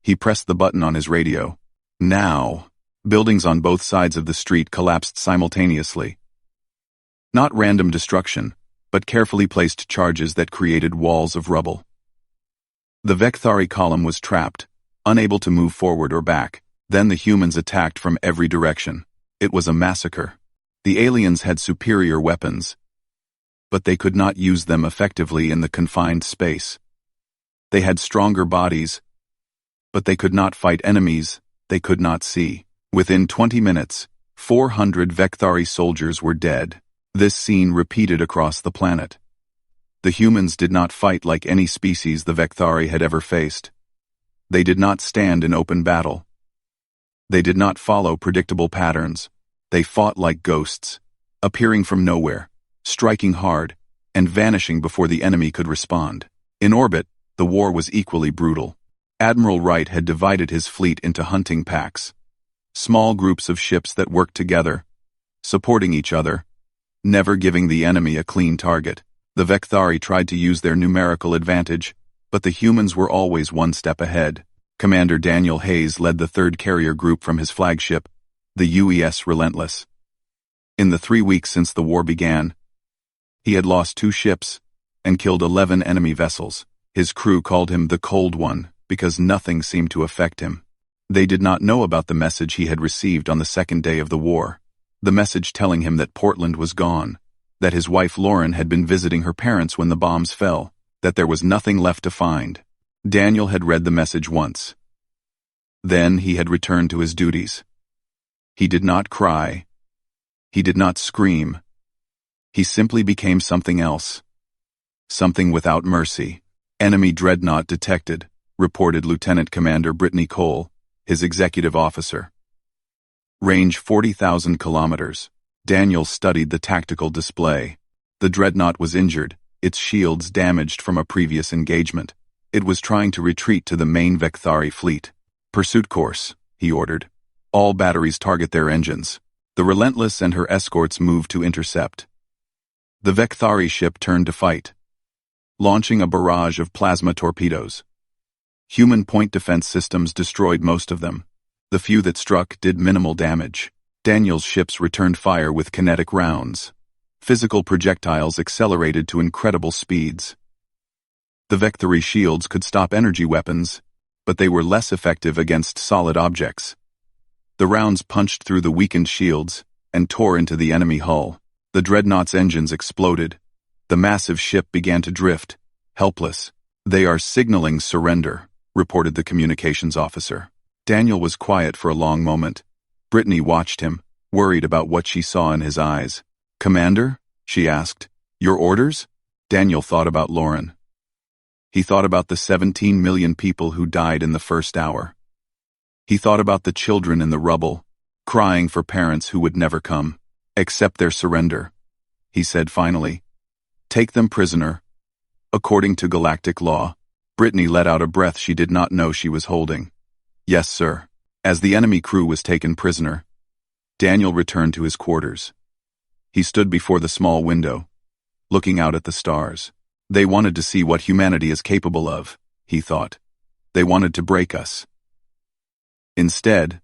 He pressed the button on his radio. Now, buildings on both sides of the street collapsed simultaneously. Not random destruction, but carefully placed charges that created walls of rubble. The Vekthari column was trapped, unable to move forward or back. Then the humans attacked from every direction. It was a massacre. The aliens had superior weapons, but they could not use them effectively in the confined space. They had stronger bodies, but they could not fight enemies they could not see. Within 20 minutes, 400 Vekthari soldiers were dead. This scene repeated across the planet. The humans did not fight like any species the Vekthari had ever faced. They did not stand in open battle. They did not follow predictable patterns. They fought like ghosts, appearing from nowhere, striking hard, and vanishing before the enemy could respond. In orbit, the war was equally brutal. Admiral Wright had divided his fleet into hunting packs, small groups of ships that worked together, supporting each other, never giving the enemy a clean target. The Vekthari tried to use their numerical advantage, but the humans were always one step ahead. Commander Daniel Hayes led the 3rd carrier group from his flagship, the UES Relentless. In the 3 weeks since the war began, he had lost 2 ships and killed 11 enemy vessels. His crew called him the Cold One because nothing seemed to affect him. They did not know about the message he had received on the 2nd day of the war, the message telling him that Portland was gone, that his wife Lauren had been visiting her parents when the bombs fell, that there was nothing left to find. Daniel had read the message once. Then he had returned to his duties. He did not cry. He did not scream. He simply became something else. Something without mercy. Enemy dreadnought detected, reported Lieutenant Commander Brittany Cole, his executive officer. Range 40,000 kilometers. Daniel studied the tactical display. The dreadnought was injured, its shields damaged from a previous engagement. It was trying to retreat to the main Vekthari fleet. Pursuit course, he ordered. All batteries target their engines. The Relentless and her escorts moved to intercept. The Vekthari ship turned to fight, launching a barrage of plasma torpedoes. Human point defense systems destroyed most of them. The few that struck did minimal damage. Daniel's ships returned fire with kinetic rounds. Physical projectiles accelerated to incredible speeds. The Vekthari shields could stop energy weapons, but they were less effective against solid objects. The rounds punched through the weakened shields and tore into the enemy hull. The dreadnought's engines exploded. The massive ship began to drift, helpless. They are signaling surrender, reported the communications officer. Daniel was quiet for a long moment. Brittany watched him, worried about what she saw in his eyes. "Commander?" she asked. "Your orders?" Daniel thought about Lauren. He thought about the 17 million people who died in the first hour. He thought about the children in the rubble, crying for parents who would never come. "Accept their surrender," he said finally. "Take them prisoner, according to galactic law." Brittany let out a breath she did not know she was holding. "Yes, sir." As the enemy crew was taken prisoner, Daniel returned to his quarters. He stood before the small window. looking out at the stars. They wanted to see what humanity is capable of, he thought. They wanted to break us. Instead,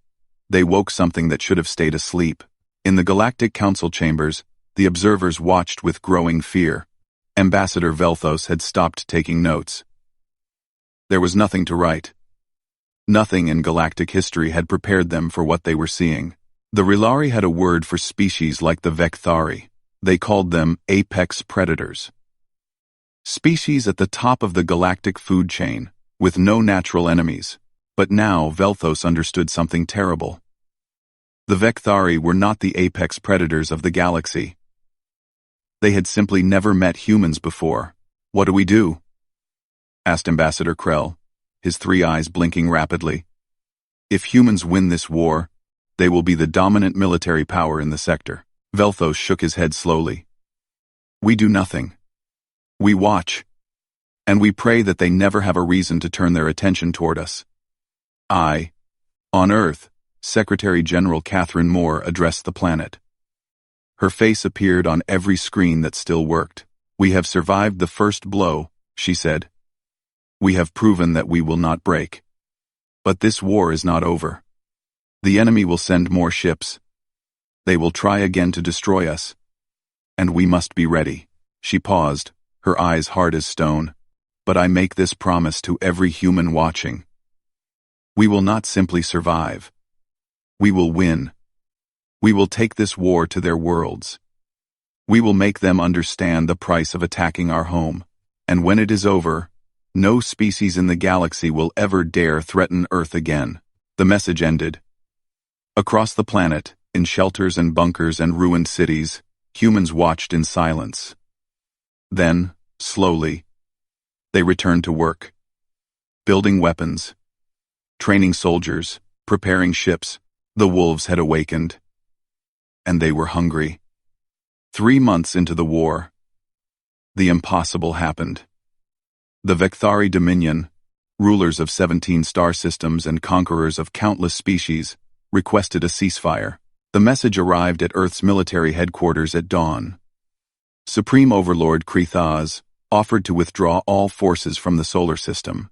they woke something that should have stayed asleep. In the Galactic Council chambers, the observers watched with growing fear. Ambassador Velthos had stopped taking notes. There was nothing to write. Nothing in galactic history had prepared them for what they were seeing. The Rilari had a word for species like the Vekthari. They called them apex predators. Species at the top of the galactic food chain, with no natural enemies. But now Velthos understood something terrible. The Vekthari were not the apex predators of the galaxy. They had simply never met humans before. What do we do? Asked Ambassador Krell, his 3 eyes blinking rapidly. If humans win this war, they will be the dominant military power in the sector. Velthos shook his head slowly. We do nothing. We watch. And we pray that they never have a reason to turn their attention toward us. On Earth, Secretary General Catherine Moore addressed the planet. Her face appeared on every screen that still worked. We have survived the first blow, she said. We have proven that we will not break. But this war is not over. The enemy will send more ships. They will try again to destroy us. And we must be ready. She paused, her eyes hard as stone. But I make this promise to every human watching. We will not simply survive. We will win. We will take this war to their worlds. We will make them understand the price of attacking our home. And when it is over, no species in the galaxy will ever dare threaten Earth again. The message ended. Across the planet, in shelters and bunkers and ruined cities, humans watched in silence. Then, slowly, they returned to work. Building weapons. Training soldiers. Preparing ships. The wolves had awakened. And they were hungry. 3 months into the war, the impossible happened. The Vekthari Dominion, rulers of 17 star systems and conquerors of countless species, requested a ceasefire. The message arrived at Earth's military headquarters at dawn. Supreme Overlord Krithaz offered to withdraw all forces from the solar system.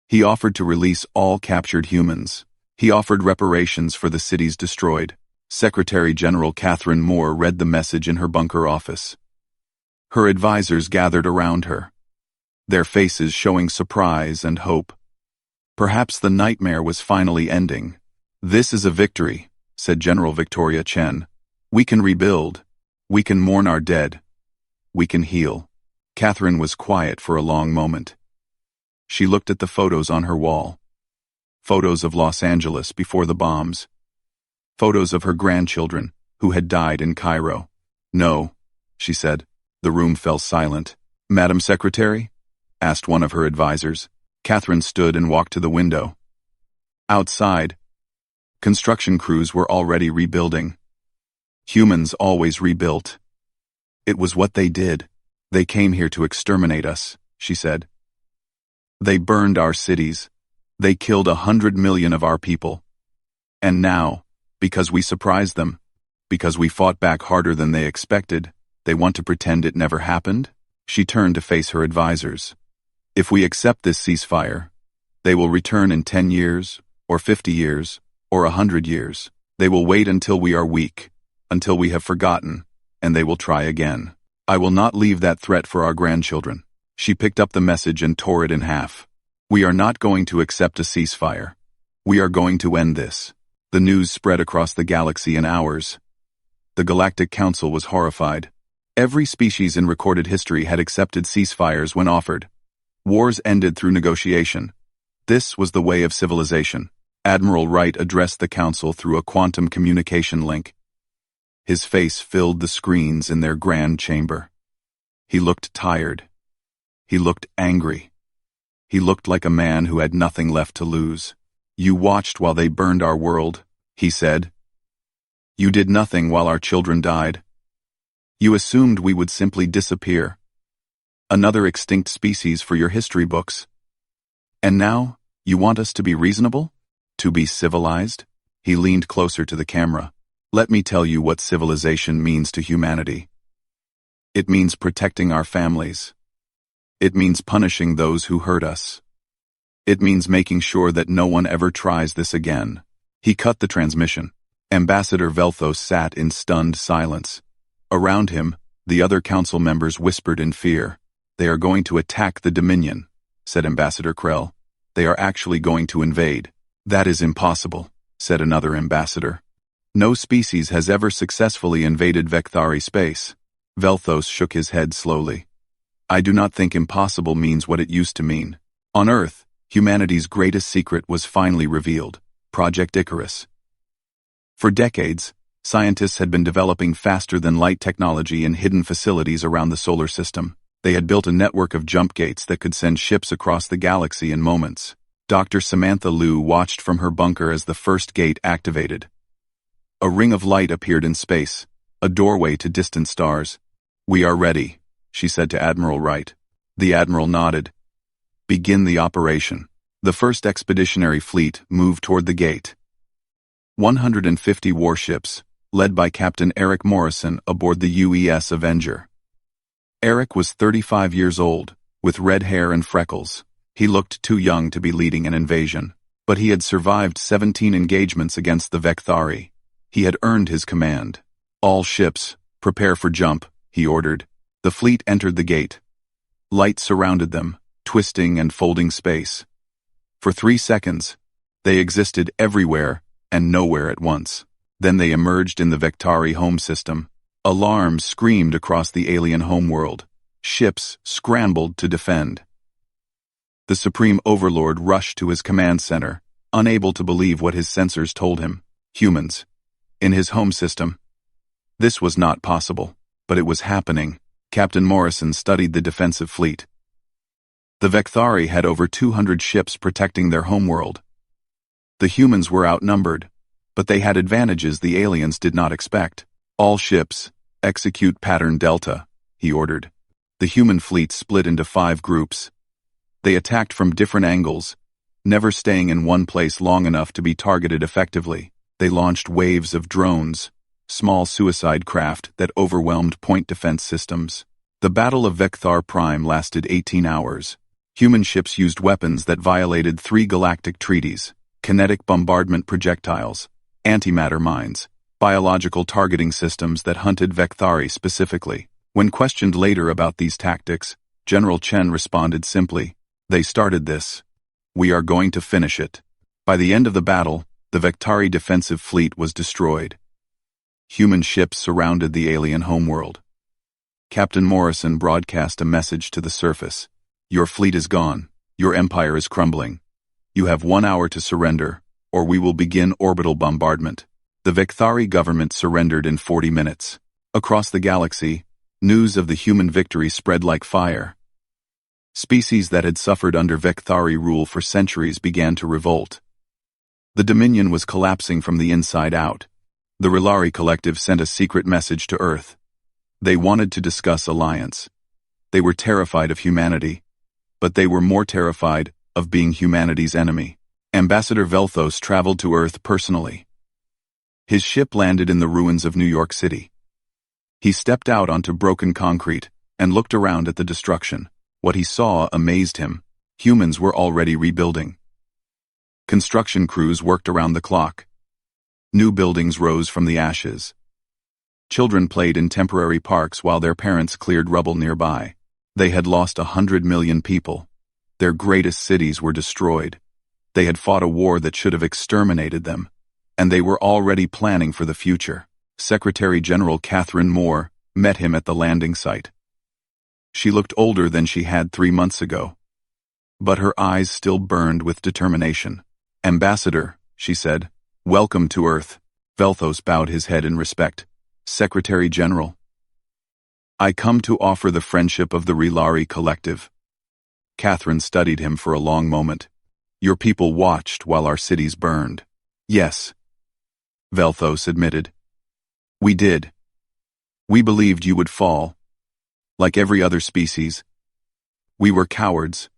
He offered to release all captured humans. He offered reparations for the cities destroyed. Secretary General Catherine Moore read the message in her bunker office. Her advisors gathered around her, their faces showing surprise and hope. Perhaps the nightmare was finally ending. This is a victory, said General Victoria Chen. We can rebuild. We can mourn our dead. We can heal. Catherine was quiet for a long moment. She looked at the photos on her wall. Photos of Los Angeles before the bombs. Photos of her grandchildren, who had died in Cairo. No, she said. The room fell silent. Madam Secretary? Asked one of her advisors. Catherine stood and walked to the window. Outside, construction crews were already rebuilding. Humans always rebuilt. It was what they did. They came here to exterminate us, she said. They burned our cities. They killed 100 million of our people. And now, because we surprised them, because we fought back harder than they expected, they want to pretend it never happened? She turned to face her advisors. If we accept this ceasefire, they will return in 10 years, or 50 years, or 100 years. They will wait until we are weak, until we have forgotten, and they will try again. I will not leave that threat for our grandchildren. She picked up the message and tore it in half. We are not going to accept a ceasefire. We are going to end this. The news spread across the galaxy in hours. The Galactic Council was horrified. Every species in recorded history had accepted ceasefires when offered. Wars ended through negotiation. This was the way of civilization. Admiral Wright addressed the Council through a quantum communication link. His face filled the screens in their grand chamber. He looked tired. He looked angry. He looked like a man who had nothing left to lose. You watched while they burned our world, he said. You did nothing while our children died. You assumed we would simply disappear. Another extinct species for your history books. And now, you want us to be reasonable? To be civilized? He leaned closer to the camera. Let me tell you what civilization means to humanity. It means protecting our families. It means punishing those who hurt us. It means making sure that no one ever tries this again. He cut the transmission. Ambassador Velthos sat in stunned silence. Around him, the other council members whispered in fear. "They are going to attack the Dominion," said Ambassador Krell. "They are actually going to invade." "That is impossible," said another ambassador. "No species has ever successfully invaded Vekthari space." Velthos shook his head slowly. "I do not think impossible means what it used to mean. On Earth, humanity's greatest secret was finally revealed: Project Icarus. For decades, scientists had been developing faster-than-light technology in hidden facilities around the solar system. They had built a network of jump gates that could send ships across the galaxy in moments. Dr. Samantha Liu watched from her bunker as the first gate activated. A ring of light appeared in space, a doorway to distant stars. "We are ready," she said to Admiral Wright. The Admiral nodded. "Begin the operation." The first expeditionary fleet moved toward the gate. 150 warships, led by Captain Eric Morrison aboard the UES Avenger. Eric was 35 years old, with red hair and freckles. He looked too young to be leading an invasion, but he had survived 17 engagements against the Vekthari. He had earned his command. "All ships, prepare for jump," he ordered. The fleet entered the gate. Light surrounded them, twisting and folding space. For 3 seconds, they existed everywhere and nowhere at once. Then they emerged in the Vekthari home system. Alarms screamed across the alien homeworld. Ships scrambled to defend. The Supreme Overlord rushed to his command center, unable to believe what his sensors told him. Humans. In his home system. This was not possible, but it was happening. Captain Morrison studied the defensive fleet. The Vekthari had over 200 ships protecting their homeworld. The humans were outnumbered, but they had advantages the aliens did not expect. "All ships, execute pattern Delta," he ordered. The human fleet split into 5 groups. They attacked from different angles, never staying in one place long enough to be targeted effectively. They launched waves of drones, small suicide craft that overwhelmed point defense systems. The Battle of Vekthar Prime lasted 18 hours. Human ships used weapons that violated 3 galactic treaties: kinetic bombardment projectiles, antimatter mines, biological targeting systems that hunted Vekthari specifically. When questioned later about these tactics, General Chen responded simply, "They started this. We are going to finish it." By the end of the battle, the Vekthari defensive fleet was destroyed. Human ships surrounded the alien homeworld. Captain Morrison broadcast a message to the surface. "Your fleet is gone. Your empire is crumbling. You have 1 hour to surrender, or we will begin orbital bombardment." The Vekthari government surrendered in 40 minutes. Across the galaxy, news of the human victory spread like fire. Species that had suffered under Vekthari rule for centuries began to revolt. The Dominion was collapsing from the inside out. The Rilari Collective sent a secret message to Earth. They wanted to discuss alliance. They were terrified of humanity, but they were more terrified of being humanity's enemy. Ambassador Velthos traveled to Earth personally. His ship landed in the ruins of New York City. He stepped out onto broken concrete and looked around at the destruction. What he saw amazed him. Humans were already rebuilding. Construction crews worked around the clock. New buildings rose from the ashes. Children played in temporary parks while their parents cleared rubble nearby. They had lost 100 million people. Their greatest cities were destroyed. They had fought a war that should have exterminated them, and they were already planning for the future. Secretary General Catherine Moore met him at the landing site. She looked older than she had 3 months ago, but her eyes still burned with determination. "Ambassador," she said, "welcome to Earth." Velthos bowed his head in respect. "Secretary General, I come to offer the friendship of the Rilari Collective." Catherine studied him for a long moment. "Your people watched while our cities burned." "Yes," Velthos admitted. "We did. We believed you would fall. Like every other species. We were cowards.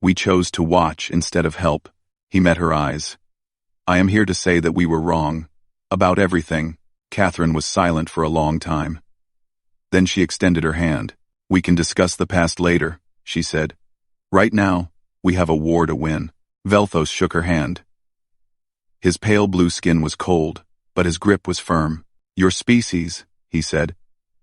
We chose to watch instead of help." He met her eyes. "I am here to say that we were wrong. About everything." Catherine was silent for a long time. Then she extended her hand. "We can discuss the past later," she said. "Right now, we have a war to win." Velthos shook her hand. His pale blue skin was cold, but his grip was firm. "Your species," he said,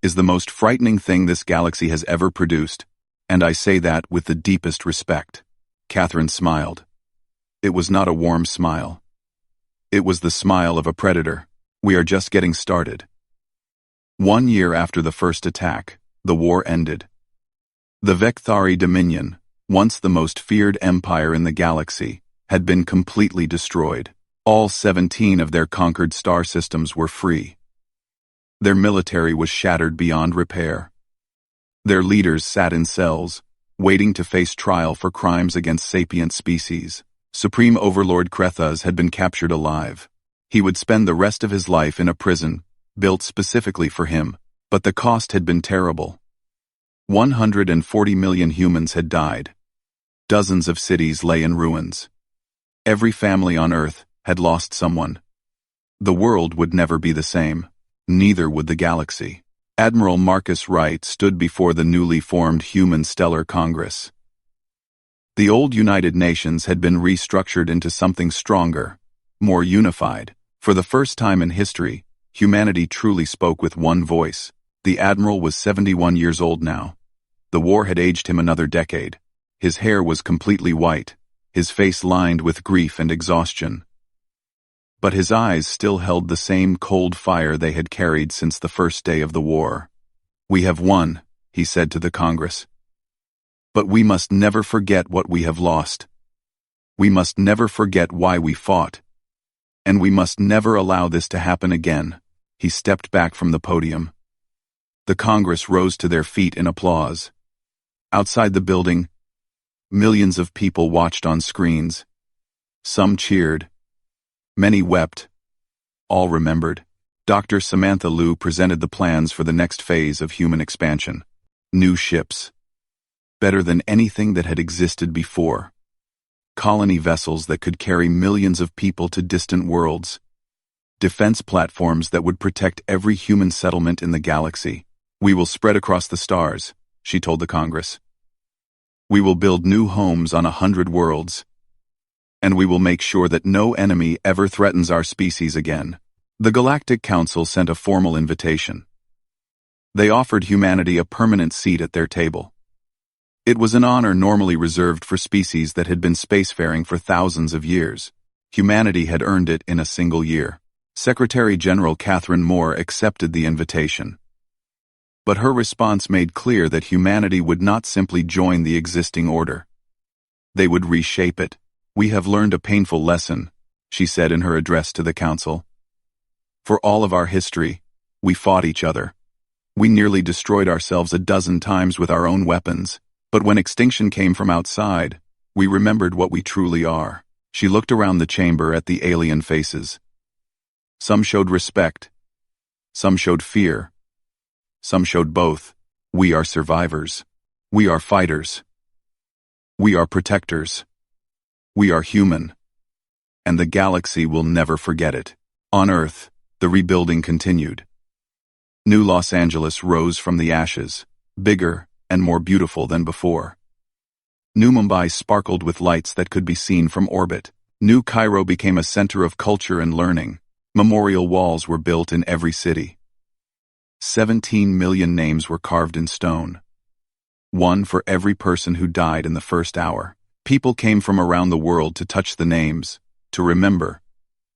"is the most frightening thing this galaxy has ever produced, and I say that with the deepest respect." Catherine smiled. It was not a warm smile. It was the smile of a predator. "We are just getting started." 1 year after the first attack, the war ended. The Vecthari Dominion, once the most feared empire in the galaxy, had been completely destroyed. All 17 of their conquered star systems were free. Their military was shattered beyond repair. Their leaders sat in cells, waiting to face trial for crimes against sapient species. Supreme Overlord Krethas had been captured alive. He would spend the rest of his life in a prison, built specifically for him, but the cost had been terrible. 140 million humans had died. Dozens of cities lay in ruins. Every family on Earth had lost someone. The world would never be the same. Neither would the galaxy. Admiral Marcus Wright stood before the newly formed Human Stellar Congress. The old United Nations had been restructured into something stronger, more unified. For the first time in history, humanity truly spoke with one voice. The Admiral was 71 years old now. The war had aged him another decade. His hair was completely white, his face lined with grief and exhaustion. But his eyes still held the same cold fire they had carried since the first day of the war. "We have won," he said to the Congress. "But we must never forget what we have lost. We must never forget why we fought. And we must never allow this to happen again." He stepped back from the podium. The Congress rose to their feet in applause. Outside the building, millions of people watched on screens. Some cheered. Many wept. All remembered. Dr. Samantha Liu presented the plans for the next phase of human expansion. New ships. Better than anything that had existed before. Colony vessels that could carry millions of people to distant worlds. Defense platforms that would protect every human settlement in the galaxy. "We will spread across the stars," she told the Congress. "We will build new homes on 100 worlds. And we will make sure that no enemy ever threatens our species again." The Galactic Council sent a formal invitation. They offered humanity a permanent seat at their table. It was an honor normally reserved for species that had been spacefaring for thousands of years. Humanity had earned it in a single year. Secretary General Catherine Moore accepted the invitation. But her response made clear that humanity would not simply join the existing order. They would reshape it. "We have learned a painful lesson," she said in her address to the Council. "For all of our history, we fought each other. We nearly destroyed ourselves a dozen times with our own weapons. But when extinction came from outside, we remembered what we truly are." She looked around the chamber at the alien faces. Some showed respect. Some showed fear. Some showed both. "We are survivors. We are fighters. We are protectors. We are human. And the galaxy will never forget it." On Earth, the rebuilding continued. New Los Angeles rose from the ashes, bigger and more beautiful than before. New Mumbai sparkled with lights that could be seen from orbit. New Cairo became a center of culture and learning. Memorial walls were built in every city. 17 million names were carved in stone. One for every person who died in the first hour. People came from around the world to touch the names, to remember,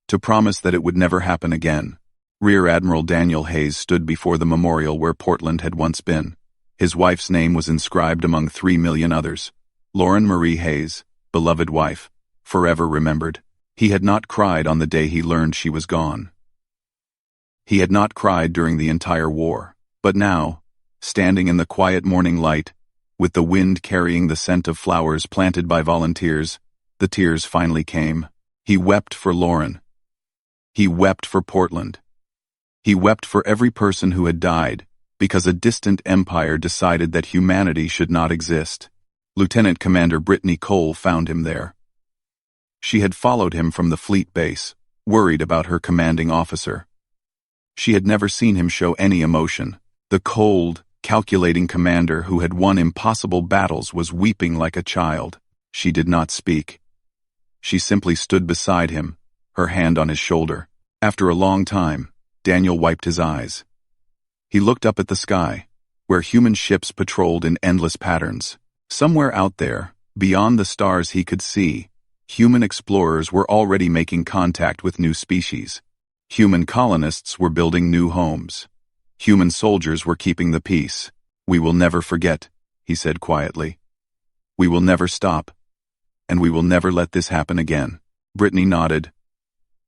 to promise that it would never happen again. Rear Admiral Daniel Hayes stood before the memorial where Portland had once been. His wife's name was inscribed among 3 million others. Lauren Marie Hayes, beloved wife, forever remembered. He had not cried on the day he learned she was gone. He had not cried during the entire war. But now, standing in the quiet morning light, with the wind carrying the scent of flowers planted by volunteers, the tears finally came. He wept for Lauren. He wept for Portland. He wept for every person who had died, because a distant empire decided that humanity should not exist. Lieutenant Commander Brittany Cole found him there. She had followed him from the fleet base, worried about her commanding officer. She had never seen him show any emotion. The cold, calculating commander who had won impossible battles was weeping like a child. She did not speak. She simply stood beside him, her hand on his shoulder. After a long time, Daniel wiped his eyes. He looked up at the sky, where human ships patrolled in endless patterns. Somewhere out there, beyond the stars he could see, human explorers were already making contact with new species. Human colonists were building new homes. Human soldiers were keeping the peace. "We will never forget," he said quietly. "We will never stop. And we will never let this happen again." Brittany nodded.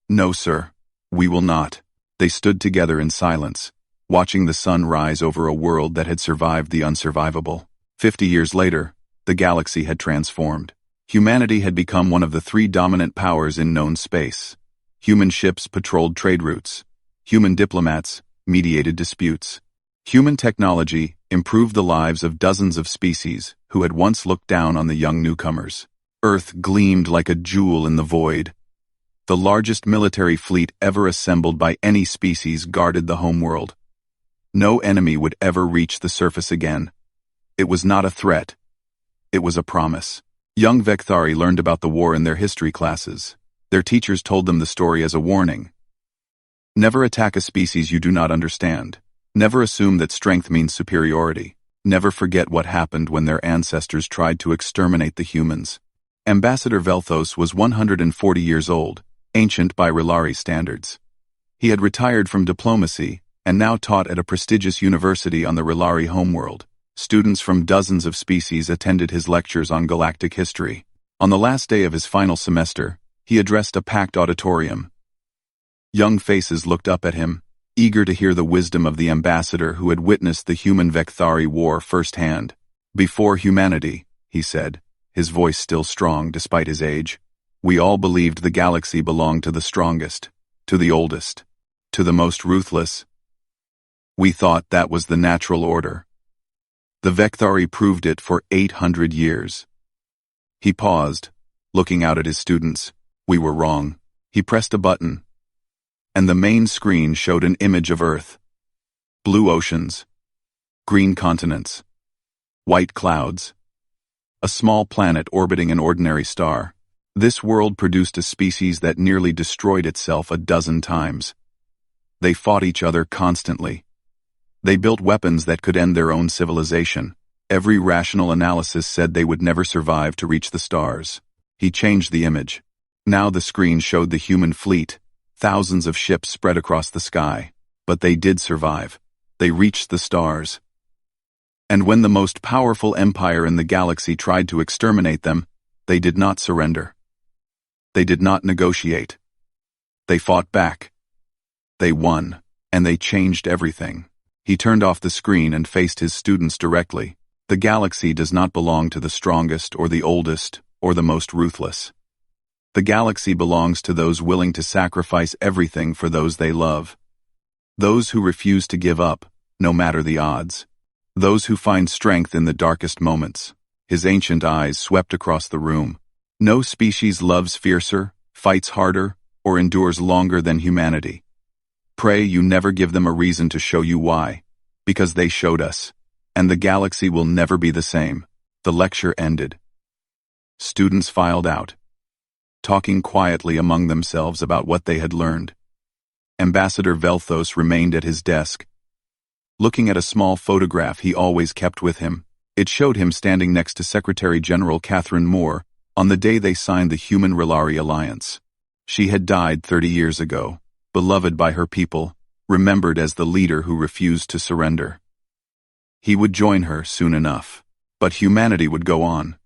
"No, sir. We will not." They stood together in silence, watching the sun rise over a world that had survived the unsurvivable. 50 years later, the galaxy had transformed. Humanity had become one of the 3 dominant powers in known space. Human ships patrolled trade routes. Human diplomats mediated disputes. Human technology improved the lives of dozens of species who had once looked down on the young newcomers. Earth gleamed like a jewel in the void. The largest military fleet ever assembled by any species guarded the homeworld. No enemy would ever reach the surface again. It was not a threat. It was a promise. Young Vekthari learned about the war in their history classes. Their teachers told them the story as a warning. Never attack a species you do not understand. Never assume that strength means superiority. Never forget what happened when their ancestors tried to exterminate the humans. Ambassador Velthos was 140 years old, ancient by Rilari standards. He had retired from diplomacy and now taught at a prestigious university on the Rilari homeworld. Students from dozens of species attended his lectures on galactic history. On the last day of his final semester, he addressed a packed auditorium. Young faces looked up at him, eager to hear the wisdom of the ambassador who had witnessed the human Vekthari war firsthand. "Before humanity," he said, his voice still strong despite his age, "we all believed the galaxy belonged to the strongest, to the oldest, to the most ruthless. We thought that was the natural order. The Vekthari proved it for 800 years. He paused, looking out at his students. We were wrong. He pressed a button, and the main screen showed an image of Earth. Blue oceans, green continents, white clouds, a small planet orbiting an ordinary star. This world produced a species that nearly destroyed itself a dozen times. They fought each other constantly. They built weapons that could end their own civilization. Every rational analysis said they would never survive to reach the stars. He changed the image. Now the screen showed the human fleet, thousands of ships spread across the sky. But they did survive. They reached the stars. And when the most powerful empire in the galaxy tried to exterminate them, they did not surrender. They did not negotiate. They fought back. They won, and they changed everything. He turned off the screen and faced his students directly. The galaxy does not belong to the strongest or the oldest or the most ruthless. The galaxy belongs to those willing to sacrifice everything for those they love. Those who refuse to give up, no matter the odds. Those who find strength in the darkest moments. His ancient eyes swept across the room. No species loves fiercer, fights harder, or endures longer than humanity. Pray you never give them a reason to show you why, because they showed us, and the galaxy will never be the same. The lecture ended. Students filed out, talking quietly among themselves about what they had learned. Ambassador Velthos remained at his desk, looking at a small photograph he always kept with him. It showed him standing next to Secretary General Catherine Moore on the day they signed the Human Rilari Alliance. She had died 30 years ago, beloved by her people, remembered as the leader who refused to surrender. He would join her soon enough, but humanity would go on,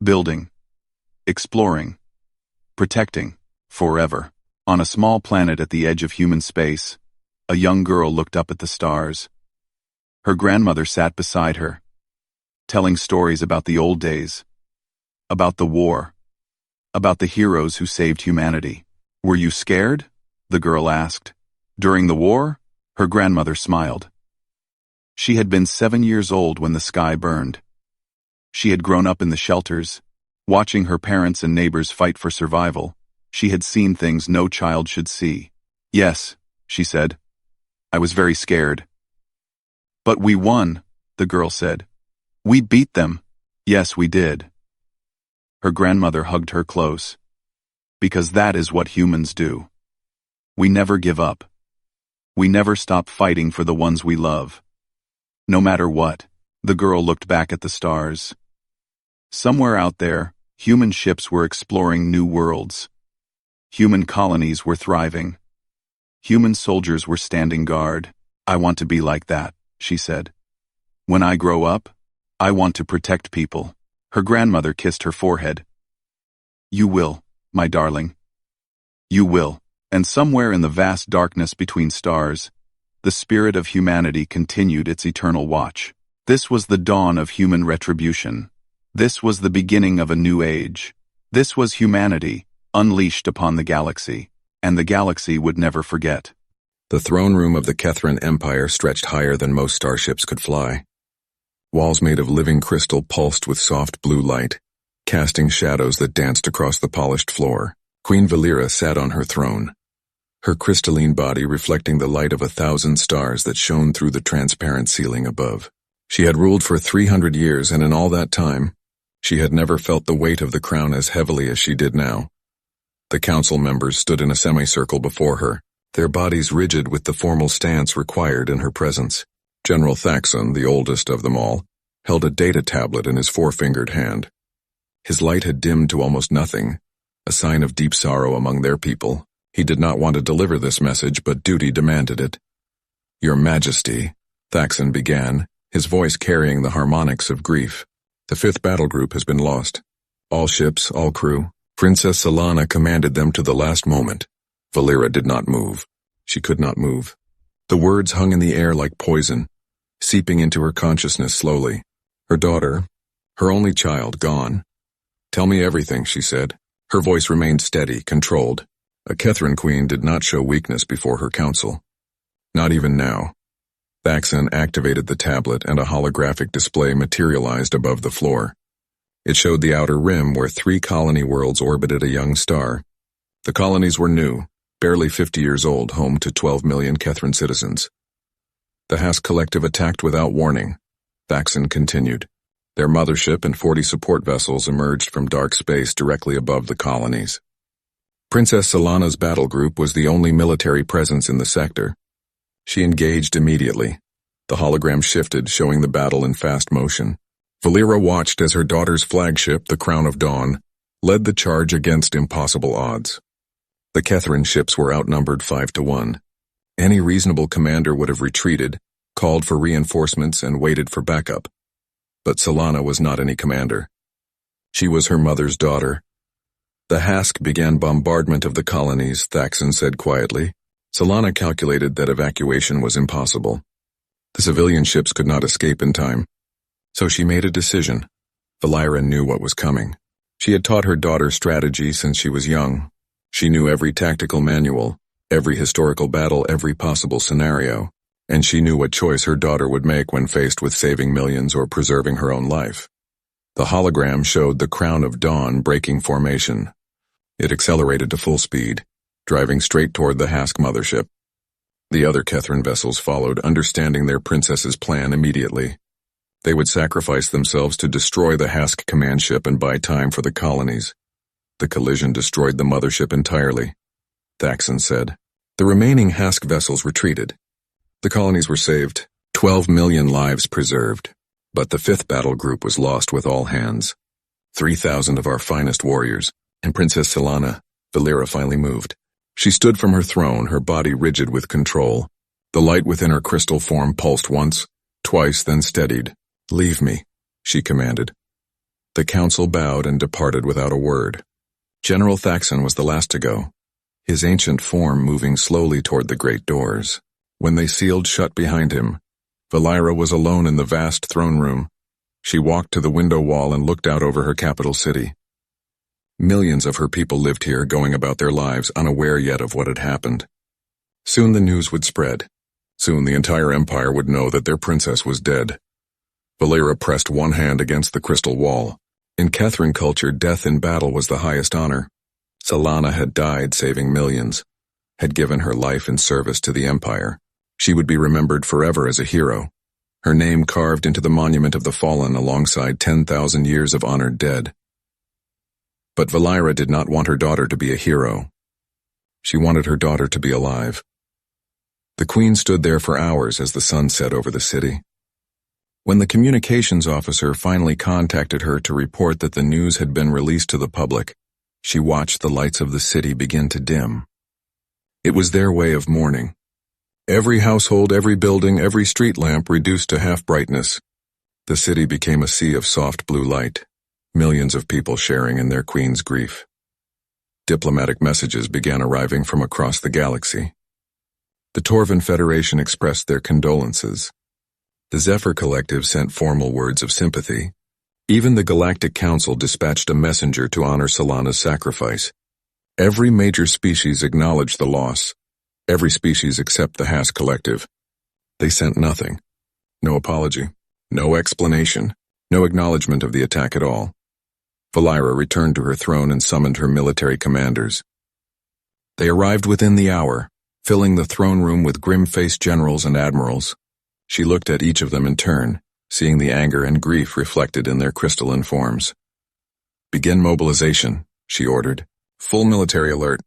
building, exploring, protecting, forever. On a small planet at the edge of human space, a young girl looked up at the stars. Her grandmother sat beside her, telling stories about the old days, about the war, about the heroes who saved humanity. "Were you scared?" the girl asked. "During the war?" Her grandmother smiled. She had been 7 years old when the sky burned. She had grown up in the shelters, watching her parents and neighbors fight for survival. She had seen things no child should see. "Yes," she said. "I was very scared. But we won, the girl said. We beat them. Yes, we did. Her grandmother hugged her close. Because that is what humans do. We never give up. We never stop fighting for the ones we love. No matter what, the girl looked back at the stars. Somewhere out there, human ships were exploring new worlds. Human colonies were thriving. Human soldiers were standing guard. I want to be like that, she said. When I grow up, I want to protect people. Her grandmother kissed her forehead. You will, my darling. You will. And somewhere in the vast darkness between stars, the spirit of humanity continued its eternal watch. This was the dawn of human retribution. This was the beginning of a new age. This was humanity, unleashed upon the galaxy, and the galaxy would never forget. The throne room of the Kethran Empire stretched higher than most starships could fly. Walls made of living crystal pulsed with soft blue light, casting shadows that danced across the polished floor. Queen Valera sat on her throne, her crystalline body reflecting the light of 1,000 stars that shone through the transparent ceiling above. She had ruled for 300 years, and in all that time, she had never felt the weight of the crown as heavily as she did now. The council members stood in a semicircle before her, their bodies rigid with the formal stance required in her presence. General Thaxon, the oldest of them all, held a data tablet in his four-fingered hand. His light had dimmed to almost nothing, a sign of deep sorrow among their people. He did not want to deliver this message, but duty demanded it. Your Majesty, Thaxon began, his voice carrying the harmonics of grief. The 5th battle group has been lost. All ships, all crew. Princess Solana commanded them to the last moment. Valera did not move. She could not move. The words hung in the air like poison, seeping into her consciousness slowly. Her daughter, her only child, gone. Tell me everything, she said. Her voice remained steady, controlled. A Kethran queen did not show weakness before her council. Not even now. Thaxon activated the tablet and a holographic display materialized above the floor. It showed the outer rim where 3 colony worlds orbited a young star. The colonies were new, barely 50 years old, home to 12 million Kethran citizens. The Hask Collective attacked without warning. Thaxon continued. Their mothership and 40 support vessels emerged from dark space directly above the colonies. Princess Solana's battle group was the only military presence in the sector. She engaged immediately. The hologram shifted, showing the battle in fast motion. Valera watched as her daughter's flagship, the Crown of Dawn, led the charge against impossible odds. The Kethran ships were outnumbered 5-1. Any reasonable commander would have retreated, called for reinforcements, and waited for backup. But Solana was not any commander. She was her mother's daughter. The Hask began bombardment of the colonies, Thaxon said quietly. Solana calculated that evacuation was impossible. The civilian ships could not escape in time. So she made a decision. Valera knew what was coming. She had taught her daughter strategy since she was young. She knew every tactical manual, every historical battle, every possible scenario, and she knew what choice her daughter would make when faced with saving millions or preserving her own life. The hologram showed the Crown of Dawn breaking formation. It accelerated to full speed, driving straight toward the Hask mothership. The other Kethran vessels followed, understanding their princess's plan immediately. They would sacrifice themselves to destroy the Hask command ship and buy time for the colonies. The collision destroyed the mothership entirely, Thaxon said. The remaining Hask vessels retreated. The colonies were saved, 12 million lives preserved, but the 5th battle group was lost with all hands. 3,000 of our finest warriors, and Princess Solana, Valera finally moved. She stood from her throne, her body rigid with control. The light within her crystal form pulsed once, twice, then steadied. Leave me, she commanded. The council bowed and departed without a word. General Thaxon was the last to go, his ancient form moving slowly toward the great doors. When they sealed shut behind him, Valera was alone in the vast throne room. She walked to the window wall and looked out over her capital city. Millions of her people lived here, going about their lives, unaware yet of what had happened. Soon the news would spread. Soon the entire empire would know that their princess was dead. Valera pressed one hand against the crystal wall. In Kethran culture, death in battle was the highest honor. Solana had died saving millions, had given her life in service to the empire. She would be remembered forever as a hero. her name carved into the monument of the fallen alongside 10,000 years of honored dead. But Valira did not want her daughter to be a hero. She wanted her daughter to be alive. The Queen stood there for hours as the sun set over the city. When the communications officer finally contacted her to report that the news had been released to the public, she watched the lights of the city begin to dim. It was their way of mourning. Every household, every building, every street lamp reduced to half brightness. The city became a sea of soft blue light, millions of people sharing in their queen's grief. Diplomatic messages began arriving from across the galaxy. The Torvan Federation expressed their condolences. The Zephyr Collective sent formal words of sympathy. Even the Galactic Council dispatched a messenger to honor Solana's sacrifice. Every major species acknowledged the loss. Every species except the Hask Collective. They sent nothing. No apology. No explanation. No acknowledgement of the attack at all. Valira returned to her throne and summoned her military commanders. They arrived within the hour, filling the throne room with grim-faced generals and admirals. She looked at each of them in turn, seeing the anger and grief reflected in their crystalline forms. "Begin mobilization," she ordered. "Full military alert.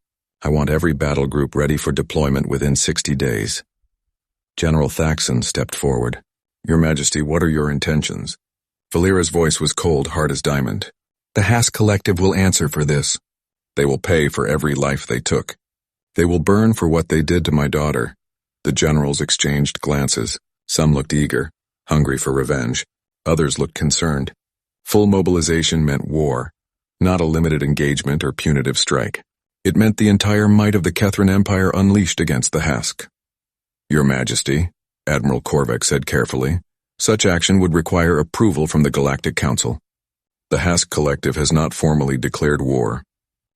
I want every battle group ready for deployment within 60 days. General Thaxon stepped forward. "Your Majesty, what are your intentions?" Valira's voice was cold, hard as diamond. "The Hask Collective will answer for this. They will pay for every life they took. They will burn for what they did to my daughter." The generals exchanged glances. Some looked eager, hungry for revenge. Others looked concerned. Full mobilization meant war, not a limited engagement or punitive strike. It meant the entire might of the Kethran Empire unleashed against the Hask. "Your Majesty," Admiral Korvac said carefully, "such action would require approval from the Galactic Council. The Hask Collective has not formally declared war.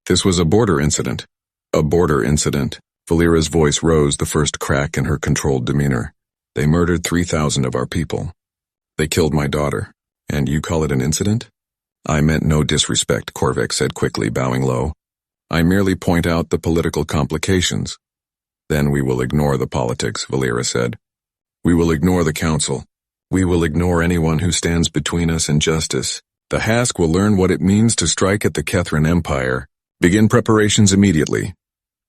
This was a border incident." "A border incident." Valira's voice rose, the first crack in her controlled demeanor. "They murdered 3,000 of our people. They killed my daughter. And you call it an incident?" "I meant no disrespect," Korvac said quickly, bowing low. "I merely point out the political complications." "Then we will ignore the politics," Valira said. "We will ignore the Council. We will ignore anyone who stands between us and justice. The Hask will learn what it means to strike at the Kethran Empire. Begin preparations immediately."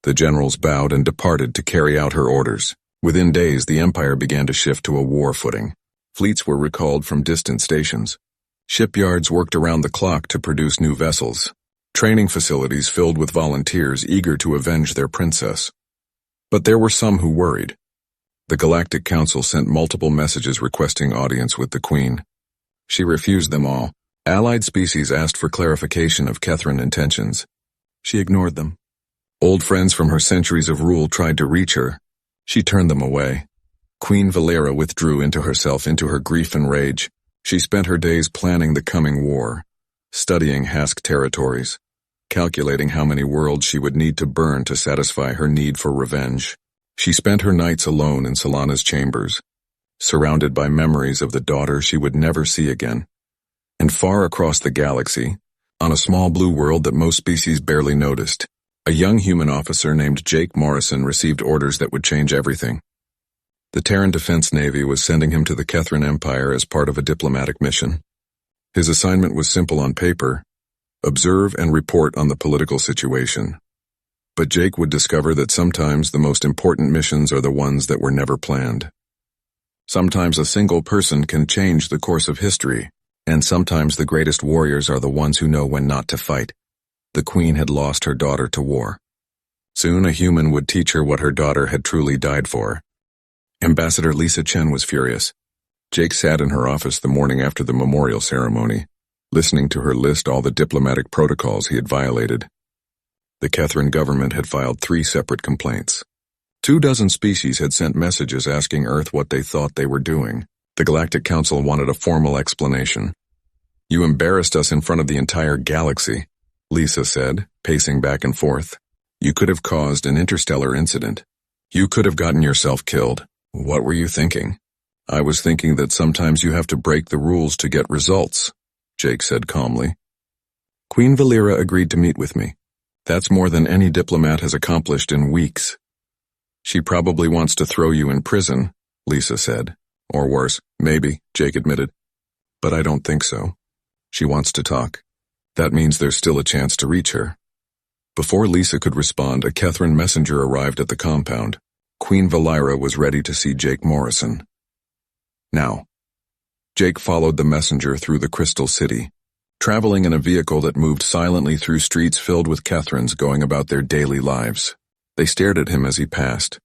The generals bowed and departed to carry out her orders. Within days, the Empire began to shift to a war footing. Fleets were recalled from distant stations. Shipyards worked around the clock to produce new vessels. Training facilities filled with volunteers eager to avenge their princess. But there were some who worried. The Galactic Council sent multiple messages requesting audience with the Queen. She refused them all. Allied species asked for clarification of Kethran intentions. She ignored them. Old friends from her centuries of rule tried to reach her. She turned them away. Queen Valira withdrew into herself, into her grief and rage. She spent her days planning the coming war, studying Hask territories, calculating how many worlds she would need to burn to satisfy her need for revenge. She spent her nights alone in Solana's chambers, surrounded by memories of the daughter she would never see again. And far across the galaxy, on a small blue world that most species barely noticed, a young human officer named Jake Morrison received orders that would change everything. The Terran Defense Navy was sending him to the Kethran Empire as part of a diplomatic mission. His assignment was simple on paper: observe and report on the political situation. But Jake would discover that sometimes the most important missions are the ones that were never planned. Sometimes a single person can change the course of history, and sometimes the greatest warriors are the ones who know when not to fight. The Queen had lost her daughter to war. Soon a human would teach her what her daughter had truly died for. Ambassador Lisa Chen was furious. Jake sat in her office the morning after the memorial ceremony, listening to her list all the diplomatic protocols he had violated. The Kethran government had filed 3 separate complaints. 24 species had sent messages asking Earth what they thought they were doing. The Galactic Council wanted a formal explanation. "You embarrassed us in front of the entire galaxy," Lisa said, pacing back and forth. "You could have caused an interstellar incident. You could have gotten yourself killed. What were you thinking?" "I was thinking that sometimes you have to break the rules to get results," Jake said calmly. "Queen Valira agreed to meet with me. That's more than any diplomat has accomplished in weeks." "She probably wants to throw you in prison," Lisa said. Or worse. Maybe, Jake admitted. But I don't think so. She wants to talk. That means there's still a chance to reach her. Before Lisa could respond, a Catherine messenger arrived at the compound. Queen Valira was ready to see Jake Morrison. Now. Jake followed the messenger through the Crystal City, traveling in a vehicle that moved silently through streets filled with Catherines going about their daily lives. They stared at him as he passed,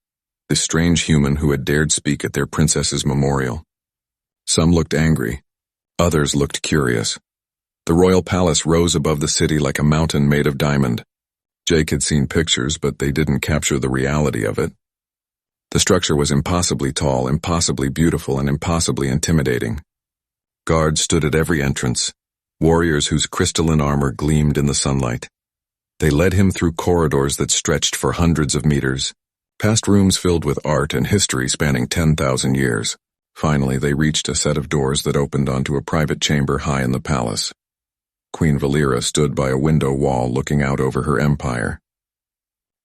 this strange human who had dared speak at their princess's memorial. Some looked angry. Others looked curious. The royal palace rose above the city like a mountain made of diamond. Jake had seen pictures, but they didn't capture the reality of it. The structure was impossibly tall, impossibly beautiful, and impossibly intimidating. Guards stood at every entrance, warriors whose crystalline armor gleamed in the sunlight. They led him through corridors that stretched for hundreds of meters, past rooms filled with art and history spanning 10,000 years. Finally, they reached a set of doors that opened onto a private chamber high in the palace. Queen Valira stood by a window wall looking out over her empire.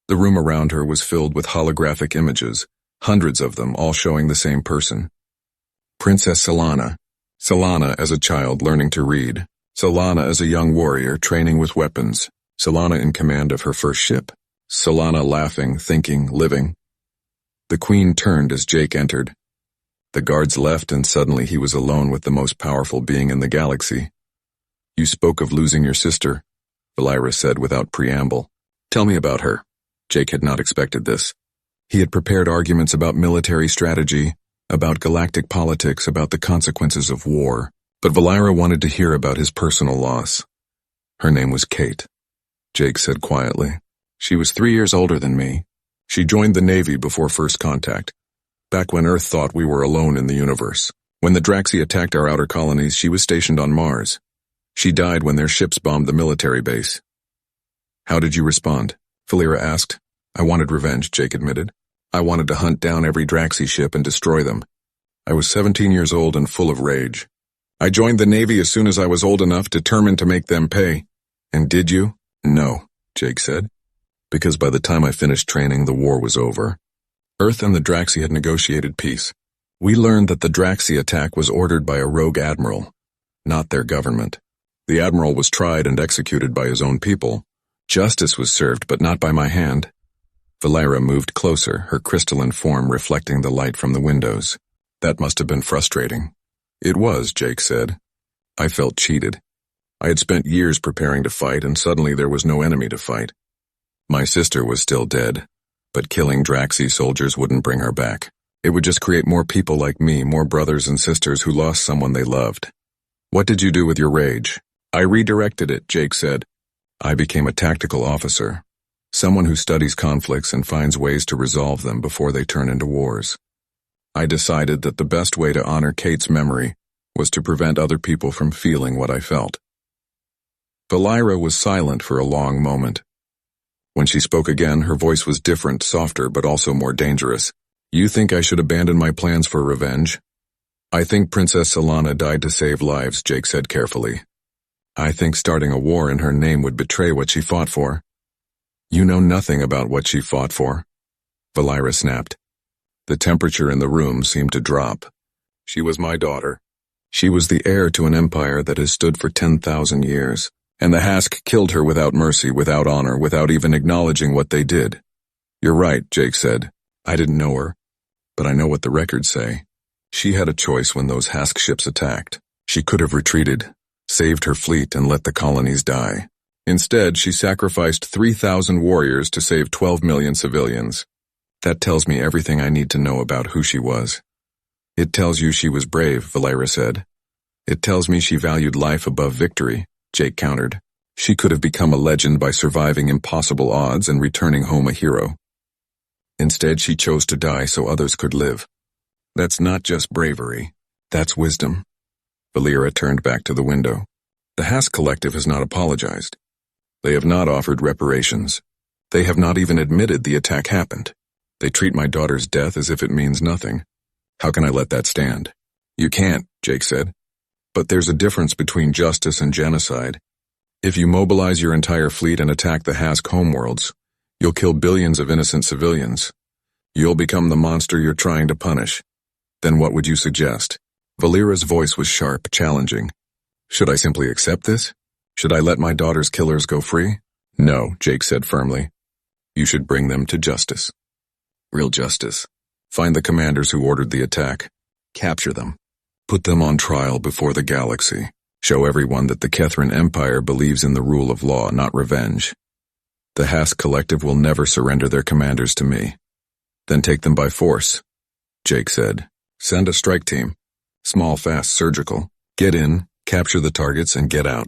The room around her was filled with holographic images, hundreds of them, all showing the same person. Princess Solana. Solana as a child learning to read. Solana as a young warrior training with weapons. Solana in command of her first ship. Solana laughing, thinking, living. The queen turned as Jake entered. The guards left, and suddenly he was alone with the most powerful being in the galaxy. You spoke of losing your sister, Valira said without preamble. Tell me about her. Jake had not expected this. He had prepared arguments about military strategy, about galactic politics, about the consequences of war, but Valira wanted to hear about his personal loss. Her name was Kate, Jake said quietly. She was 3 years older than me. She joined the Navy before first contact, back when Earth thought we were alone in the universe. When the Draxi attacked our outer colonies, she was stationed on Mars. She died when their ships bombed the military base. How did you respond? Valira asked. I wanted revenge, Jake admitted. I wanted to hunt down every Draxi ship and destroy them. I was 17 years old and full of rage. I joined the Navy as soon as I was old enough, determined to make them pay. And did you? No, Jake said. Because by the time I finished training, the war was over. Earth and the Draxi had negotiated peace. We learned that the Draxi attack was ordered by a rogue admiral, not their government. The admiral was tried and executed by his own people. Justice was served, but not by my hand. Valira moved closer, her crystalline form reflecting the light from the windows. That must have been frustrating. It was, Jake said. I felt cheated. I had spent years preparing to fight, and suddenly there was no enemy to fight. My sister was still dead, but killing Draxi soldiers wouldn't bring her back. It would just create more people like me, more brothers and sisters who lost someone they loved. What did you do with your rage? I redirected it, Jake said. I became a tactical officer, someone who studies conflicts and finds ways to resolve them before they turn into wars. I decided that the best way to honor Kate's memory was to prevent other people from feeling what I felt. Valira was silent for a long moment. When she spoke again, her voice was different, softer, but also more dangerous. You think I should abandon my plans for revenge? I think Princess Solana died to save lives, Jake said carefully. I think starting a war in her name would betray what she fought for. You know nothing about what she fought for, Valira snapped. The temperature in the room seemed to drop. She was my daughter. She was the heir to an empire that has stood for 10,000 years. And the Hask killed her without mercy, without honor, without even acknowledging what they did. You're right, Jake said. I didn't know her, but I know what the records say. She had a choice when those Hask ships attacked. She could have retreated, saved her fleet, and let the colonies die. Instead, she sacrificed 3,000 warriors to save 12 million civilians. That tells me everything I need to know about who she was. It tells you she was brave, Valira said. It tells me she valued life above victory, Jake countered. She could have become a legend by surviving impossible odds and returning home a hero. Instead, she chose to die so others could live. That's not just bravery. That's wisdom. Valira turned back to the window. The Hask Collective has not apologized. They have not offered reparations. They have not even admitted the attack happened. They treat my daughter's death as if it means nothing. How can I let that stand? You can't, Jake said. But there's a difference between justice and genocide. If you mobilize your entire fleet and attack the Hask homeworlds, you'll kill billions of innocent civilians. You'll become the monster you're trying to punish. Then what would you suggest? Valera's voice was sharp, challenging. Should I simply accept this? Should I let my daughter's killers go free? No, Jake said firmly. You should bring them to justice. Real justice. Find the commanders who ordered the attack. Capture them. Put them on trial before the galaxy. Show everyone that the Kethran Empire believes in the rule of law, not revenge. The Hask Collective will never surrender their commanders to me. Then take them by force, Jake said. Send a strike team. Small, fast, surgical. Get in, capture the targets, and get out.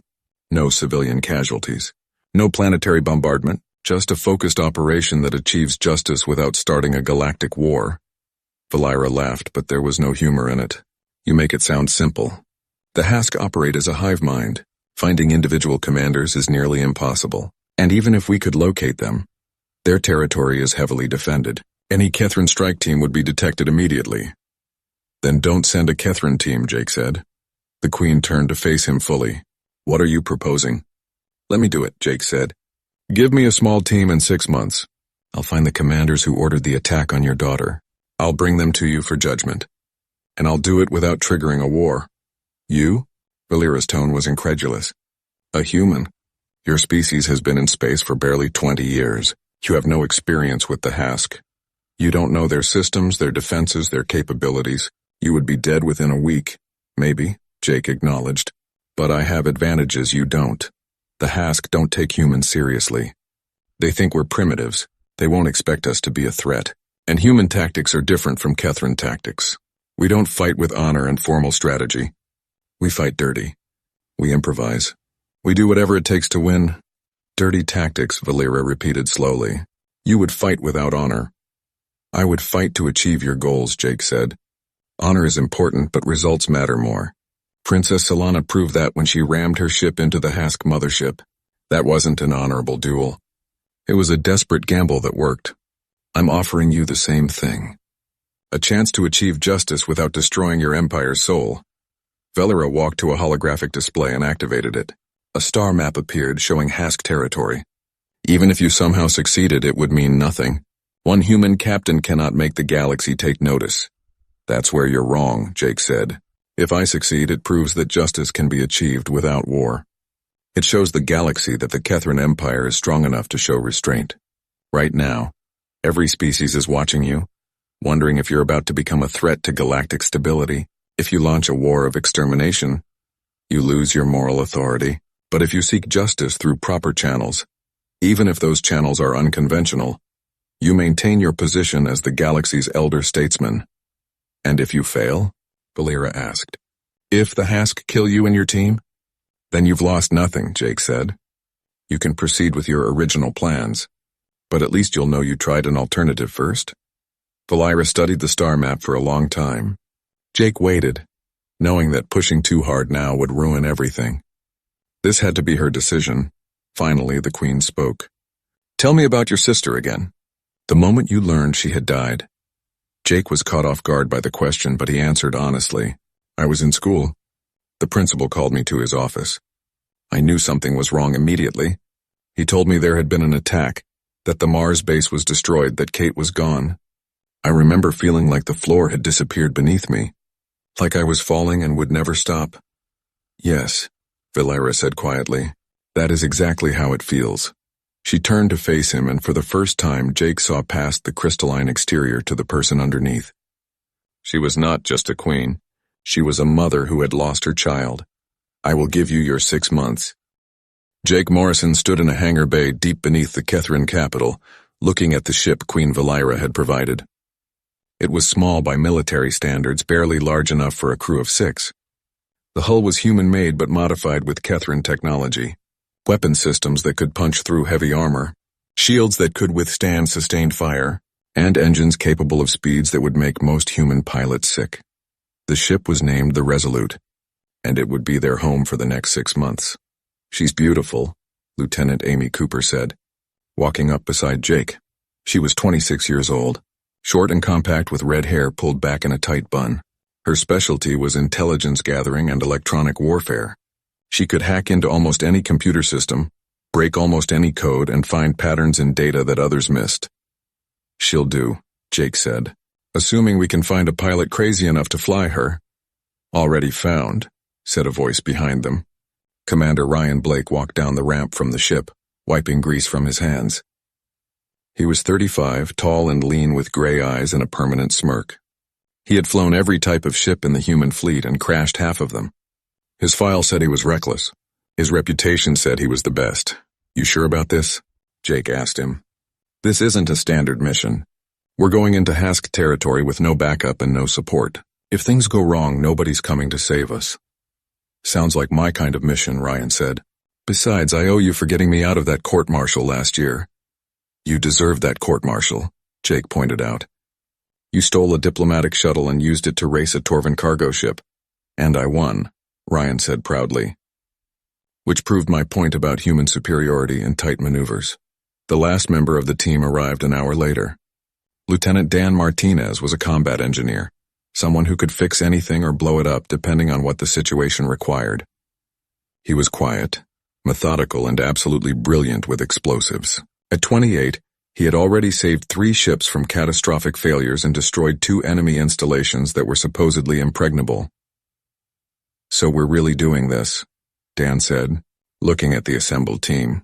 No civilian casualties. No planetary bombardment, just a focused operation that achieves justice without starting a galactic war. Valera laughed, but there was no humor in it. You make it sound simple. The Hask operate as a hive mind. Finding individual commanders is nearly impossible. And even if we could locate them, their territory is heavily defended. Any Kethran strike team would be detected immediately. Then don't send a Kethran team, Jake said. The Queen turned to face him fully. What are you proposing? Let me do it, Jake said. Give me a small team in 6 months. I'll find the commanders who ordered the attack on your daughter. I'll bring them to you for judgment. And I'll do it without triggering a war. You? Valera's tone was incredulous. A human. Your species has been in space for barely 20 years. You have no experience with the Hask. You don't know their systems, their defenses, their capabilities. You would be dead within a week. Maybe, Jake acknowledged. But I have advantages you don't. The Hask don't take humans seriously. They think we're primitives. They won't expect us to be a threat. And human tactics are different from Kethran tactics. We don't fight with honor and formal strategy. We fight dirty. We improvise. We do whatever it takes to win. Dirty tactics, Valera repeated slowly. You would fight without honor. I would fight to achieve your goals, Jake said. Honor is important, but results matter more. Princess Solana proved that when she rammed her ship into the Hask mothership. That wasn't an honorable duel. It was a desperate gamble that worked. I'm offering you the same thing. A chance to achieve justice without destroying your empire's soul. Valera walked to a holographic display and activated it. A star map appeared showing Hask territory. Even if you somehow succeeded, it would mean nothing. One human captain cannot make the galaxy take notice. That's where you're wrong, Jake said. If I succeed, it proves that justice can be achieved without war. It shows the galaxy that the Kethran Empire is strong enough to show restraint. Right now, every species is watching you, wondering if you're about to become a threat to galactic stability. If you launch a war of extermination, you lose your moral authority. But if you seek justice through proper channels, even if those channels are unconventional, you maintain your position as the galaxy's elder statesman. And if you fail? Valera asked. If the Hask kill you and your team? Then you've lost nothing, Jake said. You can proceed with your original plans, but at least you'll know you tried an alternative first. Valera studied the star map for a long time. Jake waited, knowing that pushing too hard now would ruin everything. This had to be her decision. Finally, the Queen spoke. Tell me about your sister again. The moment you learned she had died. Jake was caught off guard by the question, but he answered honestly. I was in school. The principal called me to his office. I knew something was wrong immediately. He told me there had been an attack, that the Mars base was destroyed, that Kate was gone. I remember feeling like the floor had disappeared beneath me, like I was falling and would never stop. Yes, Valera said quietly. That is exactly how it feels. She turned to face him, and for the first time Jake saw past the crystalline exterior to the person underneath. She was not just a queen. She was a mother who had lost her child. I will give you your 6 months. Jake Morrison stood in a hangar bay deep beneath the Kethran capital, looking at the ship Queen Valera had provided. It was small by military standards, barely large enough for a crew of 6. The hull was human-made but modified with Kethran technology. Weapon systems that could punch through heavy armor, shields that could withstand sustained fire, and engines capable of speeds that would make most human pilots sick. The ship was named the Resolute, and it would be their home for the next 6 months. She's beautiful, Lieutenant Amy Cooper said, walking up beside Jake. She was 26 years old, short and compact with red hair pulled back in a tight bun. Her specialty was intelligence gathering and electronic warfare. She could hack into almost any computer system, break almost any code, and find patterns in data that others missed. She'll do, Jake said. Assuming we can find a pilot crazy enough to fly her. Already found, said a voice behind them. Commander Ryan Blake walked down the ramp from the ship, wiping grease from his hands. He was 35, tall and lean with gray eyes and a permanent smirk. He had flown every type of ship in the human fleet and crashed half of them. His file said he was reckless. His reputation said he was the best. You sure about this? Jake asked him. This isn't a standard mission. We're going into Hask territory with no backup and no support. If things go wrong, nobody's coming to save us. Sounds like my kind of mission, Ryan said. Besides, I owe you for getting me out of that court-martial last year. You deserved that court-martial, Jake pointed out. You stole a diplomatic shuttle and used it to race a Torvan cargo ship. And I won, Ryan said proudly. Which proved my point about human superiority in tight maneuvers. The last member of the team arrived an hour later. Lieutenant Dan Martinez was a combat engineer, someone who could fix anything or blow it up depending on what the situation required. He was quiet, methodical, and absolutely brilliant with explosives. At 28, he had already saved 3 ships from catastrophic failures and destroyed 2 enemy installations that were supposedly impregnable. So we're really doing this, Dan said, looking at the assembled team.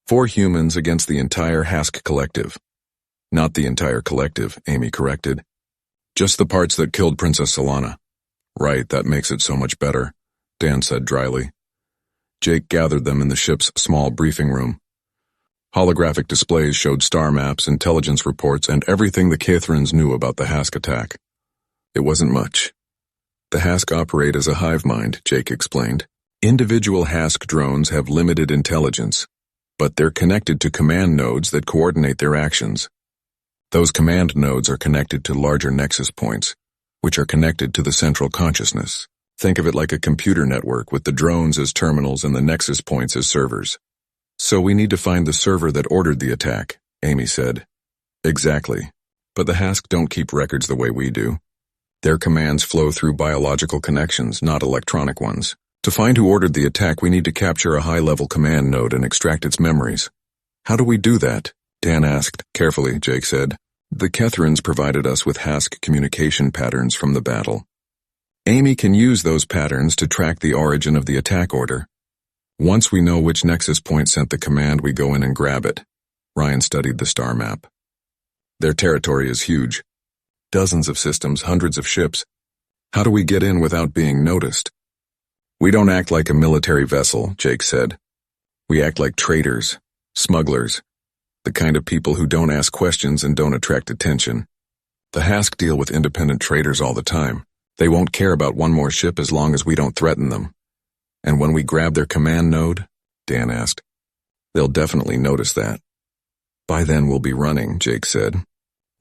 4 humans against the entire Hask collective. Not the entire collective, Amy corrected. Just the parts that killed Princess Solana. Right, that makes it so much better, Dan said dryly. Jake gathered them in the ship's small briefing room. Holographic displays showed star maps, intelligence reports, and everything the Catherans knew about the Hask attack. It wasn't much. The Hask operate as a hive mind, Jake explained. Individual Hask drones have limited intelligence, but they're connected to command nodes that coordinate their actions. Those command nodes are connected to larger nexus points, which are connected to the central consciousness. Think of it like a computer network with the drones as terminals and the nexus points as servers. So we need to find the server that ordered the attack, Amy said. Exactly. But the Hask don't keep records the way we do. Their commands flow through biological connections, not electronic ones. To find who ordered the attack, we need to capture a high-level command node and extract its memories. How do we do that? Dan asked. Carefully, Jake said. The Catherans provided us with Hask communication patterns from the battle. Amy can use those patterns to track the origin of the attack order. Once we know which nexus point sent the command, we go in and grab it. Ryan studied the star map. Their territory is huge. Dozens of systems, hundreds of ships. How do we get in without being noticed? We don't act like a military vessel, Jake said. We act like traders, smugglers, the kind of people who don't ask questions and don't attract attention. The Hask deal with independent traders all the time. They won't care about one more ship as long as we don't threaten them. And when we grab their command node, Dan asked, they'll definitely notice that. By then we'll be running, Jake said.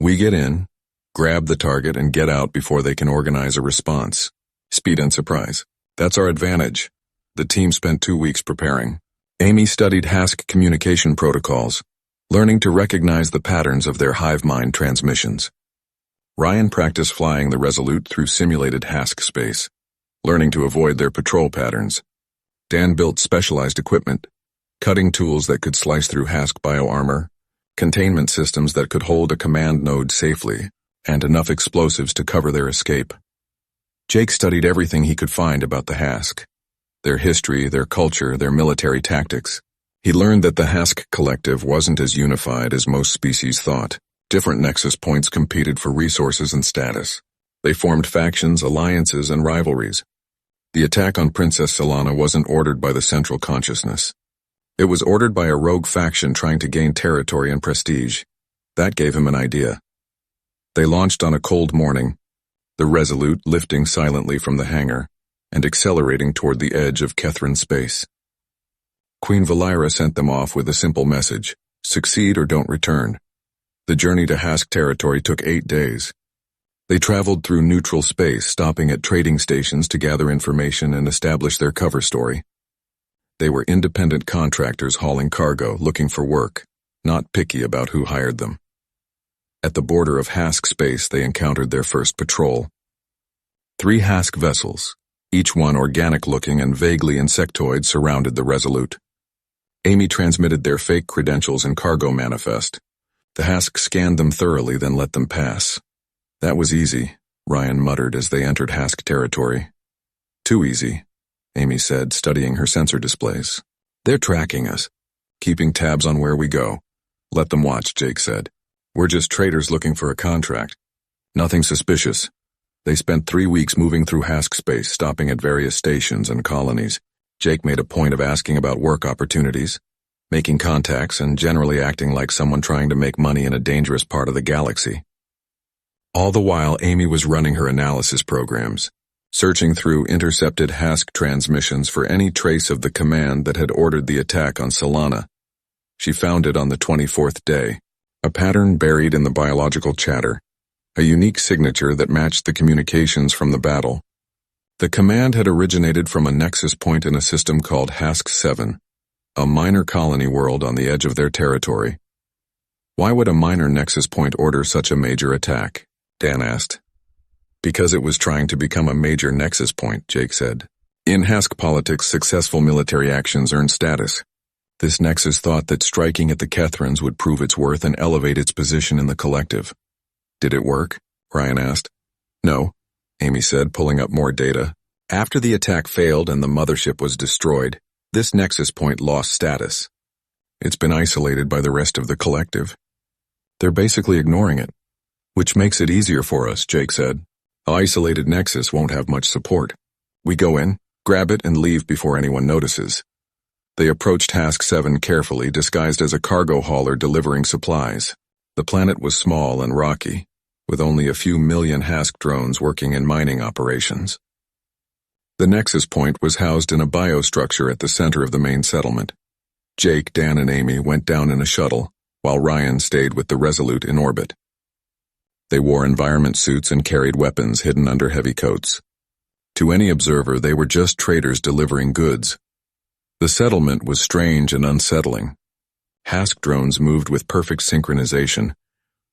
We get in, grab the target, and get out before they can organize a response. Speed and surprise. That's our advantage. The team spent 2 weeks preparing. Amy studied Hask communication protocols, learning to recognize the patterns of their hive mind transmissions. Ryan practiced flying the Resolute through simulated Hask space, learning to avoid their patrol patterns. Dan built specialized equipment, cutting tools that could slice through Hask bioarmor, containment systems that could hold a command node safely, and enough explosives to cover their escape. Jake studied everything he could find about the Hask, their history, their culture, their military tactics. He learned that the Hask collective wasn't as unified as most species thought. Different nexus points competed for resources and status. They formed factions, alliances, and rivalries. The attack on Princess Solana wasn't ordered by the central consciousness. It was ordered by a rogue faction trying to gain territory and prestige. That gave him an idea. They launched on a cold morning, the Resolute lifting silently from the hangar and accelerating toward the edge of Kethran space. Queen Valira sent them off with a simple message: succeed or don't return. The journey to Hask territory took 8 days. They traveled through neutral space, stopping at trading stations to gather information and establish their cover story. They were independent contractors hauling cargo, looking for work, not picky about who hired them. At the border of Hask space, they encountered their first patrol. 3 Hask vessels, each one organic-looking and vaguely insectoid, surrounded the Resolute. Amy transmitted their fake credentials and cargo manifest. The Hask scanned them thoroughly, then let them pass. That was easy, Ryan muttered as they entered Hask territory. Too easy, Amy said, studying her sensor displays. They're tracking us, keeping tabs on where we go. Let them watch, Jake said. We're just traders looking for a contract. Nothing suspicious. They spent 3 weeks moving through Hask space, stopping at various stations and colonies. Jake made a point of asking about work opportunities, making contacts, and generally acting like someone trying to make money in a dangerous part of the galaxy. All the while, Amy was running her analysis programs, searching through intercepted Hask transmissions for any trace of the command that had ordered the attack on Solana. She found it on the 24th day, a pattern buried in the biological chatter, a unique signature that matched the communications from the battle. The command had originated from a nexus point in a system called Hask 7, a minor colony world on the edge of their territory. Why would a minor nexus point order such a major attack? Dan asked. Because it was trying to become a major nexus point, Jake said. In Hask politics, successful military actions earn status. This nexus thought that striking at the Kethrans would prove its worth and elevate its position in the collective. Did it work? Ryan asked. No, Amy said, pulling up more data. After the attack failed and the mothership was destroyed, this nexus point lost status. It's been isolated by the rest of the collective. They're basically ignoring it, which makes it easier for us, Jake said. An isolated nexus won't have much support. We go in, grab it, and leave before anyone notices. They approached Hask 7 carefully, disguised as a cargo hauler delivering supplies. The planet was small and rocky, with only a few million Hask drones working in mining operations. The nexus point was housed in a biostructure at the center of the main settlement. Jake, Dan, and Amy went down in a shuttle, while Ryan stayed with the Resolute in orbit. They wore environment suits and carried weapons hidden under heavy coats. To any observer, they were just traders delivering goods. The settlement was strange and unsettling. Hask drones moved with perfect synchronization,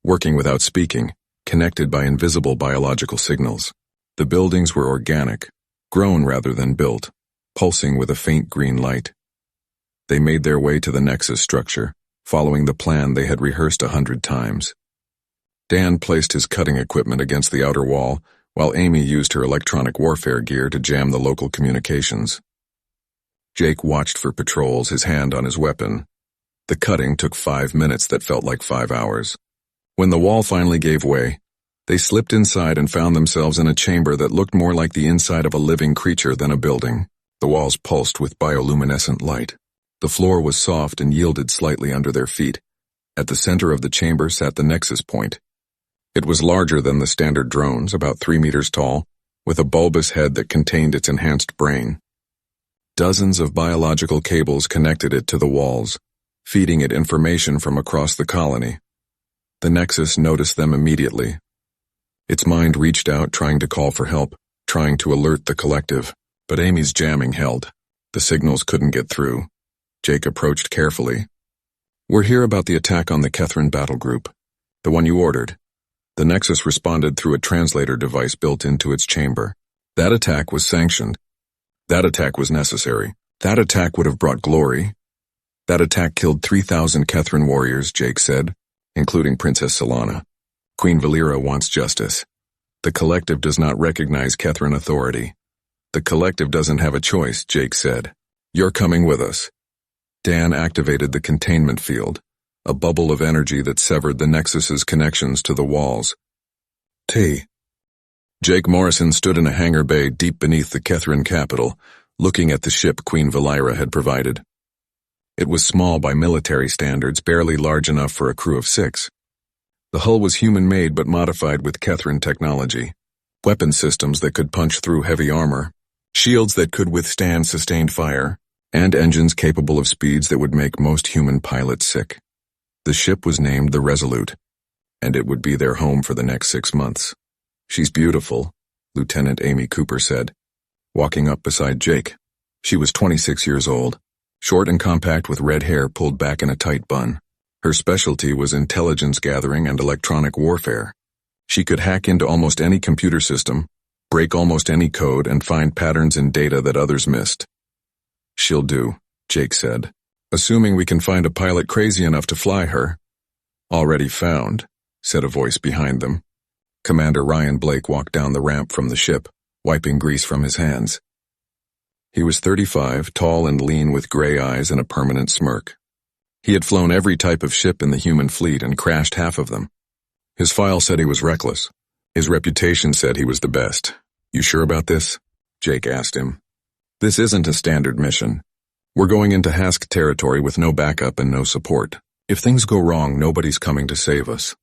working without speaking, connected by invisible biological signals. The buildings were organic, grown rather than built, pulsing with a faint green light. They made their way to the nexus structure, following the plan they had rehearsed 100 times. Dan placed his cutting equipment against the outer wall, while Amy used her electronic warfare gear to jam the local communications. Jake watched for patrols, his hand on his weapon. The cutting took 5 minutes that felt like 5 hours. When the wall finally gave way, they slipped inside and found themselves in a chamber that looked more like the inside of a living creature than a building. The walls pulsed with bioluminescent light. The floor was soft and yielded slightly under their feet. At the center of the chamber sat the nexus point. It was larger than the standard drones, about 3 meters tall, with a bulbous head that contained its enhanced brain. Dozens of biological cables connected it to the walls, feeding it information from across the colony. The Nexus noticed them immediately. Its mind reached out, trying to call for help, trying to alert the collective, but Amy's jamming held. The signals couldn't get through. Jake approached carefully. We're here about the attack on the Kethran battle group, the one you ordered. The Nexus responded through a translator device built into its chamber. That attack was sanctioned. That attack was necessary. That attack would have brought glory. That attack killed 3,000 Kethran warriors, Jake said, including Princess Solana. Queen Valera wants justice. The collective does not recognize Kethran authority. The collective doesn't have a choice, Jake said. You're coming with us. Dan activated the containment field, a bubble of energy that severed the Nexus's connections to the walls. Jake Morrison stood in a hangar bay deep beneath the Kethran capital, looking at the ship Queen Valera had provided. It was small by military standards, barely large enough for a crew of 6. The hull was human-made but modified with Kethran technology. Weapon systems that could punch through heavy armor, shields that could withstand sustained fire, and engines capable of speeds that would make most human pilots sick. The ship was named the Resolute, and it would be their home for the next 6 months. She's beautiful, Lieutenant Amy Cooper said, walking up beside Jake. She was 26 years old, short and compact with red hair pulled back in a tight bun. Her specialty was intelligence gathering and electronic warfare. She could hack into almost any computer system, break almost any code, and find patterns in data that others missed. She'll do, Jake said, assuming we can find a pilot crazy enough to fly her. Already found, said a voice behind them. Commander Ryan Blake walked down the ramp from the ship, wiping grease from his hands. He was 35, tall and lean with gray eyes and a permanent smirk. He had flown every type of ship in the human fleet and crashed half of them. His file said he was reckless. His reputation said he was the best. "You sure about this?" Jake asked him. "This isn't a standard mission. We're going into Hask territory with no backup and no support. If things go wrong, nobody's coming to save us."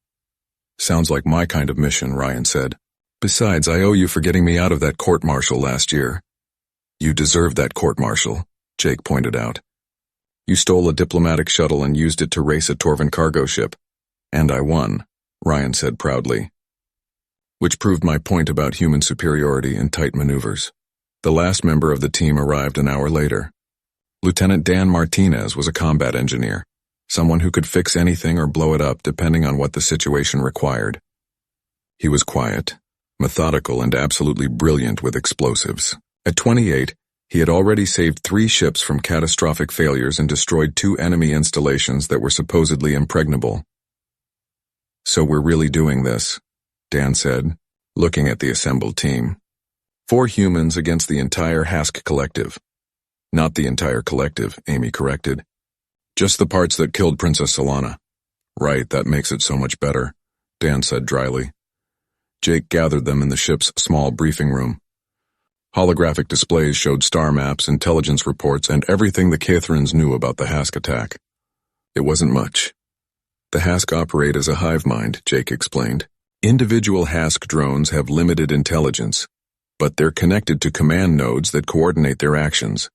"Sounds like my kind of mission," Ryan said. "Besides, I owe you for getting me out of that court-martial last year." "You deserved that court-martial," Jake pointed out. "You stole a diplomatic shuttle and used it to race a Torvan cargo ship. And I won," Ryan said proudly. Which proved my point about human superiority in tight maneuvers. The last member of the team arrived an hour later. Lieutenant Dan Martinez was a combat engineer, someone who could fix anything or blow it up depending on what the situation required. He was quiet, methodical, and absolutely brilliant with explosives. At 28, he had already saved 3 ships from catastrophic failures and destroyed 2 enemy installations that were supposedly impregnable. "So we're really doing this," Dan said, looking at the assembled team. 4 humans against the entire Hask collective. "Not the entire collective," Amy corrected. "Just the parts that killed Princess Solana." "Right, that makes it so much better," Dan said dryly. Jake gathered them in the ship's small briefing room. Holographic displays showed star maps, intelligence reports, and everything the Catherans knew about the Hask attack. It wasn't much. "The Hask operate as a hive mind," Jake explained. "Individual Hask drones have limited intelligence, but they're connected to command nodes that coordinate their actions.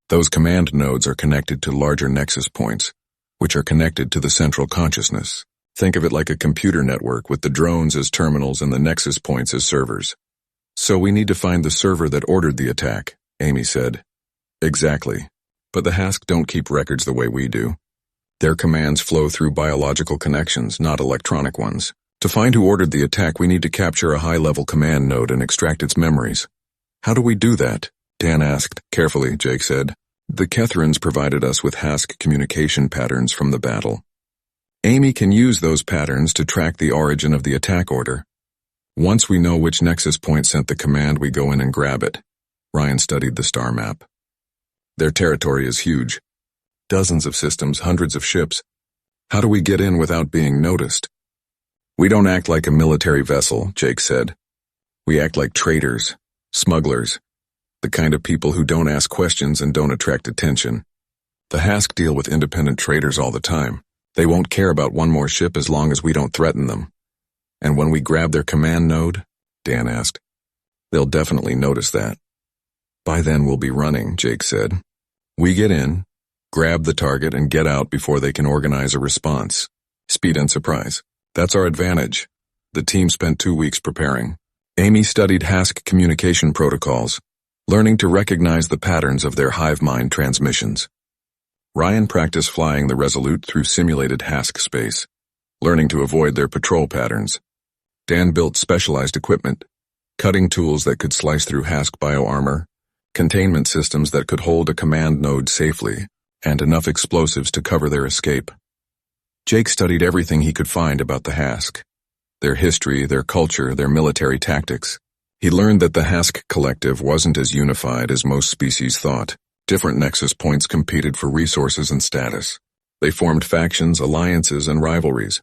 Those command nodes are connected to larger nexus points, which are connected to the central consciousness. Think of it like a computer network with the drones as terminals and the nexus points as servers." "So we need to find the server that ordered the attack," Amy said. "Exactly. But the Hask don't keep records the way we do. Their commands flow through biological connections, not electronic ones. To find who ordered the attack, we need to capture a high-level command node and extract its memories." "How do we do that?" Dan asked. "Carefully," Jake said. "The Catherans provided us with Hask communication patterns from the battle. Amy can use those patterns to track the origin of the attack order. Once we know which nexus point sent the command, we go in and grab it." Ryan studied the star map. "Their territory is huge. Dozens of systems, hundreds of ships. How do we get in without being noticed?" "We don't act like a military vessel," Jake said. "We act like traders, smugglers, the kind of people who don't ask questions and don't attract attention. The Hask deal with independent traders all the time. They won't care about one more ship as long as we don't threaten them. And when we grab their command node," Dan asked, "they'll definitely notice that." "By then we'll be running," Jake said. "We get in, grab the target, and get out before they can organize a response. Speed and surprise. That's our advantage." The team spent 2 weeks preparing. Amy studied Hask communication protocols, learning to recognize the patterns of their hive mind transmissions. Ryan practiced flying the Resolute through simulated Hask space, learning to avoid their patrol patterns. Dan built specialized equipment, cutting tools that could slice through Hask bioarmor, containment systems that could hold a command node safely, and enough explosives to cover their escape. Jake studied everything he could find about the Hask, their history, their culture, their military tactics. He learned that the Hask collective wasn't as unified as most species thought. Different nexus points competed for resources and status. They formed factions, alliances, and rivalries.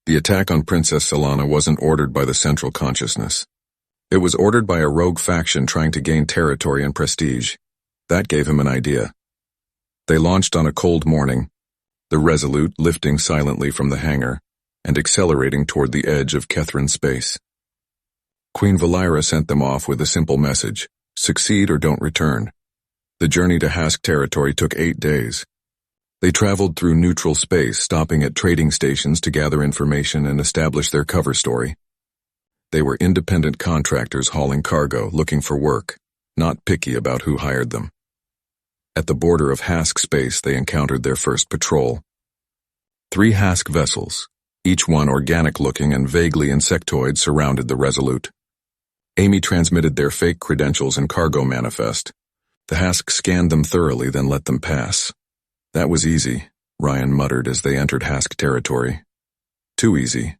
The attack on Princess Solana wasn't ordered by the central consciousness. It was ordered by a rogue faction trying to gain territory and prestige. That gave him an idea. They launched on a cold morning, the Resolute lifting silently from the hangar and accelerating toward the edge of Kethran space. Queen Valira sent them off with a simple message: succeed or don't return. The journey to Hask territory took 8 days. They traveled through neutral space, stopping at trading stations to gather information and establish their cover story. They were independent contractors hauling cargo, looking for work, not picky about who hired them. At the border of Hask space, they encountered their first patrol. 3 Hask vessels, each one organic-looking and vaguely insectoid, surrounded the Resolute. Amy transmitted their fake credentials and cargo manifest. The Hask scanned them thoroughly, then let them pass. "That was easy," Ryan muttered as they entered Hask territory. "Too easy."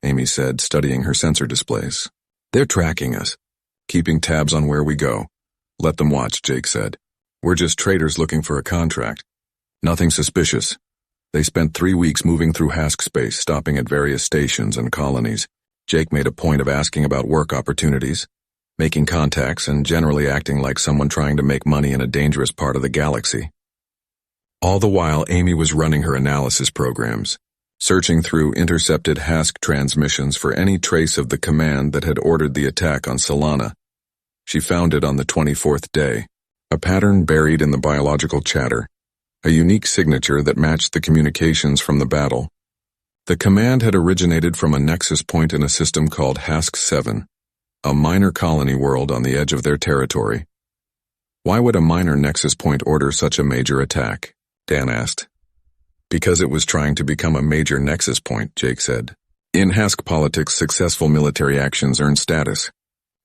Amy said, studying her sensor displays. They're tracking us, keeping tabs on where we go. Let them watch, Jake said. We're just traders looking for a contract. Nothing suspicious. They spent 3 weeks moving through Hask space, stopping at various stations and colonies. Jake made a point of asking about work opportunities, making contacts, and generally acting like someone trying to make money in a dangerous part of the galaxy. All the while, Amy was running her analysis programs, searching through intercepted Hask transmissions for any trace of the command that had ordered the attack on Solana. She found it on the 24th day, a pattern buried in the biological chatter, a unique signature that matched the communications from the battle. The command had originated from a nexus point in a system called Hask 7, a minor colony world on the edge of their territory. Why would a minor nexus point order such a major attack? Dan asked. Because it was trying to become a major nexus point, Jake said. In Hask politics, successful military actions earn status.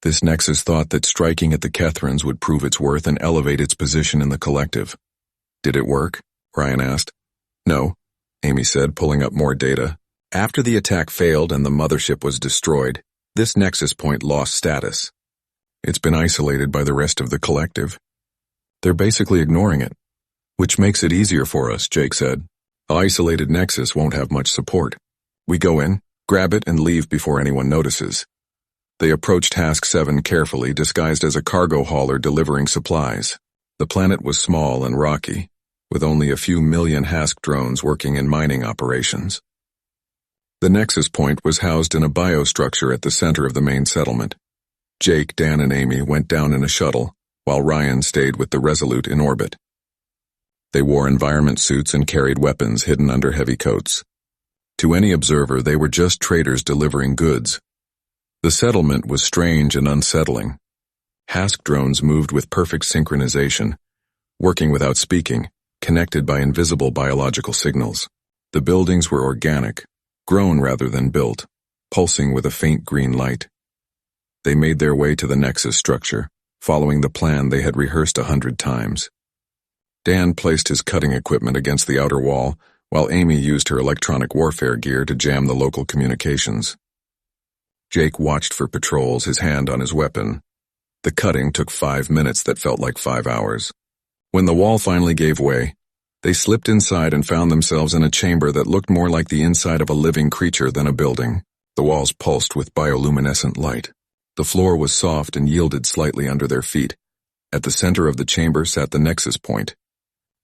This nexus thought that striking at the Kethrans would prove its worth and elevate its position in the collective. Did it work? Ryan asked. No, Amy said, pulling up more data. After the attack failed and the mothership was destroyed, this nexus point lost status. It's been isolated by the rest of the collective. They're basically ignoring it, which makes it easier for us, Jake said. The isolated nexus won't have much support. We go in, grab it, and leave before anyone notices. They approached Hask 7 carefully, disguised as a cargo hauler delivering supplies. The planet was small and rocky, with only a few million Hask drones working in mining operations. The nexus point was housed in a biostructure at the center of the main settlement. Jake, Dan, and Amy went down in a shuttle, while Ryan stayed with the Resolute in orbit. They wore environment suits and carried weapons hidden under heavy coats. To any observer, they were just traders delivering goods. The settlement was strange and unsettling. Hask drones moved with perfect synchronization, working without speaking, connected by invisible biological signals. The buildings were organic, grown rather than built, pulsing with a faint green light. They made their way to the nexus structure, following the plan they had rehearsed 100 times. Dan placed his cutting equipment against the outer wall, while Amy used her electronic warfare gear to jam the local communications. Jake watched for patrols, his hand on his weapon. The cutting took 5 minutes that felt like 5 hours. When the wall finally gave way, they slipped inside and found themselves in a chamber that looked more like the inside of a living creature than a building. The walls pulsed with bioluminescent light. The floor was soft and yielded slightly under their feet. At the center of the chamber sat the nexus point.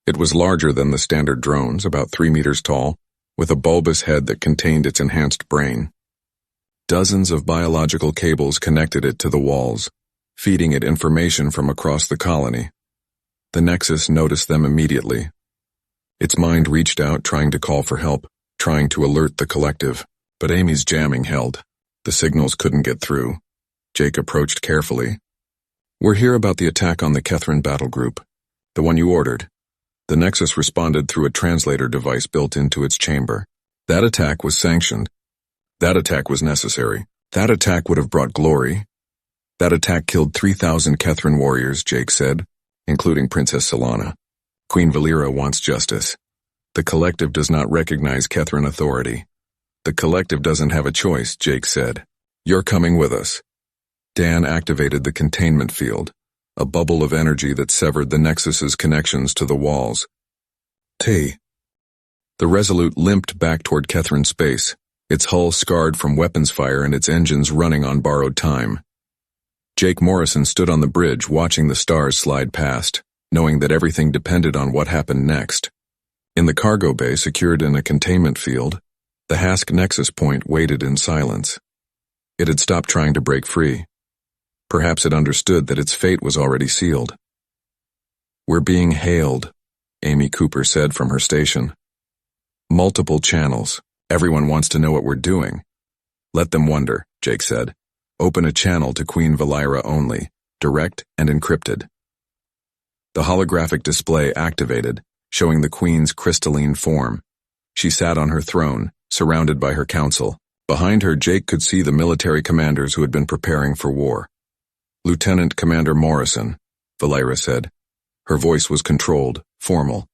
It was larger than the standard drones, about 3 meters tall, with a bulbous head that contained its enhanced brain. Dozens of biological cables connected it to the walls, feeding it information from across the colony. The Nexus noticed them immediately. Its mind reached out, trying to call for help, trying to alert the collective, but Amy's jamming held. The signals couldn't get through. Jake approached carefully. We're here about the attack on the Kethran battle group, the one you ordered. The Nexus responded through a translator device built into its chamber. That attack was sanctioned. That attack was necessary. That attack would have brought glory. That attack killed 3,000 Kethran warriors, Jake said, including Princess Solana. Queen Valera wants justice. The collective does not recognize Kethran authority. The collective doesn't have a choice, Jake said. You're coming with us. Dan activated the containment field, a bubble of energy that severed the Nexus's connections to the walls. The Resolute limped back toward Kethran space, its hull scarred from weapons fire and its engines running on borrowed time. Jake Morrison stood on the bridge watching the stars slide past, knowing that everything depended on what happened next. In the cargo bay secured in a containment field, the Hask Nexus point waited in silence. It had stopped trying to break free. Perhaps it understood that its fate was already sealed. We're being hailed, Amy Cooper said from her station. Multiple channels. Everyone wants to know what we're doing. Let them wonder, Jake said. Open a channel to Queen Valera only, direct and encrypted. The holographic display activated, showing the Queen's crystalline form. She sat on her throne, surrounded by her council. Behind her, Jake could see the military commanders who had been preparing for war. Lieutenant Commander Morrison, Valera said. Her voice was controlled, formal.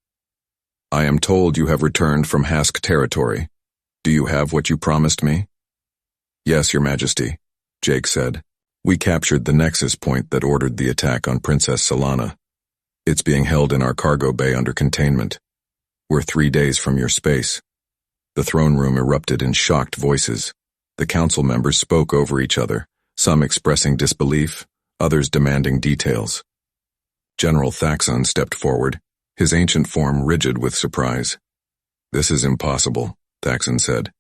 I am told you have returned from Hask territory. Do you have what you promised me? Yes, Your Majesty, Jake said. We captured the nexus point that ordered the attack on Princess Solana. It's being held in our cargo bay under containment. We're 3 days from your space. The throne room erupted in shocked voices. The council members spoke over each other, some expressing disbelief, others demanding details. General Thaxon stepped forward, his ancient form rigid with surprise. This is impossible, Thaxon said.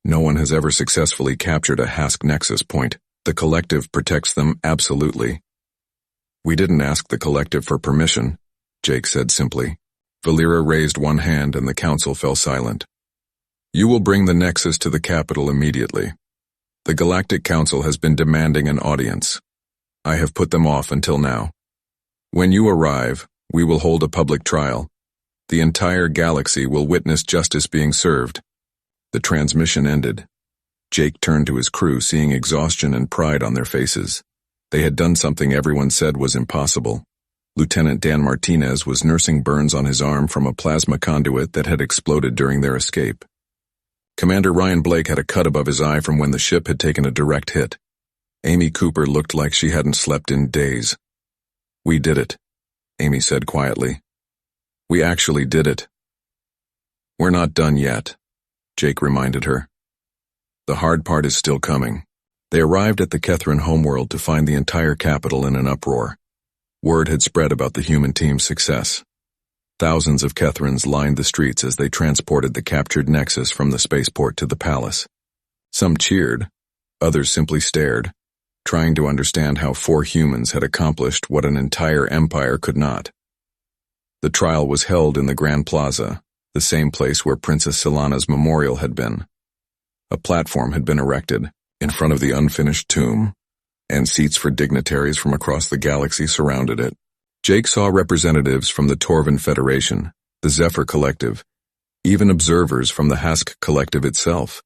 No one has ever successfully captured a Hask nexus point. The collective protects them absolutely. We didn't ask the collective for permission, Jake said simply. Valera raised one hand and the council fell silent. You will bring the nexus to the capital immediately. The Galactic Council has been demanding an audience. I have put them off until now. When you arrive, we will hold a public trial. The entire galaxy will witness justice being served. The transmission ended. Jake turned to his crew, seeing exhaustion and pride on their faces. They had done something everyone said was impossible. Lieutenant Dan Martinez was nursing burns on his arm from a plasma conduit that had exploded during their escape. Commander Ryan Blake had a cut above his eye from when the ship had taken a direct hit. Amy Cooper looked like she hadn't slept in days. We did it, Amy said quietly. We actually did it. We're not done yet, Jake reminded her. The hard part is still coming. They arrived at the Kethrin homeworld to find the entire capital in an uproar. Word had spread about the human team's success. Thousands of Kethrins lined the streets as they transported the captured Nexus from the spaceport to the palace. Some cheered, others simply stared, trying to understand how 4 humans had accomplished what an entire empire could not. The trial was held in the Grand Plaza, the same place where Princess Solana's memorial had been. A platform had been erected in front of the unfinished tomb, and seats for dignitaries from across the galaxy surrounded it. Jake saw representatives from the Torvin Federation, the Zephyr Collective, even observers from the Hask Collective itself.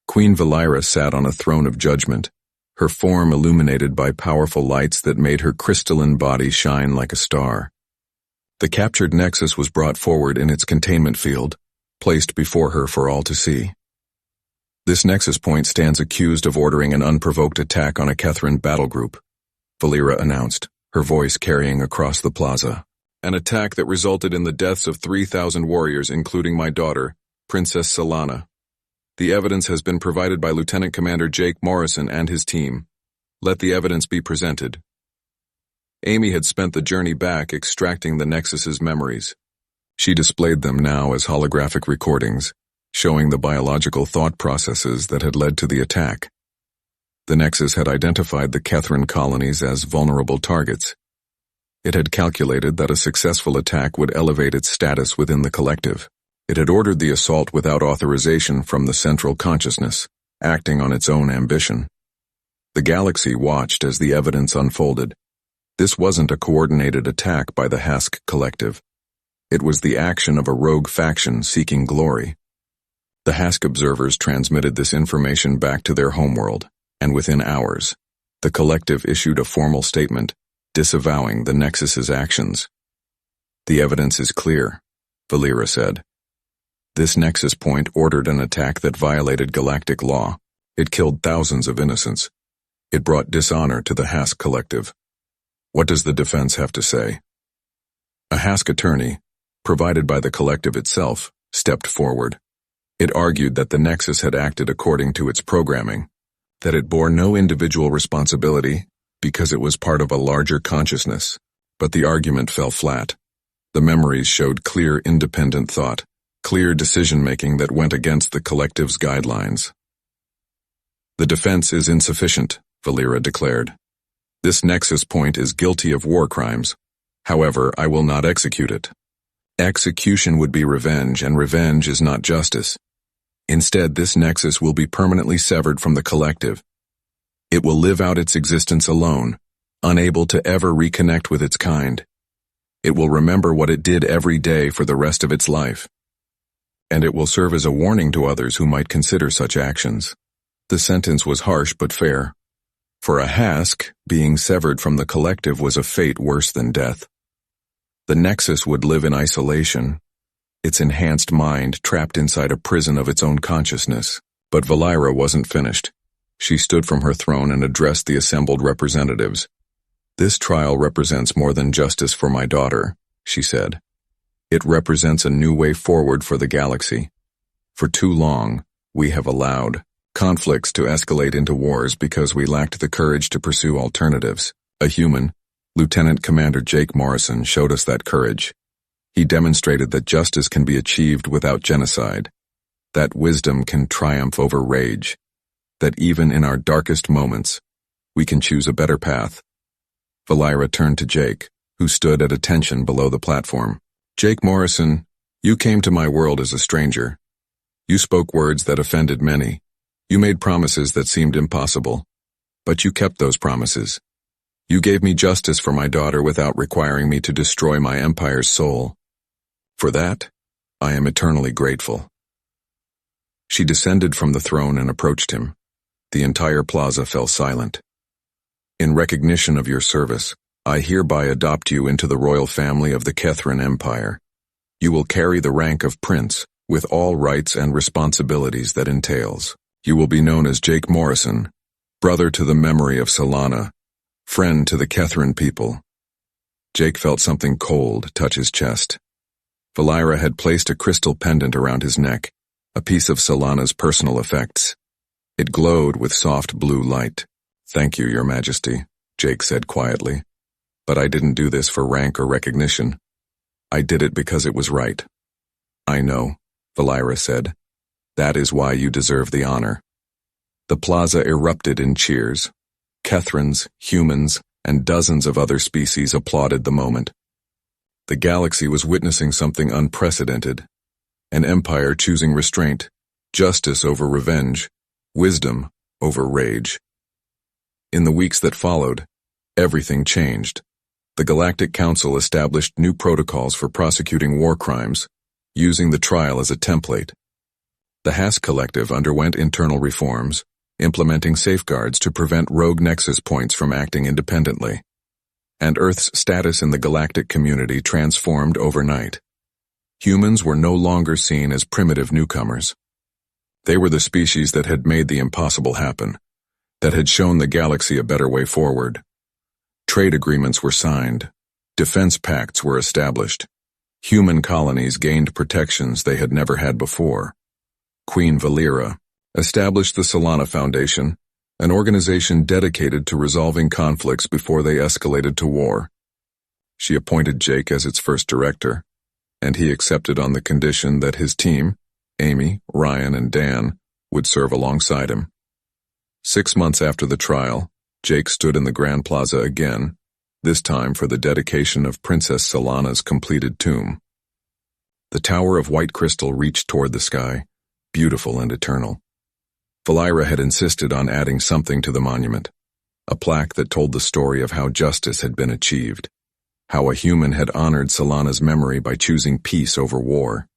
Queen Valera sat on a throne of judgment, her form illuminated by powerful lights that made her crystalline body shine like a star. The captured Nexus was brought forward in its containment field, placed before her for all to see. This Nexus point stands accused of ordering an unprovoked attack on a Kethrin battle group, Valera announced, her voice carrying across the plaza. An attack that resulted in the deaths of 3,000 warriors, including my daughter, Princess Solana. The evidence has been provided by Lieutenant Commander Jake Morrison and his team. Let the evidence be presented. Amy had spent the journey back extracting the Nexus's memories. She displayed them now as holographic recordings, showing the biological thought processes that had led to the attack. The Nexus had identified the Kethrin colonies as vulnerable targets. It had calculated that a successful attack would elevate its status within the collective. It had ordered the assault without authorization from the central consciousness, acting on its own ambition. The galaxy watched as the evidence unfolded. This wasn't a coordinated attack by the Hask Collective. It was the action of a rogue faction seeking glory. The Hask observers transmitted this information back to their homeworld, and within hours, the collective issued a formal statement disavowing the Nexus's actions. The evidence is clear, Valera said. This Nexus point ordered an attack that violated galactic law. It killed thousands of innocents. It brought dishonor to the Hask Collective. What does the defense have to say? A Hask attorney, provided by the collective itself, stepped forward. It argued that the Nexus had acted according to its programming, that it bore no individual responsibility because it was part of a larger consciousness. But the argument fell flat. The memories showed clear independent thought, clear decision-making that went against the collective's guidelines. The defense is insufficient, Valera declared. This Nexus point is guilty of war crimes. However, I will not execute it. Execution would be revenge, and revenge is not justice. Instead, this Nexus will be permanently severed from the collective. It will live out its existence alone, unable to ever reconnect with its kind. It will remember what it did every day for the rest of its life. And it will serve as a warning to others who might consider such actions. The sentence was harsh but fair. For a Hask, being severed from the collective was a fate worse than death. The Nexus would live in isolation, its enhanced mind trapped inside a prison of its own consciousness. But Valera wasn't finished. She stood from her throne and addressed the assembled representatives. "This trial represents more than justice for my daughter," she said. "It represents a new way forward for the galaxy. For too long, we have allowed conflicts to escalate into wars because we lacked the courage to pursue alternatives. A human, Lieutenant Commander Jake Morrison, showed us that courage. He demonstrated that justice can be achieved without genocide, that wisdom can triumph over rage, that even in our darkest moments, we can choose a better path." Valira turned to Jake, who stood at attention below the platform. "Jake Morrison, you came to my world as a stranger. You spoke words that offended many. You made promises that seemed impossible. But you kept those promises. You gave me justice for my daughter without requiring me to destroy my empire's soul. For that, I am eternally grateful." She descended from the throne and approached him. The entire plaza fell silent. "In recognition of your service, I hereby adopt you into the royal family of the Kethran Empire. You will carry the rank of prince, with all rights and responsibilities that entails. You will be known as Jake Morrison, brother to the memory of Solana, friend to the Kethran people." Jake felt something cold touch his chest. Valira had placed a crystal pendant around his neck, a piece of Solana's personal effects. It glowed with soft blue light. "Thank you, Your Majesty," Jake said quietly. "But I didn't do this for rank or recognition. I did it because it was right." "I know," Valira said. "That is why you deserve the honor." The plaza erupted in cheers. Kethrans, humans, and dozens of other species applauded the moment. The galaxy was witnessing something unprecedented. An empire choosing restraint, justice over revenge, wisdom over rage. In the weeks that followed, everything changed. The Galactic Council established new protocols for prosecuting war crimes, using the trial as a template. The Haas Collective underwent internal reforms, implementing safeguards to prevent rogue nexus points from acting independently. And Earth's status in the galactic community transformed overnight. Humans were no longer seen as primitive newcomers. They were the species that had made the impossible happen, that had shown the galaxy a better way forward. Trade agreements were signed. Defense pacts were established. Human colonies gained protections they had never had before. Queen Valira established the Solana Foundation, an organization dedicated to resolving conflicts before they escalated to war. She appointed Jake as its first director, and he accepted on the condition that his team, Amy, Ryan, and Dan, would serve alongside him. 6 months after the trial, Jake stood in the Grand Plaza again, this time for the dedication of Princess Solana's completed tomb. The tower of white crystal reached toward the sky, beautiful and eternal. Valira had insisted on adding something to the monument, a plaque that told the story of how justice had been achieved, how a human had honored Solana's memory by choosing peace over war.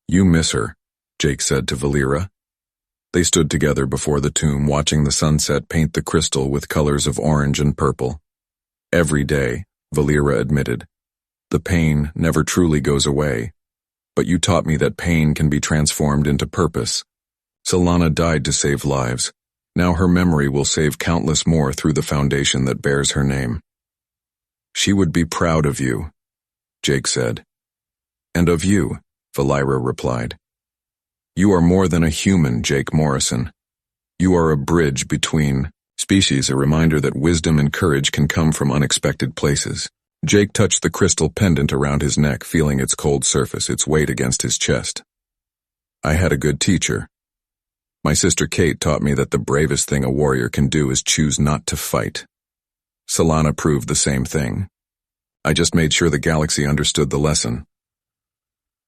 "You miss her," Jake said to Valira. They stood together before the tomb, watching the sunset paint the crystal with colors of orange and purple. "Every day," Valira admitted. "The pain never truly goes away. But you taught me that pain can be transformed into purpose. Solana died to save lives. Now her memory will save countless more through the foundation that bears her name." "She would be proud of you," Jake said. "And of you," Valira replied. "You are more than a human, Jake Morrison. You are a bridge between species, a reminder that wisdom and courage can come from unexpected places." Jake touched the crystal pendant around his neck, feeling its cold surface, its weight against his chest. "I had a good teacher. My sister Kate taught me that the bravest thing a warrior can do is choose not to fight. Solana proved the same thing. I just made sure the galaxy understood the lesson."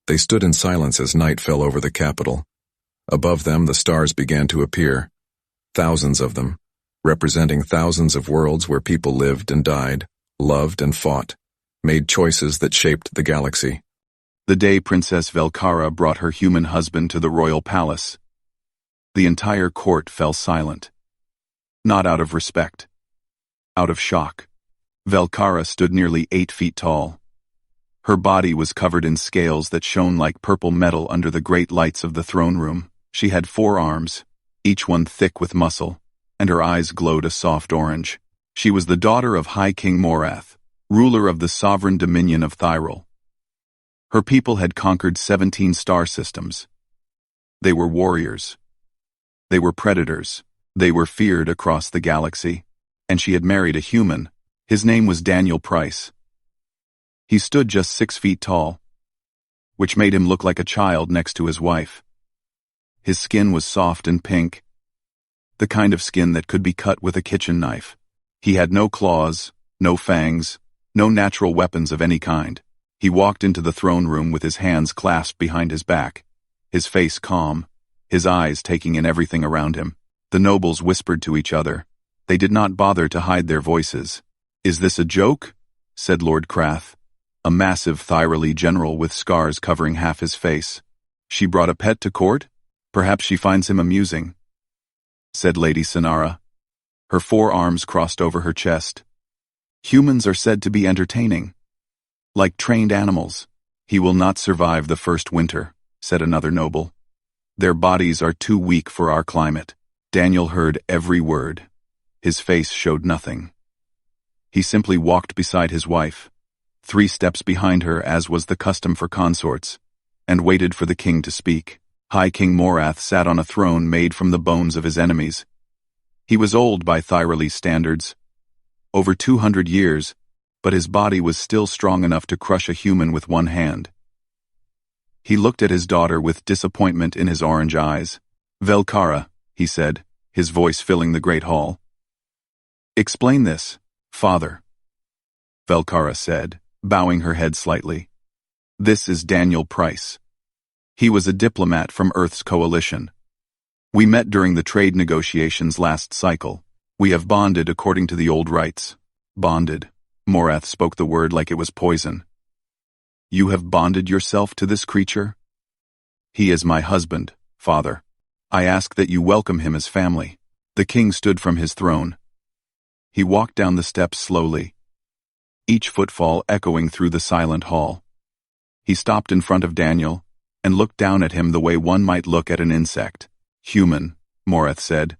They stood in silence as night fell over the capital. Above them, the stars began to appear, thousands of them, representing thousands of worlds where people lived and died, loved and fought, made choices that shaped the galaxy. The day Princess Velkara brought her human husband to the royal palace, the entire court fell silent. Not out of respect. Out of shock. Velkara stood nearly 8 feet tall. Her body was covered in scales that shone like purple metal under the great lights of the throne room. She had 4 arms, each one thick with muscle, and her eyes glowed a soft orange. She was the daughter of High King Morath, ruler of the sovereign dominion of Thyrol. Her people had conquered 17 star systems. They were warriors. They were predators. They were feared across the galaxy. And she had married a human. His name was Daniel Price. He stood just 6 feet tall, which made him look like a child next to his wife. His skin was soft and pink, the kind of skin that could be cut with a kitchen knife. He had no claws, no fangs, no natural weapons of any kind. He walked into the throne room with his hands clasped behind his back, his face calm, his eyes taking in everything around him. The nobles whispered to each other. They did not bother to hide their voices. "Is this a joke?" said Lord Crath, a massive Thyroli general with scars covering half his face. "She brought a pet to court? Perhaps she finds him amusing," said Lady Sonara. Her forearms crossed over her chest. "Humans are said to be entertaining, like trained animals." "He will not survive the first winter," said another noble. "Their bodies are too weak for our climate." Daniel heard every word. His face showed nothing. He simply walked beside his wife, 3 steps behind her as was the custom for consorts, and waited for the king to speak. High King Morath sat on a throne made from the bones of his enemies. He was old by Thyroli standards, over 200 years, but his body was still strong enough to crush a human with one hand. He looked at his daughter with disappointment in his orange eyes. "Velkara," he said, his voice filling the great hall. "Explain this, father," Velkara said, bowing her head slightly. "This is Daniel Price. He was a diplomat from Earth's coalition. We met during the trade negotiations last cycle. We have bonded according to the old rites." "Bonded." Morath spoke the word like it was poison. "You have bonded yourself to this creature?" "He is my husband, father. I ask that you welcome him as family." The king stood from his throne. He walked down the steps slowly, each footfall echoing through the silent hall. He stopped in front of Daniel and looked down at him the way one might look at an insect. "Human," Morath said,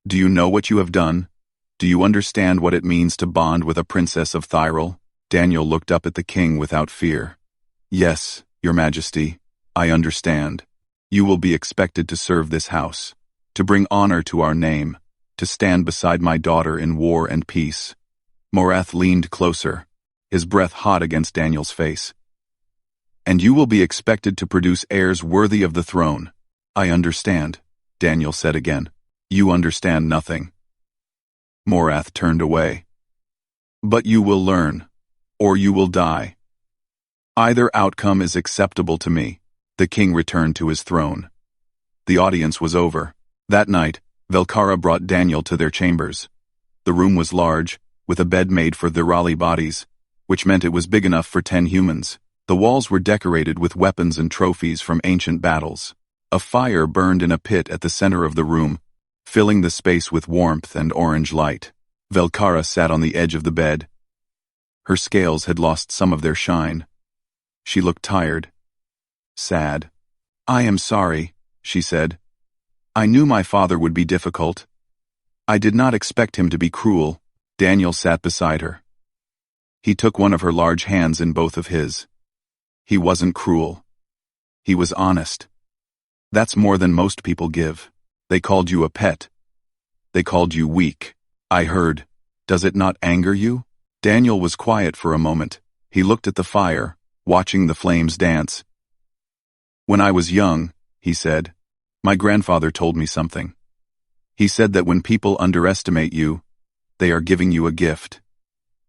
"do you know what you have done? Do you understand what it means to bond with a princess of Thyrol?" Daniel looked up at the king without fear. "Yes, your majesty, I understand. You will be expected to serve this house, to bring honor to our name, to stand beside my daughter in war and peace." Morath leaned closer, his breath hot against Daniel's face. "And you will be expected to produce heirs worthy of the throne." "I understand," Daniel said again. "You understand nothing." Morath turned away. "But you will learn, or you will die. Either outcome is acceptable to me." The king returned to his throne. The audience was over. That night, Velkara brought Daniel to their chambers. The room was large, with a bed made for Thyroli bodies, which meant it was big enough for 10 humans. The walls were decorated with weapons and trophies from ancient battles. A fire burned in a pit at the center of the room, filling the space with warmth and orange light. Velkara sat on the edge of the bed. Her scales had lost some of their shine. She looked tired, sad. "I am sorry," she said. "I knew my father would be difficult. I did not expect him to be cruel." Daniel sat beside her. He took one of her large hands in both of his. "He wasn't cruel. He was honest. That's more than most people give. They called you a pet. They called you weak. I heard. Does it not anger you?" Daniel was quiet for a moment. He looked at the fire, watching the flames dance. "When I was young," he said, "my grandfather told me something. He said that when people underestimate you, they are giving you a gift.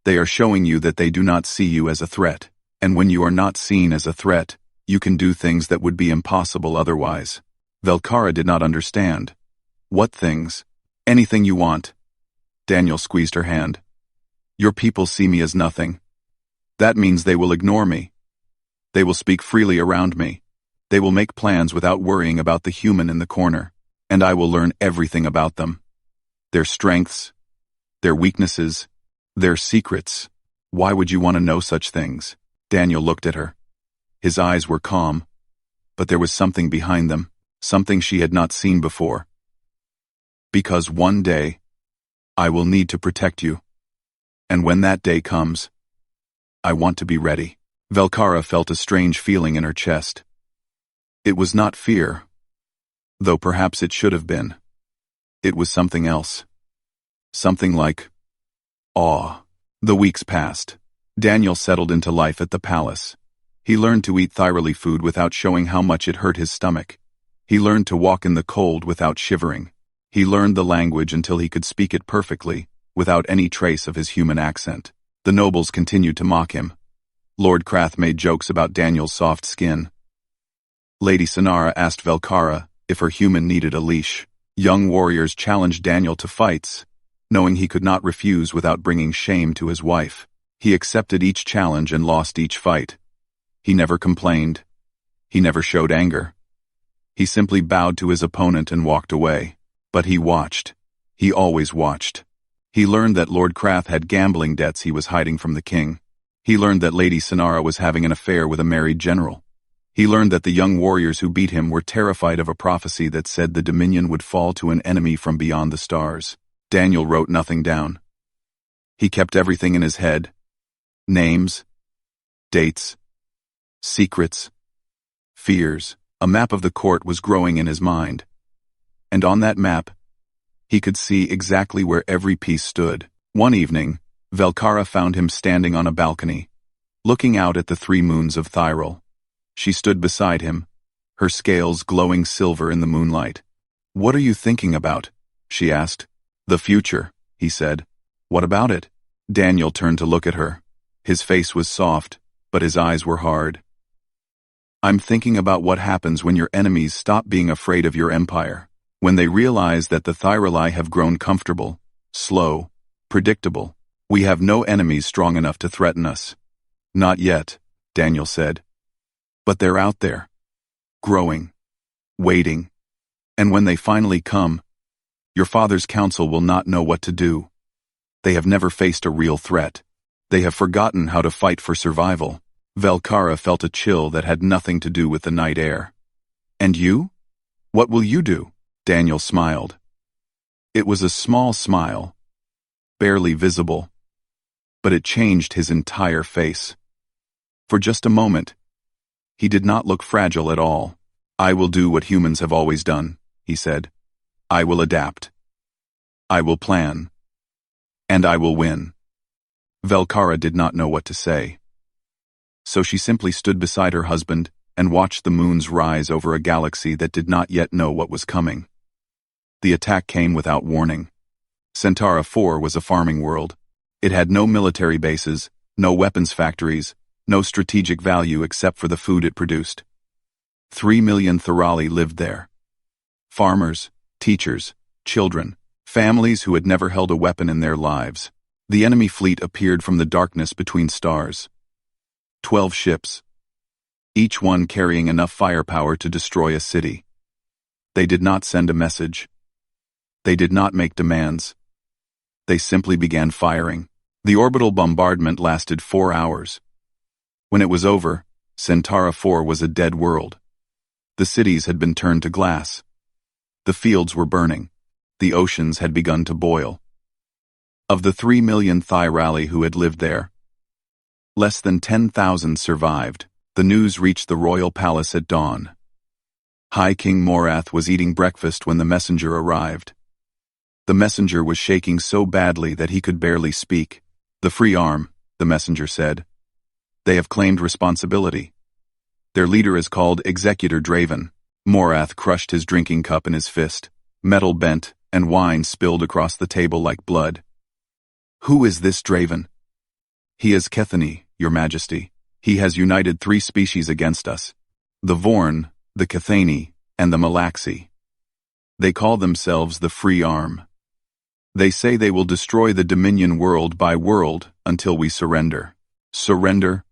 They are showing you that they do not see you as a threat. And when you are not seen as a threat, you can do things that would be impossible otherwise." Velkara did not understand. "What things?" "Anything you want." Daniel squeezed her hand. "Your people see me as nothing. That means they will ignore me. They will speak freely around me. They will make plans without worrying about the human in the corner, and I will learn everything about them. Their strengths, their weaknesses, their secrets. Why would you want to know such things?" Daniel looked at her. His eyes were calm, but there was something behind them, something she had not seen before. "Because one day, I will need to protect you. And when that day comes, I want to be ready. Velkara felt a strange feeling in her chest. It was not fear, though perhaps it should have been. It was something else. Something like awe. The weeks passed. Daniel settled into life at the palace. He learned to eat thoroughly food without showing how much it hurt his stomach. He learned to walk in the cold without shivering. He learned the language until he could speak it perfectly, without any trace of his human accent. The nobles continued to mock him. Lord Krath made jokes about Daniel's soft skin. Lady Sonara asked Velkara if her human needed a leash. Young warriors challenged Daniel to fights, knowing he could not refuse without bringing shame to his wife. He accepted each challenge and lost each fight. He never complained. He never showed anger. He simply bowed to his opponent and walked away. But he watched. He always watched. He learned that Lord Krath had gambling debts he was hiding from the king. He learned that Lady Sonara was having an affair with a married general. He learned that the young warriors who beat him were terrified of a prophecy that said the Dominion would fall to an enemy from beyond the stars. Daniel wrote nothing down. He kept everything in his head. Names, dates, secrets, fears. A map of the court was growing in his mind. And on that map, he could see exactly where every piece stood. One evening, Velkara found him standing on a balcony, looking out at the 3 moons of Thyrol. She stood beside him, her scales glowing silver in the moonlight. "What are you thinking about?" she asked. "The future," he said. "What about it?" Daniel turned to look at her. His face was soft, but his eyes were hard. "I'm thinking about what happens when your enemies stop being afraid of your empire. When they realize that the Thyroli have grown comfortable, slow, predictable. We have no enemies strong enough to threaten us." "Not yet," Daniel said. "But they're out there, growing, waiting. And when they finally come, your father's council will not know what to do. They have never faced a real threat. They have forgotten how to fight for survival." Velkara felt a chill that had nothing to do with the night air. "And you? What will you do?" Daniel smiled. It was a small smile, barely visible, but it changed his entire face. For just a moment, he did not look fragile at all. "I will do what humans have always done," he said. "I will adapt. I will plan. And I will win." Velkara did not know what to say. So she simply stood beside her husband and watched the moons rise over a galaxy that did not yet know what was coming. The attack came without warning. Centauri 4 was a farming world. It had no military bases, no weapons factories, no strategic value except for the food it produced. 3 million Thyroli lived there. Farmers, teachers, children, families who had never held a weapon in their lives. The enemy fleet appeared from the darkness between stars. 12 ships, each one carrying enough firepower to destroy a city. They did not send a message. They did not make demands. They simply began firing. The orbital bombardment lasted 4 hours. When it was over, Centauri 4 was a dead world. The cities had been turned to glass. The fields were burning. The oceans had begun to boil. Of the 3 million Thyroli who had lived there, less than 10,000 survived. The news reached the royal palace at dawn. High King Morath was eating breakfast when the messenger arrived. The messenger was shaking so badly that he could barely speak. "The free arm," the messenger said. "They have claimed responsibility. Their leader is called Executor Draven." Morath crushed his drinking cup in his fist. Metal bent, and wine spilled across the table like blood. "Who is this Draven?" "He is Kethany, your majesty. He has united 3 species against us. The Vorn, the Kethani, and the Malaxi. They call themselves the Free Arm. They say they will destroy the Dominion world by world until we surrender." "Surrender?"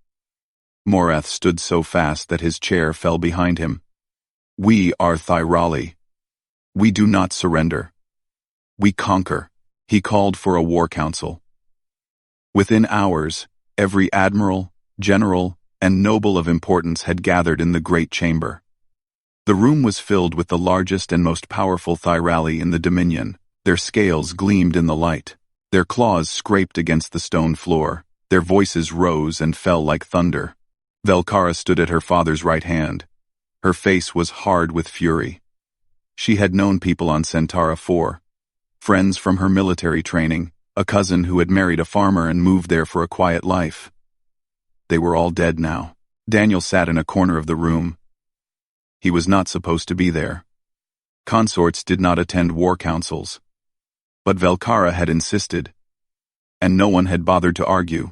Morath stood so fast that his chair fell behind him. "We are Thyroli. We do not surrender. We conquer." He called for a war council. Within hours, every admiral, general, and noble of importance had gathered in the great chamber. The room was filled with the largest and most powerful Thyroli in the Dominion. Their scales gleamed in the light. Their claws scraped against the stone floor. Their voices rose and fell like thunder. Velkara stood at her father's right hand. Her face was hard with fury. She had known people on Centauri 4, friends from her military training, a cousin who had married a farmer and moved there for a quiet life. They were all dead now. Daniel sat in a corner of the room. He was not supposed to be there. Consorts did not attend war councils. But Velkara had insisted, and no one had bothered to argue.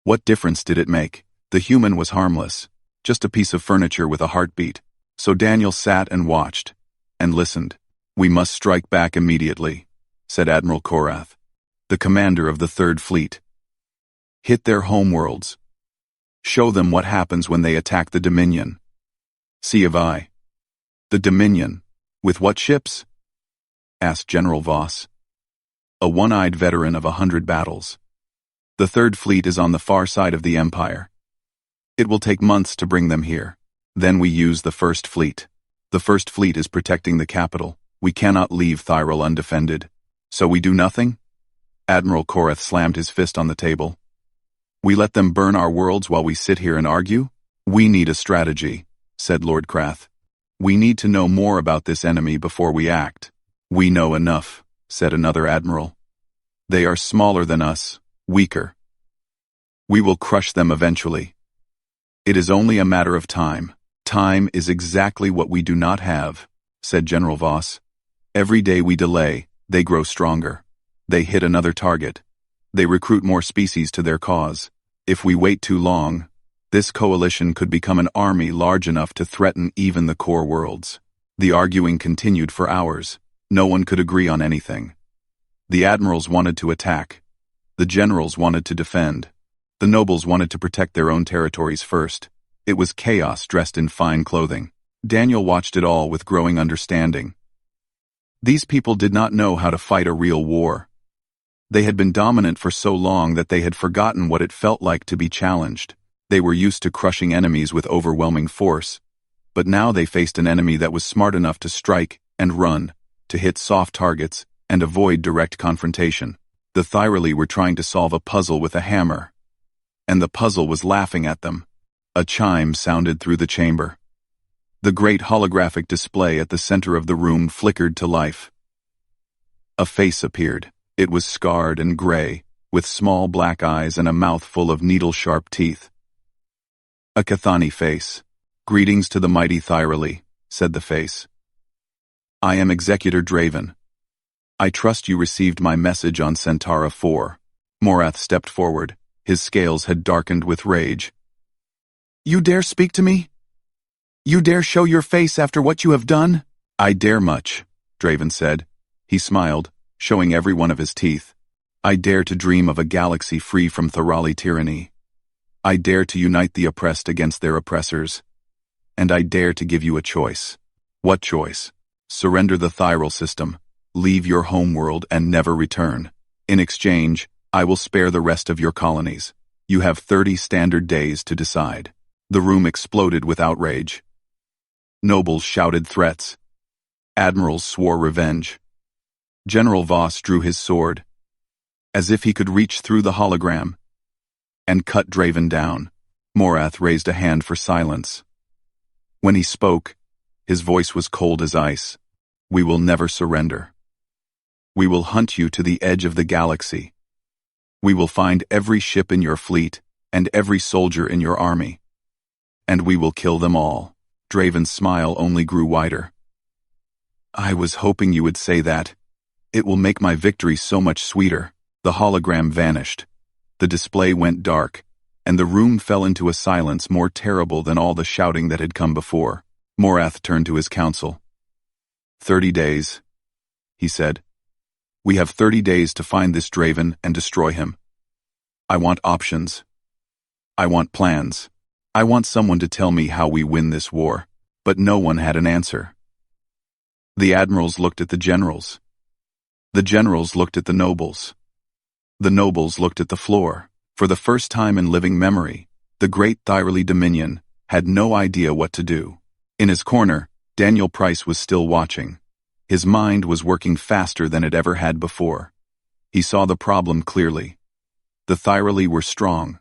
What difference did it make? The human was harmless, just a piece of furniture with a heartbeat. So Daniel sat and watched, and listened. "We must strike back immediately," said Admiral Korath, the commander of the Third Fleet. "Hit their homeworlds. Show them what happens when they attack the Dominion." "Sci-Fi." "The Dominion? With what ships?" asked General Voss, a one-eyed veteran of 100 battles. "The Third Fleet is on the far side of the Empire. It will take months to bring them here. Then we use the First Fleet. The First Fleet is protecting the capital. We cannot leave Thyrol undefended. So we do nothing?" Admiral Korath slammed his fist on the table. "We let them burn our worlds while we sit here and argue? We need a strategy," said Lord Krath. "We need to know more about this enemy before we act." "We know enough," said another admiral. "They are smaller than us, weaker. We will crush them eventually. It is only a matter of time." "Time is exactly what we do not have," said General Voss. "Every day we delay, they grow stronger. They hit another target. They recruit more species to their cause. If we wait too long, this coalition could become an army large enough to threaten even the core worlds." The arguing continued for hours. No one could agree on anything. The admirals wanted to attack. The generals wanted to defend. The nobles wanted to protect their own territories first. It was chaos dressed in fine clothing. Daniel watched it all with growing understanding. These people did not know how to fight a real war. They had been dominant for so long that they had forgotten what it felt like to be challenged. They were used to crushing enemies with overwhelming force, but now they faced an enemy that was smart enough to strike and run, to hit soft targets and avoid direct confrontation. The Thyroli were trying to solve a puzzle with a hammer, and the puzzle was laughing at them. A chime sounded through the chamber. The great holographic display at the center of the room flickered to life. A face appeared. It was scarred and gray, with small black eyes and a mouth full of needle-sharp teeth. A Cathani face. "Greetings to the mighty Thyroli," said the face. "I am Executor Draven. I trust you received my message on Centauri 4. Morath stepped forward. His scales had darkened with rage. "You dare speak to me? You dare show your face after what you have done?" "I dare much," Draven said. He smiled, showing every one of his teeth. "I dare to dream of a galaxy free from Thyroli tyranny. I dare to unite the oppressed against their oppressors. And I dare to give you a choice." "What choice?" "Surrender the Thyrol system, leave your homeworld and never return. In exchange, I will spare the rest of your colonies. You have 30 standard days to decide." The room exploded with outrage. Nobles shouted threats. Admirals swore revenge. General Voss drew his sword, as if he could reach through the hologram, and cut Draven down. Morath raised a hand for silence. When he spoke, his voice was cold as ice. "We will never surrender. We will hunt you to the edge of the galaxy. We will find every ship in your fleet and every soldier in your army. And we will kill them all." Draven's smile only grew wider. "I was hoping you would say that. It will make my victory so much sweeter." The hologram vanished. The display went dark, and the room fell into a silence more terrible than all the shouting that had come before. Morath turned to his council. 30 days, he said. "We have 30 days to find this Draven and destroy him. I want options. I want plans. I want someone to tell me how we win this war." But no one had an answer. The admirals looked at the generals. The generals looked at the nobles. The nobles looked at the floor. For the first time in living memory, the great Thyroli Dominion had no idea what to do. In his corner, Daniel Price was still watching. His mind was working faster than it ever had before. He saw the problem clearly. The Thyrali were strong,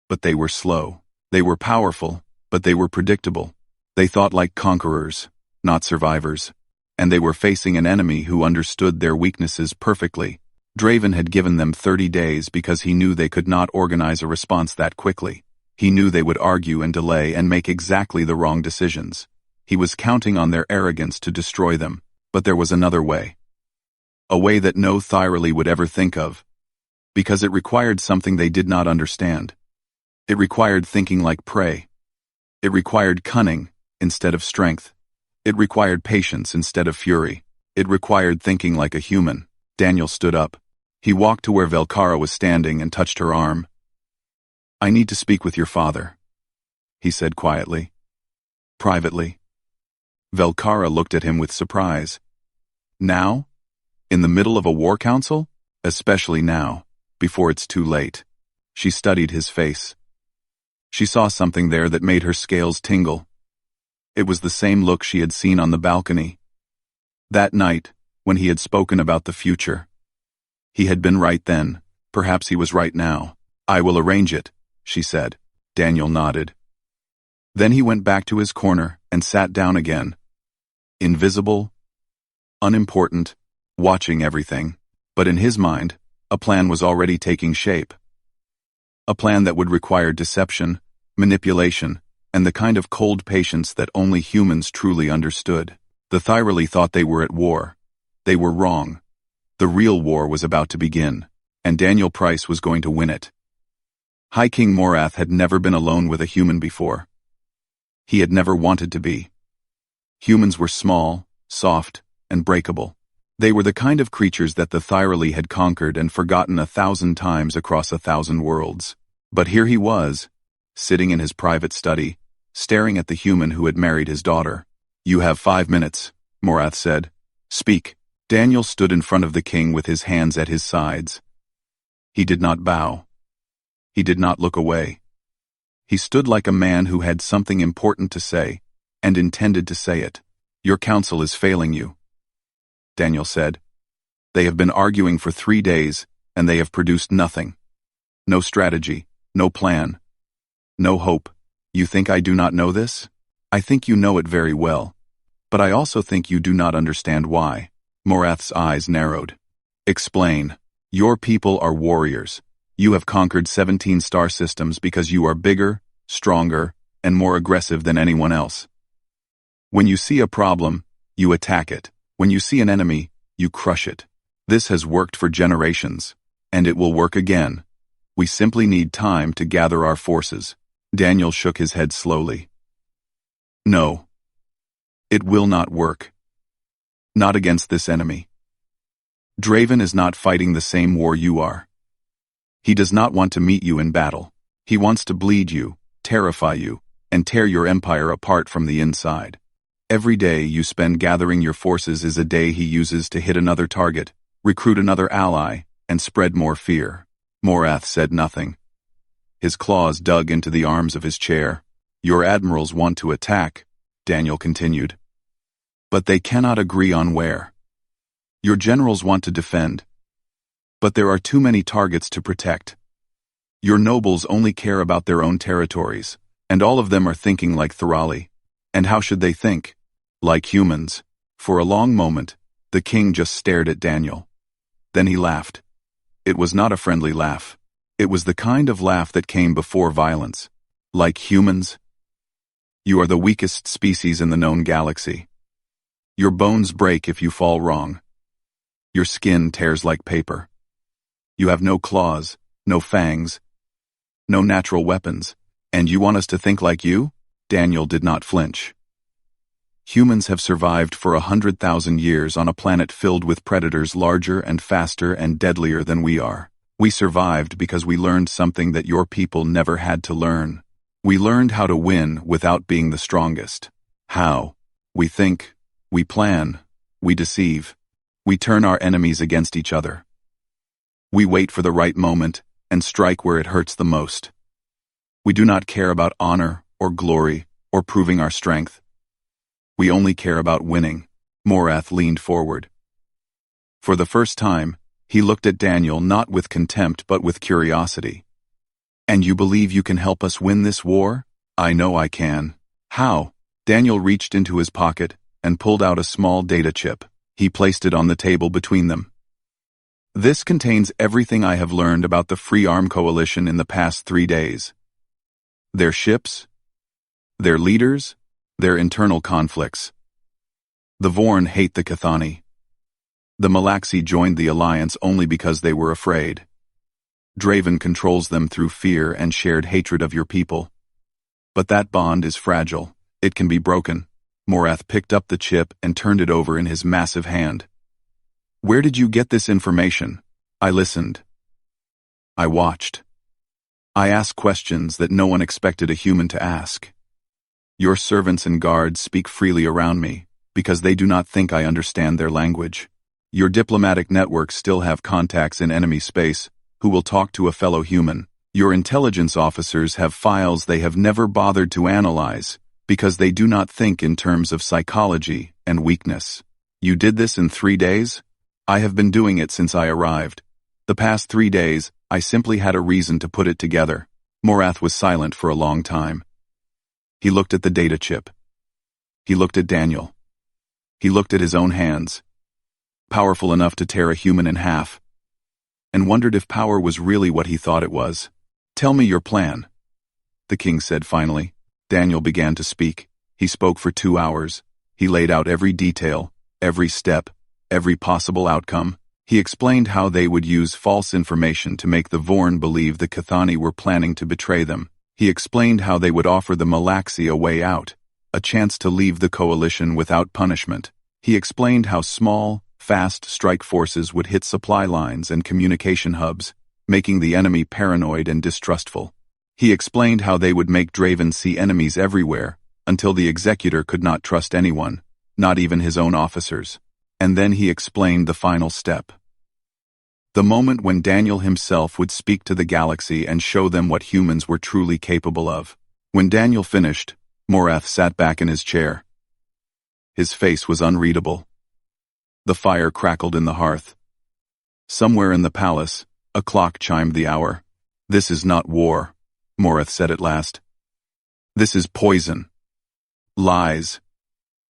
but they were slow. They were powerful, but they were predictable. They thought like conquerors, not survivors. And they were facing an enemy who understood their weaknesses perfectly. Draven had given them 30 days because he knew they could not organize a response that quickly. He knew they would argue and delay and make exactly the wrong decisions. He was counting on their arrogance to destroy them, but there was another way. A way that no Thyrali would ever think of, because it required something they did not understand. It required thinking like prey. It required cunning instead of strength. It required patience instead of fury. It required thinking like a human. Daniel stood up. He walked to where Velkara was standing and touched her arm. "I need to speak with your father," he said quietly. "Privately." Velkara looked at him with surprise. "Now? In the middle of a war council? Especially now, before it's too late." She studied his face. She saw something there that made her scales tingle. It was the same look she had seen on the balcony. That night, when he had spoken about the future. He had been right then. Perhaps he was right now. "I will arrange it," she said. Daniel nodded. Then he went back to his corner and sat down again. Invisible, unimportant, watching everything. But in his mind, a plan was already taking shape. A plan that would require deception, manipulation, and the kind of cold patience that only humans truly understood. The Thyrali thought they were at war. They were wrong. The real war was about to begin, and Daniel Price was going to win it. High King Morath had never been alone with a human before. He had never wanted to be. Humans were small, soft, and breakable. They were the kind of creatures that the Thyrali had conquered and forgotten 1,000 times across 1,000 worlds. But here he was, sitting in his private study, staring at the human who had married his daughter. "You have 5 minutes," Morath said. "Speak." Daniel stood in front of the king with his hands at his sides. He did not bow. He did not look away. He stood like a man who had something important to say, and intended to say it. "Your counsel is failing you," Daniel said. "They have been arguing for 3 days, and they have produced nothing. No strategy, no plan, no hope. You think I do not know this? I think you know it very well. But I also think you do not understand why." Morath's eyes narrowed. "Explain. Your people are warriors. You have conquered 17 star systems because you are bigger, stronger, and more aggressive than anyone else. When you see a problem, you attack it. When you see an enemy, you crush it. This has worked for generations, and it will work again. We simply need time to gather our forces." Daniel shook his head slowly. "No. It will not work. Not against this enemy. Draven is not fighting the same war you are. He does not want to meet you in battle. He wants to bleed you, terrify you, and tear your empire apart from the inside. Every day you spend gathering your forces is a day he uses to hit another target, recruit another ally, and spread more fear." Morath said nothing. His claws dug into the arms of his chair. "Your admirals want to attack," Daniel continued. "But they cannot agree on where. Your generals want to defend. But there are too many targets to protect. Your nobles only care about their own territories, and all of them are thinking like Thyrali. And how should they think? Like humans." For a long moment, the king just stared at Daniel. Then he laughed. It was not a friendly laugh. It was the kind of laugh that came before violence. "Like humans? You are the weakest species in the known galaxy. Your bones break if you fall wrong. Your skin tears like paper. You have no claws, no fangs, no natural weapons, and you want us to think like you?" Daniel did not flinch. "Humans have survived for 100,000 years on a planet filled with predators larger and faster and deadlier than we are. We survived because we learned something that your people never had to learn. We learned how to win without being the strongest. How? We think, we plan, we deceive. We turn our enemies against each other. We wait for the right moment and strike where it hurts the most. We do not care about honor or glory or proving our strength. We only care about winning. Morath leaned forward. For the first time, he looked at Daniel not with contempt but with curiosity. "And you believe you can help us win this war?" "I know I can." "How?" Daniel reached into his pocket and pulled out a small data chip. He placed it on the table between them. "This contains everything I have learned about the Free Arm Coalition in the past 3 days. Their ships, their leaders, their internal conflicts. The Vorn hate the Cathani. The Malaxi joined the alliance only because they were afraid. Draven controls them through fear and shared hatred of your people. But that bond is fragile. It can be broken." Morath picked up the chip and turned it over in his massive hand. "Where did you get this information?" "I listened. I watched. I asked questions that no one expected a human to ask. Your servants and guards speak freely around me, because they do not think I understand their language. Your diplomatic networks still have contacts in enemy space who will talk to a fellow human. Your intelligence officers have files they have never bothered to analyze, because they do not think in terms of psychology and weakness. You did this in 3 days? I have been doing it since I arrived. The past 3 days, I simply had a reason to put it together." Morath was silent for a long time. He looked at the data chip. He looked at Daniel. He looked at his own hands, powerful enough to tear a human in half, and wondered if power was really what he thought it was. "Tell me your plan," the king said finally. Daniel began to speak. He spoke for 2 hours. He laid out every detail, every step, every possible outcome. He explained how they would use false information to make the Vorn believe the Cathani were planning to betray them. He explained how they would offer the Malaxi a way out, a chance to leave the coalition without punishment. He explained how small, fast strike forces would hit supply lines and communication hubs, making the enemy paranoid and distrustful. He explained how they would make Draven see enemies everywhere, until the executor could not trust anyone, not even his own officers. And then he explained the final step. The moment when Daniel himself would speak to the galaxy and show them what humans were truly capable of. When Daniel finished, Morath sat back in his chair. His face was unreadable. The fire crackled in the hearth. Somewhere in the palace, a clock chimed the hour. "This is not war," Morath said at last. "This is poison. Lies.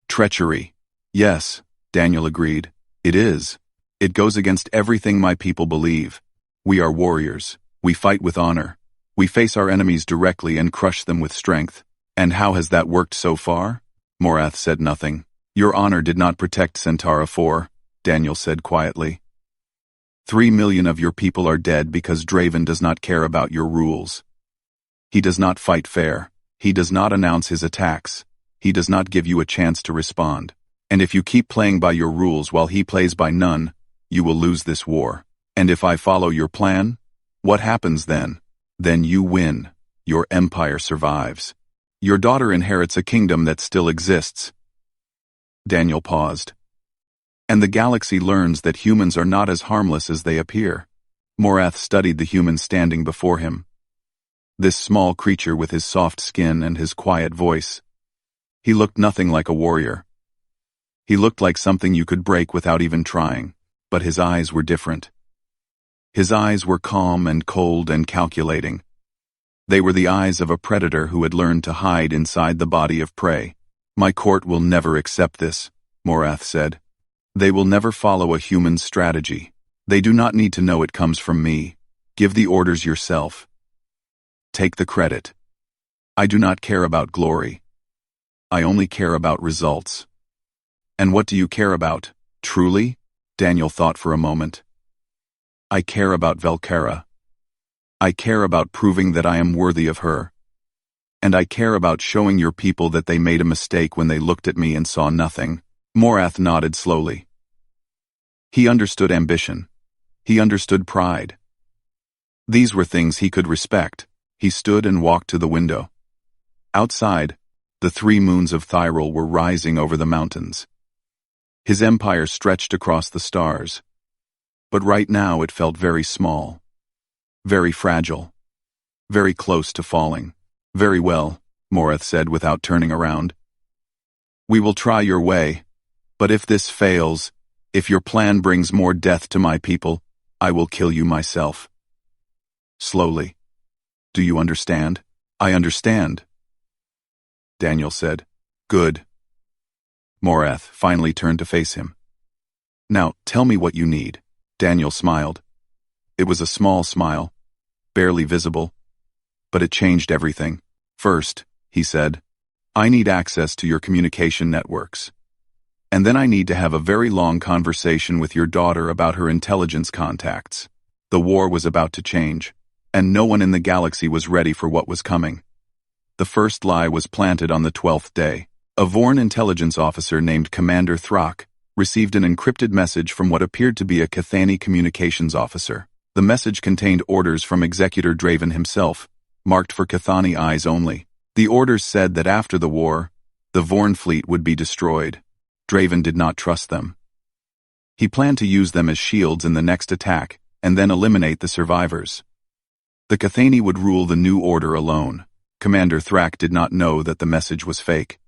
Treachery." "Yes," Daniel agreed. "It is. It goes against everything my people believe. We are warriors. We fight with honor. We face our enemies directly and crush them with strength. And how has that worked so far?" Morath said nothing. "Your honor did not protect Centaura 4, Daniel said quietly. 3 million of your people are dead because Draven does not care about your rules. He does not fight fair. He does not announce his attacks. He does not give you a chance to respond. And if you keep playing by your rules while he plays by none, you will lose this war. And if I follow your plan, what happens then? Then you win. Your empire survives. Your daughter inherits a kingdom that still exists." Daniel paused. "And the galaxy learns that humans are not as harmless as they appear." Morath studied the human standing before him. This small creature with his soft skin and his quiet voice. He looked nothing like a warrior. He looked like something you could break without even trying, but his eyes were different. His eyes were calm and cold and calculating. They were the eyes of a predator who had learned to hide inside the body of prey. "My court will never accept this," Morath said. "They will never follow a human strategy. They do not need to know it comes from me. Give the orders yourself. Take the credit. I do not care about glory. I only care about results." "And what do you care about, truly?" Daniel thought for a moment. "I care about Velkara. I care about proving that I am worthy of her. And I care about showing your people that they made a mistake when they looked at me and saw nothing." Morath nodded slowly. He understood ambition. He understood pride. These were things he could respect. He stood and walked to the window. Outside, the 3 moons of Thyrol were rising over the mountains. His empire stretched across the stars. But right now it felt very small. Very fragile. Very close to falling. "Very well," Morath said without turning around. "We will try your way. But if this fails, if your plan brings more death to my people, I will kill you myself. Slowly. Do you understand? I understand. Daniel said. Good. Morath finally turned to face him. Now, tell me what you need. Daniel smiled. It was a small smile, barely visible, but it changed everything. First, he said, I need access to your communication networks. And then I need to have a very long conversation with your daughter about her intelligence contacts. The war was about to change, and no one in the galaxy was ready for what was coming. The first lie was planted on the 12th day. A Vorn intelligence officer named Commander Thrak received an encrypted message from what appeared to be a Cathani communications officer. The message contained orders from Executor Draven himself, marked for Cathani eyes only. The orders said that after the war, the Vorn fleet would be destroyed. Draven did not trust them. He planned to use them as shields in the next attack, and then eliminate the survivors. The Cathani would rule the new order alone. Commander Thrak did not know that the message was fake.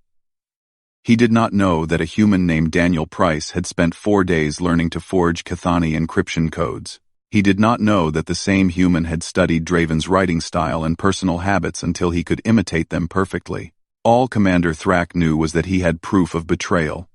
He did not know that a human named Daniel Price had spent 4 days learning to forge Cathani encryption codes. He did not know that the same human had studied Draven's writing style and personal habits until he could imitate them perfectly. All Commander Thrak knew was that he had proof of betrayal,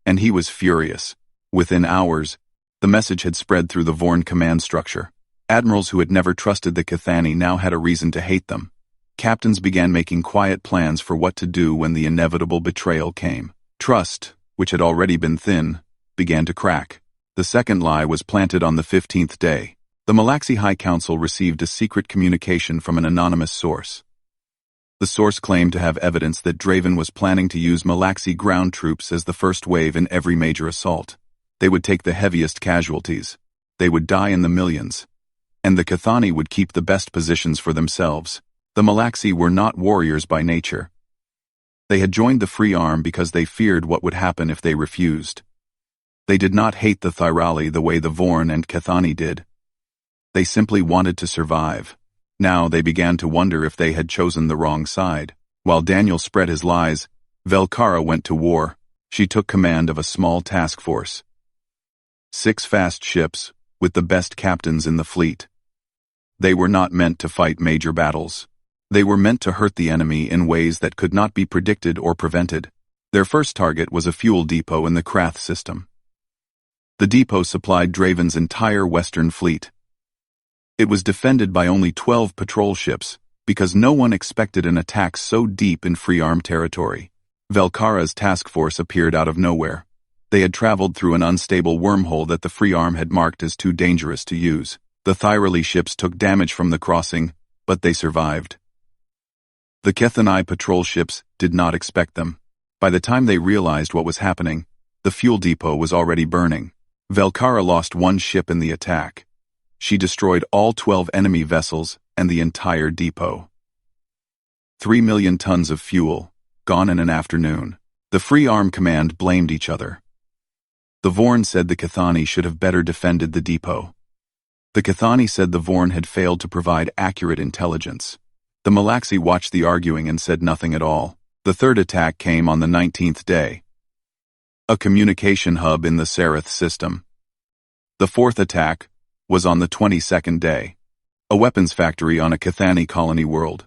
and he was furious. Within hours, the message had spread through the Vorn command structure. Admirals who had never trusted the Cathani now had a reason to hate them. Captains began making quiet plans for what to do when the inevitable betrayal came. Trust, which had already been thin, began to crack. The second lie was planted on the 15th day. The Malaxi High Council received a secret communication from an anonymous source. The source claimed to have evidence that Draven was planning to use Malaxi ground troops as the first wave in every major assault. They would take the heaviest casualties. They would die in the millions. And the Cathani would keep the best positions for themselves. The Malaxi were not warriors by nature. They had joined the Free Arm because they feared what would happen if they refused. They did not hate the Thyrali the way the Vorn and Cathani did. They simply wanted to survive. Now they began to wonder if they had chosen the wrong side. While Daniel spread his lies, Velkara went to war. She took command of a small task force. 6 fast ships, with the best captains in the fleet. They were not meant to fight major battles. They were meant to hurt the enemy in ways that could not be predicted or prevented. Their first target was a fuel depot in the Krath system. The depot supplied Draven's entire western fleet. It was defended by only 12 patrol ships, because no one expected an attack so deep in Free Arm territory. Velkara's task force appeared out of nowhere. They had traveled through an unstable wormhole that the Free Arm had marked as too dangerous to use. The Thyrali ships took damage from the crossing, but they survived. The Cathani patrol ships did not expect them. By the time they realized what was happening, the fuel depot was already burning. Velkara lost 1 ship in the attack. She destroyed all 12 enemy vessels and the entire depot. 3 million tons of fuel, gone in an afternoon. The Free Arm Command blamed each other. The Vorn said the Cathani should have better defended the depot. The Cathani said the Vorn had failed to provide accurate intelligence. The Malaxi watched the arguing and said nothing at all. The third attack came on the 19th day. A communication hub in the Sereth system. The fourth attack was on the 22nd day. A weapons factory on a Cathani colony world.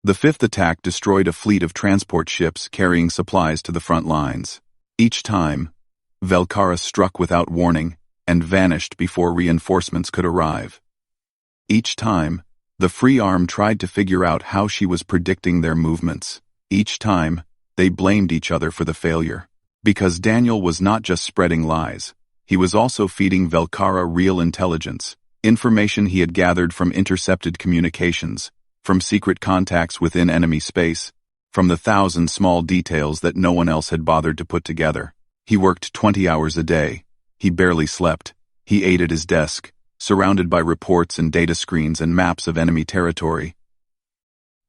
The fifth attack destroyed a fleet of transport ships carrying supplies to the front lines. Each time, Velkara struck without warning and vanished before reinforcements could arrive. Each time, the Free Arm tried to figure out how she was predicting their movements. Each time, they blamed each other for the failure. Because Daniel was not just spreading lies, he was also feeding Velkara real intelligence, information he had gathered from intercepted communications, from secret contacts within enemy space, from the 1,000 small details that no one else had bothered to put together. He worked 20 hours a day. He barely slept. He ate at his desk, surrounded by reports and data screens and maps of enemy territory.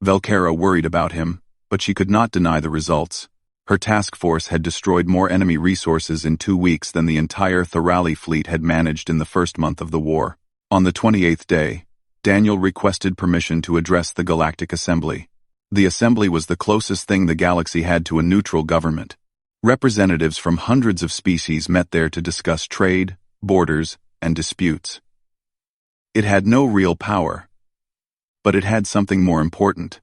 Velkara worried about him, but she could not deny the results. Her task force had destroyed more enemy resources in 2 weeks than the entire Thyrali fleet had managed in the first month of the war. On the 28th day, Daniel requested permission to address the Galactic Assembly. The Assembly was the closest thing the galaxy had to a neutral government. Representatives from hundreds of species met there to discuss trade, borders, and disputes. It had no real power. But it had something more important.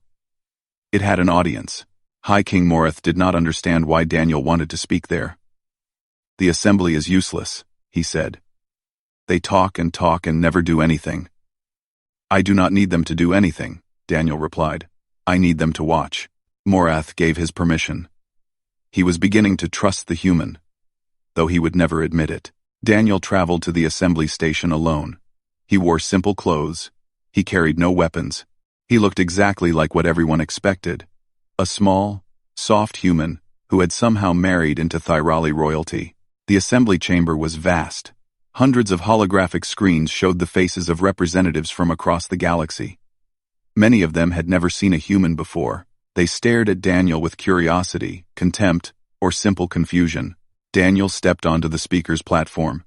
It had an audience. High King Morith did not understand why Daniel wanted to speak there. "The assembly is useless," he said. "They talk and never do anything." "I do not need them to do anything," Daniel replied. "I need them to watch." Morith gave his permission. He was beginning to trust the human, though he would never admit it. Daniel traveled to the assembly station alone. He wore simple clothes. He carried no weapons. He looked exactly like what everyone expected. A small, soft human who had somehow married into Thyrali royalty. The assembly chamber was vast. Hundreds of holographic screens showed the faces of representatives from across the galaxy. Many of them had never seen a human before. They stared at Daniel with curiosity, contempt, or simple confusion. Daniel stepped onto the speaker's platform.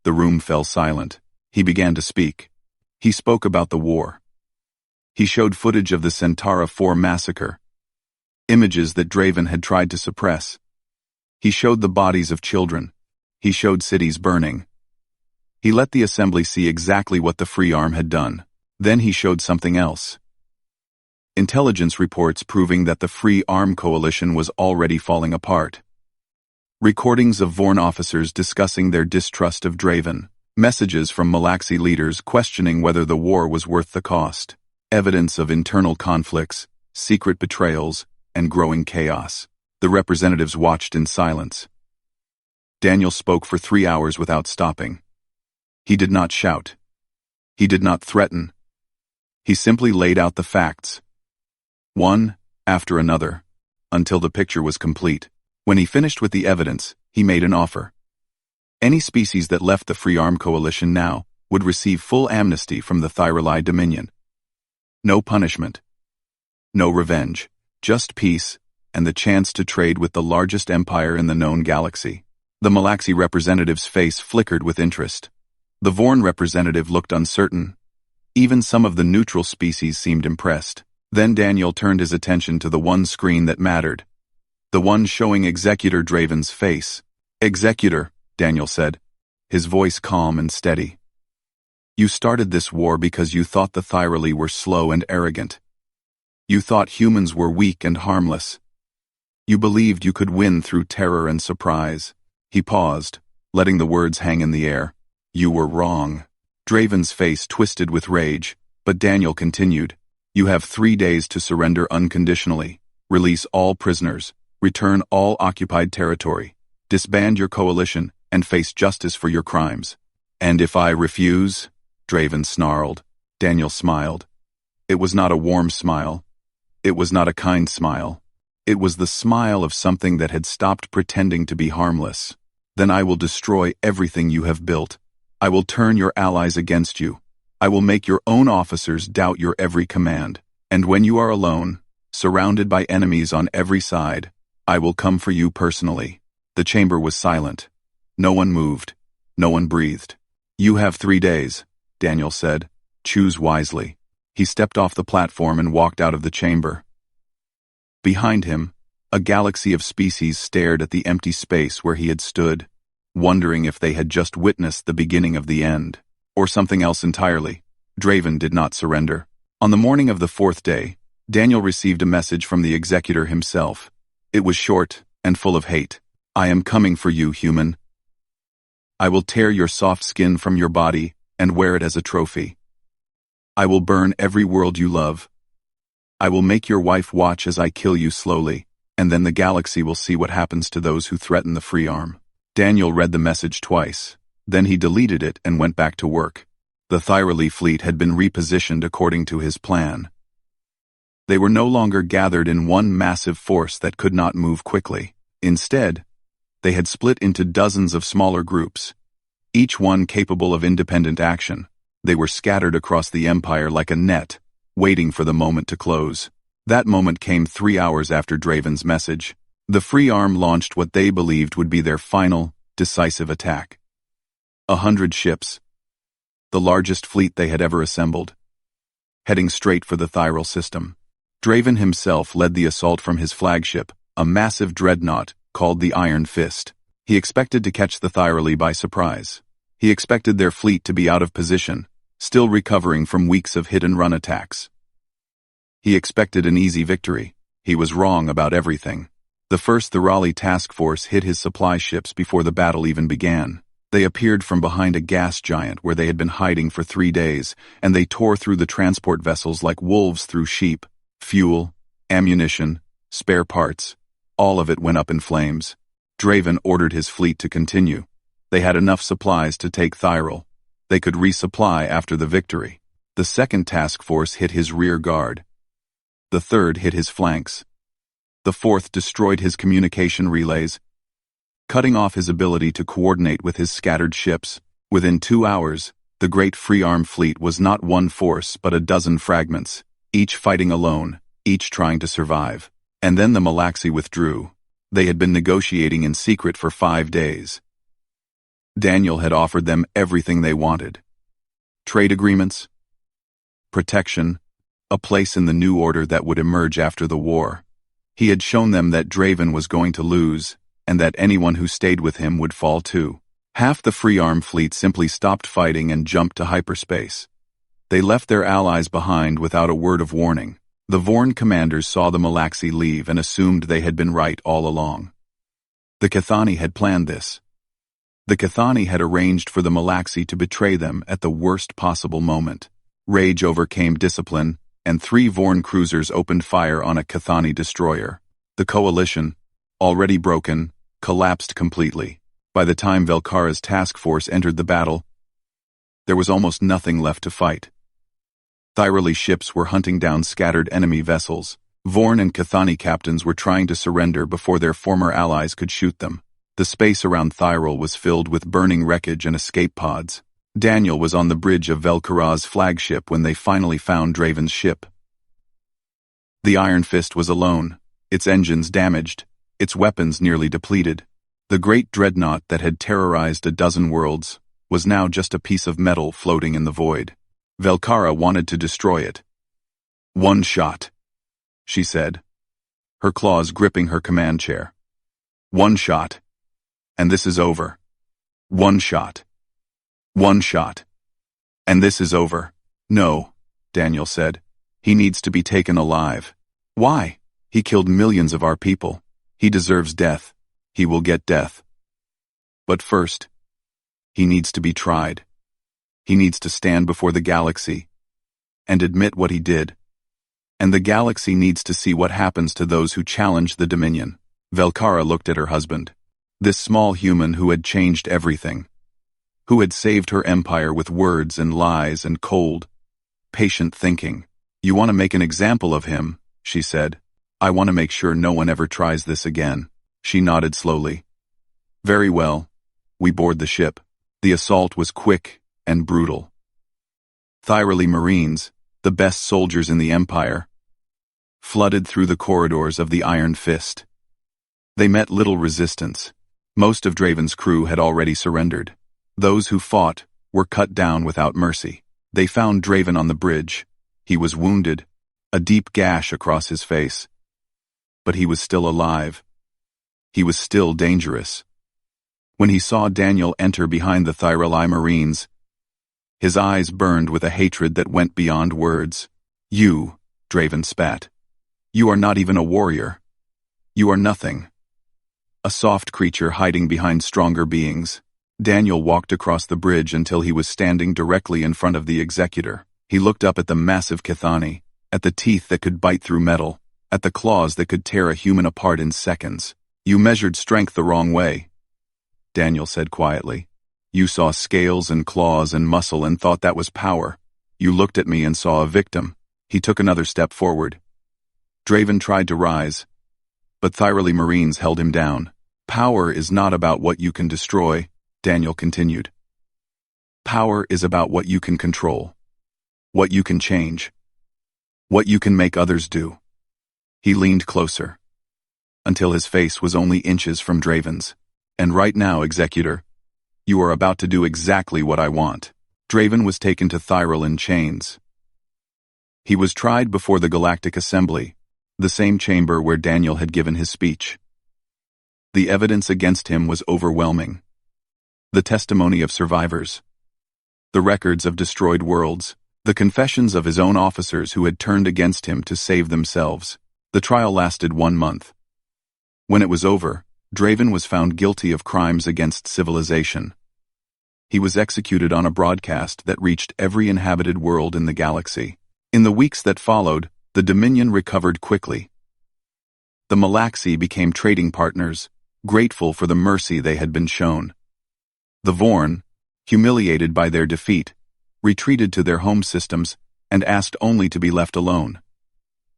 The room fell silent. He began to speak. He spoke about the war. He showed footage of the Centauri 4 massacre, images that Draven had tried to suppress. He showed the bodies of children. He showed cities burning. He let the assembly see exactly what the Free Arm had done. Then he showed something else. Intelligence reports proving that the Free Arm Coalition was already falling apart. Recordings of Vorn officers discussing their distrust of Draven. Messages from Malaxi leaders questioning whether the war was worth the cost. Evidence of internal conflicts, secret betrayals, and growing chaos. The representatives watched in silence. Daniel spoke for 3 hours without stopping. He did not shout. He did not threaten. He simply laid out the facts, one after another, until the picture was complete. When he finished with the evidence, he made an offer. Any species that left the Free Arm Coalition now would receive full amnesty from the Thyrali Dominion. No punishment. No revenge. Just peace, and the chance to trade with the largest empire in the known galaxy. The Malaxi representative's face flickered with interest. The Vorn representative looked uncertain. Even some of the neutral species seemed impressed. Then Daniel turned his attention to the one screen that mattered. The one showing Executor Draven's face. "Executor," Daniel said, his voice calm and steady. "You started this war because you thought the Thyrali were slow and arrogant. You thought humans were weak and harmless. You believed you could win through terror and surprise." He paused, letting the words hang in the air. "You were wrong." Draven's face twisted with rage, but Daniel continued. "You have 3 days to surrender unconditionally, release all prisoners, return all occupied territory, disband your coalition, and face justice for your crimes." "And if I refuse?" Draven snarled. Daniel smiled. It was not a warm smile. It was not a kind smile. It was the smile of something that had stopped pretending to be harmless. "Then I will destroy everything you have built. I will turn your allies against you. I will make your own officers doubt your every command. And when you are alone, surrounded by enemies on every side, I will come for you personally." The chamber was silent. No one moved. No one breathed. "You have 3 days," Daniel said. "Choose wisely." He stepped off the platform and walked out of the chamber. Behind him, a galaxy of species stared at the empty space where he had stood, wondering if they had just witnessed the beginning of the end, or something else entirely. Draven did not surrender. On the morning of the 4th day, Daniel received a message from the executor himself. It was short and full of hate. "I am coming for you, human. I will tear your soft skin from your body and wear it as a trophy. I will burn every world you love. I will make your wife watch as I kill you slowly, and then the galaxy will see what happens to those who threaten the Free Arm." Daniel read the message twice. Then he deleted it and went back to work. The Thyrali fleet had been repositioned according to his plan. They were no longer gathered in one massive force that could not move quickly. Instead, they had split into dozens of smaller groups, each one capable of independent action. They were scattered across the Empire like a net, waiting for the moment to close. That moment came 3 hours after Draven's message. The Free Arm launched what they believed would be their final, decisive attack. 100 ships, the largest fleet they had ever assembled, heading straight for the Thyral system. Draven himself led the assault from his flagship, a massive dreadnought called the Iron Fist. He expected to catch the Thyrali by surprise. He expected their fleet to be out of position, still recovering from weeks of hit-and-run attacks. He expected an easy victory. He was wrong about everything. The first Thyrali task force hit his supply ships before the battle even began. They appeared from behind a gas giant where they had been hiding for 3 days, and they tore through the transport vessels like wolves through sheep. Fuel, ammunition, spare parts, all of it went up in flames. Draven ordered his fleet to continue. They had enough supplies to take Thyrol. They could resupply after the victory. The second task force hit his rear guard. The third hit his flanks. The fourth destroyed his communication relays, cutting off his ability to coordinate with his scattered ships. Within 2 hours, the great free-arm fleet was not one force but a dozen fragments, each fighting alone, each trying to survive. And then the Galaxy withdrew. They had been negotiating in secret for 5 days. Daniel had offered them everything they wanted. Trade agreements, protection, a place in the new order that would emerge after the war. He had shown them that Draven was going to lose, and that anyone who stayed with him would fall too. Half the free-arm fleet simply stopped fighting and jumped to hyperspace. They left their allies behind without a word of warning. The Vorn commanders saw the Galaxy leave and assumed they had been right all along. The Cathani had planned this. The Cathani had arranged for the Galaxy to betray them at the worst possible moment. Rage overcame discipline, and 3 Vorn cruisers opened fire on a Cathani destroyer. The coalition, already broken, collapsed completely. By the time Velkara's task force entered the battle, there was almost nothing left to fight. Thyrali ships were hunting down scattered enemy vessels. Vorn and Cathani captains were trying to surrender before their former allies could shoot them. The space around Thyrol was filled with burning wreckage and escape pods. Daniel was on the bridge of Velkara's flagship when they finally found Draven's ship. The Iron Fist was alone, its engines damaged, its weapons nearly depleted. The great dreadnought that had terrorized a dozen worlds was now just a piece of metal floating in the void. Velkara wanted to destroy it. "One shot," she said, her claws gripping her command chair. "One shot, and this is over. One shot. One shot, and this is over." "No," Daniel said. "He needs to be taken alive." "Why? He killed millions of our people. He deserves death. He will get death. But first, he needs to be tried. He needs to stand before the Galaxy and admit what he did. And the Galaxy needs to see what happens to those who challenge the Dominion." Velkara looked at her husband. This small human who had changed everything, who had saved her empire with words and lies and cold, patient thinking. "You want to make an example of him," she said. "I want to make sure no one ever tries this again." She nodded slowly. "Very well." We board the ship. The assault was quick and brutal. Thyrali Marines, the best soldiers in the Empire, flooded through the corridors of the Iron Fist. They met little resistance. Most of Draven's crew had already surrendered. Those who fought were cut down without mercy. They found Draven on the bridge. He was wounded, a deep gash across his face. But he was still alive. He was still dangerous. When he saw Daniel enter behind the Thyrali Marines, his eyes burned with a hatred that went beyond words. "You," Draven spat. "You are not even a warrior. You are nothing. A soft creature hiding behind stronger beings." Daniel walked across the bridge until he was standing directly in front of the executor. He looked up at the massive Cathani, at the teeth that could bite through metal, at the claws that could tear a human apart in seconds. "You measured strength the wrong way," Daniel said quietly. "You saw scales and claws and muscle and thought that was power. You looked at me and saw a victim." He took another step forward. Draven tried to rise, but Thyrali Marines held him down. "Power is not about what you can destroy," Daniel continued. "Power is about what you can control, what you can change, what you can make others do." He leaned closer, until his face was only inches from Draven's. "And right now, Executor, you are about to do exactly what I want." Draven was taken to Thyrol in chains. He was tried before the Galactic Assembly, the same chamber where Daniel had given his speech. The evidence against him was overwhelming. The testimony of survivors, the records of destroyed worlds, the confessions of his own officers who had turned against him to save themselves. The trial lasted 1 month. When it was over, Draven was found guilty of crimes against civilization. He was executed on a broadcast that reached every inhabited world in the galaxy. In the weeks that followed, the Dominion recovered quickly. The Galaxy became trading partners, grateful for the mercy they had been shown. The Vorn, humiliated by their defeat, retreated to their home systems and asked only to be left alone.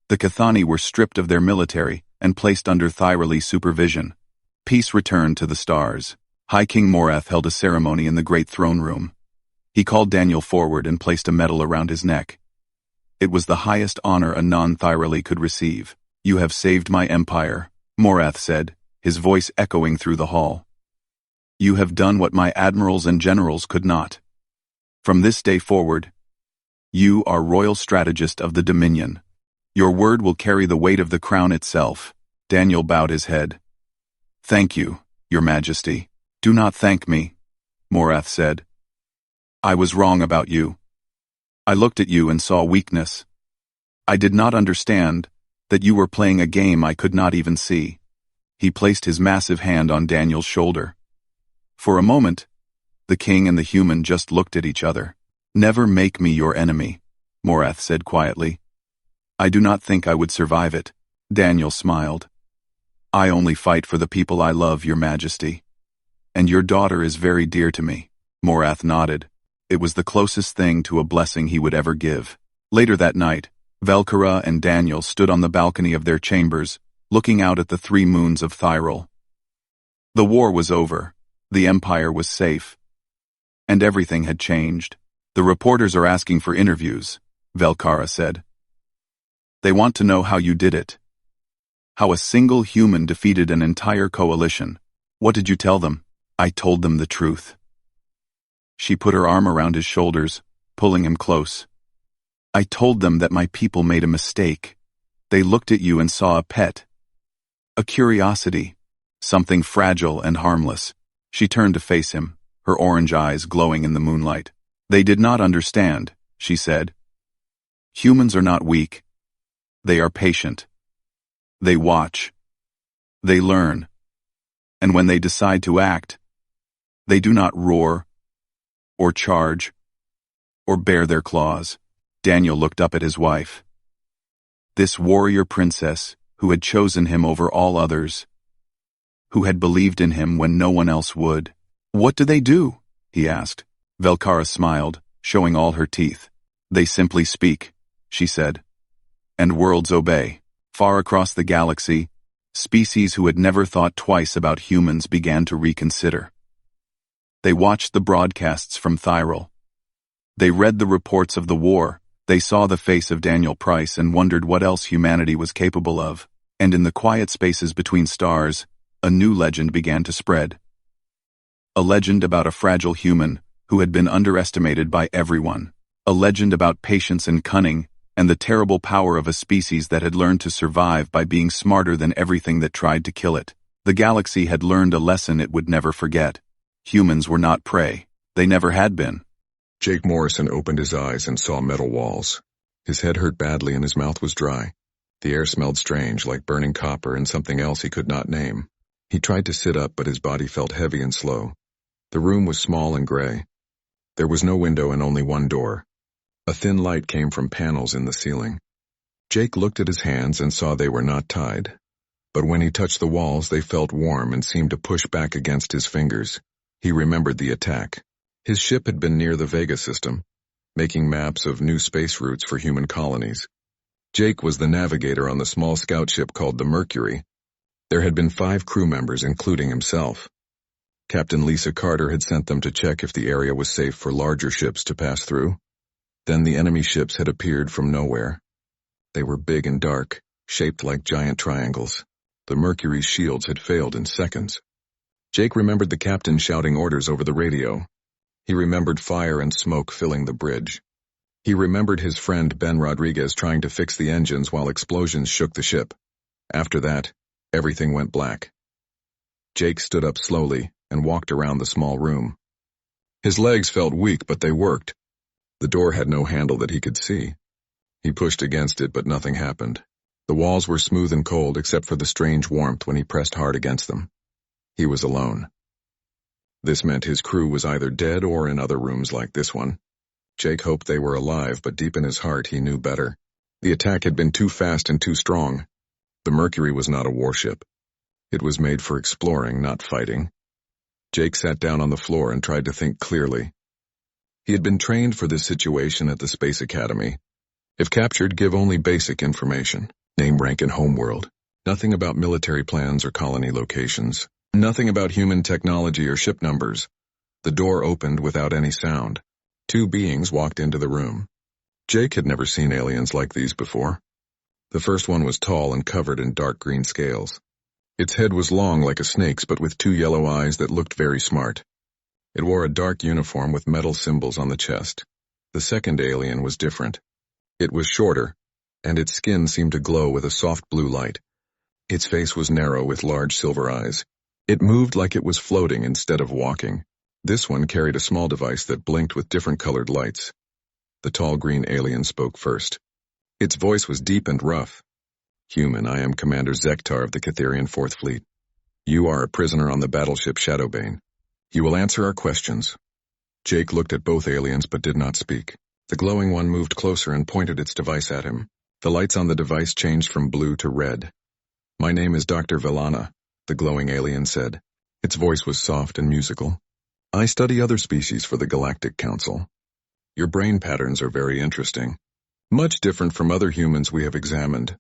The Cathani were stripped of their military and placed under Thyrali supervision. Peace returned to the stars. High King Morath held a ceremony in the great throne room. He called Daniel forward and placed a medal around his neck. It was the highest honor a non-Thyrali could receive. "You have saved my empire," Morath said, his voice echoing through the hall. "You have done what my admirals and generals could not. From this day forward, you are royal strategist of the Dominion. Your word will carry the weight of the crown itself." Daniel bowed his head. "Thank you, Your Majesty." "Do not thank me," Morath said. "I was wrong about you. I looked at you and saw weakness. I did not understand that you were playing a game I could not even see." He placed his massive hand on Daniel's shoulder. For a moment, the king and the human just looked at each other. "Never make me your enemy," Morath said quietly. "I do not think I would survive it." Daniel smiled. "I only fight for the people I love, Your Majesty. And your daughter is very dear to me." Morath nodded. It was the closest thing to a blessing he would ever give. Later that night, Velkara and Daniel stood on the balcony of their chambers, looking out at the 3 moons of Thyrol. The war was over. The Empire was safe. And everything had changed. "The reporters are asking for interviews," Velkara said. "They want to know how you did it. How a single human defeated an entire coalition. What did you tell them?" "I told them the truth." She put her arm around his shoulders, pulling him close. "I told them that my people made a mistake. They looked at you and saw a pet. A curiosity. Something fragile and harmless." She turned to face him, her orange eyes glowing in the moonlight. "They did not understand," she said. "Humans are not weak. They are patient. They watch. They learn. And when they decide to act, they do not roar, or charge, or bare their claws." Daniel looked up at his wife. This warrior princess, who had chosen him over all others, who had believed in him when no one else would. "What do they do?" he asked. Velkara smiled, showing all her teeth. "They simply speak," she said. "And worlds obey." Far across the galaxy, species who had never thought twice about humans began to reconsider. They watched the broadcasts from Thyrol. They read the reports of the war. They saw the face of Daniel Price and wondered what else humanity was capable of. And in the quiet spaces between stars, a new legend began to spread. A legend about a fragile human who had been underestimated by everyone. A legend about patience and cunning, and the terrible power of a species that had learned to survive by being smarter than everything that tried to kill it. The galaxy had learned a lesson it would never forget. Humans were not prey. They never had been. Jake Morrison opened his eyes and saw metal walls. His head hurt badly and his mouth was dry. The air smelled strange, like burning copper and something else he could not name. He tried to sit up, but his body felt heavy and slow. The room was small and gray. There was no window and only one door. A thin light came from panels in the ceiling. Jake looked at his hands and saw they were not tied. But when he touched the walls, they felt warm and seemed to push back against his fingers. He remembered the attack. His ship had been near the Vega system, making maps of new space routes for human colonies. Jake was the navigator on the small scout ship called the Mercury. There had been 5 crew members, including himself. Captain Lisa Carter had sent them to check if the area was safe for larger ships to pass through. Then the enemy ships had appeared from nowhere. They were big and dark, shaped like giant triangles. The Mercury's shields had failed in seconds. Jake remembered the captain shouting orders over the radio. He remembered fire and smoke filling the bridge. He remembered his friend Ben Rodriguez trying to fix the engines while explosions shook the ship. After that, everything went black. Jake stood up slowly and walked around the small room. His legs felt weak, but they worked. The door had no handle that he could see. He pushed against it, but nothing happened. The walls were smooth and cold except for the strange warmth when he pressed hard against them. He was alone. This meant his crew was either dead or in other rooms like this one. Jake hoped they were alive, but deep in his heart he knew better. The attack had been too fast and too strong. The Mercury was not a warship. It was made for exploring, not fighting. Jake sat down on the floor and tried to think clearly. He had been trained for this situation at the Space Academy. If captured, give only basic information. Name, rank, and homeworld. Nothing about military plans or colony locations. Nothing about human technology or ship numbers. The door opened without any sound. Two beings walked into the room. Jake had never seen aliens like these before. The first one was tall and covered in dark green scales. Its head was long like a snake's, but with two yellow eyes that looked very smart. It wore a dark uniform with metal symbols on the chest. The second alien was different. It was shorter, and its skin seemed to glow with a soft blue light. Its face was narrow with large silver eyes. It moved like it was floating instead of walking. This one carried a small device that blinked with different colored lights. The tall green alien spoke first. Its voice was deep and rough. Human, I am Commander Zektar of the Catherian 4th Fleet. You are a prisoner on the battleship Shadowbane. You will answer our questions. Jake looked at both aliens but did not speak. The glowing one moved closer and pointed its device at him. The lights on the device changed from blue to red. My name is Dr. Vellana, the glowing alien said. Its voice was soft and musical. I study other species for the Galactic Council. Your brain patterns are very interesting. Much different from other humans we have examined.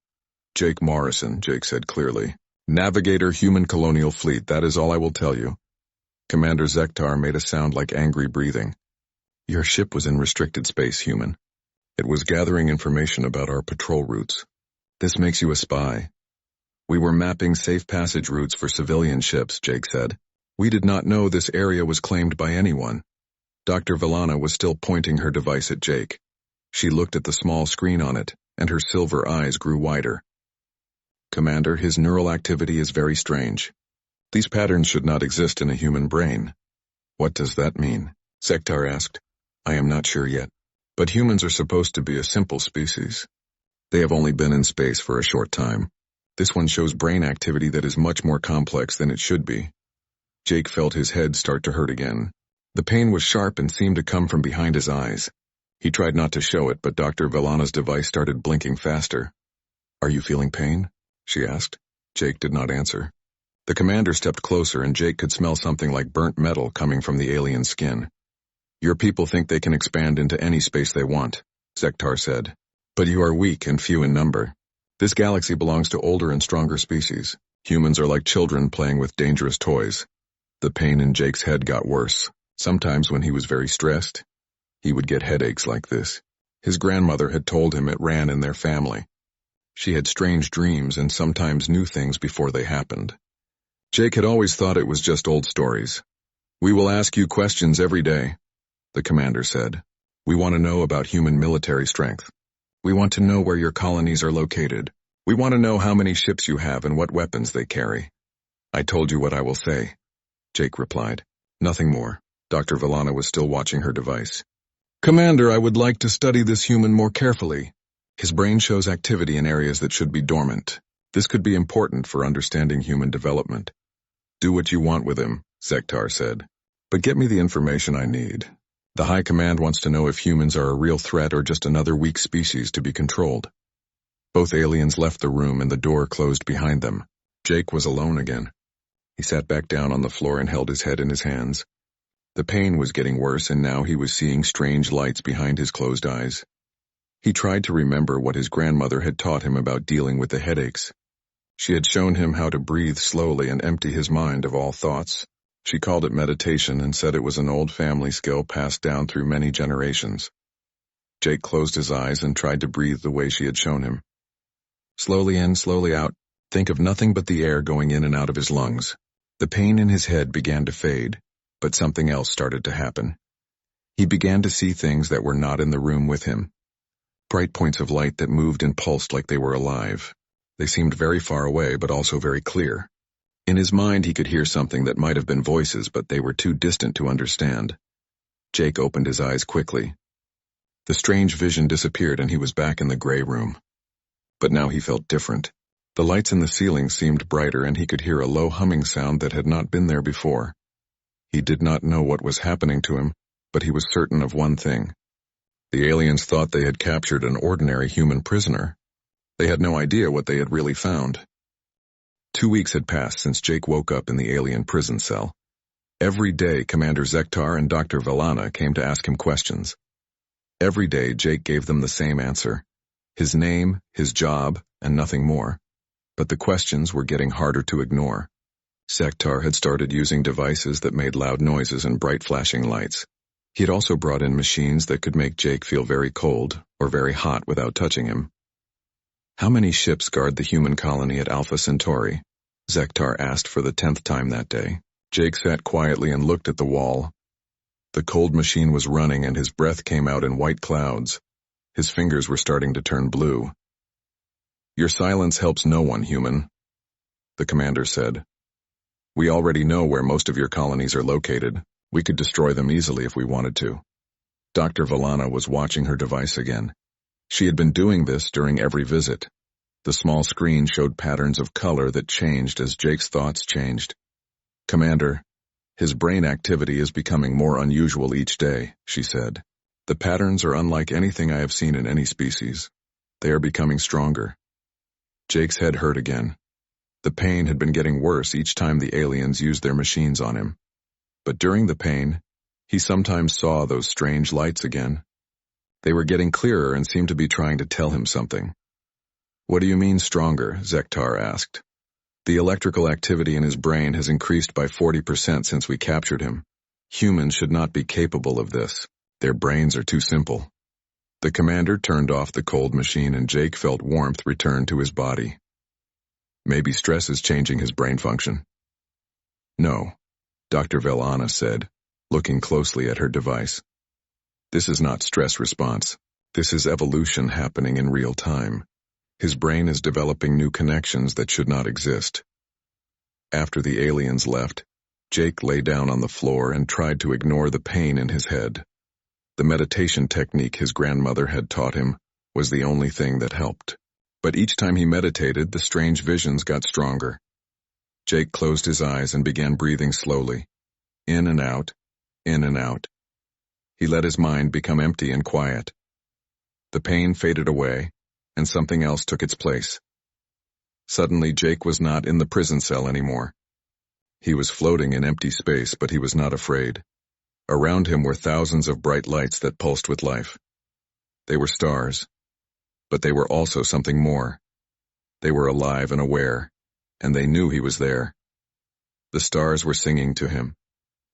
Jake Morrison, Jake said clearly. Navigator, Human Colonial Fleet, that is all I will tell you. Commander Zektar made a sound like angry breathing. Your ship was in restricted space, human. It was gathering information about our patrol routes. This makes you a spy. We were mapping safe passage routes for civilian ships, Jake said. We did not know this area was claimed by anyone. Dr. Vellana was still pointing her device at Jake. She looked at the small screen on it, and her silver eyes grew wider. Commander, his neural activity is very strange. These patterns should not exist in a human brain. What does that mean? Zektar asked. I am not sure yet. But humans are supposed to be a simple species. They have only been in space for a short time. This one shows brain activity that is much more complex than it should be. Jake felt his head start to hurt again. The pain was sharp and seemed to come from behind his eyes. He tried not to show it, but Dr. Vellana's device started blinking faster. Are you feeling pain? She asked. Jake did not answer. The commander stepped closer and Jake could smell something like burnt metal coming from the alien skin. Your people think they can expand into any space they want, Zektar said. But you are weak and few in number. This galaxy belongs to older and stronger species. Humans are like children playing with dangerous toys. The pain in Jake's head got worse. Sometimes when he was very stressed, he would get headaches like this. His grandmother had told him it ran in their family. She had strange dreams and sometimes knew things before they happened. Jake had always thought it was just old stories. We will ask you questions every day, the commander said. We want to know about human military strength. We want to know where your colonies are located. We want to know how many ships you have and what weapons they carry. I told you what I will say, Jake replied. Nothing more. Dr. Vellana was still watching her device. Commander, I would like to study this human more carefully. His brain shows activity in areas that should be dormant. This could be important for understanding human development. Do what you want with him, Zektar said. But get me the information I need. The High Command wants to know if humans are a real threat or just another weak species to be controlled. Both aliens left the room and the door closed behind them. Jake was alone again. He sat back down on the floor and held his head in his hands. The pain was getting worse and now he was seeing strange lights behind his closed eyes. He tried to remember what his grandmother had taught him about dealing with the headaches. She had shown him how to breathe slowly and empty his mind of all thoughts. She called it meditation and said it was an old family skill passed down through many generations. Jake closed his eyes and tried to breathe the way she had shown him. Slowly in, slowly out. Think of nothing but the air going in and out of his lungs. The pain in his head began to fade, but something else started to happen. He began to see things that were not in the room with him. Bright points of light that moved and pulsed like they were alive. They seemed very far away, but also very clear. In his mind, he could hear something that might have been voices, but they were too distant to understand. Jake opened his eyes quickly. The strange vision disappeared and he was back in the gray room. But now he felt different. The lights in the ceiling seemed brighter and he could hear a low humming sound that had not been there before. He did not know what was happening to him, but he was certain of one thing. The aliens thought they had captured an ordinary human prisoner. They had no idea what they had really found. 2 weeks had passed since Jake woke up in the alien prison cell. Every day, Commander Zektar and Dr. Vellana came to ask him questions. Every day, Jake gave them the same answer. His name, his job, and nothing more. But the questions were getting harder to ignore. Zektar had started using devices that made loud noises and bright flashing lights. He had also brought in machines that could make Jake feel very cold or very hot without touching him. How many ships guard the human colony at Alpha Centauri? Zektar asked for the 10th time that day. Jake sat quietly and looked at the wall. The cold machine was running and his breath came out in white clouds. His fingers were starting to turn blue. Your silence helps no one, human, the commander said. We already know where most of your colonies are located. We could destroy them easily if we wanted to. Dr. Vellana was watching her device again. She had been doing this during every visit. The small screen showed patterns of color that changed as Jake's thoughts changed. Commander, his brain activity is becoming more unusual each day, she said. The patterns are unlike anything I have seen in any species. They are becoming stronger. Jake's head hurt again. The pain had been getting worse each time the aliens used their machines on him. But during the pain, he sometimes saw those strange lights again. They were getting clearer and seemed to be trying to tell him something. What do you mean stronger? Zektar asked. The electrical activity in his brain has increased by 40% since we captured him. Humans should not be capable of this. Their brains are too simple. The commander turned off the cold machine and Jake felt warmth return to his body. Maybe stress is changing his brain function. No, Dr. Vellana said, looking closely at her device. This is not stress response. This is evolution happening in real time. His brain is developing new connections that should not exist. After the aliens left, Jake lay down on the floor and tried to ignore the pain in his head. The meditation technique his grandmother had taught him was the only thing that helped. But each time he meditated, the strange visions got stronger. Jake closed his eyes and began breathing slowly, in and out, in and out. He let his mind become empty and quiet. The pain faded away, and something else took its place. Suddenly, Jake was not in the prison cell anymore. He was floating in empty space, but he was not afraid. Around him were thousands of bright lights that pulsed with life. They were stars, but they were also something more. They were alive and aware, and they knew he was there. The stars were singing to him,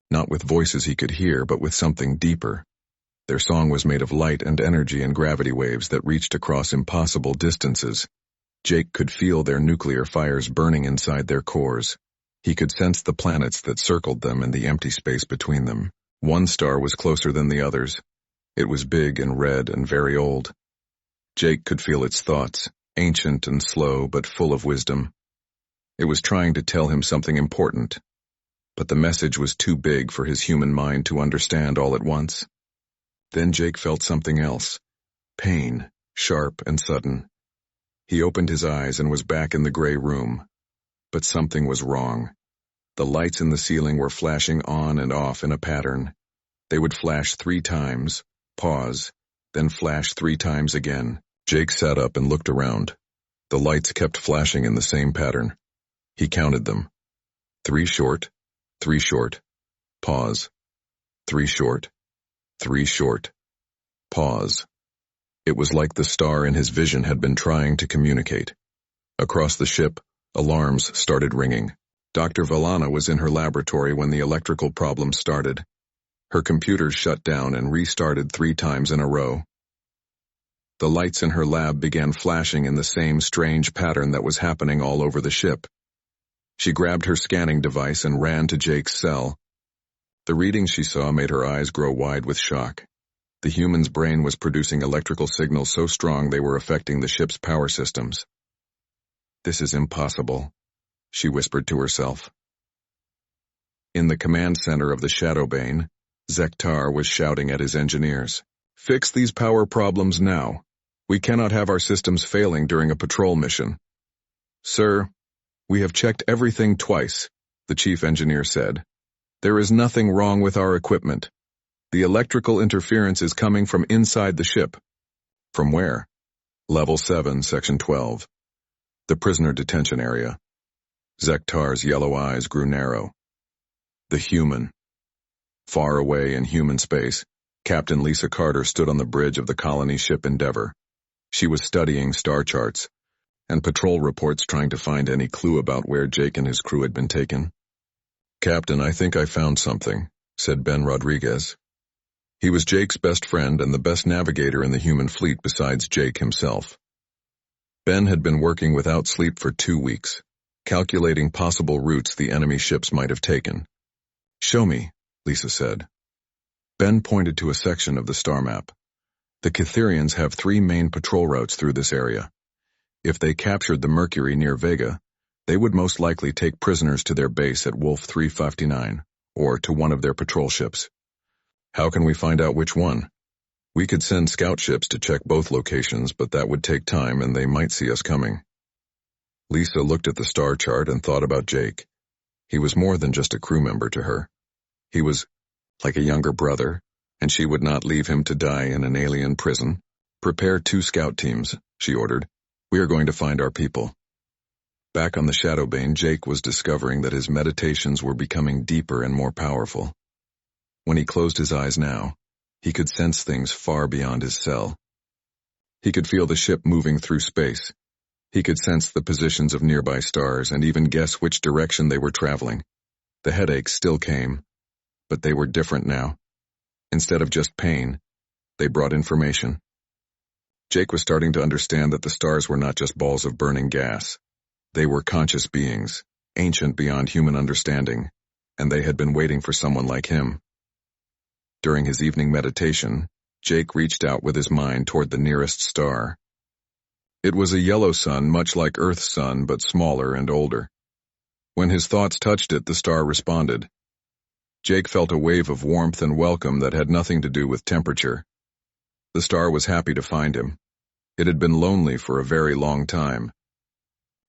not with voices he could hear, but with something deeper. Their song was made of light and energy and gravity waves that reached across impossible distances. Jake could feel their nuclear fires burning inside their cores. He could sense the planets that circled them and the empty space between them. One star was closer than the others. It was big and red and very old. Jake could feel its thoughts, ancient and slow but full of wisdom. It was trying to tell him something important, but the message was too big for his human mind to understand all at once. Then Jake felt something else, pain, sharp and sudden. He opened his eyes and was back in the gray room. But something was wrong. The lights in the ceiling were flashing on and off in a pattern. They would flash 3 times, pause, then flash 3 times again. Jake sat up and looked around. The lights kept flashing in the same pattern. He counted them. 3 short, 3 short, pause, 3 short, 3 short, pause. It was like the star in his vision had been trying to communicate. Across the ship, alarms started ringing. Dr. Vellana was in her laboratory when the electrical problem started. Her computers shut down and restarted 3 times in a row. The lights in her lab began flashing in the same strange pattern that was happening all over the ship. She grabbed her scanning device and ran to Jake's cell. The readings she saw made her eyes grow wide with shock. The human's brain was producing electrical signals so strong they were affecting the ship's power systems. This is impossible. she whispered to herself. In the command center of the Shadowbane, Zektar was shouting at his engineers. Fix these power problems now. We cannot have our systems failing during a patrol mission. Sir, we have checked everything twice, the chief engineer said. There is nothing wrong with our equipment. The electrical interference is coming from inside the ship. From where? Level 7, Section 12. The prisoner detention area. Zektar's yellow eyes grew narrow. The human. Far away in human space, Captain Lisa Carter stood on the bridge of the colony ship Endeavor. She was studying star charts and patrol reports, trying to find any clue about where Jake and his crew had been taken. Captain, I think I found something, said Ben Rodriguez. He was Jake's best friend and the best navigator in the human fleet besides Jake himself. Ben had been working without sleep for 2 weeks, calculating possible routes the enemy ships might have taken. Show me, Lisa said. Ben pointed to a section of the star map. The Catherians have 3 main patrol routes through this area. If they captured the Mercury near Vega, they would most likely take prisoners to their base at Wolf 359, or to one of their patrol ships. How can we find out which one? We could send scout ships to check both locations, but that would take time and they might see us coming. Lisa looked at the star chart and thought about Jake. He was more than just a crew member to her. He was like a younger brother, and she would not leave him to die in an alien prison. Prepare 2 scout teams, she ordered. We are going to find our people. Back on the Shadowbane, Jake was discovering that his meditations were becoming deeper and more powerful. When he closed his eyes now, he could sense things far beyond his cell. He could feel the ship moving through space. He could sense the positions of nearby stars and even guess which direction they were traveling. The headaches still came, but they were different now. Instead of just pain, they brought information. Jake was starting to understand that the stars were not just balls of burning gas. They were conscious beings, ancient beyond human understanding, and they had been waiting for someone like him. During his evening meditation, Jake reached out with his mind toward the nearest star. It was a yellow sun, much like Earth's sun, but smaller and older. When his thoughts touched it, the star responded. Jake felt a wave of warmth and welcome that had nothing to do with temperature. The star was happy to find him. It had been lonely for a very long time.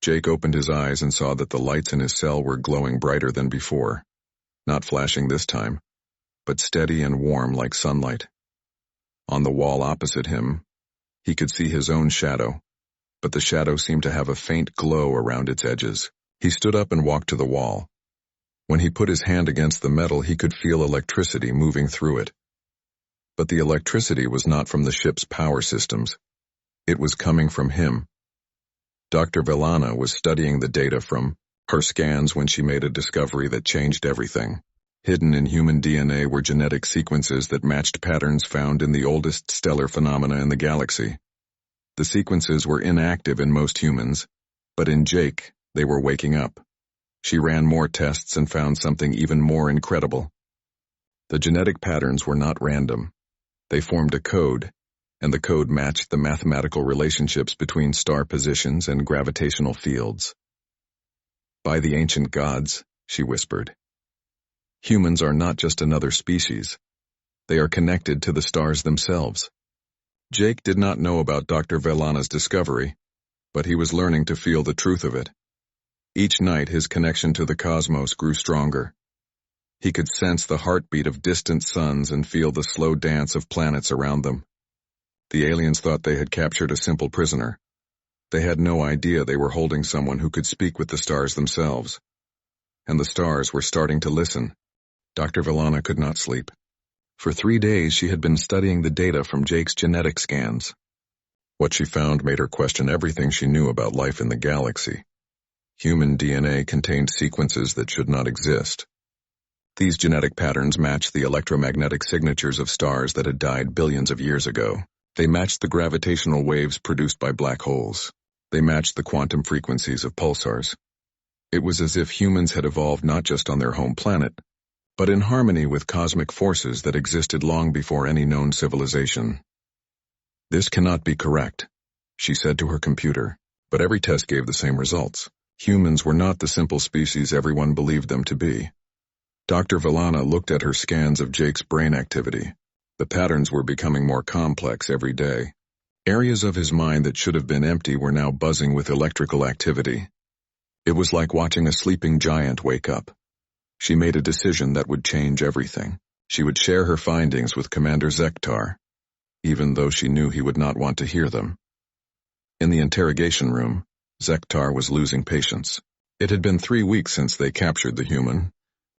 Jake opened his eyes and saw that the lights in his cell were glowing brighter than before. Not flashing this time, but steady and warm like sunlight. On the wall opposite him, he could see his own shadow, but the shadow seemed to have a faint glow around its edges. He stood up and walked to the wall. When he put his hand against the metal, he could feel electricity moving through it. But the electricity was not from the ship's power systems. It was coming from him. Dr. Vellana was studying the data from her scans when she made a discovery that changed everything. Hidden in human DNA were genetic sequences that matched patterns found in the oldest stellar phenomena in the galaxy. The sequences were inactive in most humans, but in Jake, they were waking up. She ran more tests and found something even more incredible. The genetic patterns were not random. They formed a code, and the code matched the mathematical relationships between star positions and gravitational fields. By the ancient gods, she whispered. Humans are not just another species. They are connected to the stars themselves. Jake did not know about Dr. Vellana's discovery, but he was learning to feel the truth of it. Each night his connection to the cosmos grew stronger. He could sense the heartbeat of distant suns and feel the slow dance of planets around them. The aliens thought they had captured a simple prisoner. They had no idea they were holding someone who could speak with the stars themselves. And the stars were starting to listen. Dr. Vellana could not sleep. For 3 days she had been studying the data from Jake's genetic scans. What she found made her question everything she knew about life in the galaxy. Human DNA contained sequences that should not exist. These genetic patterns matched the electromagnetic signatures of stars that had died billions of years ago. They matched the gravitational waves produced by black holes. They matched the quantum frequencies of pulsars. It was as if humans had evolved not just on their home planet, but in harmony with cosmic forces that existed long before any known civilization. This cannot be correct, she said to her computer, but every test gave the same results. Humans were not the simple species everyone believed them to be. Dr. Villana looked at her scans of Jake's brain activity. The patterns were becoming more complex every day. Areas of his mind that should have been empty were now buzzing with electrical activity. It was like watching a sleeping giant wake up. She made a decision that would change everything. She would share her findings with Commander Zektar, even though she knew he would not want to hear them. In the interrogation room, Zektar was losing patience. It had been 3 weeks since they captured the human,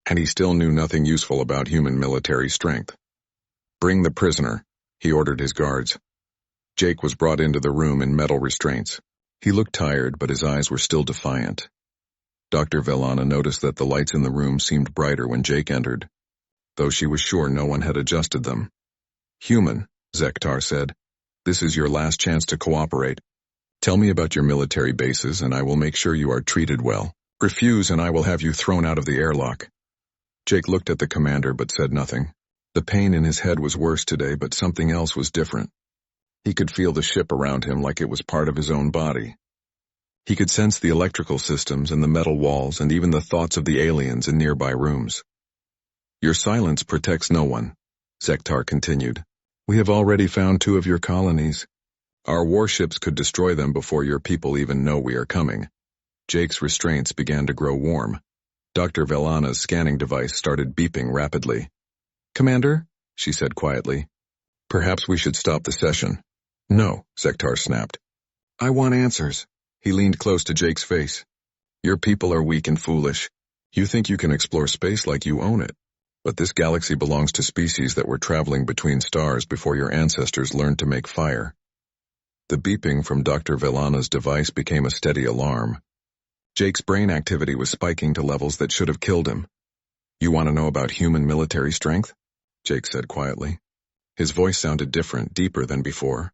and he still knew nothing useful about human military strength. "Bring the prisoner," he ordered his guards. Jake was brought into the room in metal restraints. He looked tired, but his eyes were still defiant. Dr. Villana noticed that the lights in the room seemed brighter when Jake entered, though she was sure no one had adjusted them. "Human," Zektar said, "this is your last chance to cooperate. Tell me about your military bases and I will make sure you are treated well. Refuse and I will have you thrown out of the airlock." Jake looked at the commander but said nothing. The pain in his head was worse today, but something else was different. He could feel the ship around him like it was part of his own body. He could sense the electrical systems and the metal walls and even the thoughts of the aliens in nearby rooms. "Your silence protects no one," Zektar continued. "We have already found 2 of your colonies. Our warships could destroy them before your people even know we are coming." Jake's restraints began to grow warm. Dr. Villana's scanning device started beeping rapidly. "Commander," she said quietly, "perhaps we should stop the session." "No," Zektar snapped. "I want answers." He leaned close to Jake's face. "Your people are weak and foolish. You think you can explore space like you own it. But this galaxy belongs to species that were traveling between stars before your ancestors learned to make fire." The beeping from Dr. Villana's device became a steady alarm. Jake's brain activity was spiking to levels that should have killed him. "You want to know about human military strength?" Jake said quietly. His voice sounded different, deeper than before.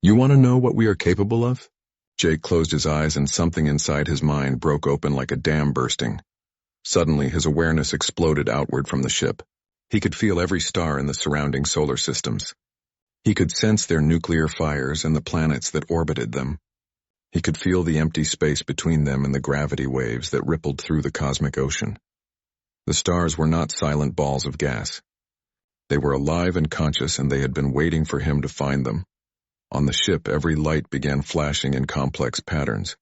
"You want to know what we are capable of?" Jake closed his eyes and something inside his mind broke open like a dam bursting. Suddenly, his awareness exploded outward from the ship. He could feel every star in the surrounding solar systems. He could sense their nuclear fires and the planets that orbited them. He could feel the empty space between them and the gravity waves that rippled through the cosmic ocean. The stars were not silent balls of gas. They were alive and conscious, and they had been waiting for him to find them. On the ship, every light began flashing in complex patterns.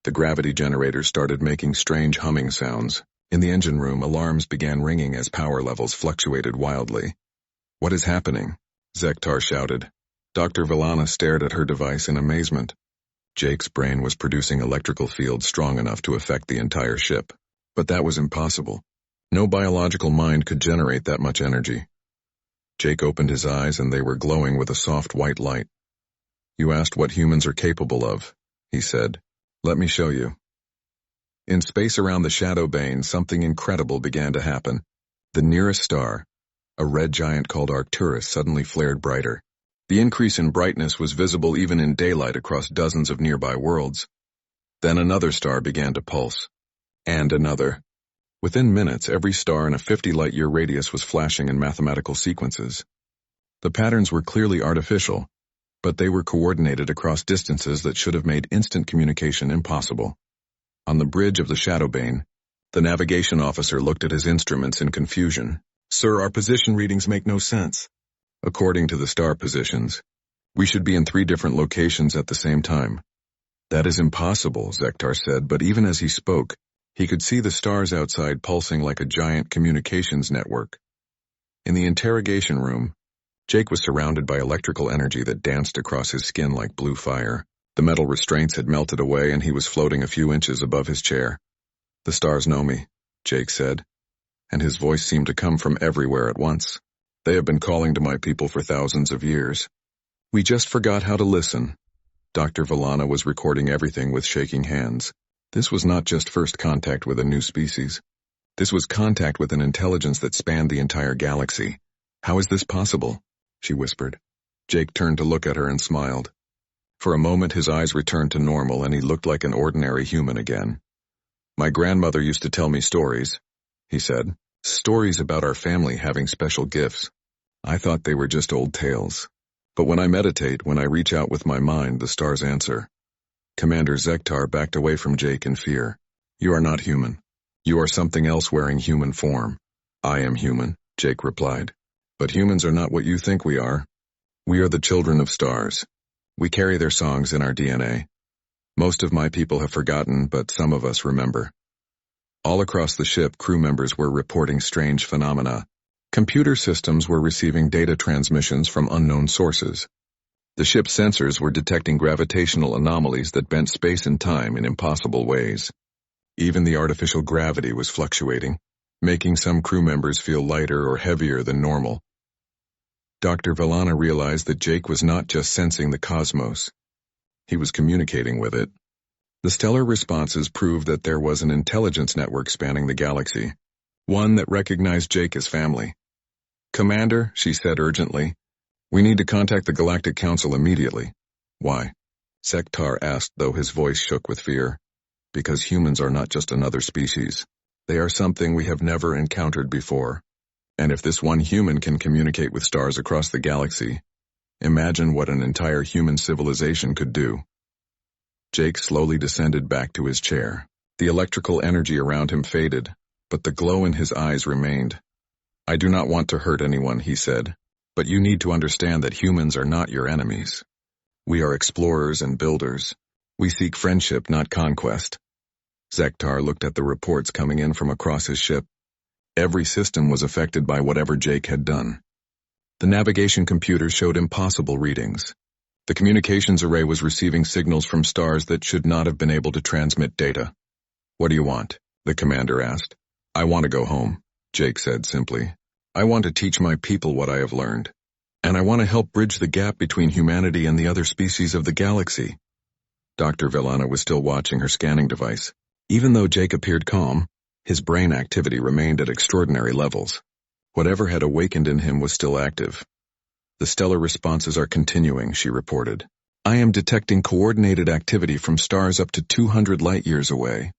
The gravity generators started making strange humming sounds. In the engine room, alarms began ringing as power levels fluctuated wildly. "What is happening?" Zektar shouted. Dr. Villana stared at her device in amazement. Jake's brain was producing electrical fields strong enough to affect the entire ship. But that was impossible. No biological mind could generate that much energy. Jake opened his eyes and they were glowing with a soft white light. "You asked what humans are capable of," he said. "Let me show you." In space around the shadow bane, something incredible began to happen. The nearest star, a red giant called Arcturus, suddenly flared brighter. The increase in brightness was visible even in daylight across dozens of nearby worlds. Then another star began to pulse. And another. Within minutes, every star in a 50-light-year radius was flashing in mathematical sequences. The patterns were clearly artificial, but they were coordinated across distances that should have made instant communication impossible. On the bridge of the Shadowbane, the navigation officer looked at his instruments in confusion. "Sir, our position readings make no sense." "According to the star positions, we should be in 3 different locations at the same time." "That is impossible," Zektar said, but even as he spoke, he could see the stars outside pulsing like a giant communications network. In the interrogation room, Jake was surrounded by electrical energy that danced across his skin like blue fire. The metal restraints had melted away and he was floating a few inches above his chair. "The stars know me," Jake said, and his voice seemed to come from everywhere at once. "They have been calling to my people for thousands of years. We just forgot how to listen." Dr. Villana was recording everything with shaking hands. This was not just first contact with a new species. This was contact with an intelligence that spanned the entire galaxy. "How is this possible?" she whispered. Jake turned to look at her and smiled. For a moment his eyes returned to normal and he looked like an ordinary human again. "My grandmother used to tell me stories," he said. "Stories about our family having special gifts. I thought they were just old tales. But when I meditate, when I reach out with my mind, the stars answer. Commander Zektar backed away from Jake in fear. You are not human. You are something else wearing human form. I am human, Jake replied. But humans are not what you think we are. We are the children of stars. We carry their songs in our DNA. Most of my people have forgotten, but some of us remember. All across the ship, crew members were reporting strange phenomena. Computer systems were receiving data transmissions from unknown sources. The ship's sensors were detecting gravitational anomalies that bent space and time in impossible ways. Even the artificial gravity was fluctuating, making some crew members feel lighter or heavier than normal. Dr. Vellana realized that Jake was not just sensing the cosmos. He was communicating with it. The stellar responses proved that there was an intelligence network spanning the galaxy, one that recognized Jake as family. Commander, she said urgently, we need to contact the Galactic Council immediately. Why? Zektar asked, though his voice shook with fear. Because humans are not just another species. They are something we have never encountered before. And if this one human can communicate with stars across the galaxy, imagine what an entire human civilization could do. Jake slowly descended back to his chair. The electrical energy around him faded, but the glow in his eyes remained. I do not want to hurt anyone, he said, but you need to understand that humans are not your enemies. We are explorers and builders. We seek friendship, not conquest. Zektar looked at the reports coming in from across his ship. Every system was affected by whatever Jake had done. The navigation computer showed impossible readings. The communications array was receiving signals from stars that should not have been able to transmit data. What do you want? The commander asked. I want to go home, Jake said simply. I want to teach my people what I have learned. And I want to help bridge the gap between humanity and the other species of the galaxy. Dr. Vellana was still watching her scanning device. Even though Jake appeared calm, his brain activity remained at extraordinary levels. Whatever had awakened in him was still active. The stellar responses are continuing, she reported. I am detecting coordinated activity from stars up to 200 light-years away.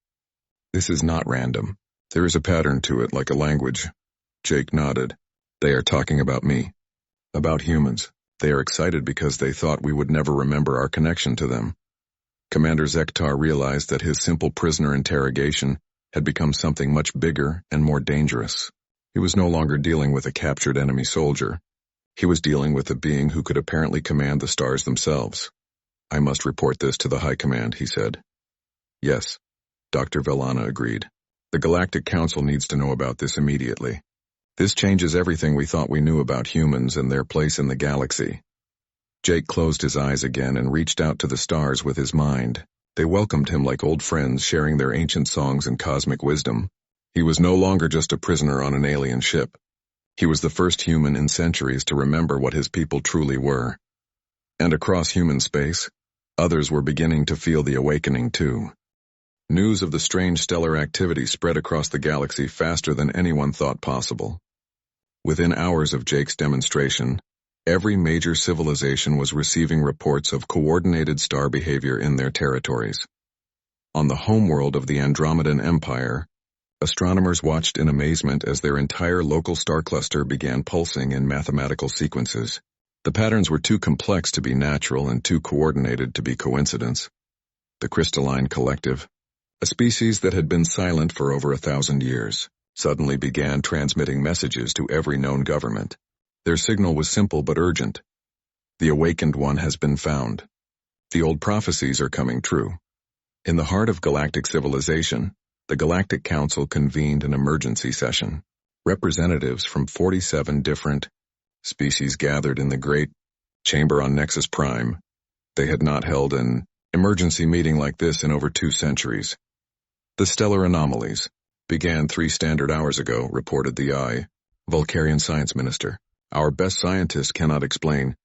This is not random. There is a pattern to it, like a language. Jake nodded. They are talking about me. About humans. They are excited because they thought we would never remember our connection to them. Commander Zektar realized that his simple prisoner interrogation had become something much bigger and more dangerous. He was no longer dealing with a captured enemy soldier. He was dealing with a being who could apparently command the stars themselves. I must report this to the High Command, he said. Yes, Dr. Vellana agreed. The Galactic Council needs to know about this immediately. This changes everything we thought we knew about humans and their place in the galaxy. Jake closed his eyes again and reached out to the stars with his mind. They welcomed him like old friends, sharing their ancient songs and cosmic wisdom. He was no longer just a prisoner on an alien ship. He was the first human in centuries to remember what his people truly were. And across human space, others were beginning to feel the awakening too. News of the strange stellar activity spread across the galaxy faster than anyone thought possible. Within hours of Jake's demonstration, every major civilization was receiving reports of coordinated star behavior in their territories. On the homeworld of the Andromedan Empire, astronomers watched in amazement as their entire local star cluster began pulsing in mathematical sequences. The patterns were too complex to be natural and too coordinated to be coincidence. The crystalline collective, a species that had been silent for over 1,000 years, suddenly began transmitting messages to every known government. Their signal was simple but urgent. The awakened one has been found. The old prophecies are coming true. In the heart of galactic civilization, the Galactic Council convened an emergency session. Representatives from 47 different species gathered in the great chamber on Nexus Prime. They had not held an emergency meeting like this in over 2 centuries. The stellar anomalies began 3 standard hours ago, reported the Vulcarian Science Minister. Our best scientists cannot explain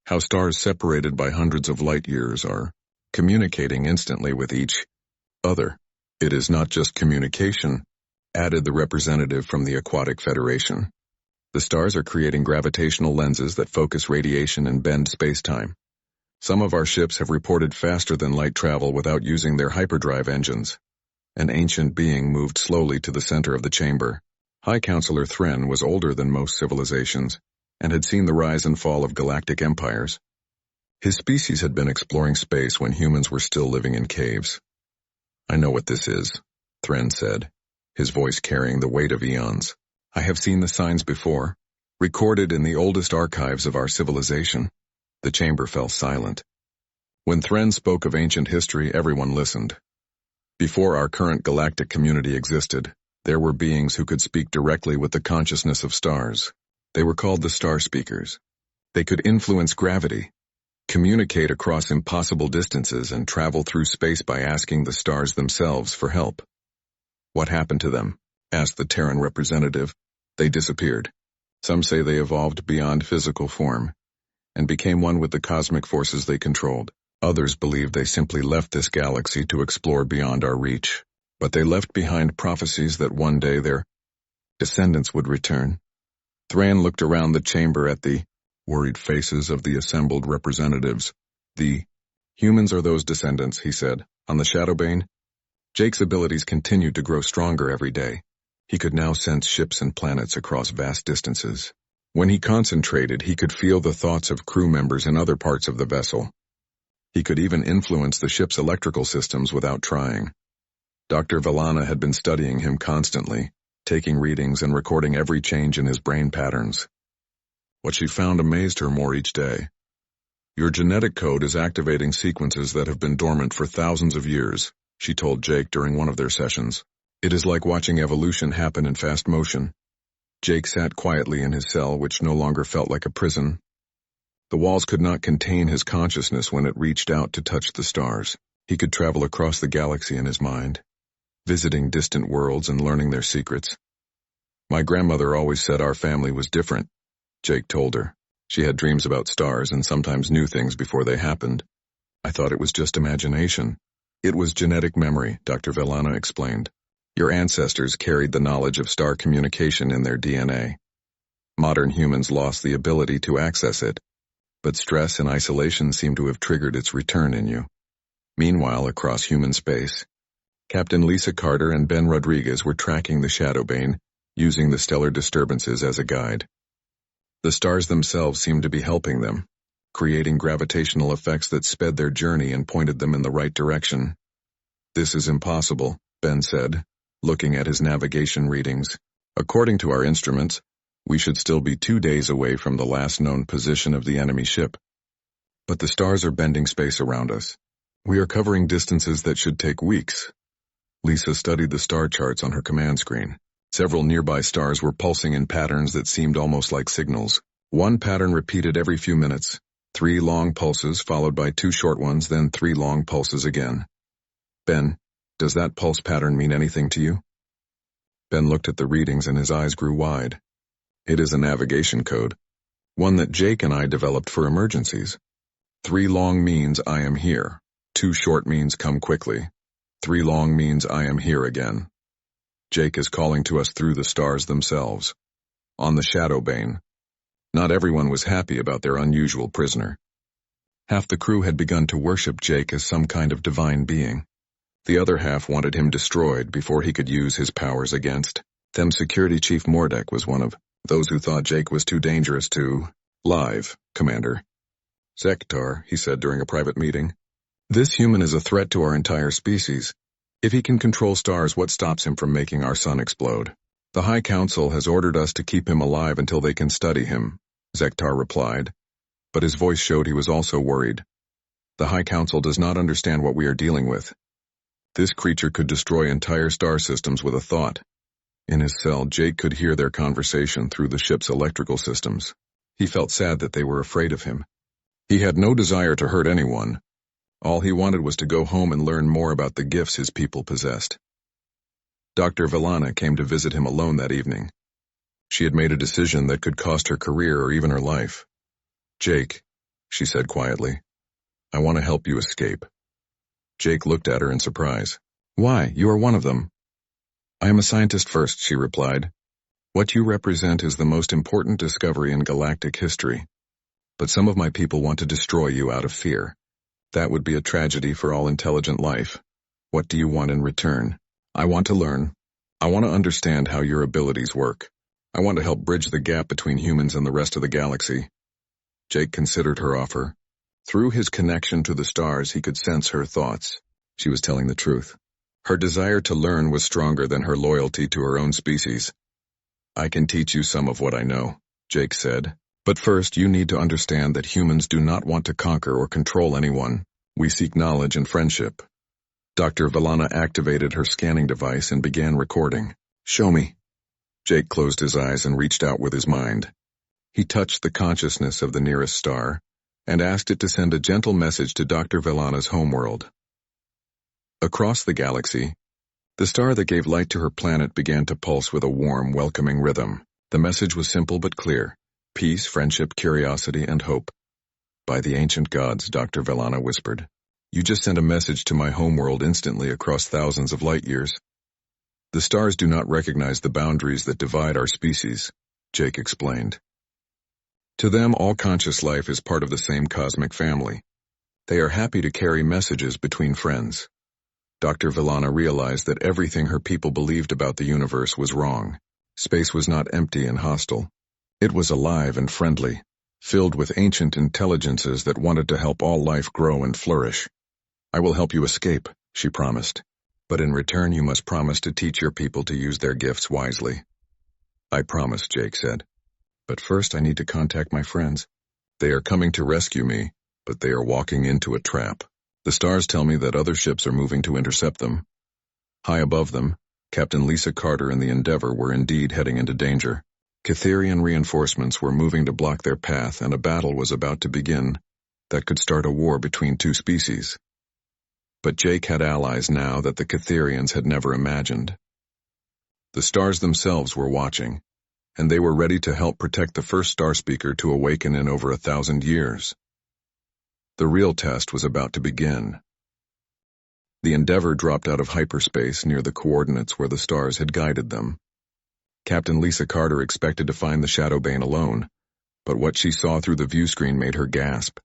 how stars separated by hundreds of light years are communicating instantly with each other. It is not just communication, added the representative from the Aquatic Federation. The stars are creating gravitational lenses that focus radiation and bend space-time. Some of our ships have reported faster than light travel without using their hyperdrive engines. An ancient being moved slowly to the center of the chamber. High Counselor Thren was older than most civilizations and had seen the rise and fall of galactic empires. His species had been exploring space when humans were still living in caves. "I know what this is," Thren said, his voice carrying the weight of eons. "I have seen the signs before, recorded in the oldest archives of our civilization." The chamber fell silent. When Thren spoke of ancient history, everyone listened. Before our current galactic community existed, there were beings who could speak directly with the consciousness of stars. They were called the Star Speakers. They could influence gravity, communicate across impossible distances, and travel through space by asking the stars themselves for help. "What happened to them?" asked the Terran representative. "They disappeared. Some say they evolved beyond physical form and became one with the cosmic forces they controlled. Others believe they simply left this galaxy to explore beyond our reach. But they left behind prophecies that one day their descendants would return." Thran looked around the chamber at the worried faces of the assembled representatives. "The humans are those descendants," he said. "On the Shadowbane?" Jake's abilities continued to grow stronger every day. He could now sense ships and planets across vast distances. When he concentrated, he could feel the thoughts of crew members in other parts of the vessel. He could even influence the ship's electrical systems without trying. Dr. Vellana had been studying him constantly, taking readings and recording every change in his brain patterns. What she found amazed her more each day. "Your genetic code is activating sequences that have been dormant for thousands of years," she told Jake during one of their sessions. "It is like watching evolution happen in fast motion." Jake sat quietly in his cell, which no longer felt like a prison. The walls could not contain his consciousness when it reached out to touch the stars. He could travel across the galaxy in his mind, visiting distant worlds and learning their secrets. "My grandmother always said our family was different," Jake told her. "She had dreams about stars and sometimes knew things before they happened. I thought it was just imagination." "It was genetic memory," Dr. Vellana explained. "Your ancestors carried the knowledge of star communication in their DNA. Modern humans lost the ability to access it, but stress and isolation seem to have triggered its return in you." Meanwhile, across human space, Captain Lisa Carter and Ben Rodriguez were tracking the Shadowbane, using the stellar disturbances as a guide. The stars themselves seemed to be helping them, creating gravitational effects that sped their journey and pointed them in the right direction. "This is impossible," Ben said, looking at his navigation readings. "According to our instruments, we should still be 2 days away from the last known position of the enemy ship. But the stars are bending space around us. We are covering distances that should take weeks." Lisa studied the star charts on her command screen. Several nearby stars were pulsing in patterns that seemed almost like signals. One pattern repeated every few minutes, 3 long pulses followed by 2 short ones, then 3 long pulses again. "Ben, does that pulse pattern mean anything to you?" Ben looked at the readings and his eyes grew wide. "It is a navigation code, one that Jake and I developed for emergencies. 3 long means I am here. 2 short means come quickly. 3 long means I am here again. Jake is calling to us through the stars themselves. On the Shadowbane." Not everyone was happy about their unusual prisoner. Half the crew had begun to worship Jake as some kind of divine being. The other half wanted him destroyed before he could use his powers against them. Security Chief Mordek was one of those who thought Jake was too dangerous to live, Commander. "Zektar," he said during a private meeting, "this human is a threat to our entire species. If he can control stars, what stops him from making our sun explode?" "The High Council has ordered us to keep him alive until they can study him," Zektar replied, but his voice showed he was also worried. "The High Council does not understand what we are dealing with. This creature could destroy entire star systems with a thought." In his cell, Jake could hear their conversation through the ship's electrical systems. He felt sad that they were afraid of him. He had no desire to hurt anyone. All he wanted was to go home and learn more about the gifts his people possessed. Dr. Vellana came to visit him alone that evening. She had made a decision that could cost her career or even her life. "Jake," she said quietly, "I want to help you escape." Jake looked at her in surprise. "Why, you are one of them." "I am a scientist first," she replied. "What you represent is the most important discovery in galactic history. But some of my people want to destroy you out of fear. That would be a tragedy for all intelligent life. What do you want in return?" "I want to learn. I want to understand how your abilities work. I want to help bridge the gap between humans and the rest of the galaxy." Jake considered her offer. Through his connection to the stars, he could sense her thoughts. She was telling the truth. Her desire to learn was stronger than her loyalty to her own species. "I can teach you some of what I know," Jake said. "But first, you need to understand that humans do not want to conquer or control anyone. We seek knowledge and friendship." Dr. Valana activated her scanning device and began recording. "Show me." Jake closed his eyes and reached out with his mind. He touched the consciousness of the nearest star and asked it to send a gentle message to Dr. Valana's homeworld. Across the galaxy, the star that gave light to her planet began to pulse with a warm, welcoming rhythm. The message was simple but clear: peace, friendship, curiosity, and hope. "By the ancient gods," Dr. Valana whispered, "you just sent a message to my homeworld instantly across thousands of light years." "The stars do not recognize the boundaries that divide our species," Jake explained. "To them, all conscious life is part of the same cosmic family. They are happy to carry messages between friends." Dr. Valana realized that everything her people believed about the universe was wrong. Space was not empty and hostile. It was alive and friendly, filled with ancient intelligences that wanted to help all life grow and flourish. "I will help you escape," she promised. "But in return, you must promise to teach your people to use their gifts wisely." "I promise," Jake said. "But first I need to contact my friends. They are coming to rescue me, but they are walking into a trap. The stars tell me that other ships are moving to intercept them." High above them, Captain Lisa Carter and the Endeavour were indeed heading into danger. Catherian reinforcements were moving to block their path, and a battle was about to begin that could start a war between two species. But Jake had allies now that the Catherians had never imagined. The stars themselves were watching, and they were ready to help protect the first star speaker to awaken in over 1,000 years. The real test was about to begin. The Endeavour dropped out of hyperspace near the coordinates where the stars had guided them. Captain Lisa Carter expected to find the Shadowbane alone, but what she saw through the viewscreen made her gasp.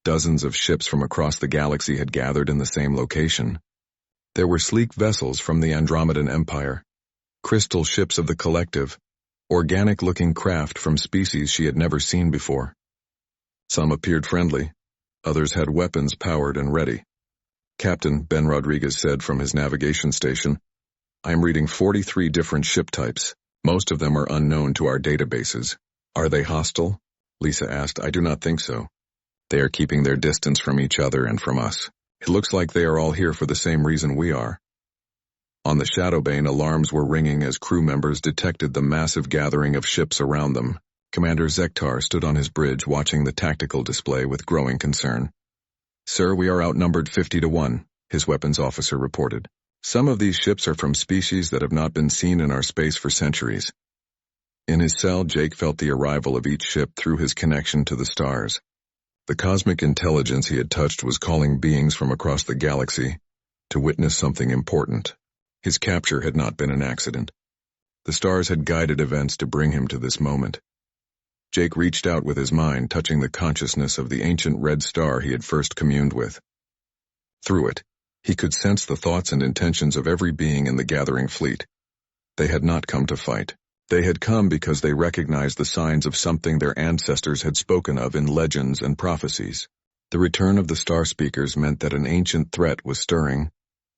Dozens of ships from across the galaxy had gathered in the same location. There were sleek vessels from the Andromedan Empire, crystal ships of the Collective, organic-looking craft from species she had never seen before. Some appeared friendly, others had weapons powered and ready. Captain Ben Rodriguez said from his navigation station, "I am reading 43 different ship types. Most of them are unknown to our databases." "Are they hostile?" Lisa asked. "I do not think so. They are keeping their distance from each other and from us. It looks like they are all here for the same reason we are." On the Shadowbane, alarms were ringing as crew members detected the massive gathering of ships around them. Commander Zektar stood on his bridge watching the tactical display with growing concern. "Sir, we are outnumbered 50-1, his weapons officer reported. "Some of these ships are from species that have not been seen in our space for centuries." In his cell, Jake felt the arrival of each ship through his connection to the stars. The cosmic intelligence he had touched was calling beings from across the galaxy to witness something important. His capture had not been an accident. The stars had guided events to bring him to this moment. Jake reached out with his mind, touching the consciousness of the ancient red star he had first communed with. Through it, he could sense the thoughts and intentions of every being in the gathering fleet. They had not come to fight. They had come because they recognized the signs of something their ancestors had spoken of in legends and prophecies. The return of the star speakers meant that an ancient threat was stirring,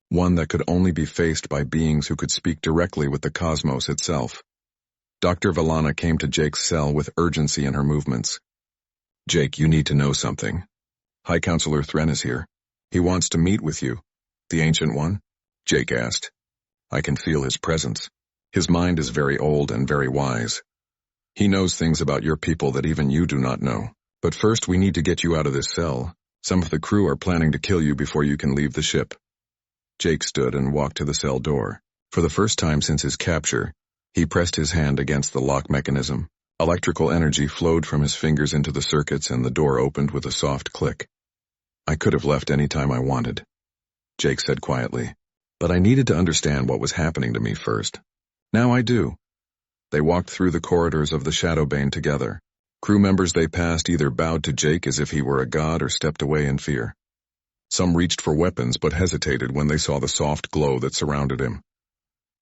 one that could only be faced by beings who could speak directly with the cosmos itself. Dr. Valana came to Jake's cell with urgency in her movements. "Jake, you need to know something. High Counselor Thren is here. He wants to meet with you." "The Ancient One?" Jake asked. "I can feel his presence. His mind is very old and very wise. He knows things about your people that even you do not know. But first we need to get you out of this cell. Some of the crew are planning to kill you before you can leave the ship." Jake stood and walked to the cell door. For the first time since his capture, he pressed his hand against the lock mechanism. Electrical energy flowed from his fingers into the circuits and the door opened with a soft click. "I could have left any time I wanted," Jake said quietly. "But I needed to understand what was happening to me first. Now I do." They walked through the corridors of the Shadowbane together. Crew members they passed either bowed to Jake as if he were a god or stepped away in fear. Some reached for weapons but hesitated when they saw the soft glow that surrounded him.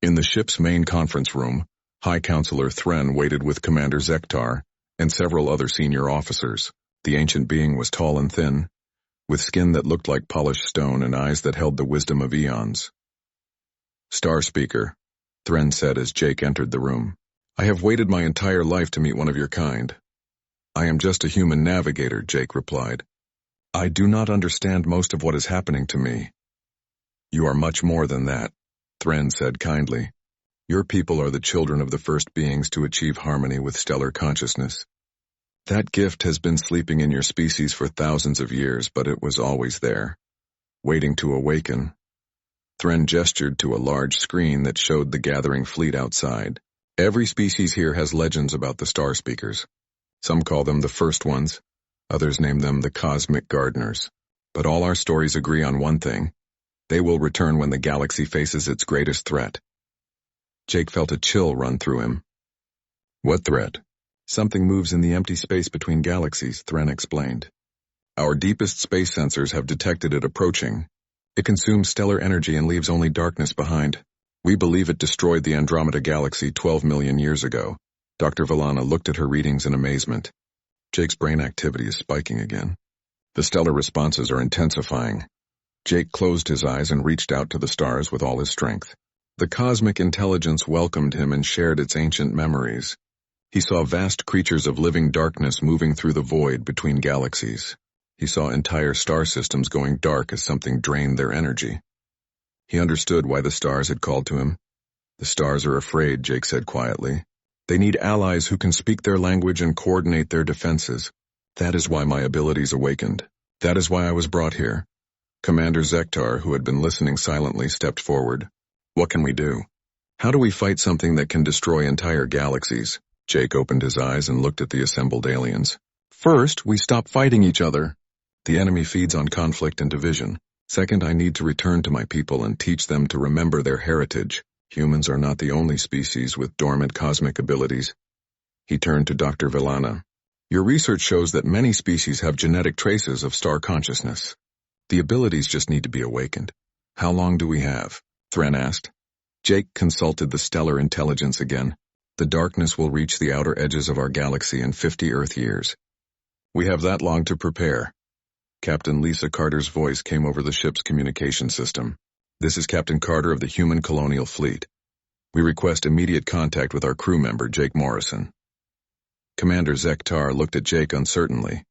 In the ship's main conference room, High Counselor Thren waited with Commander Zektar and several other senior officers. The ancient being was tall and thin, with skin that looked like polished stone and eyes that held the wisdom of eons. "Star Speaker," Thren said as Jake entered the room. "I have waited my entire life to meet one of your kind." "I am just a human navigator," Jake replied. "I do not understand most of what is happening to me." "You are much more than that," Thren said kindly. "Your people are the children of the first beings to achieve harmony with stellar consciousness. That gift has been sleeping in your species for thousands of years, but it was always there, waiting to awaken." Thren gestured to a large screen that showed the gathering fleet outside. "Every species here has legends about the Star Speakers. Some call them the First Ones, others name them the Cosmic Gardeners. But all our stories agree on one thing: they will return when the galaxy faces its greatest threat." Jake felt a chill run through him. "What threat?" "Something moves in the empty space between galaxies," Thren explained. "Our deepest space sensors have detected it approaching. It consumes stellar energy and leaves only darkness behind. We believe it destroyed the Andromeda Galaxy 12 million years ago." Dr. Vellana looked at her readings in amazement. Jake's brain activity is spiking again. The stellar responses are intensifying. Jake closed his eyes and reached out to the stars with all his strength. The cosmic intelligence welcomed him and shared its ancient memories. He saw vast creatures of living darkness moving through the void between galaxies. He saw entire star systems going dark as something drained their energy. He understood why the stars had called to him. "The stars are afraid," Jake said quietly. "They need allies who can speak their language and coordinate their defenses. That is why my abilities awakened. That is why I was brought here." Commander Zektar, who had been listening silently, stepped forward. "What can we do? How do we fight something that can destroy entire galaxies?" Jake opened his eyes and looked at the assembled aliens. "First, we stop fighting each other. The enemy feeds on conflict and division. Second, I need to return to my people and teach them to remember their heritage. Humans are not the only species with dormant cosmic abilities." He turned to Dr. Vellana. "Your research shows that many species have genetic traces of star consciousness. The abilities just need to be awakened. How long do we have?" Thren asked. Jake consulted the stellar intelligence again. "The darkness will reach the outer edges of our galaxy in 50 Earth years. We have that long to prepare." Captain Lisa Carter's voice came over the ship's communication system. "This is Captain Carter of the Human Colonial Fleet. We request immediate contact with our crew member, Jake Morrison." Commander Zektar looked at Jake uncertainly.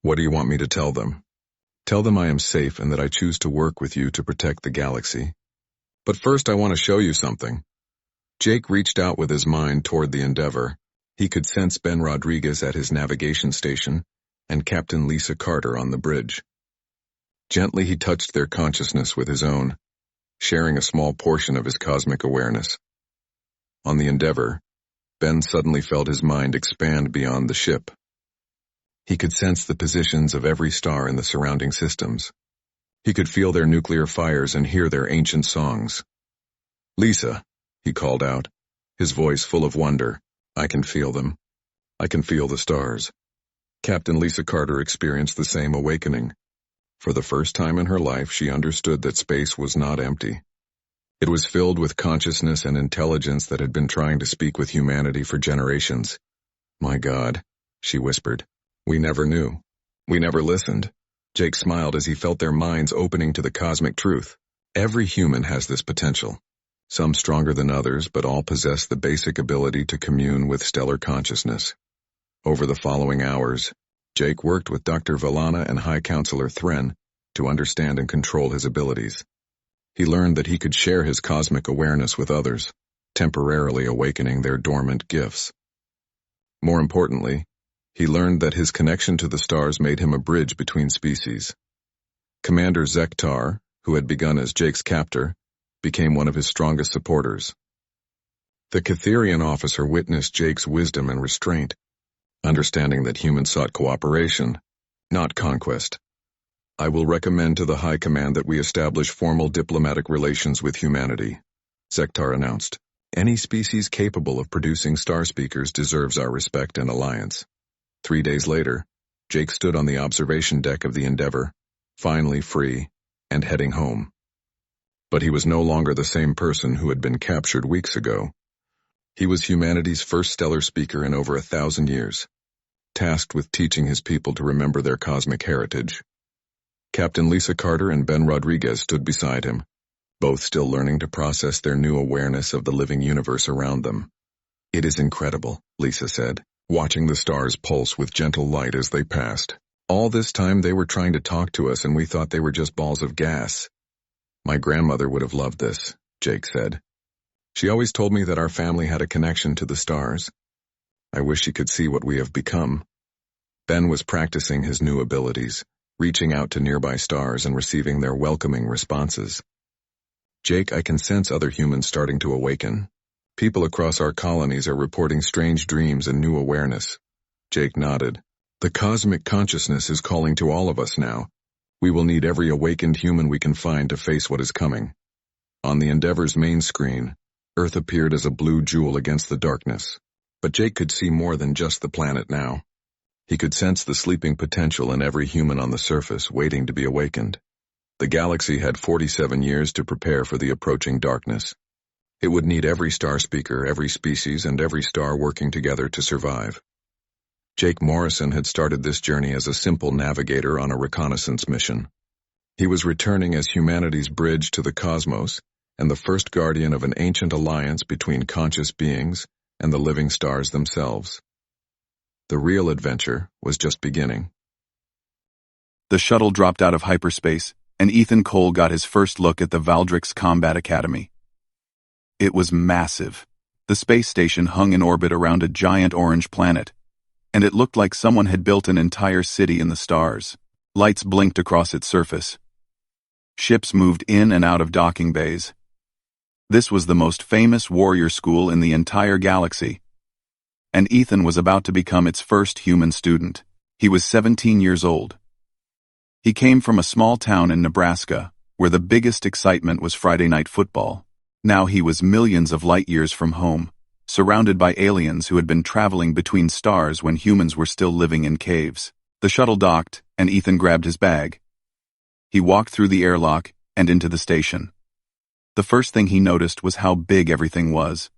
"What do you want me to tell them?" "Tell them I am safe and that I choose to work with you to protect the galaxy. But first I want to show you something." Jake reached out with his mind toward the Endeavor. He could sense Ben Rodriguez at his navigation station and Captain Lisa Carter on the bridge. Gently he touched their consciousness with his own, sharing a small portion of his cosmic awareness. On the Endeavor, Ben suddenly felt his mind expand beyond the ship. He could sense the positions of every star in the surrounding systems. He could feel their nuclear fires and hear their ancient songs. "Lisa," he called out, his voice full of wonder, "I can feel them. I can feel the stars." Captain Lisa Carter experienced the same awakening. For the first time in her life, she understood that space was not empty. It was filled with consciousness and intelligence that had been trying to speak with humanity for generations. "My God," she whispered, "we never knew. We never listened." Jake smiled as he felt their minds opening to the cosmic truth. Every human has this potential. Some stronger than others, but all possess the basic ability to commune with stellar consciousness. Over the following hours, Jake worked with Dr. Vellana and High Counselor Thren to understand and control his abilities. He learned that he could share his cosmic awareness with others, temporarily awakening their dormant gifts. More importantly, he learned that his connection to the stars made him a bridge between species. Commander Zektar, who had begun as Jake's captor, became one of his strongest supporters. The Catherian officer witnessed Jake's wisdom and restraint, understanding that humans sought cooperation, not conquest. "I will recommend to the High Command that we establish formal diplomatic relations with humanity," Zektar announced. "Any species capable of producing star speakers deserves our respect and alliance." 3 days later, Jake stood on the observation deck of the Endeavor, finally free and heading home. But he was no longer the same person who had been captured weeks ago. He was humanity's first stellar speaker in over 1,000 years. tasked with teaching his people to remember their cosmic heritage. Captain Lisa Carter and Ben Rodriguez stood beside him, both still learning to process their new awareness of the living universe around them. "It is incredible," Lisa said, watching the stars pulse with gentle light as they passed. "All this time they were trying to talk to us and we thought they were just balls of gas." "My grandmother would have loved this," Jake said. "She always told me that our family had a connection to the stars. I wish she could see what we have become." Ben was practicing his new abilities, reaching out to nearby stars and receiving their welcoming responses. "Jake, I can sense other humans starting to awaken. People across our colonies are reporting strange dreams and new awareness." Jake nodded. "The cosmic consciousness is calling to all of us now. We will need every awakened human we can find to face what is coming." On the Endeavor's main screen, Earth appeared as a blue jewel against the darkness. But Jake could see more than just the planet now. He could sense the sleeping potential in every human on the surface waiting to be awakened. The galaxy had 47 years to prepare for the approaching darkness. It would need every star speaker, every species, and every star working together to survive. Jake Morrison had started this journey as a simple navigator on a reconnaissance mission. He was returning as humanity's bridge to the cosmos and the first guardian of an ancient alliance between conscious beings and the living stars themselves. The real adventure was just beginning. The shuttle dropped out of hyperspace, and Ethan Cole got his first look at the Valdrix Combat Academy. It was massive. The space station hung in orbit around a giant orange planet, and it looked like someone had built an entire city in the stars. Lights blinked across its surface. Ships moved in and out of docking bays. This was the most famous warrior school in the entire galaxy, and Ethan was about to become its first human student. He was 17 years old. He came from a small town in Nebraska, where the biggest excitement was Friday night football. Now he was millions of light years from home, surrounded by aliens who had been traveling between stars when humans were still living in caves. The shuttle docked, and Ethan grabbed his bag. He walked through the airlock and into the station. The first thing he noticed was how big everything was.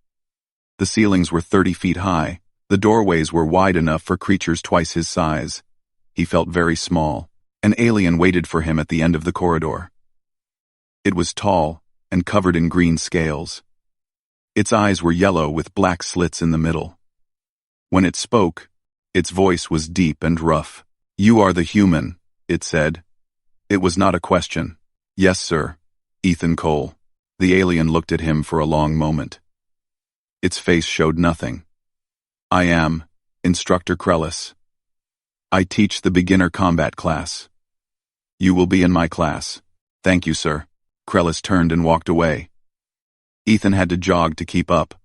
The ceilings were 30 feet high. The doorways were wide enough for creatures twice his size. He felt very small. An alien waited for him at the end of the corridor. It was tall and covered in green scales. Its eyes were yellow with black slits in the middle. When it spoke, its voice was deep and rough. "You are the human," it said. It was not a question. "Yes, sir, Ethan Cole." The alien looked at him for a long moment. Its face showed nothing. "I am Instructor Krellis. I teach the beginner combat class. You will be in my class." "Thank you, sir." Krellis turned and walked away. Ethan had to jog to keep up.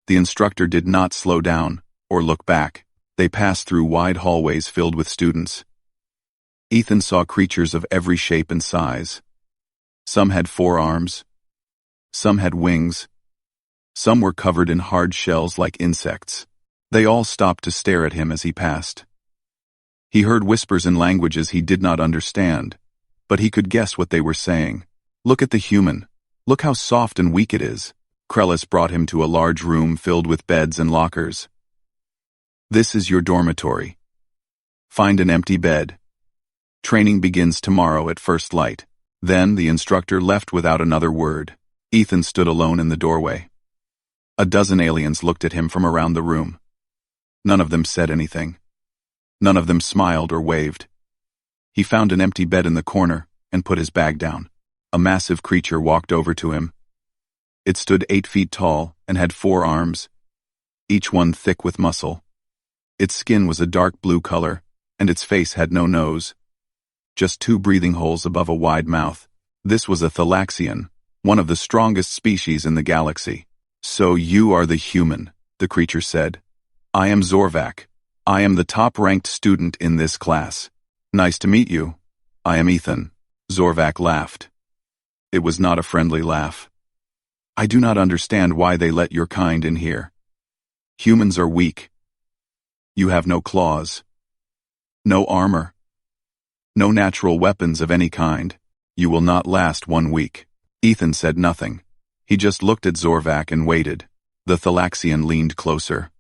The instructor did not slow down or look back. They passed through wide hallways filled with students. Ethan saw creatures of every shape and size. Some had 4 arms. Some had wings. Some were covered in hard shells like insects. They all stopped to stare at him as he passed. He heard whispers in languages he did not understand, but he could guess what they were saying. "Look at the human. Look how soft and weak it is." Krellis brought him to a large room filled with beds and lockers. "This is your dormitory. Find an empty bed. Training begins tomorrow at first light." Then the instructor left without another word. Ethan stood alone in the doorway. A dozen aliens looked at him from around the room. None of them said anything. None of them smiled or waved. He found an empty bed in the corner and put his bag down. A massive creature walked over to him. It stood 8 feet tall and had 4 arms, each one thick with muscle. Its skin was a dark blue color, and its face had no nose, just 2 breathing holes above a wide mouth. This was a Thalaxian, one of the strongest species in the galaxy. "So you are the human," the creature said. "I am Zorvac. I am the top-ranked student in this class. Nice to meet you. I am Ethan." Zorvac laughed. It was not a friendly laugh. "I do not understand why they let your kind in here. Humans are weak. You have no claws, no armor, no natural weapons of any kind. You will not last 1 week." Ethan said nothing. He just looked at Zorvac and waited. The Thalaxian leaned closer.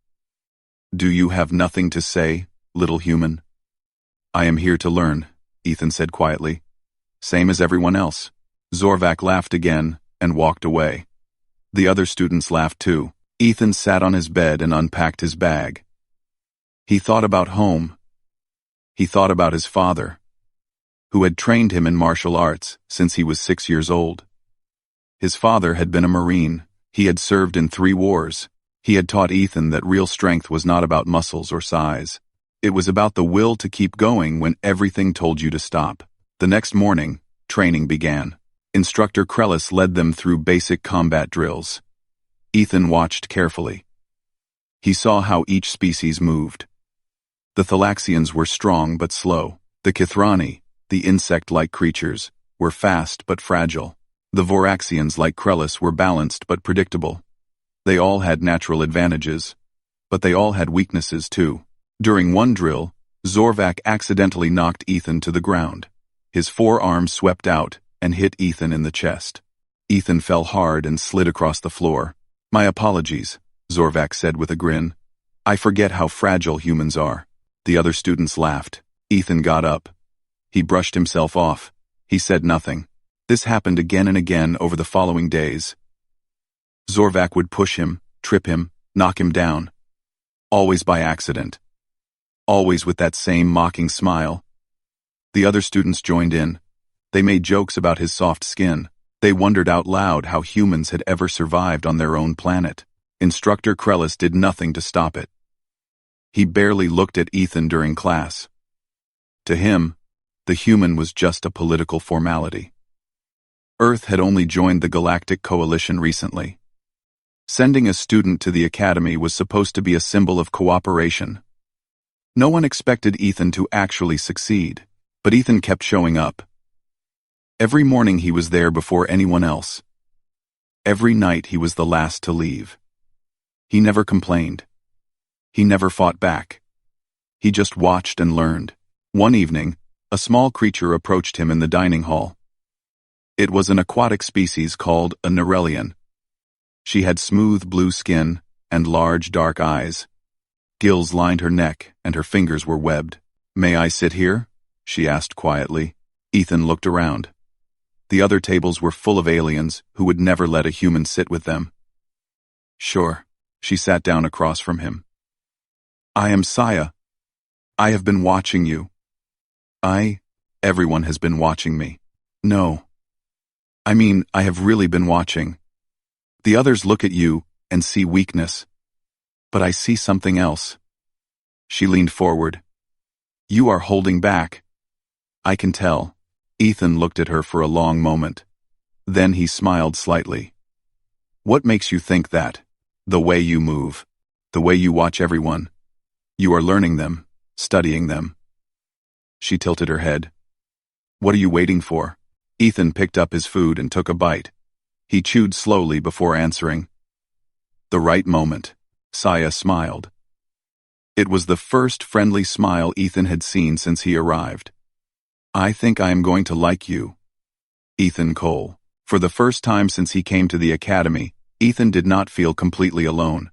"Do you have nothing to say?" little human. I am here to learn, Ethan said quietly. Same as everyone else. Zorvac laughed again and walked away. The other students laughed too. Ethan sat on his bed and unpacked his bag. He thought about home. He thought about his father, who had trained him in martial arts since he was 6 years old. His father had been a Marine. He had served in 3 wars. He had taught Ethan that real strength was not about muscles or size. It was about the will to keep going when everything told you to stop. The next morning, training began. Instructor Krellis led them through basic combat drills. Ethan watched carefully. He saw how each species moved. The Thalaxians were strong but slow. The Kithrani, the insect-like creatures, were fast but fragile. The Voraxians, like Krellis, were balanced but predictable. They all had natural advantages, but they all had weaknesses too. During one drill, Zorvac accidentally knocked Ethan to the ground. His forearm swept out and hit Ethan in the chest. Ethan fell hard and slid across the floor. My apologies, Zorvac said with a grin. I forget how fragile humans are. The other students laughed. Ethan got up. He brushed himself off. He said nothing. This happened again and again over the following days. Zorvac would push him, trip him, knock him down. Always by accident. Always with that same mocking smile. The other students joined in. They made jokes about his soft skin. They wondered out loud how humans had ever survived on their own planet. Instructor Krellis did nothing to stop it. He barely looked at Ethan during class. To him, the human was just a political formality. Earth had only joined the Galactic Coalition recently. Sending a student to the academy was supposed to be a symbol of cooperation. No one expected Ethan to actually succeed, but Ethan kept showing up. Every morning he was there before anyone else. Every night he was the last to leave. He never complained. He never fought back. He just watched and learned. One evening, a small creature approached him in the dining hall. It was an aquatic species called a Neurelian. She had smooth blue skin and large dark eyes. Gills lined her neck and her fingers were webbed. May I sit here? She asked quietly. Ethan looked around. The other tables were full of aliens who would never let a human sit with them. Sure. She sat down across from him. I am Saya. I have been watching you. Everyone has been watching me. No. I mean, I have really been watching. The others look at you and see weakness. But I see something else. She leaned forward. You are holding back. I can tell. Ethan looked at her for a long moment. Then he smiled slightly. What makes you think that? The way you move. The way you watch everyone. You are learning them, studying them. She tilted her head. What are you waiting for? Ethan picked up his food and took a bite. He chewed slowly before answering. The right moment. Saya smiled. It was the first friendly smile Ethan had seen since he arrived. I think I am going to like you. Ethan Cole. For the first time since he came to the academy, Ethan did not feel completely alone.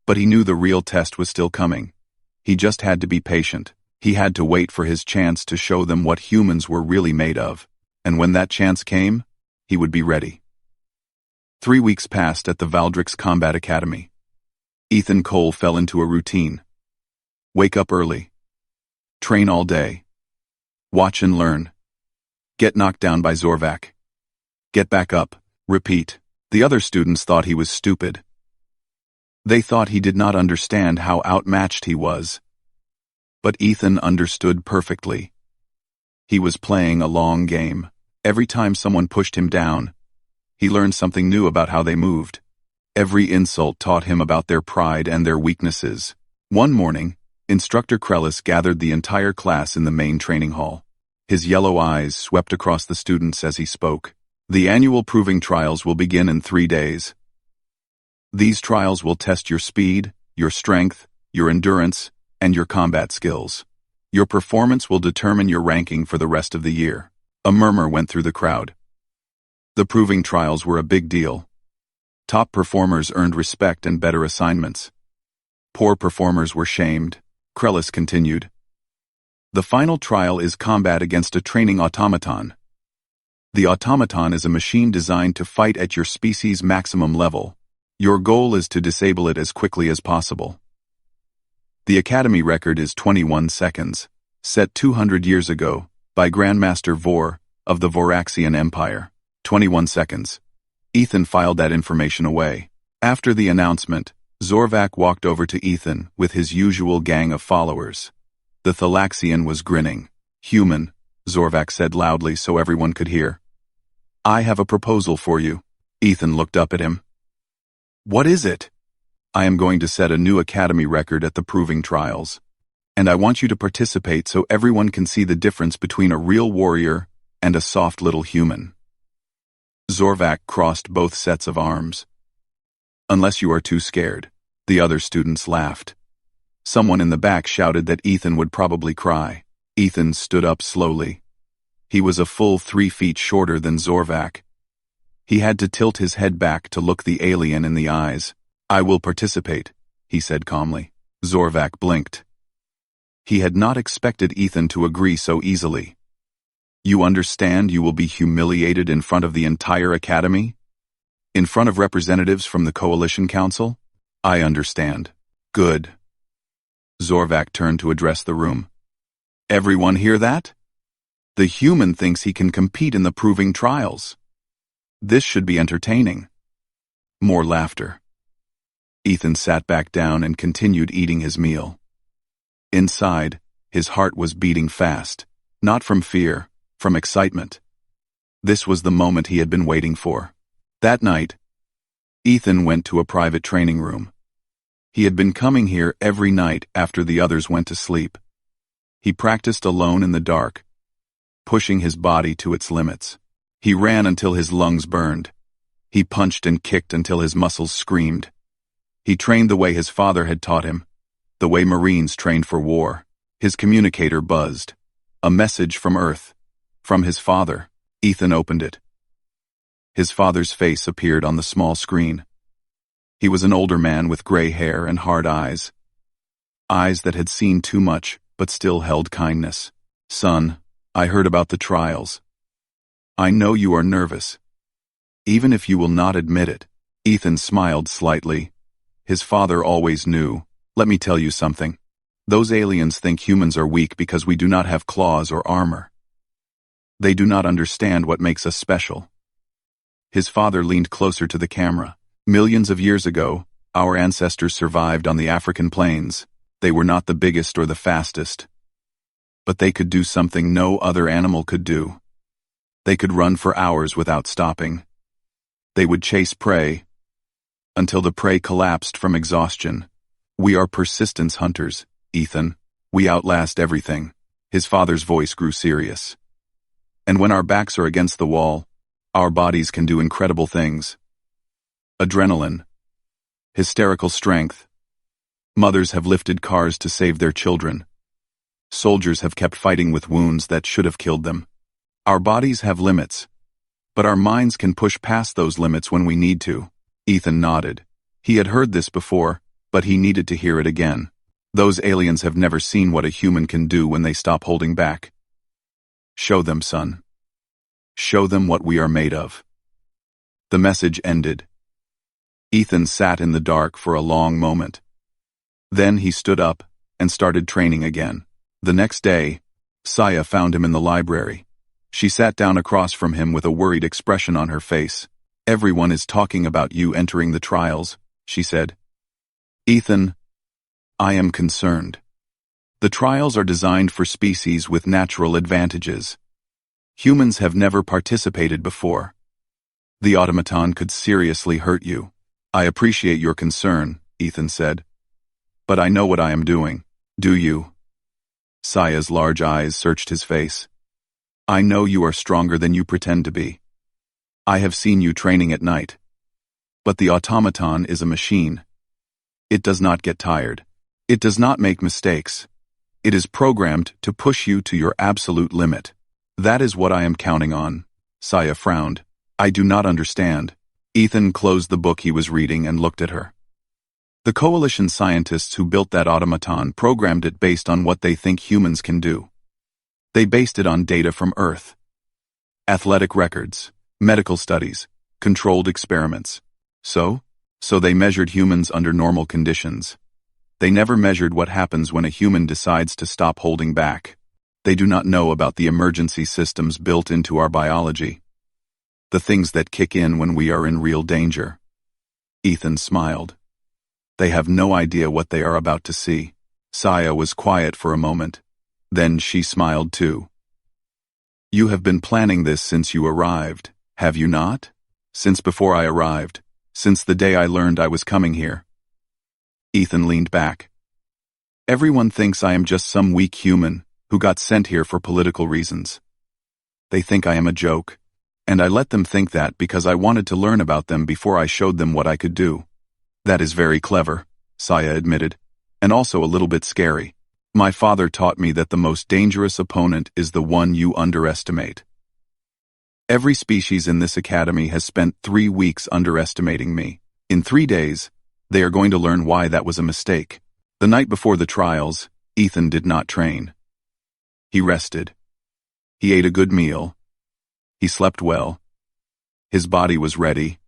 But he knew the real test was still coming. He just had to be patient. He had to wait for his chance to show them what humans were really made of. And when that chance came, he would be ready. 3 weeks passed at the Valdrix Combat Academy. Ethan Cole fell into a routine. Wake up early. Train all day. Watch and learn. Get knocked down by Zorvac. Get back up. Repeat. The other students thought he was stupid. They thought he did not understand how outmatched he was. But Ethan understood perfectly. He was playing a long game. Every time someone pushed him down, he learned something new about how they moved. Every insult taught him about their pride and their weaknesses. One morning, Instructor Krellis gathered the entire class in the main training hall. His yellow eyes swept across the students as he spoke. The annual proving trials will begin in 3 days. These trials will test your speed, your strength, your endurance, and your combat skills. Your performance will determine your ranking for the rest of the year. A murmur went through the crowd. The proving trials were a big deal. Top performers earned respect and better assignments. Poor performers were shamed. Krellis continued. The final trial is combat against a training automaton. The automaton is a machine designed to fight at your species' maximum level. Your goal is to disable it as quickly as possible. The Academy record is 21 seconds, set 200 years ago, by Grandmaster Vor, of the Voraxian Empire. 21 seconds. Ethan filed that information away. After the announcement, Zorvac walked over to Ethan with his usual gang of followers. The Thalaxian was grinning. "Human," Zorvac said loudly so everyone could hear. "I have a proposal for you." Ethan looked up at him. "What is it?" "I am going to set a new Academy record at the proving trials. And I want you to participate so everyone can see the difference between a real warrior and a soft little human." Zorvac crossed both sets of arms. "Unless you are too scared." The other students laughed. Someone in the back shouted that Ethan would probably cry. Ethan stood up slowly. He was a full 3 feet shorter than Zorvac. He had to tilt his head back to look the alien in the eyes. "I will participate," he said calmly. Zorvac blinked. He had not expected Ethan to agree so easily. "You understand you will be humiliated in front of the entire Academy? In front of representatives from the Coalition Council?" "I understand." "Good." Zorvac turned to address the room. "Everyone hear that? The human thinks he can compete in the proving trials. This should be entertaining." More laughter. Ethan sat back down and continued eating his meal. Inside, his heart was beating fast, not from fear, from excitement. This was the moment he had been waiting for. That night, Ethan went to a private training room. He had been coming here every night after the others went to sleep. He practiced alone in the dark, pushing his body to its limits. He ran until his lungs burned. He punched and kicked until his muscles screamed. He trained the way his father had taught him, the way Marines trained for war. His communicator buzzed. A message from Earth. From his father. Ethan opened it. His father's face appeared on the small screen. He was an older man with gray hair and hard eyes. Eyes that had seen too much, but still held kindness. "Son, I heard about the trials. I know you are nervous, even if you will not admit it." Ethan smiled slightly. His father always knew. "Let me tell you something. Those aliens think humans are weak because we do not have claws or armor. They do not understand what makes us special." His father leaned closer to the camera. "Millions of years ago, our ancestors survived on the African plains. They were not the biggest or the fastest. But they could do something no other animal could do. They could run for hours without stopping. They would chase prey until the prey collapsed from exhaustion. We are persistence hunters, Ethan. We outlast everything." His father's voice grew serious. "And when our backs are against the wall, our bodies can do incredible things. Adrenaline. Hysterical strength. Mothers have lifted cars to save their children. Soldiers have kept fighting with wounds that should have killed them. Our bodies have limits, but our minds can push past those limits when we need to." Ethan nodded. He had heard this before, but he needed to hear it again. Those aliens have never seen what a human can do when they stop holding back. "Show them, son. Show them what we are made of." The message ended. Ethan sat in the dark for a long moment. Then he stood up and started training again. The next day, Saya found him in the library. She sat down across from him with a worried expression on her face. "Everyone is talking about you entering the trials," she said. "Ethan, I am concerned. The trials are designed for species with natural advantages. Humans have never participated before. The automaton could seriously hurt you." "I appreciate your concern," Ethan said. "But I know what I am doing." "Do you?" Saya's large eyes searched his face. "I know you are stronger than you pretend to be. I have seen you training at night. But the automaton is a machine. It does not get tired. It does not make mistakes. It is programmed to push you to your absolute limit. That is what I am counting on." Saya frowned. "I do not understand." Ethan closed the book he was reading and looked at her. "The Coalition scientists who built that automaton programmed it based on what they think humans can do. They based it on data from Earth. Athletic records, medical studies, controlled experiments. So they measured humans under normal conditions. They never measured what happens when a human decides to stop holding back. They do not know about the emergency systems built into our biology. The things that kick in when we are in real danger. Ethan smiled. They have no idea what they are about to see. Saya was quiet for a moment. Then she smiled too. You have been planning this since you arrived, have you not? Since before I arrived. Since the day I learned I was coming here. Ethan leaned back. Everyone thinks I am just some weak human who got sent here for political reasons. They think I am a joke, and I let them think that because I wanted to learn about them before I showed them what I could do. That is very clever, Saya admitted, and also a little bit scary. My father taught me that the most dangerous opponent is the one you underestimate. Every species in this academy has spent 3 weeks underestimating me. In 3 days, they are going to learn why that was a mistake. The night before the trials, Ethan did not train. He rested. He ate a good meal. He slept well. His body was ready.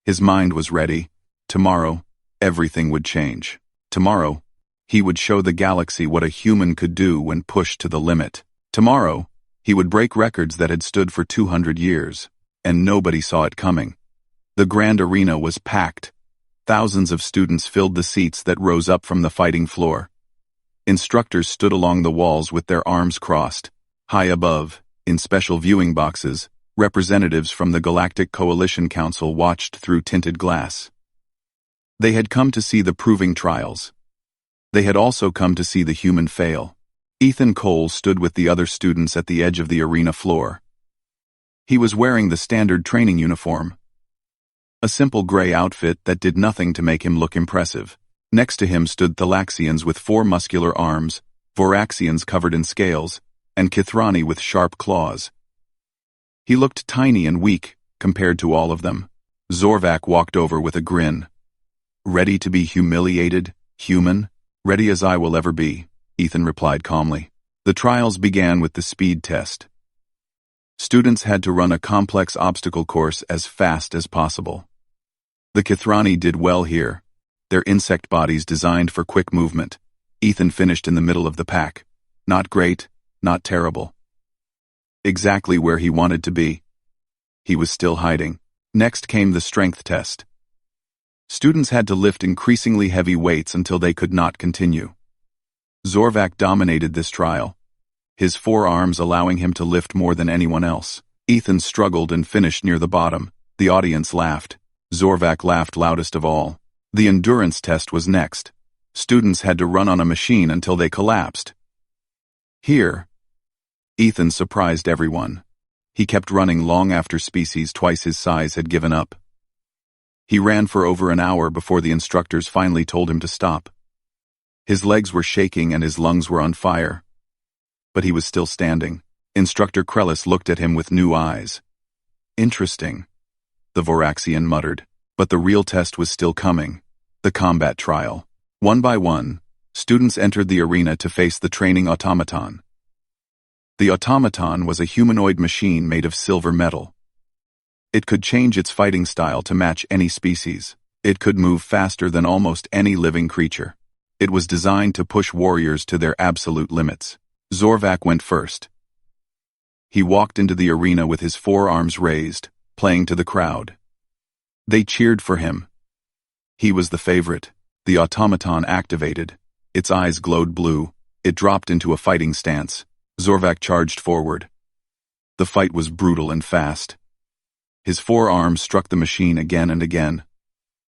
His mind was ready. Tomorrow, everything would change. Tomorrow, he would show the galaxy what a human could do when pushed to the limit. Tomorrow, he would break records that had stood for 200 years, and nobody saw it coming. The grand arena was packed. Thousands of students filled the seats that rose up from the fighting floor. Instructors stood along the walls with their arms crossed. High above, in special viewing boxes, representatives from the Galactic Coalition Council watched through tinted glass. They had come to see the proving trials. They had also come to see the human fail. Ethan Cole stood with the other students at the edge of the arena floor. He was wearing the standard training uniform. A simple gray outfit that did nothing to make him look impressive. Next to him stood Thalaxians with 4 muscular arms, Voraxians covered in scales, and Kithrani with sharp claws. He looked tiny and weak compared to all of them. Zorvak walked over with a grin. Ready to be humiliated, human? Ready as I will ever be, Ethan replied calmly. The trials began with the speed test. Students had to run a complex obstacle course as fast as possible. The Kithrani did well here, their insect bodies designed for quick movement. Ethan finished in the middle of the pack. Not great, not terrible. Exactly where he wanted to be. He was still hiding. Next came the strength test. Students had to lift increasingly heavy weights until they could not continue. Zorvak dominated this trial, his 4 arms allowing him to lift more than anyone else. Ethan struggled and finished near the bottom. The audience laughed. Zorvak laughed loudest of all. The endurance test was next. Students had to run on a machine until they collapsed. Here, Ethan surprised everyone. He kept running long after species twice his size had given up. He ran for over an hour before the instructors finally told him to stop. His legs were shaking and his lungs were on fire. But he was still standing. Instructor Krellis looked at him with new eyes. Interesting, the Voraxian muttered. But the real test was still coming. The combat trial. One by one, students entered the arena to face the training automaton. The automaton was a humanoid machine made of silver metal. It could change its fighting style to match any species. It could move faster than almost any living creature. It was designed to push warriors to their absolute limits. Zorvak went first. He walked into the arena with his 4 arms raised, playing to the crowd. They cheered for him. He was the favorite. The automaton activated. Its eyes glowed blue. It dropped into a fighting stance. Zorvak charged forward. The fight was brutal and fast. His 4 arms struck the machine again and again.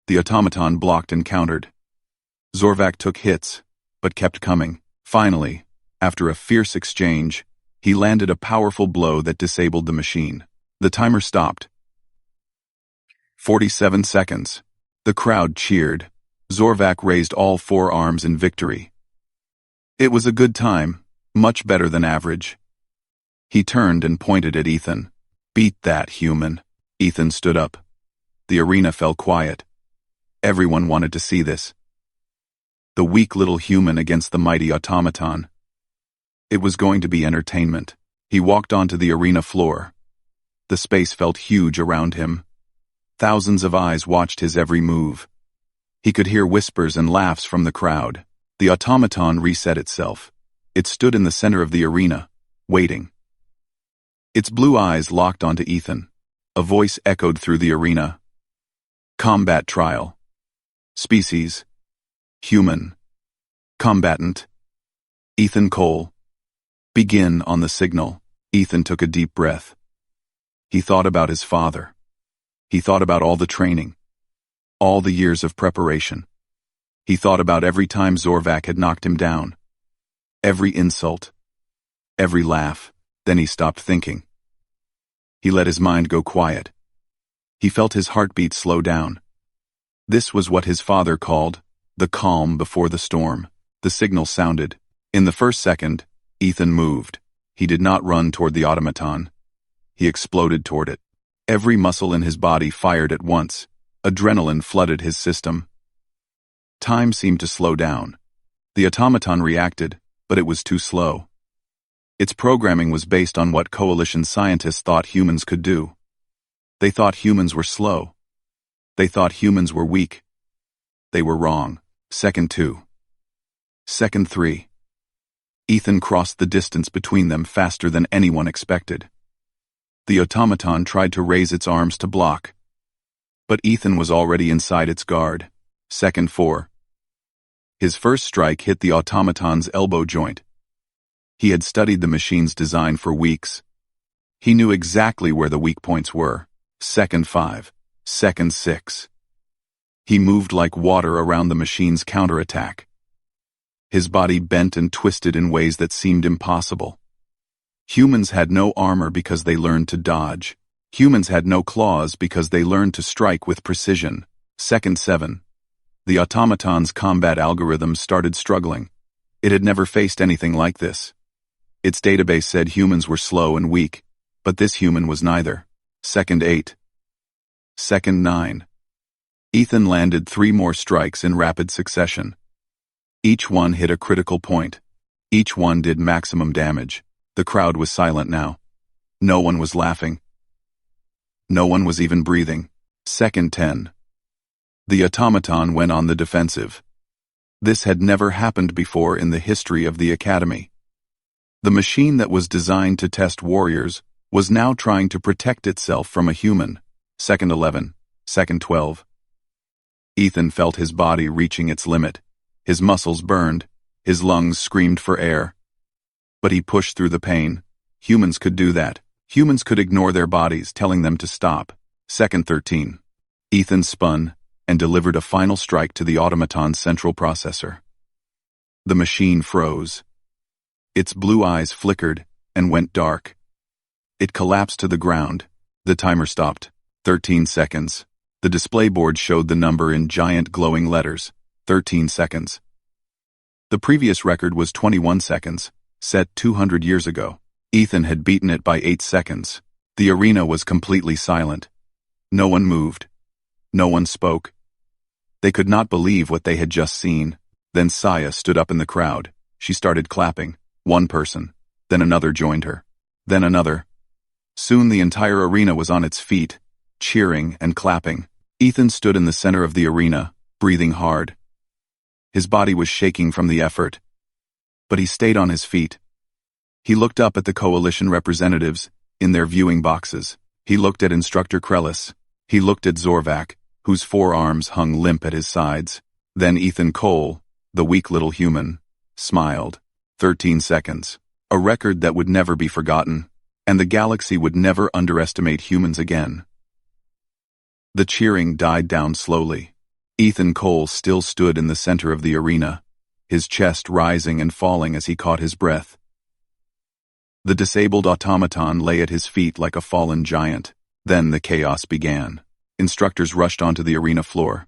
The automaton blocked and countered. Zorvak took hits, but kept coming. Finally, after a fierce exchange, he landed a powerful blow that disabled the machine. The timer stopped. 47 seconds. The crowd cheered. Zorvak raised all 4 arms in victory. It was a good time, much better than average. He turned and pointed at Ethan. Beat that, human. Ethan stood up. The arena fell quiet. Everyone wanted to see this. The weak little human against the mighty automaton. It was going to be entertainment. He walked onto the arena floor. The space felt huge around him. Thousands of eyes watched his every move. He could hear whispers and laughs from the crowd. The automaton reset itself. It stood in the center of the arena, waiting. Its blue eyes locked onto Ethan. A voice echoed through the arena. Combat trial. Species. Human. Combatant. Ethan Cole. Begin on the signal. Ethan took a deep breath. He thought about his father. He thought about all the training. All the years of preparation. He thought about every time Zorvac had knocked him down. Every insult. Every laugh. Then he stopped thinking. He let his mind go quiet. He felt his heartbeat slow down. This was what his father called the calm before the storm. The signal sounded. In the first second, Ethan moved. He did not run toward the automaton. He exploded toward it. Every muscle in his body fired at once. Adrenaline flooded his system. Time seemed to slow down. The automaton reacted, but it was too slow. Its programming was based on what coalition scientists thought humans could do. They thought humans were slow. They thought humans were weak. They were wrong. Second 2. Second 3. Ethan crossed the distance between them faster than anyone expected. The automaton tried to raise its arms to block. But Ethan was already inside its guard. Second 4. His first strike hit the automaton's elbow joint. He had studied the machine's design for weeks. He knew exactly where the weak points were. Second 5. Second 6. He moved like water around the machine's counterattack. His body bent and twisted in ways that seemed impossible. Humans had no armor because they learned to dodge. Humans had no claws because they learned to strike with precision. Second 7. The automaton's combat algorithm started struggling. It had never faced anything like this. Its database said humans were slow and weak, but this human was neither. Second 8. Second 9. Ethan landed 3 more strikes in rapid succession. Each one hit a critical point. Each one did maximum damage. The crowd was silent now. No one was laughing. No one was even breathing. Second 10. The automaton went on the defensive. This had never happened before in the history of the Academy. The machine that was designed to test warriors was now trying to protect itself from a human. Second 11. Second 12. Ethan felt his body reaching its limit. His muscles burned. His lungs screamed for air. But he pushed through the pain. Humans could do that. Humans could ignore their bodies, telling them to stop. Second 13. Ethan spun and delivered a final strike to the automaton's central processor. The machine froze. Its blue eyes flickered and went dark. It collapsed to the ground. The timer stopped. 13 seconds. The display board showed the number in giant glowing letters. 13 seconds. The previous record was 21 seconds, set 200 years ago. Ethan had beaten it by 8 seconds. The arena was completely silent. No one moved. No one spoke. They could not believe what they had just seen. Then Saya stood up in the crowd. She started clapping. One person. Then another joined her. Then another. Soon the entire arena was on its feet, cheering and clapping. Ethan stood in the center of the arena, breathing hard. His body was shaking from the effort. But he stayed on his feet. He looked up at the coalition representatives, in their viewing boxes. He looked at Instructor Krellis. He looked at Zorvac, whose forearms hung limp at his sides. Then Ethan Cole, the weak little human, smiled. 13 seconds. A record that would never be forgotten, and the galaxy would never underestimate humans again. The cheering died down slowly. Ethan Cole still stood in the center of the arena, his chest rising and falling as he caught his breath. The disabled automaton lay at his feet like a fallen giant. Then the chaos began. Instructors rushed onto the arena floor.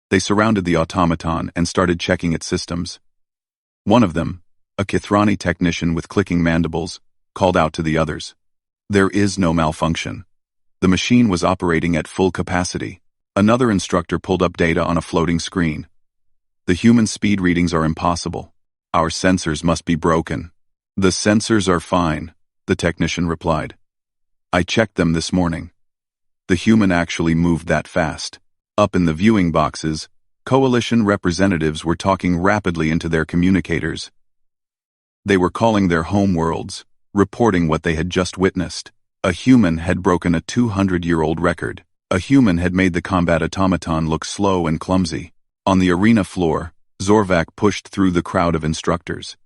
They surrounded the automaton and started checking its systems. One of them, a Kithrani technician with clicking mandibles, called out to the others. There is no malfunction. The machine was operating at full capacity. Another instructor pulled up data on a floating screen. The human speed readings are impossible. Our sensors must be broken. The sensors are fine, the technician replied. I checked them this morning. The human actually moved that fast. Up in the viewing boxes, coalition representatives were talking rapidly into their communicators. They were calling their homeworlds, reporting what they had just witnessed. A human had broken a 200-year-old record. A human had made the combat automaton look slow and clumsy. On the arena floor, Zorvak pushed through the crowd of instructors.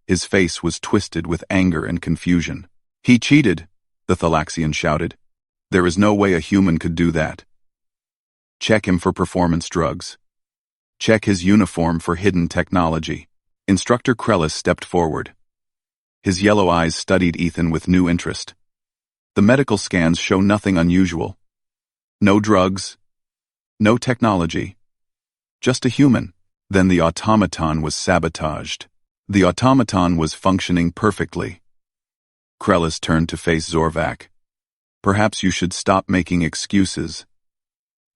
His face was twisted with anger and confusion. He cheated, the Thalaxian shouted. There is no way a human could do that. Check him for performance drugs. Check his uniform for hidden technology. Instructor Krellis stepped forward. His yellow eyes studied Ethan with new interest. The medical scans show nothing unusual. No drugs. No technology. Just a human. Then the automaton was sabotaged. The automaton was functioning perfectly. Krellis turned to face Zorvak. Perhaps you should stop making excuses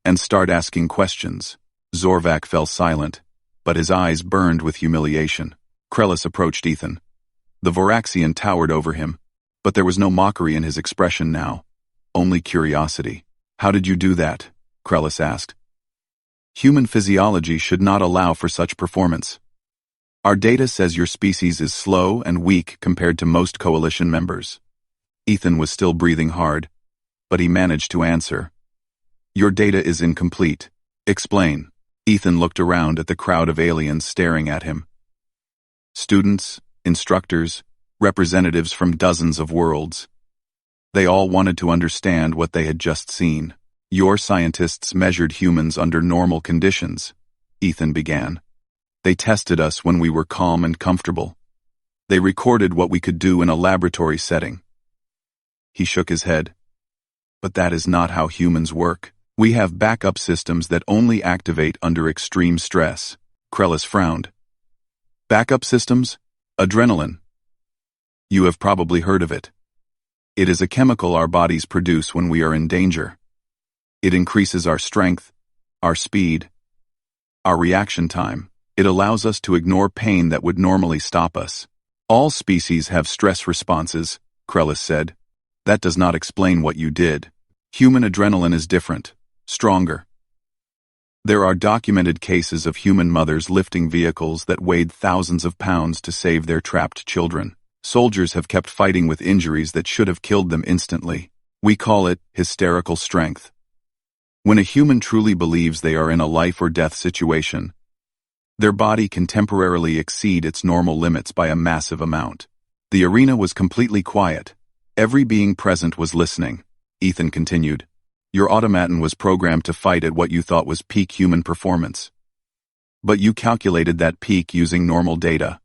and start asking questions. Zorvak fell silent, but his eyes burned with humiliation. Krellis approached Ethan. The Voraxian towered over him, but there was no mockery in his expression now, only curiosity. How did you do that? Krellis asked. Human physiology should not allow for such performance. Our data says your species is slow and weak compared to most coalition members. Ethan was still breathing hard, but he managed to answer. Your data is incomplete. Explain. Ethan looked around at the crowd of aliens staring at him. Students, instructors, representatives from dozens of worlds. They all wanted to understand what they had just seen. Your scientists measured humans under normal conditions, Ethan began. They tested us when we were calm and comfortable. They recorded what we could do in a laboratory setting. He shook his head. But that is not how humans work. We have backup systems that only activate under extreme stress. Krellis frowned. Backup systems? Adrenaline. You have probably heard of it. It is a chemical our bodies produce when we are in danger. It increases our strength, our speed, our reaction time. It allows us to ignore pain that would normally stop us. All species have stress responses, Krellis said. That does not explain what you did. Human adrenaline is different, stronger. There are documented cases of human mothers lifting vehicles that weighed thousands of pounds to save their trapped children. Soldiers have kept fighting with injuries that should have killed them instantly. We call it hysterical strength. When a human truly believes they are in a life or death situation, their body can temporarily exceed its normal limits by a massive amount. The arena was completely quiet. Every being present was listening. Ethan continued. Your automaton was programmed to fight at what you thought was peak human performance. But you calculated that peak using normal data.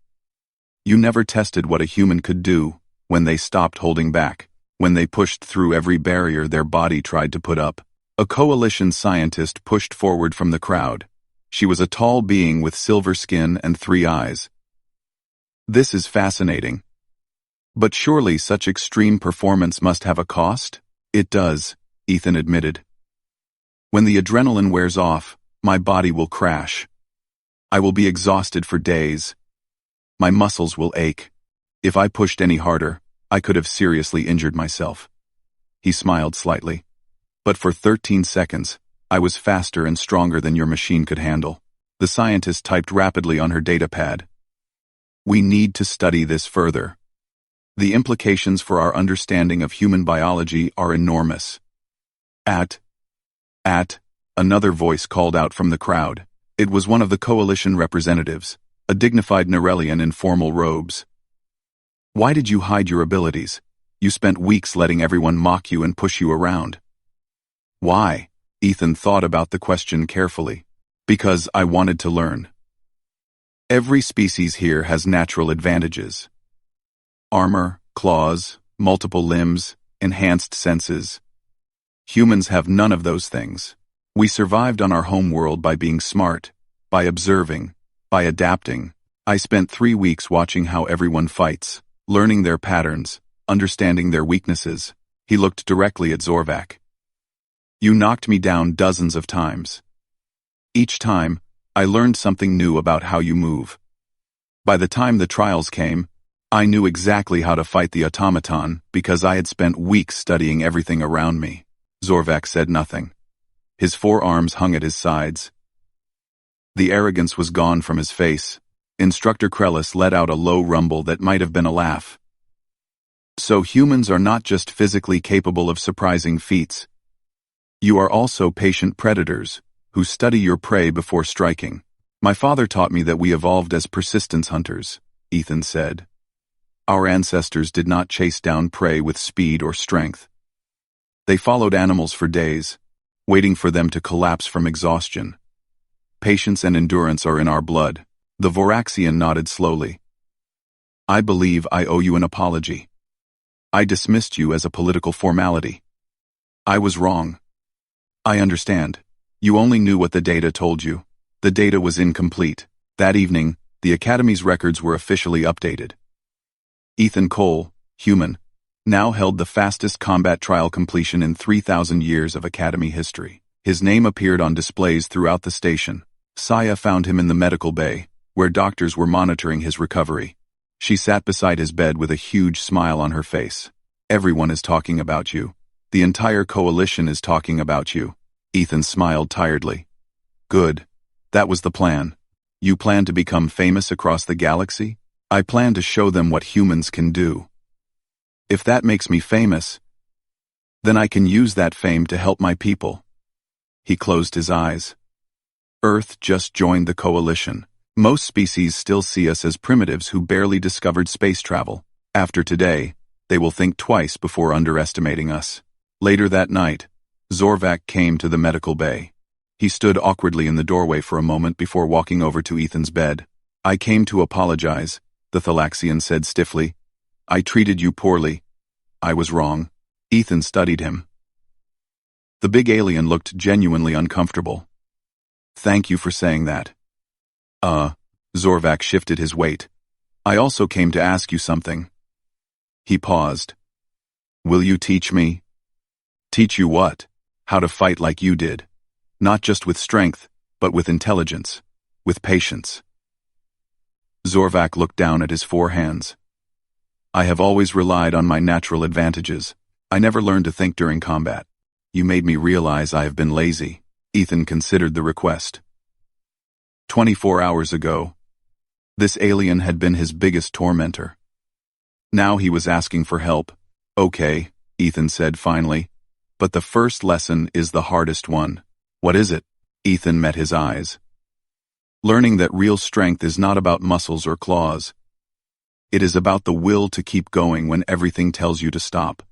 You never tested what a human could do when they stopped holding back, when they pushed through every barrier their body tried to put up. A coalition scientist pushed forward from the crowd. She was a tall being with silver skin and 3 eyes. This is fascinating. But surely such extreme performance must have a cost? It does, Ethan admitted. When the adrenaline wears off, my body will crash. I will be exhausted for days. My muscles will ache. If I pushed any harder, I could have seriously injured myself. He smiled slightly. But for 13 seconds, I was faster and stronger than your machine could handle. The scientist typed rapidly on her data pad. We need to study this further. The implications for our understanding of human biology are enormous. Another voice called out from the crowd. It was one of the coalition representatives, a dignified Narellian in formal robes. Why did you hide your abilities? You spent weeks letting everyone mock you and push you around. Why? Ethan thought about the question carefully. Because I wanted to learn. Every species here has natural advantages. Armor, claws, multiple limbs, enhanced senses. Humans have none of those things. We survived on our home world by being smart, by observing, by adapting. I spent 3 weeks watching how everyone fights, learning their patterns, understanding their weaknesses. He looked directly at Zorvak. You knocked me down dozens of times. Each time, I learned something new about how you move. By the time the trials came, I knew exactly how to fight the automaton because I had spent weeks studying everything around me. Zorvak said nothing. His forearms hung at his sides. The arrogance was gone from his face. Instructor Krellis let out a low rumble that might have been a laugh. So humans are not just physically capable of surprising feats. You are also patient predators, who study your prey before striking. My father taught me that we evolved as persistence hunters, Ethan said. Our ancestors did not chase down prey with speed or strength. They followed animals for days, waiting for them to collapse from exhaustion. Patience and endurance are in our blood. The Voraxian nodded slowly. I believe I owe you an apology. I dismissed you as a political formality. I was wrong. I understand. You only knew what the data told you. The data was incomplete. That evening, the Academy's records were officially updated. Ethan Cole, human, now held the fastest combat trial completion in 3,000 years of Academy history. His name appeared on displays throughout the station. Saya found him in the medical bay, where doctors were monitoring his recovery. She sat beside his bed with a huge smile on her face. Everyone is talking about you. The entire coalition is talking about you. Ethan smiled tiredly. Good. That was the plan. You plan to become famous across the galaxy? I plan to show them what humans can do. If that makes me famous, then I can use that fame to help my people. He closed his eyes. Earth just joined the coalition. Most species still see us as primitives who barely discovered space travel. After today, they will think twice before underestimating us. Later that night, Zorvak came to the medical bay. He stood awkwardly in the doorway for a moment before walking over to Ethan's bed. I came to apologize, the Thalaxian said stiffly. I treated you poorly. I was wrong. Ethan studied him. The big alien looked genuinely uncomfortable. Thank you for saying that. Zorvak shifted his weight. I also came to ask you something. He paused. Will you teach me? Teach you what? How to fight like you did. Not just with strength, but with intelligence, with patience. Zorvak looked down at his four hands. I have always relied on my natural advantages. I never learned to think during combat. You made me realize I have been lazy. Ethan considered the request. 24 hours ago, this alien had been his biggest tormentor. Now he was asking for help. Okay, Ethan said finally. But the first lesson is the hardest one. What is it? Ethan met his eyes. Learning that real strength is not about muscles or claws. It is about the will to keep going when everything tells you to stop.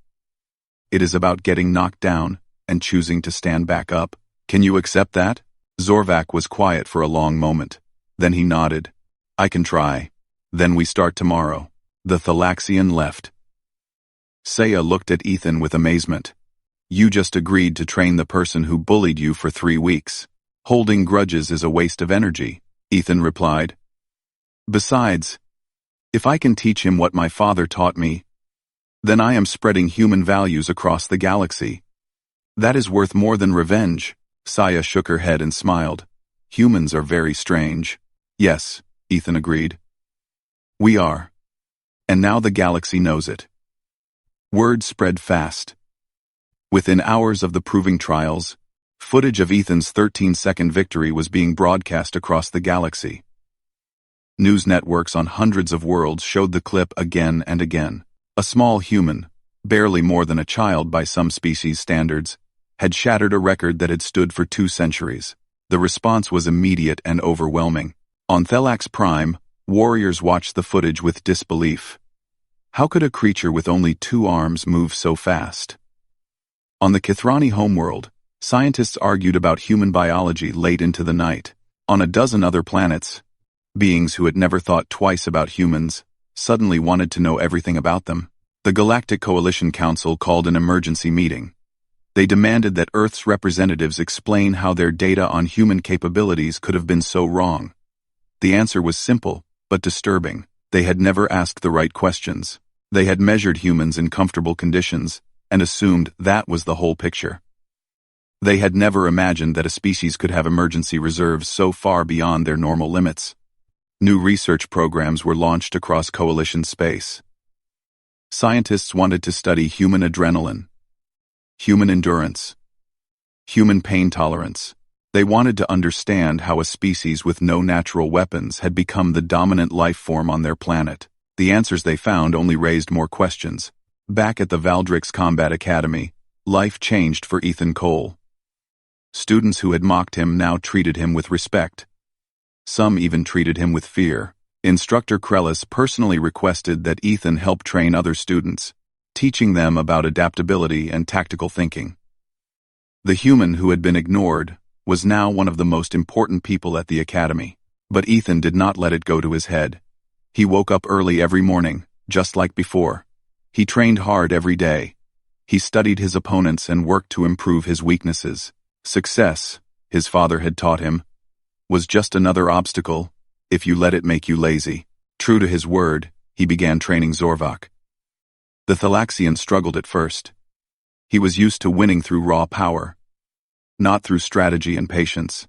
It is about getting knocked down and choosing to stand back up. Can you accept that? Zorvak was quiet for a long moment. Then he nodded. I can try. Then we start tomorrow. The Thalaxian left. Saya looked at Ethan with amazement. You just agreed to train the person who bullied you for 3 weeks. Holding grudges is a waste of energy, Ethan replied. Besides, if I can teach him what my father taught me, then I am spreading human values across the galaxy. That is worth more than revenge. Saya shook her head and smiled. Humans are very strange. Yes, Ethan agreed. We are. And now the galaxy knows it. Word spread fast. Within hours of the proving trials, footage of Ethan's 13-second victory was being broadcast across the galaxy. News networks on hundreds of worlds showed the clip again and again. A small human, barely more than a child by some species standards, had shattered a record that had stood for 2 centuries. The response was immediate and overwhelming. On Thelax Prime, warriors watched the footage with disbelief. How could a creature with only 2 arms move so fast? On the Kithrani homeworld, scientists argued about human biology late into the night. On a dozen other planets, beings who had never thought twice about humans suddenly wanted to know everything about them. The Galactic Coalition Council called an emergency meeting. They demanded that Earth's representatives explain how their data on human capabilities could have been so wrong. The answer was simple, but disturbing. They had never asked the right questions. They had measured humans in comfortable conditions and assumed that was the whole picture. They had never imagined that a species could have emergency reserves so far beyond their normal limits. New research programs were launched across coalition space. Scientists wanted to study human adrenaline, human endurance, human pain tolerance. They wanted to understand how a species with no natural weapons had become the dominant life form on their planet. The answers they found only raised more questions. Back at the Valdrix Combat Academy, life changed for Ethan Cole. Students who had mocked him now treated him with respect. Some even treated him with fear. Instructor Krellis personally requested that Ethan help train other students, teaching them about adaptability and tactical thinking. The human who had been ignored was now one of the most important people at the academy. But Ethan did not let it go to his head. He woke up early every morning, just like before. He trained hard every day. He studied his opponents and worked to improve his weaknesses. Success, his father had taught him, was just another obstacle if you let it make you lazy. True to his word, he began training Zorvak. The Thalaxian struggled at first. He was used to winning through raw power, not through strategy and patience.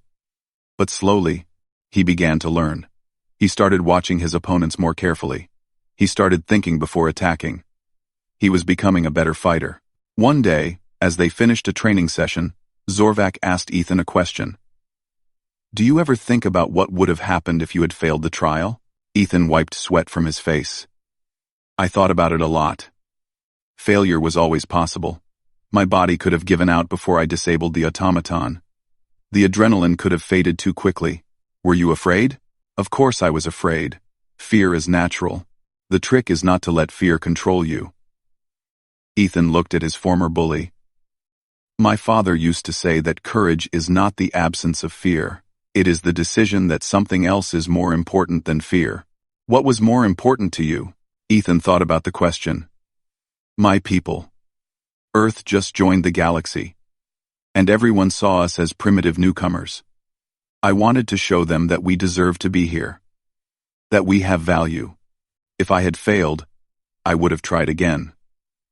But slowly, he began to learn. He started watching his opponents more carefully. He started thinking before attacking. He was becoming a better fighter. One day, as they finished a training session, Zorvak asked Ethan a question. "Do you ever think about what would have happened if you had failed the trial?" Ethan wiped sweat from his face. "I thought about it a lot. Failure was always possible. My body could have given out before I disabled the automaton. The adrenaline could have faded too quickly. Were you afraid?" "Of course I was afraid. Fear is natural. The trick is not to let fear control you." Ethan looked at his former bully. "My father used to say that courage is not the absence of fear. It is the decision that something else is more important than fear." "What was more important to you?" Ethan thought about the question. "My people. Earth just joined the galaxy, and everyone saw us as primitive newcomers. I wanted to show them that we deserve to be here, that we have value. If I had failed, I would have tried again,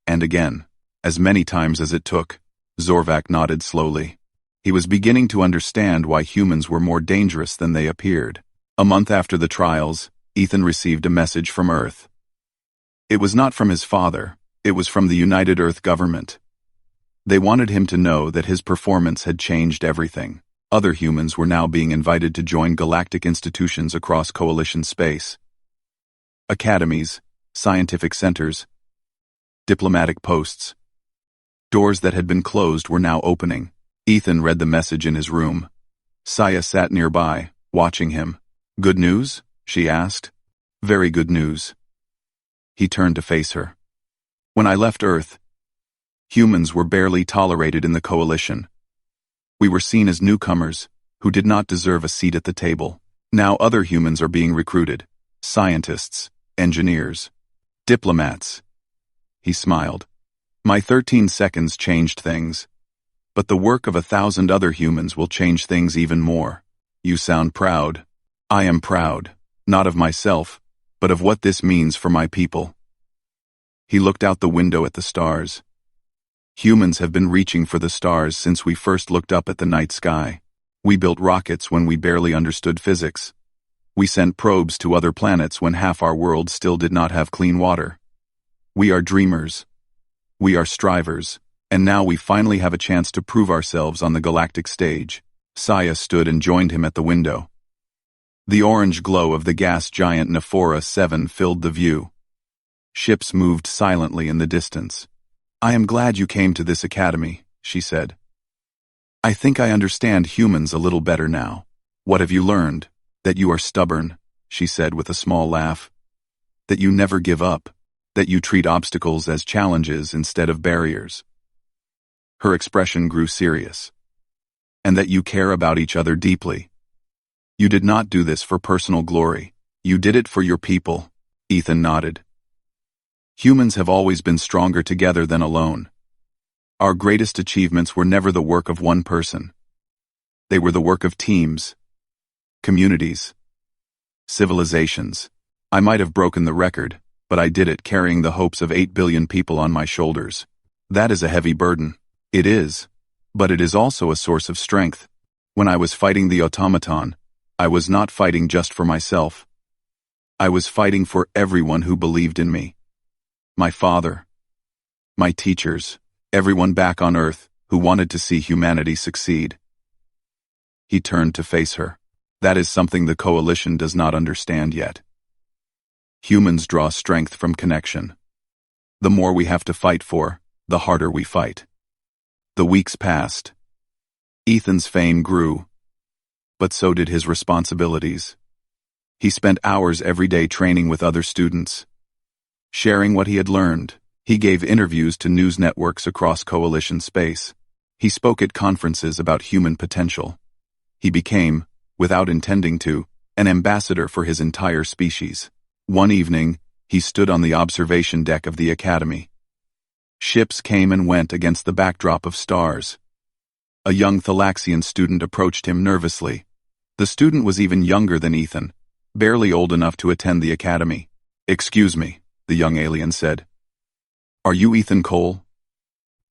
and again, as many times as it took." Zorvak nodded slowly. He was beginning to understand why humans were more dangerous than they appeared. A month after the trials, Ethan received a message from Earth. It was not from his father, it was from the United Earth government. They wanted him to know that his performance had changed everything. Other humans were now being invited to join galactic institutions across coalition space. Academies, scientific centers, diplomatic posts. Doors that had been closed were now opening. Ethan read the message in his room. Saya sat nearby, watching him. "Good news?" she asked. "Very good news." He turned to face her. "When I left Earth, humans were barely tolerated in the coalition. We were seen as newcomers, who did not deserve a seat at the table. Now other humans are being recruited. Scientists, engineers, diplomats." He smiled. "My 13 seconds changed things. But the work of 1,000 other humans will change things even more. You sound proud. I am proud, not of myself, but of what this means for my people." He looked out the window at the stars. Humans have been reaching for the stars since we first looked up at the night sky. We built rockets when we barely understood physics. We sent probes to other planets when half our world still did not have clean water. We are dreamers. We are strivers. And now we finally have a chance to prove ourselves on the galactic stage. Saya stood and joined him at the window. The orange glow of the gas giant Nephora 7 filled the view. Ships moved silently in the distance. "I am glad you came to this academy," she said. "I think I understand humans a little better now." "What have you learned?" "That you are stubborn," she said with a small laugh. "That you never give up. That you treat obstacles as challenges instead of barriers." Her expression grew serious. "And that you care about each other deeply. You did not do this for personal glory. You did it for your people." Ethan nodded. "Humans have always been stronger together than alone. Our greatest achievements were never the work of one person. They were the work of teams, communities, civilizations. I might have broken the record, but I did it carrying the hopes of 8 billion people on my shoulders. That is a heavy burden." "It is, but it is also a source of strength. When I was fighting the automaton, I was not fighting just for myself. I was fighting for everyone who believed in me. My father, my teachers, everyone back on Earth who wanted to see humanity succeed. He turned to face her. That is something the coalition does not understand yet. Humans draw strength from connection. The more we have to fight for, the harder we fight. The weeks passed. Ethan's fame grew, but so did his responsibilities. He spent hours every day training with other students, sharing what he had learned. He gave interviews to news networks across coalition space. He spoke at conferences about human potential. He became, without intending to, an ambassador for his entire species. One evening, he stood on the observation deck of the academy. Ships came and went against the backdrop of stars. A young Thalaxian student approached him nervously. The student was even younger than Ethan, barely old enough to attend the academy. "Excuse me," the young alien said. "Are you Ethan Cole?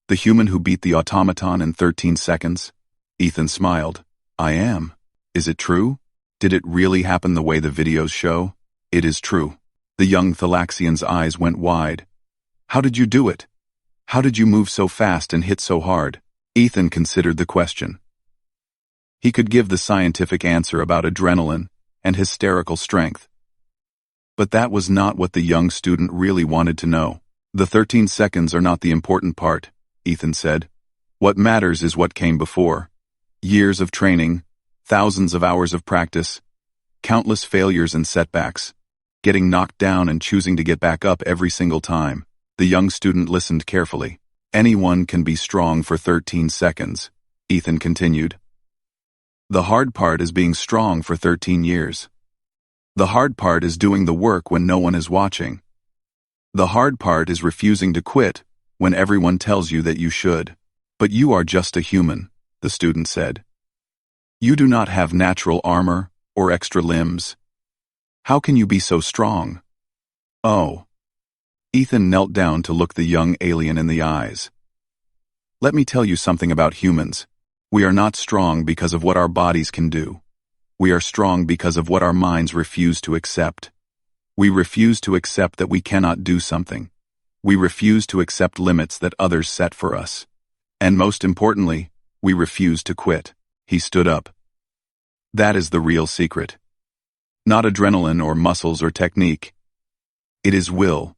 The human who beat the automaton in 13 seconds? Ethan smiled. "I am. Is it true? Did it really happen the way the videos show?" "It is true." The young Thalaxian's eyes went wide. "How did you do it? How did you move so fast and hit so hard?" Ethan considered the question. He could give the scientific answer about adrenaline and hysterical strength. But that was not what the young student really wanted to know. "The 13 seconds are not the important part," Ethan said. "What matters is what came before. Years of training, thousands of hours of practice, countless failures and setbacks, getting knocked down and choosing to get back up every single time." The young student listened carefully. "Anyone can be strong for 13 seconds, Ethan continued. "The hard part is being strong for 13 years. The hard part is doing the work when no one is watching. The hard part is refusing to quit when everyone tells you that you should." "But you are just a human," the student said. "You do not have natural armor or extra limbs. How can you be so strong?" "Oh." Ethan knelt down to look the young alien in the eyes. "Let me tell you something about humans. We are not strong because of what our bodies can do. We are strong because of what our minds refuse to accept. We refuse to accept that we cannot do something. We refuse to accept limits that others set for us. And most importantly, we refuse to quit." He stood up. "That is the real secret. Not adrenaline or muscles or technique. It is will.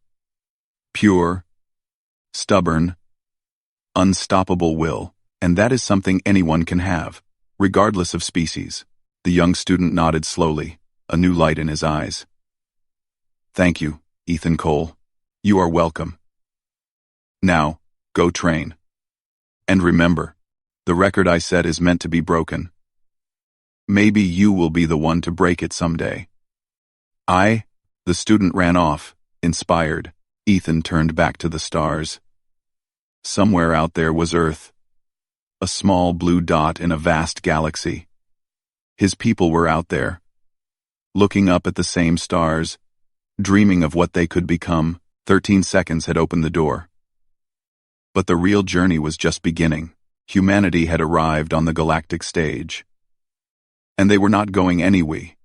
Pure, stubborn, unstoppable will, and that is something anyone can have, regardless of species." The young student nodded slowly, a new light in his eyes. "Thank you, Ethan Cole. You are welcome. Now, go train. And remember, the record I set is meant to be broken. Maybe you will be the one to break it someday." The student ran off, inspired. Ethan turned back to the stars. Somewhere out there was Earth, a small blue dot in a vast galaxy. His people were out there, looking up at the same stars, dreaming of what they could become. 13 seconds had opened the door. But the real journey was just beginning. Humanity had arrived on the galactic stage. And they were not going anywhere.